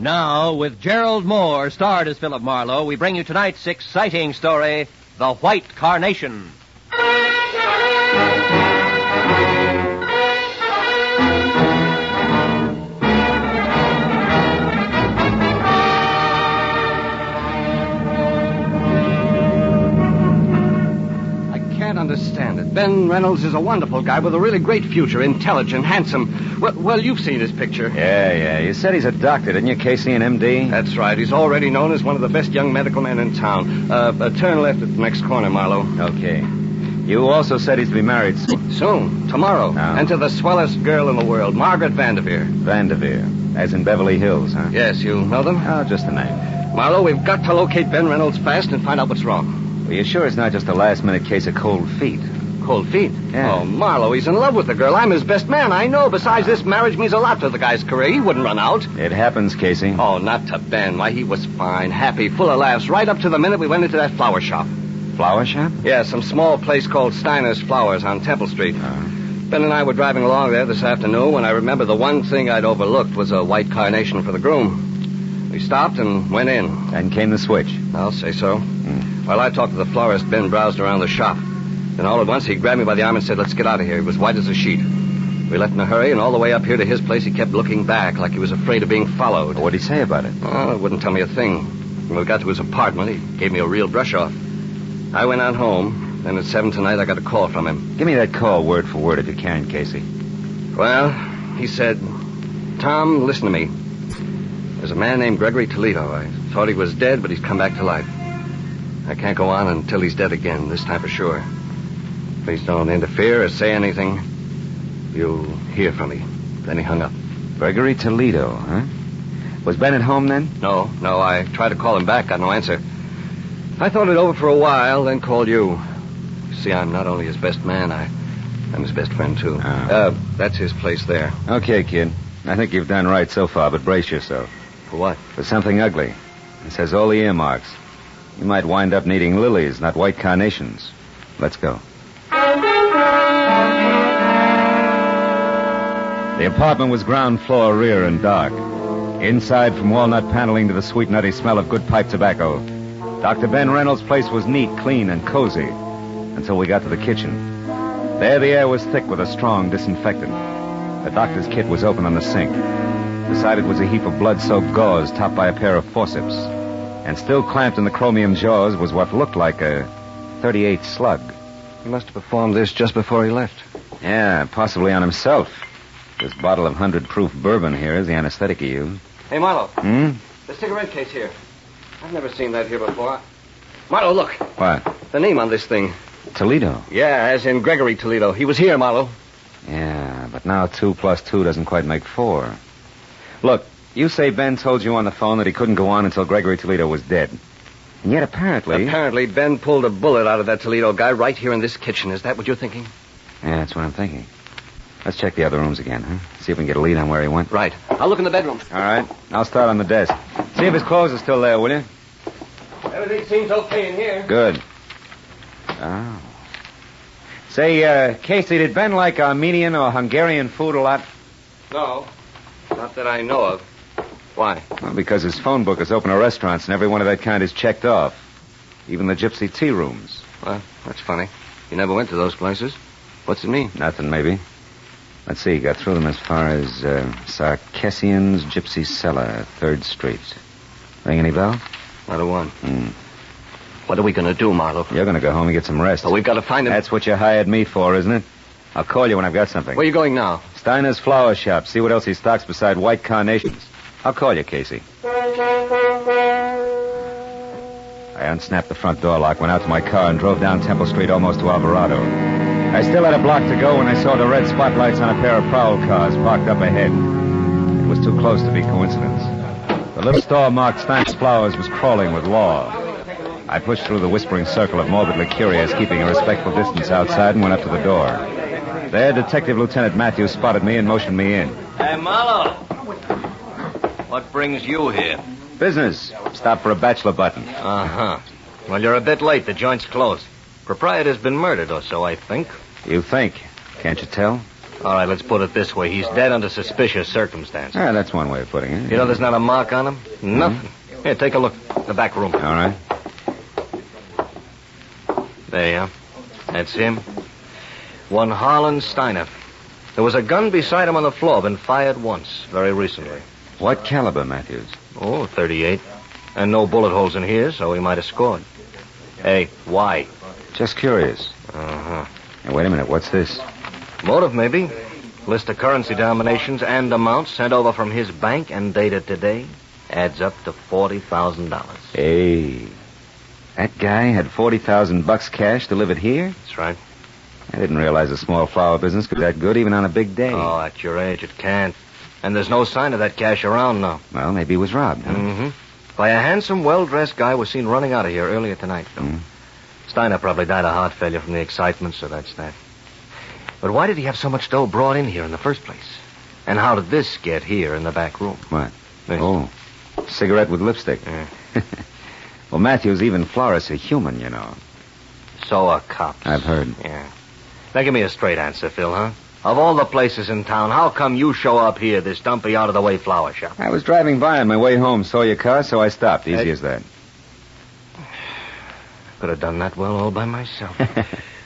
Now, with Gerald Moore, starred as Philip Marlowe, we bring you tonight's exciting story, The White Carnation. Understand it. Ben Reynolds is a wonderful guy with a really great future, intelligent, handsome. Well, you've seen his picture. Yeah. You said he's a doctor, didn't you, Casey, an MD? That's right. He's already known as one of the best young medical men in town. Turn left at the next corner, Marlowe. Okay. You also said he's to be married soon. Soon. Tomorrow. Oh. And to the swellest girl in the world, Margaret Vanderveer. Vanderveer. As in Beverly Hills, huh? Yes, you know them? Oh, just the name. Marlowe, we've got to locate Ben Reynolds fast and find out what's wrong. Well, you sure it's not just a last-minute case of cold feet? Cold feet? Yeah. Oh, Marlowe, he's in love with the girl. I'm his best man, I know. Besides, this marriage means a lot to the guy's career. He wouldn't run out. It happens, Casey. Oh, not to Ben. Why, he was fine, happy, full of laughs, right up to the minute we went into that flower shop. Flower shop? Yeah, some small place called Steiner's Flowers on Temple Street. Ben and I were driving along there this afternoon when I remember the one thing I'd overlooked was a white carnation for the groom. We stopped and went in. And came the switch. I'll say so. While I talked to the florist, Ben browsed around the shop. Then all at once, he grabbed me by the arm and said, "Let's get out of here." He was white as a sheet. We left in a hurry, and all the way up here to his place, he kept looking back like he was afraid of being followed. What'd he say about it? Oh, he wouldn't tell me a thing. When we got to his apartment, he gave me a real brush-off. I went on home. Then at 7 tonight, I got a call from him. Give me that call word for word if you can, Casey. Well, he said, "Tom, listen to me. There's a man named Gregory Toledo. I thought he was dead, but he's come back to life. I can't go on until he's dead again, this time for sure. Please don't interfere or say anything. You'll hear from me." Then he hung up. Gregory Toledo, huh? Was Ben at home then? No. I tried to call him back, got no answer. I thought it over for a while, then called you. You see, I'm not only his best man, I'm his best friend, too. That's his place there. Okay, kid. I think you've done right so far, but brace yourself. For what? For something ugly. It says all the earmarks. You might wind up needing lilies, not white carnations. Let's go. The apartment was ground floor, rear, and dark. Inside, from walnut paneling to the sweet, nutty smell of good pipe tobacco, Dr. Ben Reynolds' place was neat, clean, and cozy until we got to the kitchen. There, the air was thick with a strong disinfectant. The doctor's kit was open on the sink. Beside it was a heap of blood-soaked gauze topped by a pair of forceps. And still clamped in the chromium jaws was what looked like a .38 slug. He must have performed this just before he left. Yeah, possibly on himself. This bottle of 100-proof bourbon here is the anesthetic he used. Hey, Marlowe. The cigarette case here. I've never seen that here before. Marlowe, look. What? The name on this thing. Toledo? Yeah, as in Gregory Toledo. He was here, Marlowe. Yeah, but now 2 plus 2 doesn't quite make 4. Look, you say Ben told you on the phone that he couldn't go on until Gregory Toledo was dead. And yet apparently... Apparently, Ben pulled a bullet out of that Toledo guy right here in this kitchen. Is that what you're thinking? Yeah, that's what I'm thinking. Let's check the other rooms again, huh? See if we can get a lead on where he went. Right. I'll look in the bedroom. All right. I'll start on the desk. See if his clothes are still there, will you? Everything seems okay in here. Good. Oh. Say, Casey, did Ben like Armenian or Hungarian food a lot? No. Not that I know of. Why? Well, because his phone book is open to restaurants, and every one of that kind is checked off. Even the gypsy tea rooms. Well, that's funny. You never went to those places. What's it mean? Nothing, maybe. Let's see, got through them as far as Sarkessian's Gypsy Cellar, 3rd Street. Ring any bell? Not a one. What are we going to do, Marlowe? You're going to go home and get some rest. Well, we've got to find him. That's what you hired me for, isn't it? I'll call you when I've got something. Where are you going now? Steiner's Flower Shop. See what else he stocks beside white carnations. I'll call you, Casey. I unsnapped the front door lock, went out to my car, and drove down Temple Street almost to Alvarado. I still had a block to go when I saw the red spotlights on a pair of prowl cars parked up ahead. It was too close to be coincidence. The little store marked Steiner's Flowers was crawling with law. I pushed through the whispering circle of morbidly curious, keeping a respectful distance outside, and went up to the door. There, Detective Lieutenant Matthews spotted me and motioned me in. Hey, Marlowe. What brings you here? Business. Stop for a bachelor button. Uh-huh. Well, you're a bit late. The joint's closed. Proprietor's been murdered or so, I think. You think? Can't you tell? All right, let's put it this way. He's dead under suspicious circumstances. Yeah, that's one way of putting it. You know there's not a mark on him? Nothing. Here, take a look. The back room. All right. There you are. That's him. One Harlan Steiner. There was a gun beside him on the floor, been fired once, very recently. What caliber, Matthews? Oh, 38. And no bullet holes in here, so he might have scored. Hey, why? Just curious. Uh-huh. Hey, wait a minute. What's this? Motive, maybe. List of currency denominations and amounts sent over from his bank and dated today adds up to $40,000. Hey, that guy had $40,000 cash delivered here? That's right. I didn't realize a small flower business could be that good even on a big day. Oh, at your age, it can't. And there's no sign of that cash around now. Well, maybe he was robbed, huh? Mm-hmm. By a handsome, well-dressed guy was seen running out of here earlier tonight, Phil. Steiner probably died of heart failure from the excitement, so that's that. But why did he have so much dough brought in here in the first place? And how did this get here in the back room? What? This. Oh, cigarette with lipstick. Yeah. Well, Matthews, even florists are human, you know. So are cops. I've heard. Yeah. Now give me a straight answer, Phil, huh? Of all the places in town, how come you show up here, this dumpy, out-of-the-way flower shop? I was driving by on my way home, saw your car, so I stopped. Easy as that. Could have done that well all by myself.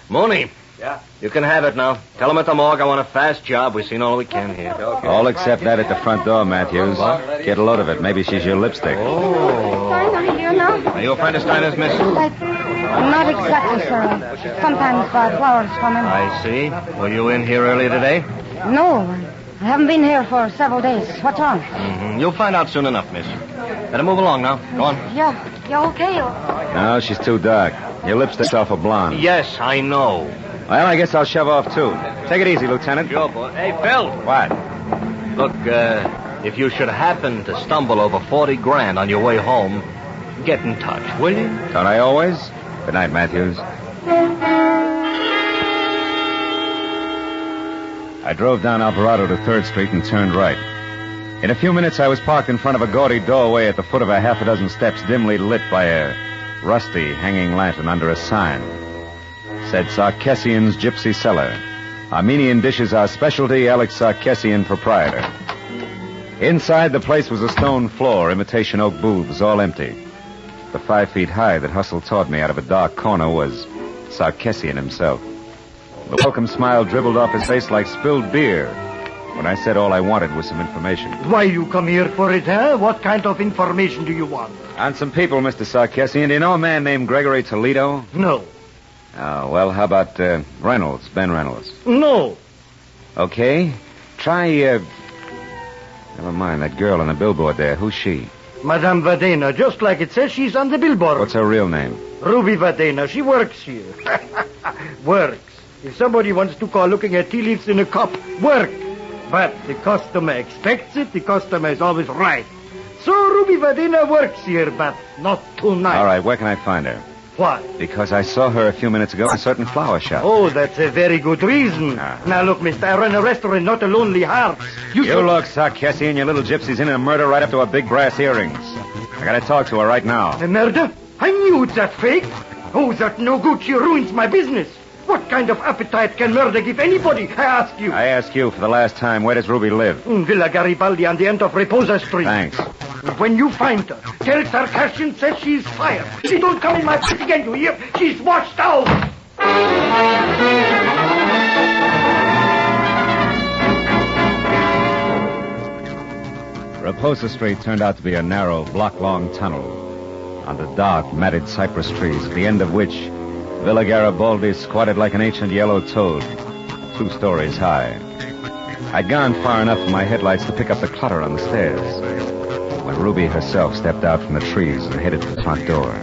Mooney. Yeah? You can have it now. Tell him at the morgue I want a fast job. We've seen all we can here. Okay. All except that at the front door, Matthews. Get a load of it. Maybe she's your lipstick. Steiner here now? Are you a friend of Steiner's, miss? Not exactly, sir. Sometimes flowers from him. I see. Were you in here earlier today? No, I haven't been here for several days. What's wrong? Mm-hmm. You'll find out soon enough, miss. Better move along now. Go on. Yeah, okay. No, she's too dark. Your lipstick's awful blonde. Yes, I know. Well, I guess I'll shove off, too. Take it easy, Lieutenant. Sure, boy. Hey, Phil. What? Look, if you should happen to stumble over 40 grand on your way home, get in touch, will you? Don't I always? Good night, Matthews. I drove down Alvarado to 3rd Street and turned right. In a few minutes, I was parked in front of a gaudy doorway at the foot of a half a dozen steps dimly lit by a rusty hanging lantern under a sign. Said Sarkessian's Gypsy Cellar. Armenian dishes our specialty, Alex Sarkessian, proprietor. Inside, the place was a stone floor, imitation oak booths, all empty. The 5 feet high that hustled toward me out of a dark corner was Sarkessian himself. The welcome smile dribbled off his face like spilled beer when I said all I wanted was some information. Why you come here for it, huh? What kind of information do you want? On some people, Mr. Sarkessian. Do you know a man named Gregory Toledo? No. Oh, well, how about Reynolds, Ben Reynolds? No. Okay. Try, never mind, that girl on the billboard there. Who's she? Madame Vadena, just like it says, she's on the billboard. What's her real name? Ruby Vadena. She works here. Works. If somebody wants to call looking at tea leaves in a cup, work. But the customer expects it. The customer is always right. So Ruby Vadena works here, but not tonight. All right, where can I find her? What? Because I saw her a few minutes ago in a certain flower shop. Oh, that's a very good reason. Now, look, mister, I run a restaurant, not a lonely heart. You look, Sarkessian, your little gypsy's in a murder right up to her big brass earrings. I gotta talk to her right now. A murder? I knew it's that fake. Oh, that no good. She ruins my business. What kind of appetite can murder give anybody, I ask you? I ask you for the last time, where does Ruby live? Villa Garibaldi on the end of Reposa Street. Thanks. When you find her, tell Sarkessian says she's fired. She don't come in my place again, you hear? She's washed out. Reposa Street turned out to be a narrow, block-long tunnel under dark, matted cypress trees, at the end of which Villa Garibaldi squatted like an ancient yellow toad, 2 stories high. I'd gone far enough in my headlights to pick up the clutter on the stairs when Ruby herself stepped out from the trees and headed for the front door.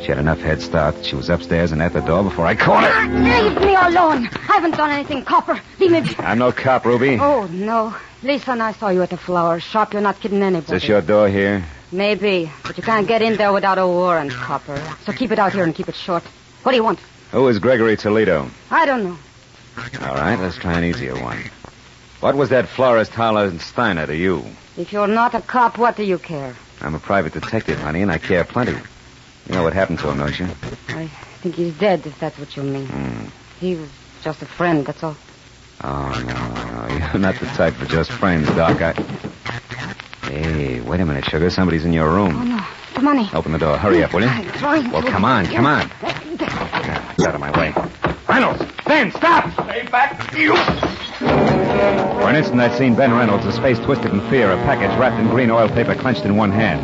She had enough head start that she was upstairs and at the door before I caught her. Leave me alone. I haven't done anything, copper. Leave me be. I'm no cop, Ruby. Oh, no. Lisa and I saw you at the flower shop. You're not kidding anybody. Is this your door here? Maybe, but you can't get in there without a warrant, copper. So keep it out here and keep it short. What do you want? Who is Gregory Toledo? I don't know. All right, let's try an easier one. What was that florist Harlan Steiner to you? If you're not a cop, what do you care? I'm a private detective, honey, and I care plenty. You know what happened to him, don't you? I think he's dead, if that's what you mean. He was just a friend, that's all. Oh, no. You're not the type for just friends, Doc. Hey, wait a minute, Sugar. Somebody's in your room. Oh, no. The money. Open the door. Hurry up, will you? I'm trying Well, to. come on. Now, get out of my way. Reynolds! Ben, stop! Stay back, you! For an instant, I'd seen Ben Reynolds, his face twisted in fear, a package wrapped in green oil paper clenched in one hand.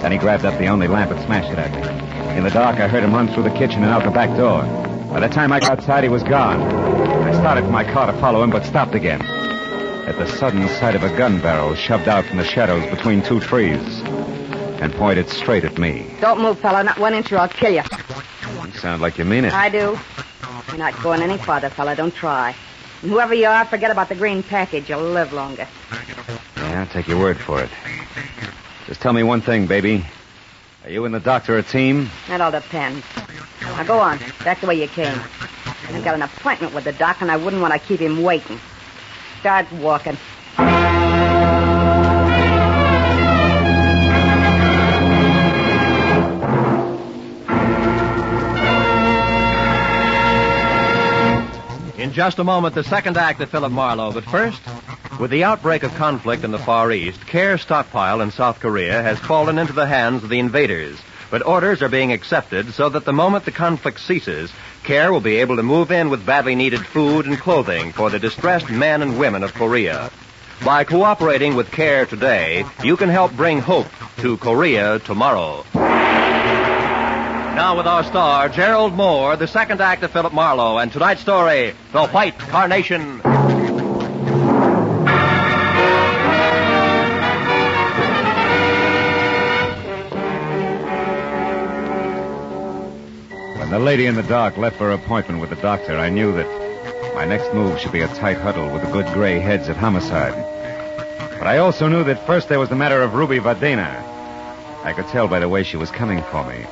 Then he grabbed up the only lamp and smashed it at me. In the dark, I heard him run through the kitchen and out the back door. By the time I got outside, he was gone. I started for my car to follow him, but stopped again. At the sudden sight of a gun barrel shoved out from the shadows between two trees and pointed straight at me. Don't move, fella. Not 1 inch or I'll kill you. You sound like you mean it. I do. You're not going any farther, fella. Don't try. And whoever you are, forget about the green package. You'll live longer. Yeah, I'll take your word for it. Just tell me one thing, baby. Are you and the doctor a team? That all depends. Now go on. Back the way you came. I've got an appointment with the doc, and I wouldn't want to keep him waiting. Start walking. In just a moment, the second act of Philip Marlowe. But first, with the outbreak of conflict in the Far East, CARE stockpile in South Korea has fallen into the hands of the invaders. But orders are being accepted so that the moment the conflict ceases, CARE will be able to move in with badly needed food and clothing for the distressed men and women of Korea. By cooperating with CARE today, you can help bring hope to Korea tomorrow. Now with our star, Gerald Moore, the second act of Philip Marlowe, and tonight's story, The White Carnation. When the lady in the dark left for her appointment with the doctor, I knew that my next move should be a tight huddle with the good gray heads of homicide. But I also knew that first there was the matter of Ruby Vadena. I could tell by the way she was coming for me.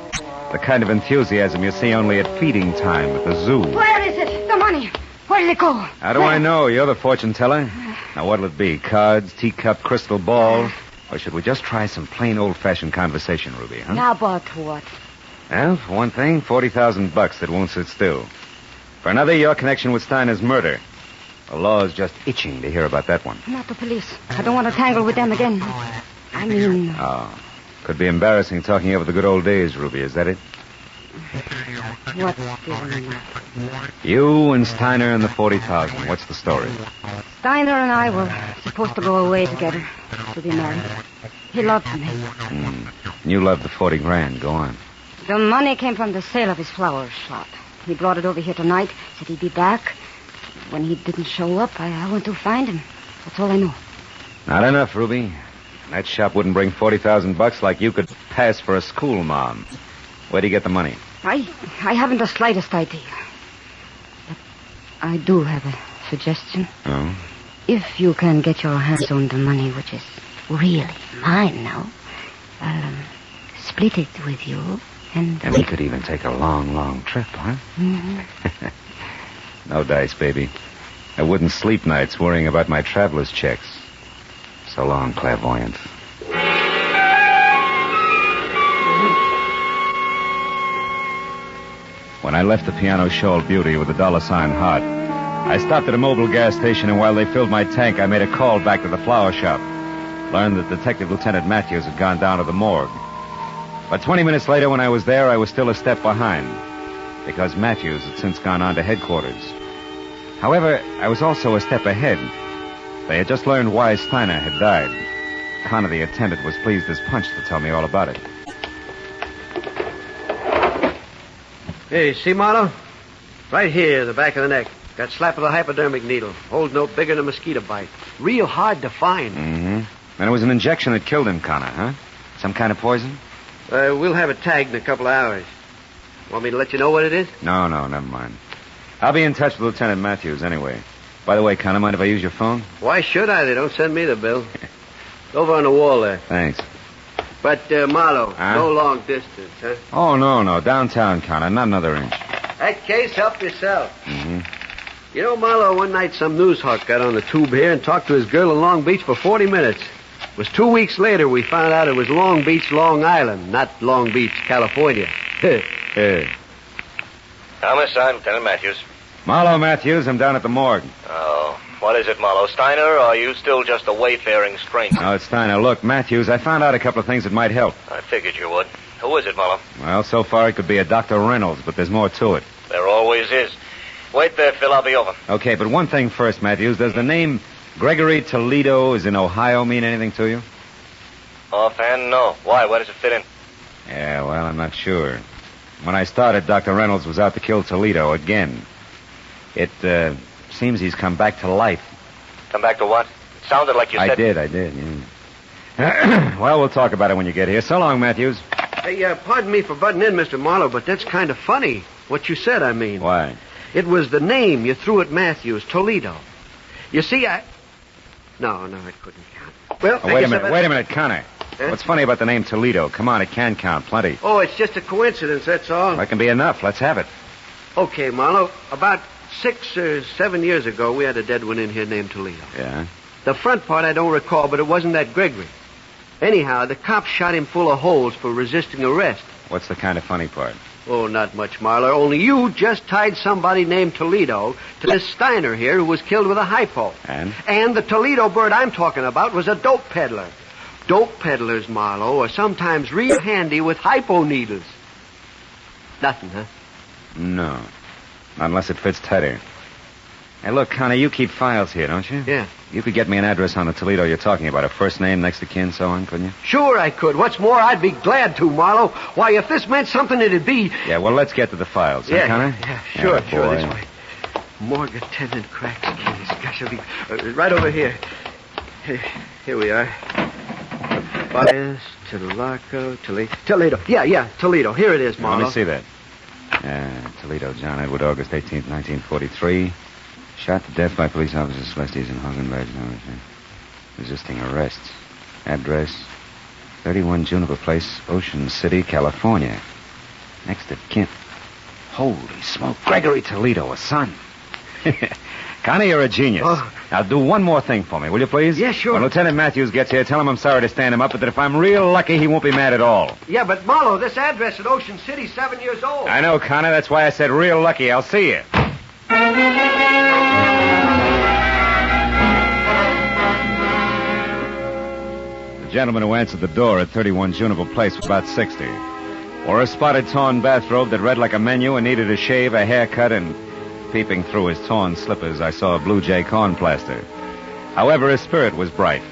The kind of enthusiasm you see only at feeding time at the zoo. Where is it? The money. Where did it go? How do I know? You're the fortune teller. Now, what'll it be? Cards, teacup, crystal ball? Or should we just try some plain old-fashioned conversation, Ruby, huh? Now about what? Well, for one thing, $40,000 that won't sit still. For another, your connection with Steiner's murder. The law is just itching to hear about that one. Not the police. I don't want to tangle with them again. I mean... Oh. Could be embarrassing talking over the good old days, Ruby. Is that it? What's doing that? You and Steiner and the 40,000. What's the story? Steiner and I were supposed to go away together to be married. He loved me. You loved the 40 grand. Go on. The money came from the sale of his flower shop. He brought it over here tonight, said he'd be back. When he didn't show up, I went to find him. That's all I know. Not enough, Ruby. That shop wouldn't bring $40,000 like you could pass for a school mom. Where'd he get the money? I haven't the slightest idea. But I do have a suggestion. Oh? If you can get your hands on the money, which is really mine now, I'll split it with you. And we could even take a long, long trip, huh? Mm-hmm. No dice, baby. I wouldn't sleep nights worrying about my traveler's checks. So long, clairvoyant. When I left the Piano Shoal Beauty with a $sign heart, I stopped at a mobile gas station, and while they filled my tank, I made a call back to the flower shop. Learned that Detective Lieutenant Matthews had gone down to the morgue. But 20 minutes later, when I was there, I was still a step behind, because Matthews had since gone on to headquarters. However, I was also a step ahead. They had just learned why Steiner had died. Connor, the attendant, was pleased as punch to tell me all about it. Hey, see, Marlowe? Right here, the back of the neck. Got slapped with a hypodermic needle. Hold no bigger than a mosquito bite. Real hard to find. Mm-hmm. And it was an injection that killed him, Connor, huh? Some kind of poison? We'll have it tagged in a couple of hours. Want me to let you know what it is? No, never mind. I'll be in touch with Lieutenant Matthews anyway. By the way, Connor, mind if I use your phone? Why should I? They don't send me the bill. Over on the wall there. Thanks. But, Marlowe, no long distance, huh? Oh, no. Downtown, Connor. Not another inch. That case, help yourself. Mm-hmm. You know, Marlowe, one night some news hawk got on the tube here and talked to his girl in Long Beach for 40 minutes. It was 2 weeks later we found out it was Long Beach, Long Island, not Long Beach, California. Thomas, I'm Lieutenant Matthews. Marlowe Matthews, I'm down at the morgue. Oh, What is it, Marlowe? Steiner, or are you still just a wayfaring stranger? No, it's Steiner. Look, Matthews, I found out a couple of things that might help. I figured you would. Who is it, Marlowe? Well, so far it could be a Dr. Reynolds, but there's more to it. There always is. Wait there, Phil. I'll be over. Okay, but one thing first, Matthews. Does the name Gregory Toledo is in Ohio mean anything to you? Offhand, no. Why? Where does it fit in? Yeah, well, I'm not sure. When I started, Dr. Reynolds was out to kill Toledo again. It seems he's come back to life. Come back to what? It sounded like you said... I did, yeah. Well, we'll talk about it when you get here. So long, Matthews. Hey, pardon me for butting in, Mr. Marlowe, but that's kind of funny. What you said, I mean. Why? It was the name you threw at Matthews, Toledo. You see, No, I couldn't count. Well, wait a minute, Connor. Huh? What's funny about the name Toledo? Come on, it can count plenty. Oh, it's just a coincidence, that's all. That can be enough. Let's have it. Okay, Marlowe. About 6 or 7 years ago, we had a dead one in here named Toledo. Yeah? The front part I don't recall, but it wasn't that Gregory. Anyhow, the cops shot him full of holes for resisting arrest. What's the kind of funny part? Oh, not much, Marlowe. Only you just tied somebody named Toledo to this Steiner here who was killed with a hypo. And? And the Toledo bird I'm talking about was a dope peddler. Dope peddlers, Marlowe, are sometimes real handy with hypo needles. Nothing, huh? No. Not unless it fits tighter. Hey, look, Connor, you keep files here, don't you? Yeah. You could get me an address on the Toledo you're talking about, a first name, next of kin, so on, couldn't you? Sure I could. What's more, I'd be glad to, Marlowe. Why, if this meant something, it'd be... Yeah, well, let's get to the files, yeah, huh, Connor? Yeah, sure, boy. sure, this way. Morgue attendant cracks case. Gosh, it'll be... right over here. Here we are. Bias, Toledo. Yeah, Toledo. Here it is, Marlowe. Let me see that. Toledo, John Edward, August 18th, 1943. Shot to death by police officers Celestes and Hogenberg. Resisting arrests. Address, 31 Juniper Place, Ocean City, California. Next of kin. Holy smoke. Gregory Toledo, a son. Connie, you're a genius. Oh. Now, do one more thing for me, will you, please? Yeah, sure. When Lieutenant Matthews gets here, tell him I'm sorry to stand him up, but that if I'm real lucky, he won't be mad at all. Yeah, but, Marlowe, this address at Ocean City's 7 years old. I know, Connor. That's why I said real lucky. I'll see you. The gentleman who answered the door at 31 Juniper Place was about 60. Wore a spotted torn bathrobe that read like a menu and needed a shave, a haircut, and peeping through his torn slippers, I saw a Blue Jay corn plaster. However, his spirit was bright.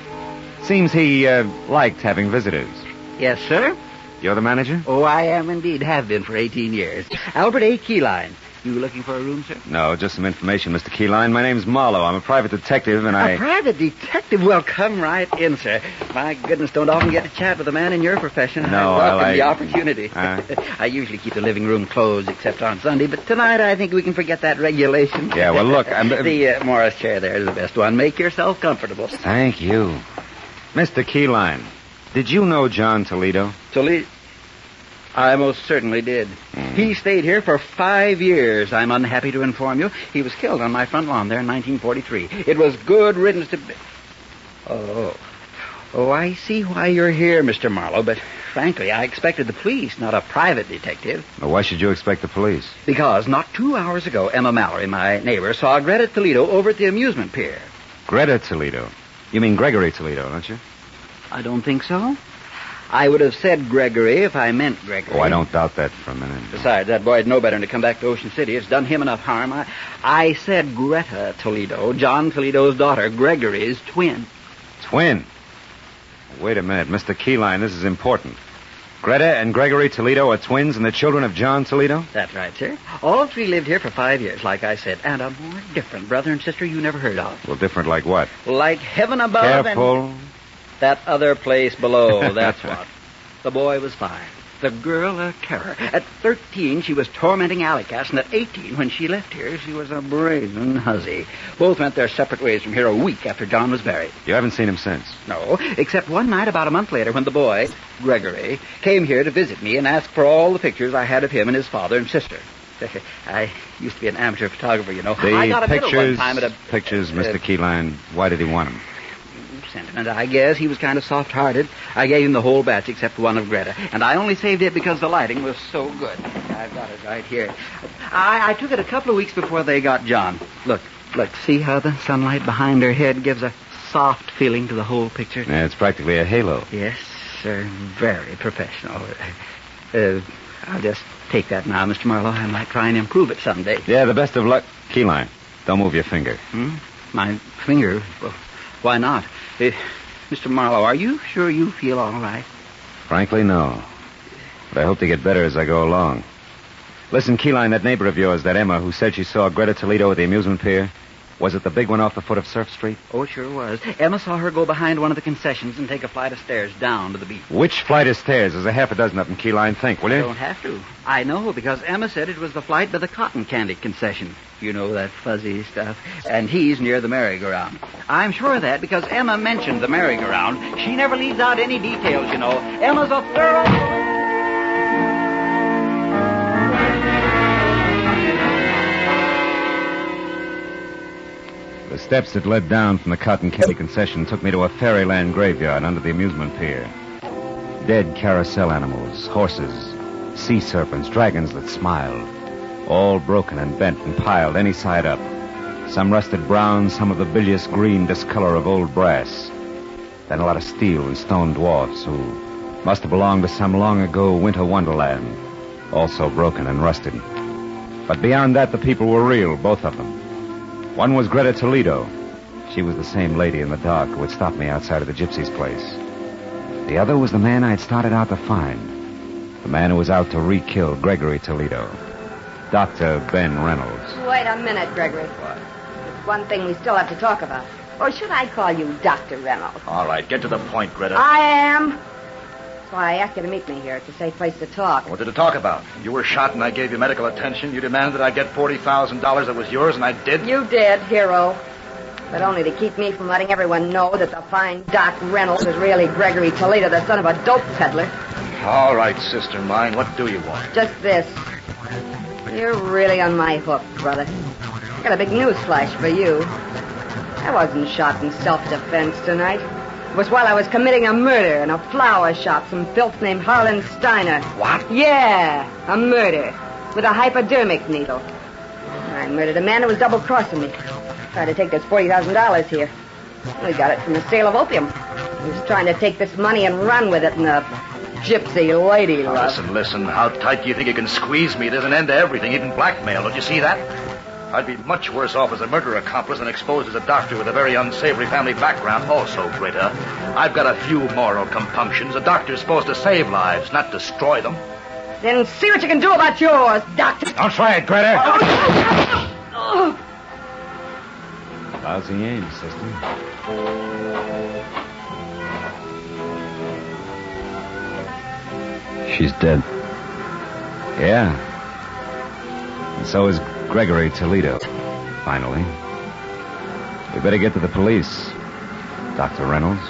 Seems he liked having visitors. Yes, sir. You're the manager? Oh, I am indeed. Have been for 18 years. Albert A. Keyline. You looking for a room, sir? No, just some information, Mr. Keyline. My name's Marlowe. I'm a private detective, and A private detective? Well, come right in, sir. My goodness, don't often get to chat with a man in your profession. No, I welcome the opportunity. Uh. I usually keep the living room closed except on Sunday, but tonight I think we can forget that regulation. Yeah, well, look, The Morris chair there is the best one. Make yourself comfortable. Thank you. Mr. Keyline, did you know John Toledo? Toledo? I most certainly did. He stayed here for 5 years, I'm unhappy to inform you. He was killed on my front lawn there in 1943. It was good riddance to... Oh, I see why you're here, Mr. Marlowe, but frankly, I expected the police, not a private detective. Well, why should you expect the police? Because not 2 hours ago, Emma Mallory, my neighbor, saw Greta Toledo over at the amusement pier. Greta Toledo? You mean Gregory Toledo, don't you? I don't think so. I would have said Gregory if I meant Gregory. Oh, I don't doubt that for a minute. Besides, that boy'd know better than to come back to Ocean City. It's done him enough harm. I said Greta Toledo, John Toledo's daughter, Gregory's twin. Twin? Wait a minute, Mr. Keyline, this is important. Greta and Gregory Toledo are twins and the children of John Toledo? That's right, sir. All three lived here for 5 years, like I said, and a more different brother and sister you never heard of. Well, different like what? Like heaven above Careful. and... That other place below, that's what. The boy was 5. The girl a terror. At 13, she was tormenting alley cats, and at 18, when she left here, she was a brazen hussy. Both went their separate ways from here a week after John was buried. You haven't seen him since? No, except one night about a month later when the boy, Gregory, came here to visit me and asked for all the pictures I had of him and his father and sister. I used to be an amateur photographer, you know. I got a medal one time at a... Pictures, Mr. Keyline, why did he want them? Sentiment, I guess. He was kind of soft-hearted. I gave him the whole batch except one of Greta. And I only saved it because the lighting was so good. I've got it right here. I took it a couple of weeks before they got John. Look, Look, see how the sunlight behind her head gives a soft feeling to the whole picture? Yeah, it's practically a halo. Yes, sir. Very professional. I'll just take that now, Mr. Marlowe. I might try and improve it someday. Yeah, the best of luck. Keyline, don't move your finger. My finger? Well, why not? Mr. Marlowe, are you sure you feel all right? Frankly, no. But I hope to get better as I go along. Listen, Keyline, that neighbor of yours, that Emma, who said she saw Greta Toledo at the amusement pier, was it the big one off the foot of Surf Street? Oh, sure was. Emma saw her go behind one of the concessions and take a flight of stairs down to the beach. Which flight of stairs? There's a half a dozen of them, Keyline. Think, will you? You don't have to. I know, because Emma said it was the flight by the cotton candy concession. You know, that fuzzy stuff. And he's near the merry-go-round. I'm sure of that because Emma mentioned the merry-go-round. She never leaves out any details, you know. Emma's a thorough... The steps that led down from the cotton candy concession took me to a fairyland graveyard under the amusement pier. Dead carousel animals, horses, sea serpents, dragons that smiled, all broken and bent and piled any side up. Some rusted brown, some of the bilious green discolor of old brass. Then a lot of steel and stone dwarfs who must have belonged to some long ago winter wonderland, also broken and rusted. But beyond that, the people were real, both of them. One was Greta Toledo. She was the same lady in the dark who had stopped me outside of the gypsy's place. The other was the man I'd started out to find. The man who was out to re-kill Gregory Toledo. Dr. Ben Reynolds. Wait a minute, Gregory. What? There's one thing we still have to talk about. Or should I call you Dr. Reynolds? All right, get to the point, Greta. I am. That's why I asked you to meet me here. It's a safe place to talk. What did it talk about? You were shot and I gave you medical attention. You demanded that I get $40,000 that was yours, and I did? You did, hero. But only to keep me from letting everyone know that the fine Doc Reynolds is really Gregory Toledo, the son of a dope peddler. All right, sister mine. What do you want? Just this. You're really on my hook, brother. I got a big news flash for you. I wasn't shot in self-defense tonight. It was while I was committing a murder in a flower shop, some filth named Harlan Steiner. What? Yeah, a murder with a hypodermic needle. I murdered a man who was double-crossing me. Tried to take this $40,000 here. We got it from the sale of opium. He was trying to take this money and run with it in a gypsy lady love. Listen. How tight do you think you can squeeze me? There's an end to everything, even blackmail. Don't you see that? I'd be much worse off as a murder accomplice than exposed as a doctor with a very unsavory family background. Also, Greta, I've got a few moral compunctions. A doctor's supposed to save lives, not destroy them. Then see what you can do about yours, Doctor. Don't try it, Greta. Oh. Lousy aim, sister. She's dead. Yeah. And so is Gregory Toledo, finally. We better get to the police, Dr. Reynolds.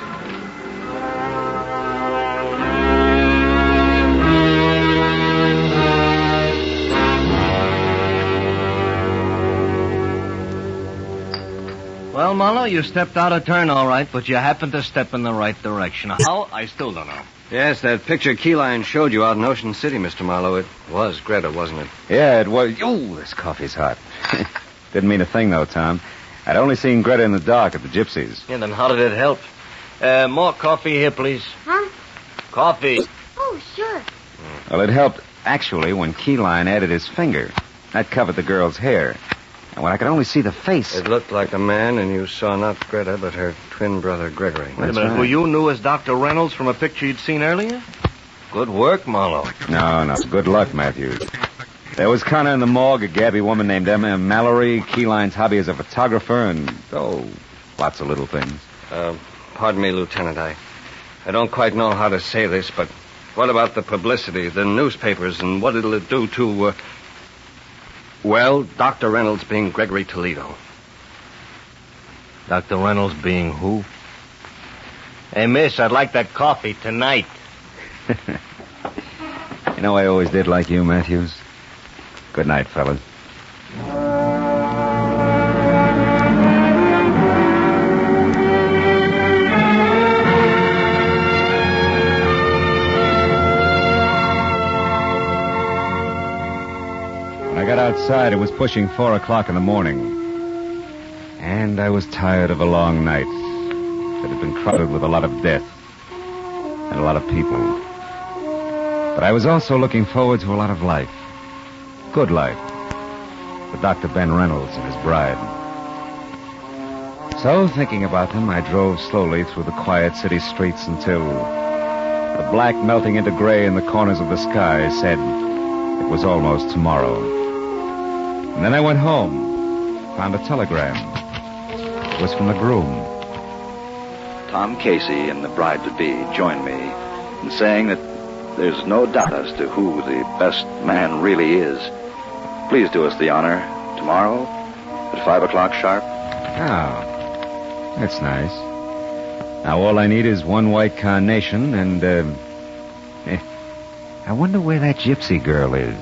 Well, Marlowe, you stepped out of turn all right, but you happened to step in the right direction. How? I still don't know. Yes, that picture Keyline showed you out in Ocean City, Mr. Marlowe. It was Greta, wasn't it? Yeah, it was. Oh, this coffee's hot. Didn't mean a thing, though, Tom. I'd only seen Greta in the dark at the Gypsies. Yeah, then how did it help? More coffee here, please. Huh? Coffee. Oh, sure. Well, it helped, actually, when Keyline added his finger. That covered the girl's hair. And when I could only see the face... It looked like a man, and you saw not Greta, but her twin brother, Gregory. Wait a minute. Right. Who you knew as Dr. Reynolds from a picture you'd seen earlier? Good work, Marlowe. No. Good luck, Matthews. There was Connor in the morgue, a gabby woman named Emma Mallory, Keyline's hobby as a photographer, and, lots of little things. Pardon me, Lieutenant. I don't quite know how to say this, but what about the publicity, the newspapers, and what it'll do to... Well, Dr. Reynolds being Gregory Toledo. Dr. Reynolds being who? Hey, miss, I'd like that coffee tonight. You know, I always did like you, Matthews. Good night, fellas. When I got outside, it was pushing 4 o'clock in the morning. And I was tired of a long night that had been crowded with a lot of death and a lot of people. But I was also looking forward to a lot of life. Good life. For Dr. Ben Reynolds and his bride. So, thinking about them, I drove slowly through the quiet city streets until the black melting into gray in the corners of the sky said it was almost tomorrow. And then I went home, found a telegram. It was from the groom. Tom Casey and the bride-to-be join me in saying that there's no doubt as to who the best man really is. Please do us the honor tomorrow at 5 o'clock sharp. Oh, that's nice. Now, all I need is one white carnation and, I wonder where that gypsy girl is.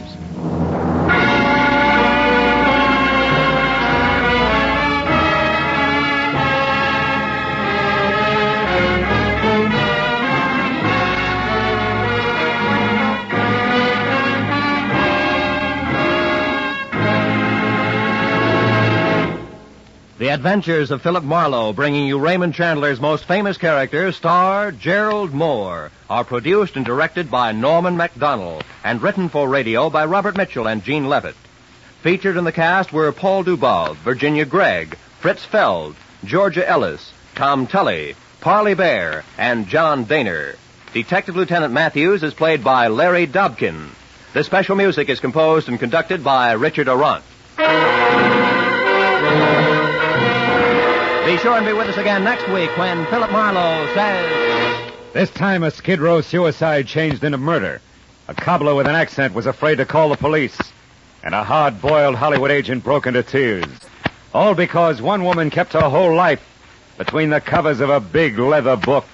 The Adventures of Philip Marlowe, bringing you Raymond Chandler's most famous character, star Gerald Moore, are produced and directed by Norman MacDonald and written for radio by Robert Mitchell and Gene Levitt. Featured in the cast were Paul Dubov, Virginia Gregg, Fritz Feld, Georgia Ellis, Tom Tully, Parley Bear, and John Daner. Detective Lieutenant Matthews is played by Larry Dobkin. The special music is composed and conducted by Richard Arant. Be sure and be with us again next week when Philip Marlowe says... This time a Skid Row suicide changed into murder. A cobbler with an accent was afraid to call the police. And a hard-boiled Hollywood agent broke into tears. All because one woman kept her whole life between the covers of a big leather book.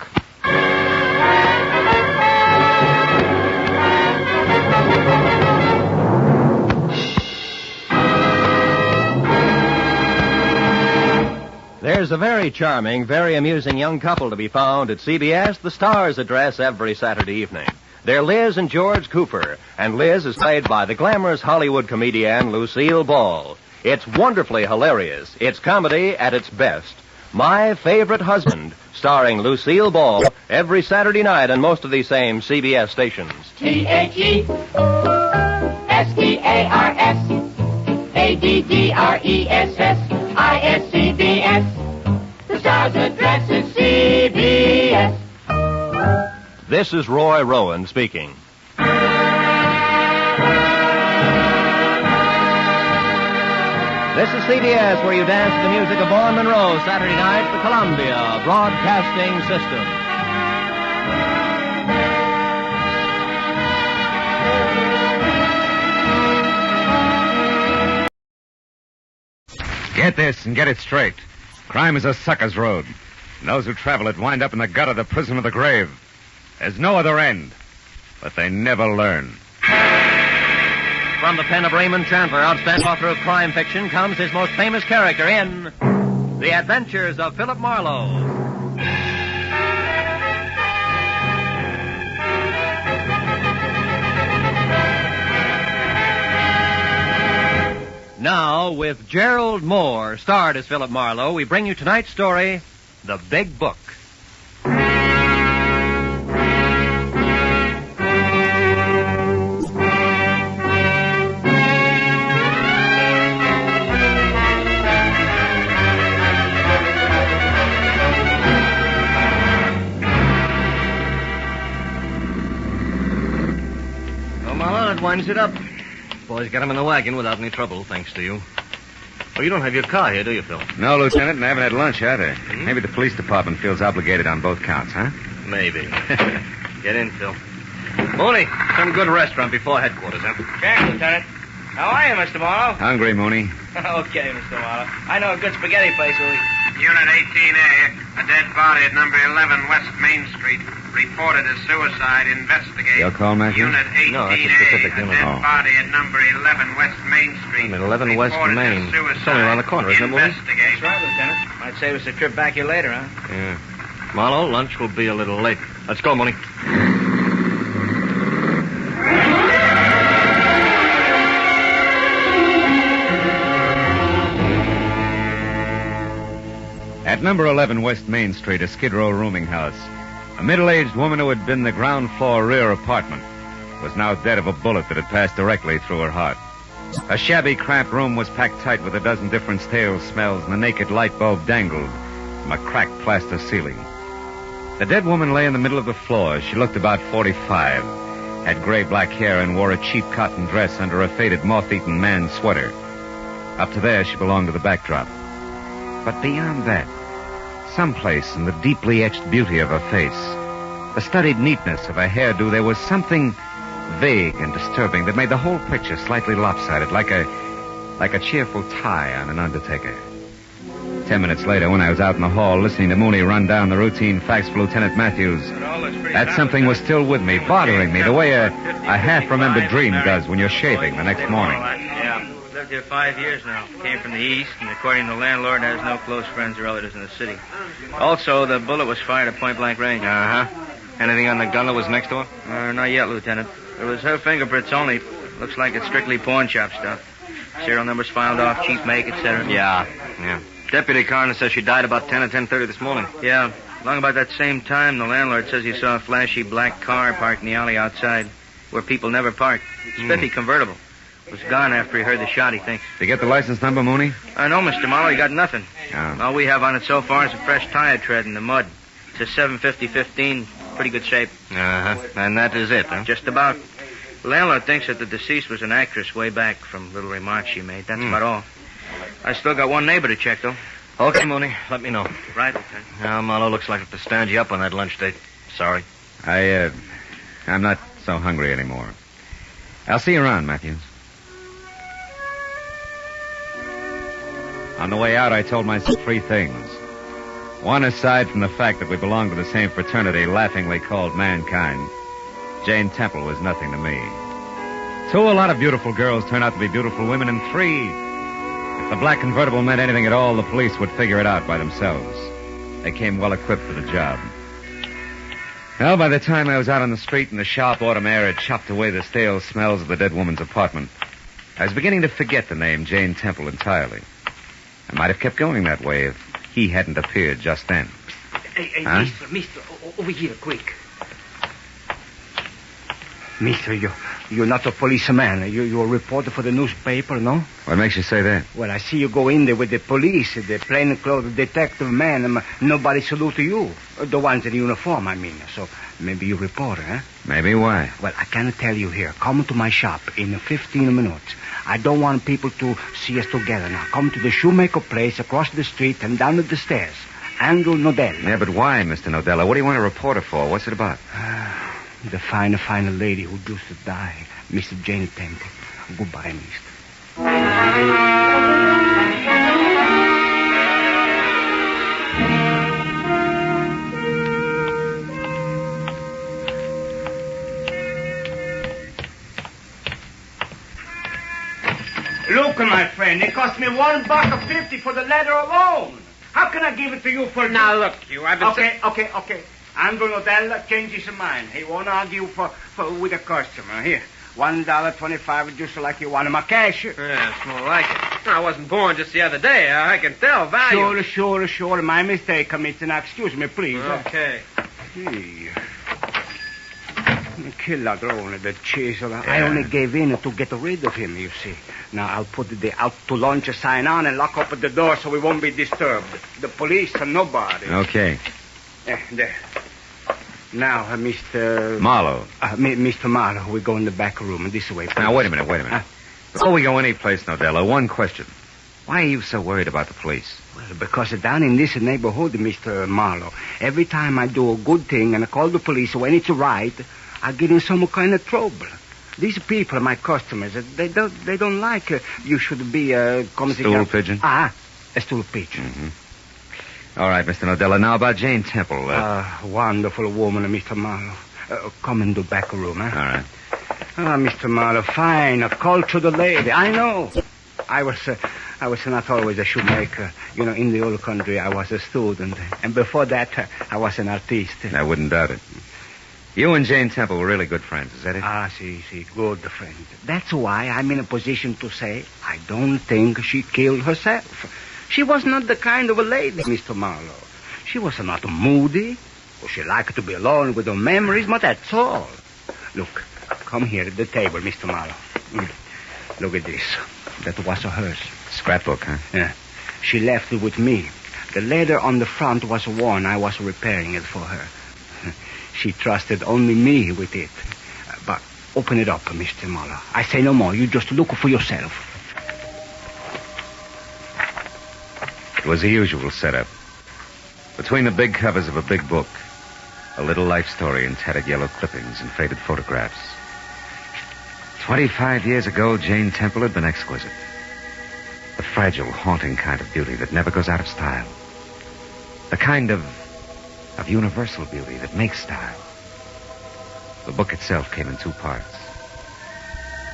There's a very charming, very amusing young couple to be found at CBS, the Star's address every Saturday evening. They're Liz and George Cooper, and Liz is played by the glamorous Hollywood comedian Lucille Ball. It's wonderfly hilarious. It's comedy at its best. My Favorite Husband, starring Lucille Ball, every Saturday night on most of these same CBS stations. THESTARSADDRESSISCBS. The Star's address is CBS. This is Roy Rowan speaking. This is CBS, where you dance to the music of Vaughn Monroe, Saturday night, the Columbia Broadcasting System. Get this and get it straight. Crime is a sucker's road. And those who travel it wind up in the gut of the prison of the grave. There's no other end. But they never learn. From the pen of Raymond Chandler, outstanding author of crime fiction, comes his most famous character in The Adventures of Philip Marlowe. Now, with Gerald Moore, starred as Philip Marlowe, we bring you tonight's story, The Big Book. Well, Marlowe, that winds it up. Boys got him in the wagon without any trouble, thanks to you. Oh, you don't have your car here, do you, Phil? No, Lieutenant, and I haven't had lunch either. Maybe the police department feels obligated on both counts, huh? Maybe. Get in, Phil. Mooney, some good restaurant before headquarters, huh? Check, Lieutenant. How are you, Mr. Marlowe? Hungry, Mooney. Okay, Mr. Marlowe. I know a good spaghetti place where we... Unit 18A, a dead body at number 11 West Main Street. Reported as suicide. Investigate. Your call, Matthew? Unit 18A, No, that's a specific a unit. dead Oh. body at number 11 West Main Street. 11 West Reported Main. as suicide. It's only around the corner, isn't it, Mooney? Investigate. That's right, Lieutenant. Might save us a trip back here later, huh? Yeah. Marlowe, lunch will be a little late. Let's go, Mooney. At number 11 West Main Street, a Skid Row rooming house, a middle-aged woman who had been the ground floor rear apartment was now dead of a bullet that had passed directly through her heart. A shabby, cramped room was packed tight with a dozen different stale smells, and a naked light bulb dangled from a cracked plaster ceiling. The dead woman lay in the middle of the floor. She looked about 45, had gray-black hair, and wore a cheap cotton dress under a faded, moth-eaten man's sweater. Up to there, she belonged to the backdrop. But beyond that, someplace in the deeply etched beauty of her face, the studied neatness of her hairdo, there was something vague and disturbing that made the whole picture slightly lopsided, like a cheerful tie on an undertaker. 10 minutes later, when I was out in the hall listening to Mooney run down the routine facts for Lieutenant Matthews, that something was still with me, bothering me, the way a half-remembered dream does when you're shaving the next morning. Yeah, lived here 5 years now. Came from the east, and according to the landlord, has no close friends or relatives in the city. Also, the bullet was fired at point-blank range. Uh-huh. Anything on the gun that was next door? Not yet, Lieutenant. There was her fingerprints only. Looks like it's strictly pawn shop stuff. Serial numbers filed off, cheap make, etc. Yeah. Deputy Carney says she died about 10 or 10:30 this morning. Yeah. Along about that same time, the landlord says he saw a flashy black car parked in the alley outside, where people never park. Spiffy convertible. It was gone after he heard the shot, he thinks. Did you get the license number, Mooney? I know, Mr. Marlowe. He got nothing. Oh. All we have on it so far is a fresh tire tread in the mud. It's a 750-15. Pretty good shape. Uh-huh. And that is it, huh? Just about. The landlord thinks that the deceased was an actress way back from little remarks she made. That's about all. I still got one neighbor to check, though. Okay, Mooney. Let me know. Right, Lieutenant. Now, Marlowe looks like it to stand you up on that lunch date. Sorry. I'm not so hungry anymore. I'll see you around, Matthews. On the way out, I told myself 3 things. One, aside from the fact that we belonged to the same fraternity laughingly called mankind, Jane Temple was nothing to me. 2, a lot of beautiful girls turn out to be beautiful women. And 3, if the black convertible meant anything at all, the police would figure it out by themselves. They came well equipped for the job. Well, by the time I was out on the street and the sharp autumn air had chopped away the stale smells of the dead woman's apartment, I was beginning to forget the name Jane Temple entirely. I might have kept going that way if he hadn't appeared just then. Hey, Huh? mister, over here, quick. Mister, you're not a policeman. You're a reporter for the newspaper, no? What makes you say that? Well, I see you go in there with the police, the plainclothes detective man. Nobody salute to you. The ones in uniform, I mean. So maybe you're a reporter, huh? Maybe. Why? Well, I can tell you here. Come to my shop in 15 minutes. I don't want people to see us together. Now, come to the shoemaker place across the street and down the stairs. Andrew Nodell. Yeah, but why, Mr. Nodella? What do you want a reporter for? What's it about? The fine lady who used to die, Mrs. Jane Temple. Goodbye, mister. Look, my friend, it cost me $1.50 for the letter alone. How can I give it to you for... Now, look, I've been... Okay. Andrew Nodell changed his mind. He won't argue with a customer. Here, $1.25, just like you want my cash. Yeah, it's more like it. I wasn't born just the other day. I can tell value. Sure. My mistake, Commissioner. Now, excuse me, please. Okay. Hey. Kill ladrone, the chisel. Yeah. I only gave in to get rid of him, you see. Now, I'll put the out-to-lunch sign on and lock up the door so we won't be disturbed. The police and nobody. Okay. There. Now, Mr... Marlowe. Mr. Marlowe, we go in the back room. This way, please. Now, wait a minute. Before we go any place, Nodella, one question. Why are you so worried about the police? Well, because down in this neighborhood, Mr. Marlowe, every time I do a good thing and I call the police when it's right, I get in some kind of trouble. These people are my customers. They don't like you should be a... Stool pigeon? A stool pigeon. Mm-hmm. All right, Mr. Nodella. Now about Jane Temple. Wonderful woman, Mr. Marlowe. Come in the back room, huh? All right. Mr. Marlowe, fine, a cultured lady. I know. I was not always a shoemaker. In the old country, I was a student. And before that, I was an artist. I wouldn't doubt it. You and Jane Temple were really good friends, is that it? See, good friend. That's why I'm in a position to say I don't think she killed herself. She was not the kind of a lady, Mr. Marlowe. She was not moody, or she liked to be alone with her memories, but that's all. Look, come here at the table, Mr. Marlowe. Look at this. That was hers. Scrapbook, huh? Yeah. She left it with me. The leather on the front was worn. I was repairing it for her. She trusted only me with it. But open it up, Mr. Marlowe. I say no more. You just look for yourself. It was the usual setup. Between the big covers of a big book, a little life story in tattered yellow clippings and faded photographs. 25 years ago, Jane Temple had been exquisite. The fragile, haunting kind of beauty that never goes out of style. The kind of universal beauty that makes style. The book itself came in 2 parts.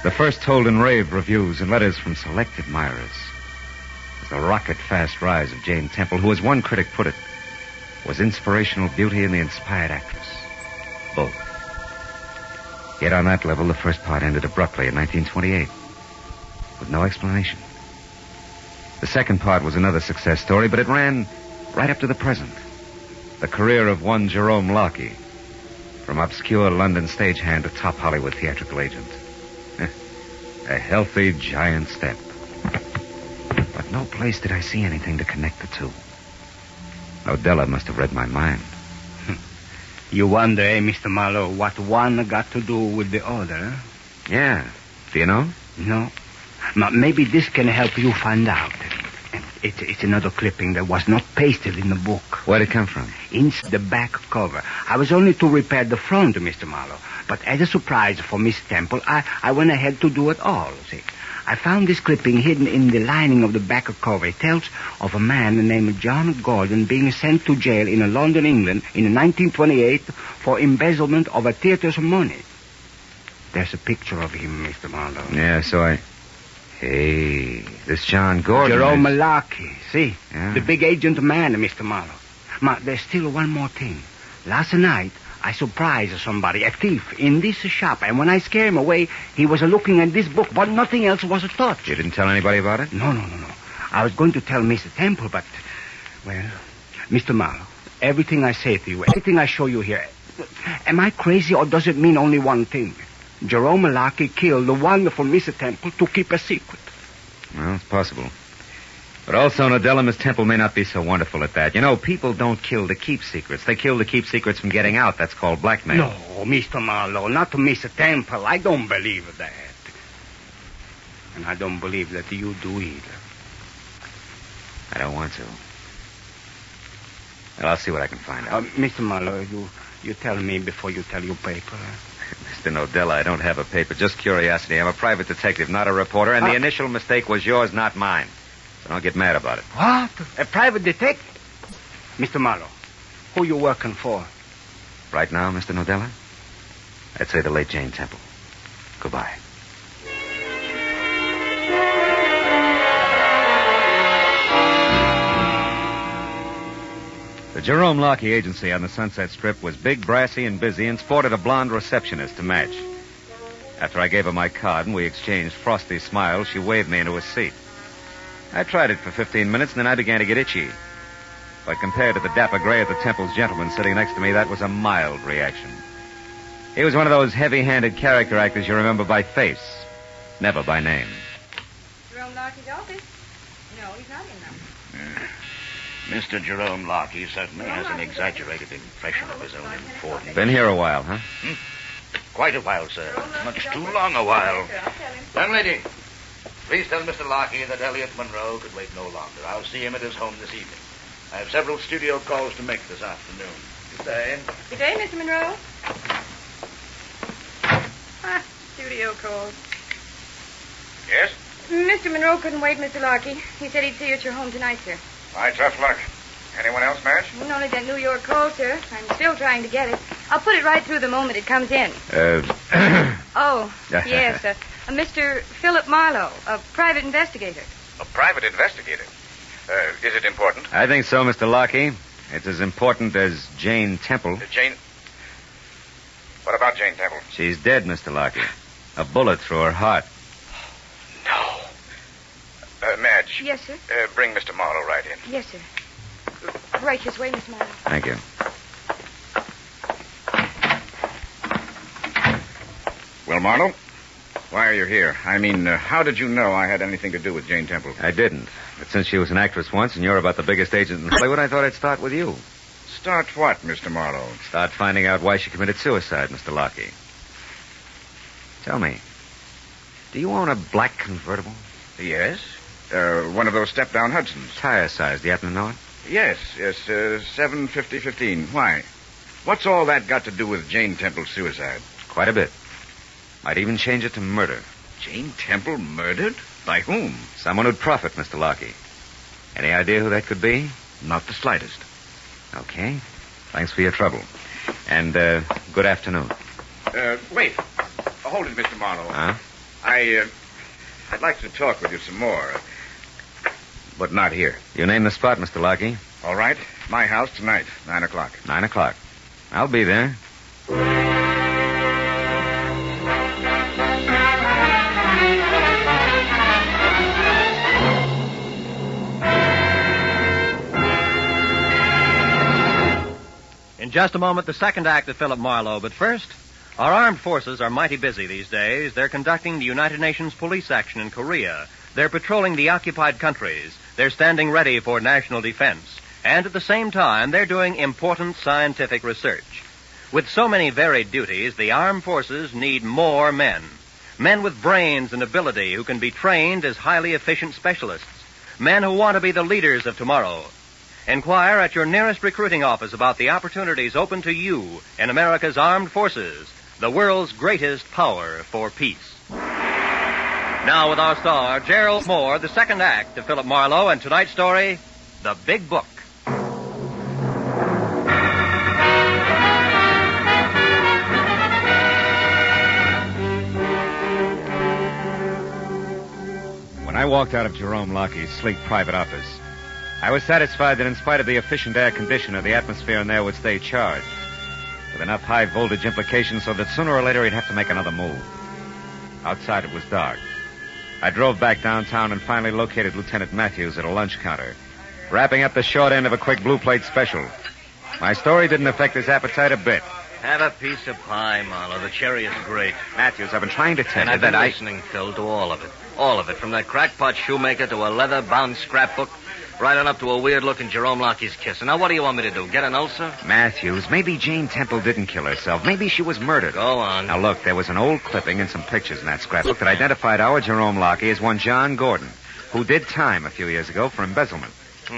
The first told in rave reviews and letters from select admirers. It was the rocket-fast rise of Jane Temple, who, as one critic put it, was inspirational beauty and the inspired actress. Both. Yet on that level, the first part ended abruptly in 1928, with no explanation. The second part was another success story, but it ran right up to the present. The career of one Jerome Locke, from obscure London stagehand to top Hollywood theatrical agent. A healthy giant step. But no place did I see anything to connect the two. Odella must have read my mind. You wonder, Mr. Marlowe, what one got to do with the other? Yeah. Do you know? No. Maybe this can help you find out. It's another clipping that was not pasted in the book. Where'd it come from? In the back cover. I was only to repair the front, Mr. Marlowe. But as a surprise for Miss Temple, I went ahead to do it all, see. I found this clipping hidden in the lining of the back cover. It tells of a man named John Gordon being sent to jail in London, England in 1928 for embezzlement of a theater's money. There's a picture of him, Mr. Marlowe. Yeah, so Hey, this John Gordon Jerome is... Locke, see? Yeah. The big agent man, Mr. Marlowe. There's still one more thing. Last night, I surprised somebody, a thief, in this shop, and when I scared him away, he was looking at this book, but nothing else was touched. You didn't tell anybody about it? No. I was going to tell Mr. Temple, but, well, Mr. Marlowe, everything I say to you, everything I show you here, am I crazy or does it mean only one thing? Jerome Locke killed the wonderful Mr. Temple to keep a secret. Well, it's possible. But also, Odella, Miss Temple may not be so wonderful at that. You know, people don't kill to keep secrets. They kill to keep secrets from getting out. That's called blackmail. No, Mr. Marlowe, not to Mr. Temple. I don't believe that. And I don't believe that you do either. I don't want to. Well, I'll see what I can find out. Mr. Marlowe, you tell me before you tell your paper. Mr. Odella, I don't have a paper, just curiosity. I'm a private detective, not a reporter, and the initial mistake was yours, not mine. So don't get mad about it. What? A private detective? Mr. Marlowe, who you working for? Right now, Mr. Odella? I'd say the late Jane Temple. Goodbye. The Jerome Locke agency on the Sunset Strip was big, brassy, and busy, and sported a blonde receptionist to match. After I gave her my card and we exchanged frosty smiles, she waved me into a seat. I tried it for 15 minutes, and then I began to get itchy. But compared to the dapper gray of the Temple's gentleman sitting next to me, that was a mild reaction. He was one of those heavy-handed character actors you remember by face, never by name. Jerome Locke's office? No, he's not in there. Mr. Jerome Locke certainly has an exaggerated impression of his own importance. Been here a while, huh? Quite a while, sir. Much too long a while. Young lady, please tell Mr. Locke that Elliot Monroe could wait no longer. I'll see him at his home this evening. I have several studio calls to make this afternoon. Good day. Good day, Mr. Monroe. Studio calls. Yes? Mr. Monroe couldn't wait, Mr. Locke. He said he'd see you at your home tonight, sir. My tough luck. Anyone else, Madge? Only that New York call, sir. I'm still trying to get it. I'll put it right through the moment it comes in. Oh, yes. Mr. Philip Marlowe, a private investigator. A private investigator? Is it important? I think so, Mr. Locke. It's as important as Jane Temple. Jane? What about Jane Temple? She's dead, Mr. Locke. A bullet through her heart. No. Madge, March. Yes, sir. Bring Mr. Marlowe right in. Yes, sir. Right this way, Miss Marlowe. Thank you. Well, Marlowe, why are you here? I mean, how did you know I had anything to do with Jane Temple? I didn't. But since she was an actress once and you're about the biggest agent in Hollywood, I thought I'd start with you. Start what, Mr. Marlowe? Start finding out why she committed suicide, Mr. Lockie. Tell me, do you own a black convertible? Yes. One of those step-down Hudsons. Tire size. Do you happen to know it? Yes, 750-15. Why? What's all that got to do with Jane Temple's suicide? Quite a bit. Might even change it to murder. Jane Temple murdered? By whom? Someone who'd profit, Mr. Lockie. Any idea who that could be? Not the slightest. Okay. Thanks for your trouble. And, good afternoon. Wait. Hold it, Mr. Marlowe. Huh? I'd like to talk with you some more. But not here. You name the spot, Mr. Lockie. All right. My house tonight, 9 o'clock. 9 o'clock. I'll be there. In just a moment, the second act of Philip Marlowe. But first, our armed forces are mighty busy these days. They're conducting the United Nations police action in Korea. They're patrolling the occupied countries. They're standing ready for national defense. And at the same time, they're doing important scientific research. With so many varied duties, the armed forces need more men. Men with brains and ability who can be trained as highly efficient specialists. Men who want to be the leaders of tomorrow. Inquire at your nearest recruiting office about the opportunities open to you in America's armed forces, the world's greatest power for peace. Now with our star, Gerald Moore, the second act of Philip Marlowe, and tonight's story, The Big Book. When I walked out of Jerome Lockie's sleek private office, I was satisfied that in spite of the efficient air conditioner, the atmosphere in there would stay charged, with enough high-voltage implications so that sooner or later he'd have to make another move. Outside, it was dark. I drove back downtown and finally located Lieutenant Matthews at a lunch counter, wrapping up the short end of a quick blue plate special. My story didn't affect his appetite a bit. Have a piece of pie, Marlowe. The cherry is great. Matthews, I've been trying to tell and you I've that been listening, Phil, to all of it. All of it, from that crackpot shoemaker to a leather-bound scrapbook, right on up to a weird-looking Jerome Lockie's kiss. And now what do you want me to do, get an ulcer? Matthews, maybe Jane Temple didn't kill herself. Maybe she was murdered. Go on. Now, look, there was an old clipping and some pictures in that scrapbook that identified our Jerome Lockie as one John Gordon, who did time a few years ago for embezzlement,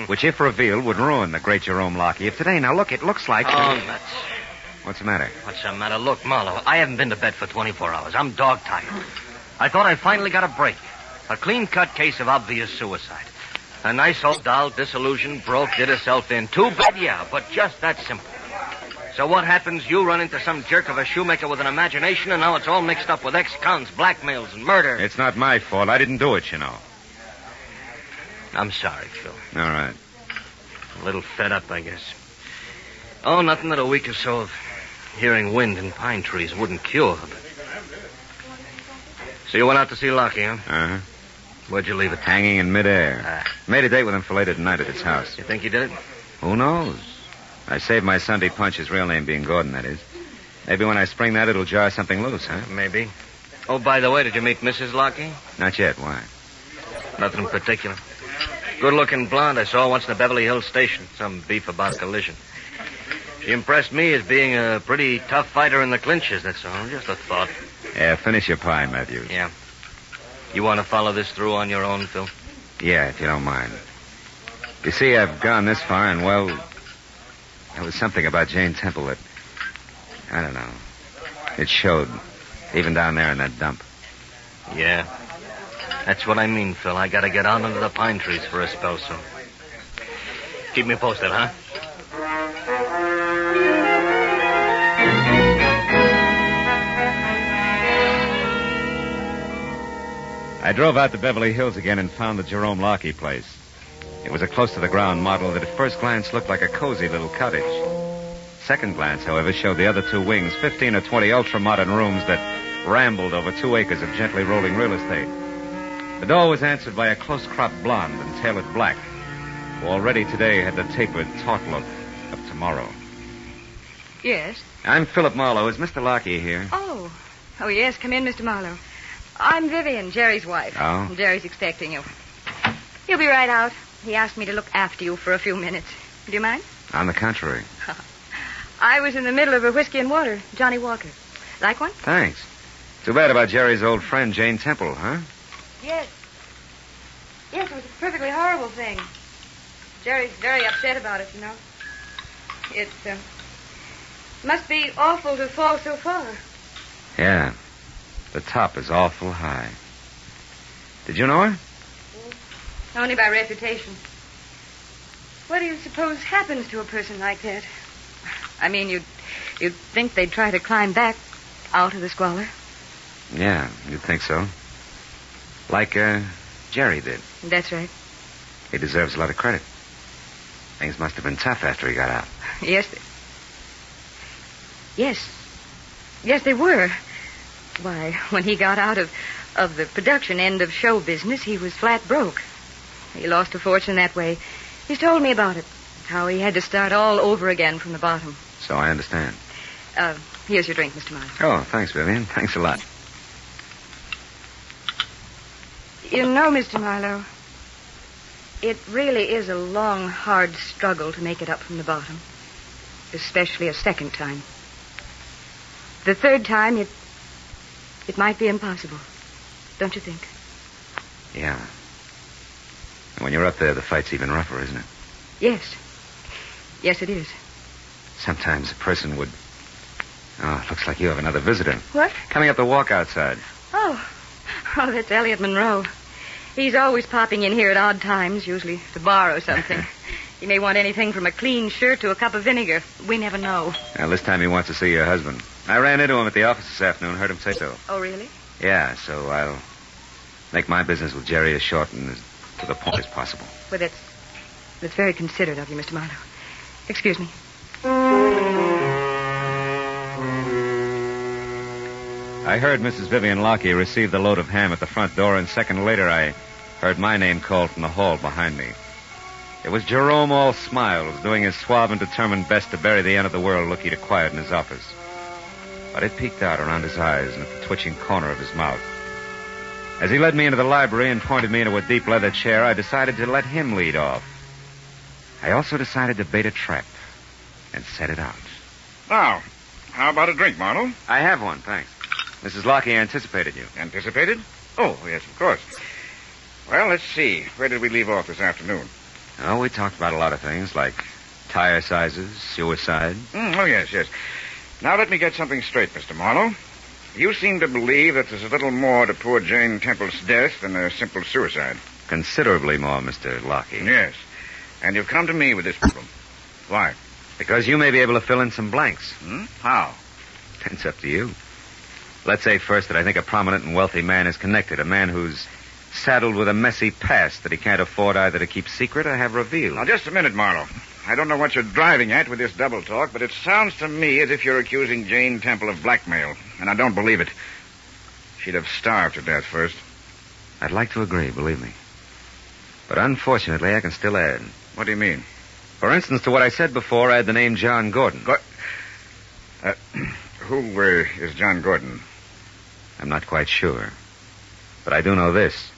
which, if revealed, would ruin the great Jerome Lockie of today. Now, look, it looks like... Oh, nuts. What's the matter? What's the matter? Look, Marlowe, I haven't been to bed for 24 hours. I'm dog-tired. I thought I finally got a break. A clean-cut case of obvious suicide. A nice old doll, disillusioned, broke, did herself in. Too bad, yeah, but just that simple. So what happens? You run into some jerk of a shoemaker with an imagination, and now it's all mixed up with ex-cons, blackmails, and murder. It's not my fault. I didn't do it, you know. I'm sorry, Phil. All right. A little fed up, I guess. Oh, nothing that a week or so of hearing wind in pine trees wouldn't cure. But... So you went out to see Lockie, huh? Uh-huh. Where'd you leave it? Hanging in midair. Made a date with him for later tonight at his house. You think he did it? Who knows? I saved my Sunday punch, his real name being Gordon, that is. Maybe when I spring that, it'll jar something loose, huh? Maybe. Oh, by the way, did you meet Mrs. Lockie? Not yet. Why? Nothing in particular. Good-looking blonde I saw once in the Beverly Hills station. Some beef about collision. She impressed me as being a pretty tough fighter in the clinches, that's all. Just a thought. Yeah, finish your pie, Matthews. Yeah. You want to follow this through on your own, Phil? Yeah, if you don't mind. You see, I've gone this far, and, well, there was something about Jane Temple that, I don't know, it showed, even down there in that dump. Yeah. That's what I mean, Phil. I got to get out under the pine trees for a spell, so. Keep me posted, huh? I drove out to Beverly Hills again and found the Jerome Lockie place. It was a close-to-the-ground model that at first glance looked like a cozy little cottage. Second glance, however, showed the other two wings, 15 or 20 ultra-modern rooms that rambled over 2 acres of gently rolling real estate. The door was answered by a close-cropped blonde and tailored black, who already today had the tapered, taut look of tomorrow. Yes? I'm Philip Marlowe. Is Mr. Lockey here? Oh, yes. Come in, Mr. Marlowe. I'm Vivian, Jerry's wife. Oh? Jerry's expecting you. He'll be right out. He asked me to look after you for a few minutes. Do you mind? On the contrary. I was in the middle of a whiskey and water. Johnny Walker. Like one? Thanks. Too bad about Jerry's old friend, Jane Temple, huh? Yes. Yes, it was a perfectly horrible thing. Jerry's very upset about it, you know. It must be awful to fall so far. Yeah. The top is awful high. Did you know her? Only by reputation. What do you suppose happens to a person like that? I mean, you'd think they'd try to climb back out of the squalor. Yeah, you'd think so. Like, Jerry did. That's right. He deserves a lot of credit. Things must have been tough after he got out. Yes. Yes, they were. Why, when he got out of the production end of show business, he was flat broke. He lost a fortune that way. He's told me about it, how he had to start all over again from the bottom. So I understand. Here's your drink, Mr. Marlowe. Oh, thanks, Vivian. Thanks a lot. You know, Mr. Marlowe, it really is a long, hard struggle to make it up from the bottom. Especially a second time. The third time, it might be impossible. Don't you think? Yeah. And when you're up there, the fight's even rougher, isn't it? Yes. Yes, it is. Sometimes a person would... Oh, it looks like you have another visitor. What? Coming up the walk outside. Oh, that's Elliot Monroe. He's always popping in here at odd times, usually to borrow something. He may want anything from a clean shirt to a cup of vinegar. We never know. Well, this time he wants to see your husband. I ran into him at the office this afternoon, heard him say so. Oh, really? Yeah, so I'll make my business with Jerry as short and as to the point as possible. Well, that's very considerate of you, Mr. Marlowe. Excuse me. I heard Mrs. Vivian Lockey receive the load of ham at the front door, and a second later I heard my name called from the hall behind me. It was Jerome, all smiles, doing his suave and determined best to bury the end of the world look he'd acquired in his office. But it peeked out around his eyes and at the twitching corner of his mouth. As he led me into the library and pointed me into a deep leather chair, I decided to let him lead off. I also decided to bait a trap and set it out. Now, how about a drink, Marlowe? I have one, thanks. Mrs. Lockey anticipated you. Anticipated? Oh, yes, of course. Well, let's see. Where did we leave off this afternoon? Oh, we talked about a lot of things, like tire sizes, suicide. Oh, yes. Now, let me get something straight, Mr. Marlowe. You seem to believe that there's a little more to poor Jane Temple's death than a simple suicide. Considerably more, Mr. Lockey. Yes. And you've come to me with this problem. Why? Because you may be able to fill in some blanks. How? It's up to you. Let's say first that I think a prominent and wealthy man is connected. A man who's saddled with a messy past that he can't afford either to keep secret or have revealed. Now, just a minute, Marlowe. I don't know what you're driving at with this double talk, but it sounds to me as if you're accusing Jane Temple of blackmail, and I don't believe it. She'd have starved to death first. I'd like to agree, believe me. But unfortunately, I can still add. What do you mean? For instance, to what I said before, I had the name John Gordon. Who is John Gordon? I'm not quite sure. But I do know this.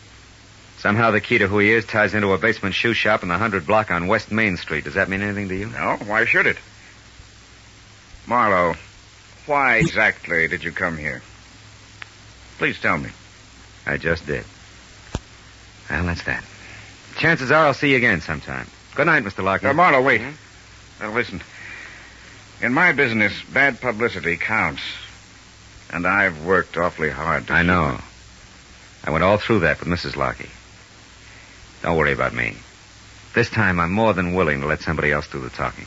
Somehow the key to who he is ties into a basement shoe shop in the 100 block on West Main Street. Does that mean anything to you? No, why should it? Marlowe, why exactly did you come here? Please tell me. I just did. Well, that's that. Chances are I'll see you again sometime. Good night, Mr. Lockey. Marlowe, wait. Now, listen. In my business, bad publicity counts. And I've worked awfully hard to... I know. I went all through that with Mrs. Lockey. Don't worry about me. This time, I'm more than willing to let somebody else do the talking.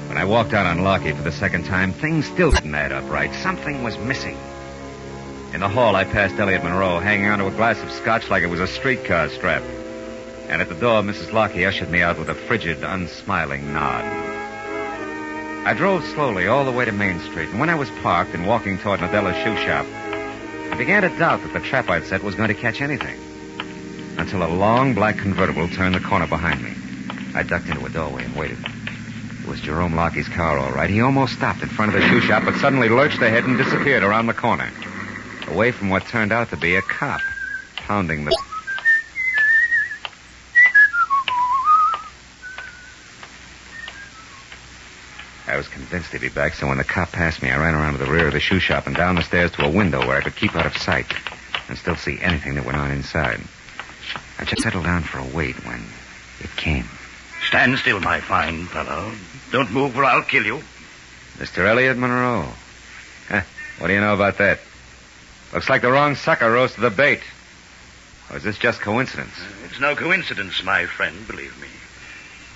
When I walked out on Lockey for the second time, things still didn't add up right. Something was missing. In the hall, I passed Elliot Monroe, hanging onto a glass of scotch like it was a streetcar strap. And at the door, Mrs. Lockey ushered me out with a frigid, unsmiling nod. I drove slowly all the way to Main Street, and when I was parked and walking toward Nadella's shoe shop, I began to doubt that the trap I'd set was going to catch anything. Until a long black convertible turned the corner behind me. I ducked into a doorway and waited. It was Jerome Lockey's car, all right. He almost stopped in front of the shoe shop, but suddenly lurched ahead and disappeared around the corner, away from what turned out to be a cop, pounding the... I was convinced he'd be back, so when the cop passed me, I ran around to the rear of the shoe shop and down the stairs to a window where I could keep out of sight and still see anything that went on inside. I just settled down for a wait when it came. Stand still, my fine fellow. Don't move or I'll kill you. Mr. Elliot Monroe. What do you know about that? Looks like the wrong sucker rose to the bait. Or is this just coincidence? It's no coincidence, my friend, believe me.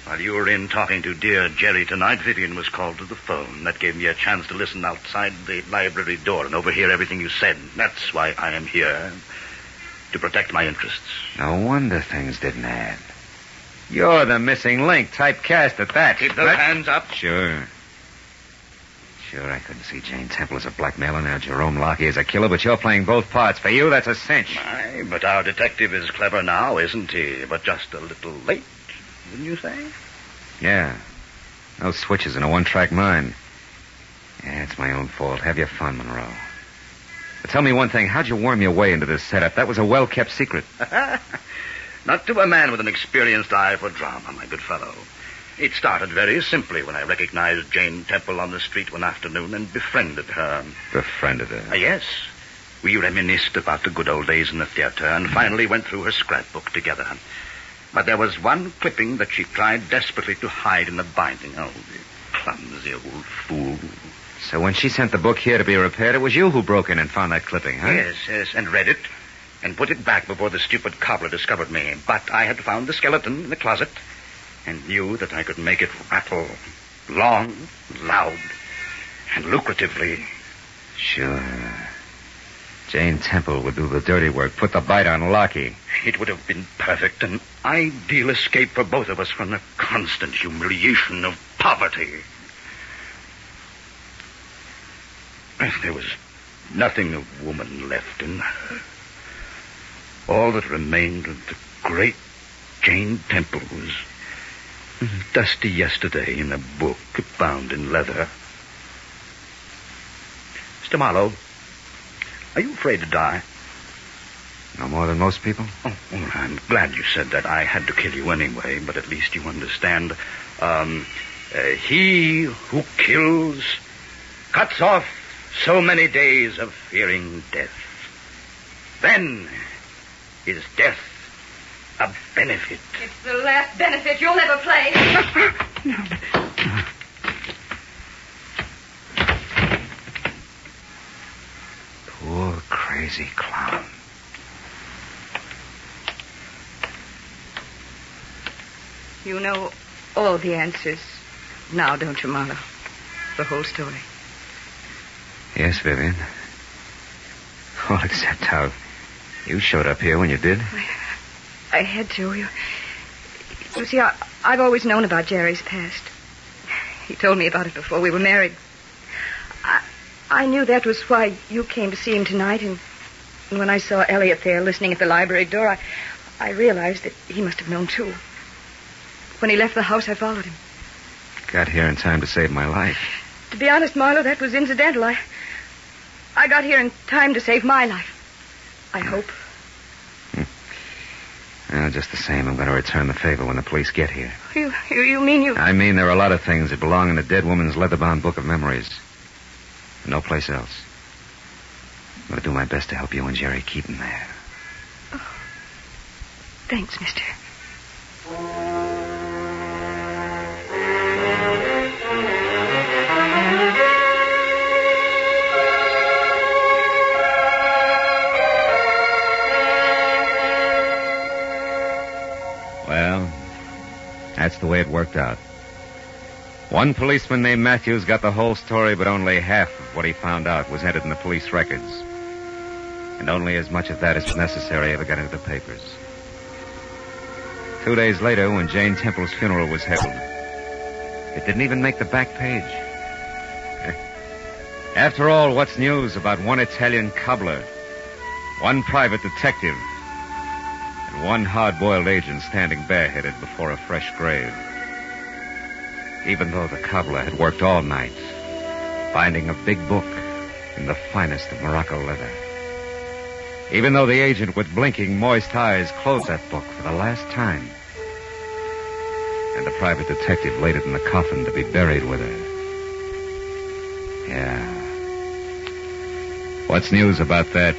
While you were in talking to dear Jerry tonight, Vivian was called to the phone. That gave me a chance to listen outside the library door and overhear everything you said. That's why I am here, to protect my interests. No wonder things didn't add. You're the missing link, typecast at that. Keep those hands up. Sure, I couldn't see Jane Temple as a blackmailer, now Jerome Lockey as a killer, but you're playing both parts. For you, that's a cinch. Aye, but our detective is clever now, isn't he? But just a little late, wouldn't you say? Yeah. No switches in a one-track mind. Yeah, it's my own fault. Have your fun, Monroe. But tell me one thing. How'd you worm your way into this setup? That was a well-kept secret. Not to a man with an experienced eye for drama, my good fellow. It started very simply when I recognized Jane Temple on the street one afternoon and befriended her. Befriended her? Yes. We reminisced about the good old days in the theater and finally went through her scrapbook together. But there was one clipping that she tried desperately to hide in the binding. Oh, the clumsy old fool. So when she sent the book here to be repaired, it was you who broke in and found that clipping, huh? Yes, and read it and put it back before the stupid cobbler discovered me. But I had found the skeleton in the closet and knew that I could make it rattle long, loud, and lucratively. Sure. Jane Temple would do the dirty work, put the bite on Lockey. It would have been perfect, an ideal escape for both of us from the constant humiliation of poverty. There was nothing of woman left in her. All that remained of the great Jane Temple was dusty yesterday in a book bound in leather. Mr. Marlowe, are you afraid to die? No more than most people? Oh, well, I'm glad you said that. I had to kill you anyway, but at least you understand. He who kills cuts off so many days of fearing death. Then is death a benefit. It's the last benefit you'll ever play. Poor crazy clown. You know all the answers now, don't you, Marlowe? The whole story. Yes, Vivian. All except how you showed up here when you did. I had to. You see, I've always known about Jerry's past. He told me about it before we were married. I knew that was why you came to see him tonight, and when I saw Elliot there listening at the library door, I realized that he must have known, too. When he left the house, I followed him. Got here in time to save my life. To be honest, Marlowe, that was incidental. I got here in time to save my life. I hope. Well, just the same, I'm going to return the favor when the police get here. You mean you... I mean there are a lot of things that belong in a dead woman's leather-bound book of memories. No place else. I'm going to do my best to help you and Jerry keep him there. Oh. Thanks, mister. Well, that's the way it worked out. One policeman named Matthews got the whole story, but only half of what he found out was entered in the police records. And only as much of that as was necessary ever got into the papers. 2 days later, when Jane Temple's funeral was held, it didn't even make the back page. After all, what's news about one Italian cobbler, one private detective, and one hard-boiled agent standing bareheaded before a fresh grave? Even though the cobbler had worked all night, binding a big book in the finest of Morocco leather. Even though the agent with blinking, moist eyes closed that book for the last time. And the private detective laid it in the coffin to be buried with her. Yeah. What's news about that?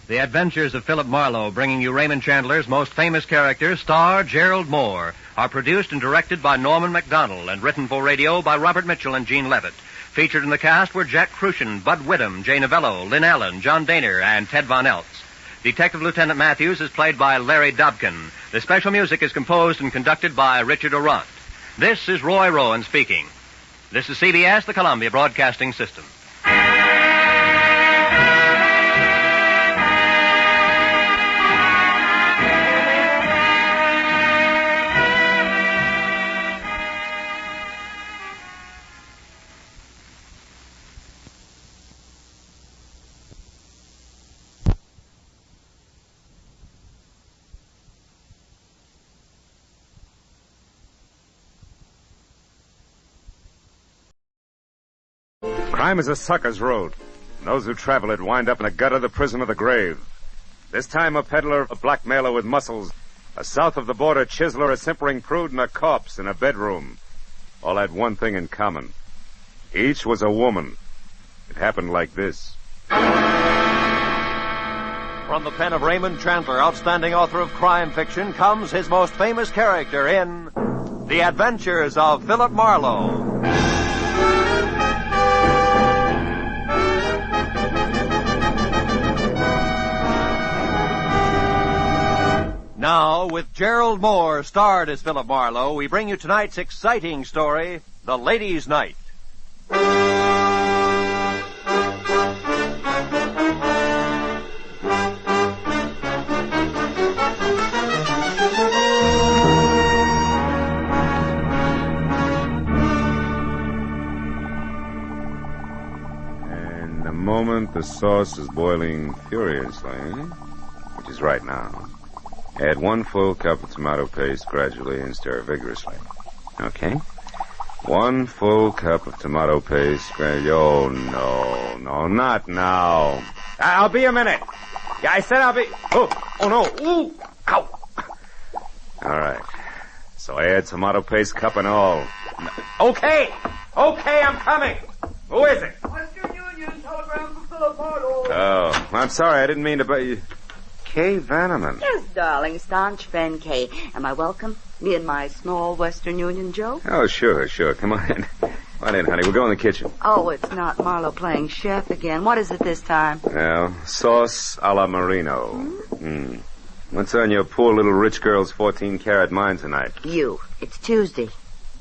The Adventures of Philip Marlowe, bringing you Raymond Chandler's most famous character, star Gerald Moore, are produced and directed by Norman MacDonald and written for radio by Robert Mitchell and Gene Levitt. Featured in the cast were Jack Crucian, Bud Whittam, Jay Novello, Lynn Allen, John Daner, and Ted Von Eltz. Detective Lieutenant Matthews is played by Larry Dobkin. The special music is composed and conducted by Richard Arant. This is Roy Rowan speaking. This is CBS, the Columbia Broadcasting System. Crime is a sucker's road. And those who travel it wind up in a gutter, the prison, or the grave. This time a peddler, a blackmailer with muscles, a south-of-the-border chiseler, a simpering prude, and a corpse in a bedroom. All had one thing in common. Each was a woman. It happened like this. From the pen of Raymond Chandler, outstanding author of crime fiction, comes his most famous character in The Adventures of Philip Marlowe. Now, with Gerald Moore starred as Philip Marlowe, we bring you tonight's exciting story, The Ladies' Night. And the moment the sauce is boiling furiously, which is right now, add 1 full cup of tomato paste gradually and stir vigorously. Okay? 1 full cup of tomato paste gradually. Oh, no, not now. I'll be a minute. Yeah, I said I'll be... Oh no. Ooh, ow. All right. So I add tomato paste, cup and all. Okay, I'm coming. Who is it? Western Union, telegram for Philip Marlowe. Oh, I'm sorry. I didn't mean to... Kay Vanneman. Yes, darling, staunch friend Kay. Am I welcome? Me and my small Western Union Joe? Oh, sure. Come on in. Come on in, honey. We'll go in the kitchen. Oh, it's not Marlowe playing chef again. What is it this time? Well, sauce a la Marino. What's on your poor little rich girl's 14-carat mind tonight? You. It's Tuesday.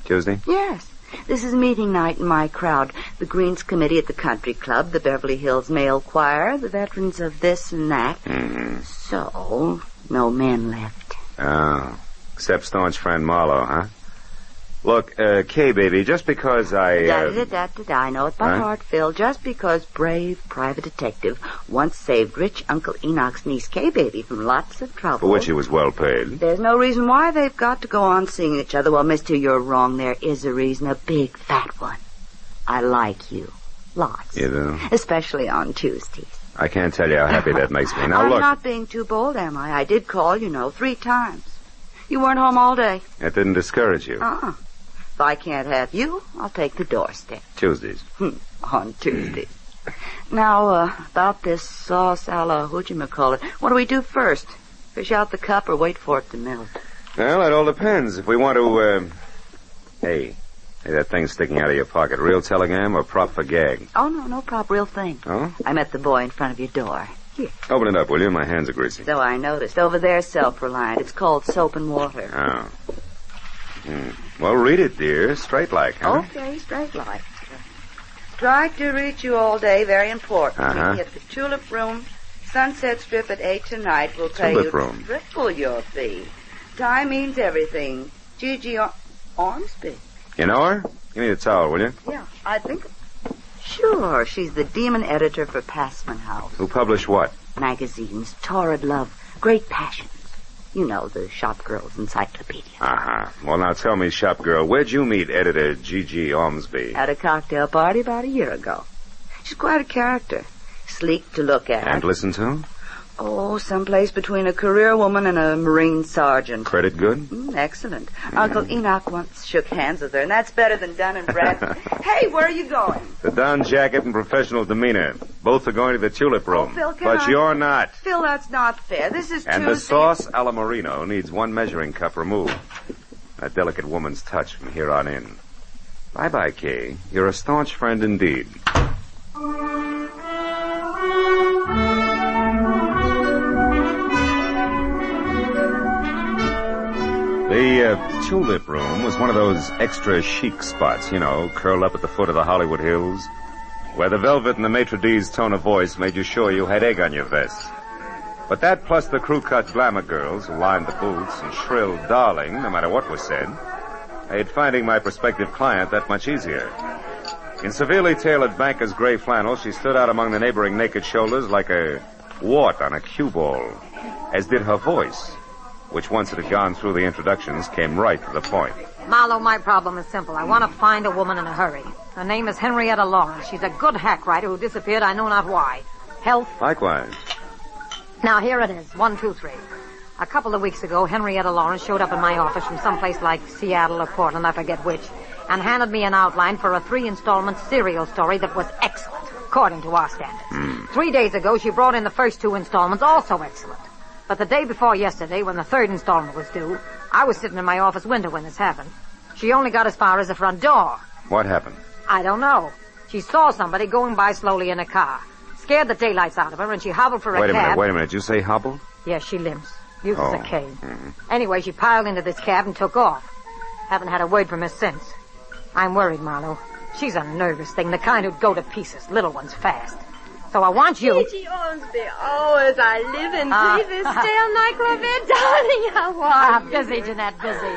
Tuesday? Yes. This is meeting night in my crowd. The Greens Committee at the Country Club, the Beverly Hills Male Choir, the veterans of this and that. So, no men left. Oh, except staunch friend Marlowe, huh? Look, Kay, baby, just because I... I know it by heart, Phil. Just because brave private detective once saved rich Uncle Enoch's niece, Kay, baby, from lots of trouble. For which he was well paid. There's no reason why they've got to go on seeing each other. Well, mister, you're wrong. There is a reason, a big fat one. I like you. Lots. You do? Especially on Tuesdays. I can't tell you how happy that makes me. Now, I'm look... not being too bold, am I? I did call, 3 times. You weren't home all day. That didn't discourage you. If I can't have you, I'll take the doorstep. Tuesdays. On Tuesdays. Now, about this sauce a la whatchamacallit. What do we do first? Fish out the cup or wait for it to melt? Well, that all depends. If we want to, Hey, that thing sticking out of your pocket, real telegram or prop for gag? Oh, no prop, real thing. Oh? I met the boy in front of your door. Here. Open it up, will you? My hands are greasy. So I noticed. Over there, self-reliant. It's called soap and water. Oh. Well, read it, dear. Straight like, huh? Okay, straight like. Tried to reach you all day. Very important. Uh-huh. Meet me at the Tulip Room. Sunset Strip at 8 tonight. We'll pay Tulip you Room. triple your fee. Time means everything. Gigi Ormsby. You know her? Give me the towel, will you? Yeah, I think... Sure, she's the demon editor for Passman House. Who published what? Magazines, torrid love, great passions. You know, the shop girl's encyclopedia. Uh-huh. Well, now tell me, shop girl, where'd you meet editor Gigi Ormsby? At a cocktail party about a year ago. She's quite a character. Sleek to look at. And listen to? Oh, someplace between a career woman and a Marine sergeant. Credit good? Excellent. Uncle Enoch once shook hands with her, and that's better than Dun and Bradstreet. Hey, where are you going? The Don jacket and professional demeanor. Both are going to the Tulip Room. Oh, Phil, can but I... you're not. Phil, that's not fair. This is And Tuesday. the sauce a la Marino needs one measuring cup removed. That delicate woman's touch from here on in. Bye-bye, Kay. You're a staunch friend indeed. The Tulip Room was one of those extra chic spots, you know, curled up at the foot of the Hollywood Hills, where the velvet and the maitre d's tone of voice made you sure you had egg on your vest. But that plus the crew-cut glamour girls who lined the booths and shrilled darling no matter what was said, made finding my prospective client that much easier. In severely tailored banker's gray flannel, she stood out among the neighboring naked shoulders like a wart on a cue ball, as did her voice, which once it had gone through the introductions, came right to the point. Marlowe, my problem is simple. I want to find a woman in a hurry. Her name is Henrietta Lawrence. She's a good hack writer who disappeared I know not why. Health? Likewise. Now, here it is. 1, 2, 3. A couple of weeks ago, Henrietta Lawrence showed up in my office from someplace like Seattle or Portland, I forget which, and handed me an outline for a 3-installment serial story that was excellent, according to our standards. 3 days ago, she brought in the first 2 installments, also excellent. But the day before yesterday, when the 3rd installment was due, I was sitting in my office window when this happened. She only got as far as the front door. What happened? I don't know. She saw somebody going by slowly in a car. Scared the daylights out of her, and she hobbled for a cab. Wait a minute. Did you say hobbled? Yes, she limps. Uses Oh. a cane. Anyway, she piled into this cab and took off. Haven't had a word from her since. I'm worried, Marlowe. She's a nervous thing, the kind who'd go to pieces, little ones fast. So I want you... Gigi Ormsby, oh, as I live and breathe this stale nightclub here, darling, how are you? Busy, Jeanette, busy.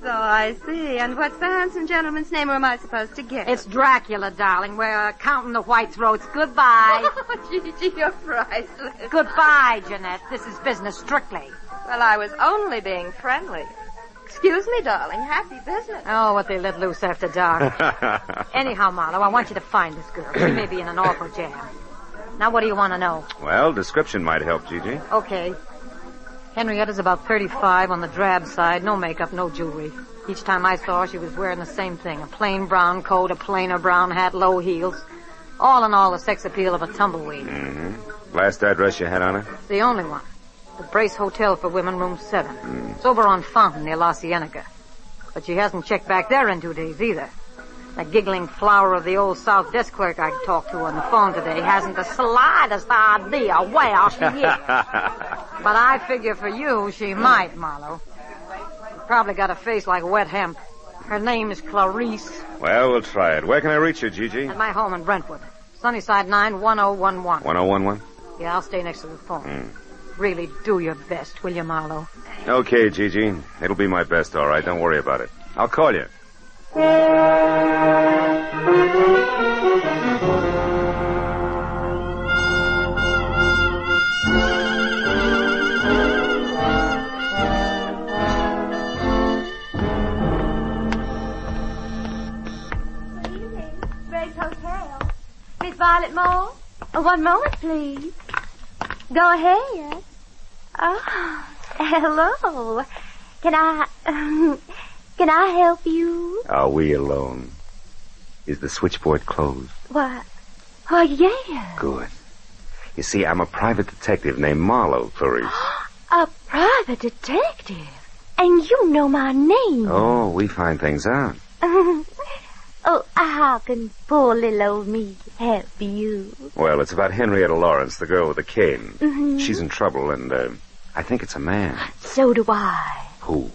So I see. And what's the handsome gentleman's name, or am I supposed to guess? It's Dracula, darling. We're counting the white throats. Goodbye. Oh, Gigi, you're priceless. Goodbye, Jeanette. This is business strictly. Well, I was only being friendly. Excuse me, darling. Happy business. Oh, what they let loose after dark. Anyhow, Marlowe, I want you to find this girl. She may be in an awful jam. Now, what do you want to know? Well, description might help, Gigi. Okay. Henrietta's about 35 on the drab side. No makeup, no jewelry. Each time I saw her, she was wearing the same thing. A plain brown coat, a plainer brown hat, low heels. All in all, the sex appeal of a tumbleweed. Last address you had on her? It's the only one. The Brace Hotel for Women, room 7. It's over on Fountain near La Cienega. But she hasn't checked back there in 2 days either. That giggling flower of the old South desk clerk I talked to on the phone today hasn't the slightest idea where she is. But I figure for you, she might, Marlowe. Probably got a face like wet hemp. Her name is Clarice. Well, we'll try it. Where can I reach you, Gigi? At my home in Brentwood. Sunnyside 91011. 1011? Yeah, I'll stay next to the phone. Really do your best, will you, Marlowe? Okay, Gigi. It'll be my best, all right. Don't worry about it. I'll call you. Brace Hotel. Miss Violet Moore? Oh, one moment, please. Go ahead. Oh, hello. Can I help you? Are we alone? Is the switchboard closed? What? Oh, yeah. Good. You see, I'm a private detective named Marlowe, Clarice. A private detective? And you know my name. Oh, we find things out. Oh, how can poor little old me help you? Well, it's about Henrietta Lawrence, the girl with the cane. Mhm. She's in trouble, and I think it's a man. So do I. Who?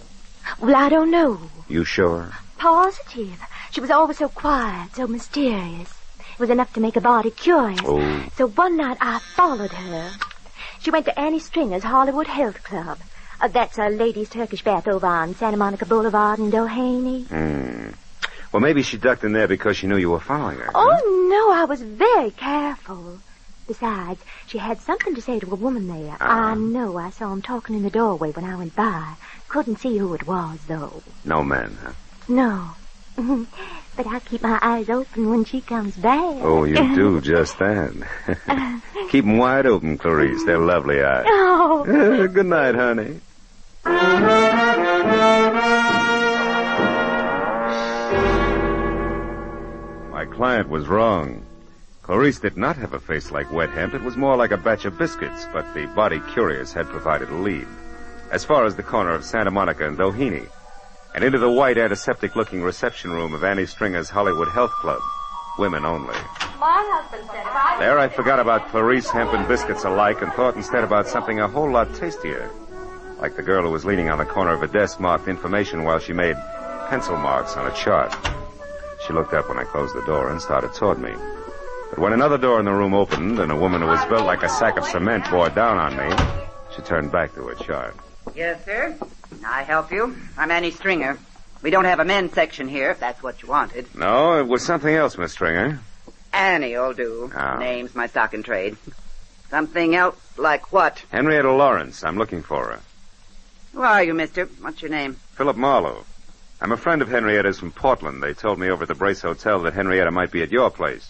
Well, I don't know. You sure? Positive. She was always so quiet, so mysterious. It was enough to make a body curious. Oh. So one night I followed her. She went to Annie Stringer's Hollywood Health Club. That's a ladies' Turkish bath over on Santa Monica Boulevard in Doheny. Well, maybe she ducked in there because she knew you were following her. Oh, no, I was very careful. Besides, she had something to say to a woman there. I know I saw him talking in the doorway when I went by. Couldn't see who it was, though. No man, huh? No. But I keep my eyes open when she comes back. Oh, you do just that. Keep them wide open, Clarice. They're lovely eyes. Oh. Good night, honey. My client was wrong. Clarice did not have a face like wet hemp. It was more like a batch of biscuits, but the body curious had provided a lead. As far as the corner of Santa Monica and Doheny, and into the white antiseptic-looking reception room of Annie Stringer's Hollywood Health Club. Women only. My husband said if I... There I forgot about Clarice, hemp, and biscuits alike and thought instead about something a whole lot tastier. Like the girl who was leaning on the corner of a desk marked information while she made pencil marks on a chart. She looked up when I closed the door and started toward me. But when another door in the room opened and a woman who was built like a sack of cement bore down on me, she turned back to her chart. Yes, sir. I help you. I'm Annie Stringer. We don't have a men's section here, if that's what you wanted. No, it was something else, Miss Stringer. Annie'll do. Oh. Name's my stock and trade. Something else like what? Henrietta Lawrence. I'm looking for her. Who are you, mister? What's your name? Philip Marlowe. I'm a friend of Henrietta's from Portland. They told me over at the Brace Hotel that Henrietta might be at your place.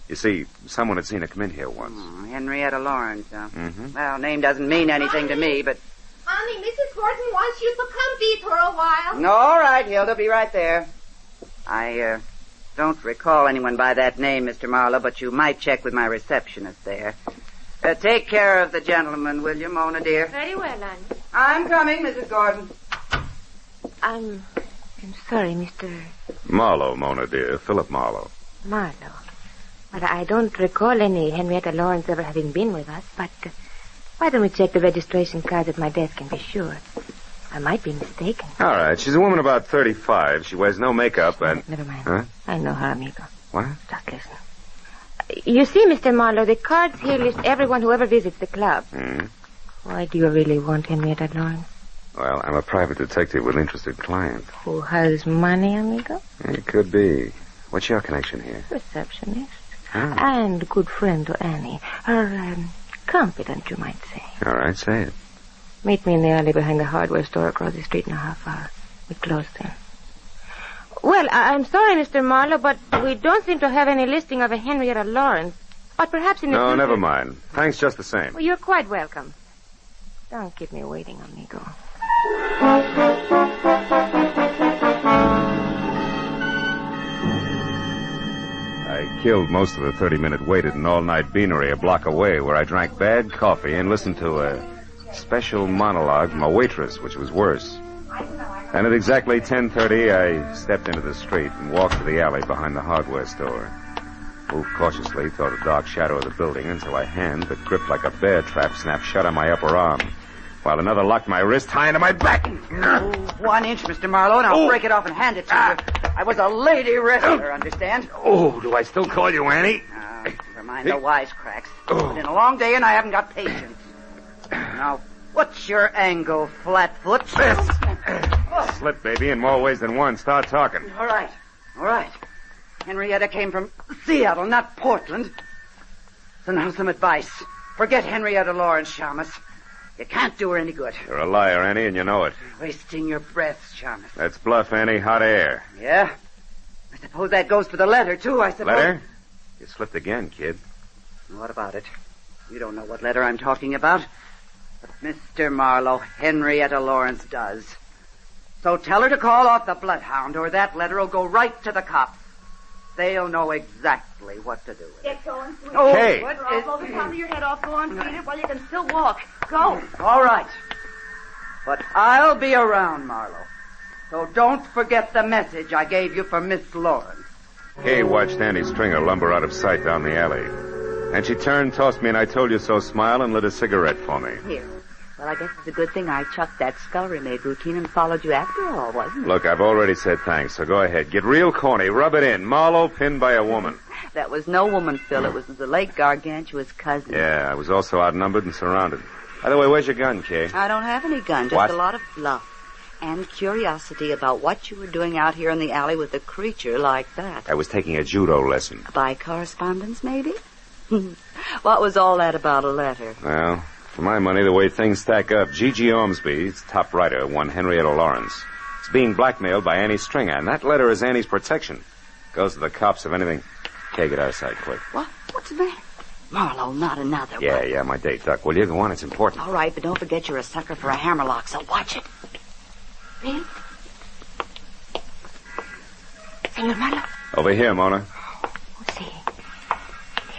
You see, someone had seen her come in here once. Henrietta Lawrence, huh? Mm-hmm. Well, name doesn't mean anything to me, but... Honey, Mrs. Horton wants you to come be for a while. All right, Hilda, be right there. I, don't recall anyone by that name, Mr. Marlowe, but you might check with my receptionist there. Take care of the gentleman, will you, Mona, dear? Very well, Annie. I'm coming, Mrs. Gordon. I'm sorry, Mr. Marlowe, Mona, dear. Philip Marlowe. Marlowe. Well, I don't recall any Henrietta Lawrence ever having been with us, but why don't we check the registration cards at my desk and be sure? I might be mistaken. All right. She's a woman about 35. She wears no makeup and... Never mind. Huh? I know her, amigo. What? Just listen. You see, Mr. Marlowe, the cards here list everyone who ever visits the club. Why do you really want Henrietta Lawrence? Well, I'm a private detective with an interested client. Who has money, amigo? It could be. What's your connection here? Receptionist. Oh. And good friend to Annie. Her, confidant, you might say. All right, say it. Meet me in the alley behind the hardware store across the street in a half hour. We close then. Well, I'm sorry, Mr. Marlowe, but we don't seem to have any listing of a Henrietta Lawrence. But perhaps in the No, future... never mind. Thanks just the same. Well, you're quite welcome. Don't keep me waiting, amigo. I killed most of the 30-minute wait at an all-night beanery a block away where I drank bad coffee and listened to a special monologue from a waitress, which was worse. And at exactly 10:30, I stepped into the street and walked to the alley behind the hardware store. Moved cautiously toward the dark shadow of the building until a hand that gripped like a bear trap snapped shut on my upper arm, while another locked my wrist high into my back. 1 inch, Mr. Marlowe, and I'll break it off and hand it to you. I was a lady wrestler, understand? Oh, do I still call you Annie? Never mind the wisecracks. It's been a long day, and I haven't got patience. Now, what's your angle, Flatfoot? Slip, baby, in more ways than one. Start talking. All right. Henrietta came from Seattle, not Portland. So now some advice. Forget Henrietta Lawrence, Shamus. You can't do her any good. You're a liar, Annie, and you know it. Wasting your breath, Shamus. That's bluff, Annie. Hot air. Yeah? I suppose that goes for the letter, too, I suppose. Letter? You slipped again, kid. What about it? You don't know what letter I'm talking about. But Mr. Marlowe, Henrietta Lawrence does. So tell her to call off the bloodhound, or that letter will go right to the cops. They'll know exactly what to do with it. Get going, sweetie. Oh, Hey. What is... Blow the top of your head off. Go on, feed it while you can still walk. Go. All right. But I'll be around, Marlowe. So don't forget the message I gave you for Miss Lawrence. Kay watched Annie Stringer lumber out of sight down the alley. And she turned, tossed me an I told you so smile, and lit a cigarette for me. Here. Well, I guess it's a good thing I chucked that scullery maid routine and followed you after all, wasn't it? Look, I've already said thanks, so go ahead. Get real corny. Rub it in. Marlowe pinned by a woman. That was no woman, Phil. It was the late Gargantua's cousin. Yeah, I was also outnumbered and surrounded. By the way, where's your gun, Kay? I don't have any gun, just What? a lot of bluff. And curiosity about what you were doing out here in the alley with a creature like that. I was taking a judo lesson. By correspondence, maybe? What was all that about a letter? Well, for my money, the way things stack up, Gigi Ormsby, its top writer, one Henrietta Lawrence, is being blackmailed by Annie Stringer, and that letter is Annie's protection. Goes to the cops if anything. Kay, get out of sight, quick. What? What's the matter? Marlowe, not another one. Yeah, my date, Duck. Will you go on? It's important. All right, but don't forget you're a sucker for a hammerlock, so watch it. Really? Senor Marlowe? Over here, Mona. See.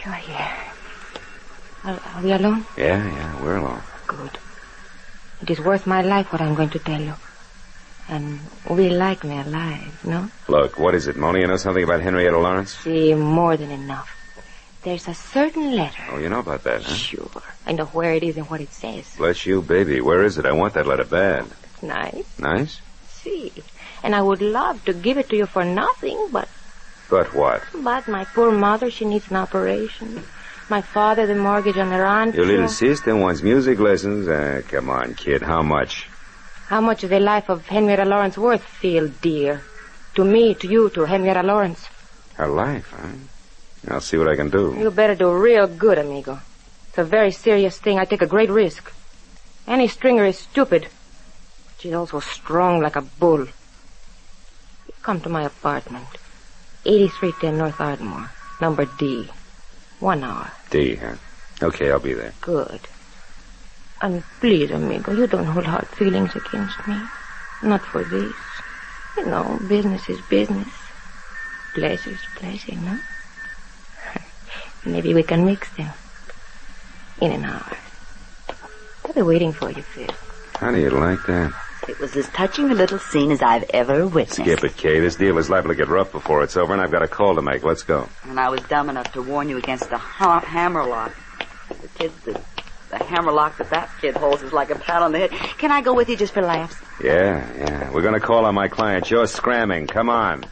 You're here. Are we alone? Yeah, we're alone. Good. It is worth my life what I'm going to tell you. And we like me alive, no? Look, what is it, Mona? You know something about Henrietta Lawrence? See, more than enough. There's a certain letter. Oh, you know about that, huh? Sure. I know where it is and what it says. Bless you, baby. Where is it? I want that letter bad. Nice. Nice? See. And I would love to give it to you for nothing, but... But what? But my poor mother, she needs an operation. My father, the mortgage on the rancho. Your little sister wants music lessons? Come on, kid. How much? How much is the life of Henrietta Lawrence worth, Phil, dear? To me, to you, to Henrietta Lawrence. Her life, huh? I'll see what I can do. You better do real good, amigo. It's a very serious thing. I take a great risk. Annie Stringer is stupid. She's also strong like a bull. You come to my apartment. 8310 North Ardmore. Number D. 1 hour. D, huh? Okay, I'll be there. Good. And please, amigo, you don't hold hard feelings against me. Not for this. You know, business is business. Pleasure is pleasure, no? Maybe we can mix them. In an hour. I'll be waiting for you, Phil. How do you like that? It was as touching a little scene as I've ever witnessed. Skip it, Kay. This deal is liable to get rough before it's over, and I've got a call to make. Let's go. And I was dumb enough to warn you against the hammerlock. The hammerlock that kid holds is like a pat on the head. Can I go with you just for laughs? Yeah. We're going to call on my client. You're scramming. Come on.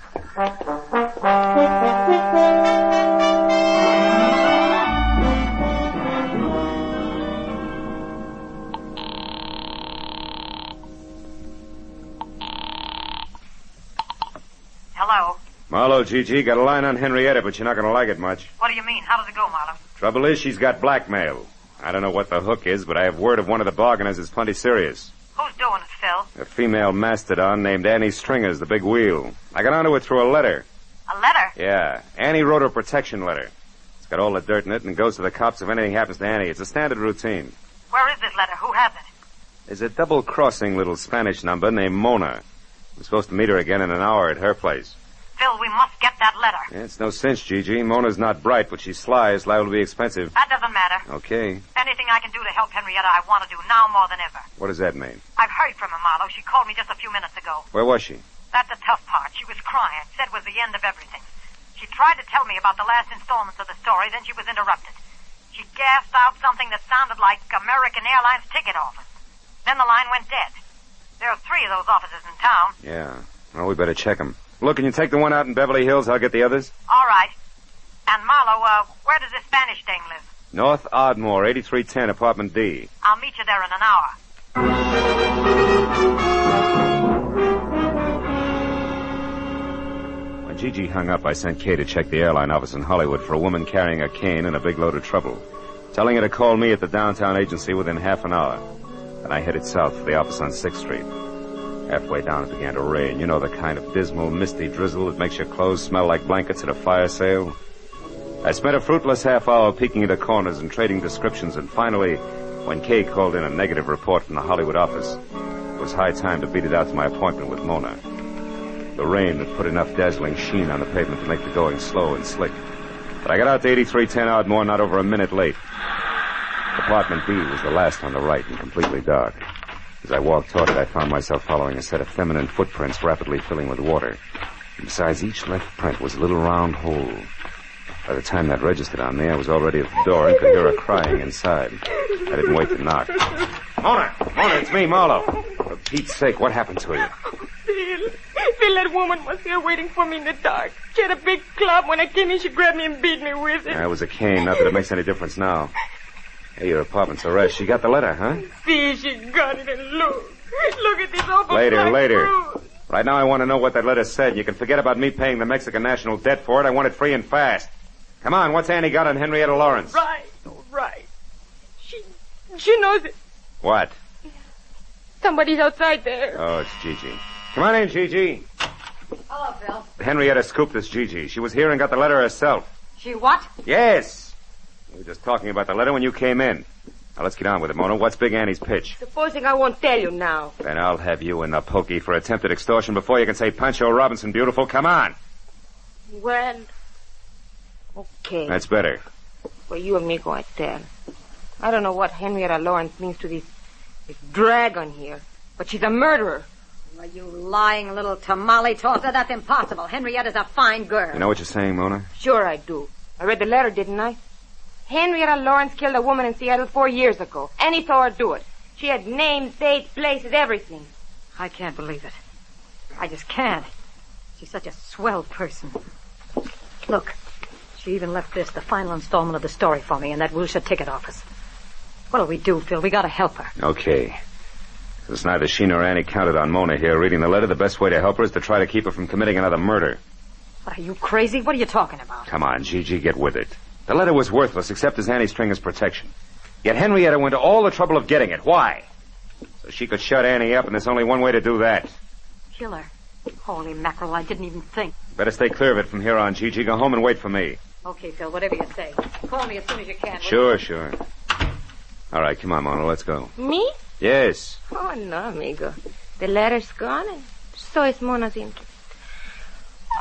Hello. Marlowe, Gigi, got a line on Henrietta, but you're not going to like it much. What do you mean? How does it go, Marlowe? Trouble is, she's got blackmail. I don't know what the hook is, but I have word of one of the bargainers is plenty serious. Who's doing it, Phil? A female mastodon named Annie Stringer's the big wheel. I got onto it through a letter. A letter? Yeah. Annie wrote her protection letter. It's got all the dirt in it and goes to the cops if anything happens to Annie. It's a standard routine. Where is this letter? Who has it? There's a double-crossing little Spanish number named Mona. We're supposed to meet her again in an hour at her place. Phil, we must get that letter. Yeah, it's no cinch, Gigi. Mona's not bright, but she's sly. It's liable to be expensive. That doesn't matter. Okay. Anything I can do to help Henrietta, I want to do now more than ever. What does that mean? I've heard from her, Marlowe. She called me just a few minutes ago. Where was she? That's the tough part. She was crying. Said it was the end of everything. She tried to tell me about the last installments of the story, then she was interrupted. She gasped out something that sounded like American Airlines ticket office. Then the line went dead. There are 3 of those offices in town. Yeah. Well, we better check them. Look, can you take the one out in Beverly Hills? I'll get the others. All right. And Marlowe, where does this Spanish dame live? North Ardmore, 8310, apartment D. I'll meet you there in an hour. When Gigi hung up, I sent Kay to check the airline office in Hollywood for a woman carrying a cane and a big load of trouble, telling her to call me at the downtown agency within half an hour. Then I headed south for the office on 6th Street. Halfway down, it began to rain. You know, the kind of dismal, misty drizzle that makes your clothes smell like blankets at a fire sale. I spent a fruitless half hour peeking into corners and trading descriptions, and finally, when Kay called in a negative report from the Hollywood office, it was high time to beat it out to my appointment with Mona. The rain had put enough dazzling sheen on the pavement to make the going slow and slick. But I got out to 8310 Ardmore not over a minute late. Apartment B was the last on the right and completely dark. As I walked toward it, I found myself following a set of feminine footprints rapidly filling with water. Besides, each left print was a little round hole. By the time that registered on me, I was already at the door and could hear her crying inside. I didn't wait to knock. Mona, it's me, Marlowe. For Pete's sake, what happened to you? Phil, that woman was here waiting for me in the dark. She had a big club. When I came in, she grabbed me and beat me with it. That was a cane. Not that it makes any difference now. Hey, your apartment's a rest. She got the letter, huh? See, she got it, and look. Look at this awful Later. bruise. Right now, I want to know what that letter said. You can forget about me paying the Mexican national debt for it. I want it free and fast. Come on, what's Annie got on Henrietta Lawrence? Right. She knows it. What? Somebody's outside there. Oh, it's Gigi. Come on in, Gigi. Hello, Phil. Henrietta scooped this Gigi. She was here and got the letter herself. She what? Yes. We were just talking about the letter when you came in. Now, let's get on with it, Mona. What's Big Annie's pitch? Supposing I won't tell you now. Then I'll have you in the pokey for attempted extortion before you can say Pancho Robinson beautiful. Come on. Well, okay. That's better. For you, amigo, I tell. I don't know what Henrietta Lawrence means to this dragon here, but she's a murderer. Well, you lying little tamale tosser. That's impossible. Henrietta's a fine girl. You know what you're saying, Mona? Sure I do. I read the letter, didn't I? Henrietta Lawrence killed a woman in Seattle 4 years ago. Annie saw her do it. She had names, dates, places, everything. I can't believe it. I just can't. She's such a swell person. Look, she even left this, the final installment of the story for me, in that Wilshire ticket office. What'll we do, Phil? We gotta help her. Okay. Since neither she nor Annie counted on Mona here reading the letter, the best way to help her is to try to keep her from committing another murder. What, are you crazy? What are you talking about? Come on, Gigi, get with it. The letter was worthless except as Annie Stringer's protection. Yet Henrietta went to all the trouble of getting it. Why? So she could shut Annie up, and there's only one way to do that. Kill her. Holy mackerel, I didn't even think. Better stay clear of it from here on, Gigi. Go home and wait for me. Okay, Phil, whatever you say. Call me as soon as you can. Sure. All right, come on, Mona, let's go. Me? Yes. Oh, no, amigo. The letter's gone, and so is Mona's interest.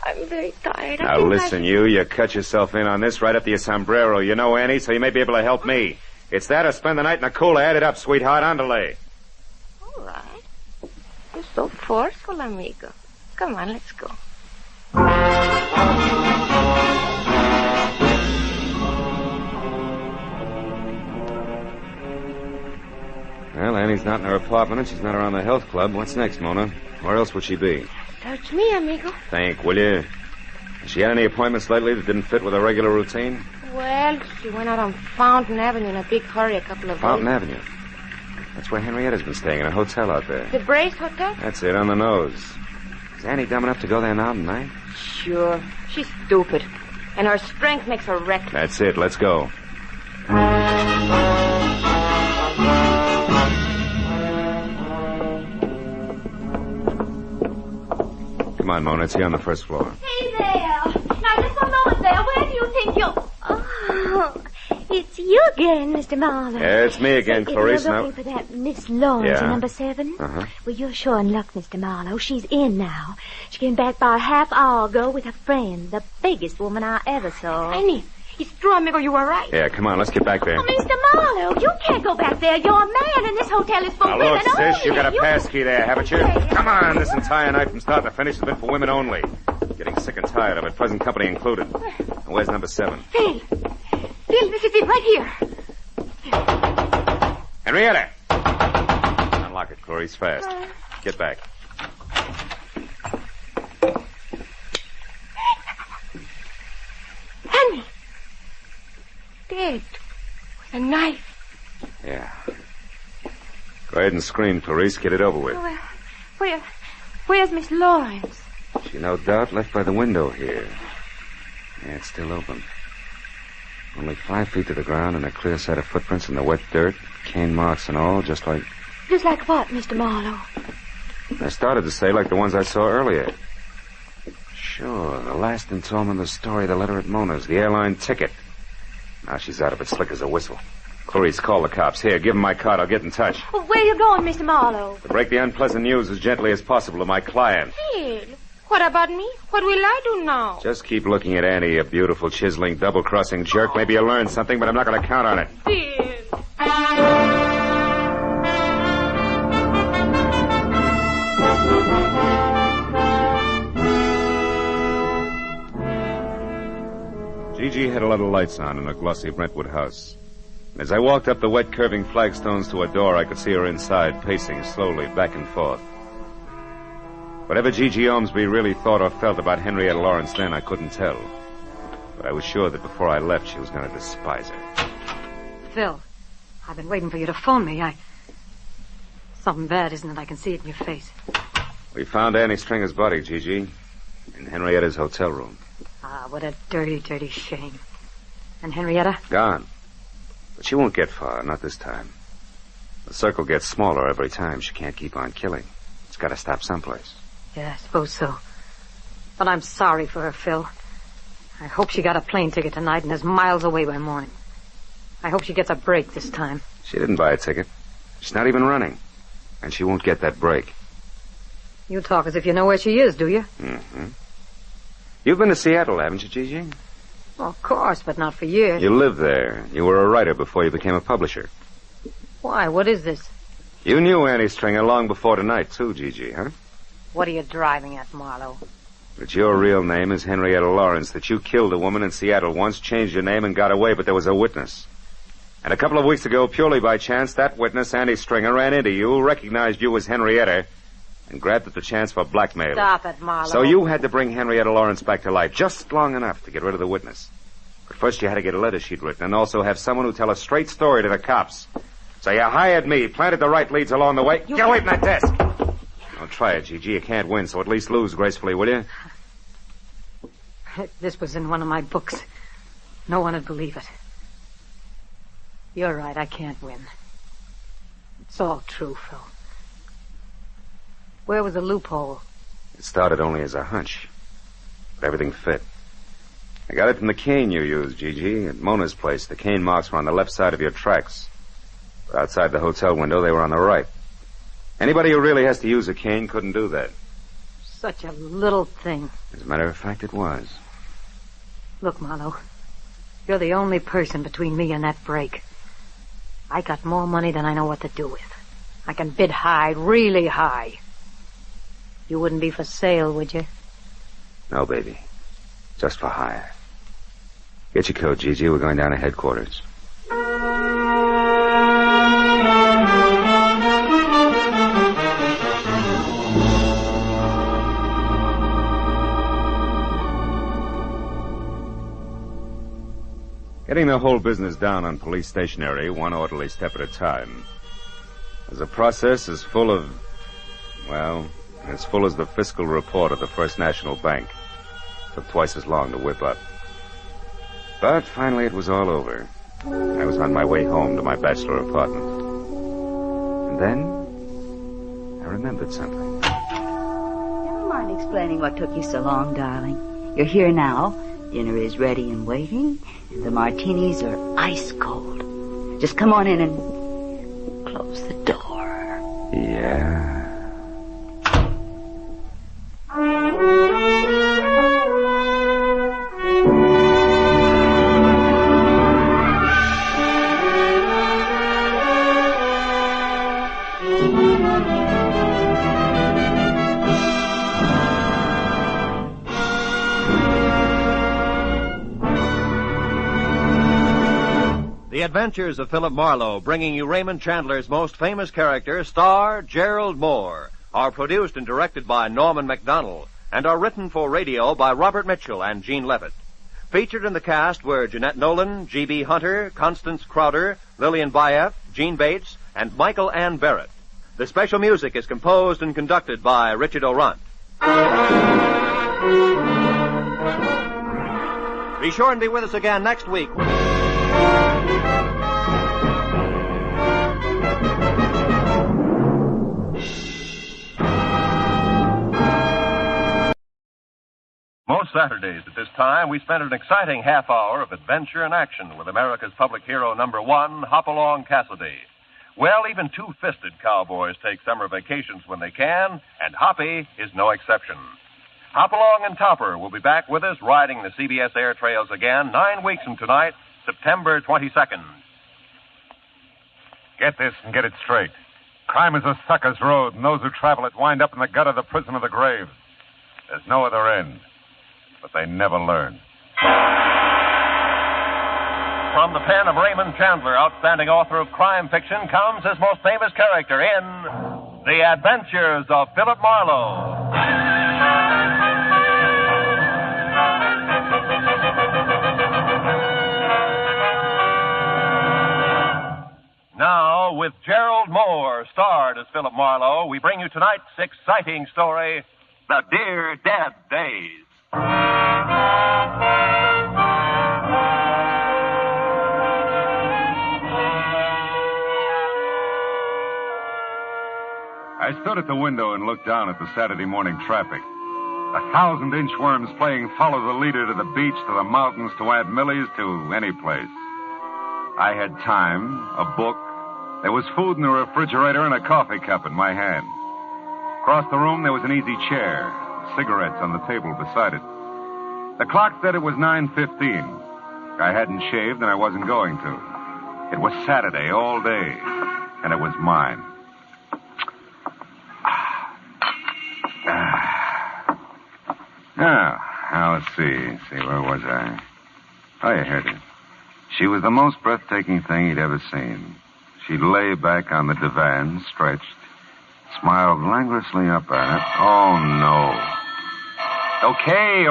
I'm very tired. Now, listen, you cut yourself in on this right up to your sombrero. You know Annie, so you may be able to help me. It's that or spend the night in a cooler. Add it up, sweetheart. Andale. All right. You're so forceful, amigo. Come on, let's go. Well, Annie's not in her apartment, and she's not around the health club. What's next, Mona? Where else would she be? Search me, amigo. Thank, will you? Has she had any appointments lately that didn't fit with her regular routine? Well, she went out on Fountain Avenue in a big hurry a couple of Fountain days. Avenue. That's where Henrietta's been staying, in a hotel out there. The Brace Hotel? That's it, on the nose. Is Annie dumb enough to go there now tonight? Sure. She's stupid. And her strength makes her reckless. That's it, let's go. Come on, Mona, it's here on the first floor. Hey there. Now, just a moment there. Where do you think you're... Oh, it's you again, Mr. Marlowe. Yeah, it's me again, Clarice. You're Now, looking for that Miss Lawrence Yeah. in number 7? Uh-huh. Well, you're sure in luck, Mr. Marlowe. She's in now. She came back about a half hour ago with a friend, the biggest woman I ever saw. Annie, it's true, amigo. You were right. Yeah, come on, let's get back there. Oh, Mr. Marlowe, you can't go back there. You're a man, and this hotel is for Now, women look, sis, only. you got a pass key there, haven't you? Come on, this entire night from start to finish has been for women only. Getting sick and tired of it, present company included. Now, where's number 7? Phil, this is it right here. Henrietta! Unlock it, Clarice, fast. Get back. Henry. Dead. With a knife. Yeah. Go ahead and scream, Clarice. Get it over with. Well, where's Miss Lawrence? She no doubt left by the window here. Yeah, it's still open. Only 5 feet to the ground and a clear set of footprints in the wet dirt, cane marks and all, just like... Just like what, Mr. Marlowe? I started to say like the ones I saw earlier. Sure, the last installment of the story, the letter at Mona's, the airline ticket. Now she's out of it, slick as a whistle. Clarice, call the cops. Here, give them my card. I'll get in touch. Well, where are you going, Mr. Marlowe? To break the unpleasant news as gently as possible to my client. Phil, what about me? What will I do now? Just keep looking at Annie, you beautiful, chiseling, double-crossing jerk. Maybe you'll learn something, but I'm not going to count on it. Phil. Gigi had a lot of lights on in a glossy Brentwood house. And as I walked up the wet, curving flagstones to a door, I could see her inside, pacing slowly back and forth. Whatever Gigi Ormsby really thought or felt about Henrietta Lawrence then, I couldn't tell. But I was sure that before I left, she was going to despise her. Phil, I've been waiting for you to phone me. Something bad, isn't it? I can see it in your face. We found Annie Stringer's body, Gigi, in Henrietta's hotel room. Ah, what a dirty, dirty shame. And Henrietta? Gone. But she won't get far, not this time. The circle gets smaller every time. She can't keep on killing. It's got to stop someplace. Yeah, I suppose so. But I'm sorry for her, Phil. I hope she got a plane ticket tonight and is miles away by morning. I hope she gets a break this time. She didn't buy a ticket. She's not even running. And she won't get that break. You talk as if you know where she is, do you? Mm-hmm. You've been to Seattle, haven't you, Gigi? Well, of course, but not for years. You lived there. You were a writer before you became a publisher. Why? What is this? You knew Annie Stringer long before tonight, too, Gigi, huh? What are you driving at, Marlowe? That your real name is Henrietta Lawrence, that you killed a woman in Seattle once, changed your name, and got away, but there was a witness. And a couple of weeks ago, purely by chance, that witness, Annie Stringer, ran into you, recognized you as Henrietta, and grabbed at the chance for blackmail. Stop it, Marlowe. So you had to bring Henrietta Lawrence back to life, just long enough to get rid of the witness. But first you had to get a letter she'd written, and also have someone who tell a straight story to the cops. So you hired me, planted the right leads along the way. Get away from that desk! Don't try it, Gigi. You can't win, so at least lose gracefully, will you? This was in one of my books. No one would believe it. You're right, I can't win. It's all true, Phil. Where was the loophole? It started only as a hunch. But everything fit. I got it from the cane you used, Gigi, at Mona's place. The cane marks were on the left side of your tracks. But outside the hotel window, they were on the right. Anybody who really has to use a cane couldn't do that. Such a little thing. As a matter of fact, it was. Look, Marlowe, you're the only person between me and that break. I got more money than I know what to do with. I can bid high, really high. You wouldn't be for sale, would you? No, baby. Just for hire. Get your coat, Gigi. We're going down to headquarters. Getting the whole business down on police stationery, one orderly step at a time, is a process as full of, well, as full as the fiscal report of the First National Bank. Took twice as long to whip up. But finally it was all over. I was on my way home to my bachelor apartment. And then I remembered something. Never mind explaining what took you so long, darling. You're here now. Dinner is ready and waiting. And the martinis are ice cold. Just come on in and close the door. Yeah. The Adventures of Philip Marlowe, bringing you Raymond Chandler's most famous character, star Gerald Moore, are produced and directed by Norman MacDonald and are written for radio by Robert Mitchell and Gene Levitt. Featured in the cast were Jeanette Nolan, G.B. Hunter, Constance Crowder, Lillian Bayef, Gene Bates, and Michael Ann Barrett. The special music is composed and conducted by Richard O'Runt. Be sure and be with us again next week. Most Saturdays at this time, we spend an exciting half hour of adventure and action with America's public hero #1, Hopalong Cassidy. Well, even two-fisted cowboys take summer vacations when they can, and Hoppy is no exception. Hopalong and Topper will be back with us riding the CBS air trails again 9 weeks from tonight, September 22nd. Get this and get it straight. Crime is a sucker's road, and those who travel it wind up in the gut of the prison of the grave. There's no other end. But they never learn. From the pen of Raymond Chandler, outstanding author of crime fiction, comes his most famous character in The Adventures of Philip Marlowe. Now, with Gerald Moore, starred as Philip Marlowe, we bring you tonight's exciting story, The Dear Dead Days. I stood at the window and looked down at the Saturday morning traffic. 1,000 inchworms playing follow the leader to the beach, to the mountains, to Aunt Millie's, to any place. I had time, a book. There was food in the refrigerator and a coffee cup in my hand. Across the room, there was an easy chair, cigarettes on the table beside it. The clock said it was 9:15. I hadn't shaved and I wasn't going to. It was Saturday all day, and it was mine. Now, let's see. Where was I? Oh, yeah, here it is. She was the most breathtaking thing he'd ever seen. She lay back on the divan, stretched, smiled languorously up at it. Oh, no. Okay.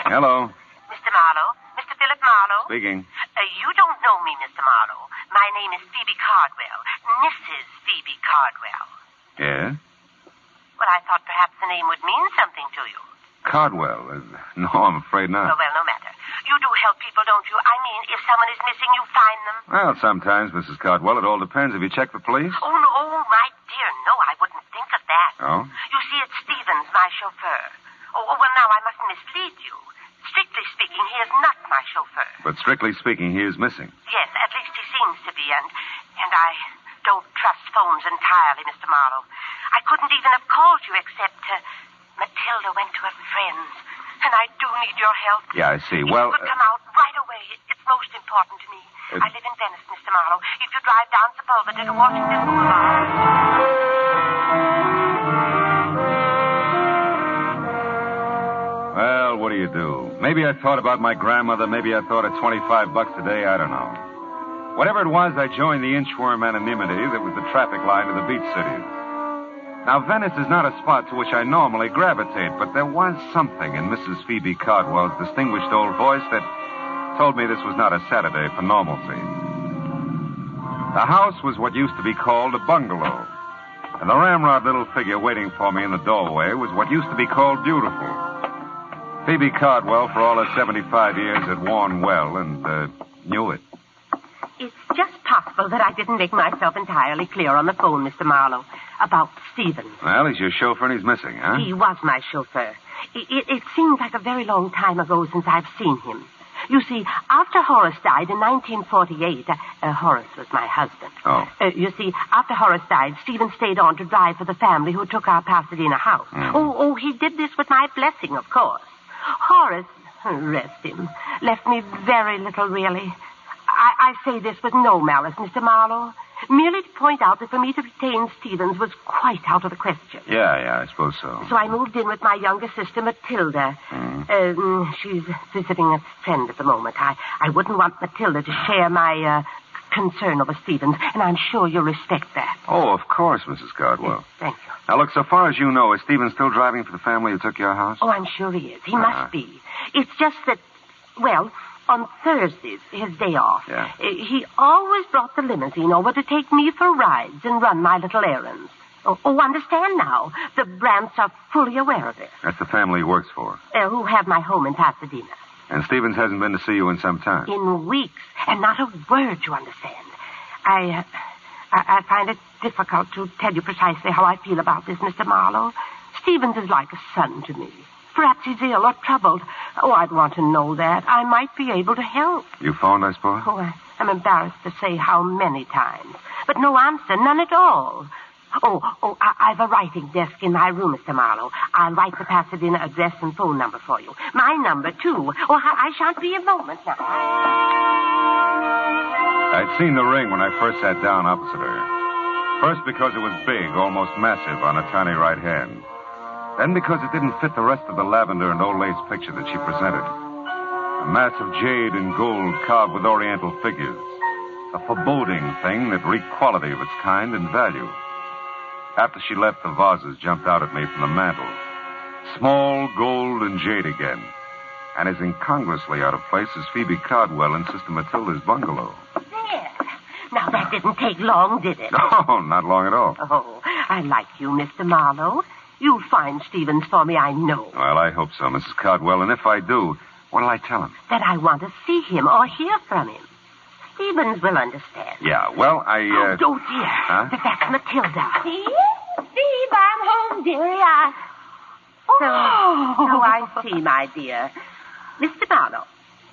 Hello. Mr. Marlowe? Mr. Philip Marlowe? Speaking. You don't know me, Mr. Marlowe. My name is Phoebe Cardwell. Mrs. Phoebe Cardwell. Yeah? Well, I thought perhaps the name would mean something to you. Cardwell? No, I'm afraid not. Oh, well, no matter. You do help people, don't you? I mean, if someone is missing, you find them. Well, sometimes, Mrs. Cardwell. It all depends. Have you checked the police? Oh, no, my dear, no, I wouldn't think of that. Oh? You see, it's Stevens, my chauffeur. Oh, well, now, I mustn't mislead you. Strictly speaking, he is not my chauffeur. But strictly speaking, he is missing. Yes, at least he seems to be, and I don't trust phones entirely, Mr. Marlowe. I couldn't even have called you except Matilda went to her friends, and I do need your help. Yeah, I see. If Well, you could come out right away. It's most important to me. I live in Venice, Mr. Marlowe. If you drive down Sepulveda to Washington Boulevard. Well, what do you do? Maybe I thought about my grandmother. Maybe I thought of $25 a day. I don't know. Whatever it was, I joined the inchworm anonymity that was the traffic line of the beach cities. Now, Venice is not a spot to which I normally gravitate, but there was something in Mrs. Phoebe Cardwell's distinguished old voice that told me this was not a Saturday for normalcy. The house was what used to be called a bungalow, and the ramrod little figure waiting for me in the doorway was what used to be called beautiful. Phoebe Cardwell, for all her 75 years, had worn well and knew it. It's just possible that I didn't make myself entirely clear on the phone, Mr. Marlowe, about Stevens. Well, he's your chauffeur and he's missing, huh? He was my chauffeur. It seems like a very long time ago since I've seen him. You see, after Horace died in 1948, Horace was my husband. Oh. You see, after Horace died, Stephen stayed on to drive for the family who took our Pasadena house. Oh, he did this with my blessing, of course. Horace, rest him, left me very little, really. I say this with no malice, Mr. Marlowe. Merely to point out that for me to retain Stevens was quite out of the question. Yeah, I suppose so. So I moved in with my younger sister, Matilda. She's visiting a friend at the moment. I wouldn't want Matilda to share my concern over Stevens, and I'm sure you'll respect that. Oh, of course, Mrs. Cardwell. Yes, thank you. Now, look, so far as you know, is Stevens still driving for the family who took your house? Oh, I'm sure he is. He must be. It's just that, well, on Thursdays, his day off, he always brought the limousine over to take me for rides and run my little errands. Oh, understand now. The Brants are fully aware of it. That's the family he works for. Who have my home in Pasadena. And Stevens hasn't been to see you in some time. In weeks, and not a word, you understand. I find it difficult to tell you precisely how I feel about this, Mr. Marlowe. Stevens is like a son to me. Perhaps he's ill or troubled. Oh, I'd want to know that. I might be able to help. You phoned, I suppose? Oh, I'm embarrassed to say how many times. But no answer, none at all. I've a writing desk in my room, Mr. Marlowe. I'll write the Pasadena address and phone number for you. My number, too. Oh, I shan't be a moment now. I'd seen the ring when I first sat down opposite her. First because it was big, almost massive, on a tiny right hand. Then because it didn't fit the rest of the lavender and old lace picture that she presented. A mass of jade and gold carved with oriental figures. A foreboding thing that reeked quality of its kind and value. After she left, the vases jumped out at me from the mantel. Small, gold, and jade again. And as incongruously out of place as Phoebe Cardwell in Sister Matilda's bungalow. There. Now, that didn't take long, did it? No, not long at all. Oh, I like you, Mr. Marlowe. You'll find Stevens for me, I know. Well, I hope so, Mrs. Cardwell. And if I do, what'll I tell him? That I want to see him or hear from him. Stevens will understand. Yeah, well, Oh, dear. Huh? That's Matilda. Steve, I'm home, dearie. So I see, my dear. Mr. Marlowe,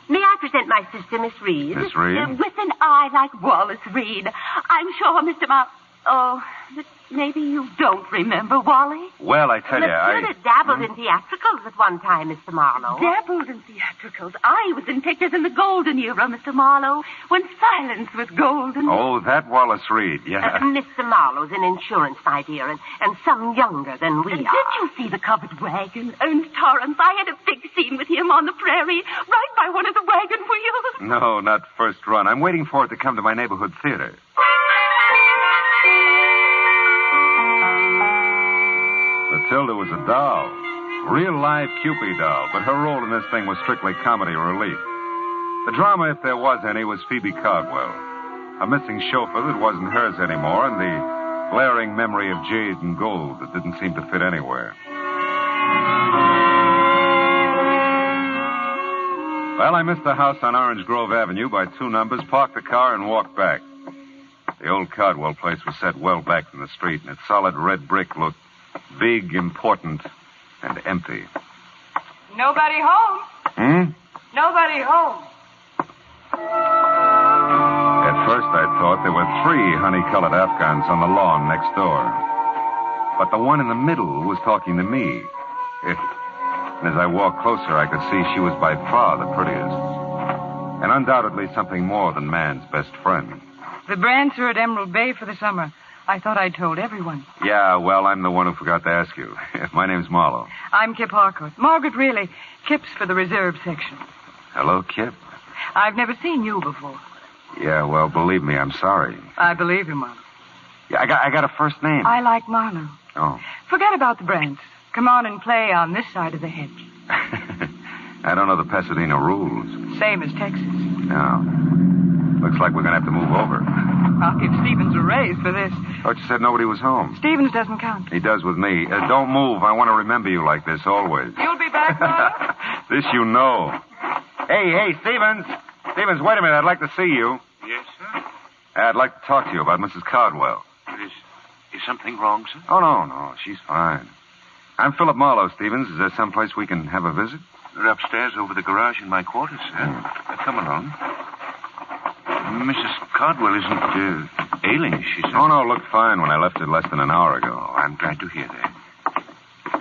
may I present my sister, Miss Reed? Miss Reed? With an eye like Wallace Reed. I'm sure, Mr. Oh, but maybe you don't remember Wally? Well, I tell you, Matilda dabbled in theatricals at one time, Mr. Marlowe. Dabbled in theatricals. I was in pictures in the golden era, Mr. Marlowe, when silence was golden. Oh, that Wallace Reed, yeah. Mr. Marlowe's in insurance, my dear, and some younger than we are. Did you see the covered wagon? Ernst Torrance, I had a big scene with him on the prairie, right by one of the wagon wheels. No, not first run. I'm waiting for it to come to my neighborhood theater. Matilda was a doll. Real live Cupid doll, but her role in this thing was strictly comedy relief. The drama, if there was any, was Phoebe Cardwell. A missing chauffeur that wasn't hers anymore, and the glaring memory of jade and gold that didn't seem to fit anywhere. Well, I missed the house on Orange Grove Avenue by 2 numbers, parked the car, and walked back. The old Cardwell place was set well back from the street, and its solid red brick looked big, important, and empty. Nobody home. Nobody home. At first, I thought there were 3 honey-colored Afghans on the lawn next door. But the one in the middle was talking to me. And as I walked closer, I could see she was by far the prettiest. And undoubtedly something more than man's best friend. The Brants are at Emerald Bay for the summer. I thought I'd told everyone. Yeah, well, I'm the one who forgot to ask you. My name's Marlowe. I'm Kip Harcourt. Margaret Really. Kip's for the reserve section. Hello, Kip. I've never seen you before. Yeah, well, believe me, I'm sorry. I believe you, Marlowe. Yeah, I got a first name. I like Marlowe. Oh. Forget about the Brants. Come on and play on this side of the hedge. I don't know the Pasadena rules. Same as Texas. No. Looks like we're going to have to move over. I'll give Stevens a raise for this. Thought you said nobody was home. Stevens doesn't count. He does with me. Don't move. I want to remember you like this always. You'll be back, Marlowe? This you know. Hey, Stevens. Stevens, wait a minute. I'd like to see you. Yes, sir? I'd like to talk to you about Mrs. Cardwell. Is something wrong, sir? Oh, no. She's fine. I'm Philip Marlowe, Stevens. Is there someplace we can have a visit? They're upstairs over the garage in my quarters, sir. Come along. Mrs. Cardwell isn't ailing, she said. Oh, no, looked fine when I left it less than an hour ago. Oh, I'm glad to hear that.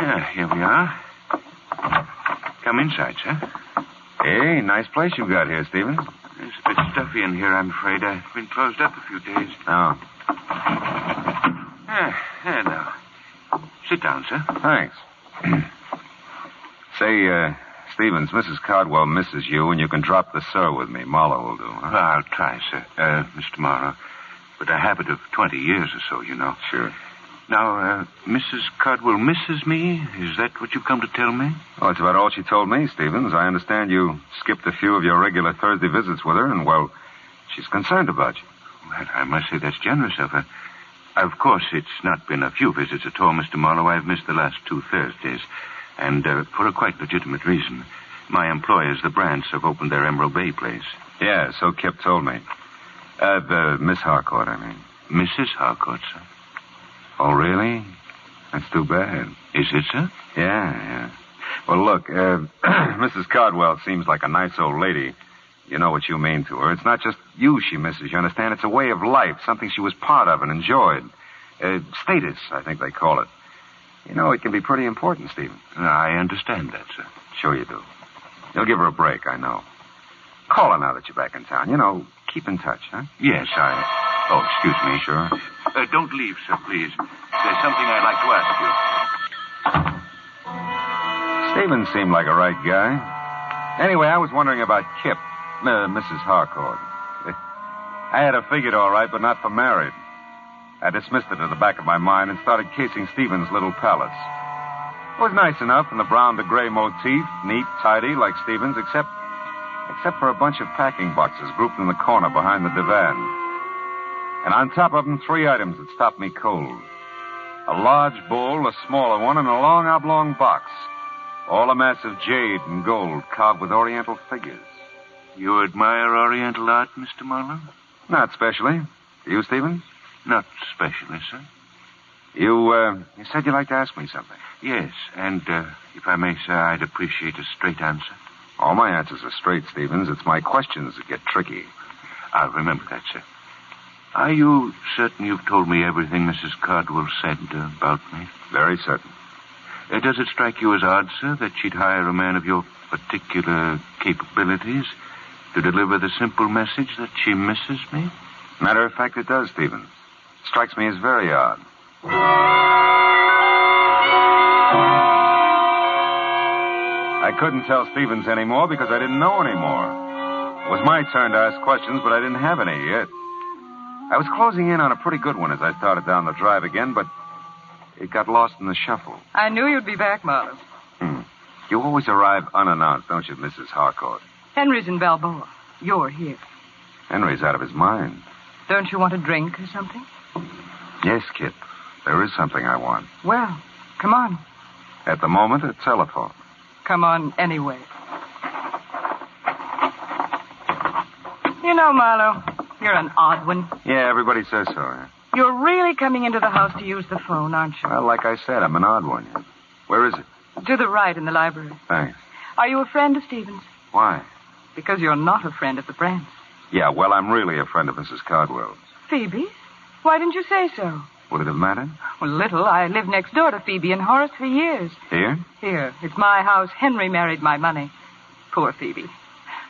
Yeah, here we are. Come inside, sir. Hey, nice place you've got here, Stevens. It's a bit stuffy in here, I'm afraid. I've been closed up a few days. Oh. There now. Sit down, sir. Thanks. Say, Stevens, Mrs. Cardwell misses you, and you can drop the sir with me. Marlowe will do. Huh? Well, I'll try, sir. Mr. Marlowe. But a habit of 20 years or so, you know. Sure. Now, Mrs. Cardwell misses me? Is that what you've come to tell me? Oh, it's about all she told me, Stevens. I understand you skipped a few of your regular Thursday visits with her, and, well, she's concerned about you. Well, I must say that's generous of her. Of course, it's not been a few visits at all, Mr. Marlowe. I've missed the last 2 Thursdays. And for a quite legitimate reason. My employers, the Brants, have opened their Emerald Bay place. Yeah, so Kip told me. Miss Harcourt, I mean. Mrs. Harcourt, sir. Oh, really? That's too bad. Is it, sir? Yeah. Well, look, Mrs. Cardwell seems like a nice old lady. You know what you mean to her. It's not just you she misses, you understand? It's a way of life, something she was part of and enjoyed. Status, I think they call it. You know, it can be pretty important, Stephen. I understand that, sir. Sure you do. You'll give her a break, I know. Call her now that you're back in town. You know, keep in touch, huh? Yes, Oh, excuse me. Sure. Don't leave, sir, please. There's something I'd like to ask you. Stephen seemed like a right guy. Anyway, I was wondering about Kip, Mrs. Harcourt. I had her figured all right, but not for married. I dismissed it at the back of my mind and started casing Stephen's little palace. It was nice enough in the brown to gray motif, neat, tidy, like Stephen's, except for a bunch of packing boxes grouped in the corner behind the divan. And on top of them, 3 items that stopped me cold. A large bowl, a smaller one, and a long oblong box. All a mass of jade and gold carved with oriental figures. You admire oriental art, Mr. Marlowe? Not especially. Do you, Stephen? Not especially, sir. You said you'd like to ask me something. Yes, and if I may, sir, I'd appreciate a straight answer. All my answers are straight, Stevens. It's my questions that get tricky. I'll remember that, sir. Are you certain you've told me everything Mrs. Cardwell said about me? Very certain. Does it strike you as odd, sir, that she'd hire a man of your particular capabilities to deliver the simple message that she misses me? Matter of fact, it does, Stevens. Strikes me as very odd. I couldn't tell Stevens anymore because I didn't know anymore. It was my turn to ask questions, but I didn't have any yet. I was closing in on a pretty good one as I started down the drive again, but it got lost in the shuffle. I knew you'd be back, Marlowe. You always arrive unannounced, don't you, Mrs. Harcourt? Henry's in Balboa. You're here. Henry's out of his mind. Don't you want a drink or something? Yes, Kip. There is something I want. Well, come on. At the moment, a telephone. Come on anyway. You know, Marlowe, you're an odd one. Yeah, everybody says so. Yeah. You're really coming into the house to use the phone, aren't you? Well, like I said, I'm an odd one. Yeah. Where is it? To the right in the library. Thanks. Are you a friend of Stephen's? Why? Because you're not a friend of the Brants. Yeah, well, I'm really a friend of Mrs. Cardwell's. Phoebe's? Why didn't you say so? Would it have mattered? Well, little. I lived next door to Phoebe and Horace for years. Here? Here. It's my house. Henry married my money. Poor Phoebe.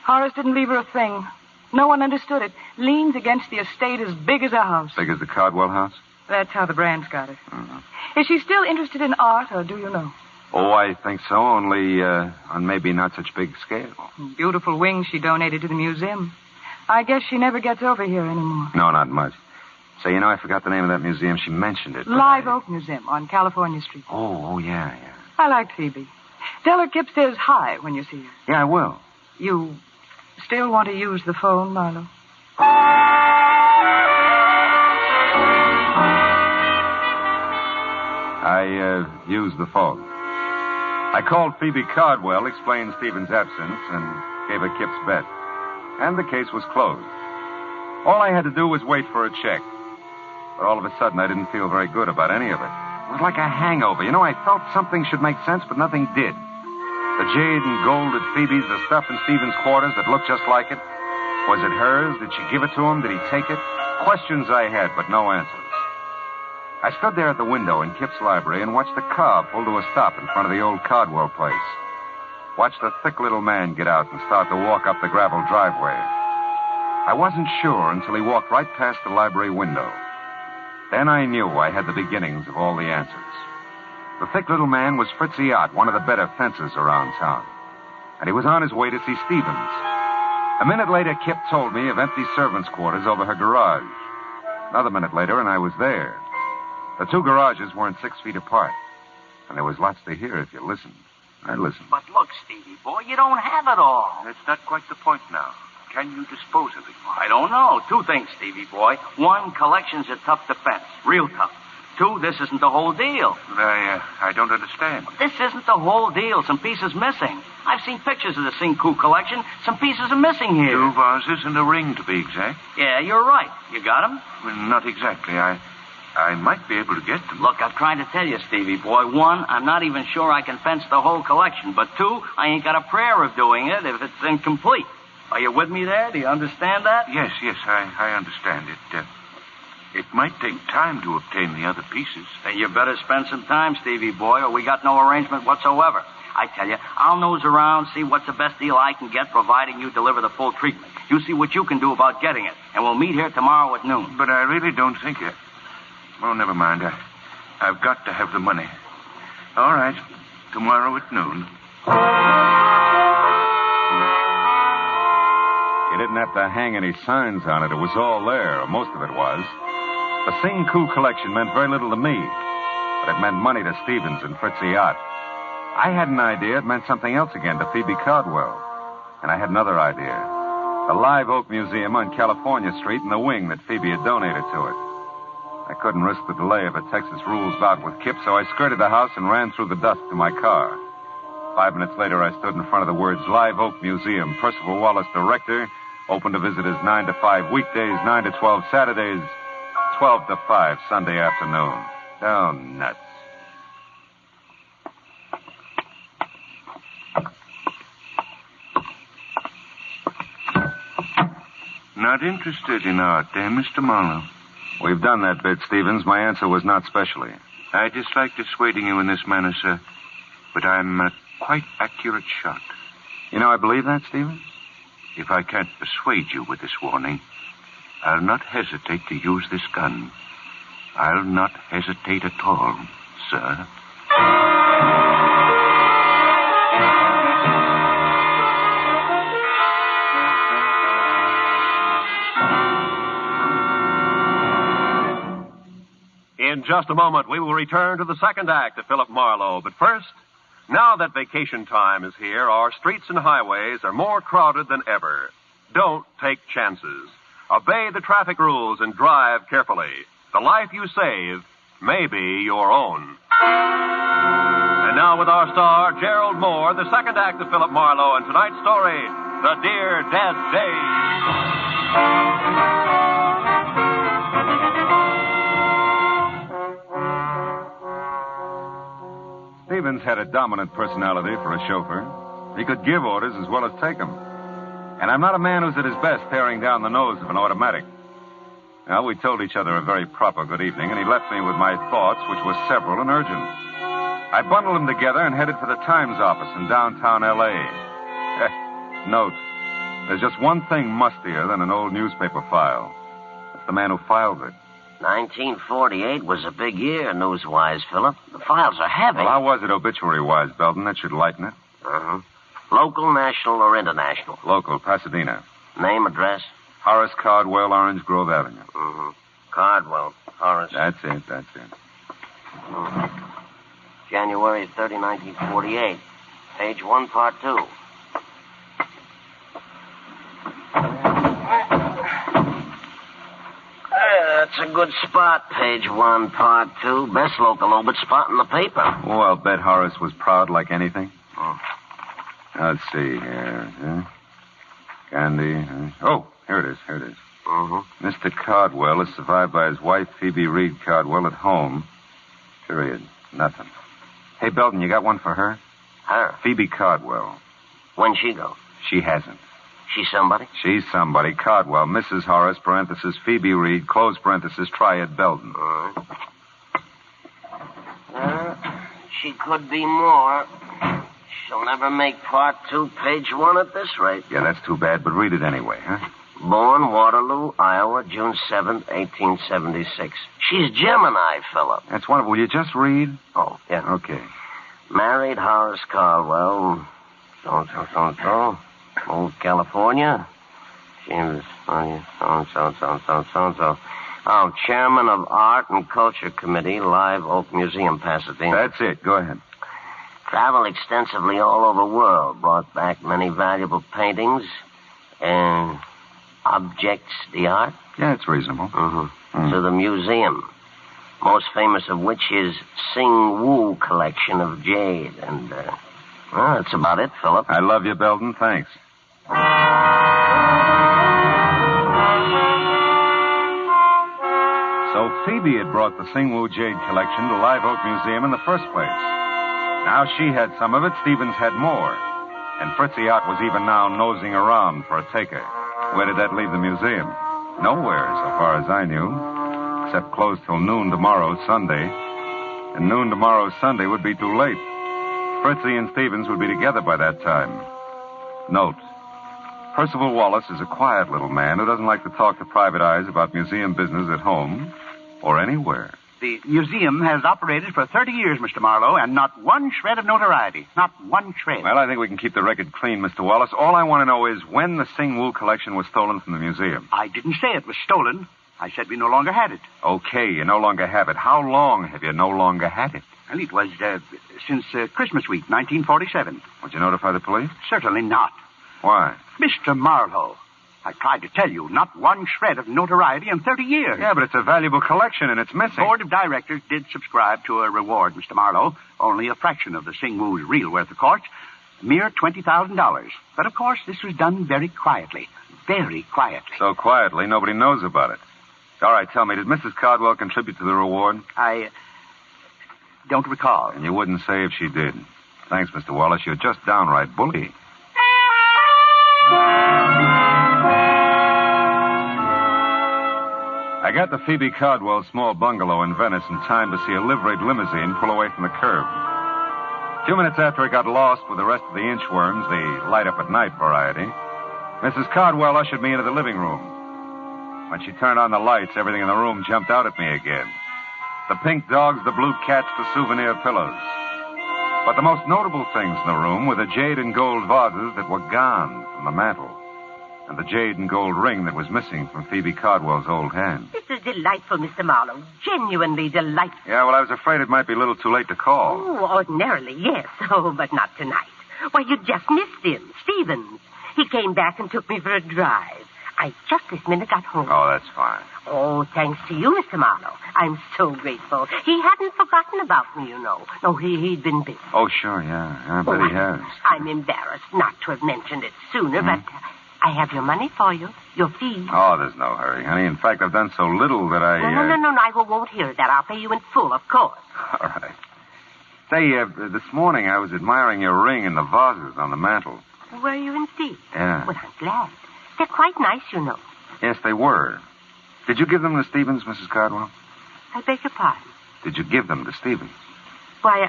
Horace didn't leave her a thing. No one understood it. Leans against the estate as big as a house. Big as the Cardwell house? That's how the Brants got it. Mm-hmm. Is she still interested in art, or do you know? Oh, I think so, only on maybe not such big scale. Beautiful wings she donated to the museum. I guess she never gets over here anymore. No, not much. Say, I forgot the name of that museum. She mentioned it. Live Oak Museum on California Street. Oh, yeah. I like Phoebe. Tell her Kip says hi when you see her. Yeah, I will. You still want to use the phone, Marlowe? I used the phone. I called Phoebe Cardwell, explained Stephen's absence, and gave her Kip's bet. And the case was closed. All I had to do was wait for a check. But all of a sudden, I didn't feel very good about any of it. It was like a hangover. I felt something should make sense, but nothing did. The jade and gold at Phoebe's, the stuff in Stephen's quarters that looked just like it. Was it hers? Did she give it to him? Did he take it? Questions I had, but no answers. I stood there at the window in Kip's library and watched the car pull to a stop in front of the old Cardwell place. Watched the thick little man get out and start to walk up the gravel driveway. I wasn't sure until he walked right past the library window. Then I knew I had the beginnings of all the answers. The thick little man was Fritzy Ott, one of the better fencers around town. And he was on his way to see Stevens. A minute later, Kip told me of empty servants' quarters over her garage. Another minute later, and I was there. The two garages weren't 6 feet apart. And there was lots to hear if you listened. I listened. But look, Stevie boy, you don't have it all. That's not quite the point now. Can you dispose of it? I don't know. 2 things, Stevie boy. 1, collection's a tough defense. Real tough. 2, this isn't the whole deal. I don't understand. This isn't the whole deal. Some pieces missing. I've seen pictures of the Cinco collection. Some pieces are missing here. 2 vases and a ring, to be exact. Yeah, you're right. You got them? Well, not exactly. I might be able to get them. Look, I'm trying to tell you, Stevie boy. 1, I'm not even sure I can fence the whole collection. But 2, I ain't got a prayer of doing it if it's incomplete. Are you with me there? Do you understand that? Yes, I understand it. It might take time to obtain the other pieces. Then you better spend some time, Stevie boy, or we got no arrangement whatsoever. I tell you, I'll nose around, see what's the best deal I can get, providing you deliver the full treatment. You see what you can do about getting it, and we'll meet here tomorrow at noon. But I really don't think it. Oh, never mind. I've got to have the money. All right. Tomorrow at noon. You didn't have to hang any signs on it. It was all there, or most of it was. The Sing Coup collection meant very little to me, but it meant money to Stevens and Fritzy Ott. I had an idea it meant something else again to Phoebe Cardwell. And I had another idea. The Live Oak Museum on California Street and the wing that Phoebe had donated to it. I couldn't risk the delay of a Texas rules bout with Kip, so I skirted the house and ran through the dust to my car. 5 minutes later, I stood in front of the words Live Oak Museum, Percival Wallace, director, open to visitors 9 to 5 weekdays, 9 to 12 Saturdays, 12 to 5 Sunday afternoon. Oh, nuts. Not interested in art, eh, Mr. Marlowe? We've done that bit, Stevens. My answer was not specially. I dislike dissuading you in this manner, sir, but I'm a quite accurate shot. You know, I believe that, Stevens. If I can't persuade you with this warning, I'll not hesitate to use this gun. I'll not hesitate at all, sir. In just a moment, we will return to the second act of Philip Marlowe. But first, now that vacation time is here, our streets and highways are more crowded than ever. Don't take chances. Obey the traffic rules and drive carefully. The life you save may be your own. And now with our star, Gerald Moore, the second act of Philip Marlowe, and tonight's story, The Dear Dead Days. Stevens had a dominant personality for a chauffeur. He could give orders as well as take them. And I'm not a man who's at his best tearing down the nose of an automatic. Well, we told each other a very proper good evening, and he left me with my thoughts, which were several and urgent. I bundled them together and headed for the Times office in downtown L.A. Note, there's just one thing mustier than an old newspaper file. It's the man who filed it. 1948 was a big year, news-wise, Philip. The files are heavy. Well, how was it obituary-wise, Belton? That should lighten it. Uh-huh. Local, national, or international? Local, Pasadena. Name, address? Horace Cardwell, Orange Grove Avenue. Mm-hmm. Cardwell, Horace. That's it. Mm-hmm. January 30, 1948. Page 1, part 2. That's a good spot, page 1, part 2. Best local obit spot in the paper. Oh, I'll bet Horace was proud like anything. Oh. Let's see here. Candy. Oh, here it is. Mm-hmm. Mr. Cardwell is survived by his wife, Phoebe Reed Cardwell, at home. Period. Nothing. Hey, Belton, you got one for her? Her? Phoebe Cardwell. When'd she go? She hasn't. She's somebody? She's somebody. Cardwell, Mrs. Horace, parenthesis, Phoebe Reed, close parenthesis, Triad Belton. She could be more. She'll never make part 2, page 1 at this rate. Yeah, that's too bad, but read it anyway, huh? Born Waterloo, Iowa, June 7th, 1876. She's Gemini, Philip. That's wonderful. Will you just read? Oh, yeah. Okay. Married Horace Caldwell. So. Moved California. She was so. Oh, chairman of Art and Culture Committee, Live Oak Museum, Pasadena. That's it. Go ahead. Traveled extensively all over the world. Brought back many valuable paintings and objects d'art. Yeah, it's reasonable. Mm-hmm. To the museum. Most famous of which is Sing Woo collection of jade. And, well, that's about it, Philip. I love you, Belton. Thanks. So Phoebe had brought the Sing Woo jade collection to Live Oak Museum in the first place. Now she had some of it, Stevens had more. And Fritzy Ott was even now nosing around for a taker. Where did that leave the museum? Nowhere, so far as I knew. Except closed till noon tomorrow, Sunday. And noon tomorrow, Sunday, would be too late. Fritzy and Stevens would be together by that time. Note, Percival Wallace is a quiet little man who doesn't like to talk to private eyes about museum business at home or anywhere. The museum has operated for 30 years, Mr. Marlowe, and not one shred of notoriety. Not one shred. Well, I think we can keep the record clean, Mr. Wallace. All I want to know is when the Sing Wu collection was stolen from the museum. I didn't say it was stolen. I said we no longer had it. Okay, you no longer have it. How long have you no longer had it? Well, it was since Christmas week, 1947. Would you notify the police? Certainly not. Why? Mr. Marlowe, I tried to tell you, not one shred of notoriety in 30 years. Yeah, but it's a valuable collection, and it's missing. The Board of Directors did subscribe to a reward, Mr. Marlowe. Only a fraction of the Sing Wu's real worth, of course. Mere $20,000. But, of course, this was done very quietly. Very quietly. So quietly, nobody knows about it. All right, tell me, did Mrs. Cardwell contribute to the reward? I don't recall. And you wouldn't say if she did. Thanks, Mr. Wallace. You're just downright bully. I got to Phoebe Cardwell's small bungalow in Venice in time to see a liveried limousine pull away from the curb. A few minutes after I got lost with the rest of the inchworms, the light-up-at-night variety, Mrs. Cardwell ushered me into the living room. When she turned on the lights, everything in the room jumped out at me again. The pink dogs, the blue cats, the souvenir pillows. But the most notable things in the room were the jade and gold vases that were gone from the mantel, and the jade and gold ring that was missing from Phoebe Cardwell's old hand. This is delightful, Mr. Marlowe. Genuinely delightful. Yeah, well, I was afraid it might be a little too late to call. Oh, ordinarily, yes. Oh, but not tonight. Why, you just missed him, Stevens. He came back and took me for a drive. I just this minute got home. Oh, that's fine. Oh, thanks to you, Mr. Marlowe. I'm so grateful. He hadn't forgotten about me, you know. No, he'd been busy. Oh, sure, yeah. I bet he has. I'm embarrassed not to have mentioned it sooner, but I have your money for you. Your fees. Oh, there's no hurry, honey. In fact, I've done so little that I... No, I won't hear that. I'll pay you in full, of course. All right. Say, this morning I was admiring your ring and the vases on the mantel. Were you indeed? Yeah. Well, I'm glad. They're quite nice, you know. Yes, they were. Did you give them to Stevens, Mrs. Cardwell? I beg your pardon? Did you give them to Stevens? Why,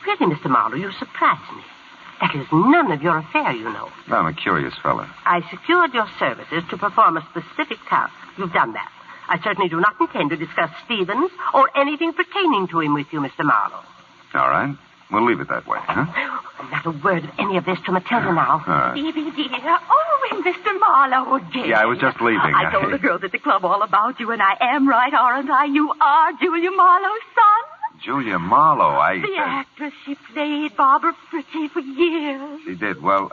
really, Mr. Marlowe, you surprise me. That is none of your affair, you know. I'm a curious fellow. I secured your services to perform a specific task. You've done that. I certainly do not intend to discuss Stevens or anything pertaining to him with you, Mr. Marlowe. All right. We'll leave it that way, huh? Not a word of any of this to Matilda now. All right. Stevie, dear. Oh, and Mr. Marlowe, dear. Yeah, I was just leaving. I told the girls at the club all about you, and I am right, aren't I? You are Julia Marlowe's son. Julia Marlowe, The actress. She played Barbara Fritchie for years. She did. Well,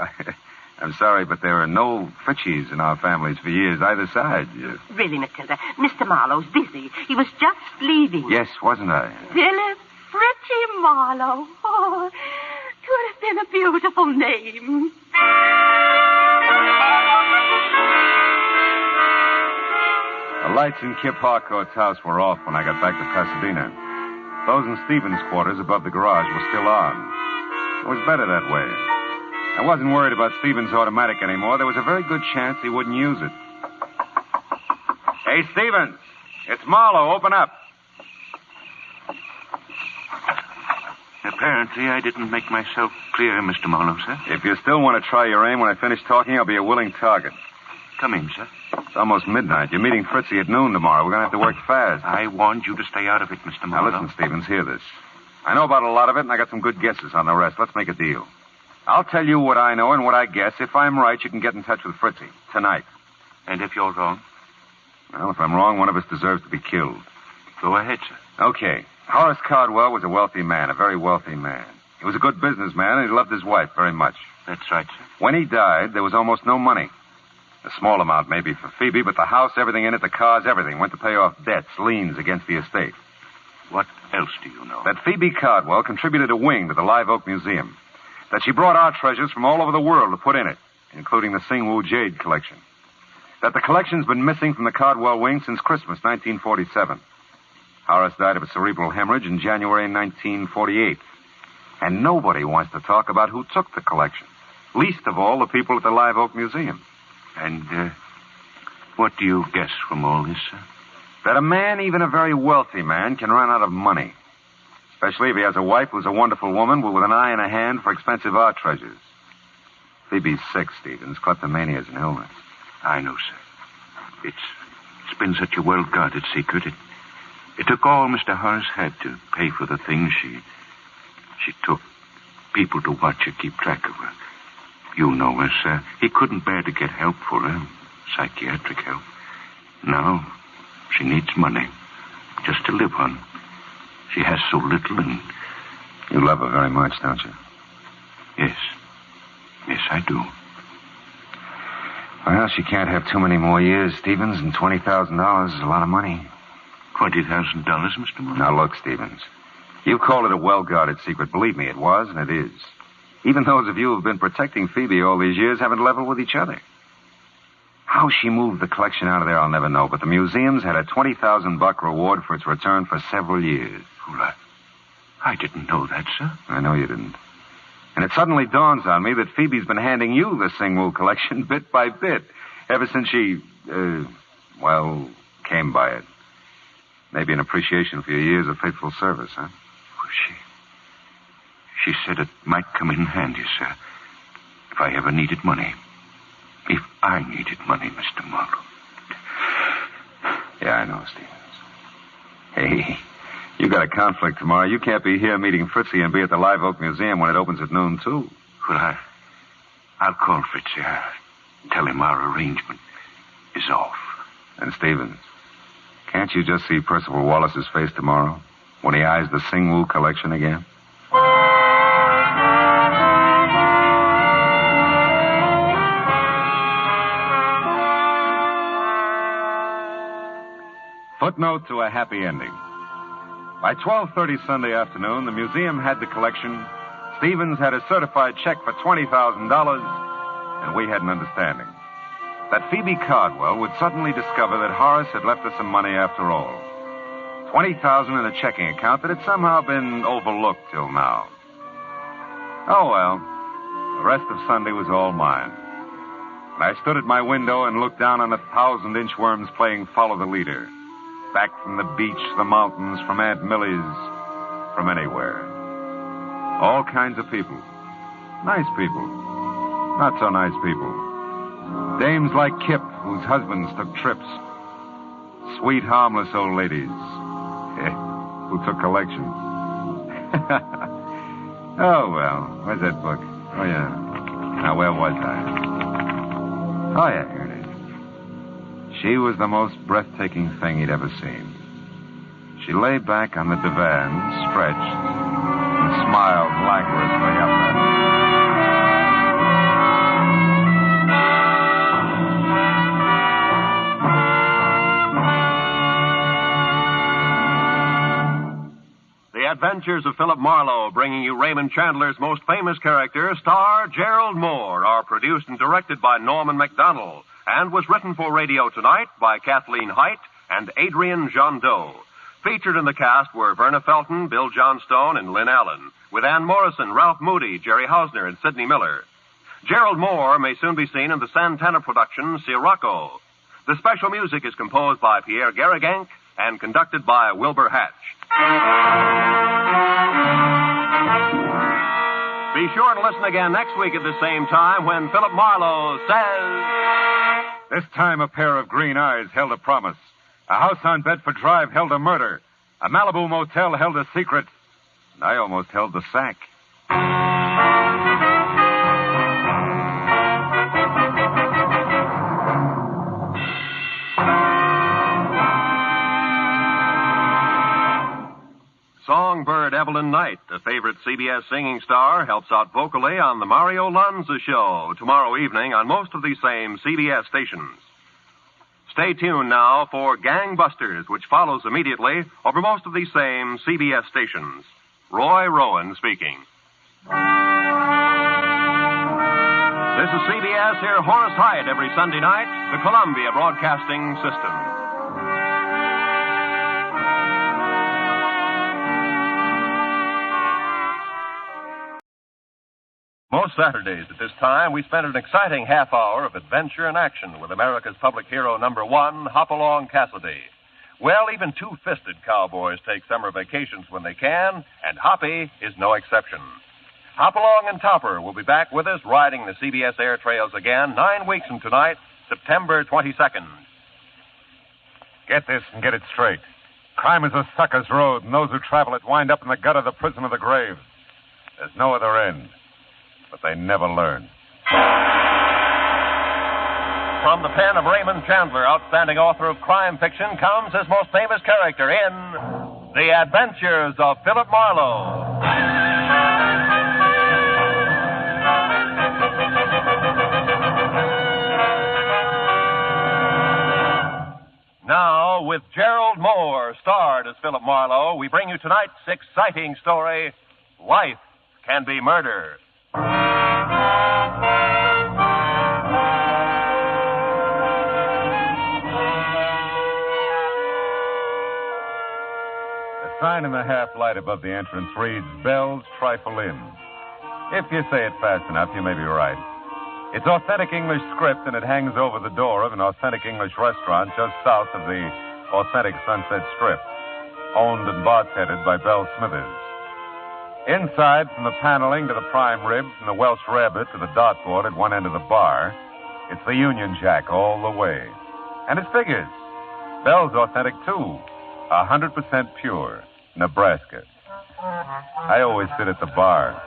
I'm sorry, but there are no Fritchies in our families for years either side. Really, Matilda, Mr. Marlowe's busy. He was just leaving. Yes, wasn't I? Philip Fritchie Marlowe. Oh, it would have been a beautiful name. The lights in Kip Harcourt's house were off when I got back to Pasadena. Those in Stevens' quarters above the garage were still on. It was better that way. I wasn't worried about Stevens' automatic anymore. There was a very good chance he wouldn't use it. Hey, Stevens, it's Marlowe. Open up. Apparently, I didn't make myself clear, Mr. Marlowe, sir. If you still want to try your aim when I finish talking, I'll be a willing target. Come in, sir. It's almost midnight. You're meeting Fritzie at noon tomorrow. We're going to have to work fast. I warned you to stay out of it, Mr. Marlowe. Now, listen, Stevens, hear this. I know about a lot of it, and I got some good guesses on the rest. Let's make a deal. I'll tell you what I know and what I guess. If I'm right, you can get in touch with Fritzie tonight. And if you're wrong? Well, if I'm wrong, one of us deserves to be killed. Go ahead, sir. Okay. Horace Cardwell was a wealthy man, a very wealthy man. He was a good businessman, and he loved his wife very much. That's right, sir. When he died, there was almost no money. A small amount maybe for Phoebe, but the house, everything in it, the cars, everything went to pay off debts, liens against the estate. What else do you know? That Phoebe Cardwell contributed a wing to the Live Oak Museum. That she brought art treasures from all over the world to put in it, including the Sing Wu jade collection. That the collection's been missing from the Cardwell wing since Christmas 1947. Horace died of a cerebral hemorrhage in January 1948. And nobody wants to talk about who took the collection. Least of all, the people at the Live Oak Museum. And, what do you guess from all this, sir? That a man, even a very wealthy man, can run out of money. Especially if he has a wife who's a wonderful woman, but with an eye and a hand for expensive art treasures. Phoebe's sick, Stevens. Kleptomania is an illness. I know, sir. It's been such a well-guarded secret. It took all Mr. Horace had to pay for the things she took. People to watch her, keep track of her. You know her, sir. He couldn't bear to get help for her, psychiatric help. Now, she needs money just to live on. She has so little, and... You love her very much, don't you? Yes. Yes, I do. Well, she can't have too many more years, Stevens, and $20,000 is a lot of money. $20,000, Mr. Marlowe? Now, look, Stevens. You call it a well-guarded secret. Believe me, it was, and it is. Even those of you who have been protecting Phoebe all these years haven't leveled with each other. How she moved the collection out of there, I'll never know, but the museum's had a $20,000 reward for its return for several years. Well, I didn't know that, sir. I know you didn't. And it suddenly dawns on me that Phoebe's been handing you the Singwoo collection bit by bit ever since she, came by it. Maybe an appreciation for your years of faithful service, huh? Well, she said it might come in handy, sir, if I ever needed money. If I needed money, Mr. Marlowe. Yeah, I know, Stevens. Hey, you got a conflict tomorrow. You can't be here meeting Fritzy and be at the Live Oak Museum when it opens at noon, too. Well, I'll call Fritzy. Tell him our arrangement is off. And Stevens, can't you just see Percival Wallace's face tomorrow when he eyes the Singwoo collection again? Footnote to a happy ending. By 12:30 Sunday afternoon, the museum had the collection. Stevens had a certified check for $20,000, and we had an understanding that Phoebe Cardwell would suddenly discover that Horace had left her some money after all. $20,000 in a checking account that had somehow been overlooked till now. Oh, well, the rest of Sunday was all mine. And I stood at my window and looked down on 1,000-inch worms playing Follow the Leader. Back from the beach, the mountains, from Aunt Millie's, from anywhere. All kinds of people. Nice people. Not so nice people. Dames like Kip, whose husbands took trips. Sweet, harmless old ladies. Who took collections. Oh, well. Where's that book? Oh, yeah. Now, where was I? Oh, yeah, here it is. She was the most breathtaking thing he'd ever seen. She lay back on the divan, stretched, and smiled languorously up at him. The Adventures of Philip Marlowe, bringing you Raymond Chandler's most famous character, star Gerald Moore, are produced and directed by Norman MacDonald, and was written for radio tonight by Kathleen Height and Adrian Jondeau. Featured in the cast were Verna Felton, Bill Johnstone, and Lynn Allen, with Ann Morrison, Ralph Moody, Jerry Hausner, and Sidney Miller. Gerald Moore may soon be seen in the Santana production, Sirocco. The special music is composed by Pierre Garrigank and conducted by Wilbur Hatch. Be sure to listen again next week at the same time when Philip Marlowe says... This time a pair of green eyes held a promise. A house on Bedford Drive held a murder. A Malibu motel held a secret. And I almost held the sack. Songbird Evelyn Knight, a favorite CBS singing star, helps out vocally on the Mario Lanza Show tomorrow evening on most of these same CBS stations. Stay tuned now for Gangbusters, which follows immediately over most of these same CBS stations. Roy Rowan speaking. This is CBS. Hear Horace Hyde every Sunday night, the Columbia Broadcasting System. Most Saturdays at this time, we spend an exciting half hour of adventure and action with America's public hero #1, Hopalong Cassidy. Well, even two-fisted cowboys take summer vacations when they can, and Hoppy is no exception. Hopalong and Topper will be back with us riding the CBS air trails again 9 weeks from tonight, September 22nd. Get this and get it straight. Crime is a sucker's road, and those who travel it wind up in the gut of the prison of the grave. There's no other end. But they never learn. From the pen of Raymond Chandler, outstanding author of crime fiction, comes his most famous character in The Adventures of Philip Marlowe. Now, with Gerald Moore starred as Philip Marlowe, we bring you tonight's exciting story, Life Can Be Murder. A sign in the half-light above the entrance reads, Bells Trifle Inn. If you say it fast enough, you may be right. It's authentic English script, and it hangs over the door of an authentic English restaurant just south of the authentic Sunset Strip, owned and boss-headed by Belle Smithers. Inside, from the paneling to the prime rib, from the Welsh rabbit to the dartboard at one end of the bar, it's the Union Jack all the way. And it figures. Belle's authentic, too. 100% pure. Nebraska. I always sit at the bar.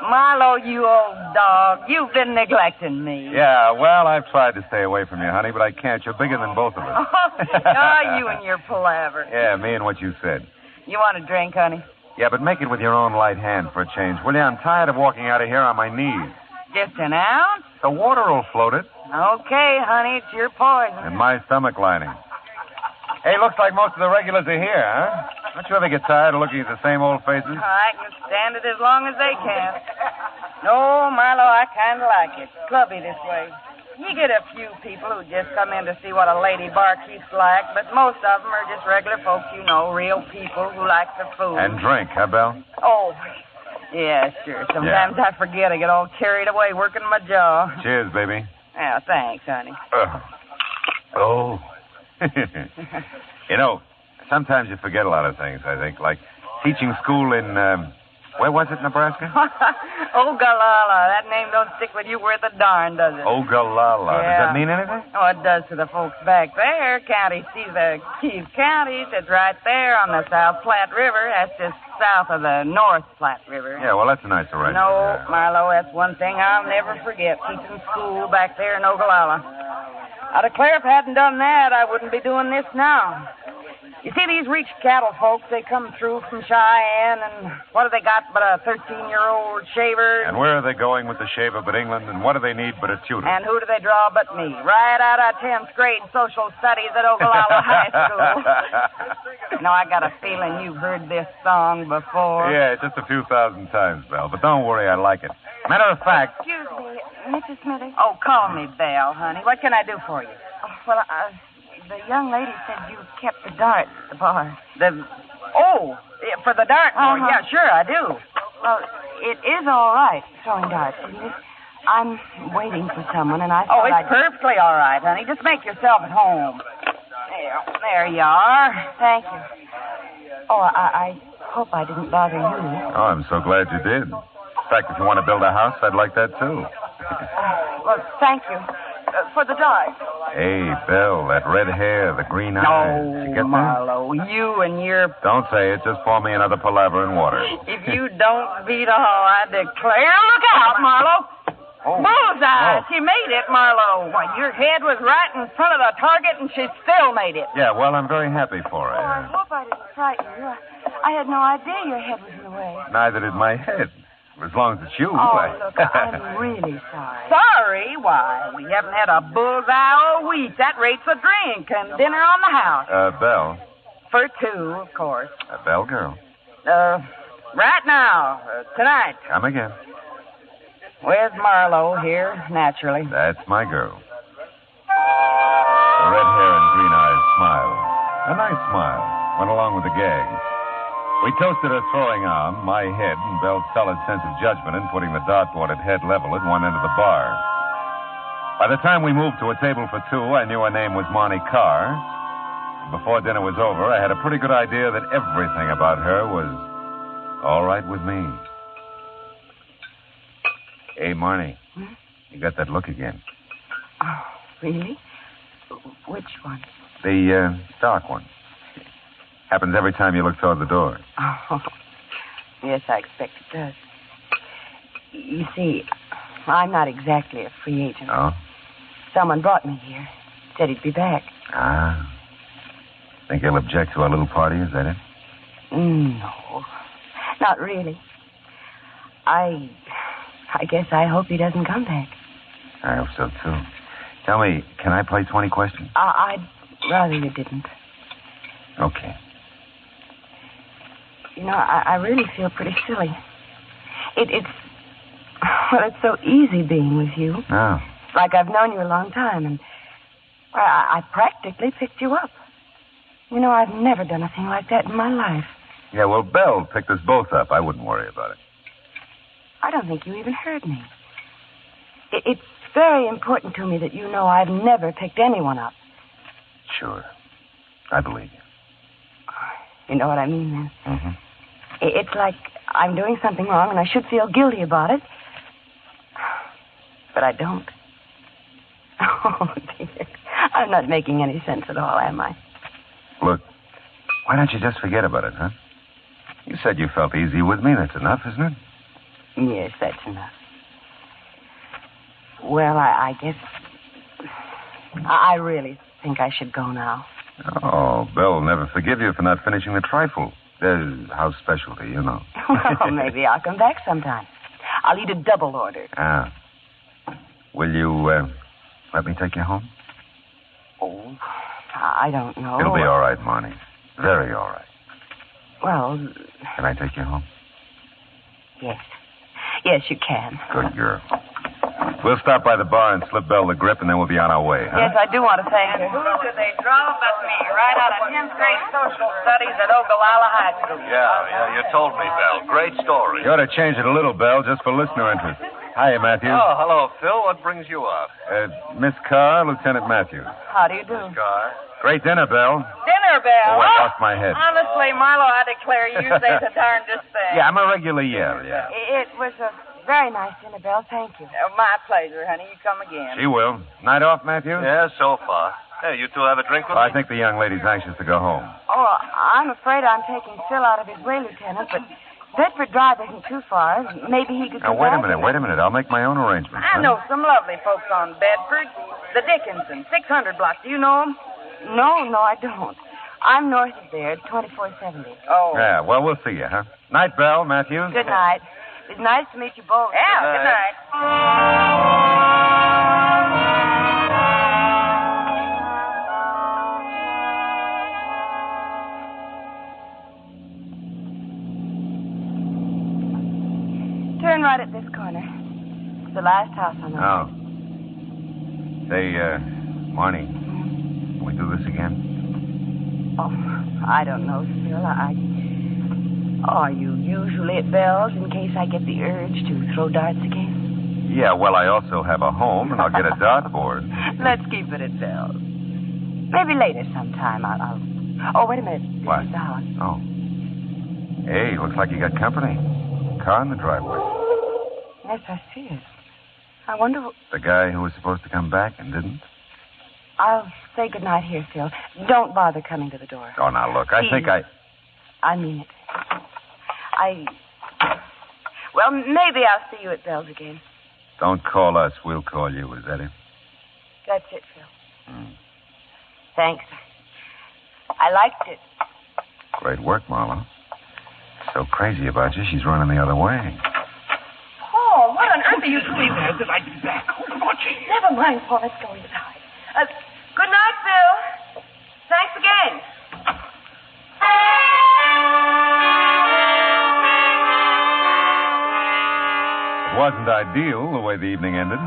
Marlowe, you old dog. You've been neglecting me. Yeah, well, I've tried to stay away from you, honey, but I can't. You're bigger than both of us. Oh, you and your palaver. Yeah, me and what you said. You want a drink, honey? Yeah, but make it with your own light hand for a change, will you? I'm tired of walking out of here on my knees. Just an ounce? The water will float it. Okay, honey, it's your poison. And my stomach lining. Hey, looks like most of the regulars are here, huh? Don't you ever get tired of looking at the same old faces? I can stand it as long as they can. No, Marlowe, I kind of like it. Clubby this way. You get a few people who just come in to see what a lady barkeep's like, but most of them are just regular folks, you know, real people who like the food. And drink, huh, Belle? Oh, yeah, sure. Sometimes I forget. I get all carried away working my jaw. Cheers, baby. Yeah, thanks, honey. Oh. You know, sometimes you forget a lot of things, I think, like teaching school in, where was it, Nebraska? Ogallala. That name don't stick with you worth a darn, does it? Ogallala. Yeah. Does that mean anything? Oh, it does to the folks back there. County sees the Keys County. It's right there on the South Platte River. That's just south of the North Platte River. Yeah, well, that's a nice arrangement. No, Marlowe, that's one thing I'll never forget, teaching school back there in Ogallala. I declare if I hadn't done that, I wouldn't be doing this now. You see, these rich cattle folks, they come through from Cheyenne, and what have they got but a 13-year-old shaver? And where are they going with the shaver but England, and what do they need but a tutor? And who do they draw but me? Right out of 10th grade social studies at Ogallala High School. Now, I got a feeling you've heard this song before. Yeah, just a few thousand times, Belle, but don't worry, I like it. Matter of fact... Excuse me, Mrs. Smithers? Oh, call me Belle, honey. What can I do for you? Oh, well, the young lady said you kept the dart at the bar. For the dart board? Yeah, sure, I do. Well, it is all right, throwing darts, isn't it? I'm waiting for someone, and I thought it's perfectly all right, honey. Just make yourself at home. There you are. Thank you. Oh, I hope I didn't bother you. Oh, I'm so glad you did. In fact, if you want to build a house, I'd like that, too. Well, thank you. For the dart. Hey, Belle, that red hair, the green eyes. Did you get that? Marlowe, you and your... Don't say it. Just pour me another palaver in water. If you don't beat all, I declare... Look out, Marlowe! Bullseye! She made it, Marlowe. Why, your head was right in front of the target, and she still made it. Yeah, well, I'm very happy for her. Oh, I hope I didn't frighten you. I had no idea your head was in the way. Neither did my head. As long as it's you. Look, I'm really sorry. Sorry? Why, we haven't had a bullseye all week. That rates a drink and dinner on the house. Belle. For two, of course. Belle girl. Right now. Tonight. Come again. Where's Marlowe here, naturally? That's my girl. The red hair and green eyes smiled. A nice smile. Went along with the gag. We toasted her throwing arm, my head, and Belle's solid sense of judgment in putting the dartboard at head level at one end of the bar. By the time we moved to a table for two, I knew her name was Marnie Carr. Before dinner was over, I had a pretty good idea that everything about her was all right with me. Hey, Marnie, you got that look again. Oh, really? Which one? The dark one. Happens every time you look toward the door. Oh, yes, I expect it does. You see, I'm not exactly a free agent. Oh? Someone brought me here. Said he'd be back. Ah. Think he'll object to our little party, is that it? No, not really. I guess I hope he doesn't come back. I hope so, too. Tell me, can I play 20 questions? I'd rather you didn't. Okay. You know, I really feel pretty silly. It's so easy being with you. Oh. Like I've known you a long time, and I practically picked you up. You know, I've never done a thing like that in my life. Yeah, well, Belle picked us both up. I wouldn't worry about it. I don't think you even heard me. It's very important to me that you know I've never picked anyone up. Sure. I believe you. You know what I mean, then? Mm-hmm. It's like I'm doing something wrong and I should feel guilty about it. But I don't. Oh, dear. I'm not making any sense at all, am I? Look, why don't you just forget about it, huh? You said you felt easy with me. That's enough, isn't it? Yes, that's enough. Well, I guess I really think I should go now. Oh, Belle will never forgive you for not finishing the trifle. There's house specialty, you know. Well, maybe I'll come back sometime. I'll eat a double order. Ah. Will you let me take you home? Oh, I don't know. It'll be all right, Marnie. Very all right. Well... Can I take you home? Yes. Yes, you can. Good girl. We'll stop by the bar and slip Belle the grip, and then we'll be on our way, huh? Yes, I do want to thank you. Who do they draw but me? Right out of 10th grade social studies at Ogallala High School. Yeah, you told me, Belle. Great story. You ought to change it a little, Belle, just for listener interest. Hiya, Matthews. Oh, hello, Phil. What brings you up? Miss Carr, Lieutenant Matthews. How do you do? Miss Carr. Great dinner, Belle. Dinner, Belle. Oh, I lost my head. Honestly, Marlowe, I declare you say the darndest thing. Yeah, I'm a regular yell, yeah. It was a very nice dinner, Belle. Thank you. My pleasure, honey. You come again. She will. Night off, Matthews? Yeah, so far. Hey, you two have a drink with I me? think the young lady's anxious to go home. Oh, I'm afraid I'm taking Phil out of his way, Lieutenant, but Bedford Drive isn't too far. Maybe he could Now, go wait a back minute. I'll make my own arrangements. I know some lovely folks on Bedford. The Dickinson, 600 block. Do you know them? No, I don't. I'm north of there, 2470. Oh. Yeah, well, we'll see you, huh? Night, Belle, Matthews. Good night. It's nice to meet you both. Yeah, good night. Turn right at this corner. It's the last house on the Oh. Say, Marnie, can we do this again? Oh, I don't know, Phil. Are you usually at Belle's in case I get the urge to throw darts again? Yeah, well, I also have a home, and I'll get a dartboard. Let's keep it at Belle's. Maybe later sometime I'll... Oh, wait a minute. This is the house. Oh. Hey, looks like you got company. Car in the driveway. Yes, I see it. I wonder... The guy who was supposed to come back and didn't? I'll say goodnight here, Phil. Don't bother coming to the door. Oh, now, look, I think I mean it. Well, maybe I'll see you at Belle's again. Don't call us. We'll call you. Is that it? That's it, Phil. Thanks. I liked it. Great work, Marlowe. So crazy about you, she's running the other way. Paul, what on earth are you doing there? Till I get back. Oh, come on, Jane. Never mind, Paul. Let's go inside. Good night, Phil. Thanks again. It wasn't ideal the way the evening ended.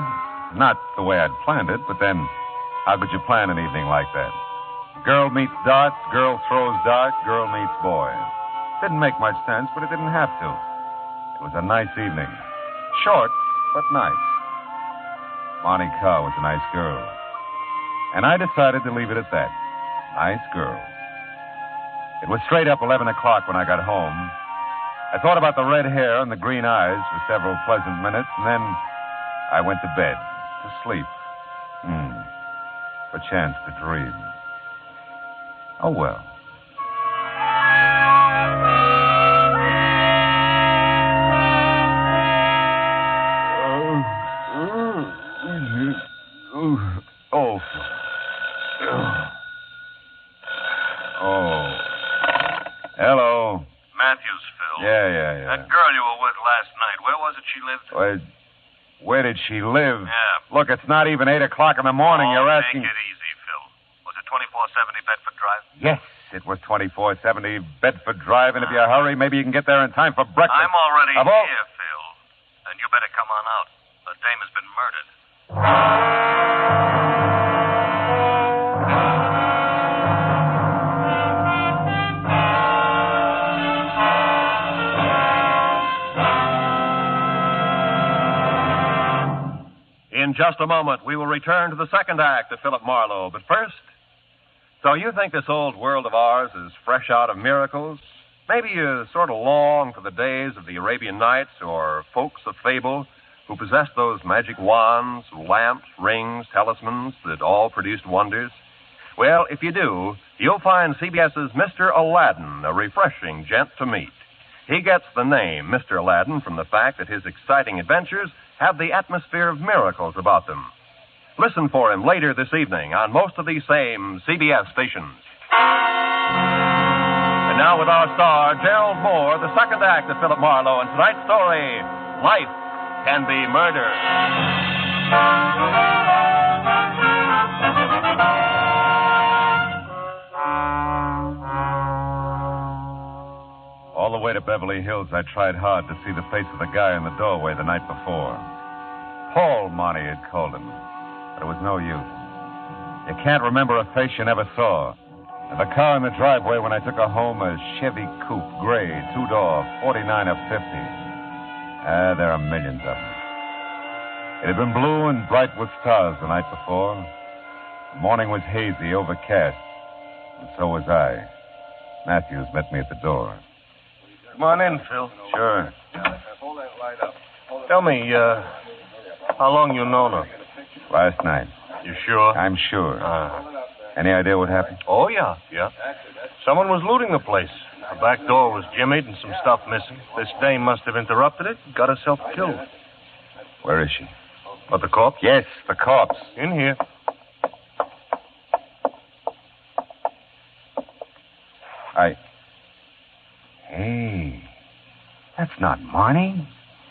Not the way I'd planned it, but then how could you plan an evening like that? Girl meets dart, girl throws dart, girl meets boy. Didn't make much sense, but it didn't have to. It was a nice evening. Short, but nice. Monty Carr was a nice girl. And I decided to leave it at that. Nice girl. It was straight up 11 o'clock when I got home. I thought about the red hair and the green eyes for several pleasant minutes, and then I went to bed, to sleep. Perchance to dream. Oh, well. Hello. Matthews, Phil. Yeah. That girl you were with last night, where was it she lived? Where did she live? Yeah. Look, it's not even 8 o'clock in the morning. You're asking. Take it easy, Phil. Was it 2470 Bedford Drive? Yes, it was 2470 Bedford Drive, and if you hurry, maybe you can get there in time for breakfast. I'm already Of all- here, Phil. And you better come on out. The dame has been murdered. In just a moment, we will return to the second act of Philip Marlowe. But first, so you think this old world of ours is fresh out of miracles? Maybe you sort of long for the days of the Arabian Nights or folks of fable who possessed those magic wands, lamps, rings, talismans that all produced wonders? Well, if you do, you'll find CBS's Mr. Aladdin a refreshing gent to meet. He gets the name Mr. Aladdin from the fact that his exciting adventures have the atmosphere of miracles about them. Listen for him later this evening on most of these same CBS stations. And now with our star, Gerald Moore, the second act of Philip Marlowe, and tonight's story, Life Can Be Murder. All the way to Beverly Hills, I tried hard to see the face of the guy in the doorway the night before. Paul, Monty had called him. But it was no use. You can't remember a face you never saw. And the car in the driveway when I took her home, a Chevy Coupe, gray, two-door, 49 or 50. There are millions of them. It had been blue and bright with stars the night before. The morning was hazy, overcast. And so was I. Matthews met me at the door. Come on in, Phil. Sure. Hold that light up. Tell me, how long you known her? Last night. You sure? I'm sure. Any idea what happened? Oh, yeah. Someone was looting the place. The back door was jimmied and some stuff missing. This dame must have interrupted it and got herself killed. Where is she? What, the corpse? Yes, the corpse. In here. Hey, that's not Marnie.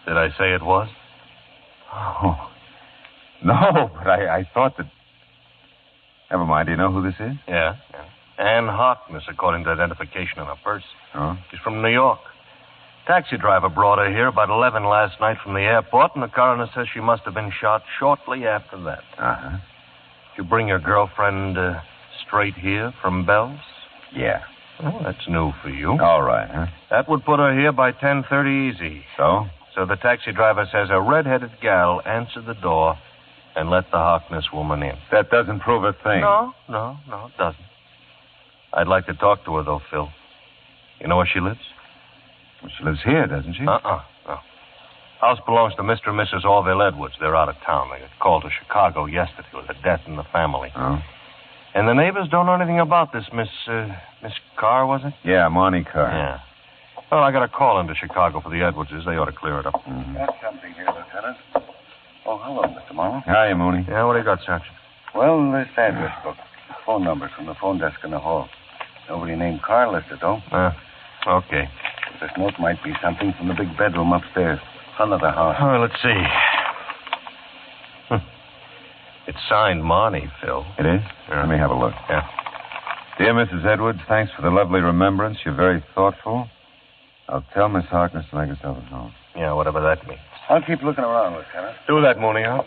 Did I say it was? Oh, no, but I thought that... Never mind, do you know who this is? Yeah. Ann Harkness, according to identification on her purse. Oh? She's from New York. Taxi driver brought her here about 11 last night from the airport, and the coroner says she must have been shot shortly after that. Uh-huh. Did you bring your girlfriend straight here from Bell's? Yeah. Well, that's new for you. All right, huh? That would put her here by 10:30 easy. So? So the taxi driver says a red-headed gal answered the door and let the Harkness woman in. That doesn't prove a thing. No, it doesn't. I'd like to talk to her, though, Phil. You know where she lives? Well, she lives here, doesn't she? No. House belongs to Mr. and Mrs. Orville Edwards. They're out of town. They got called to Chicago yesterday with a death in the family. Oh? And the neighbors don't know anything about this Miss Carr, was it? Yeah, Marnie Carr. Yeah. Well, I got a call into Chicago for the Edwardses. They ought to clear it up. Mm-hmm. Got something here, Lieutenant. Oh, hello, Mr. Marlowe. Hiya, Mooney. Yeah, what do you got, Sergeant? Well, this address book. Phone numbers from the phone desk in the hall. Nobody named Carr listed, though. Okay. This note might be something from the big bedroom upstairs, front of the house. Oh, let's see. It's signed Marnie, Phil. It is? Yeah. Let me have a look. Yeah. Dear Mrs. Edwards, thanks for the lovely remembrance. You're very thoughtful. I'll tell Miss Harkness to make herself at home. Yeah, whatever that means. I'll keep looking around, Lieutenant. Do that, Mooney, huh?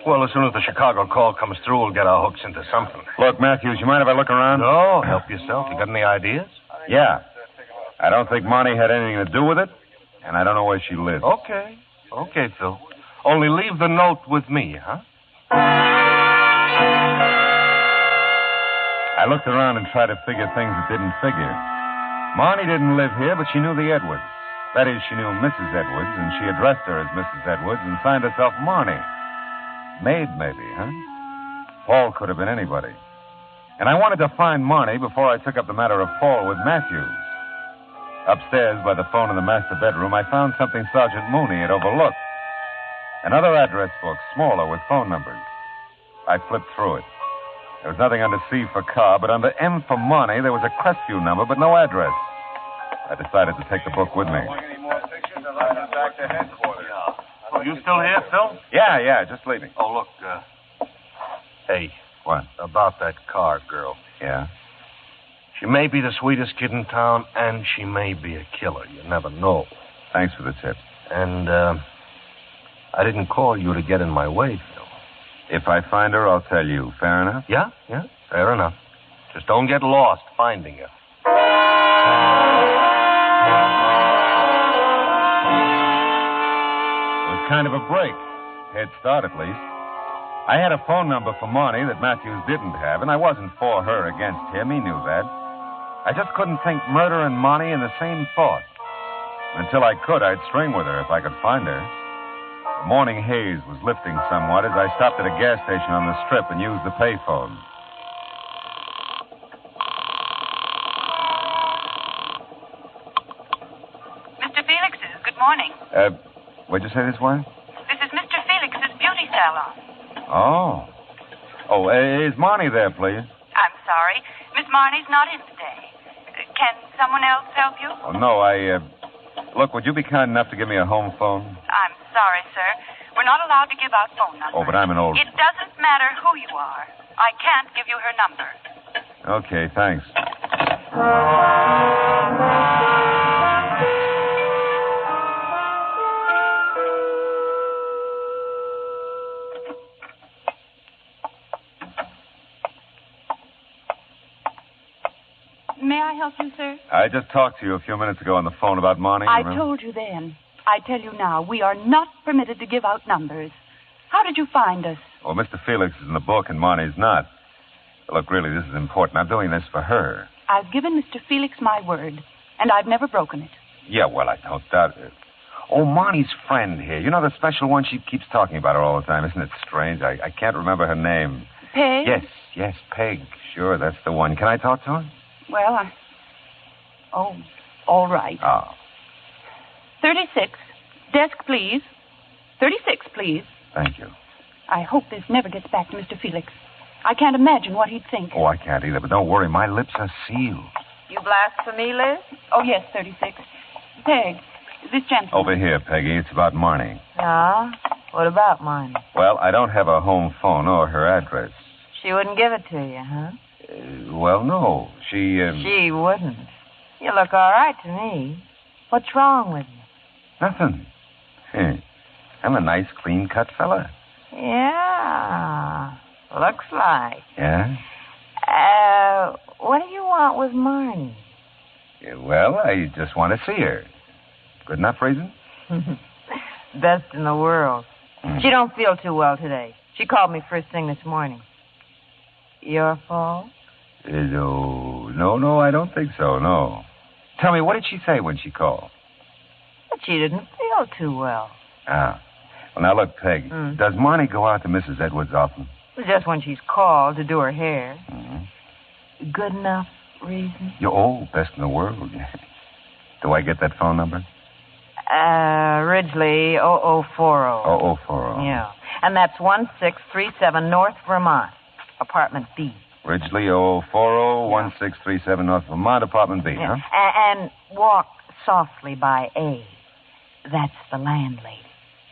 Well, as soon as the Chicago call comes through, we'll get our hooks into something. Look, Matthews, you mind if I look around? No, help yourself. You got any ideas? Yeah. I don't think Marnie had anything to do with it, and I don't know where she lives. Okay, Phil. Only leave the note with me, huh? I looked around and tried to figure things that didn't figure. Marnie didn't live here, but she knew the Edwards. That is, she knew Mrs. Edwards, and she addressed her as Mrs. Edwards and signed herself Marnie. Maid, maybe, huh? Paul could have been anybody. And I wanted to find Marnie before I took up the matter of fall with Matthews. Upstairs, by the phone in the master bedroom, I found something Sergeant Mooney had overlooked. Another address book, smaller, with phone numbers. I flipped through it. There was nothing under C for car, but under M for Marnie, there was a Crestview number, but no address. I decided to take the book with me. Oh, you still here, Phil? Yeah, just leaving. Oh, look, hey. What? About that car girl. Yeah? She may be the sweetest kid in town, and she may be a killer. You never know. Thanks for the tip. And, I didn't call you to get in my way, Phil. If I find her, I'll tell you. Fair enough? Yeah, fair enough. Just don't get lost finding her. It was kind of a break. Head start, at least. I had a phone number for Marnie that Matthews didn't have, and I wasn't for her against him. He knew that. I just couldn't think murder and Marnie in the same thought. Until I could, I'd string with her if I could find her. The morning haze was lifting somewhat as I stopped at a gas station on the strip and used the payphone. Mr. Felix's, good morning. What'd you say this was? This is Mr. Felix's beauty salon. Oh, is Marnie there, please? I'm sorry. Miss Marnie's not in today. Can someone else help you? Oh, no, Look, would you be kind enough to give me a home phone? I'm sorry, sir. We're not allowed to give out phone numbers. Oh, but I'm an old... It doesn't matter who you are. I can't give you her number. Okay, thanks. May I help you, sir? I just talked to you a few minutes ago on the phone about Marnie. I remember? told you then. I tell you now, we are not permitted to give out numbers. How did you find us? Well, Mr. Felix is in the book and Marnie's not. Look, really, this is important. I'm doing this for her. I've given Mr. Felix my word, and I've never broken it. Yeah, well, I don't doubt it. Oh, Marnie's friend here. You know the special one? She keeps talking about her all the time. Isn't it strange? I can't remember her name. Peg? Yes, Peg. Sure, that's the one. Can I talk to her? Well, Oh, all right. Oh. 36. Desk, please. 36, please. Thank you. I hope this never gets back to Mr. Felix. I can't imagine what he'd think. Oh, I can't either, but don't worry. My lips are sealed. You blasphemy, Liz? Oh, yes, 36. Peg, this gentleman. Over here, Peggy. It's about Marnie. Ah? What about Marnie? Well, I don't have a home phone or her address. She wouldn't give it to you, huh? Well, no. She wouldn't. You look all right to me. What's wrong with you? Nothing. I'm a nice, clean-cut fella. Yeah. Looks like. Yeah? What do you want with Marnie? Well, I just want to see her. Good enough reason? Best in the world. She don't feel too well today. She called me first thing this morning. Your fault? No, I don't think so, no. Tell me, what did she say when she called? But she didn't feel too well. Ah. Well, now, look, Peg, does Marnie go out to Mrs. Edwards often? Just when she's called to do her hair. Mm-hmm. Good enough reason? You're best in the world. Do I get that phone number? Ridgely 0040. 0040. Yeah. And that's 1637 North Vermont, apartment B. Ridgely 0040, 1637 North Vermont, apartment B, yeah. huh? And walk softly by A. That's the landlady.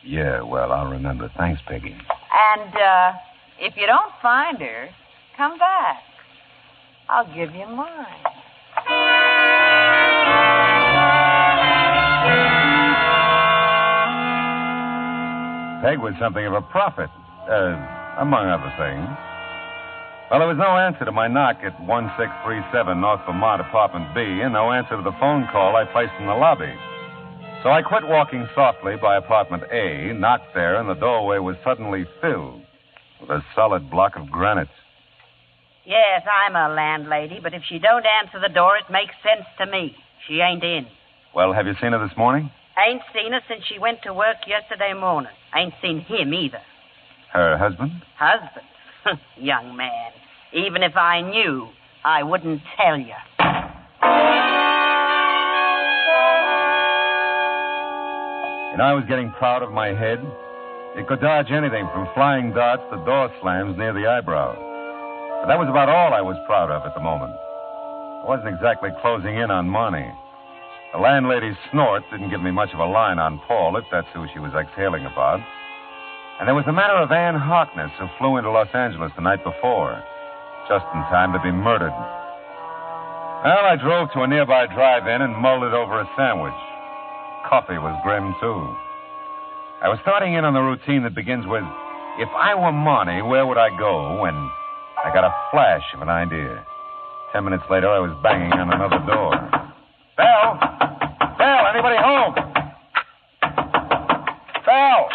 Yeah, well, I'll remember. Thanks, Peggy. And, if you don't find her, come back. I'll give you mine. Peg was something of a prophet, among other things. Well, there was no answer to my knock at 1637 North Vermont, apartment B, and no answer to the phone call I placed in the lobby. So I quit walking softly by apartment A, knocked there, and the doorway was suddenly filled with a solid block of granite. Yes, I'm a landlady, but if she don't answer the door, it makes sense to me. She ain't in. Well, have you seen her this morning? Ain't seen her since she went to work yesterday morning. Ain't seen him either. Her husband? Husband? Young man. Even if I knew, I wouldn't tell you. And I was getting proud of my head. It could dodge anything from flying darts to door slams near the eyebrow. But that was about all I was proud of at the moment. I wasn't exactly closing in on Marnie. The landlady's snort didn't give me much of a line on Paul, if that's who she was exhaling about. And there was the matter of Ann Harkness, who flew into Los Angeles the night before, just in time to be murdered. Well, I drove to a nearby drive-in and mulled it over a sandwich. Coffee was grim, too. I was starting in on the routine that begins with, if I were Marnie, where would I go? When I got a flash of an idea. 10 minutes later, I was banging on another door. Bell! Bell, anybody home? Bell!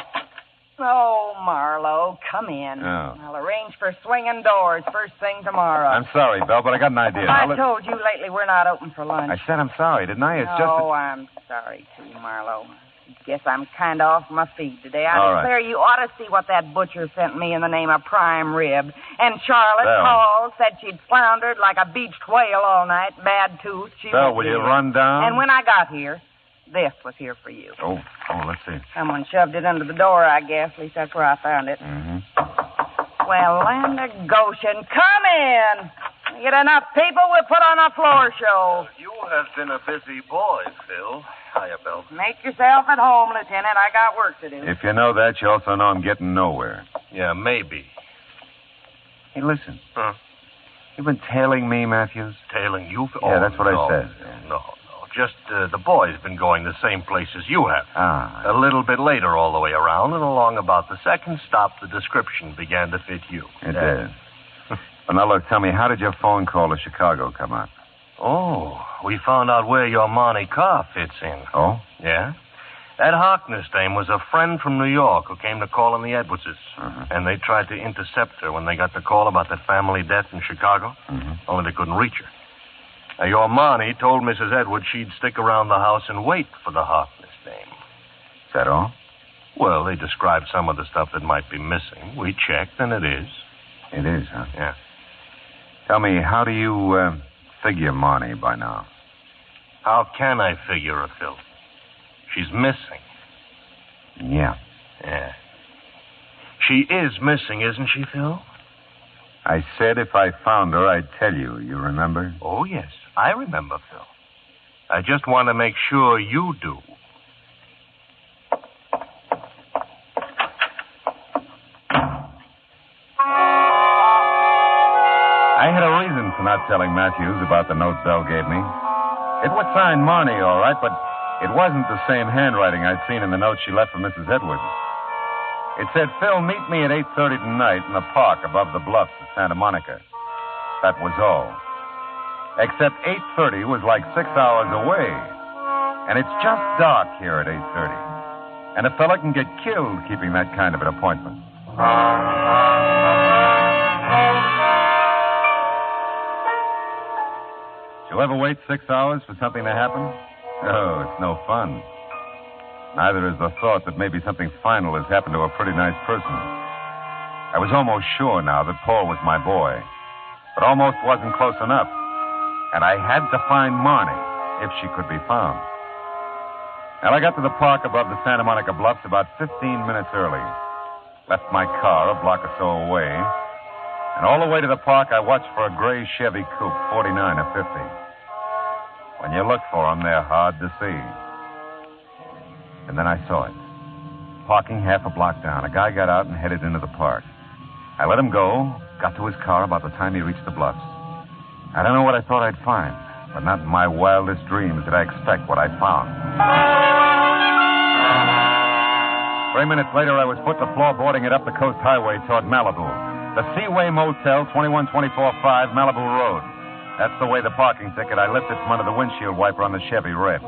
Oh, Marlowe, come in. Oh. I'll arrange for swinging doors first thing tomorrow. I'm sorry, Bell, but I got an idea. I told you lately we're not open for lunch. I said I'm sorry, didn't I? It's just... Oh, I'm sorry, too, Marlowe. Guess I'm kind of off my feet today. I All right. declare you ought to see what that butcher sent me in the name of prime rib. And Charlotte Bell. called, said she'd floundered like a beached whale all night, bad tooth. She Bell, won't will be you here. run down? And when I got here, this was here for you. Oh, let's see. Someone shoved it under the door, I guess. At least that's where I found it. Mm-hmm. Well, land of Goshen, come in. We get enough people, we'll put on a floor show. You have been a busy boy, Phil. Hiya, Bill. Make yourself at home, Lieutenant. I got work to do. If you know that, you also know I'm getting nowhere. Yeah, maybe. Hey, listen. Huh? You've been tailing me, Matthews? Tailing you? Yeah, that's what no, I said. No. Just the boy's been going the same place as you have. Ah. A little bit later all the way around, and along about the second stop, the description began to fit you. It did. Well, now, look, tell me, how did your phone call to Chicago come out? Oh, we found out where your Monte car fits in. Oh? Yeah? That Harkness dame was a friend from New York who came to call on the Edwardses. Uh-huh. And they tried to intercept her when they got the call about that family death in Chicago. Only they couldn't reach her. Now, your Marnie told Mrs. Edwards she'd stick around the house and wait for the Harkness dame. Is that all? Well, they described some of the stuff that might be missing. We checked, and it is. It is, huh? Yeah. Tell me, how do you figure Marnie by now? How can I figure her, Phil? She's missing. Yeah. Yeah. She is missing, isn't she, Phil? I said if I found her, I'd tell you. You remember? Oh, yes. I remember, Phil. I just want to make sure you do. I had a reason for not telling Matthews about the note Bell gave me. It was signed Marnie, all right, but it wasn't the same handwriting I'd seen in the note she left for Mrs. Edwards. It said, Phil, meet me at 8:30 tonight in the park above the bluffs of Santa Monica. That was all. Except 8:30 was like 6 hours away. And it's just dark here at 8:30. And a fella can get killed keeping that kind of an appointment. Did you ever wait 6 hours for something to happen? Oh, it's no fun. Neither is the thought that maybe something final has happened to a pretty nice person. I was almost sure now that Paul was my boy, but almost wasn't close enough. And I had to find Marnie, if she could be found. And I got to the park above the Santa Monica Bluffs about 15 minutes early. Left my car a block or so away. And all the way to the park, I watched for a gray Chevy Coupe, 49 or 50. When you look for them, they're hard to see. And then I saw it. Parking half a block down. A guy got out and headed into the park. I let him go, got to his car about the time he reached the bluffs. I don't know what I thought I'd find, but not in my wildest dreams did I expect what I found. 3 minutes later, I was put to floorboarding it up the coast highway toward Malibu. The Seaway Motel, 21245 Malibu Road. That's the way the parking ticket I lifted from under the windshield wiper on the Chevy read.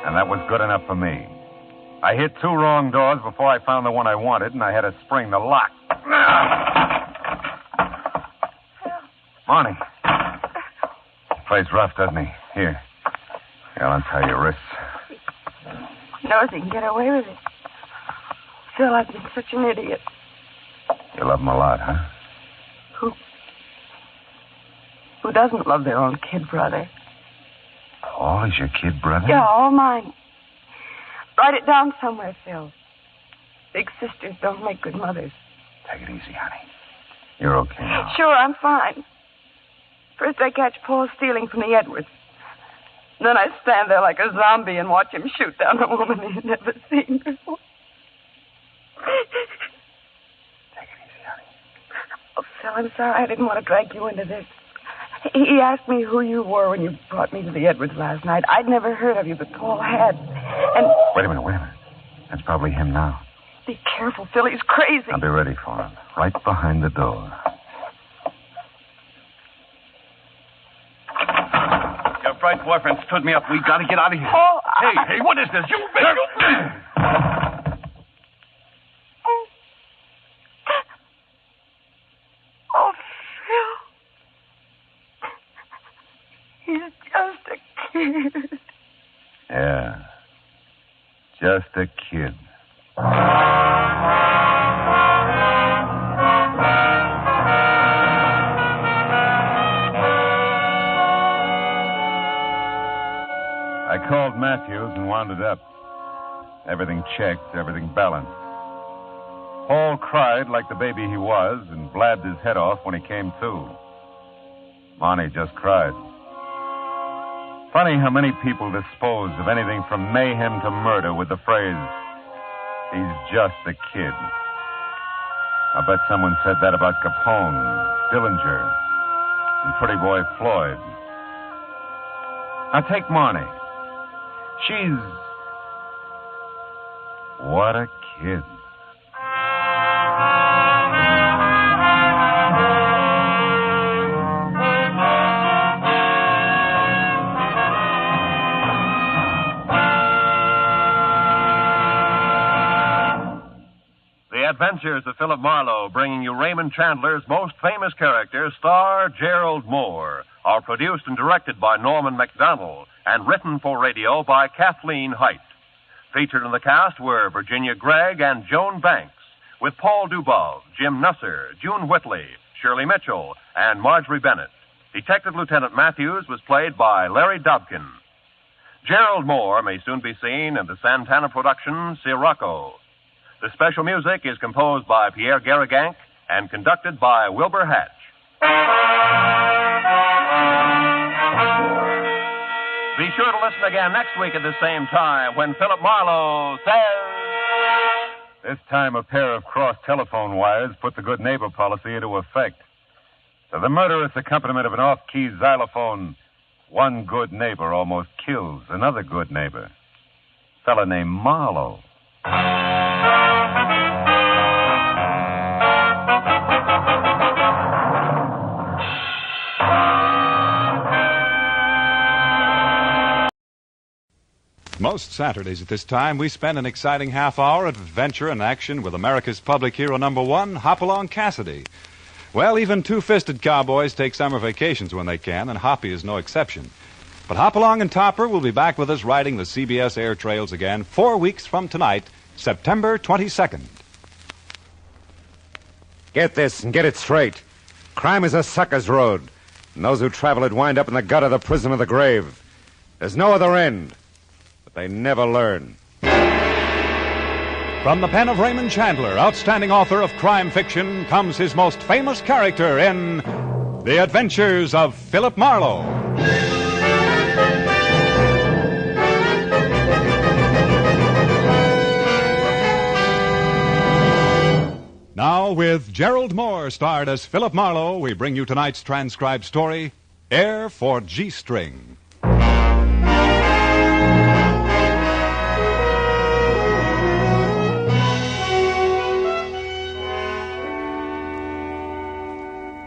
And that was good enough for me. I hit 2 wrong doors before I found the one I wanted, and I had to spring the lock. Marnie. Plays rough, doesn't he? Here. I'll untie your wrists. He knows he can get away with it. Phil, I've been such an idiot. You love him a lot, huh? Who? Who doesn't love their own kid brother? Paul is your kid brother? Yeah, all mine. Write it down somewhere, Phil. Big sisters don't make good mothers. Take it easy, honey. You're okay now. Sure, I'm fine. First I catch Paul stealing from the Edwards. Then I stand there like a zombie and watch him shoot down a woman he's never seen before. Take it easy, honey. Oh, Phil, I'm sorry I didn't want to drag you into this. He asked me who you were when you brought me to the Edwards last night. I'd never heard of you, but Paul had. And... Wait a minute. That's probably him now. Be careful, Phil. He's crazy. I'll be ready for him. Right behind the door. Your bright boyfriend stood me up. We got to get out of here. Oh, Hey, what is this? You... Oh, Phil. He's just a kid. Yeah. Just a kid. I called Matthews and wound it up. Everything checked, everything balanced. Paul cried like the baby he was and blabbed his head off when he came to. Monty just cried. Funny how many people dispose of anything from mayhem to murder with the phrase, he's just a kid. I bet someone said that about Capone, Dillinger, and Pretty Boy Floyd. Now take Marnie. She's... what a kid. The Adventures of Philip Marlowe, bringing you Raymond Chandler's most famous character, star Gerald Moore, are produced and directed by Norman MacDonald and written for radio by Kathleen Height. Featured in the cast were Virginia Gregg and Joan Banks, with Paul Dubov, Jim Nusser, June Whitley, Shirley Mitchell, and Marjorie Bennett. Detective Lieutenant Matthews was played by Larry Dobkin. Gerald Moore may soon be seen in the Santana production, Sirocco. The special music is composed by Pierre Garrigank and conducted by Wilbur Hatch. Be sure to listen again next week at the same time when Philip Marlowe says... This time a pair of crossed telephone wires put the good neighbor policy into effect. To the murderous accompaniment of an off-key xylophone, one good neighbor almost kills another good neighbor. A fella named Marlowe. Most Saturdays at this time, we spend an exciting half hour of adventure and action with America's public hero number one, Hopalong Cassidy. Well, even two-fisted cowboys take summer vacations when they can, and Hoppy is no exception. But Hopalong and Topper will be back with us riding the CBS air trails again 4 weeks from tonight, September 22nd. Get this and get it straight. Crime is a sucker's road, and those who travel it wind up in the gut of the prison of the grave. There's no other end. They never learn. From the pen of Raymond Chandler, outstanding author of crime fiction, comes his most famous character in The Adventures of Philip Marlowe. Now, with Gerald Moore starred as Philip Marlowe, we bring you tonight's transcribed story, Air for G-String.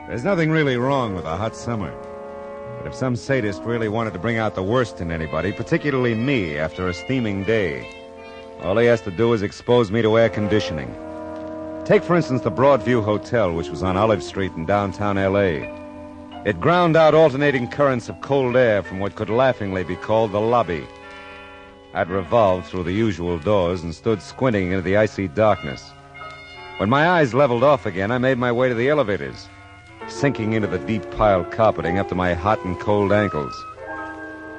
There's nothing really wrong with a hot summer. But if some sadist really wanted to bring out the worst in anybody, particularly me, after a steaming day, all he has to do is expose me to air conditioning. Take, for instance, the Broadview Hotel, which was on Olive Street in downtown L.A. It ground out alternating currents of cold air from what could laughingly be called the lobby. I'd revolved through the usual doors and stood squinting into the icy darkness. When my eyes leveled off again, I made my way to the elevators. sinking into the deep piled carpeting up to my hot and cold ankles.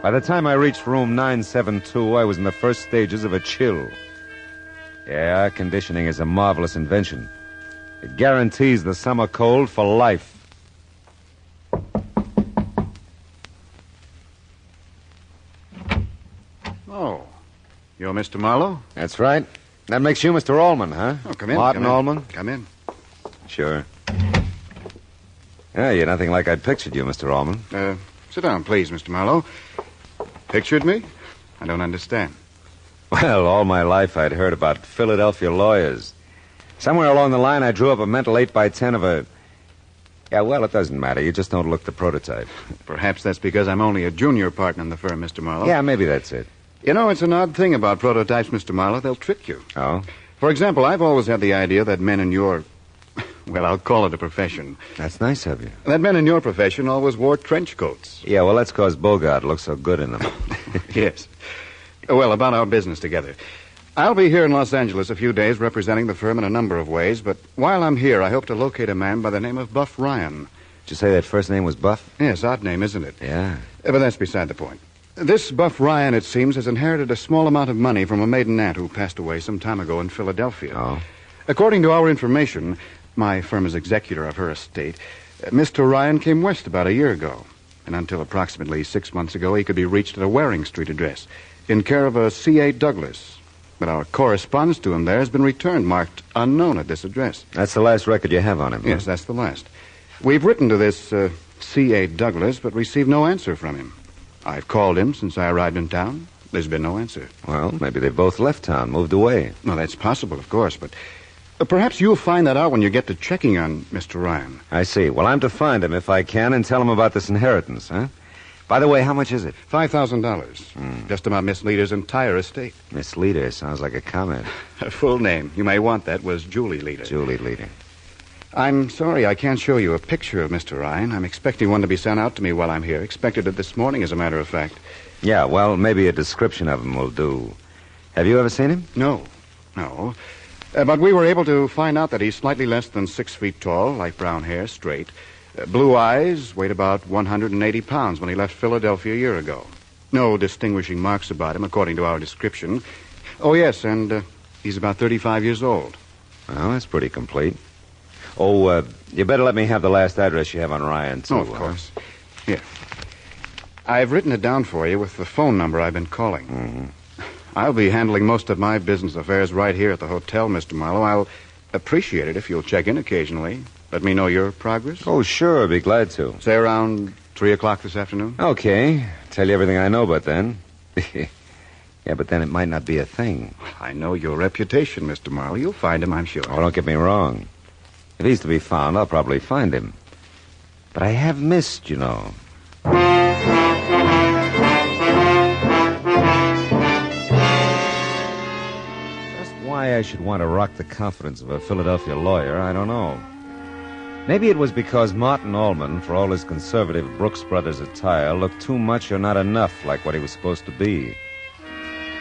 By the time I reached room 972, I was in the first stages of a chill. Yeah, air conditioning is a marvelous invention. It guarantees the summer cold for life. Oh, you're Mr. Marlowe? That's right. That makes you Mr. Allman, huh? Oh, come in. Martin come in. Allman? Come in. Sure. Yeah, you're nothing like I'd pictured you, Mr. Allman. Sit down, please, Mr. Marlowe. Pictured me? I don't understand. Well, all my life I'd heard about Philadelphia lawyers. Somewhere along the line I drew up a mental 8x10 of a... Yeah, well, it doesn't matter. You just don't look the prototype. Perhaps that's because I'm only a junior partner in the firm, Mr. Marlowe. Yeah, maybe that's it. You know, it's an odd thing about prototypes, Mr. Marlowe. They'll trick you. Oh? For example, I've always had the idea that men in your... Well, I'll call it a profession. That's nice of you. That men in your profession always wore trench coats. Yeah, well, that's because Bogart looks so good in them. Yes. Well, about our business together. I'll be here in Los Angeles a few days representing the firm in a number of ways, but while I'm here, I hope to locate a man by the name of Buff Ryan. Did you say that first name was Buff? Yes, odd name, isn't it? Yeah. But that's beside the point. This Buff Ryan, it seems, has inherited a small amount of money from a maiden aunt who passed away some time ago in Philadelphia. Oh? According to our information, my firm is executor of her estate. Mr. Ryan came west about a year ago, and until approximately 6 months ago, he could be reached at a Waring Street address in care of a C.A. Douglas. But our correspondence to him there has been returned, marked unknown at this address. That's the last record you have on him? Yes, that's the last. We've written to this C.A. Douglas, but received no answer from him. I've called him since I arrived in town. There's been no answer. Well, maybe they both left town, moved away. Well, that's possible, of course, but perhaps you'll find that out when you get to checking on Mr. Ryan. I see. Well, I'm to find him if I can and tell him about this inheritance, huh? By the way, how much is it? $5,000. Just about Miss Leader's entire estate. Miss Leader sounds like a comment. Her full name, you may want that, was Julie Leader. Julie Leader. I'm sorry I can't show you a picture of Mr. Ryan. I'm expecting one to be sent out to me while I'm here. Expected it this morning, as a matter of fact. Yeah, well, maybe a description of him will do. Have you ever seen him? No. But we were able to find out that he's slightly less than 6 feet tall, light brown hair, straight. Blue eyes, weighed about 180 pounds when he left Philadelphia a year ago. No distinguishing marks about him, according to our description. Oh, yes, and he's about 35 years old. Well, that's pretty complete. Oh, you better let me have the last address you have on Ryan, too. Oh, of course. Here. I've written it down for you with the phone number I've been calling. Mm-hmm. I'll be handling most of my business affairs right here at the hotel, Mr. Marlowe. I'll appreciate it if you'll check in occasionally. Let me know your progress. Oh, sure. I'd be glad to. Say around 3 o'clock this afternoon? Okay. Tell you everything I know about then. Yeah, but then it might not be a thing. I know your reputation, Mr. Marlowe. You'll find him, I'm sure. Oh, don't get me wrong. If he's to be found, I'll probably find him. But I have missed, you know. Just why I should want to rock the confidence of a Philadelphia lawyer, I don't know. Maybe it was because Martin Allman, for all his conservative Brooks Brothers attire, looked too much or not enough like what he was supposed to be.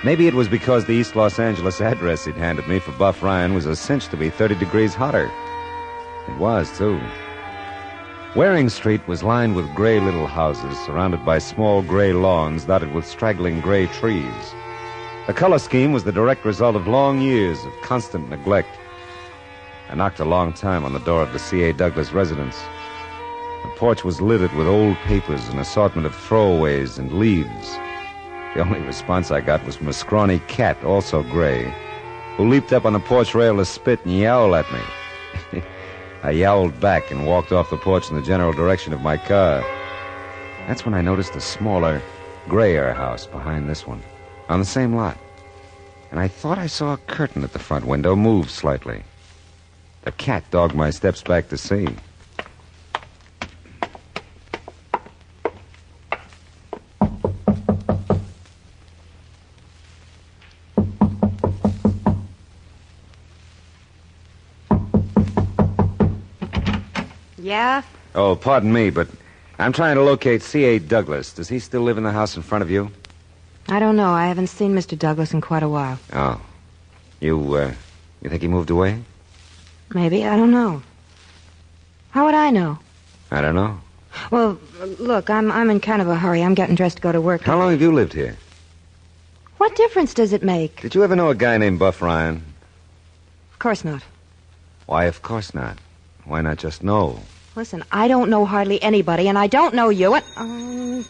Maybe it was because the East Los Angeles address he'd handed me for Buff Ryan was a cinch to be 30 degrees hotter. It was, too. Waring Street was lined with gray little houses surrounded by small gray lawns dotted with straggling gray trees. The color scheme was the direct result of long years of constant neglect. I knocked a long time on the door of the C.A. Douglas residence. The porch was littered with old papers, an assortment of throwaways and leaves. The only response I got was from a scrawny cat, also gray, who leaped up on the porch rail to spit and yowl at me. I yowled back and walked off the porch in the general direction of my car. That's when I noticed a smaller, grayer house behind this one, on the same lot. And I thought I saw a curtain at the front window move slightly. The cat dogged my steps back to see. Yeah? Oh, pardon me, but I'm trying to locate C.A. Douglas. Does he still live in the house in front of you? I don't know. I haven't seen Mr. Douglas in quite a while. Oh. You think he moved away? Maybe. I don't know. How would I know? I don't know. Well, look, I'm in kind of a hurry. I'm getting dressed to go to work. How long have you lived here? What difference does it make? Did you ever know a guy named Buff Ryan? Of course not. Why, of course not. Why not just know? Listen, I don't know hardly anybody, and I don't know you, and...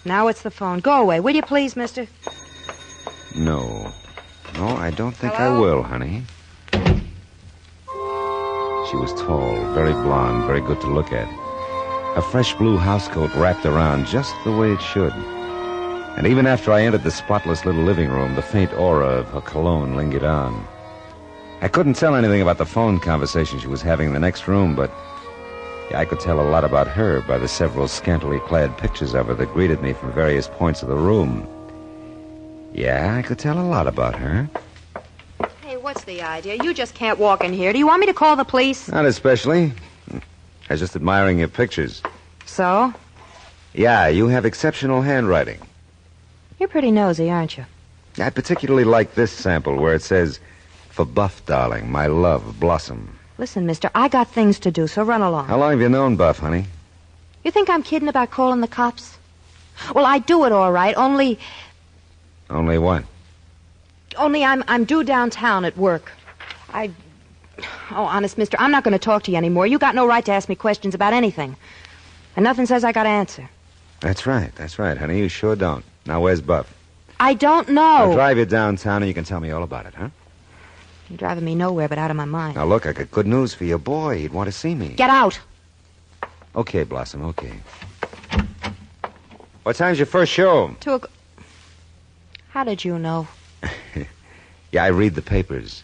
now it's the phone. Go away, will you please, mister? No. No, I don't think Hello? I will, honey. She was tall, very blonde, very good to look at. A fresh blue housecoat wrapped around just the way it should. And even after I entered the spotless little living room, the faint aura of her cologne lingered on. I couldn't tell anything about the phone conversation she was having in the next room, but I could tell a lot about her by the several scantily clad pictures of her that greeted me from various points of the room. Yeah, I could tell a lot about her. Hey, what's the idea? You just can't walk in here. Do you want me to call the police? Not especially. I was just admiring your pictures. So? Yeah, you have exceptional handwriting. You're pretty nosy, aren't you? I particularly like this sample where it says, "For Buff, darling, my love, Blossom." Listen, mister, I got things to do, so run along. How long have you known Buff, honey? You think I'm kidding about calling the cops? Well, I do it all right, only Only what? I'm due downtown at work. Oh, honest, mister, I'm not going to talk to you anymore. You got no right to ask me questions about anything. And nothing says I got to answer. That's right, honey. You sure don't. Now, where's Buff? I don't know. I'll drive you downtown and you can tell me all about it, huh? You're driving me nowhere but out of my mind. Now, look, I got good news for your boy. He'd want to see me. Get out. Okay, Blossom, okay. What time's your first show? How did you know? Yeah, I read the papers.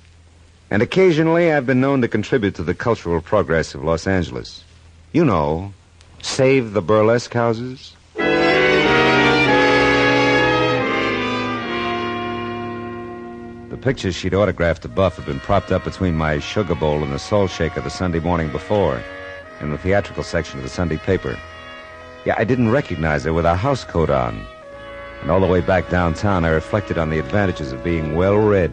And occasionally I've been known to contribute to the cultural progress of Los Angeles. You know, save the burlesque houses. The pictures she'd autographed to Buff had been propped up between my sugar bowl and the salt shaker the Sunday morning before, in the theatrical section of the Sunday paper. Yeah, I didn't recognize her with her house coat on. And all the way back downtown, I reflected on the advantages of being well-read.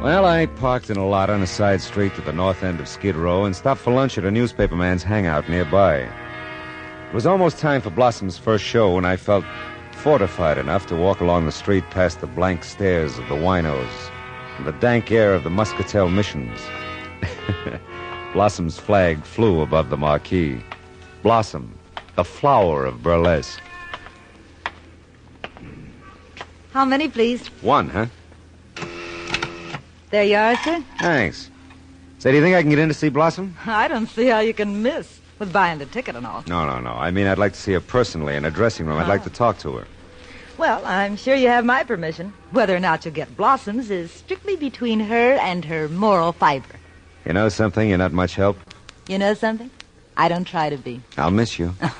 Well, I parked in a lot on a side street to the north end of Skid Row and stopped for lunch at a newspaperman's hangout nearby. It was almost time for Blossom's first show when I felt fortified enough to walk along the street past the blank stares of the winos and the dank air of the Muscatel missions. Blossom's flag flew above the marquee. Blossom, the flower of burlesque. How many, please? One, huh? There you are, sir. Thanks. Say, do you think I can get in to see Blossom? I don't see how you can miss with buying the ticket and all. No. I mean, I'd like to see her personally in a dressing room. I'd like to talk to her. Well, I'm sure you have my permission. Whether or not you get Blossoms is strictly between her and her moral fiber. You know something? You're not much help. You know something? I don't try to be. I'll miss you. And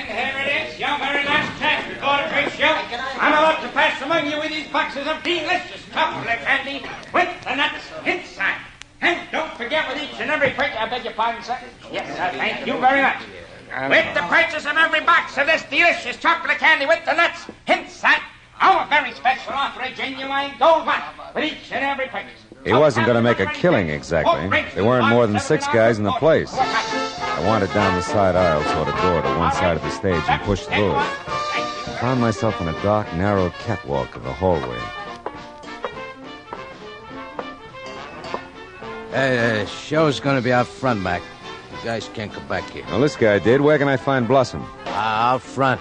here it is, your very last chance before the great show. I'm about to pass among you with these boxes of delicious chocolate candy with the nuts inside. And don't forget with each and every purchase... I beg your pardon, sir? Yes, sir, thank you very much. With the purchase of every box of this delicious chocolate candy with the nuts inside, our very special offer, a genuine gold watch with each and every purchase. He wasn't going to make a killing exactly. There weren't more than 6 guys in the place. I wandered down the side aisle toward a door to one side of the stage and pushed through it. I found myself on a dark, narrow catwalk of the hallway. Show's gonna be out front, Mac. You guys can't come back here. Well, this guy did. Where can I find Blossom? Out front.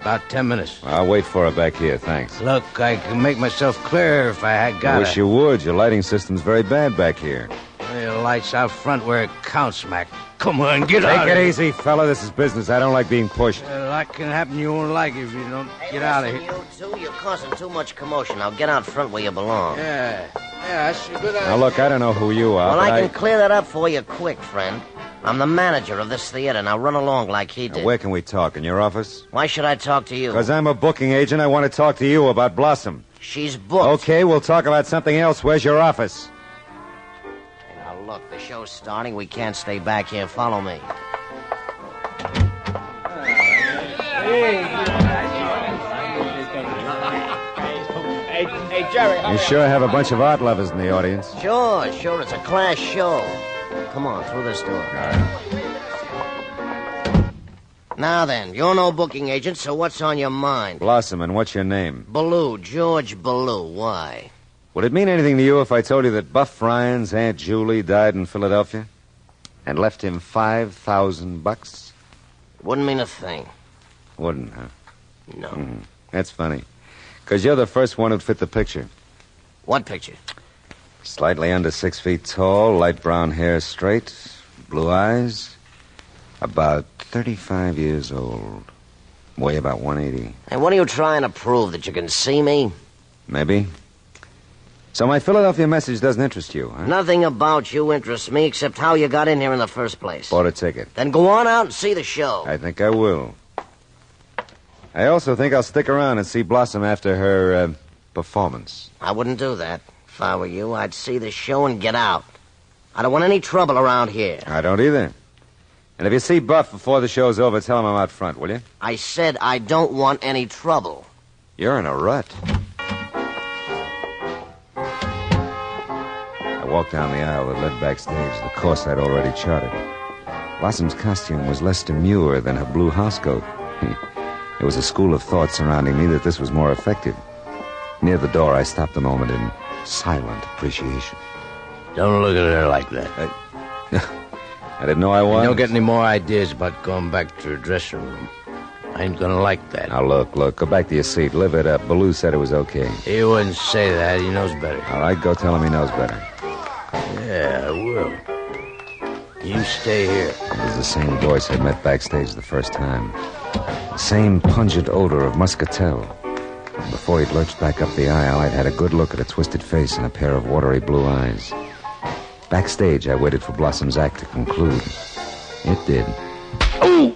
About 10 minutes. I'll wait for her back here, thanks. Look, I can make myself clear if I had got I wish you would. Your lighting system's very bad back here. The lights out front where it counts, Mac. Come on, get out of here. Take it here. easy, fella. This is business. I don't like being pushed. A lot can happen you won't like if you don't get out of here. You two, you're causing too much commotion. Now get out front where you belong. Yeah, that's a good idea. Now, look, I don't know who you are, Well, but I can clear that up for you quick, friend. I'm the manager of this theater. Now run along like he did. Now, where can we talk? In your office? Why should I talk to you? Because I'm a booking agent. I want to talk to you about Blossom. She's booked. Okay, we'll talk about something else. Where's your office? Hey, now look, the show's starting. We can't stay back here. Follow me. Hey, Jerry, You sure have a bunch of art lovers in the audience. Sure. It's a class show. Come on, through this door. All right. Now then, you're no booking agent, so what's on your mind? Blossom, and what's your name? Ballou, George Ballou. Why? Would it mean anything to you if I told you that Buff Ryan's Aunt Julie died in Philadelphia and left him $5,000? Wouldn't mean a thing. Wouldn't, huh? No. Mm-hmm. That's funny. Because you're the first one who'd fit the picture. What picture? Slightly under 6 feet tall, light brown hair, straight, blue eyes, about 35 years old, weigh about 180. Hey, what are you trying to prove, that you can see me? Maybe. So my Philadelphia message doesn't interest you, huh? Nothing about you interests me except how you got in here in the first place. Bought a ticket. Then go on out and see the show. I think I will. I also think I'll stick around and see Blossom after her performance. I wouldn't do that. If I were you, I'd see the show and get out. I don't want any trouble around here. I don't either. And if you see Buff before the show's over, tell him I'm out front, will you? I said I don't want any trouble. You're in a rut. I walked down the aisle that led backstage, the course I'd already charted. Blossom's costume was less demure than her blue housecoat. There was a school of thought surrounding me that this was more effective. Near the door, I stopped a moment in silent appreciation. Don't look at her like that. I didn't know I was. Don't get any more ideas about going back to her dressing room. I ain't gonna like that. Now, look. Go back to your seat. Live it up. Ballou said it was okay. He wouldn't say that. He knows better. All right, go tell him he knows better. Yeah, I will. You stay here. It was the same voice I met backstage the first time. The same pungent odor of muscatel. Before he'd lurched back up the aisle, I'd had a good look at a twisted face and a pair of watery blue eyes. Backstage, I waited for Blossom's act to conclude. It did. Oh!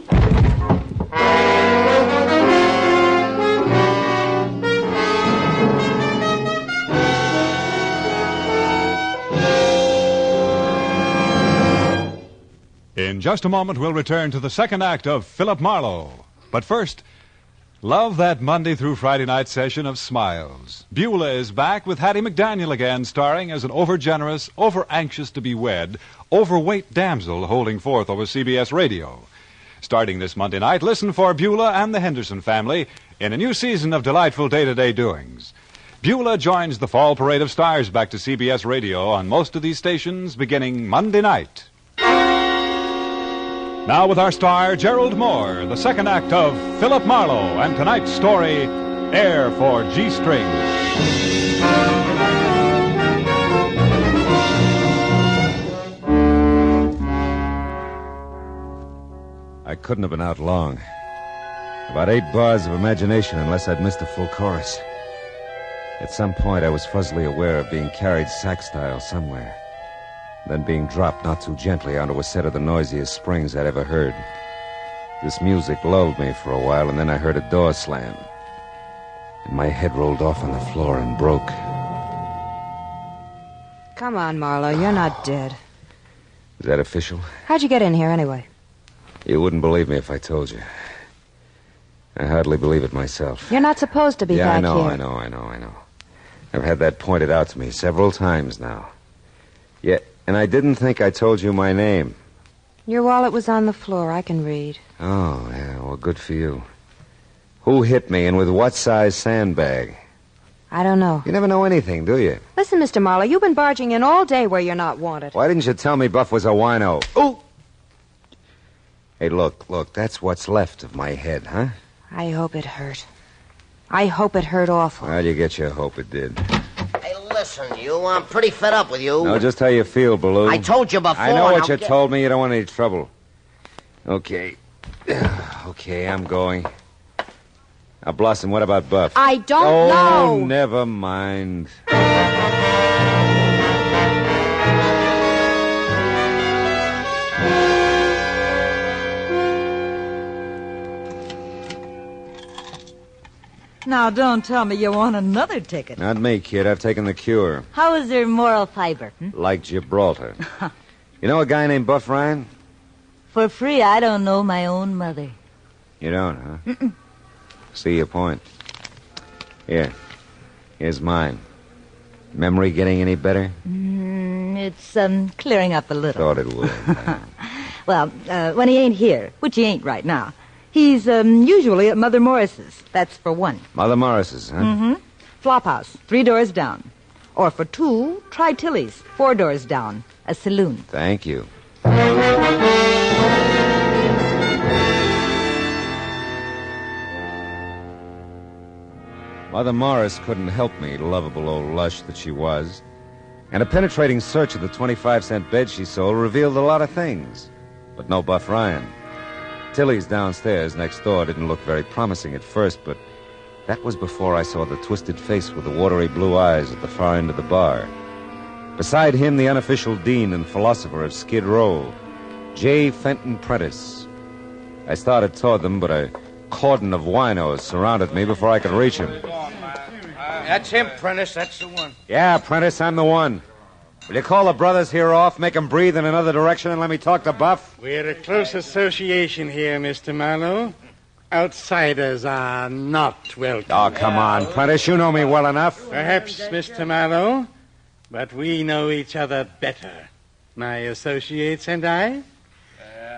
In just a moment, we'll return to the second act of Philip Marlowe. But first, love that Monday through Friday night session of Smiles. Beulah is back with Hattie McDaniel again, starring as an overgenerous, over-anxious to be wed, overweight damsel holding forth over CBS radio. Starting this Monday night, listen for Beulah and the Henderson family in a new season of delightful day-to-day doings. Beulah joins the fall parade of stars back to CBS radio on most of these stations beginning Monday night. Now with our star, Gerald Moore, the second act of Philip Marlowe, and tonight's story, Air for G-String. I couldn't have been out long. About 8 bars of imagination unless I'd missed a full chorus. At some point, I was fuzzily aware of being carried sack-style somewhere. Then being dropped not too gently onto a set of the noisiest springs I'd ever heard. This music lulled me for a while, and then I heard a door slam. And my head rolled off on the floor and broke. Come on, Marlowe, you're not dead. Is that official? How'd you get in here, anyway? You wouldn't believe me if I told you. I hardly believe it myself. You're not supposed to be back here. I know. I've had that pointed out to me several times now. Yeah, and I didn't think I told you my name. Your wallet was on the floor. I can read. Oh, yeah, well, good for you. Who hit me, and with what size sandbag? I don't know. You never know anything, do you? Listen, Mr. Marlowe, you've been barging in all day where you're not wanted. Why didn't you tell me Buff was a wino? Oh! Hey, look, that's what's left of my head, huh? I hope it hurt. I hope it hurt awful. Well, you get your hope it did. Hey, listen, you, I'm pretty fed up with you. Know just how you feel, Ballou. I told you before. I know what you told me. You don't want any trouble. Okay. Okay, I'm going. Now, Blossom, what about Buff? I don't know. Oh, never mind. Now, don't tell me you want another ticket. Not me, kid. I've taken the cure. How is your moral fiber? Like Gibraltar. You know a guy named Buff Ryan? For free, I don't know my own mother. You don't, huh? Mm-mm. See your point. Here. Here's mine. Memory getting any better? It's clearing up a little. Thought it would. Well, when he ain't here, which he ain't right now, he's usually at Mother Morris's. That's for one. Mother Morris's, huh? Mm-hmm. Flophouse, 3 doors down. Or for 2, try Tilly's, 4 doors down. A saloon. Thank you. Mother Morris couldn't help me, lovable old lush that she was. And a penetrating search of the 25-cent bed she sold revealed a lot of things. But no Buff Ryan. Tilly's downstairs next door didn't look very promising at first, but that was before I saw the twisted face with the watery blue eyes at the far end of the bar. Beside him, the unofficial dean and philosopher of Skid Row, J. Fenton Prentice. I started toward them, but a cordon of winos surrounded me before I could reach him. That's him, Prentice. That's the one. Yeah, Prentice, I'm the one. Will you call the brothers here off, make them breathe in another direction, and let me talk to Buff? We're a close association here, Mr. Marlowe. Outsiders are not welcome. Oh, come on, Prentice. You know me well enough. Perhaps, Mr. Marlowe, but we know each other better. My associates and I.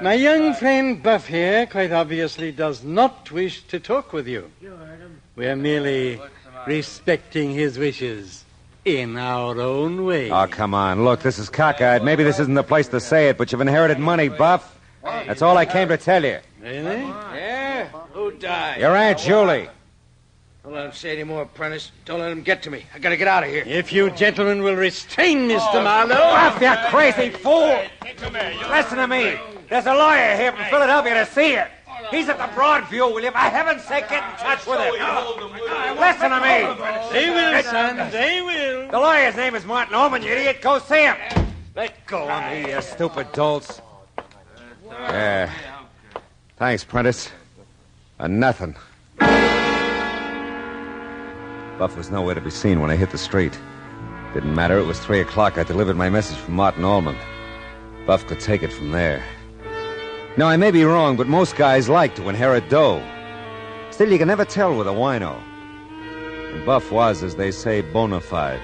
My young friend Buff here quite obviously does not wish to talk with you. We're merely respecting his wishes in our own way. Oh, come on. Look, this is cockeyed. Maybe this isn't the place to say it, but you've inherited money, Buff. That's all I came to tell you. Really? Yeah? Who died? Your Aunt Julie. Don't let him say any more, Prentice. Don't let him get to me. I gotta get out of here. If you gentlemen will restrain Mr. Marlowe... Buff, you crazy fool! Listen to me. There's a lawyer here from Philadelphia to see you. He's at the Broadview. Will you, for heaven's sake, get in touch with him? Listen to me. They will, son. They will. The lawyer's name is Martin Ullman, you idiot. Go see him. Let go of me, you stupid dolts. Yeah. Thanks, Prentice. Nothing. Buff was nowhere to be seen when I hit the street. Didn't matter. It was 3 o'clock. I delivered my message from Martin Ullman. Buff could take it from there. Now, I may be wrong, but most guys like to inherit dough. Still, you can never tell with a wino. And Buff was, as they say, bona fide.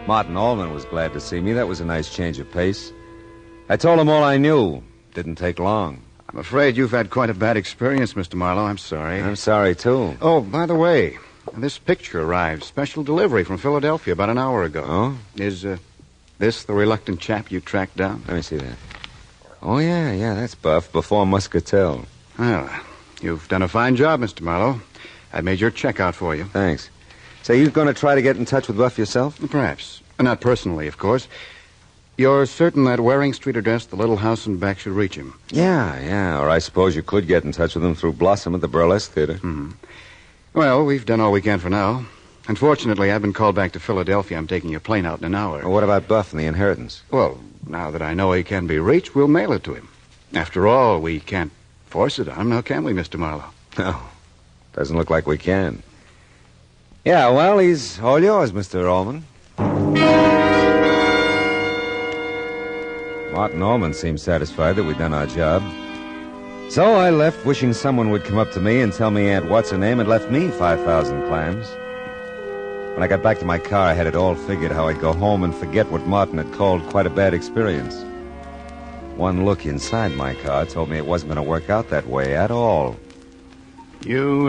Martin Ullman was glad to see me. That was a nice change of pace. I told him all I knew. Didn't take long. I'm afraid you've had quite a bad experience, Mr. Marlowe. I'm sorry. I'm sorry, too. Oh, by the way, this picture arrived. Special delivery from Philadelphia about an hour ago. Oh? Is this the reluctant chap you tracked down? Let me see that. Oh, yeah, that's Buff, before Muscatel. Well, you've done a fine job, Mr. Marlowe. I made your check out for you. Thanks. So you're going to try to get in touch with Buff yourself? Perhaps. Not personally, of course. You're certain that Waring Street address, the little house in back, should reach him? Yeah. Or I suppose you could get in touch with him through Blossom at the Burlesque Theater. Mm-hmm. Well, we've done all we can for now. Unfortunately, I've been called back to Philadelphia. I'm taking a plane out in an hour. Well, what about Buff and the inheritance? Well, now that I know he can be reached, we'll mail it to him. After all, we can't force it on him, now can we, Mr. Marlowe? No. Doesn't look like we can. Yeah, well, he's all yours, Mr. Ullman. Martin Ullman seemed satisfied that we'd done our job. So I left wishing someone would come up to me and tell me Aunt What's-Her-Name had left me 5,000 clams. When I got back to my car, I had it all figured how I'd go home and forget what Martin had called quite a bad experience. One look inside my car told me it wasn't going to work out that way at all. You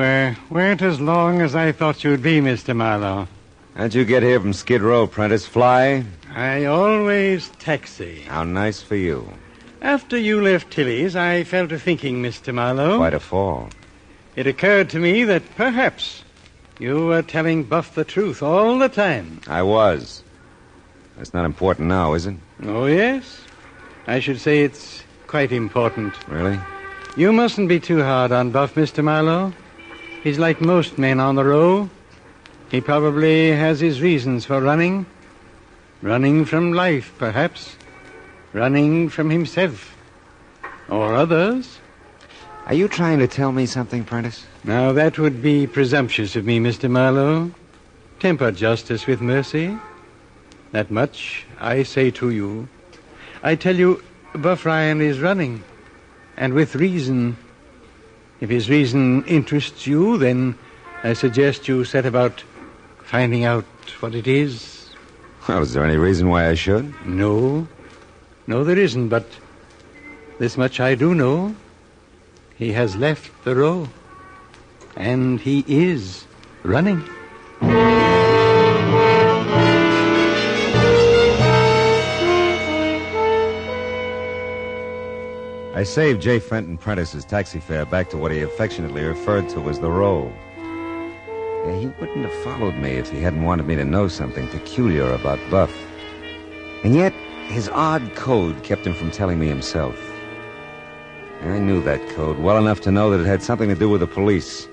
weren't as long as I thought you'd be, Mr. Marlowe. How'd you get here from Skid Row, Prentice? Fly? I always taxi. How nice for you. After you left Tilly's, I fell to thinking, Mr. Marlowe. Quite a fall. It occurred to me that perhaps you were telling Buff the truth all the time. I was. That's not important now, is it? Oh, yes. I should say it's quite important. Really? You mustn't be too hard on Buff, Mr. Marlowe. He's like most men on the row. He probably has his reasons for running. Running from life, perhaps. Running from himself. Or others. Are you trying to tell me something, Prentice? Now, that would be presumptuous of me, Mr. Marlowe. Temper justice with mercy. That much I say to you. I tell you, Buff Ryan is running. And with reason. If his reason interests you, then I suggest you set about finding out what it is? Well, is there any reason why I should? No. No, there isn't, but this much I do know. He has left the row. And he is running. I saved J. Fenton Prentice's taxi fare back to what he affectionately referred to as the row. Yeah, he wouldn't have followed me if he hadn't wanted me to know something peculiar about Buff. And yet, his odd code kept him from telling me himself. I knew that code well enough to know that it had something to do with the police.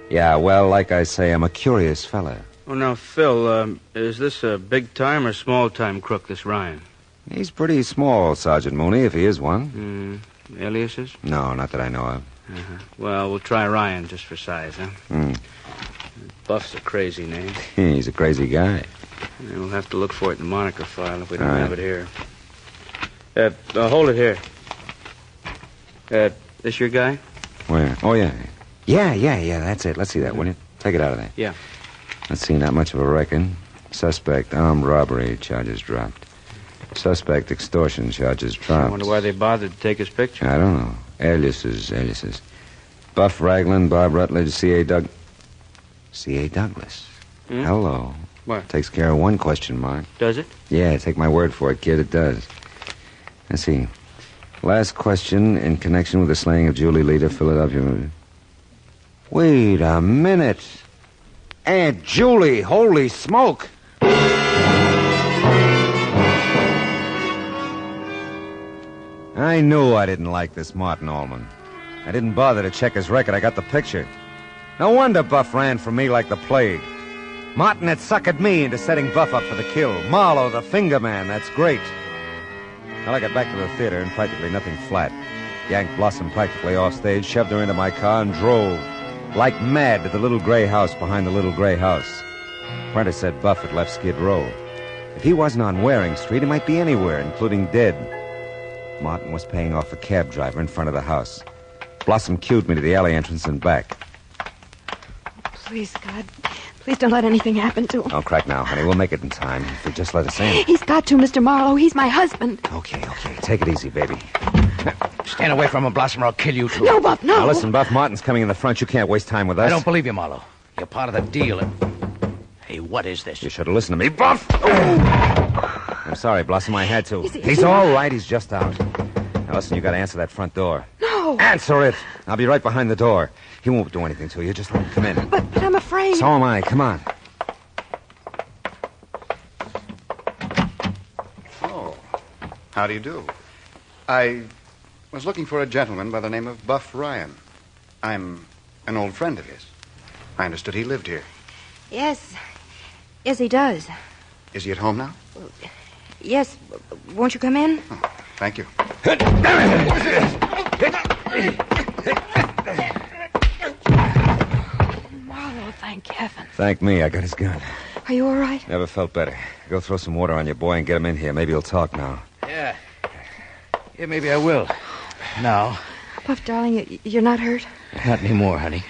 Yeah, well, like I say, I'm a curious fella. Oh, now, Phil, is this a big-time or small-time crook, this Ryan? He's pretty small, Sergeant Mooney, if he is one. Aliases? No, not that I know of. Well, we'll try Ryan just for size, huh? Buff's a crazy name. He's a crazy guy. We'll have to look for it in the moniker file if we don't have it here. Hold it here. This your guy? Where? Oh, yeah. Yeah, that's it. Let's see that, will you? Take it out of there. Yeah. Let's see, not much of a record. Suspect, armed robbery, charges dropped. Suspect, extortion, charges dropped. I wonder why they bothered to take his picture. I don't know. Aliases. Buff Ragland, Bob Rutledge, C.A. Douglas. Hello. What? Takes care of one question mark. Does it? Yeah, take my word for it, kid, it does. Let's see. Last question in connection with the slaying of Julie Leader, Philadelphia. Wait a minute. Aunt Julie, holy smoke. I knew I didn't like this Martin Allman. I didn't bother to check his record. I got the picture. No wonder Buff ran from me like the plague. Martin had suckered me into setting Buff up for the kill. Marlowe, the finger man, that's great. Well, I got back to the theater and practically nothing flat. Yanked Blossom practically off stage, shoved her into my car, and drove like mad to the little gray house behind the little gray house. Prentice said Buff had left Skid Row. If he wasn't on Waring Street, he might be anywhere, including dead. Martin was paying off a cab driver in front of the house. Blossom cued me to the alley entrance and back. Please, God. Please don't let anything happen to him. Don't crack now, honey. We'll make it in time. If you just let us in. He's got to, Mr. Marlowe. He's my husband. Okay. Take it easy, baby. Stand away from him, Blossom, or I'll kill you, too. No, Buff, no. Now, listen, Buff, Martin's coming in the front. You can't waste time with us. I don't believe you, Marlowe. You're part of the deal. Hey, what is this? You should have listened to me, Buff. I'm sorry, Blossom. I had to. He's all right. He's just out. Now, listen, you got to answer that front door. No. Answer it. I'll be right behind the door. He won't do anything to you. Just let him come in. But I'm afraid. So am I. Come on. Oh, how do you do? I was looking for a gentleman by the name of Buff Ryan. I'm an old friend of his. I understood he lived here. Yes, he does. Is he at home now? Yes. Won't you come in? Oh, thank you. Marlowe, thank heaven. Thank me. I got his gun. Are you all right? Never felt better. Go throw some water on your boy and get him in here. Maybe he'll talk now. Yeah, maybe I will. Now. Buff, darling, you're not hurt? Not anymore, honey.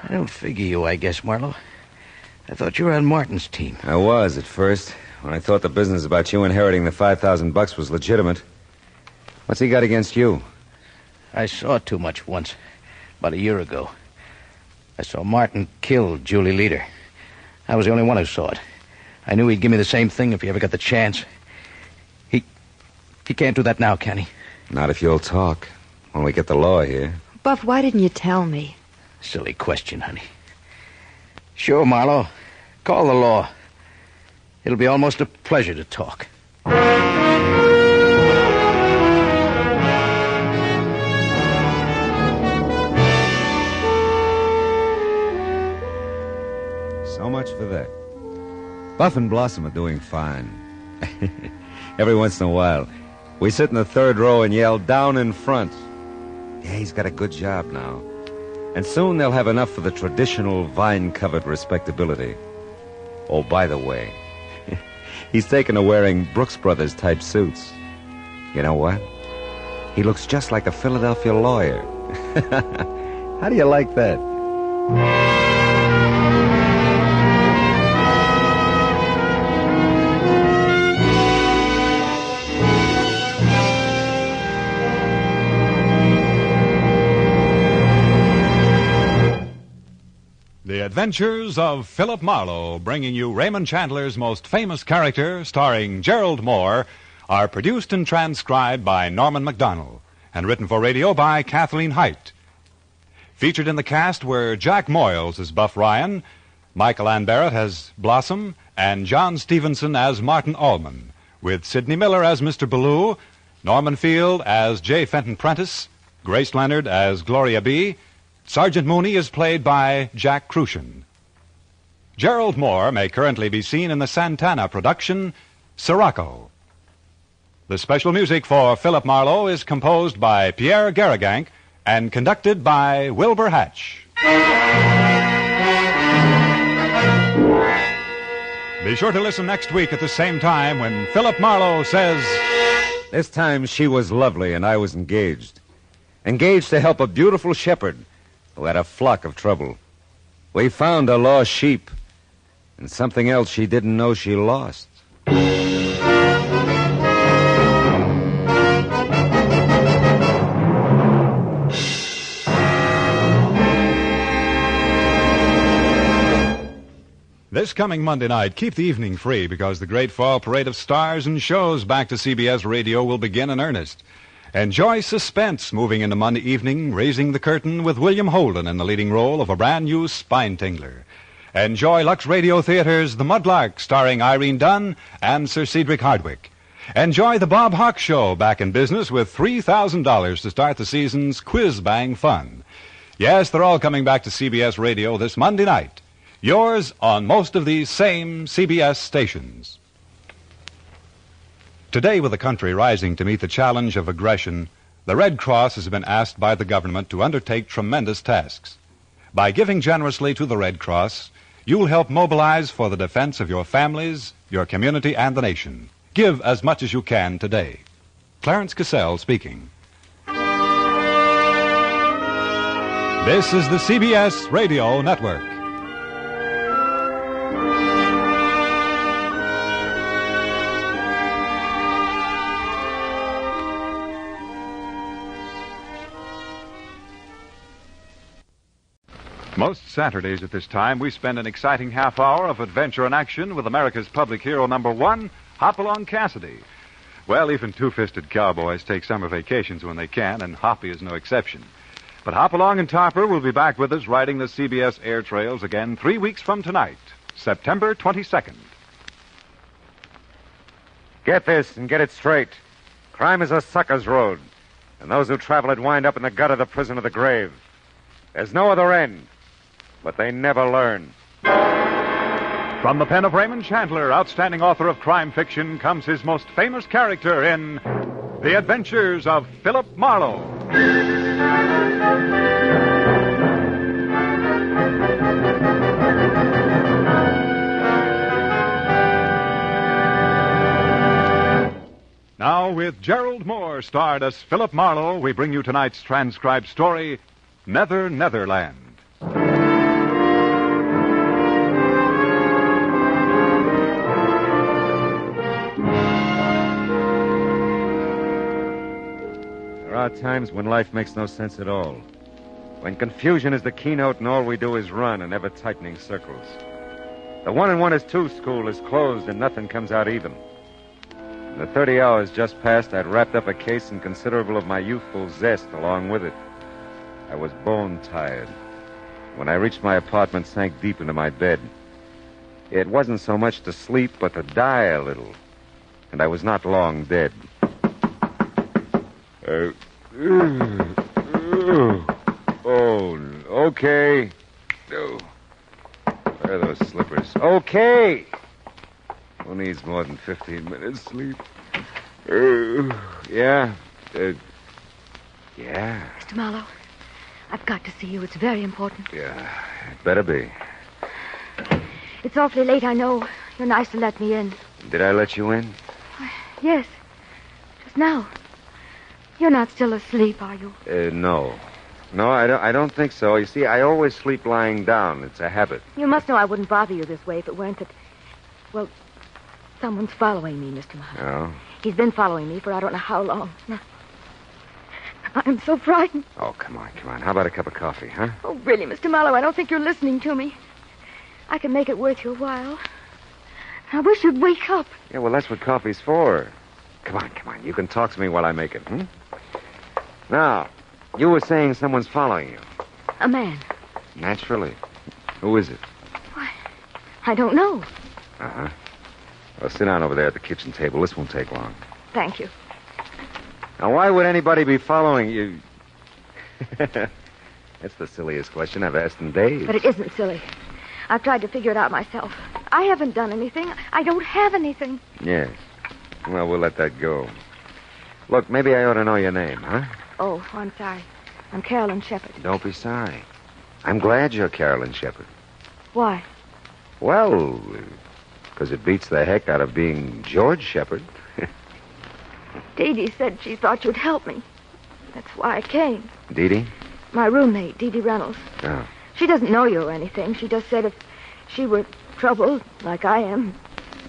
I don't figure you, I guess, Marlowe. I thought you were on Martin's team. I was at first, when I thought the business about you inheriting the $5,000 was legitimate. What's he got against you? I saw too much once, about a year ago. I saw Martin kill Julie Leader. I was the only one who saw it. I knew he'd give me the same thing if he ever got the chance. He can't do that now, can he? Not if you'll talk. When we get the law here. Buff, why didn't you tell me? Silly question, honey. Sure, Marlowe. Call the law. It'll be almost a pleasure to talk. So much for that. Buff and Blossom are doing fine. Every once in a while, we sit in the third row and yell, "Down in front." Yeah, he's got a good job now. And soon they'll have enough for the traditional vine-covered respectability. Oh, by the way, he's taken to wearing Brooks Brothers type suits. You know what? He looks just like a Philadelphia lawyer. How do you like that? Adventures of Philip Marlowe, bringing you Raymond Chandler's most famous character, starring Gerald Moore, are produced and transcribed by Norman MacDonald and written for radio by Kathleen Height. Featured in the cast were Jack Moyles as Buff Ryan, Michael Ann Barrett as Blossom, and John Stevenson as Martin Allman, with Sidney Miller as Mr. Ballou, Norman Field as J. Fenton Prentice, Grace Leonard as Gloria B., Sergeant Mooney is played by Jack Crucian. Gerald Moore may currently be seen in the Santana production, Sirocco. The special music for Philip Marlowe is composed by Pierre Garrigank and conducted by Wilbur Hatch. Be sure to listen next week at the same time when Philip Marlowe says... This time she was lovely and I was engaged. Engaged to help a beautiful shepherd who had a flock of trouble. We found a lost sheep and something else she didn't know she lost. This coming Monday night, keep the evening free because the great fall parade of stars and shows back to CBS Radio will begin in earnest. Enjoy Suspense moving into Monday evening, Raising the Curtain with William Holden in the leading role of a brand new spine tingler. Enjoy Lux Radio Theater's The Mudlark starring Irene Dunn and Sir Cedric Hardwicke. Enjoy The Bob Hawk Show back in business with $3,000 to start the season's Quiz Bang fun. Yes, they're all coming back to CBS Radio this Monday night. Yours on most of these same CBS stations. Today, with the country rising to meet the challenge of aggression, the Red Cross has been asked by the government to undertake tremendous tasks. By giving generously to the Red Cross, you'll help mobilize for the defense of your families, your community, and the nation. Give as much as you can today. Clarence Cassell speaking. This is the CBS Radio Network. Most Saturdays at this time, we spend an exciting half hour of adventure and action with America's public hero number one, Hopalong Cassidy. Well, even two-fisted cowboys take summer vacations when they can, and Hoppy is no exception. But Hopalong and Topper will be back with us riding the CBS air trails again 3 weeks from tonight, September 22nd. Get this and get it straight. Crime is a sucker's road, and those who travel it wind up in the gut of the prison of the grave. There's no other end. But they never learn. From the pen of Raymond Chandler, outstanding author of crime fiction, comes his most famous character in The Adventures of Philip Marlowe. Now, with Gerald Moore starred as Philip Marlowe, we bring you tonight's transcribed story, Netherland. There are times when life makes no sense at all. When confusion is the keynote and all we do is run in ever-tightening circles. The 1 and 1 is 2 school is closed and nothing comes out even. In the 30 hours just past, I'd wrapped up a case and considerable of my youthful zest along with it. I was bone-tired. When I reached my apartment, sank deep into my bed. It wasn't so much to sleep, but to die a little. And I was not long dead. Oh, okay. Oh, where are those slippers? Okay. Who needs more than 15 minutes sleep? Yeah. Yeah. Mr. Marlowe, I've got to see you. It's very important. Yeah, it better be. It's awfully late, I know. You're nice to let me in. Did I let you in? Yes. Just now. You're not still asleep, are you? No. No, I don't think so. You see, I always sleep lying down. It's a habit. You must know I wouldn't bother you this way if it weren't that... Well, someone's following me, Mr. Marlowe. Oh? He's been following me for I don't know how long. I'm so frightened. Oh, come on. How about a cup of coffee, huh? Oh, really, Mr. Marlowe, I don't think you're listening to me. I can make it worth your while. I wish you'd wake up. Yeah, well, that's what coffee's for. Come on. You can talk to me while I make it, Now, you were saying someone's following you. A man. Naturally. Who is it? Why, I don't know. Uh-huh. Well, sit down over there at the kitchen table. This won't take long. Thank you. Now, why would anybody be following you? That's the silliest question I've asked in days. But it isn't silly. I've tried to figure it out myself. I haven't done anything. I don't have anything. Yes. Well, we'll let that go. Look, maybe I ought to know your name, huh? Oh, I'm sorry. I'm Carolyn Shepherd. Don't be sorry. I'm glad you're Carolyn Shepherd. Why? Well, because it beats the heck out of being George Shepherd. Dee Dee said she thought you'd help me. That's why I came. Dee Dee? My roommate, Dee Dee Reynolds. Oh. She doesn't know you or anything. She just said if she were troubled, like I am,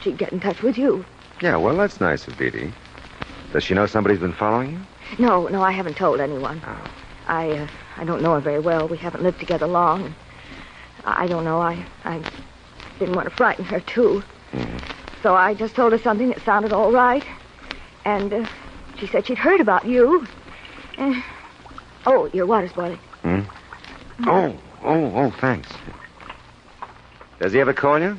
she'd get in touch with you. Yeah, well, that's nice of Dee Dee. Does she know somebody's been following you? No, I haven't told anyone. Oh. I don't know her very well. We haven't lived together long. I don't know. I didn't want to frighten her, too. So I just told her something that sounded all right. And she said she'd heard about you. Oh, your water's boiling. Oh, thanks. Does he ever call you?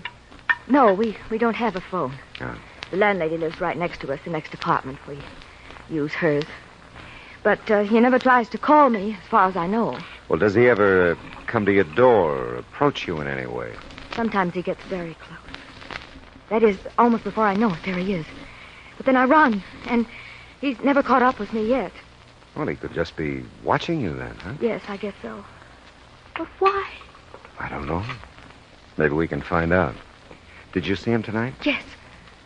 No, we don't have a phone. Oh. The landlady lives right next to us, the next apartment. We use hers. But he never tries to call me, as far as I know. Well, does he ever come to your door or approach you in any way? Sometimes he gets very close. That is, almost before I know it, there he is. But then I run, and he's never caught up with me yet. Well, he could just be watching you then, huh? Yes, I guess so. But why? I don't know. Maybe we can find out. Did you see him tonight? Yes.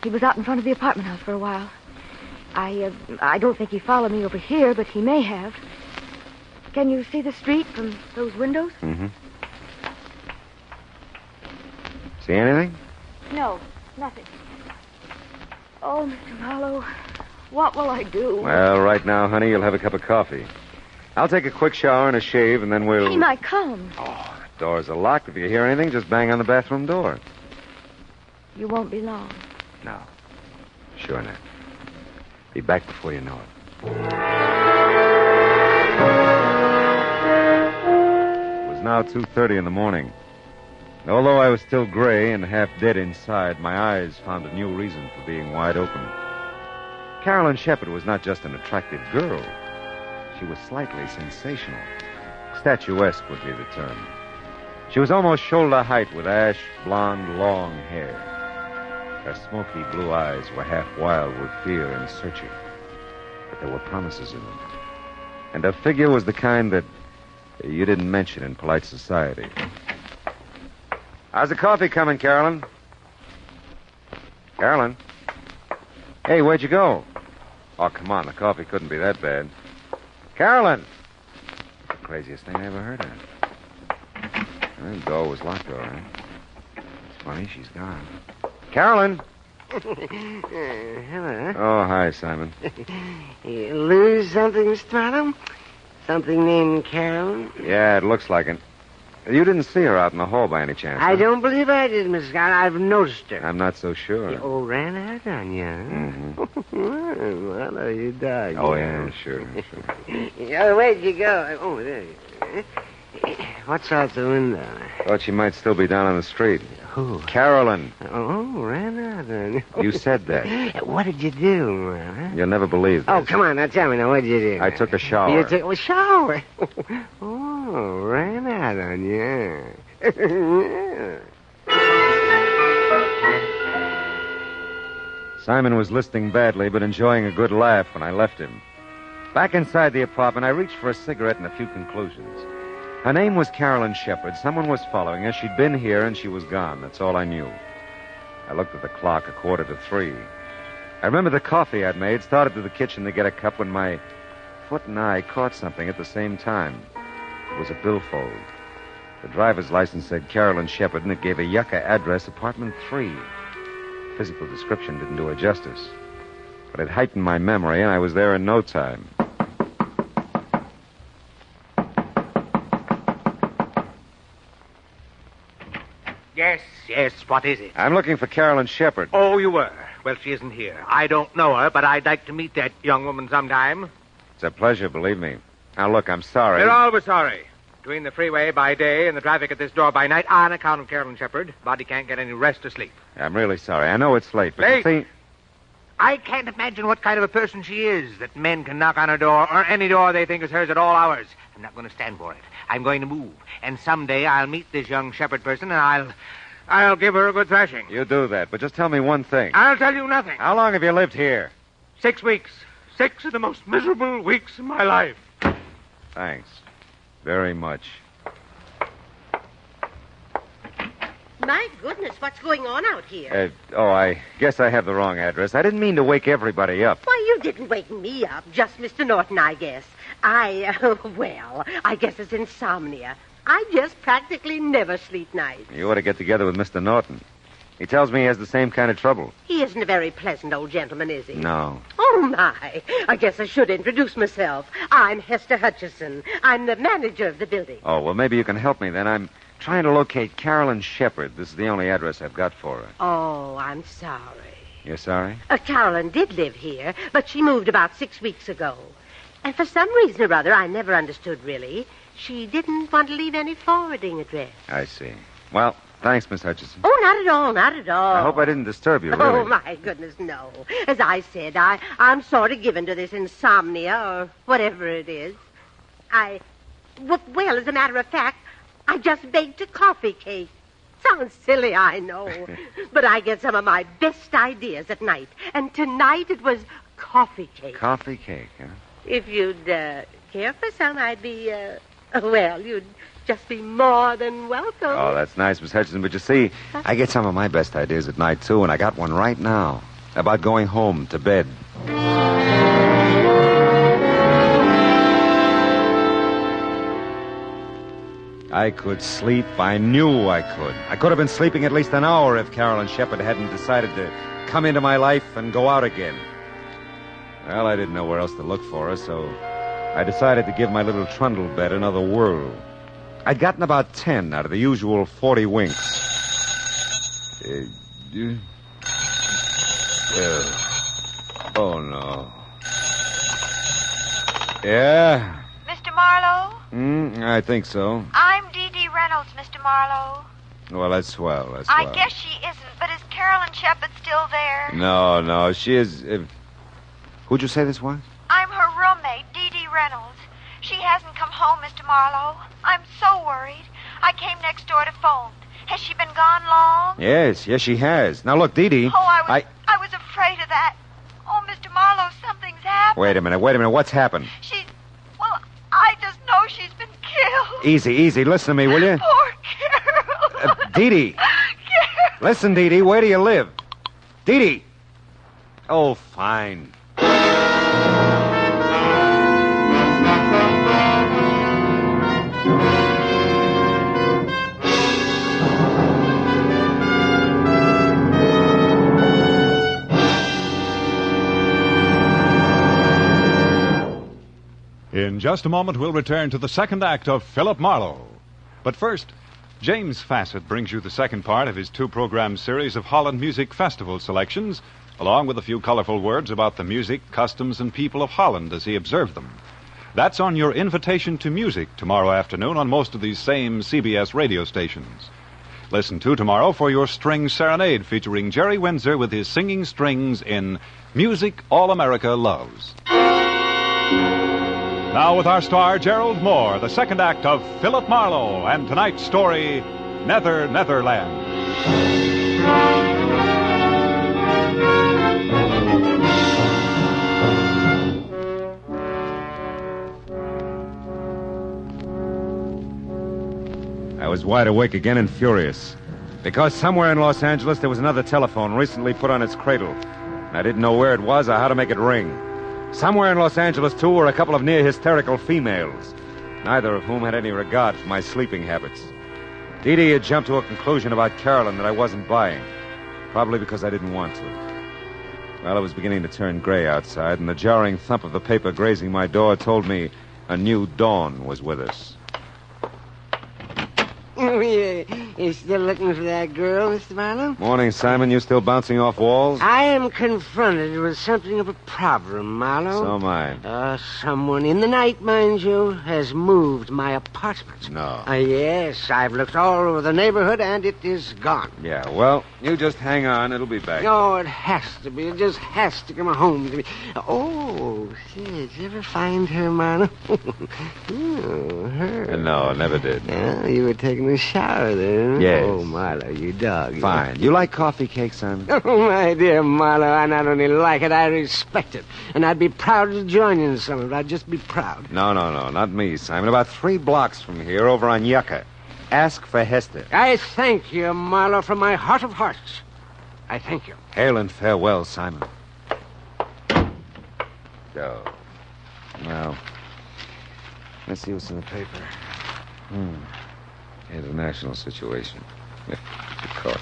He was out in front of the apartment house for a while. I don't think he followed me over here, but he may have. Can you see the street from those windows? Mm-hmm. See anything? No, nothing. Oh, Mr. Marlowe, what will I do? Well, right now, honey, you'll have a cup of coffee. I'll take a quick shower and a shave, and then we'll... He might come. Oh, the doors are locked. If you hear anything, just bang on the bathroom door. You won't be long. No. Sure not. Be back before you know it. It was now 2:30 in the morning. And although I was still gray and half dead inside, my eyes found a new reason for being wide open. Carolyn Shepherd was not just an attractive girl. She was slightly sensational. Statuesque would be the term. She was almost shoulder height with ash blonde, long hair. Her smoky blue eyes were half wild with fear and searching. But there were promises in them. And her figure was the kind that you didn't mention in polite society. How's the coffee coming, Carolyn? Carolyn? Hey, where'd you go? Oh, come on, the coffee couldn't be that bad. Carolyn! That's the craziest thing I ever heard of. Well, the door was locked, all right. It's funny, she's gone. Carolyn! Hello. Oh, hi, Simon. You lose something, Mr. Marlowe? Something named Carolyn? Yeah, it looks like it. You didn't see her out in the hall by any chance, I huh? don't believe I did, Miss Scott. I've noticed her. I'm not so sure. Oh, ran out on you, huh? Mm-hmm. Well, you dog. Oh, yeah, sure. Yeah, where'd you go? Oh, there you go. What's out the window? Thought she might still be down on the street. Who? Carolyn. Oh, ran out on you. You said that. What did you do, huh? You'll never believe this. Oh, come on, now tell me now. What did you do? I took a shower. You took a shower? Oh, ran out on you. Simon was listening badly, but enjoying a good laugh when I left him. Back inside the apartment, I reached for a cigarette and a few conclusions. Her name was Carolyn Shepherd. Someone was following her. She'd been here, and she was gone. That's all I knew. I looked at the clock, 2:45. I remember the coffee I'd made, started to the kitchen to get a cup when my foot and eye caught something at the same time. It was a billfold. The driver's license said Carolyn Shepherd, and it gave a Yucca address, apartment 3. Physical description didn't do her justice. But it heightened my memory, and I was there in no time. Yes, what is it? I'm looking for Carolyn Shepard. Oh, you were? Well, she isn't here. I don't know her, but I'd like to meet that young woman sometime. It's a pleasure, believe me. Now, look, I'm sorry. They're always sorry. Between the freeway by day and the traffic at this door by night, on account of Carolyn Shepard, body can't get any rest or sleep. I'm really sorry. I know it's late, but Late? you see... I can't imagine what kind of a person she is, that men can knock on her door, or any door they think is hers at all hours. I'm not going to stand for it. I'm going to move. And someday I'll meet this young Shepard person, and I'll give her a good thrashing. You do that, but just tell me one thing. I'll tell you nothing. How long have you lived here? 6 weeks. 6 of the most miserable weeks of my life. Thanks. Very much. My goodness, what's going on out here? I guess I have the wrong address. I didn't mean to wake everybody up. Why, you didn't wake me up. Just Mr. Norton, I guess. I guess it's insomnia. I just practically never sleep nights. You ought to get together with Mr. Norton. He tells me he has the same kind of trouble. He isn't a very pleasant old gentleman, is he? No. Oh, my. I guess I should introduce myself. I'm Hester Hutchison. I'm the manager of the building. Oh, well, maybe you can help me then. I'm trying to locate Carolyn Shepard. This is the only address I've got for her. Oh, I'm sorry. You're sorry? Carolyn did live here, but she moved about 6 weeks ago. And for some reason or other, I never understood really, she didn't want to leave any forwarding address. I see. Well, thanks, Miss Hutchison. Oh, not at all, not at all. I hope I didn't disturb you, really. Oh, my goodness, no. As I said, I'm sort of given to this insomnia or whatever it is. Well, as a matter of fact, I just baked a coffee cake. Sounds silly, I know. But I get some of my best ideas at night. And tonight it was coffee cake. Coffee cake, huh? If you'd care for some, I'd be, you'd just be more than welcome. Oh, that's nice, Miss Hutchison. But you see, I get some of my best ideas at night, too, and I got one right now about going home to bed. I could sleep. I knew I could. I could have been sleeping at least an hour if Carolyn Shepard hadn't decided to come into my life and go out again. Well, I didn't know where else to look for her, so I decided to give my little trundle bed another whirl. I'd gotten about 10 out of the usual 40 winks. Oh, no. Yeah? Mr. Marlowe? I think so. I'm Dee Dee Reynolds, Mr. Marlowe. Well, that's swell. I guess she isn't, but is Carolyn Shepard still there? No, she is... Who'd you say this was? I'm her roommate, Dee Dee Reynolds. She hasn't come home, Mr. Marlowe. I'm so worried. I came next door to phone. Has she been gone long? Yes, she has. Now, look, Dee Dee... Oh, I was afraid of that. Oh, Mr. Marlowe, something's happened. Wait a minute. What's happened? I just know she's been killed. Easy. Listen to me, will you? Poor Carol. Dee Dee. Listen, Dee Dee, where do you live? Dee Dee. Oh, fine. In just a moment, we'll return to the second act of Philip Marlowe. But first, James Fassett brings you the second part of his two-program series of Holland Music Festival selections, along with a few colorful words about the music, customs, and people of Holland as he observed them. That's on your Invitation to Music tomorrow afternoon on most of these same CBS radio stations. Listen to tomorrow for your String Serenade featuring Jerry Windsor with his singing strings in Music All America Loves. Now with our star, Gerald Moore, the second act of Philip Marlowe, and tonight's story, Netherland. I was wide awake again and furious. Because somewhere in Los Angeles there was another telephone recently put on its cradle. And I didn't know where it was or how to make it ring. Somewhere in Los Angeles, too, were a couple of near-hysterical females, neither of whom had any regard for my sleeping habits. Dee Dee had jumped to a conclusion about Carolyn that I wasn't buying, probably because I didn't want to. Well, it was beginning to turn gray outside, and the jarring thump of the paper grazing my door told me a new dawn was with us. You still looking for that girl, Mr. Marlowe? Morning, Simon. You still bouncing off walls? I am confronted with something of a problem, Marlowe. So am I. Someone in the night, mind you, has moved my apartment. No. Yes, I've looked all over the neighborhood, and it is gone. Yeah, well, you just hang on. It'll be back. No, it has to be. It just has to come home to me. Oh, see, did you ever find her, Marlowe? Her. No, never did. Yeah, you were taking a shower there. Yes. Oh, Marlowe, you dog. Fine. You like coffee cake, Simon? Oh, my dear Marlowe, I not only like it, I respect it. And I'd be proud to join you in some of it. I'd just be proud. No, not me, Simon. About 3 blocks from here, over on Yucca. Ask for Hester. I thank you, Marlowe, from my heart of hearts. I thank you. Hail and farewell, Simon. Go. Well, let's see what's in the paper. International situation. You caught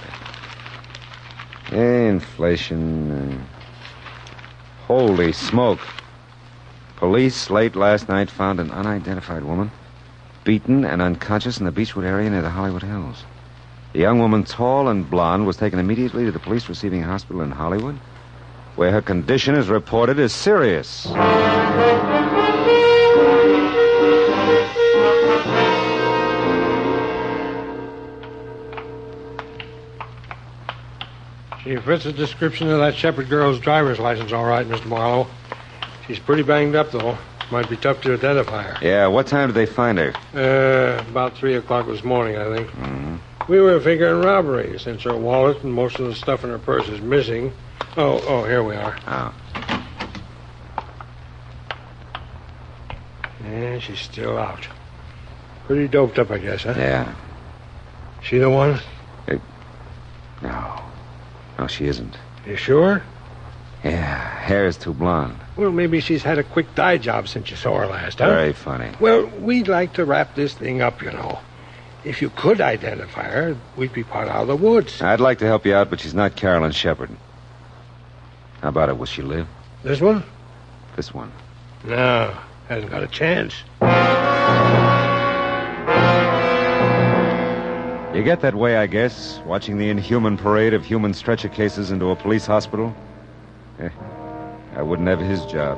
it. Inflation. Holy smoke. Police late last night found an unidentified woman beaten and unconscious in the Beechwood area near the Hollywood Hills. The young woman, tall and blonde, was taken immediately to the police receiving hospital in Hollywood, where her condition is reported as serious. She fits the description of that Shepherd girl's driver's license, all right, Mr. Marlowe. She's pretty banged up, though. Might be tough to identify her. Yeah, what time did they find her? About 3 o'clock this morning, I think. We were figuring robbery, since her wallet and most of the stuff in her purse is missing. Oh, here we are. Oh. Yeah, she's still out. Pretty doped up, I guess, huh? Yeah. She the one? No, she isn't. You sure? Yeah, hair is too blonde. Well, maybe she's had a quick dye job since you saw her last, huh? Very funny. Well, we'd like to wrap this thing up, you know. If you could identify her, we'd be part out of the woods. I'd like to help you out, but she's not Carolyn Shepherd. How about it? Will she live? This one? This one. No, hasn't got a chance. You get that way, I guess, watching the inhuman parade of human stretcher cases into a police hospital. I wouldn't have his job.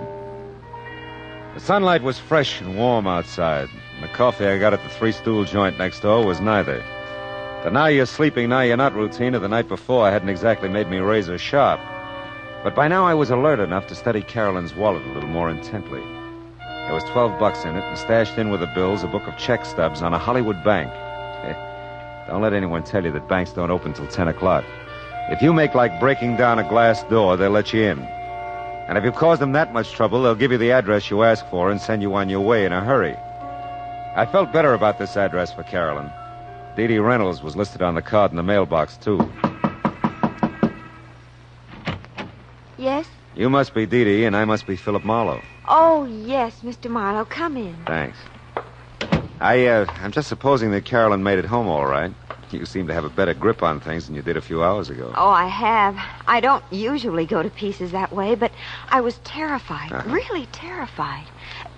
The sunlight was fresh and warm outside, and the coffee I got at the Three Stool joint next door was neither. The now you're sleeping, now you're not routine of the night before hadn't exactly made me razor sharp. But by now I was alert enough to study Carolyn's wallet a little more intently. There was $12 in it, and stashed in with the bills a book of check stubs on a Hollywood bank. Don't let anyone tell you that banks don't open till 10 o'clock. If you make like breaking down a glass door, they'll let you in. And if you cause them that much trouble, they'll give you the address you ask for and send you on your way in a hurry. I felt better about this address for Carolyn. Dee Dee Reynolds was listed on the card in the mailbox, too. Yes? You must be Dee Dee, and I must be Philip Marlowe. Oh, yes, Mr. Marlowe. Come in. Thanks. I'm just supposing that Carolyn made it home all right. You seem to have a better grip on things than you did a few hours ago. Oh, I have. I don't usually go to pieces that way, but I was terrified, really terrified.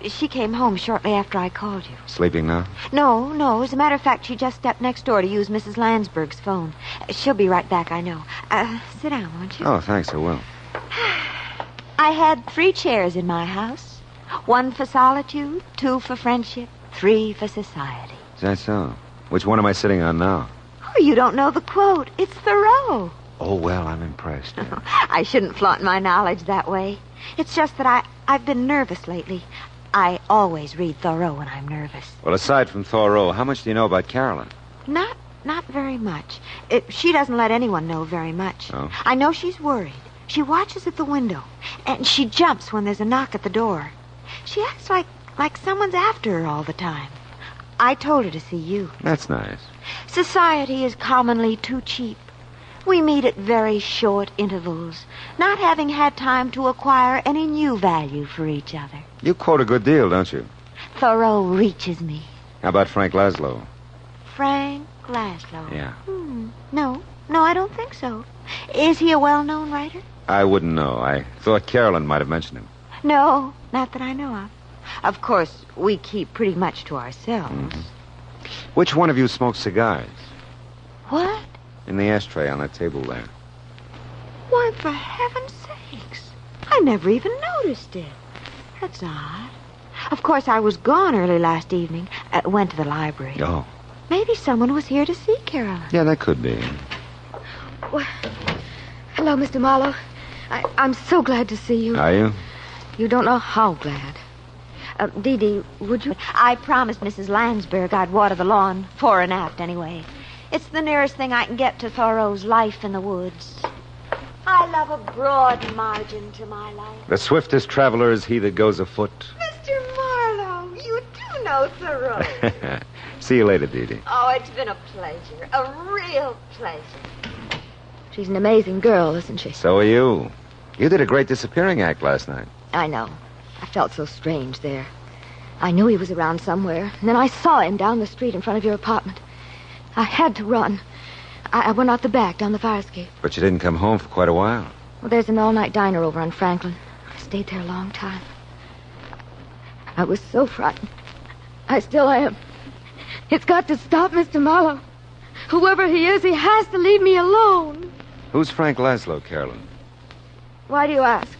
She came home shortly after I called you. Sleeping now? No. As a matter of fact, she just stepped next door to use Mrs. Landsberg's phone. She'll be right back, I know. Sit down, won't you? Oh, thanks, I will. I had 3 chairs in my house. 1 for solitude, 2 for friendship, 3 for society. Is that so? Which one am I sitting on now? Oh, you don't know the quote. It's Thoreau. Oh, well, I'm impressed. I shouldn't flaunt my knowledge that way. It's just that I've been nervous lately. I always read Thoreau when I'm nervous. Well, aside from Thoreau, how much do you know about Carolyn? Not very much. She doesn't let anyone know very much. Oh? I know she's worried. She watches at the window, and she jumps when there's a knock at the door. She acts like someone's after her all the time. I told her to see you. That's nice. Society is commonly too cheap. We meet at very short intervals, not having had time to acquire any new value for each other. You quote a good deal, don't you? Thoreau reaches me. How about Frank Laszlo? Frank Laszlo? Yeah. No, I don't think so. Is he a well-known writer? I wouldn't know. I thought Carolyn might have mentioned him. No, not that I know of. Of course, we keep pretty much to ourselves. Which one of you smokes cigars? What? In the ashtray on that table there. Why, for heaven's sakes. I never even noticed it. That's odd. Of course, I was gone early last evening. Went to the library. Oh. Maybe someone was here to see Carolyn. Yeah, that could be. Well, hello, Mr. Marlowe. I'm so glad to see you. Are you? You don't know how glad. Dee Dee, would you... I promised Mrs. Landsberg I'd water the lawn, fore and aft anyway. It's the nearest thing I can get to Thoreau's Life in the Woods. I love a broad margin to my life. The swiftest traveler is he that goes afoot. Mr. Marlowe, you do know Thoreau. See you later, Dee Dee. Oh, it's been a pleasure. A real pleasure. She's an amazing girl, isn't she? So are you. You did a great disappearing act last night. I know. I felt so strange there. I knew he was around somewhere, and then I saw him down the street in front of your apartment. I had to run. I went out the back, down the fire escape. But you didn't come home for quite a while. Well, there's an all-night diner over on Franklin. I stayed there a long time. I was so frightened. I still am. It's got to stop, Mr. Marlowe. Whoever he is, he has to leave me alone. Who's Frank Laszlo, Carolyn? Why do you ask?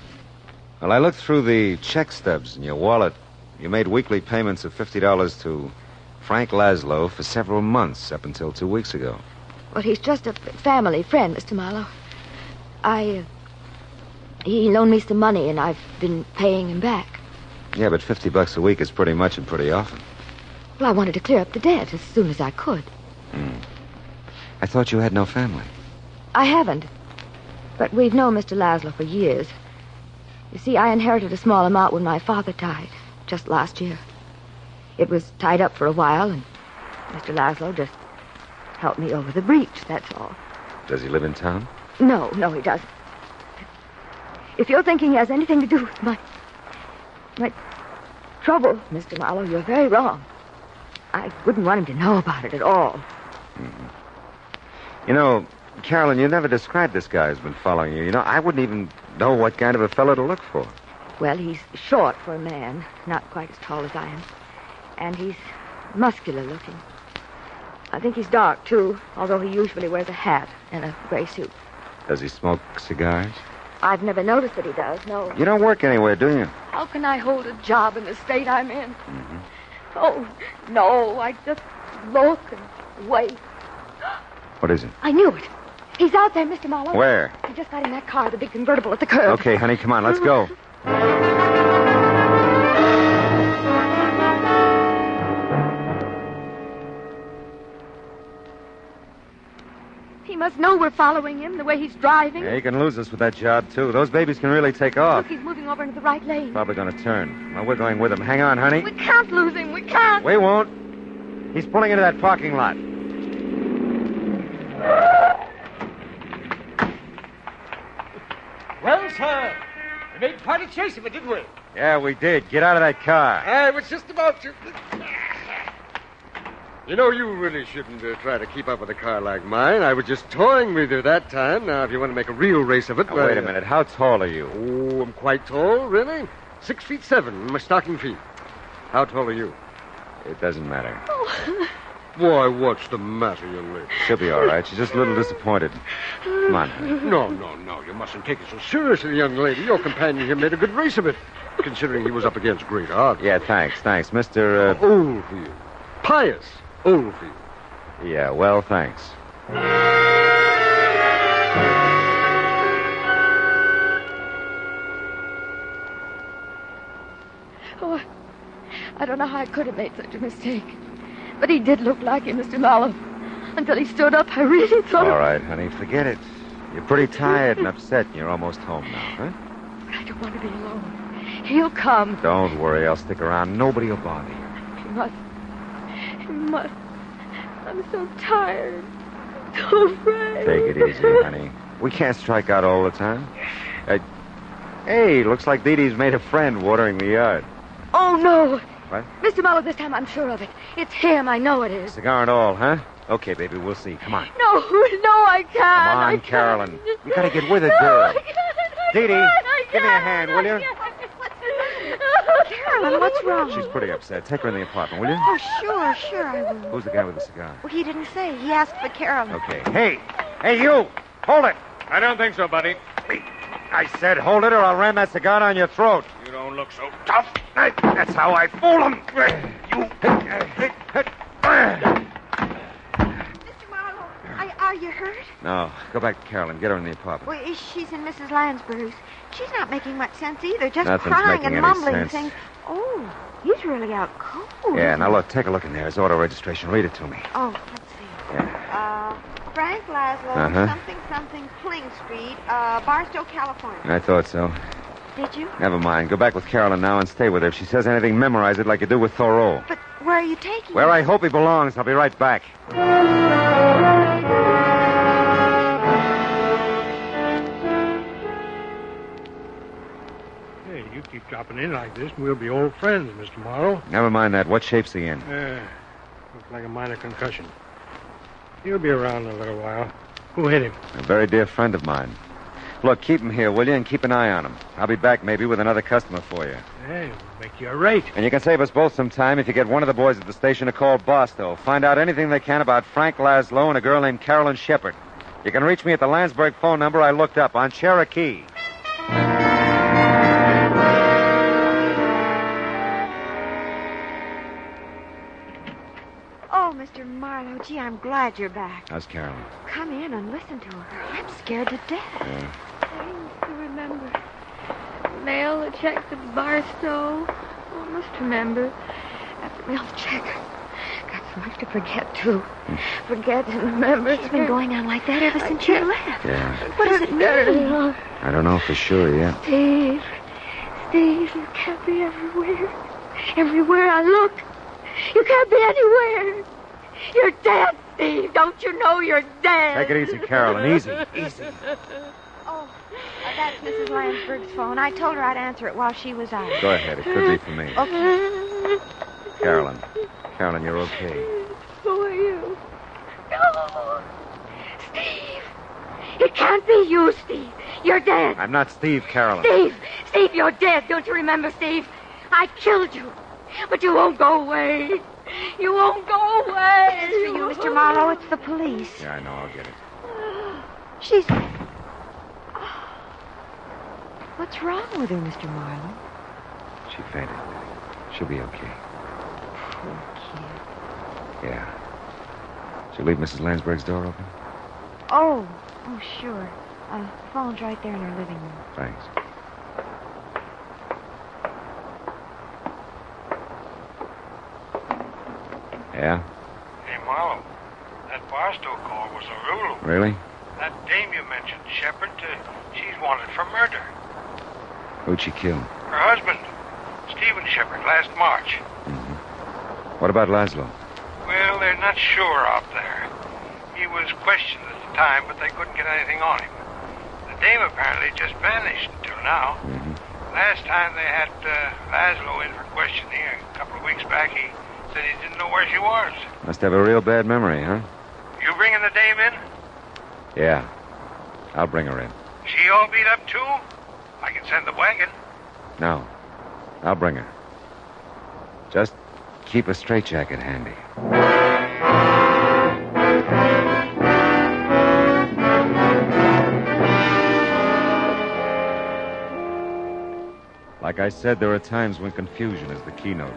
Well, I looked through the check stubs in your wallet. You made weekly payments of $50 to Frank Laszlo for several months, up until 2 weeks ago. Well, he's just a family friend, Mr. Marlowe. He loaned me some money, and I've been paying him back. Yeah, but $50 a week is pretty much and pretty often. Well, I wanted to clear up the debt as soon as I could. I thought you had no family. I haven't. But we've known Mr. Laszlo for years. You see, I inherited a small amount when my father died, just last year. It was tied up for a while, and Mr. Laszlo just helped me over the breach, that's all. Does he live in town? No, he doesn't. If you're thinking he has anything to do with my trouble, Mr. Marlowe, you're very wrong. I wouldn't want him to know about it at all. You know, Carolyn, you never described this guy who's been following you. You know, I wouldn't even know what kind of a fellow to look for. Well, he's short for a man, not quite as tall as I am. And he's muscular looking. I think he's dark, too, although he usually wears a hat and a gray suit. Does he smoke cigars? I've never noticed that he does, no. You don't work anywhere, do you? How can I hold a job in the state I'm in? Oh, no, I just look and wait. What is it? I knew it. He's out there, Mr. Marlowe. Where? He just got in that car, the big convertible at the curb. Okay, honey, come on, let's go. He must know we're following him, the way he's driving. Yeah, he can lose us with that job, too. Those babies can really take off. Look, he's moving over into the right lane. Probably going to turn. Well, we're going with him. Hang on, honey. We can't lose him. We can't. We won't. He's pulling into that parking lot. Well, sir, we made quite a chase of it, didn't we? Yeah, we did. Get out of that car. I was just about to... You know, you really shouldn't try to keep up with a car like mine. I was just toying with you that time. Now, if you want to make a real race of it... Now, wait a minute. How tall are you? Oh, I'm quite tall, really. 6'7" in my stocking feet. How tall are you? It doesn't matter. Why, what's the matter, young lady? She'll be all right. She's just a little disappointed. Come on, honey. No. You mustn't take it so seriously, young lady. Your companion here made a good race of it, considering he was up against great odds. Yeah, thanks. Mr. Oldfield. Pius Oldfield. Yeah, well, thanks. Oh, I don't know how I could have made such a mistake. But he did look like him, Mr. Marlowe. Until he stood up, I really thought... All right, honey, forget it. You're pretty tired and upset, and you're almost home now, huh? But I don't want to be alone. He'll come. Don't worry, I'll stick around. Nobody will bother you. He must. I'm so tired. So afraid. Take it easy, honey. We can't strike out all the time. Hey, looks like Dee Dee's made a friend watering the yard. Oh, no. What? Mr. Marlowe, this time I'm sure of it. It's him. I know it is. Cigar and all, huh? Okay, baby, we'll see. Come on. No, I can't. Come on, Carolyn. You gotta get with it, girl. Dee Dee, give me a hand, will you? Carolyn. Carolyn, what's wrong? She's pretty upset. Take her in the apartment, will you? Oh, sure, I will. Who's the guy with the cigar? Well, he didn't say. He asked for Carolyn. Okay. Hey, you! Hold it! I don't think so, buddy. I said hold it or I'll ram that cigar down your throat. You don't look so tough. That's how I fool him. Are you hurt? No, go back to Carolyn. Get her in the apartment. Well, she's in Mrs. Lansbury's. She's not making much sense either. Just Nothing's crying making and any mumbling sense. things. Oh, he's really out cold. Yeah, now look, take a look in there. His auto registration. Read it to me. Oh, let's see. Frank Laszlo, something, Kling Street, Barstow, California. I thought so. Did you? Never mind. Go back with Carolyn now and stay with her. If she says anything, memorize it like you do with Thoreau. But where are you taking Where him? I hope he belongs. I'll be right back. Hey, you keep dropping in like this, and we'll be old friends, Mr. Marlowe. Never mind that. What shape's he in? Looks like a minor concussion. He'll be around in a little while. Who hit him? A very dear friend of mine. Look, keep him here, will you, and keep an eye on him. I'll be back maybe with another customer for you. Hey, we'll make you a rate. And you can save us both some time if you get one of the boys at the station to call Barstow. Find out anything they can about Frank Laszlo and a girl named Carolyn Shepard. You can reach me at the Landsberg phone number I looked up on Cherokee. Oh, Mr. Marlowe, gee, I'm glad you're back. How's Carolyn? Come in and listen to her. I'm scared to death. Yeah. I remember. Mail a check to Barstow. Oh, I must remember. After mail the check. Got so much to forget, too. Forget and remember. It's been going on like that ever since you left. Yeah. What does it mean? I don't know for sure yet. Steve, you can't be everywhere. Everywhere I look. You can't be anywhere. You're dead, Steve. Don't you know you're dead? Take it easy, Carolyn. Easy. Oh, that's Mrs. Lansberg's phone. I told her I'd answer it while she was out. Go ahead. It could be for me. Okay. Carolyn, you're okay. Who are you? No. Steve. It can't be you, Steve. You're dead. I'm not Steve, Carolyn. Steve, you're dead. Don't you remember, Steve? I killed you. But you won't go away. You won't go away. It's for you, Mr. Marlowe. It's the police. Yeah, I know. I'll get it. She's... What's wrong with her, Mr. Marlowe? She fainted. She'll be okay. Poor kid. Yeah. She'll leave Mrs. Lansberg's door open? Oh, sure. The phone's right there in her living room. Thanks. Yeah? Hey, Marlowe, that Barstow call was a rule. Really? That dame you mentioned, Shepard, she's wanted for murder. Who'd she kill? Her husband, Stephen Shepard, last March. What about Laszlo? Well, they're not sure out there. He was questioned at the time, but they couldn't get anything on him. The dame apparently just vanished until now. Last time they had Laszlo in for questioning a couple of weeks back, he said he didn't know where she was. Must have a real bad memory, huh? You bringing the dame in? Yeah. I'll bring her in. She all beat up, too? I can send the wagon. No. I'll bring her. Just keep a straitjacket handy. Like I said, there are times when confusion is the keynote.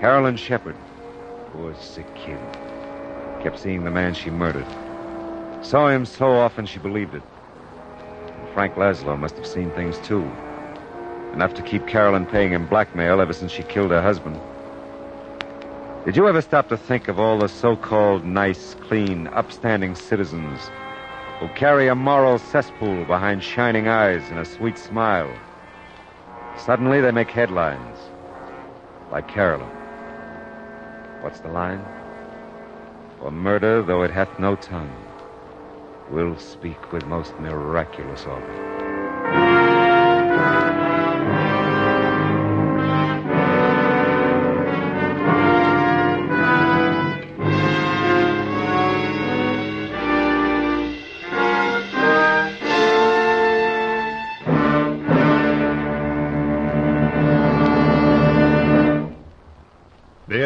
Carolyn Shepard, poor sick kid, kept seeing the man she murdered. Saw him so often she believed it. And Frank Laszlo must have seen things too. Enough to keep Carolyn paying him blackmail ever since she killed her husband. Did you ever stop to think of all the so-called nice, clean, upstanding citizens who carry a moral cesspool behind shining eyes and a sweet smile? Suddenly they make headlines, like Carolyn. What's the line? For murder, though it hath no tongue, will speak with most miraculous organ.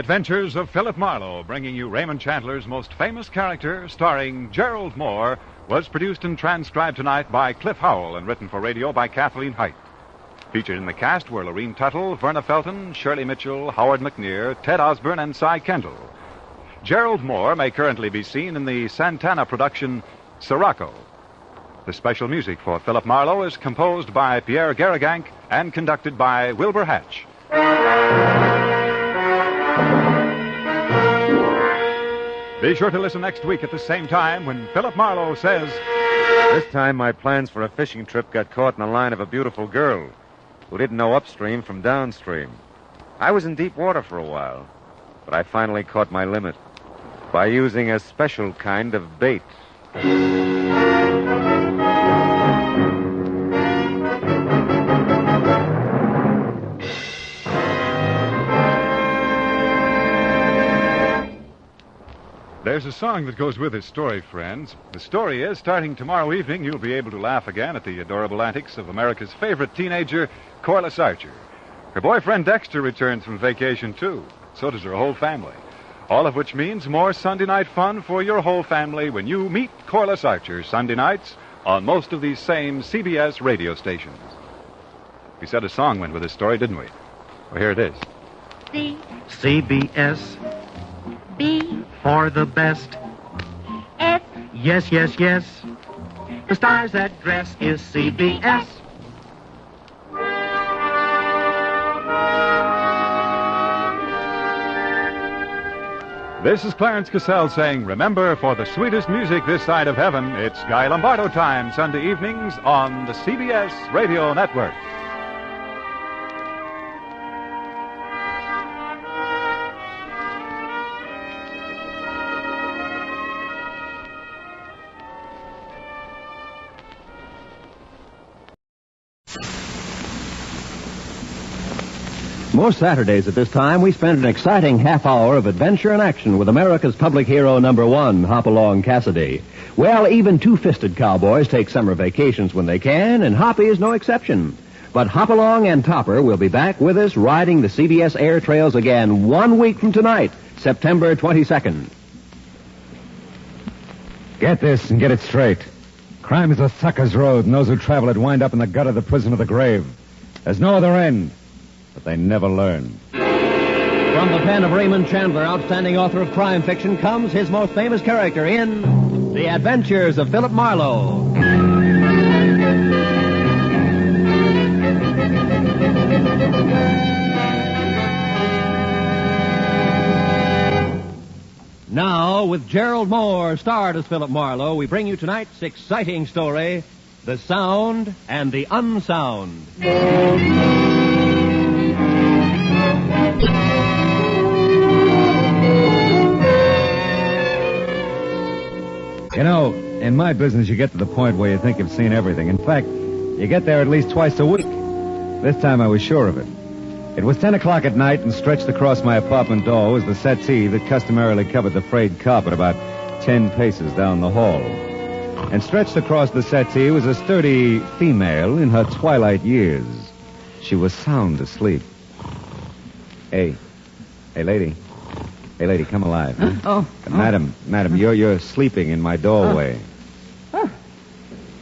Adventures of Philip Marlowe, bringing you Raymond Chandler's most famous character, starring Gerald Moore, was produced and transcribed tonight by Cliff Howell and written for radio by Kathleen Height. Featured in the cast were Lorene Tuttle, Verna Felton, Shirley Mitchell, Howard McNear, Ted Osborne, and Cy Kendall. Gerald Moore may currently be seen in the Santana production Sirocco. The special music for Philip Marlowe is composed by Pierre Garrigank and conducted by Wilbur Hatch. Be sure to listen next week at the same time when Philip Marlowe says... This time my plans for a fishing trip got caught in the line of a beautiful girl who didn't know upstream from downstream. I was in deep water for a while, but I finally caught my limit by using a special kind of bait. There's a song that goes with this story, friends. The story is, starting tomorrow evening, you'll be able to laugh again at the adorable antics of America's favorite teenager, Corliss Archer. Her boyfriend Dexter returns from vacation, too. So does her whole family. All of which means more Sunday night fun for your whole family when you meet Corliss Archer Sunday nights on most of these same CBS radio stations. We said a song went with this story, didn't we? Well, here it is. CBS. B. For the best. S. Yes, yes, yes. The stars that dress is CBS. This is Clarence Cassell saying, remember, for the sweetest music this side of heaven, it's Guy Lombardo time, Sunday evenings on the CBS Radio Network. Most Saturdays at this time, we spend an exciting half hour of adventure and action with America's public hero number one, Hopalong Cassidy. Well, even two-fisted cowboys take summer vacations when they can, and Hoppy is no exception. But Hopalong and Topper will be back with us riding the CBS air trails again 1 week from tonight, September 22nd. Get this and get it straight. Crime is a sucker's road, and those who travel it wind up in the gut of the prison of the grave. There's no other end. But they never learn. From the pen of Raymond Chandler, outstanding author of crime fiction, comes his most famous character in The Adventures of Philip Marlowe. Now, with Gerald Moore starred as Philip Marlowe, we bring you tonight's exciting story, The Sound and the Unsound. You know, in my business, you get to the point where you think you've seen everything. In fact, you get there at least twice a week. This time I was sure of it. It was 10 o'clock at night, and stretched across my apartment door was the settee that customarily covered the frayed carpet about 10 paces down the hall. And stretched across the settee was a sturdy female in her twilight years. She was sound asleep. Hey, lady. Hey, lady, come alive. Huh? Madam, you're sleeping in my doorway.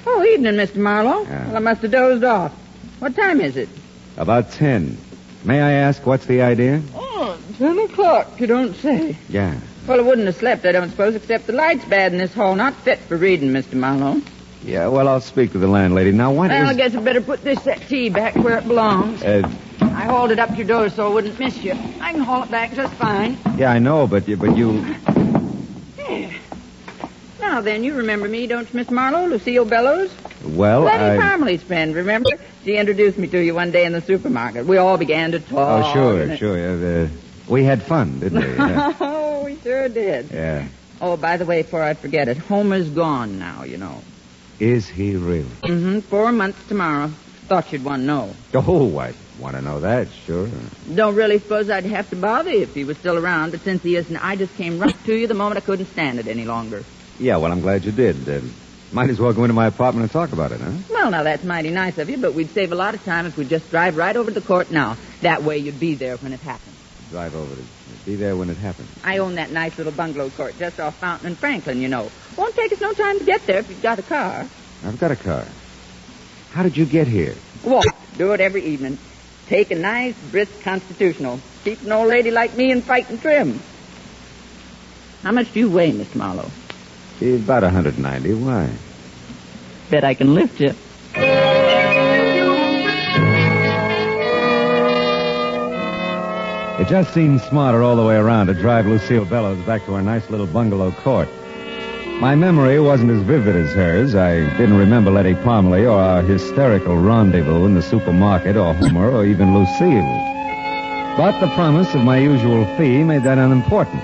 Oh, evening, Mr. Marlowe. Well, I must have dozed off. What time is it? About 10. May I ask what's the idea? 10 o'clock, you don't say. Yeah. Well, I wouldn't have slept, I don't suppose, except the light's bad in this hall. Not fit for reading, Mr. Marlowe. Yeah, well, I'll speak to the landlady. Now, I guess I better put this settee back where it belongs. I hauled it up your door so I wouldn't miss you. I can haul it back just fine. Yeah, I know, but you... Yeah. Now then, you remember me, don't you, Miss Marlowe? Lucille Bellows? Well, Letty Parmley's friend, remember? She introduced me to you one day in the supermarket. We all began to talk. Oh, sure. We had fun, didn't we? Yeah. Oh, we sure did. Yeah. Oh, by the way, before I forget it, Homer's gone now, you know. Is he really? Mm-hmm. 4 months tomorrow. Thought you'd want to know. Oh, I want to know that, sure. Don't really suppose I'd have to bother you if he was still around, but since he isn't, I just came right to you the moment I couldn't stand it any longer. Yeah, well, I'm glad you did. Might as well go into my apartment and talk about it, huh? Well, now, that's mighty nice of you, but we'd save a lot of time if we'd just drive right over to the court now. That way you'd be there when it happens. drive over to be there when it happens. I own that nice little bungalow court just off Fountain and Franklin, you know. Won't take us no time to get there if you've got a car. I've got a car. How did you get here? Walk. Do it every evening. Take a nice, brisk constitutional. Keep an old lady like me in fighting trim. How much do you weigh, Mr. Marlowe? About 190. Why? Bet I can lift you. It just seemed smarter all the way around to drive Lucille Bellows back to her nice little bungalow court. My memory wasn't as vivid as hers. I didn't remember Letty Parmley or our hysterical rendezvous in the supermarket or Homer or even Lucille. But the promise of my usual fee made that unimportant.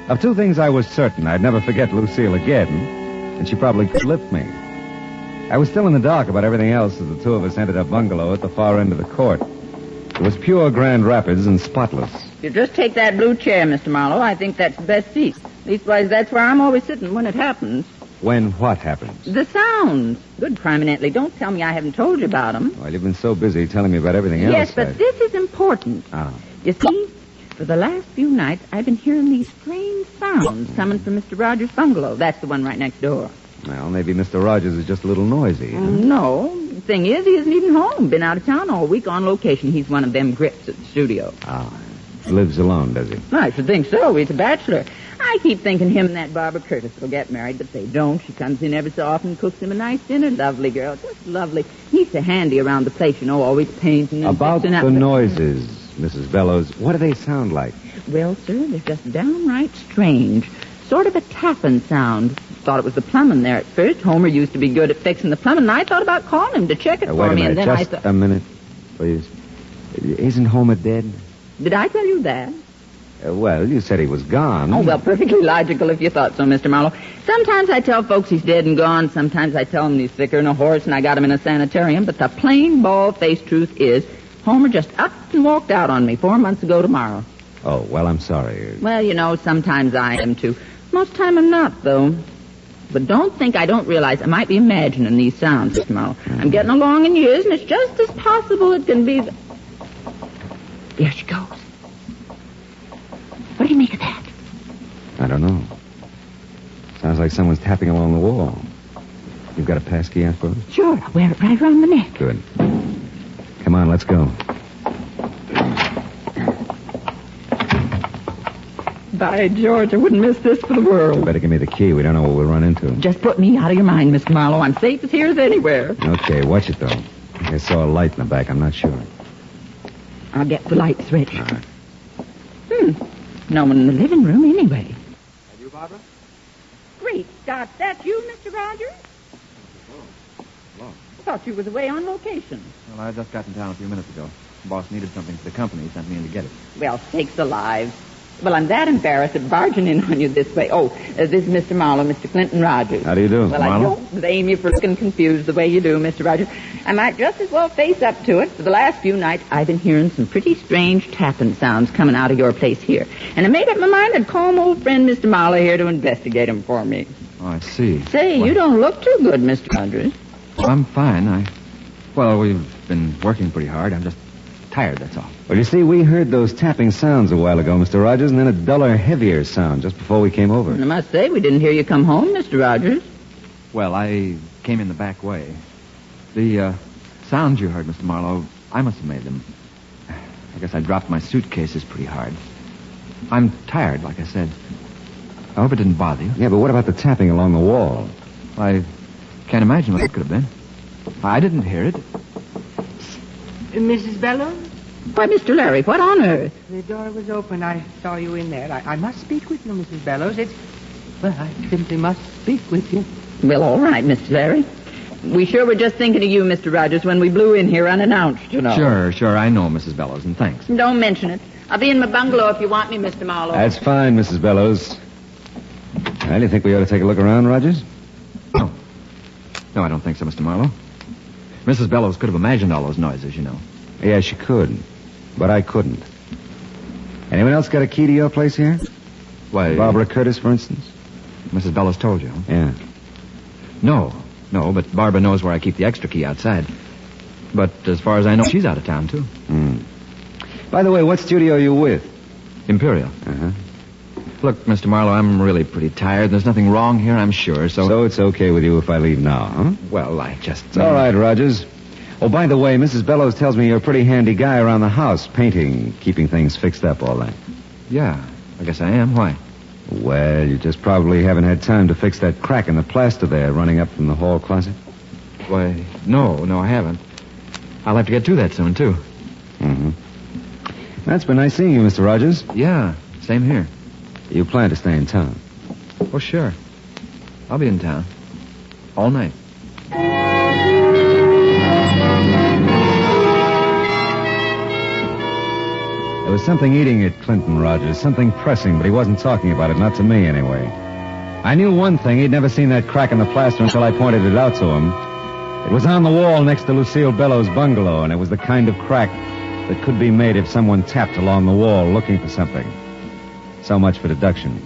Of two things I was certain: I'd never forget Lucille again, and she probably could lift me. I was still in the dark about everything else as the two of us entered our bungalow at the far end of the court. It was pure Grand Rapids and spotless. You just take that blue chair, Mr. Marlowe. I think that's the best seat. Leastwise, that's where I'm always sitting when it happens. When what happens? The sounds. Good criminally. Don't tell me I haven't told you about them. Well, you've been so busy telling me about everything else. Yes, but this is important. Ah. You see, for the last few nights, I've been hearing these strange sounds coming from Mr. Rogers' bungalow. That's the one right next door. Well, maybe Mr. Rogers is just a little noisy. Huh? No. The thing is, he isn't even home. Been out of town all week on location. He's one of them grips at the studio. Ah. Lives alone, does he? I should think so. He's a bachelor. I keep thinking him and that Barbara Curtis will get married, but they don't. She comes in every so often and cooks him a nice dinner. Lovely girl. Just lovely. He's so handy around the place, you know, always painting and about fixing up. The noises, Mrs. Bellows, what do they sound like? Well, sir, they're just downright strange. Sort of a tapping sound. Thought it was the plumbing there at first. Homer used to be good at fixing the plumbing, and I thought about calling him to check it for me. Wait a minute, and then just a minute, please. Isn't Homer dead? Did I tell you that? Well, you said he was gone. Oh, well, perfectly logical if you thought so, Mr. Marlowe. Sometimes I tell folks he's dead and gone. Sometimes I tell them he's thicker than a horse and I got him in a sanitarium. But the plain, bald-faced truth is, Homer just up and walked out on me 4 months ago tomorrow. Oh, well, I'm sorry. Well, you know, sometimes I am, too. Most time I'm not, though. But don't think I don't realize I might be imagining these sounds, Mr. Marlowe. I'm getting along in years, and it's just as possible it can be... There she goes. What do you make of that? I don't know. Sounds like someone's tapping along the wall. You've got a pass key, I suppose? Sure, I'll wear it right around the neck. Good. Come on, let's go. By George, I wouldn't miss this for the world. You better give me the key. We don't know what we'll run into. Just put me out of your mind, Mr. Marlowe. I'm safe as here as anywhere. Okay, watch it, though. I think I saw a light in the back. I'm not sure. I'll get the light switch. All right. No one in the living room, anyway. Are you, Barbara? Great Scott, that's you, Mr. Rogers? Hello. I thought you was away on location. Well, I just got in town a few minutes ago. The boss needed something for the company. He sent me in to get it. Well, sakes alive. Well, I'm that embarrassed at barging in on you this way. Oh, this is Mr. Marlowe, Mr. Clinton Rogers. How do you do, Well, Marlowe? I don't blame you for looking confused the way you do, Mr. Rogers. I might just as well face up to it. For the last few nights, I've been hearing some pretty strange tapping sounds coming out of your place here. And I made up my mind I'd call my old friend Mr. Marlowe here to investigate them for me. Oh, I see. Say, you don't look too good, Mr. Rogers. Well, I'm fine. Well, we've been working pretty hard. I'm just tired, that's all. Well, you see, we heard those tapping sounds a while ago, Mr. Rogers, and then a duller, heavier sound just before we came over. And I must say, we didn't hear you come home, Mr. Rogers. Well, I came in the back way. The sounds you heard, Mr. Marlowe, I must have made them. I guess I dropped my suitcases pretty hard. I'm tired, like I said. I hope it didn't bother you. Yeah, but what about the tapping along the wall? I can't imagine what it could have been. I didn't hear it. Mrs. Bellows? Why, Mr. Larry, what on earth? The door was open. I saw you in there. I must speak with you, Mrs. Bellows. Well, I simply must speak with you. Well, all right, Mr. Larry. We sure were just thinking of you, Mr. Rogers, when we blew in here unannounced, you know. Sure, I know, Mrs. Bellows, and thanks. Don't mention it. I'll be in my bungalow if you want me, Mr. Marlowe. That's fine, Mrs. Bellows. Well, you think we ought to take a look around, Rogers? No, I don't think so, Mr. Marlowe. Mrs. Bellows could have imagined all those noises, you know. Yeah, she could, but I couldn't. Anyone else got a key to your place here? Why? Barbara Curtis, for instance? Mrs. Bellows told you? Yeah. No, but Barbara knows where I keep the extra key outside. But as far as I know, she's out of town, too. By the way, what studio are you with? Imperial. Uh-huh. Look, Mr. Marlowe, I'm really pretty tired. There's nothing wrong here, I'm sure, so... So it's okay with you if I leave now, huh? Well, I just... It's all right, Rogers. Oh, by the way, Mrs. Bellows tells me you're a pretty handy guy around the house, painting, keeping things fixed up, all that. Yeah, I guess I am. Why? Well, you just probably haven't had time to fix that crack in the plaster there running up from the hall closet. Why, no, I haven't. I'll have to get to that soon, too. Mm-hmm. That's been nice seeing you, Mr. Rogers. Yeah, same here. You plan to stay in town? Oh, sure. I'll be in town. All night. There was something eating at Clinton, Rogers, something pressing, but he wasn't talking about it, not to me anyway. I knew one thing, he'd never seen that crack in the plaster until I pointed it out to him. It was on the wall next to Lucille Bellows' bungalow, and it was the kind of crack that could be made if someone tapped along the wall looking for something. So much for deduction.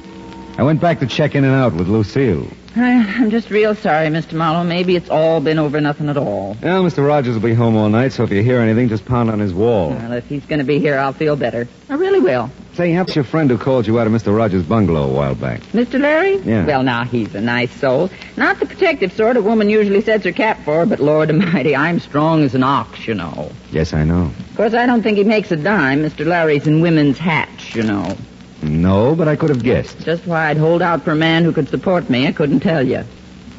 I went back to check in and out with Lucille. I'm just real sorry, Mr. Marlowe. Maybe it's all been over nothing at all. Well, Mr. Rogers will be home all night, so if you hear anything, just pound on his wall. Well, if he's going to be here, I'll feel better. I really will. Say, how's your friend who called you out of Mr. Rogers' bungalow a while back? Mr. Larry? Yeah. Well, now, he's a nice soul. Not the protective sort a woman usually sets her cap for, but Lord Almighty, I'm strong as an ox, you know. Yes, I know. Of course, I don't think he makes a dime. Mr. Larry's in women's hats, you know. No, but I could have guessed. Just why I'd hold out for a man who could support me, I couldn't tell you.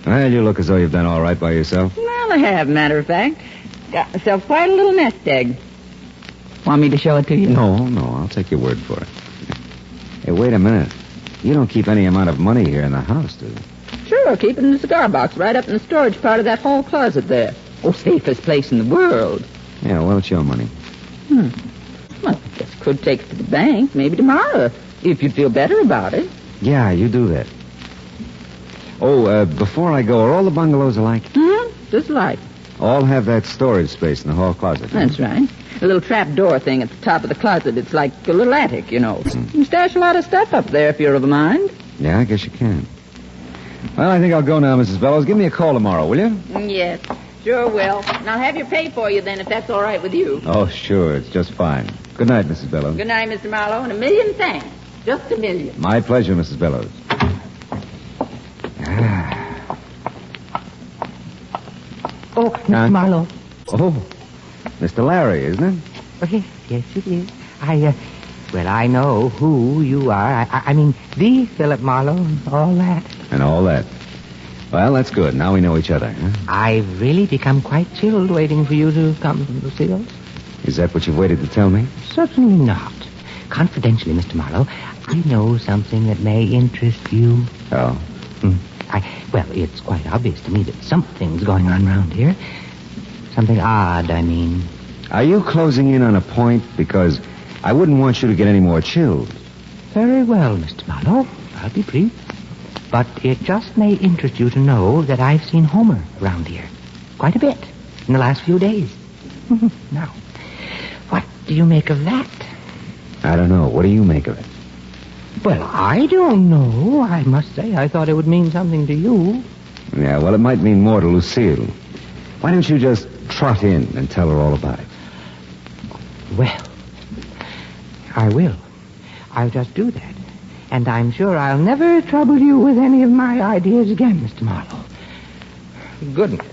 Well, you look as though you've done all right by yourself. Well, I have, matter of fact. Got myself quite a little nest egg. Want me to show it to you? No, I'll take your word for it. Hey, wait a minute. You don't keep any amount of money here in the house, do you? Sure, keep it in the cigar box right up in the storage part of that hall closet there. Oh, safest place in the world. Yeah, well, it's your money. Well, I guess could take it to the bank, maybe tomorrow, if you'd feel better about it. Yeah, you do that. Oh, before I go, are all the bungalows alike? Just like. All have that storage space in the hall closet. That's right. A little trap door thing at the top of the closet. It's like a little attic, you know. You can stash a lot of stuff up there if you're of a mind. Yeah, I guess you can. Well, I think I'll go now, Mrs. Bellows. Give me a call tomorrow, will you? Yes, sure will. And I'll have your pay for you then, if that's all right with you. Oh, sure. It's just fine. Good night, Mrs. Bellows. Good night, Mr. Marlowe, and a million thanks. Just a million. My pleasure, Mrs. Bellows. Oh, Mr. Marlowe. Oh, Mr. Larry, isn't it? Oh, yes, it is. I know who you are. I mean, the Philip Marlowe and all that. And all that. Well, that's good. Now we know each other, huh? I've really become quite chilled waiting for you to come from Lucille's. Is that what you've waited to tell me? Certainly not. Confidentially, Mr. Marlowe, I know something that may interest you. Oh? Well, it's quite obvious to me that something's going on around here. Something odd, I mean. Are you closing in on a point? Because I wouldn't want you to get any more chilled. Very well, Mr. Marlowe. I'll be brief. But it just may interest you to know that I've seen Homer around here. Quite a bit. In the last few days. Now, what do you make of that? I don't know. What do you make of it? Well, I don't know. I must say, I thought it would mean something to you. Yeah, well, it might mean more to Lucille. Why don't you just trot in and tell her all about it? Well, I will. I'll just do that. And I'm sure I'll never trouble you with any of my ideas again, Mr. Marlowe. Goodness.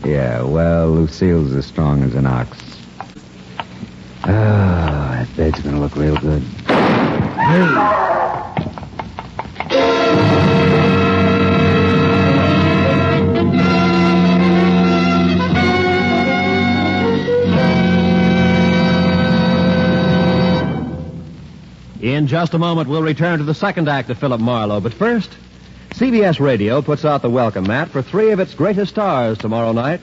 Yeah, well, Lucille's as strong as an ox. Oh, that bed's gonna look real good. In just a moment, we'll return to the second act of Philip Marlowe. But first, CBS Radio puts out the welcome mat for three of its greatest stars tomorrow night.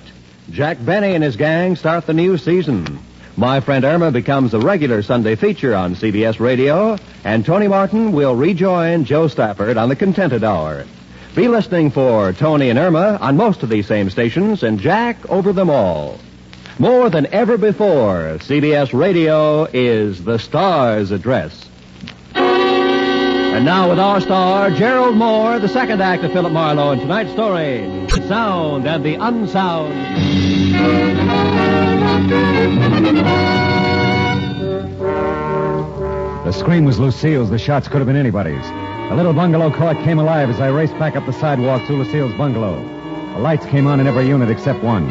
Jack Benny and his gang start the new season. My Friend Irma becomes a regular Sunday feature on CBS Radio, and Tony Martin will rejoin Joe Stafford on the Contented Hour. Be listening for Tony and Irma on most of these same stations, and Jack over them all. More than ever before, CBS Radio is the star's address. And now with our star, Gerald Moore, the second act of Philip Marlowe, and tonight's story, The Sound and the Unsound. The scream was Lucille's. The shots could have been anybody's. The little bungalow court came alive as I raced back up the sidewalk to Lucille's bungalow. The lights came on in every unit except one.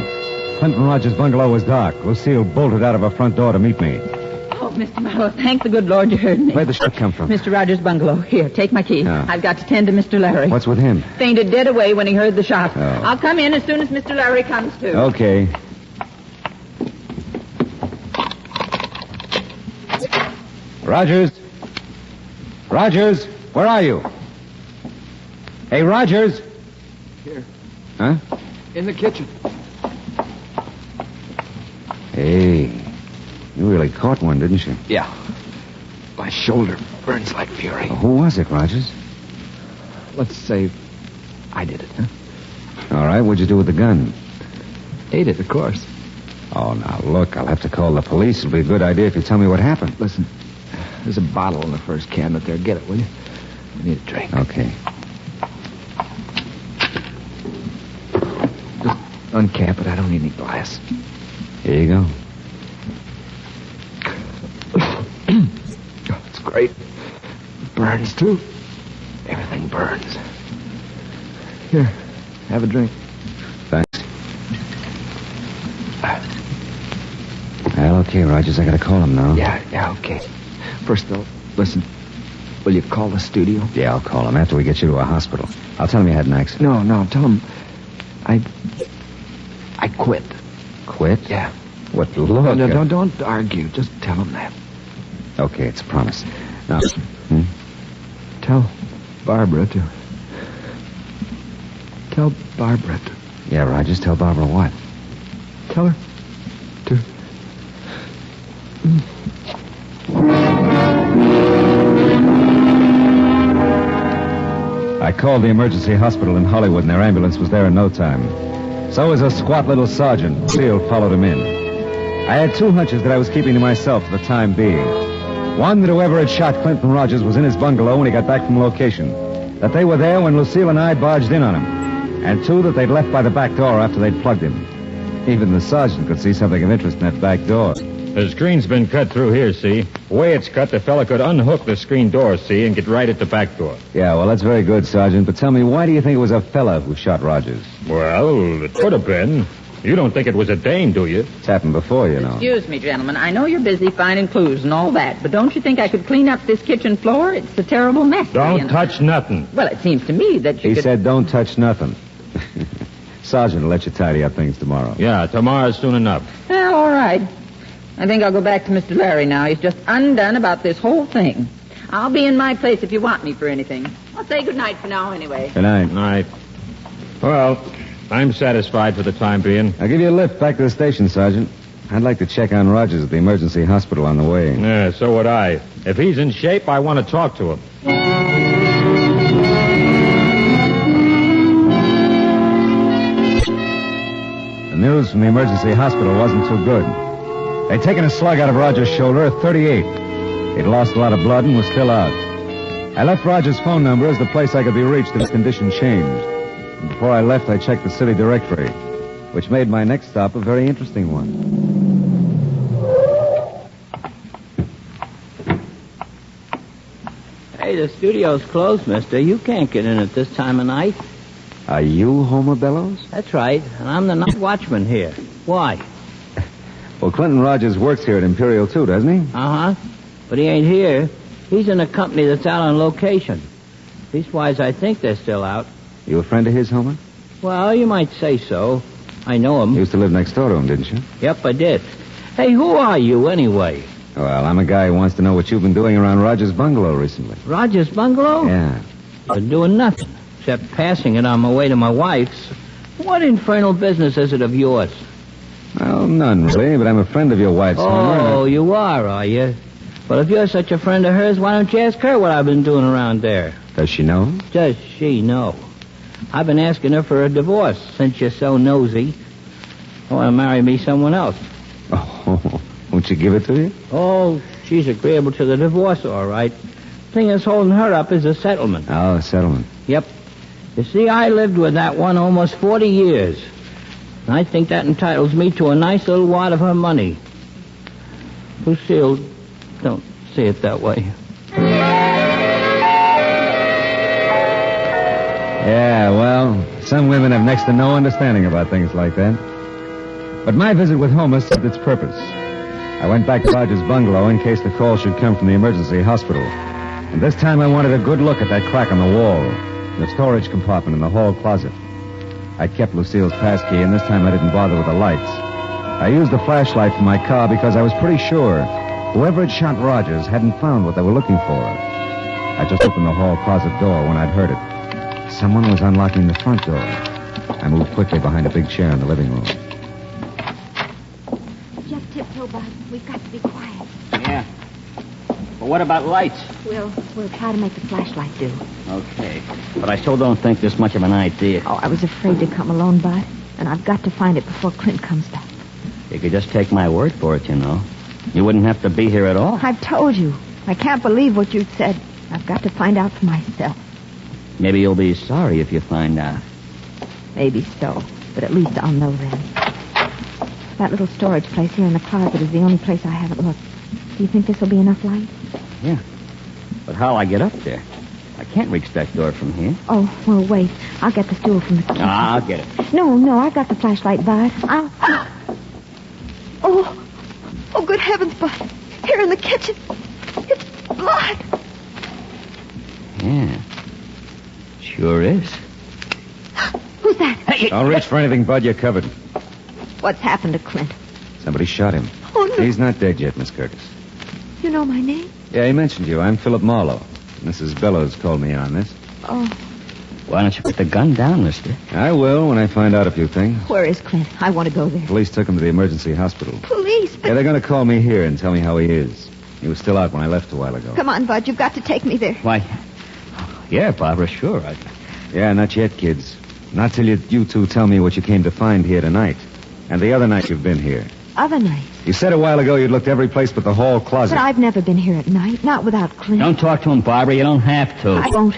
Clinton Rogers' bungalow was dark. Lucille bolted out of her front door to meet me. Oh, Mr. Marlowe, thank the good Lord you heard me. Where'd the shot come from? Mr. Rogers' bungalow. Here, take my key. Yeah. I've got to tend to Mr. Larry. What's with him? Fainted dead away when he heard the shot. Oh. I'll come in as soon as Mr. Larry comes to. Okay. Rogers? Rogers, where are you? Hey, Rogers? Here. Huh? In the kitchen. Hey, you really caught one, didn't you? Yeah. My shoulder burns like fury. Who was it, Rogers? Let's say I did it, huh? All right, what'd you do with the gun? Ate it, of course. Oh, now, look, I'll have to call the police. It'll be a good idea if you tell me what happened. Listen, there's a bottle in the first cabinet there. Get it, will you? I need a drink. Okay. Just uncap it. I don't need any glass. Here you go. It's great. Burns, too. Everything burns. Here, have a drink. Thanks. Well, okay, Rogers, I gotta call him now. Yeah, okay. First, though, listen. Will you call the studio? Yeah, I'll call him after we get you to a hospital. I'll tell him you had an accident. No, tell him I quit. Quit? Yeah. What, look? No, don't argue. Just tell him that. Okay, it's a promise. Now, Tell Barbara to... Tell Barbara to... Yeah, Rogers, tell Barbara what? Tell her to... I called the emergency hospital in Hollywood, and their ambulance was there in no time. So was a squat little sergeant. Seal followed him in. I had two hunches that I was keeping to myself for the time being. One, that whoever had shot Clinton Rogers was in his bungalow when he got back from location. That they were there when Lucille and I barged in on him. And two, that they'd left by the back door after they'd plugged him. Even the sergeant could see something of interest in that back door. The screen's been cut through here, see? The way it's cut, the fella could unhook the screen door, see, and get right at the back door. Yeah, well, that's very good, Sergeant. But tell me, why do you think it was a fella who shot Rogers? Well, it could have been. You don't think it was a dame, do you? It's happened before, you know. Excuse me, gentlemen. I know you're busy finding clues and all that, but don't you think I could clean up this kitchen floor? It's a terrible mess. Don't touch nothing. Well, it seems to me that you He could... said don't touch nothing. Sergeant will let you tidy up things tomorrow. Yeah, tomorrow's soon enough. Well, all right. I think I'll go back to Mr. Larry now. He's just undone about this whole thing. I'll be in my place if you want me for anything. I'll say good night for now anyway. Good night. Night. Well, I'm satisfied for the time being. I'll give you a lift back to the station, Sergeant. I'd like to check on Rogers at the emergency hospital on the way. Yeah, so would I. If he's in shape, I want to talk to him. The news from the emergency hospital wasn't too good. They'd taken a slug out of Rogers' shoulder at 38. He'd lost a lot of blood and was still out. I left Rogers' phone number as the place I could be reached if his condition changed. And before I left, I checked the city directory, which made my next stop a very interesting one. Hey, the studio's closed, mister. You can't get in at this time of night. Are you Homer Bellows? That's right, and I'm the night watchman here. Why? Well, Clinton Rogers works here at Imperial, too, doesn't he? Uh-huh. But he ain't here. He's in a company that's out on location. Leastwise, I think they're still out. You a friend of his, Homer? Well, you might say so. I know him. You used to live next door to him, didn't you? Yep, I did. Hey, who are you, anyway? Well, I'm a guy who wants to know what you've been doing around Rogers' bungalow recently. Rogers' bungalow? Yeah. Been doing nothing, except passing it on my way to my wife's. What infernal business is it of yours? Well, none, really, but I'm a friend of your wife's, Homer. Oh, you are you? Well, if you're such a friend of hers, why don't you ask her what I've been doing around there? Does she know? Does she know? I've been asking her for a divorce since you're so nosy. I want to marry me someone else. Oh, won't you give it to you? Oh, she's agreeable to the divorce, all right. Thing that's holding her up is a settlement. Oh, a settlement. Yep. You see, I lived with that one almost 40 years. And I think that entitles me to a nice little wad of her money. Lucille, don't say it that way. Yeah, well, some women have next to no understanding about things like that. But my visit with Homer served its purpose. I went back to Roger's bungalow in case the call should come from the emergency hospital. And this time I wanted a good look at that crack on the wall, the storage compartment in the hall closet. I kept Lucille's passkey, and this time I didn't bother with the lights. I used the flashlight from my car because I was pretty sure whoever had shot Rogers hadn't found what they were looking for. I just opened the hall closet door when I'd heard it. Someone was unlocking the front door. I moved quickly behind a big chair in the living room. Just tiptoe, Bud. We've got to be quiet. Yeah. But what about lights? We'll try to make the flashlight do. Okay. But I still don't think this much of an idea. Oh, I was afraid to come alone, Bud. And I've got to find it before Clint comes back. You could just take my word for it, you know. You wouldn't have to be here at all. I've told you. I can't believe what you've said. I've got to find out for myself. Maybe you'll be sorry if you find out. Maybe so. But at least I'll know then. That little storage place here in the closet is the only place I haven't looked. Do you think this will be enough light? Yeah. But how'll I get up there? I can't reach that door from here. Oh, well, wait. I'll get the stool from the kitchen. I'll get it. No, I've got the flashlight, Bud. Oh, good heavens, Bud. Here in the kitchen. It's blood. Yeah. Sure is. Who's that? Hey, Don't reach for anything, Bud. You're covered. What's happened to Clint? Somebody shot him. Oh, no. He's not dead yet, Miss Curtis. You know my name? Yeah, he mentioned you. I'm Philip Marlowe. Mrs. Bellows called me on this. Oh, Why don't you put the gun down, mister? I will when I find out a few things. where is Clint? I want to go there. Police took him to the emergency hospital. Police? Yeah, they're going to call me here and tell me how he is. He was still out when I left a while ago. Come on, Bud. You've got to take me there. Why, yeah, Barbara, sure. Yeah, not yet, kids. Not till you two tell me what you came to find here tonight. And the other night you've been here. Other night. You said a while ago you'd looked every place but the hall closet. But I've never been here at night. Not without Clint. Don't talk to him, Barbara. You don't have to. I won't.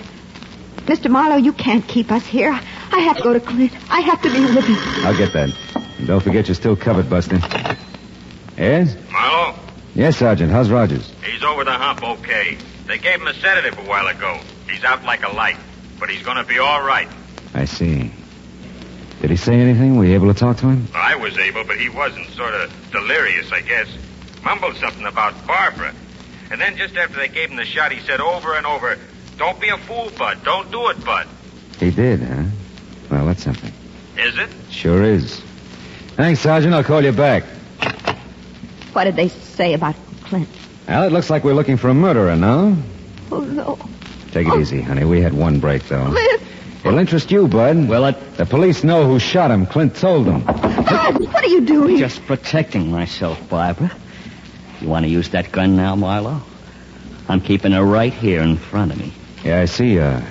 Mr. Marlowe, you can't keep us here. I have to go to Clint. I have to be with him. I'll get that. And don't forget you're still covered, Buster. Yes? Marlowe? Yes, Sergeant. How's Rogers? He's over the hump okay. They gave him a sedative a while ago. He's out like a light. But he's going to be all right. I see. Did he say anything? Were you able to talk to him? I was able, but he wasn't. Sort of delirious, I guess. Mumbled something about Barbara. And then just after they gave him the shot, he said over and over, "Don't be a fool, Bud. Don't do it, Bud." He did, huh? Well, that's something. Is it? Sure is. Thanks, Sergeant. I'll call you back. What did they say about Clint? Well, it looks like we're looking for a murderer now. Oh, no. Take it easy, honey. We had one break, though. Clint! It'll interest you, Bud. Will it? The police know who shot him. Clint told them. Bud, what are you doing? Just protecting myself, Barbara. You want to use that gun now, Marlowe? I'm keeping it right here in front of me. Yeah, I see. I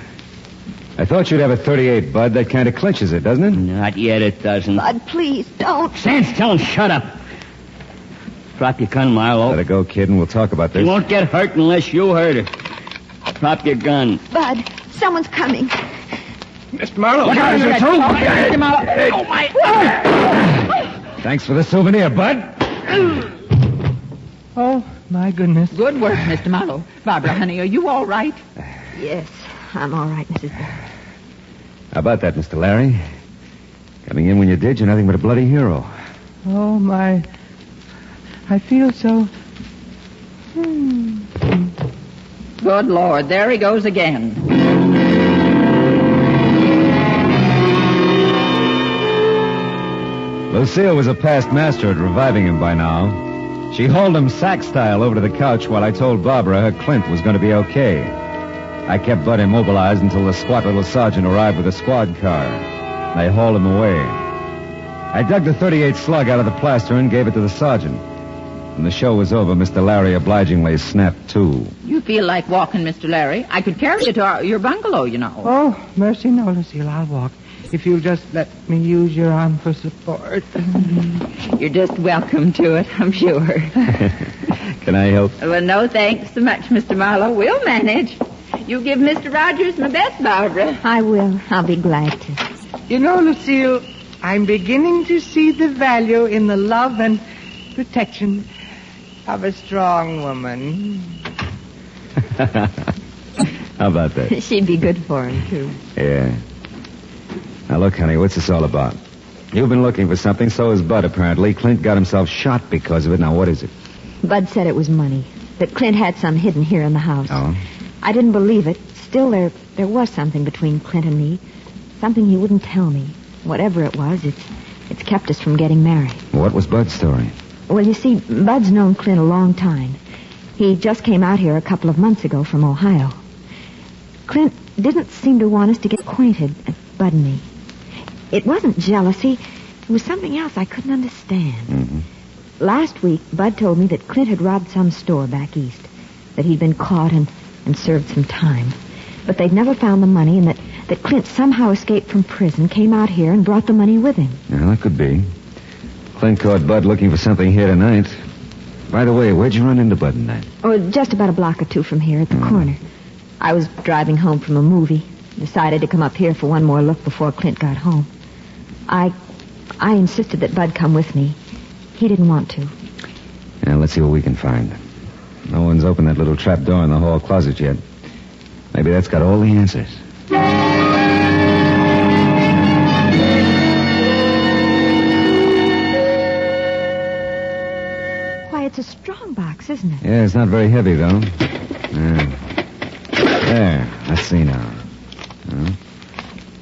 thought you'd have a .38, Bud. That kind of clinches it, doesn't it? Not yet, it doesn't. Bud, please, don't. Stand still and shut up. Drop your gun, Marlowe. Let it go, kid, and we'll talk about this. You won't get hurt unless you hurt it. Drop your gun. Bud, someone's coming. Mr. Marlowe. Look out, Mr. Marlowe. Oh, my... Thanks for the souvenir, Bud. Oh, my goodness. Good work, Mr. Marlowe. Barbara, honey, are you all right? Yes, I'm all right, Mrs. Bell. How about that, Mr. Larry? Coming in when you did, you're nothing but a bloody hero. Oh, my... I feel so... Good Lord, there he goes again. Lucille was a past master at reviving him by now. She hauled him sack-style over to the couch while I told Barbara her Clint was going to be okay. I kept Bud immobilized until the squat little sergeant arrived with a squad car. They hauled him away. I dug the .38 slug out of the plaster and gave it to the sergeant. When the show was over, Mr. Larry obligingly snapped to. You feel like walking, Mr. Larry? I could carry you to your bungalow, you know. Oh, mercy, no, Lucille, I'll walk. If you'll just let me use your arm for support. You're just welcome to it, I'm sure. Can I help? Well, no thanks so much, Mr. Marlowe. We'll manage. You give Mr. Rogers my best, Barbara. I will. I'll be glad to. You know, Lucille, I'm beginning to see the value in the love and protection of a strong woman. How about that? She'd be good for him, too. Yeah. Now, look, honey, what's this all about? You've been looking for something, so has Bud, apparently. Clint got himself shot because of it. Now, what is it? Bud said it was money, that Clint had some hidden here in the house. Oh? I didn't believe it. Still, there was something between Clint and me. Something he wouldn't tell me. Whatever it was, it's kept us from getting married. What was Bud's story? Well, you see, Bud's known Clint a long time. He just came out here a couple of months ago from Ohio. Clint didn't seem to want us to get acquainted, Bud and me. It wasn't jealousy. It was something else I couldn't understand. Mm-hmm. Last week, Bud told me that Clint had robbed some store back east, that he'd been caught and served some time. But they'd never found the money, and that Clint somehow escaped from prison, came out here, and brought the money with him. Yeah, that could be. Clint caught Bud looking for something here tonight. By the way, where'd you run into Bud tonight? Oh, just about a block or two from here at the corner. I was driving home from a movie. Decided to come up here for one more look before Clint got home. I insisted that Bud come with me. He didn't want to. Yeah, let's see what we can find. No one's opened that little trap door in the hall closet yet. Maybe that's got all the answers. Why, it's a strong box, isn't it? Yeah, it's not very heavy, though. There, I see now.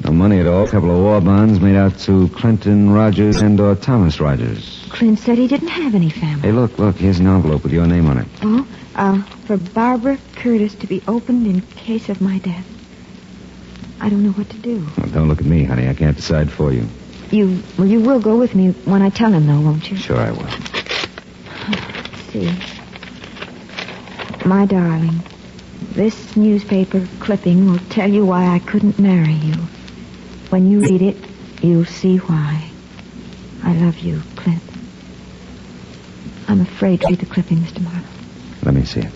No money at all. A couple of war bonds made out to Clinton Rogers and or Thomas Rogers. Clint said he didn't have any family. Hey, look, here's an envelope with your name on it. Oh, for Barbara Curtis to be opened in case of my death. I don't know what to do. Well, don't look at me, honey. I can't decide for you. You will go with me when I tell him, though, won't you? Sure I will. Let's see. My darling, this newspaper clipping will tell you why I couldn't marry you. When you read it, you'll see why. I love you, Clint. I'm afraid to read the clipping, Mr. Marlowe. Let me see it.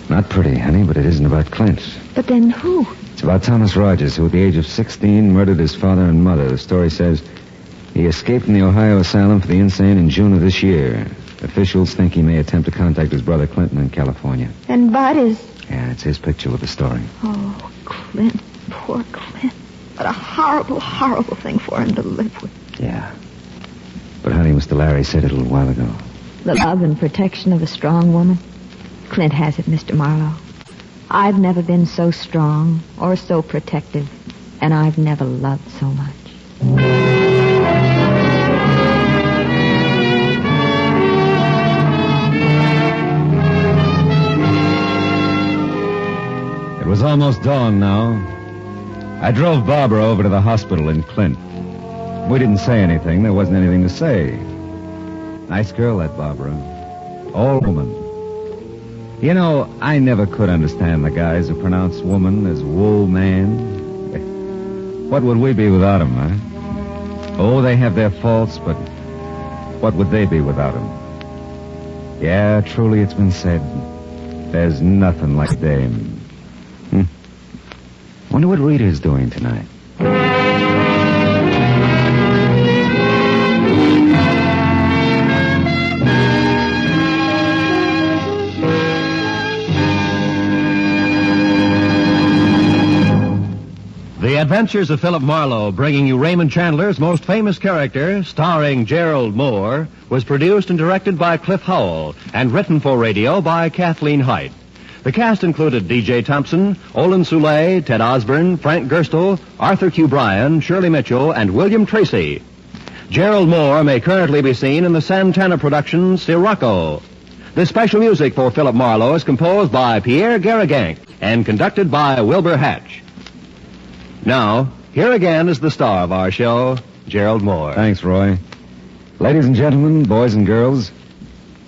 Not pretty, honey, but it isn't about Clint. But then who? It's about Thomas Rogers, who at the age of 16 murdered his father and mother. The story says he escaped from the Ohio asylum for the insane in June of this year. Officials think he may attempt to contact his brother Clinton in California. And Bud is... Yeah, it's his picture with the story. Oh, Clint. Poor Clint. What a horrible, horrible thing for him to live with. Yeah. But, honey, Mr. Larry said it a little while ago. The love and protection of a strong woman. Clint has it, Mr. Marlowe. I've never been so strong or so protective, and I've never loved so much. It was almost dawn now. I drove Barbara over to the hospital in Clint. We didn't say anything. There wasn't anything to say. Nice girl, that Barbara. All woman. You know, I never could understand the guys who pronounce woman as wool man. What would we be without them, huh? Oh, they have their faults, but what would they be without them? Yeah, truly it's been said. There's nothing like dame. Wonder what Rita's doing tonight. The Adventures of Philip Marlowe, bringing you Raymond Chandler's most famous character, starring Gerald Moore, was produced and directed by Cliff Howell and written for radio by Kathleen Height. The cast included D.J. Thompson, Olin Soule, Ted Osborne, Frank Gerstle, Arthur Q. Bryan, Shirley Mitchell, and William Tracy. Gerald Moore may currently be seen in the Santana production Sirocco. The special music for Philip Marlowe is composed by Pierre Garrigank and conducted by Wilbur Hatch. Now, here again is the star of our show, Gerald Moore. Thanks, Roy. Ladies and gentlemen, boys and girls,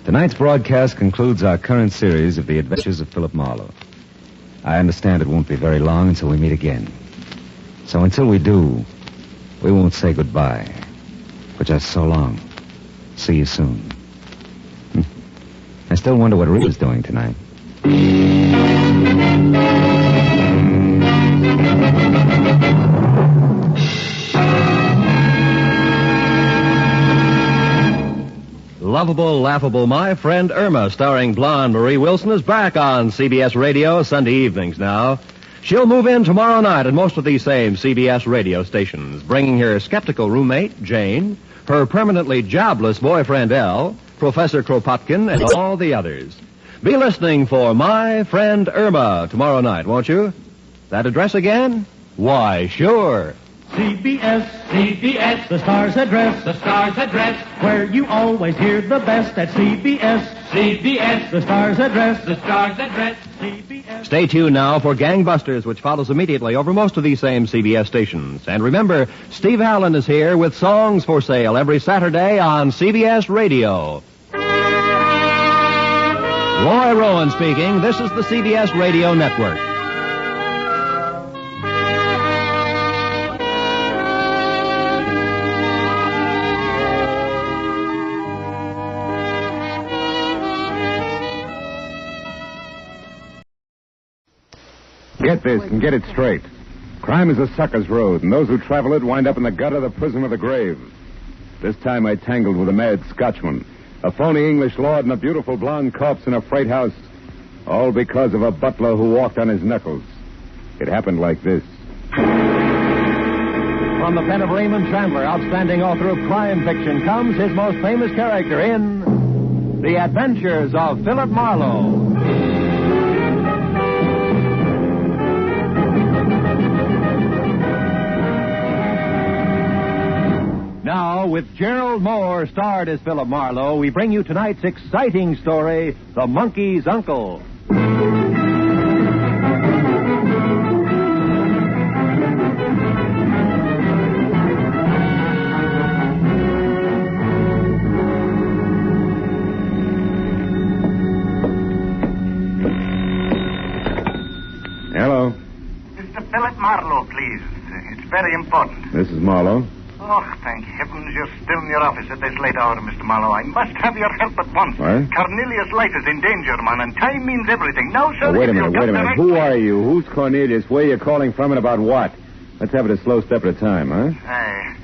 tonight's broadcast concludes our current series of The Adventures of Philip Marlowe. I understand it won't be very long until we meet again. So until we do, we won't say goodbye. For just so long. See you soon. I still wonder what Rita's doing tonight. Lovable, Laughable My Friend Irma, starring blonde Marie Wilson, is back on CBS Radio Sunday evenings now. She'll move in tomorrow night at most of these same CBS radio stations, bringing her skeptical roommate, Jane, her permanently jobless boyfriend, Al, Professor Kropotkin, and all the others. Be listening for My Friend Irma tomorrow night, won't you? That address again? Why, sure. CBS, CBS, the star's address, where you always hear the best at CBS, CBS, the star's address, CBS. Stay tuned now for Gangbusters, which follows immediately over most of these same CBS stations. And remember, Steve Allen is here with songs for sale every Saturday on CBS Radio. Roy Rowan speaking. This is the CBS Radio Network. Get this and get it straight. Crime is a sucker's road, and those who travel it wind up in the gutter, the prison, or the grave. This time I tangled with a mad Scotchman, a phony English lord, and a beautiful blonde corpse in a freight house, all because of a butler who walked on his knuckles. It happened like this. From the pen of Raymond Chandler, outstanding author of crime fiction, comes his most famous character in The Adventures of Philip Marlowe. Now, with Gerald Moore starred as Philip Marlowe, we bring you tonight's exciting story, The Monkey's Uncle. Hello. Mr. Philip Marlowe, please. It's very important. This is Marlowe. Oh, thank heavens you're still in your office at this late hour, Mr. Marlowe. I must have your help at once. What? Cornelius' life is in danger, man, and time means everything. Now, sir... Oh, wait a minute. Who are you? Who's Cornelius? Where are you calling from and about what? Let's have it a slow step at a time, huh? Aye.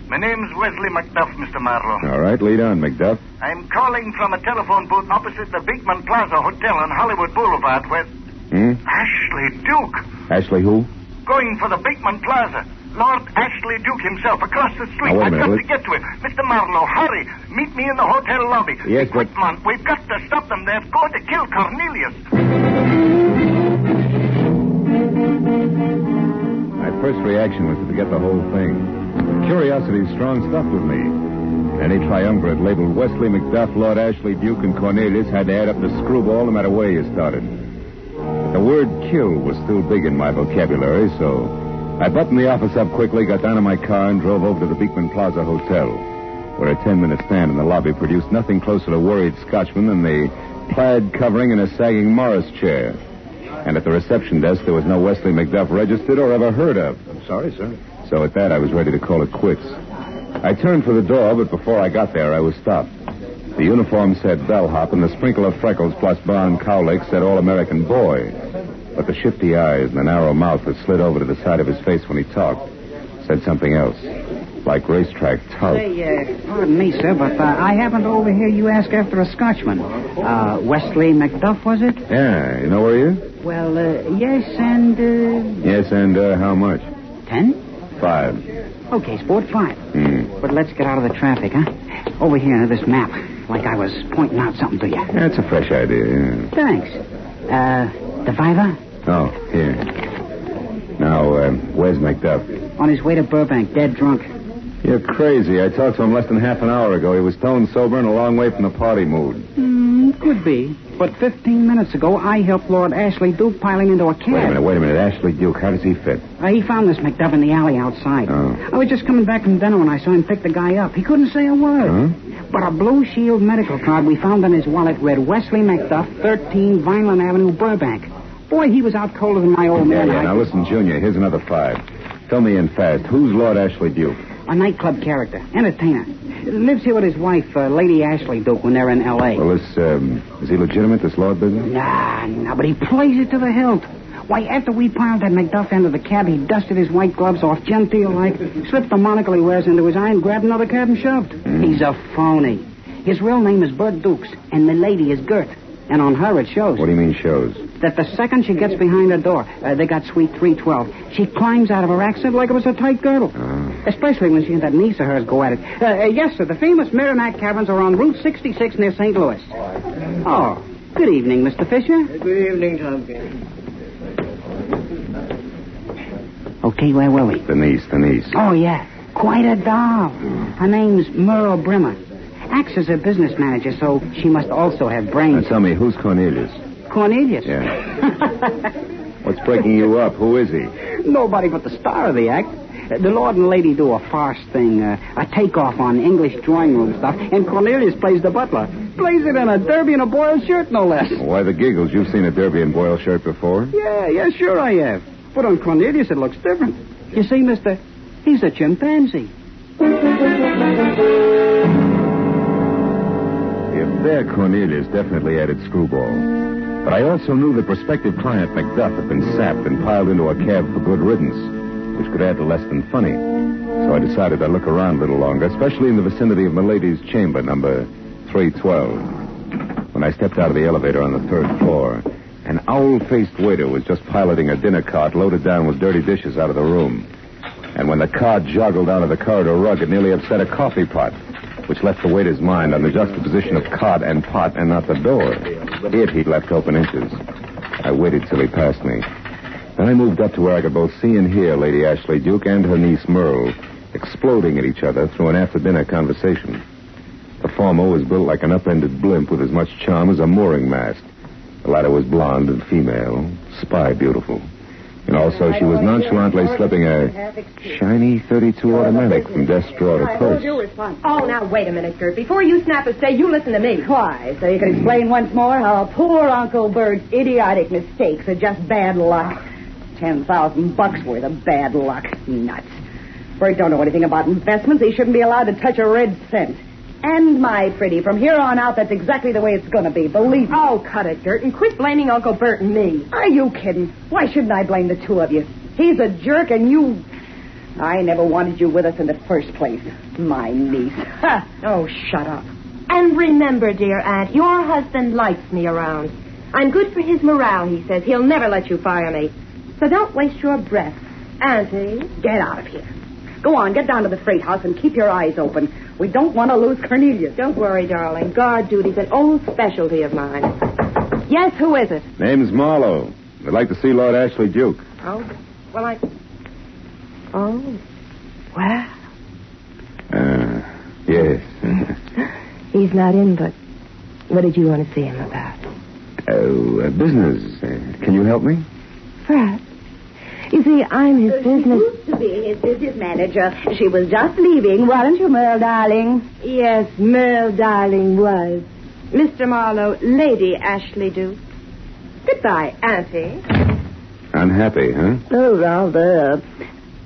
My name's Wesley Macduff, Mr. Marlowe. All right, lead on, Macduff. I'm calling from a telephone booth opposite the Beekman Plaza Hotel on Hollywood Boulevard where... Ashley Duke. Ashley who? Going for the Beekman Plaza. Lord Ashley Duke himself, across the street. Now, wait a I've minute, got to get to him. Mr. Marlowe, hurry. Meet me in the hotel lobby. Yes, quick, man. We've got to stop them. They're going to kill Cornelius. My first reaction was to forget the whole thing. Curiosity is strong stuff with me. Any triumvirate labeled Wesley Macduff, Lord Ashley Duke, and Cornelius had to add up the screwball no matter where you started. But the word kill was still big in my vocabulary, so... I buttoned the office up quickly, got down in my car, and drove over to the Beekman Plaza Hotel, where a 10-minute stand in the lobby produced nothing closer to worried Scotchman than the plaid covering and a sagging Morris chair. And at the reception desk, there was no Wesley Macduff registered or ever heard of. I'm sorry, sir. So at that, I was ready to call it quits. I turned for the door, but before I got there, I was stopped. The uniform said bellhop, and the sprinkle of freckles plus brown cowlicks said all-American boy. But the shifty eyes and the narrow mouth that slid over to the side of his face when he talked said something else, like racetrack tout. Say, pardon me, sir, but I happened to overhear you ask after a Scotchman. Wesley Macduff, was it? Yeah, you know where he is? Well, yes, and... Yes, and how much? 10? 5. Okay, sport, 5. But let's get out of the traffic, huh? Over here, this map, like I was pointing out something to you. That's a fresh idea, yeah. Thanks. Divider? Oh, here. Now, where's Macduff? On his way to Burbank, dead drunk. You're crazy. I talked to him less than half an hour ago. He was stone sober and a long way from the party mood. Could be. But 15 minutes ago, I helped Lord Ashley Duke piling into a cab. Wait a minute. Ashley Duke, how does he fit? He found this Macduff in the alley outside. Oh. I was just coming back from dinner when I saw him pick the guy up. He couldn't say a word. Huh? But a Blue Shield medical card we found in his wallet read Wesley Macduff, 13 Vineland Avenue, Burbank. Boy, he was out colder than my old man. Yeah, now listen, Junior, here's another 5. Fill me in fast. Who's Lord Ashley Duke? A nightclub character. Entertainer. Lives here with his wife, Lady Ashley Duke, when they're in L.A. Well, is he legitimate, this Lord business? Nah, but he plays it to the hilt. Why, after we piled that Macduff into the cab, he dusted his white gloves off genteel-like, slipped the monocle he wears into his eye, and grabbed another cab and shoved. He's a phony. His real name is Bert Dukes, and the lady is Gert. And on her, it shows. What do you mean shows? That the second she gets behind the door, they got suite 312, she climbs out of her accent like it was a tight girdle. Especially when she and that niece of hers go at it. Yes, sir, the famous Merrimack Caverns are on Route 66 near St. Louis. Oh, good evening, Mr. Fisher. Good evening, Tompkins. Okay, where were we? The niece. Oh, yeah. Quite a doll. Her name's Merle Brimmer. Acts as a business manager, so she must also have brains. Now tell me, who's Cornelius? Cornelius? Yeah. What's breaking you up? Who is he? Nobody but the star of the act. The Lord and Lady do a farce thing, a takeoff on English drawing room stuff, and Cornelius plays the butler. Plays it in a derby and a boiled shirt, no less. Why the giggles? You've seen a derby and boiled shirt before? Yeah, sure I have. But on Cornelius, it looks different. You see, mister, he's a chimpanzee. If there, Cornelius definitely added screwball. But I also knew the prospective client, Macduff, had been sapped and piled into a cab for good riddance, which could add to less than funny. So I decided I'd look around a little longer, especially in the vicinity of Milady's chamber, number 312. When I stepped out of the elevator on the 3rd floor, an owl-faced waiter was just piloting a dinner cart loaded down with dirty dishes out of the room. And when the cart joggled out of the corridor rug, it nearly upset a coffee pot, which left the waiter's mind on the juxtaposition of cart and pot and not the door. It he'd left open inches. I waited till he passed me. Then I moved up to where I could both see and hear Lady Ashley Duke and her niece Merle exploding at each other through an after-dinner conversation. The former was built like an upended blimp with as much charm as a mooring mast. The latter was blonde and female, spy beautiful. And also she was nonchalantly slipping a shiny .32 automatic from desk drawer to purse. Oh, now, wait a minute, Gert. Before you snap a stay, you listen to me. Why? So you can explain once more how poor Uncle Bert's idiotic mistakes are just bad luck. $10,000 worth of bad luck. Nuts. Bert don't know anything about investments. He shouldn't be allowed to touch a red cent. And my pretty, from here on out, that's exactly the way it's going to be. Believe me. Oh, cut it, Gert, and quit blaming Uncle Bert and me. Are you kidding? Why shouldn't I blame the two of you? He's a jerk, and you... I never wanted you with us in the first place. My niece. Ha! Oh, shut up. And remember, dear Aunt, your husband likes me around. I'm good for his morale, he says. He'll never let you fire me. So don't waste your breath. Auntie? Get out of here. Go on, get down to the freight house and keep your eyes open. We don't want to lose Cornelius. Don't worry, darling. Guard duty's an old specialty of mine. Yes, who is it? Name's Marlowe. I'd like to see Lord Ashley Duke. Oh, well, Oh, well. Yes. He's not in, but what did you want to see him about? Oh, business. Can you help me? Perhaps. You see, I'm his business... to be his business manager. She was just leaving, wasn't you, Merle, darling? Yes, Merle, darling, was. Mr. Marlowe, Lady Ashley Duke. Goodbye, Auntie. Unhappy, huh? Oh, rather.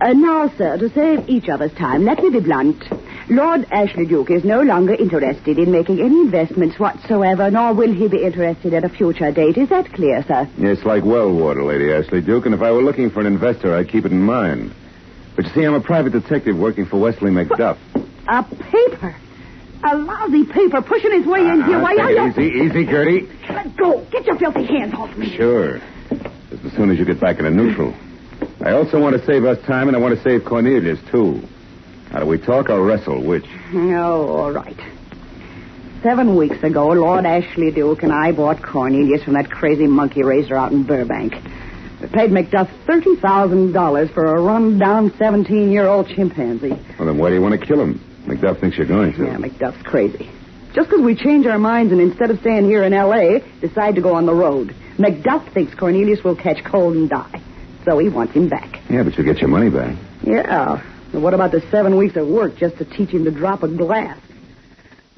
Now, sir, to save each of us time, let me be blunt. Lord Ashley Duke is no longer interested in making any investments whatsoever, nor will he be interested at a future date. Is that clear, sir? Yes, like well water, Lady Ashley Duke, and if I were looking for an investor, I'd keep it in mind. But you see, I'm a private detective working for Wesley Macduff. A paper? A lousy paper pushing his way in here. Why are you... Easy, Gertie. Let go. Get your filthy hands off me. Sure. Just as soon as you get back into neutral. I also want to save us time, and I want to save Cornelius, too. How do we talk or wrestle? Which? Oh, all right. 7 weeks ago, Lord Ashley Duke and I bought Cornelius from that crazy monkey raiser out in Burbank. We paid Macduff $30,000 for a run-down 17-year-old chimpanzee. Well, then why do you want to kill him? Macduff thinks you're going to. Yeah, Macduff's crazy. Just because we change our minds and instead of staying here in L.A., decide to go on the road. Macduff thinks Cornelius will catch cold and die. So he wants him back. Yeah, but you'll get your money back. Yeah. But what about the 7 weeks of work just to teach him to drop a glass?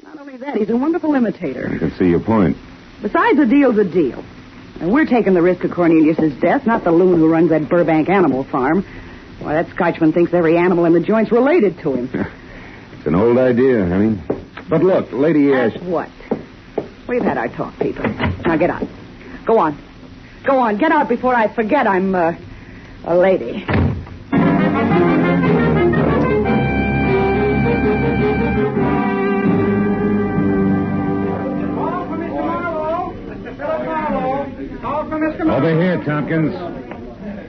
Not only that, he's a wonderful imitator. I can see your point. Besides, a deal's a deal. And we're taking the risk of Cornelius's death, not the loon who runs that Burbank animal farm. Why, that Scotchman thinks every animal in the joint's related to him. It's an old idea, honey. But look, Lady Ash... What? We've had our talk, people. Now get out. Go on. Go on. Get out before I forget I'm, a lady. Over here, Tompkins.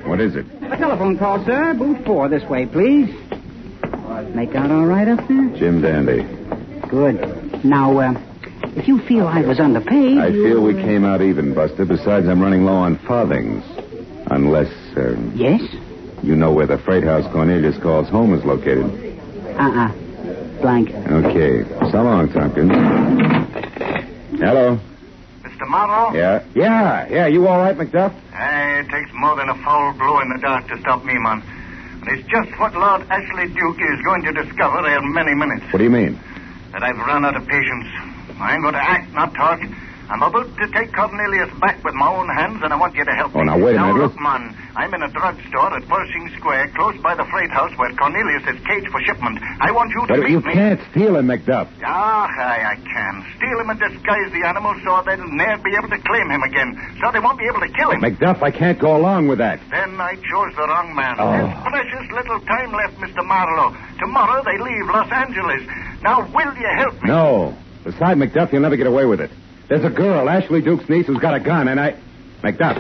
What is it? A telephone call, sir. Booth 4, this way, please. Make out all right up there? Jim Dandy. Good. Now, if you feel I was underpaid... I feel we came out even, Buster. Besides, I'm running low on farthings. Unless, Yes? You know where the freight house Cornelius calls home is located. Blank. Okay. So long, Tompkins. Hello? Mr. Marlowe? Yeah. You all right, McDuff? It takes more than a foul blow in the dark to stop me, man. And it's just what Lord Ashley Duke is going to discover in many minutes. What do you mean? That I've run out of patience. I'm going to act, not talk. I'm about to take Cornelius back with my own hands, and I want you to help me. Oh, now, wait a minute. Look, man, I'm in a drugstore at Pershing Square, close by the freight house where Cornelius is caged for shipment. I want you to But meet you me. can't steal him, McDuff. I can. Steal him and disguise the animal so they'll never be able to claim him again. So they won't be able to kill him. McDuff, I can't go along with that. Then I chose the wrong man. Oh. There's precious little time left, Mr. Marlowe. Tomorrow they leave Los Angeles. Now, will you help me? No. Besides, McDuff, you'll never get away with it. There's a girl, Ashley Duke's niece, who's got a gun, and I... McDuff!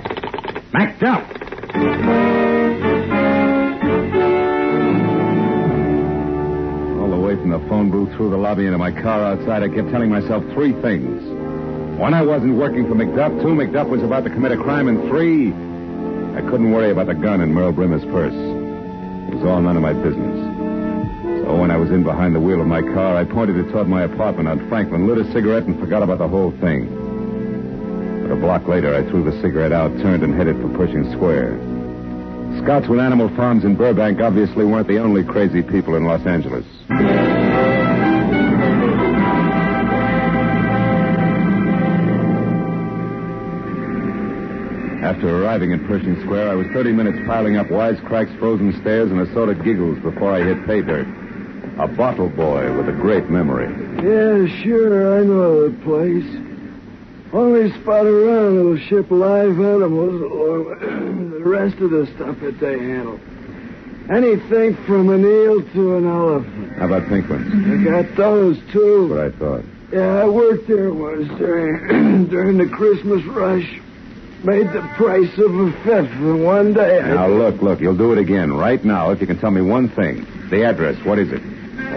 All the way from the phone booth through the lobby into my car outside, I kept telling myself 3 things. 1, I wasn't working for McDuff. 2, McDuff was about to commit a crime. And 3, I couldn't worry about the gun in Merle Brimmer's purse. It was all none of my business. So when I was in behind the wheel of my car, I pointed it toward my apartment on Franklin, lit a cigarette, and forgot about the whole thing. But a block later, I threw the cigarette out, turned, and headed for Pershing Square. Scouts with animal farms in Burbank obviously weren't the only crazy people in Los Angeles. After arriving in Pershing Square, I was 30 minutes piling up wisecracks, frozen stares, and assorted giggles before I hit pay dirt. A bottle boy with a great memory. Yeah, sure, I know the place. Only spot around that'll ship live animals along with the rest of the stuff that they handle. Anything from an eel to an elephant. How about pink ones? I got those, too. That's what I thought. Yeah, I worked there once during the Christmas rush. Made the price of a fifth in one day. Now, look, you'll do it again right now if you can tell me one thing. The address, what is it?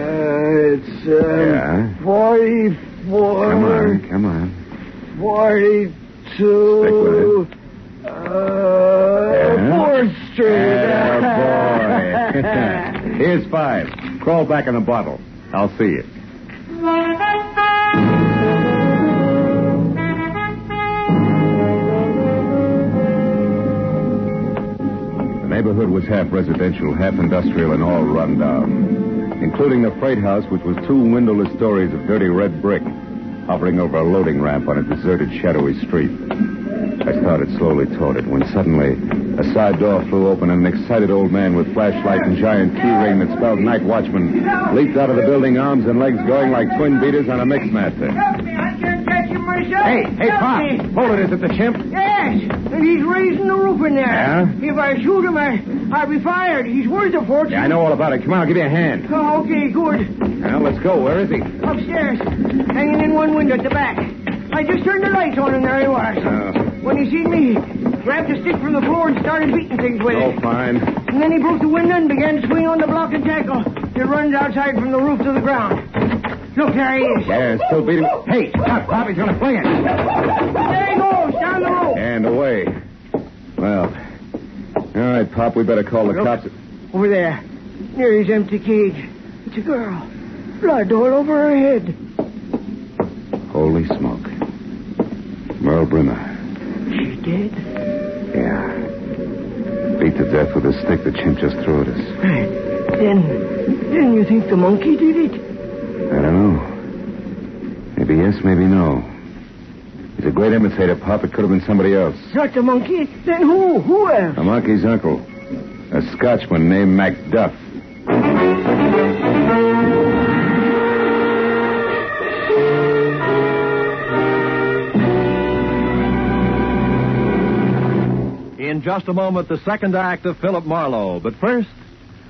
It's, 44... Come on. 42... Stick with it. 4th Street. Boy. Here's 5. Crawl back in the bottle. I'll see you. The neighborhood was half residential, half industrial, and all run down, including the freight house, which was 2 windowless stories of dirty red brick, hovering over a loading ramp on a deserted, shadowy street. I started slowly toward it when suddenly a side door flew open and an excited old man with flashlight and giant key ring that spelled night watchman leaped out of the building, arms and legs going like twin beaters on a mixmaster. Hey, Pop! Hold it, is it the chimp? Yes, and he's raising the roof in there. Yeah? If I shoot him, I'll be fired. He's worth a fortune. Yeah, I know all about it. Come on, I'll give you a hand. Oh, okay, good. Now, let's go. Where is he? Upstairs, hanging in one window at the back. I just turned the lights on and there he was. When he seen me, he grabbed a stick from the floor and started beating things with it. Oh, fine. And then he broke the window and began to swing on the block and tackle. It runs outside from the roof to the ground. Look, there he is. Yeah, still beating. Hey, stop, Pop. He's going to fling it. There he goes, down the road. And away. Well, all right, Pop, we better call the cops. Over there, near his empty cage. It's a girl. Blood all over her head. Holy smoke. Merle Brimmer. She's dead? Yeah. Beat to death with a stick the chimp just threw at us. Right. Then you think the monkey did it? I don't know. Maybe yes, maybe no. He's a great imitator, Pop. It could have been somebody else. Not the monkey? Then who? Who else? The monkey's uncle. A Scotchman named Macduff. In just a moment, the second act of Philip Marlowe. But first,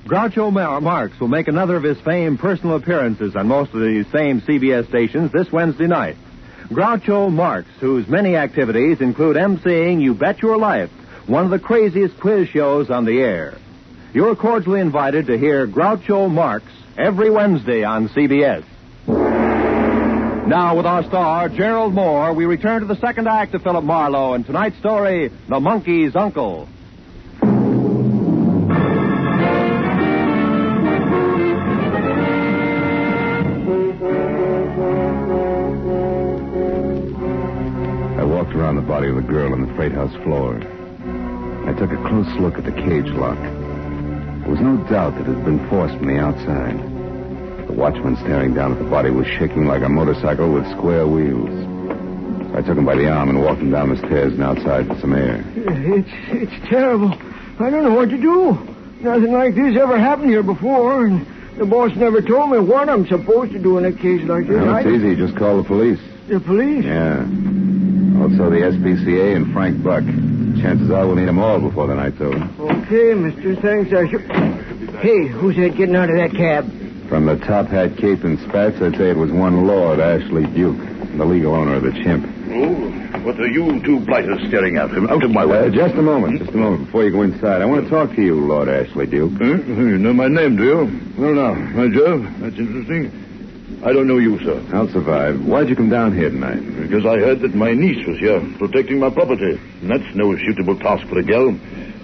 Groucho Marx will make another of his famed personal appearances on most of the same CBS stations this Wednesday night. Groucho Marx, whose many activities include emceeing You Bet Your Life, one of the craziest quiz shows on the air. You're cordially invited to hear Groucho Marx every Wednesday on CBS. Now, with our star, Gerald Moore, we return to the second act of Philip Marlowe and tonight's story, The Monkey's Uncle. I walked around the body of the girl on the freight house floor. I took a close look at the cage lock. There was no doubt that it had been forced from the outside. The watchman staring down at the body was shaking like a motorcycle with square wheels. So I took him by the arm and walked him down the stairs and outside for some air. It's terrible. I don't know what to do. Nothing like this ever happened here before, and the boss never told me what I'm supposed to do in a case like this. Well, it's easy. Just call the police. The police? Yeah. Also the SPCA and Frank Buck. Chances are we'll need them all before the night's over. Okay, mister. Thanks, I should... Hey, who's that getting out of that cab? From the top hat, cape, and spats, I'd say it was one Lord Ashley Duke, the legal owner of the chimp. Oh, what are you two blighters staring at him? Out of my way. Just a moment, before you go inside. I want to talk to you, Lord Ashley Duke. You know my name, do you? Well, now, Joe, that's interesting. I don't know you, sir. I'll survive. Why'd you come down here tonight? Because I heard that my niece was here, protecting my property. And that's no suitable task for a girl.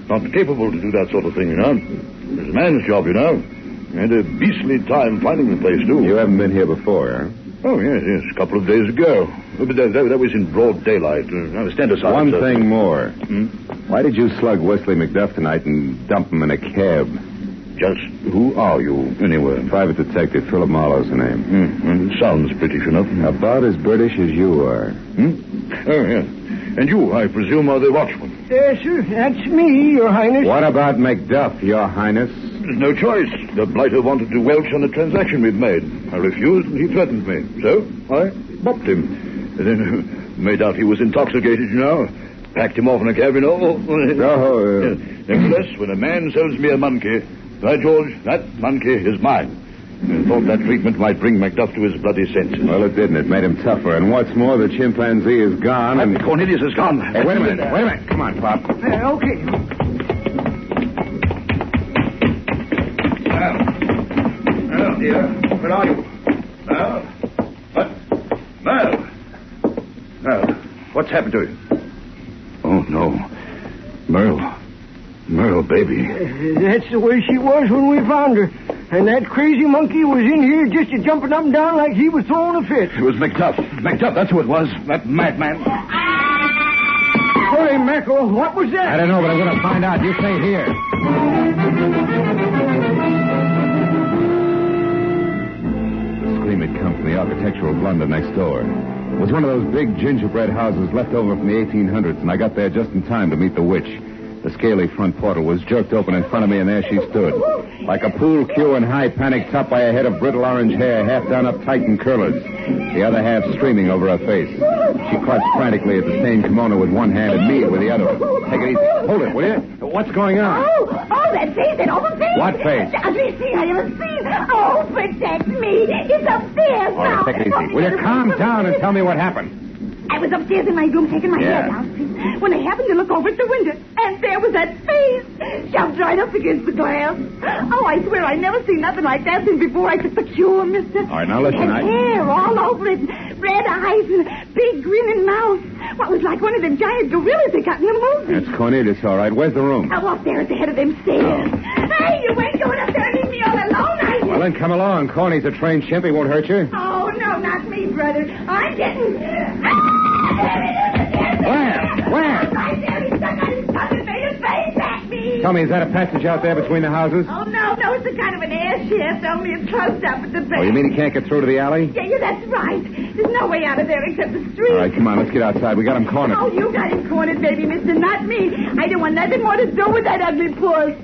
Not capable to do that sort of thing, you know. It's a man's job, you know. And a beastly time finding the place, too. You haven't been here before, huh? Oh, yes, a couple of days ago. But that was in broad daylight. Now, stand aside. One thing more. Why did you slug Wesley McDuff tonight and dump him in a cab? Just who are you, anyway? Private Detective Philip Marlowe's the name. Sounds British enough. About as British as you are. Oh, yeah. And you, I presume, are the watchman. Yes, sir. That's me, Your Highness. What about McDuff, Your Highness? There's no choice. The blighter wanted to welch on a transaction we'd made. I refused, and he threatened me. So I bopped him. And then made out he was intoxicated, you know. Packed him off in a cab, you know. Nevertheless, when a man sells me a monkey, by George, that monkey is mine. I thought that treatment might bring McDuff to his bloody senses. Well, it didn't. It made him tougher. And what's more, the chimpanzee is gone, and... Cornelius is gone. Hey, wait a minute. Come on, Pop. Okay. Well, dear, where are you? Well, what? Well, what's happened to you? Oh, no. Merle, baby. That's the way she was when we found her. And that crazy monkey was in here just jumping up and down like he was throwing a fit. It was McDuff. That's who it was. That madman. Holy mackerel, what was that? I don't know, but I'm going to find out. You stay here. The scream had come from the architectural blunder next door. It was one of those big gingerbread houses left over from the 1800s, and I got there just in time to meet the witch. The scaly front portal was jerked open in front of me, and there she stood. Like a pool cue in high panic, topped by a head of brittle orange hair, half done up tight in curlers, the other half streaming over her face. She clutched frantically at the stained kimono with one hand and me with the other. Take it easy. Hold it, will you? What's going on? Oh, that face, that awful face. What face? The ugliest thing I ever seen. Oh, protect me. It's upstairs All right, take it easy. Will you calm down and tell me what happened? I was upstairs in my room taking my hair down, when I happened to look over at the window, and there was that face, shoved right up against the glass. Oh, I swear I never seen nothing like that since before I took the cure, mister. All right, now listen, and hair all over it, red eyes and big grinning mouth. What was like one of them giant gorillas they got in the movie. That's Cornelius, all right. Where's the room? I'm up there at the head of them stairs. Oh. Hey, you ain't going up there and leave me all alone, are you? Well, then come along. Corny's a trained chimp. He won't hurt you. Oh, no, not me, brother. I'm getting... Where? Right there, he stuck out his tongue and made his face at me. Tell me, is that a passage out there between the houses? Oh, no, it's a kind of an air shaft, only it's closed up at the back. Oh, you mean he can't get through to the alley? Yeah, that's right. There's no way out of there except the street. All right, come on, let's get outside. We got him cornered. Oh, you got him cornered, baby, mister, not me. I don't want nothing more to do with that ugly puss.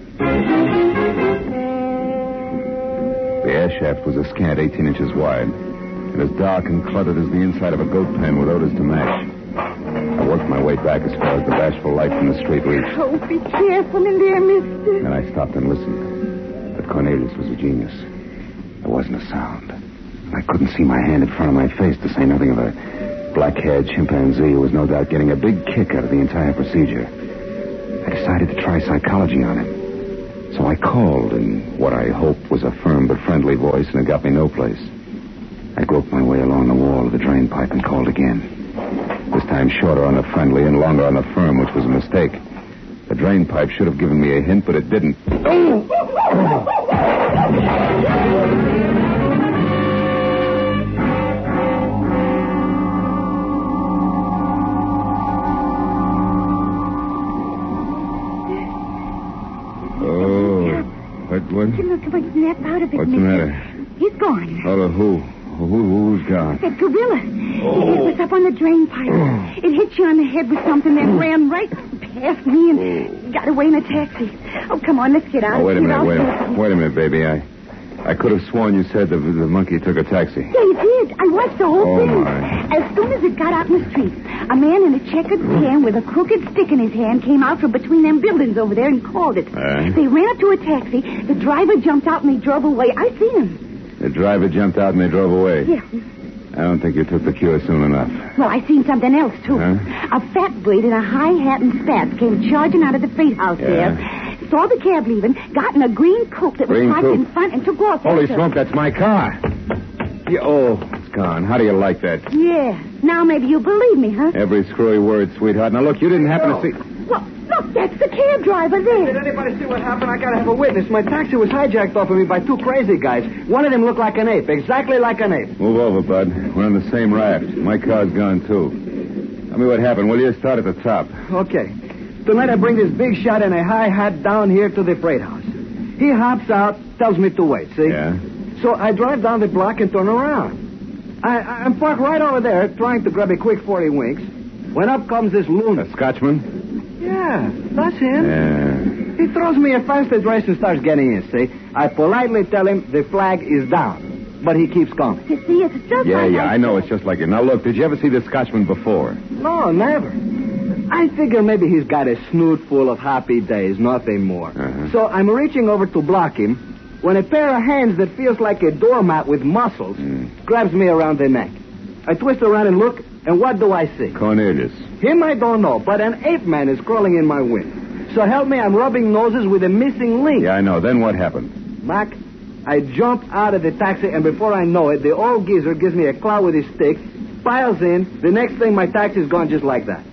The air shaft was a scant 18 inches wide, and as dark and cluttered as the inside of a goat pen with odors to match. I worked my way back as far as the bashful light from the street reached. Oh, be careful in there, mister. Then I stopped and listened. But Cornelius was a genius. There wasn't a sound. I couldn't see my hand in front of my face, to say nothing of a black-haired chimpanzee who was no doubt getting a big kick out of the entire procedure. I decided to try psychology on him. So I called in what I hoped was a firm but friendly voice, and it got me no place. I groped my way along the wall of the drain pipe and called again. This time shorter on the friendly and longer on the firm, which was a mistake. The drain pipe should have given me a hint, but it didn't. What? Look, snap out of it. What's the matter? He's gone. Oh, who's gone? That gorilla. It was up on the drain pipe. It hit you on the head with something, then ran right past me and got away in a taxi. Oh, come on, let's get out. Oh, wait a minute, baby. I could have sworn you said the monkey took a taxi. Yeah, he did. I watched the whole thing. My. As soon as it got out in the street, a man in a checkered tan with a crooked stick in his hand came out from between them buildings over there and called it. They ran up to a taxi. The driver jumped out and they drove away. I seen him. The driver jumped out and they drove away? Yeah. I don't think you took the cure soon enough. Well, I seen something else, too. Huh? A fat blade in a high hat and spats came charging out of the freight house there. Saw the cab leaving, got in a green coupe that was parked in front and took off. Holy smoke, that's my car. It's gone. How do you like that? Yeah. Now maybe you'll believe me, huh? Every screwy word, sweetheart. Now, look, you didn't happen to see... Well, look, that's the cab driver there. Did anybody see what happened? I gotta have a witness. My taxi was hijacked off of me by two crazy guys. One of them looked like an ape, exactly like an ape. Move over, bud. We're on the same raft. My car's gone, too. Tell me what happened, will you? Start at the top. Okay. Tonight I bring this big shot in a high hat down here to the freight house. He hops out, tells me to wait, see? Yeah? So I drive down the block and turn around. I'm parked right over there, trying to grab a quick 40 winks, when up comes this loon. A Scotchman? Yeah, that's him. Yeah. He throws me a fast address and starts getting in, see? I politely tell him the flag is down, but he keeps coming. You see, it's just Yeah, I know. It's just like it. Now, look, did you ever see this Scotchman before? No, never. I figure maybe he's got a snoot full of happy days, nothing more. So I'm reaching over to block him when a pair of hands that feels like a doormat with muscles grabs me around the neck. I twist around and look, and what do I see? Cornelius. Him I don't know, but an ape man is crawling in my wind. So help me, I'm rubbing noses with a missing link. Yeah, I know. Then what happened? Mac, I jump out of the taxi, and before I know it, the old geezer gives me a clout with his stick, piles in. The next thing, my taxi's gone just like that.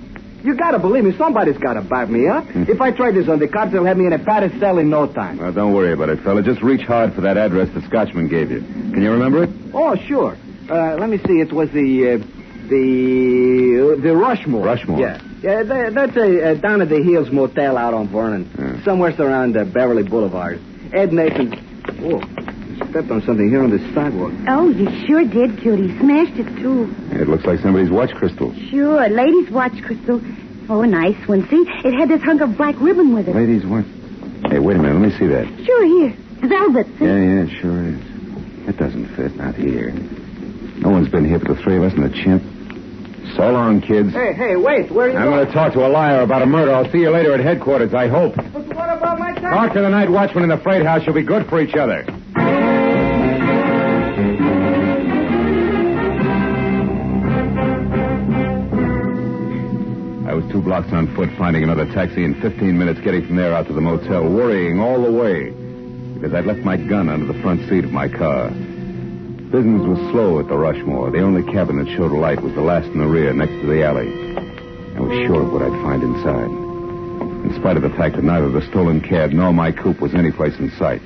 You gotta believe me, somebody's gotta back me up. If I try this on the cops, they'll have me in a padded cell in no time. Well, don't worry about it, fella. Just reach hard for that address the Scotchman gave you. Can you remember it? Oh, sure. Let me see. It was the Rushmore. Rushmore? Yeah, that's down at the Hills Motel out on Vernon. Somewhere around Beverly Boulevard. Ed Nathan... Oh, stepped on something here on the sidewalk. Oh, you sure did, Cutie. Smashed it, too. It looks like somebody's watch crystal. Sure, ladies' watch crystal. Oh, a nice one. See, it had this hunk of black ribbon with it. Ladies' watch? Hey, wait a minute. Let me see that. Sure, here. Velvet. See? Yeah, it sure is. It doesn't fit. Not here. No one's been here but the three of us and the chimp. So long, kids. Hey, wait. Where are you I'm going to talk to a liar about a murder. I'll see you later at headquarters, I hope. But what about my taxi? Talk to the night watchman in the freight house. You'll be good for each other. I was 2 blocks on foot finding another taxi in 15 minutes getting from there out to the motel, worrying all the way because I'd left my gun under the front seat of my car. Business was slow at the Rushmore. The only cabin that showed a light was the last in the rear next to the alley. I was sure of what I'd find inside. In spite of the fact that neither the stolen cab nor my coupe was any place in sight.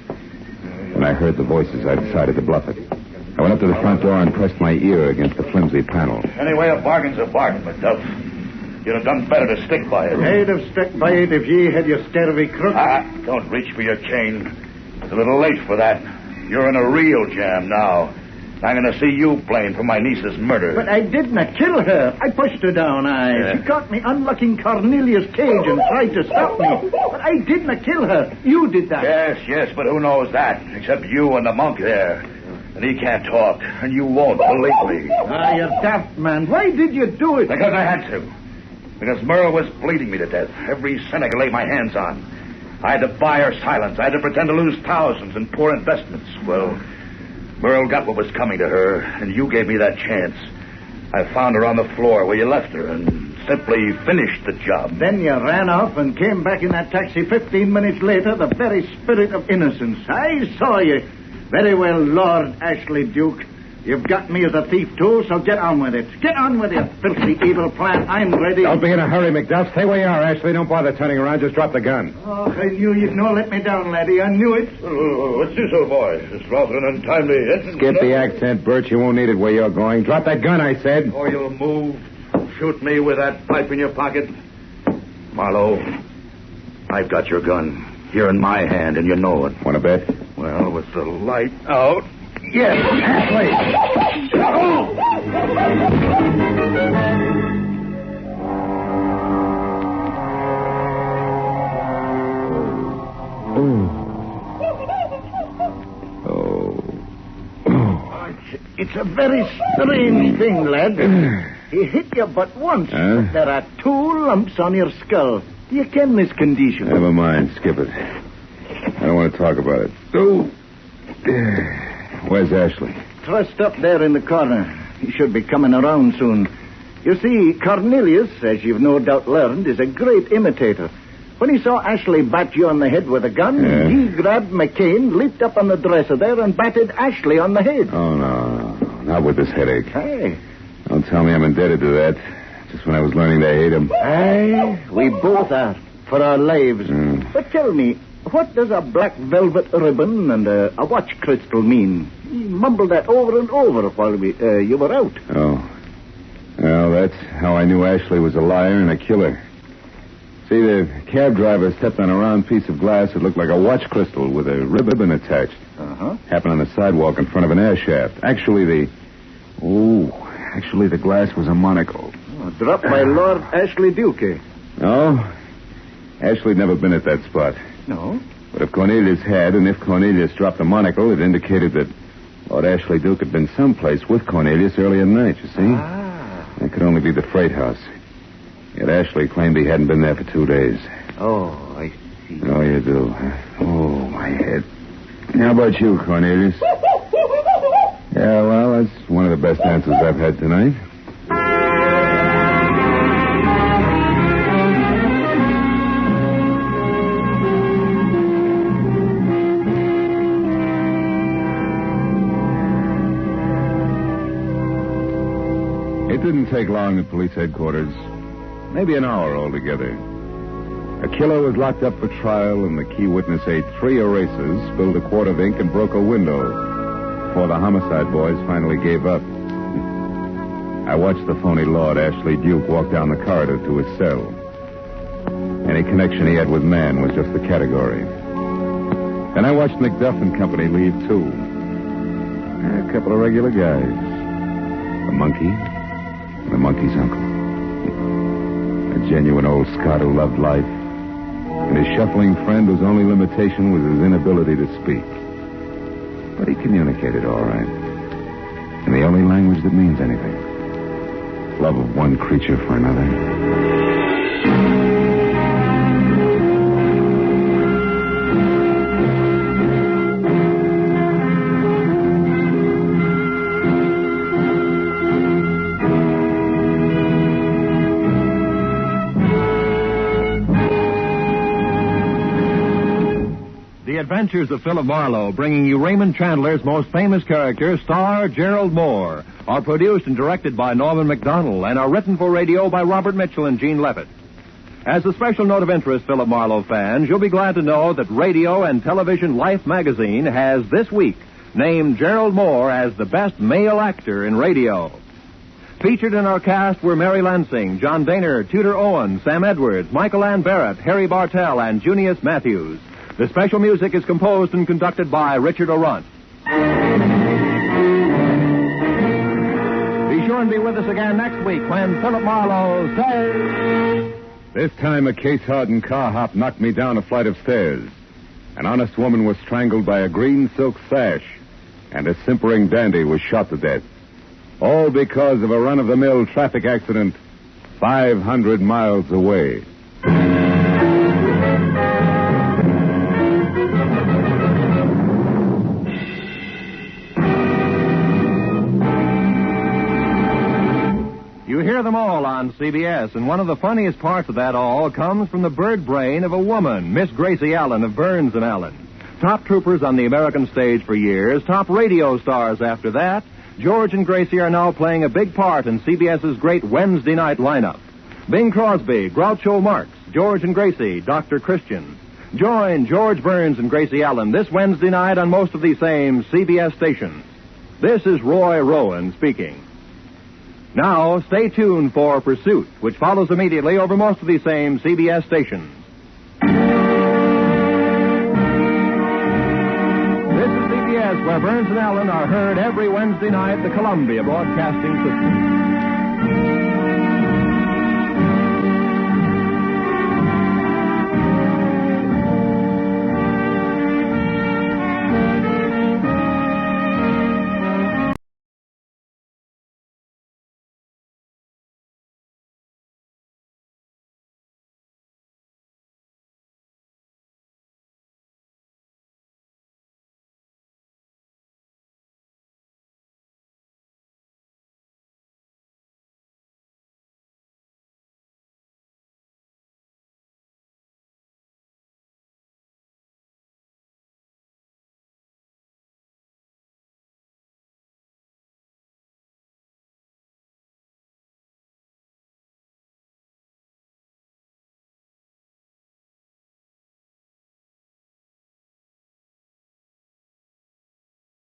When I heard the voices, I decided to bluff it. I went up to the front door and pressed my ear against the flimsy panel. Anyway, a bargain's a bargain, McDuff. You'd have done better to stick by it. I'd have stuck by it if ye had your scurvy crook. Don't reach for your chain. It's a little late for that. You're in a real jam now. I'm going to see you blamed for my niece's murder. But I didn't kill her. I pushed her down. She caught me unlocking Cornelius' cage and tried to stop me. But I didn't kill her. You did that. Yes, but who knows that? Except you and the monk there. And he can't talk, and you won't believe me. You daft man. Why did you do it? Because I had to. Because Merle was bleeding me to death. Every cent I could lay my hands on. I had to buy her silence. I had to pretend to lose thousands in poor investments. Well, Merle got what was coming to her, and you gave me that chance. I found her on the floor where you left her, and simply finished the job. Then you ran off and came back in that taxi 15 minutes later, the very spirit of innocence. I saw you. Very well, Lord Ashley Duke. You've got me as a thief, too, so get on with it. Get on with your filthy, evil plan. I'm ready. Don't be in a hurry, McDuff. Stay where you are, Ashley. Don't bother turning around. Just drop the gun. Oh, I knew you'd not let me down, laddie. I knew it. What's this, old boy? It's rather an untimely entrance. Skip the accent, Bert. You won't need it where you're going. Drop that gun, I said. Or you'll move. Shoot me with that pipe in your pocket. Marlowe, I've got your gun here in my hand, and you know it. Want to bet? Well, with the light out. Yes, Ashley. It's a very strange thing, lad. He hit you but once, but there are 2 lumps on your skull. Do you ken this condition? Never mind. Skip it. I don't want to talk about it. Oh. Where's Ashley? Trussed up there in the corner. He should be coming around soon. You see, Cornelius, as you've no doubt learned, is a great imitator. When he saw Ashley bat you on the head with a gun, he grabbed McCain, leaped up on the dresser there, and batted Ashley on the head. Oh, no. Not with this headache. Hey. Don't tell me I'm indebted to that. Just when I was learning to hate him. Aye, we both are, for our lives. But tell me, what does a black velvet ribbon and a watch crystal mean? He mumbled that over and over while you were out. Oh. Well, that's how I knew Ashley was a liar and a killer. See, the cab driver stepped on a round piece of glass that looked like a watch crystal with a ribbon attached. Happened on the sidewalk in front of an air shaft. Actually, the glass was a monocle. Dropped by Lord Ashley Duke, eh? No. Ashley'd never been at that spot. No? But if Cornelius had, and if Cornelius dropped the monocle, it indicated that Lord Ashley Duke had been someplace with Cornelius early in the night, you see? That could only be the freight house. Yet Ashley claimed he hadn't been there for 2 days. Oh, I see. Oh, you do. Oh, my head. How about you, Cornelius? Yeah, well, that's one of the best answers I've had tonight. It didn't take long at police headquarters. Maybe an hour altogether. A killer was locked up for trial, and the key witness ate 3 erasers, spilled a quart of ink, and broke a window before the homicide boys finally gave up. I watched the phony Lord Ashley Duke walk down the corridor to his cell. Any connection he had with man was just the category. Then I watched McDuff and company leave, too. A couple of regular guys. A monkey and the monkey's uncle. A genuine old Scot who loved life. And his shuffling friend whose only limitation was his inability to speak. But he communicated all right. In the only language that means anything. Love of one creature for another. The Adventures of Philip Marlowe, bringing you Raymond Chandler's most famous character, star Gerald Moore, are produced and directed by Norman McDonald and are written for radio by Robert Mitchell and Gene Levitt. As a special note of interest, Philip Marlowe fans, you'll be glad to know that Radio and Television Life magazine has this week named Gerald Moore as the best male actor in radio. Featured in our cast were Mary Lansing, John Daner, Tudor Owen, Sam Edwards, Michael Ann Barrett, Harry Bartell, and Junius Matthews. The special music is composed and conducted by Richard O'Runt. Be sure and be with us again next week when Philip Marlowe says... This time a case-hardened car hop knocked me down a flight of stairs. An honest woman was strangled by a green silk sash, and a simpering dandy was shot to death. All because of a run-of-the-mill traffic accident 500 miles away. You hear them all on CBS, and one of the funniest parts of that all comes from the bird brain of a woman, Miss Gracie Allen of Burns and Allen. Top troopers on the American stage for years, top radio stars after that, George and Gracie are now playing a big part in CBS's great Wednesday night lineup. Bing Crosby, Groucho Marx, George and Gracie, Dr. Christian. Join George Burns and Gracie Allen this Wednesday night on most of these same CBS stations. This is Roy Rowan speaking. Now, stay tuned for Pursuit, which follows immediately over most of these same CBS stations. This is CBS, where Burns and Allen are heard every Wednesday night, the Columbia Broadcasting System.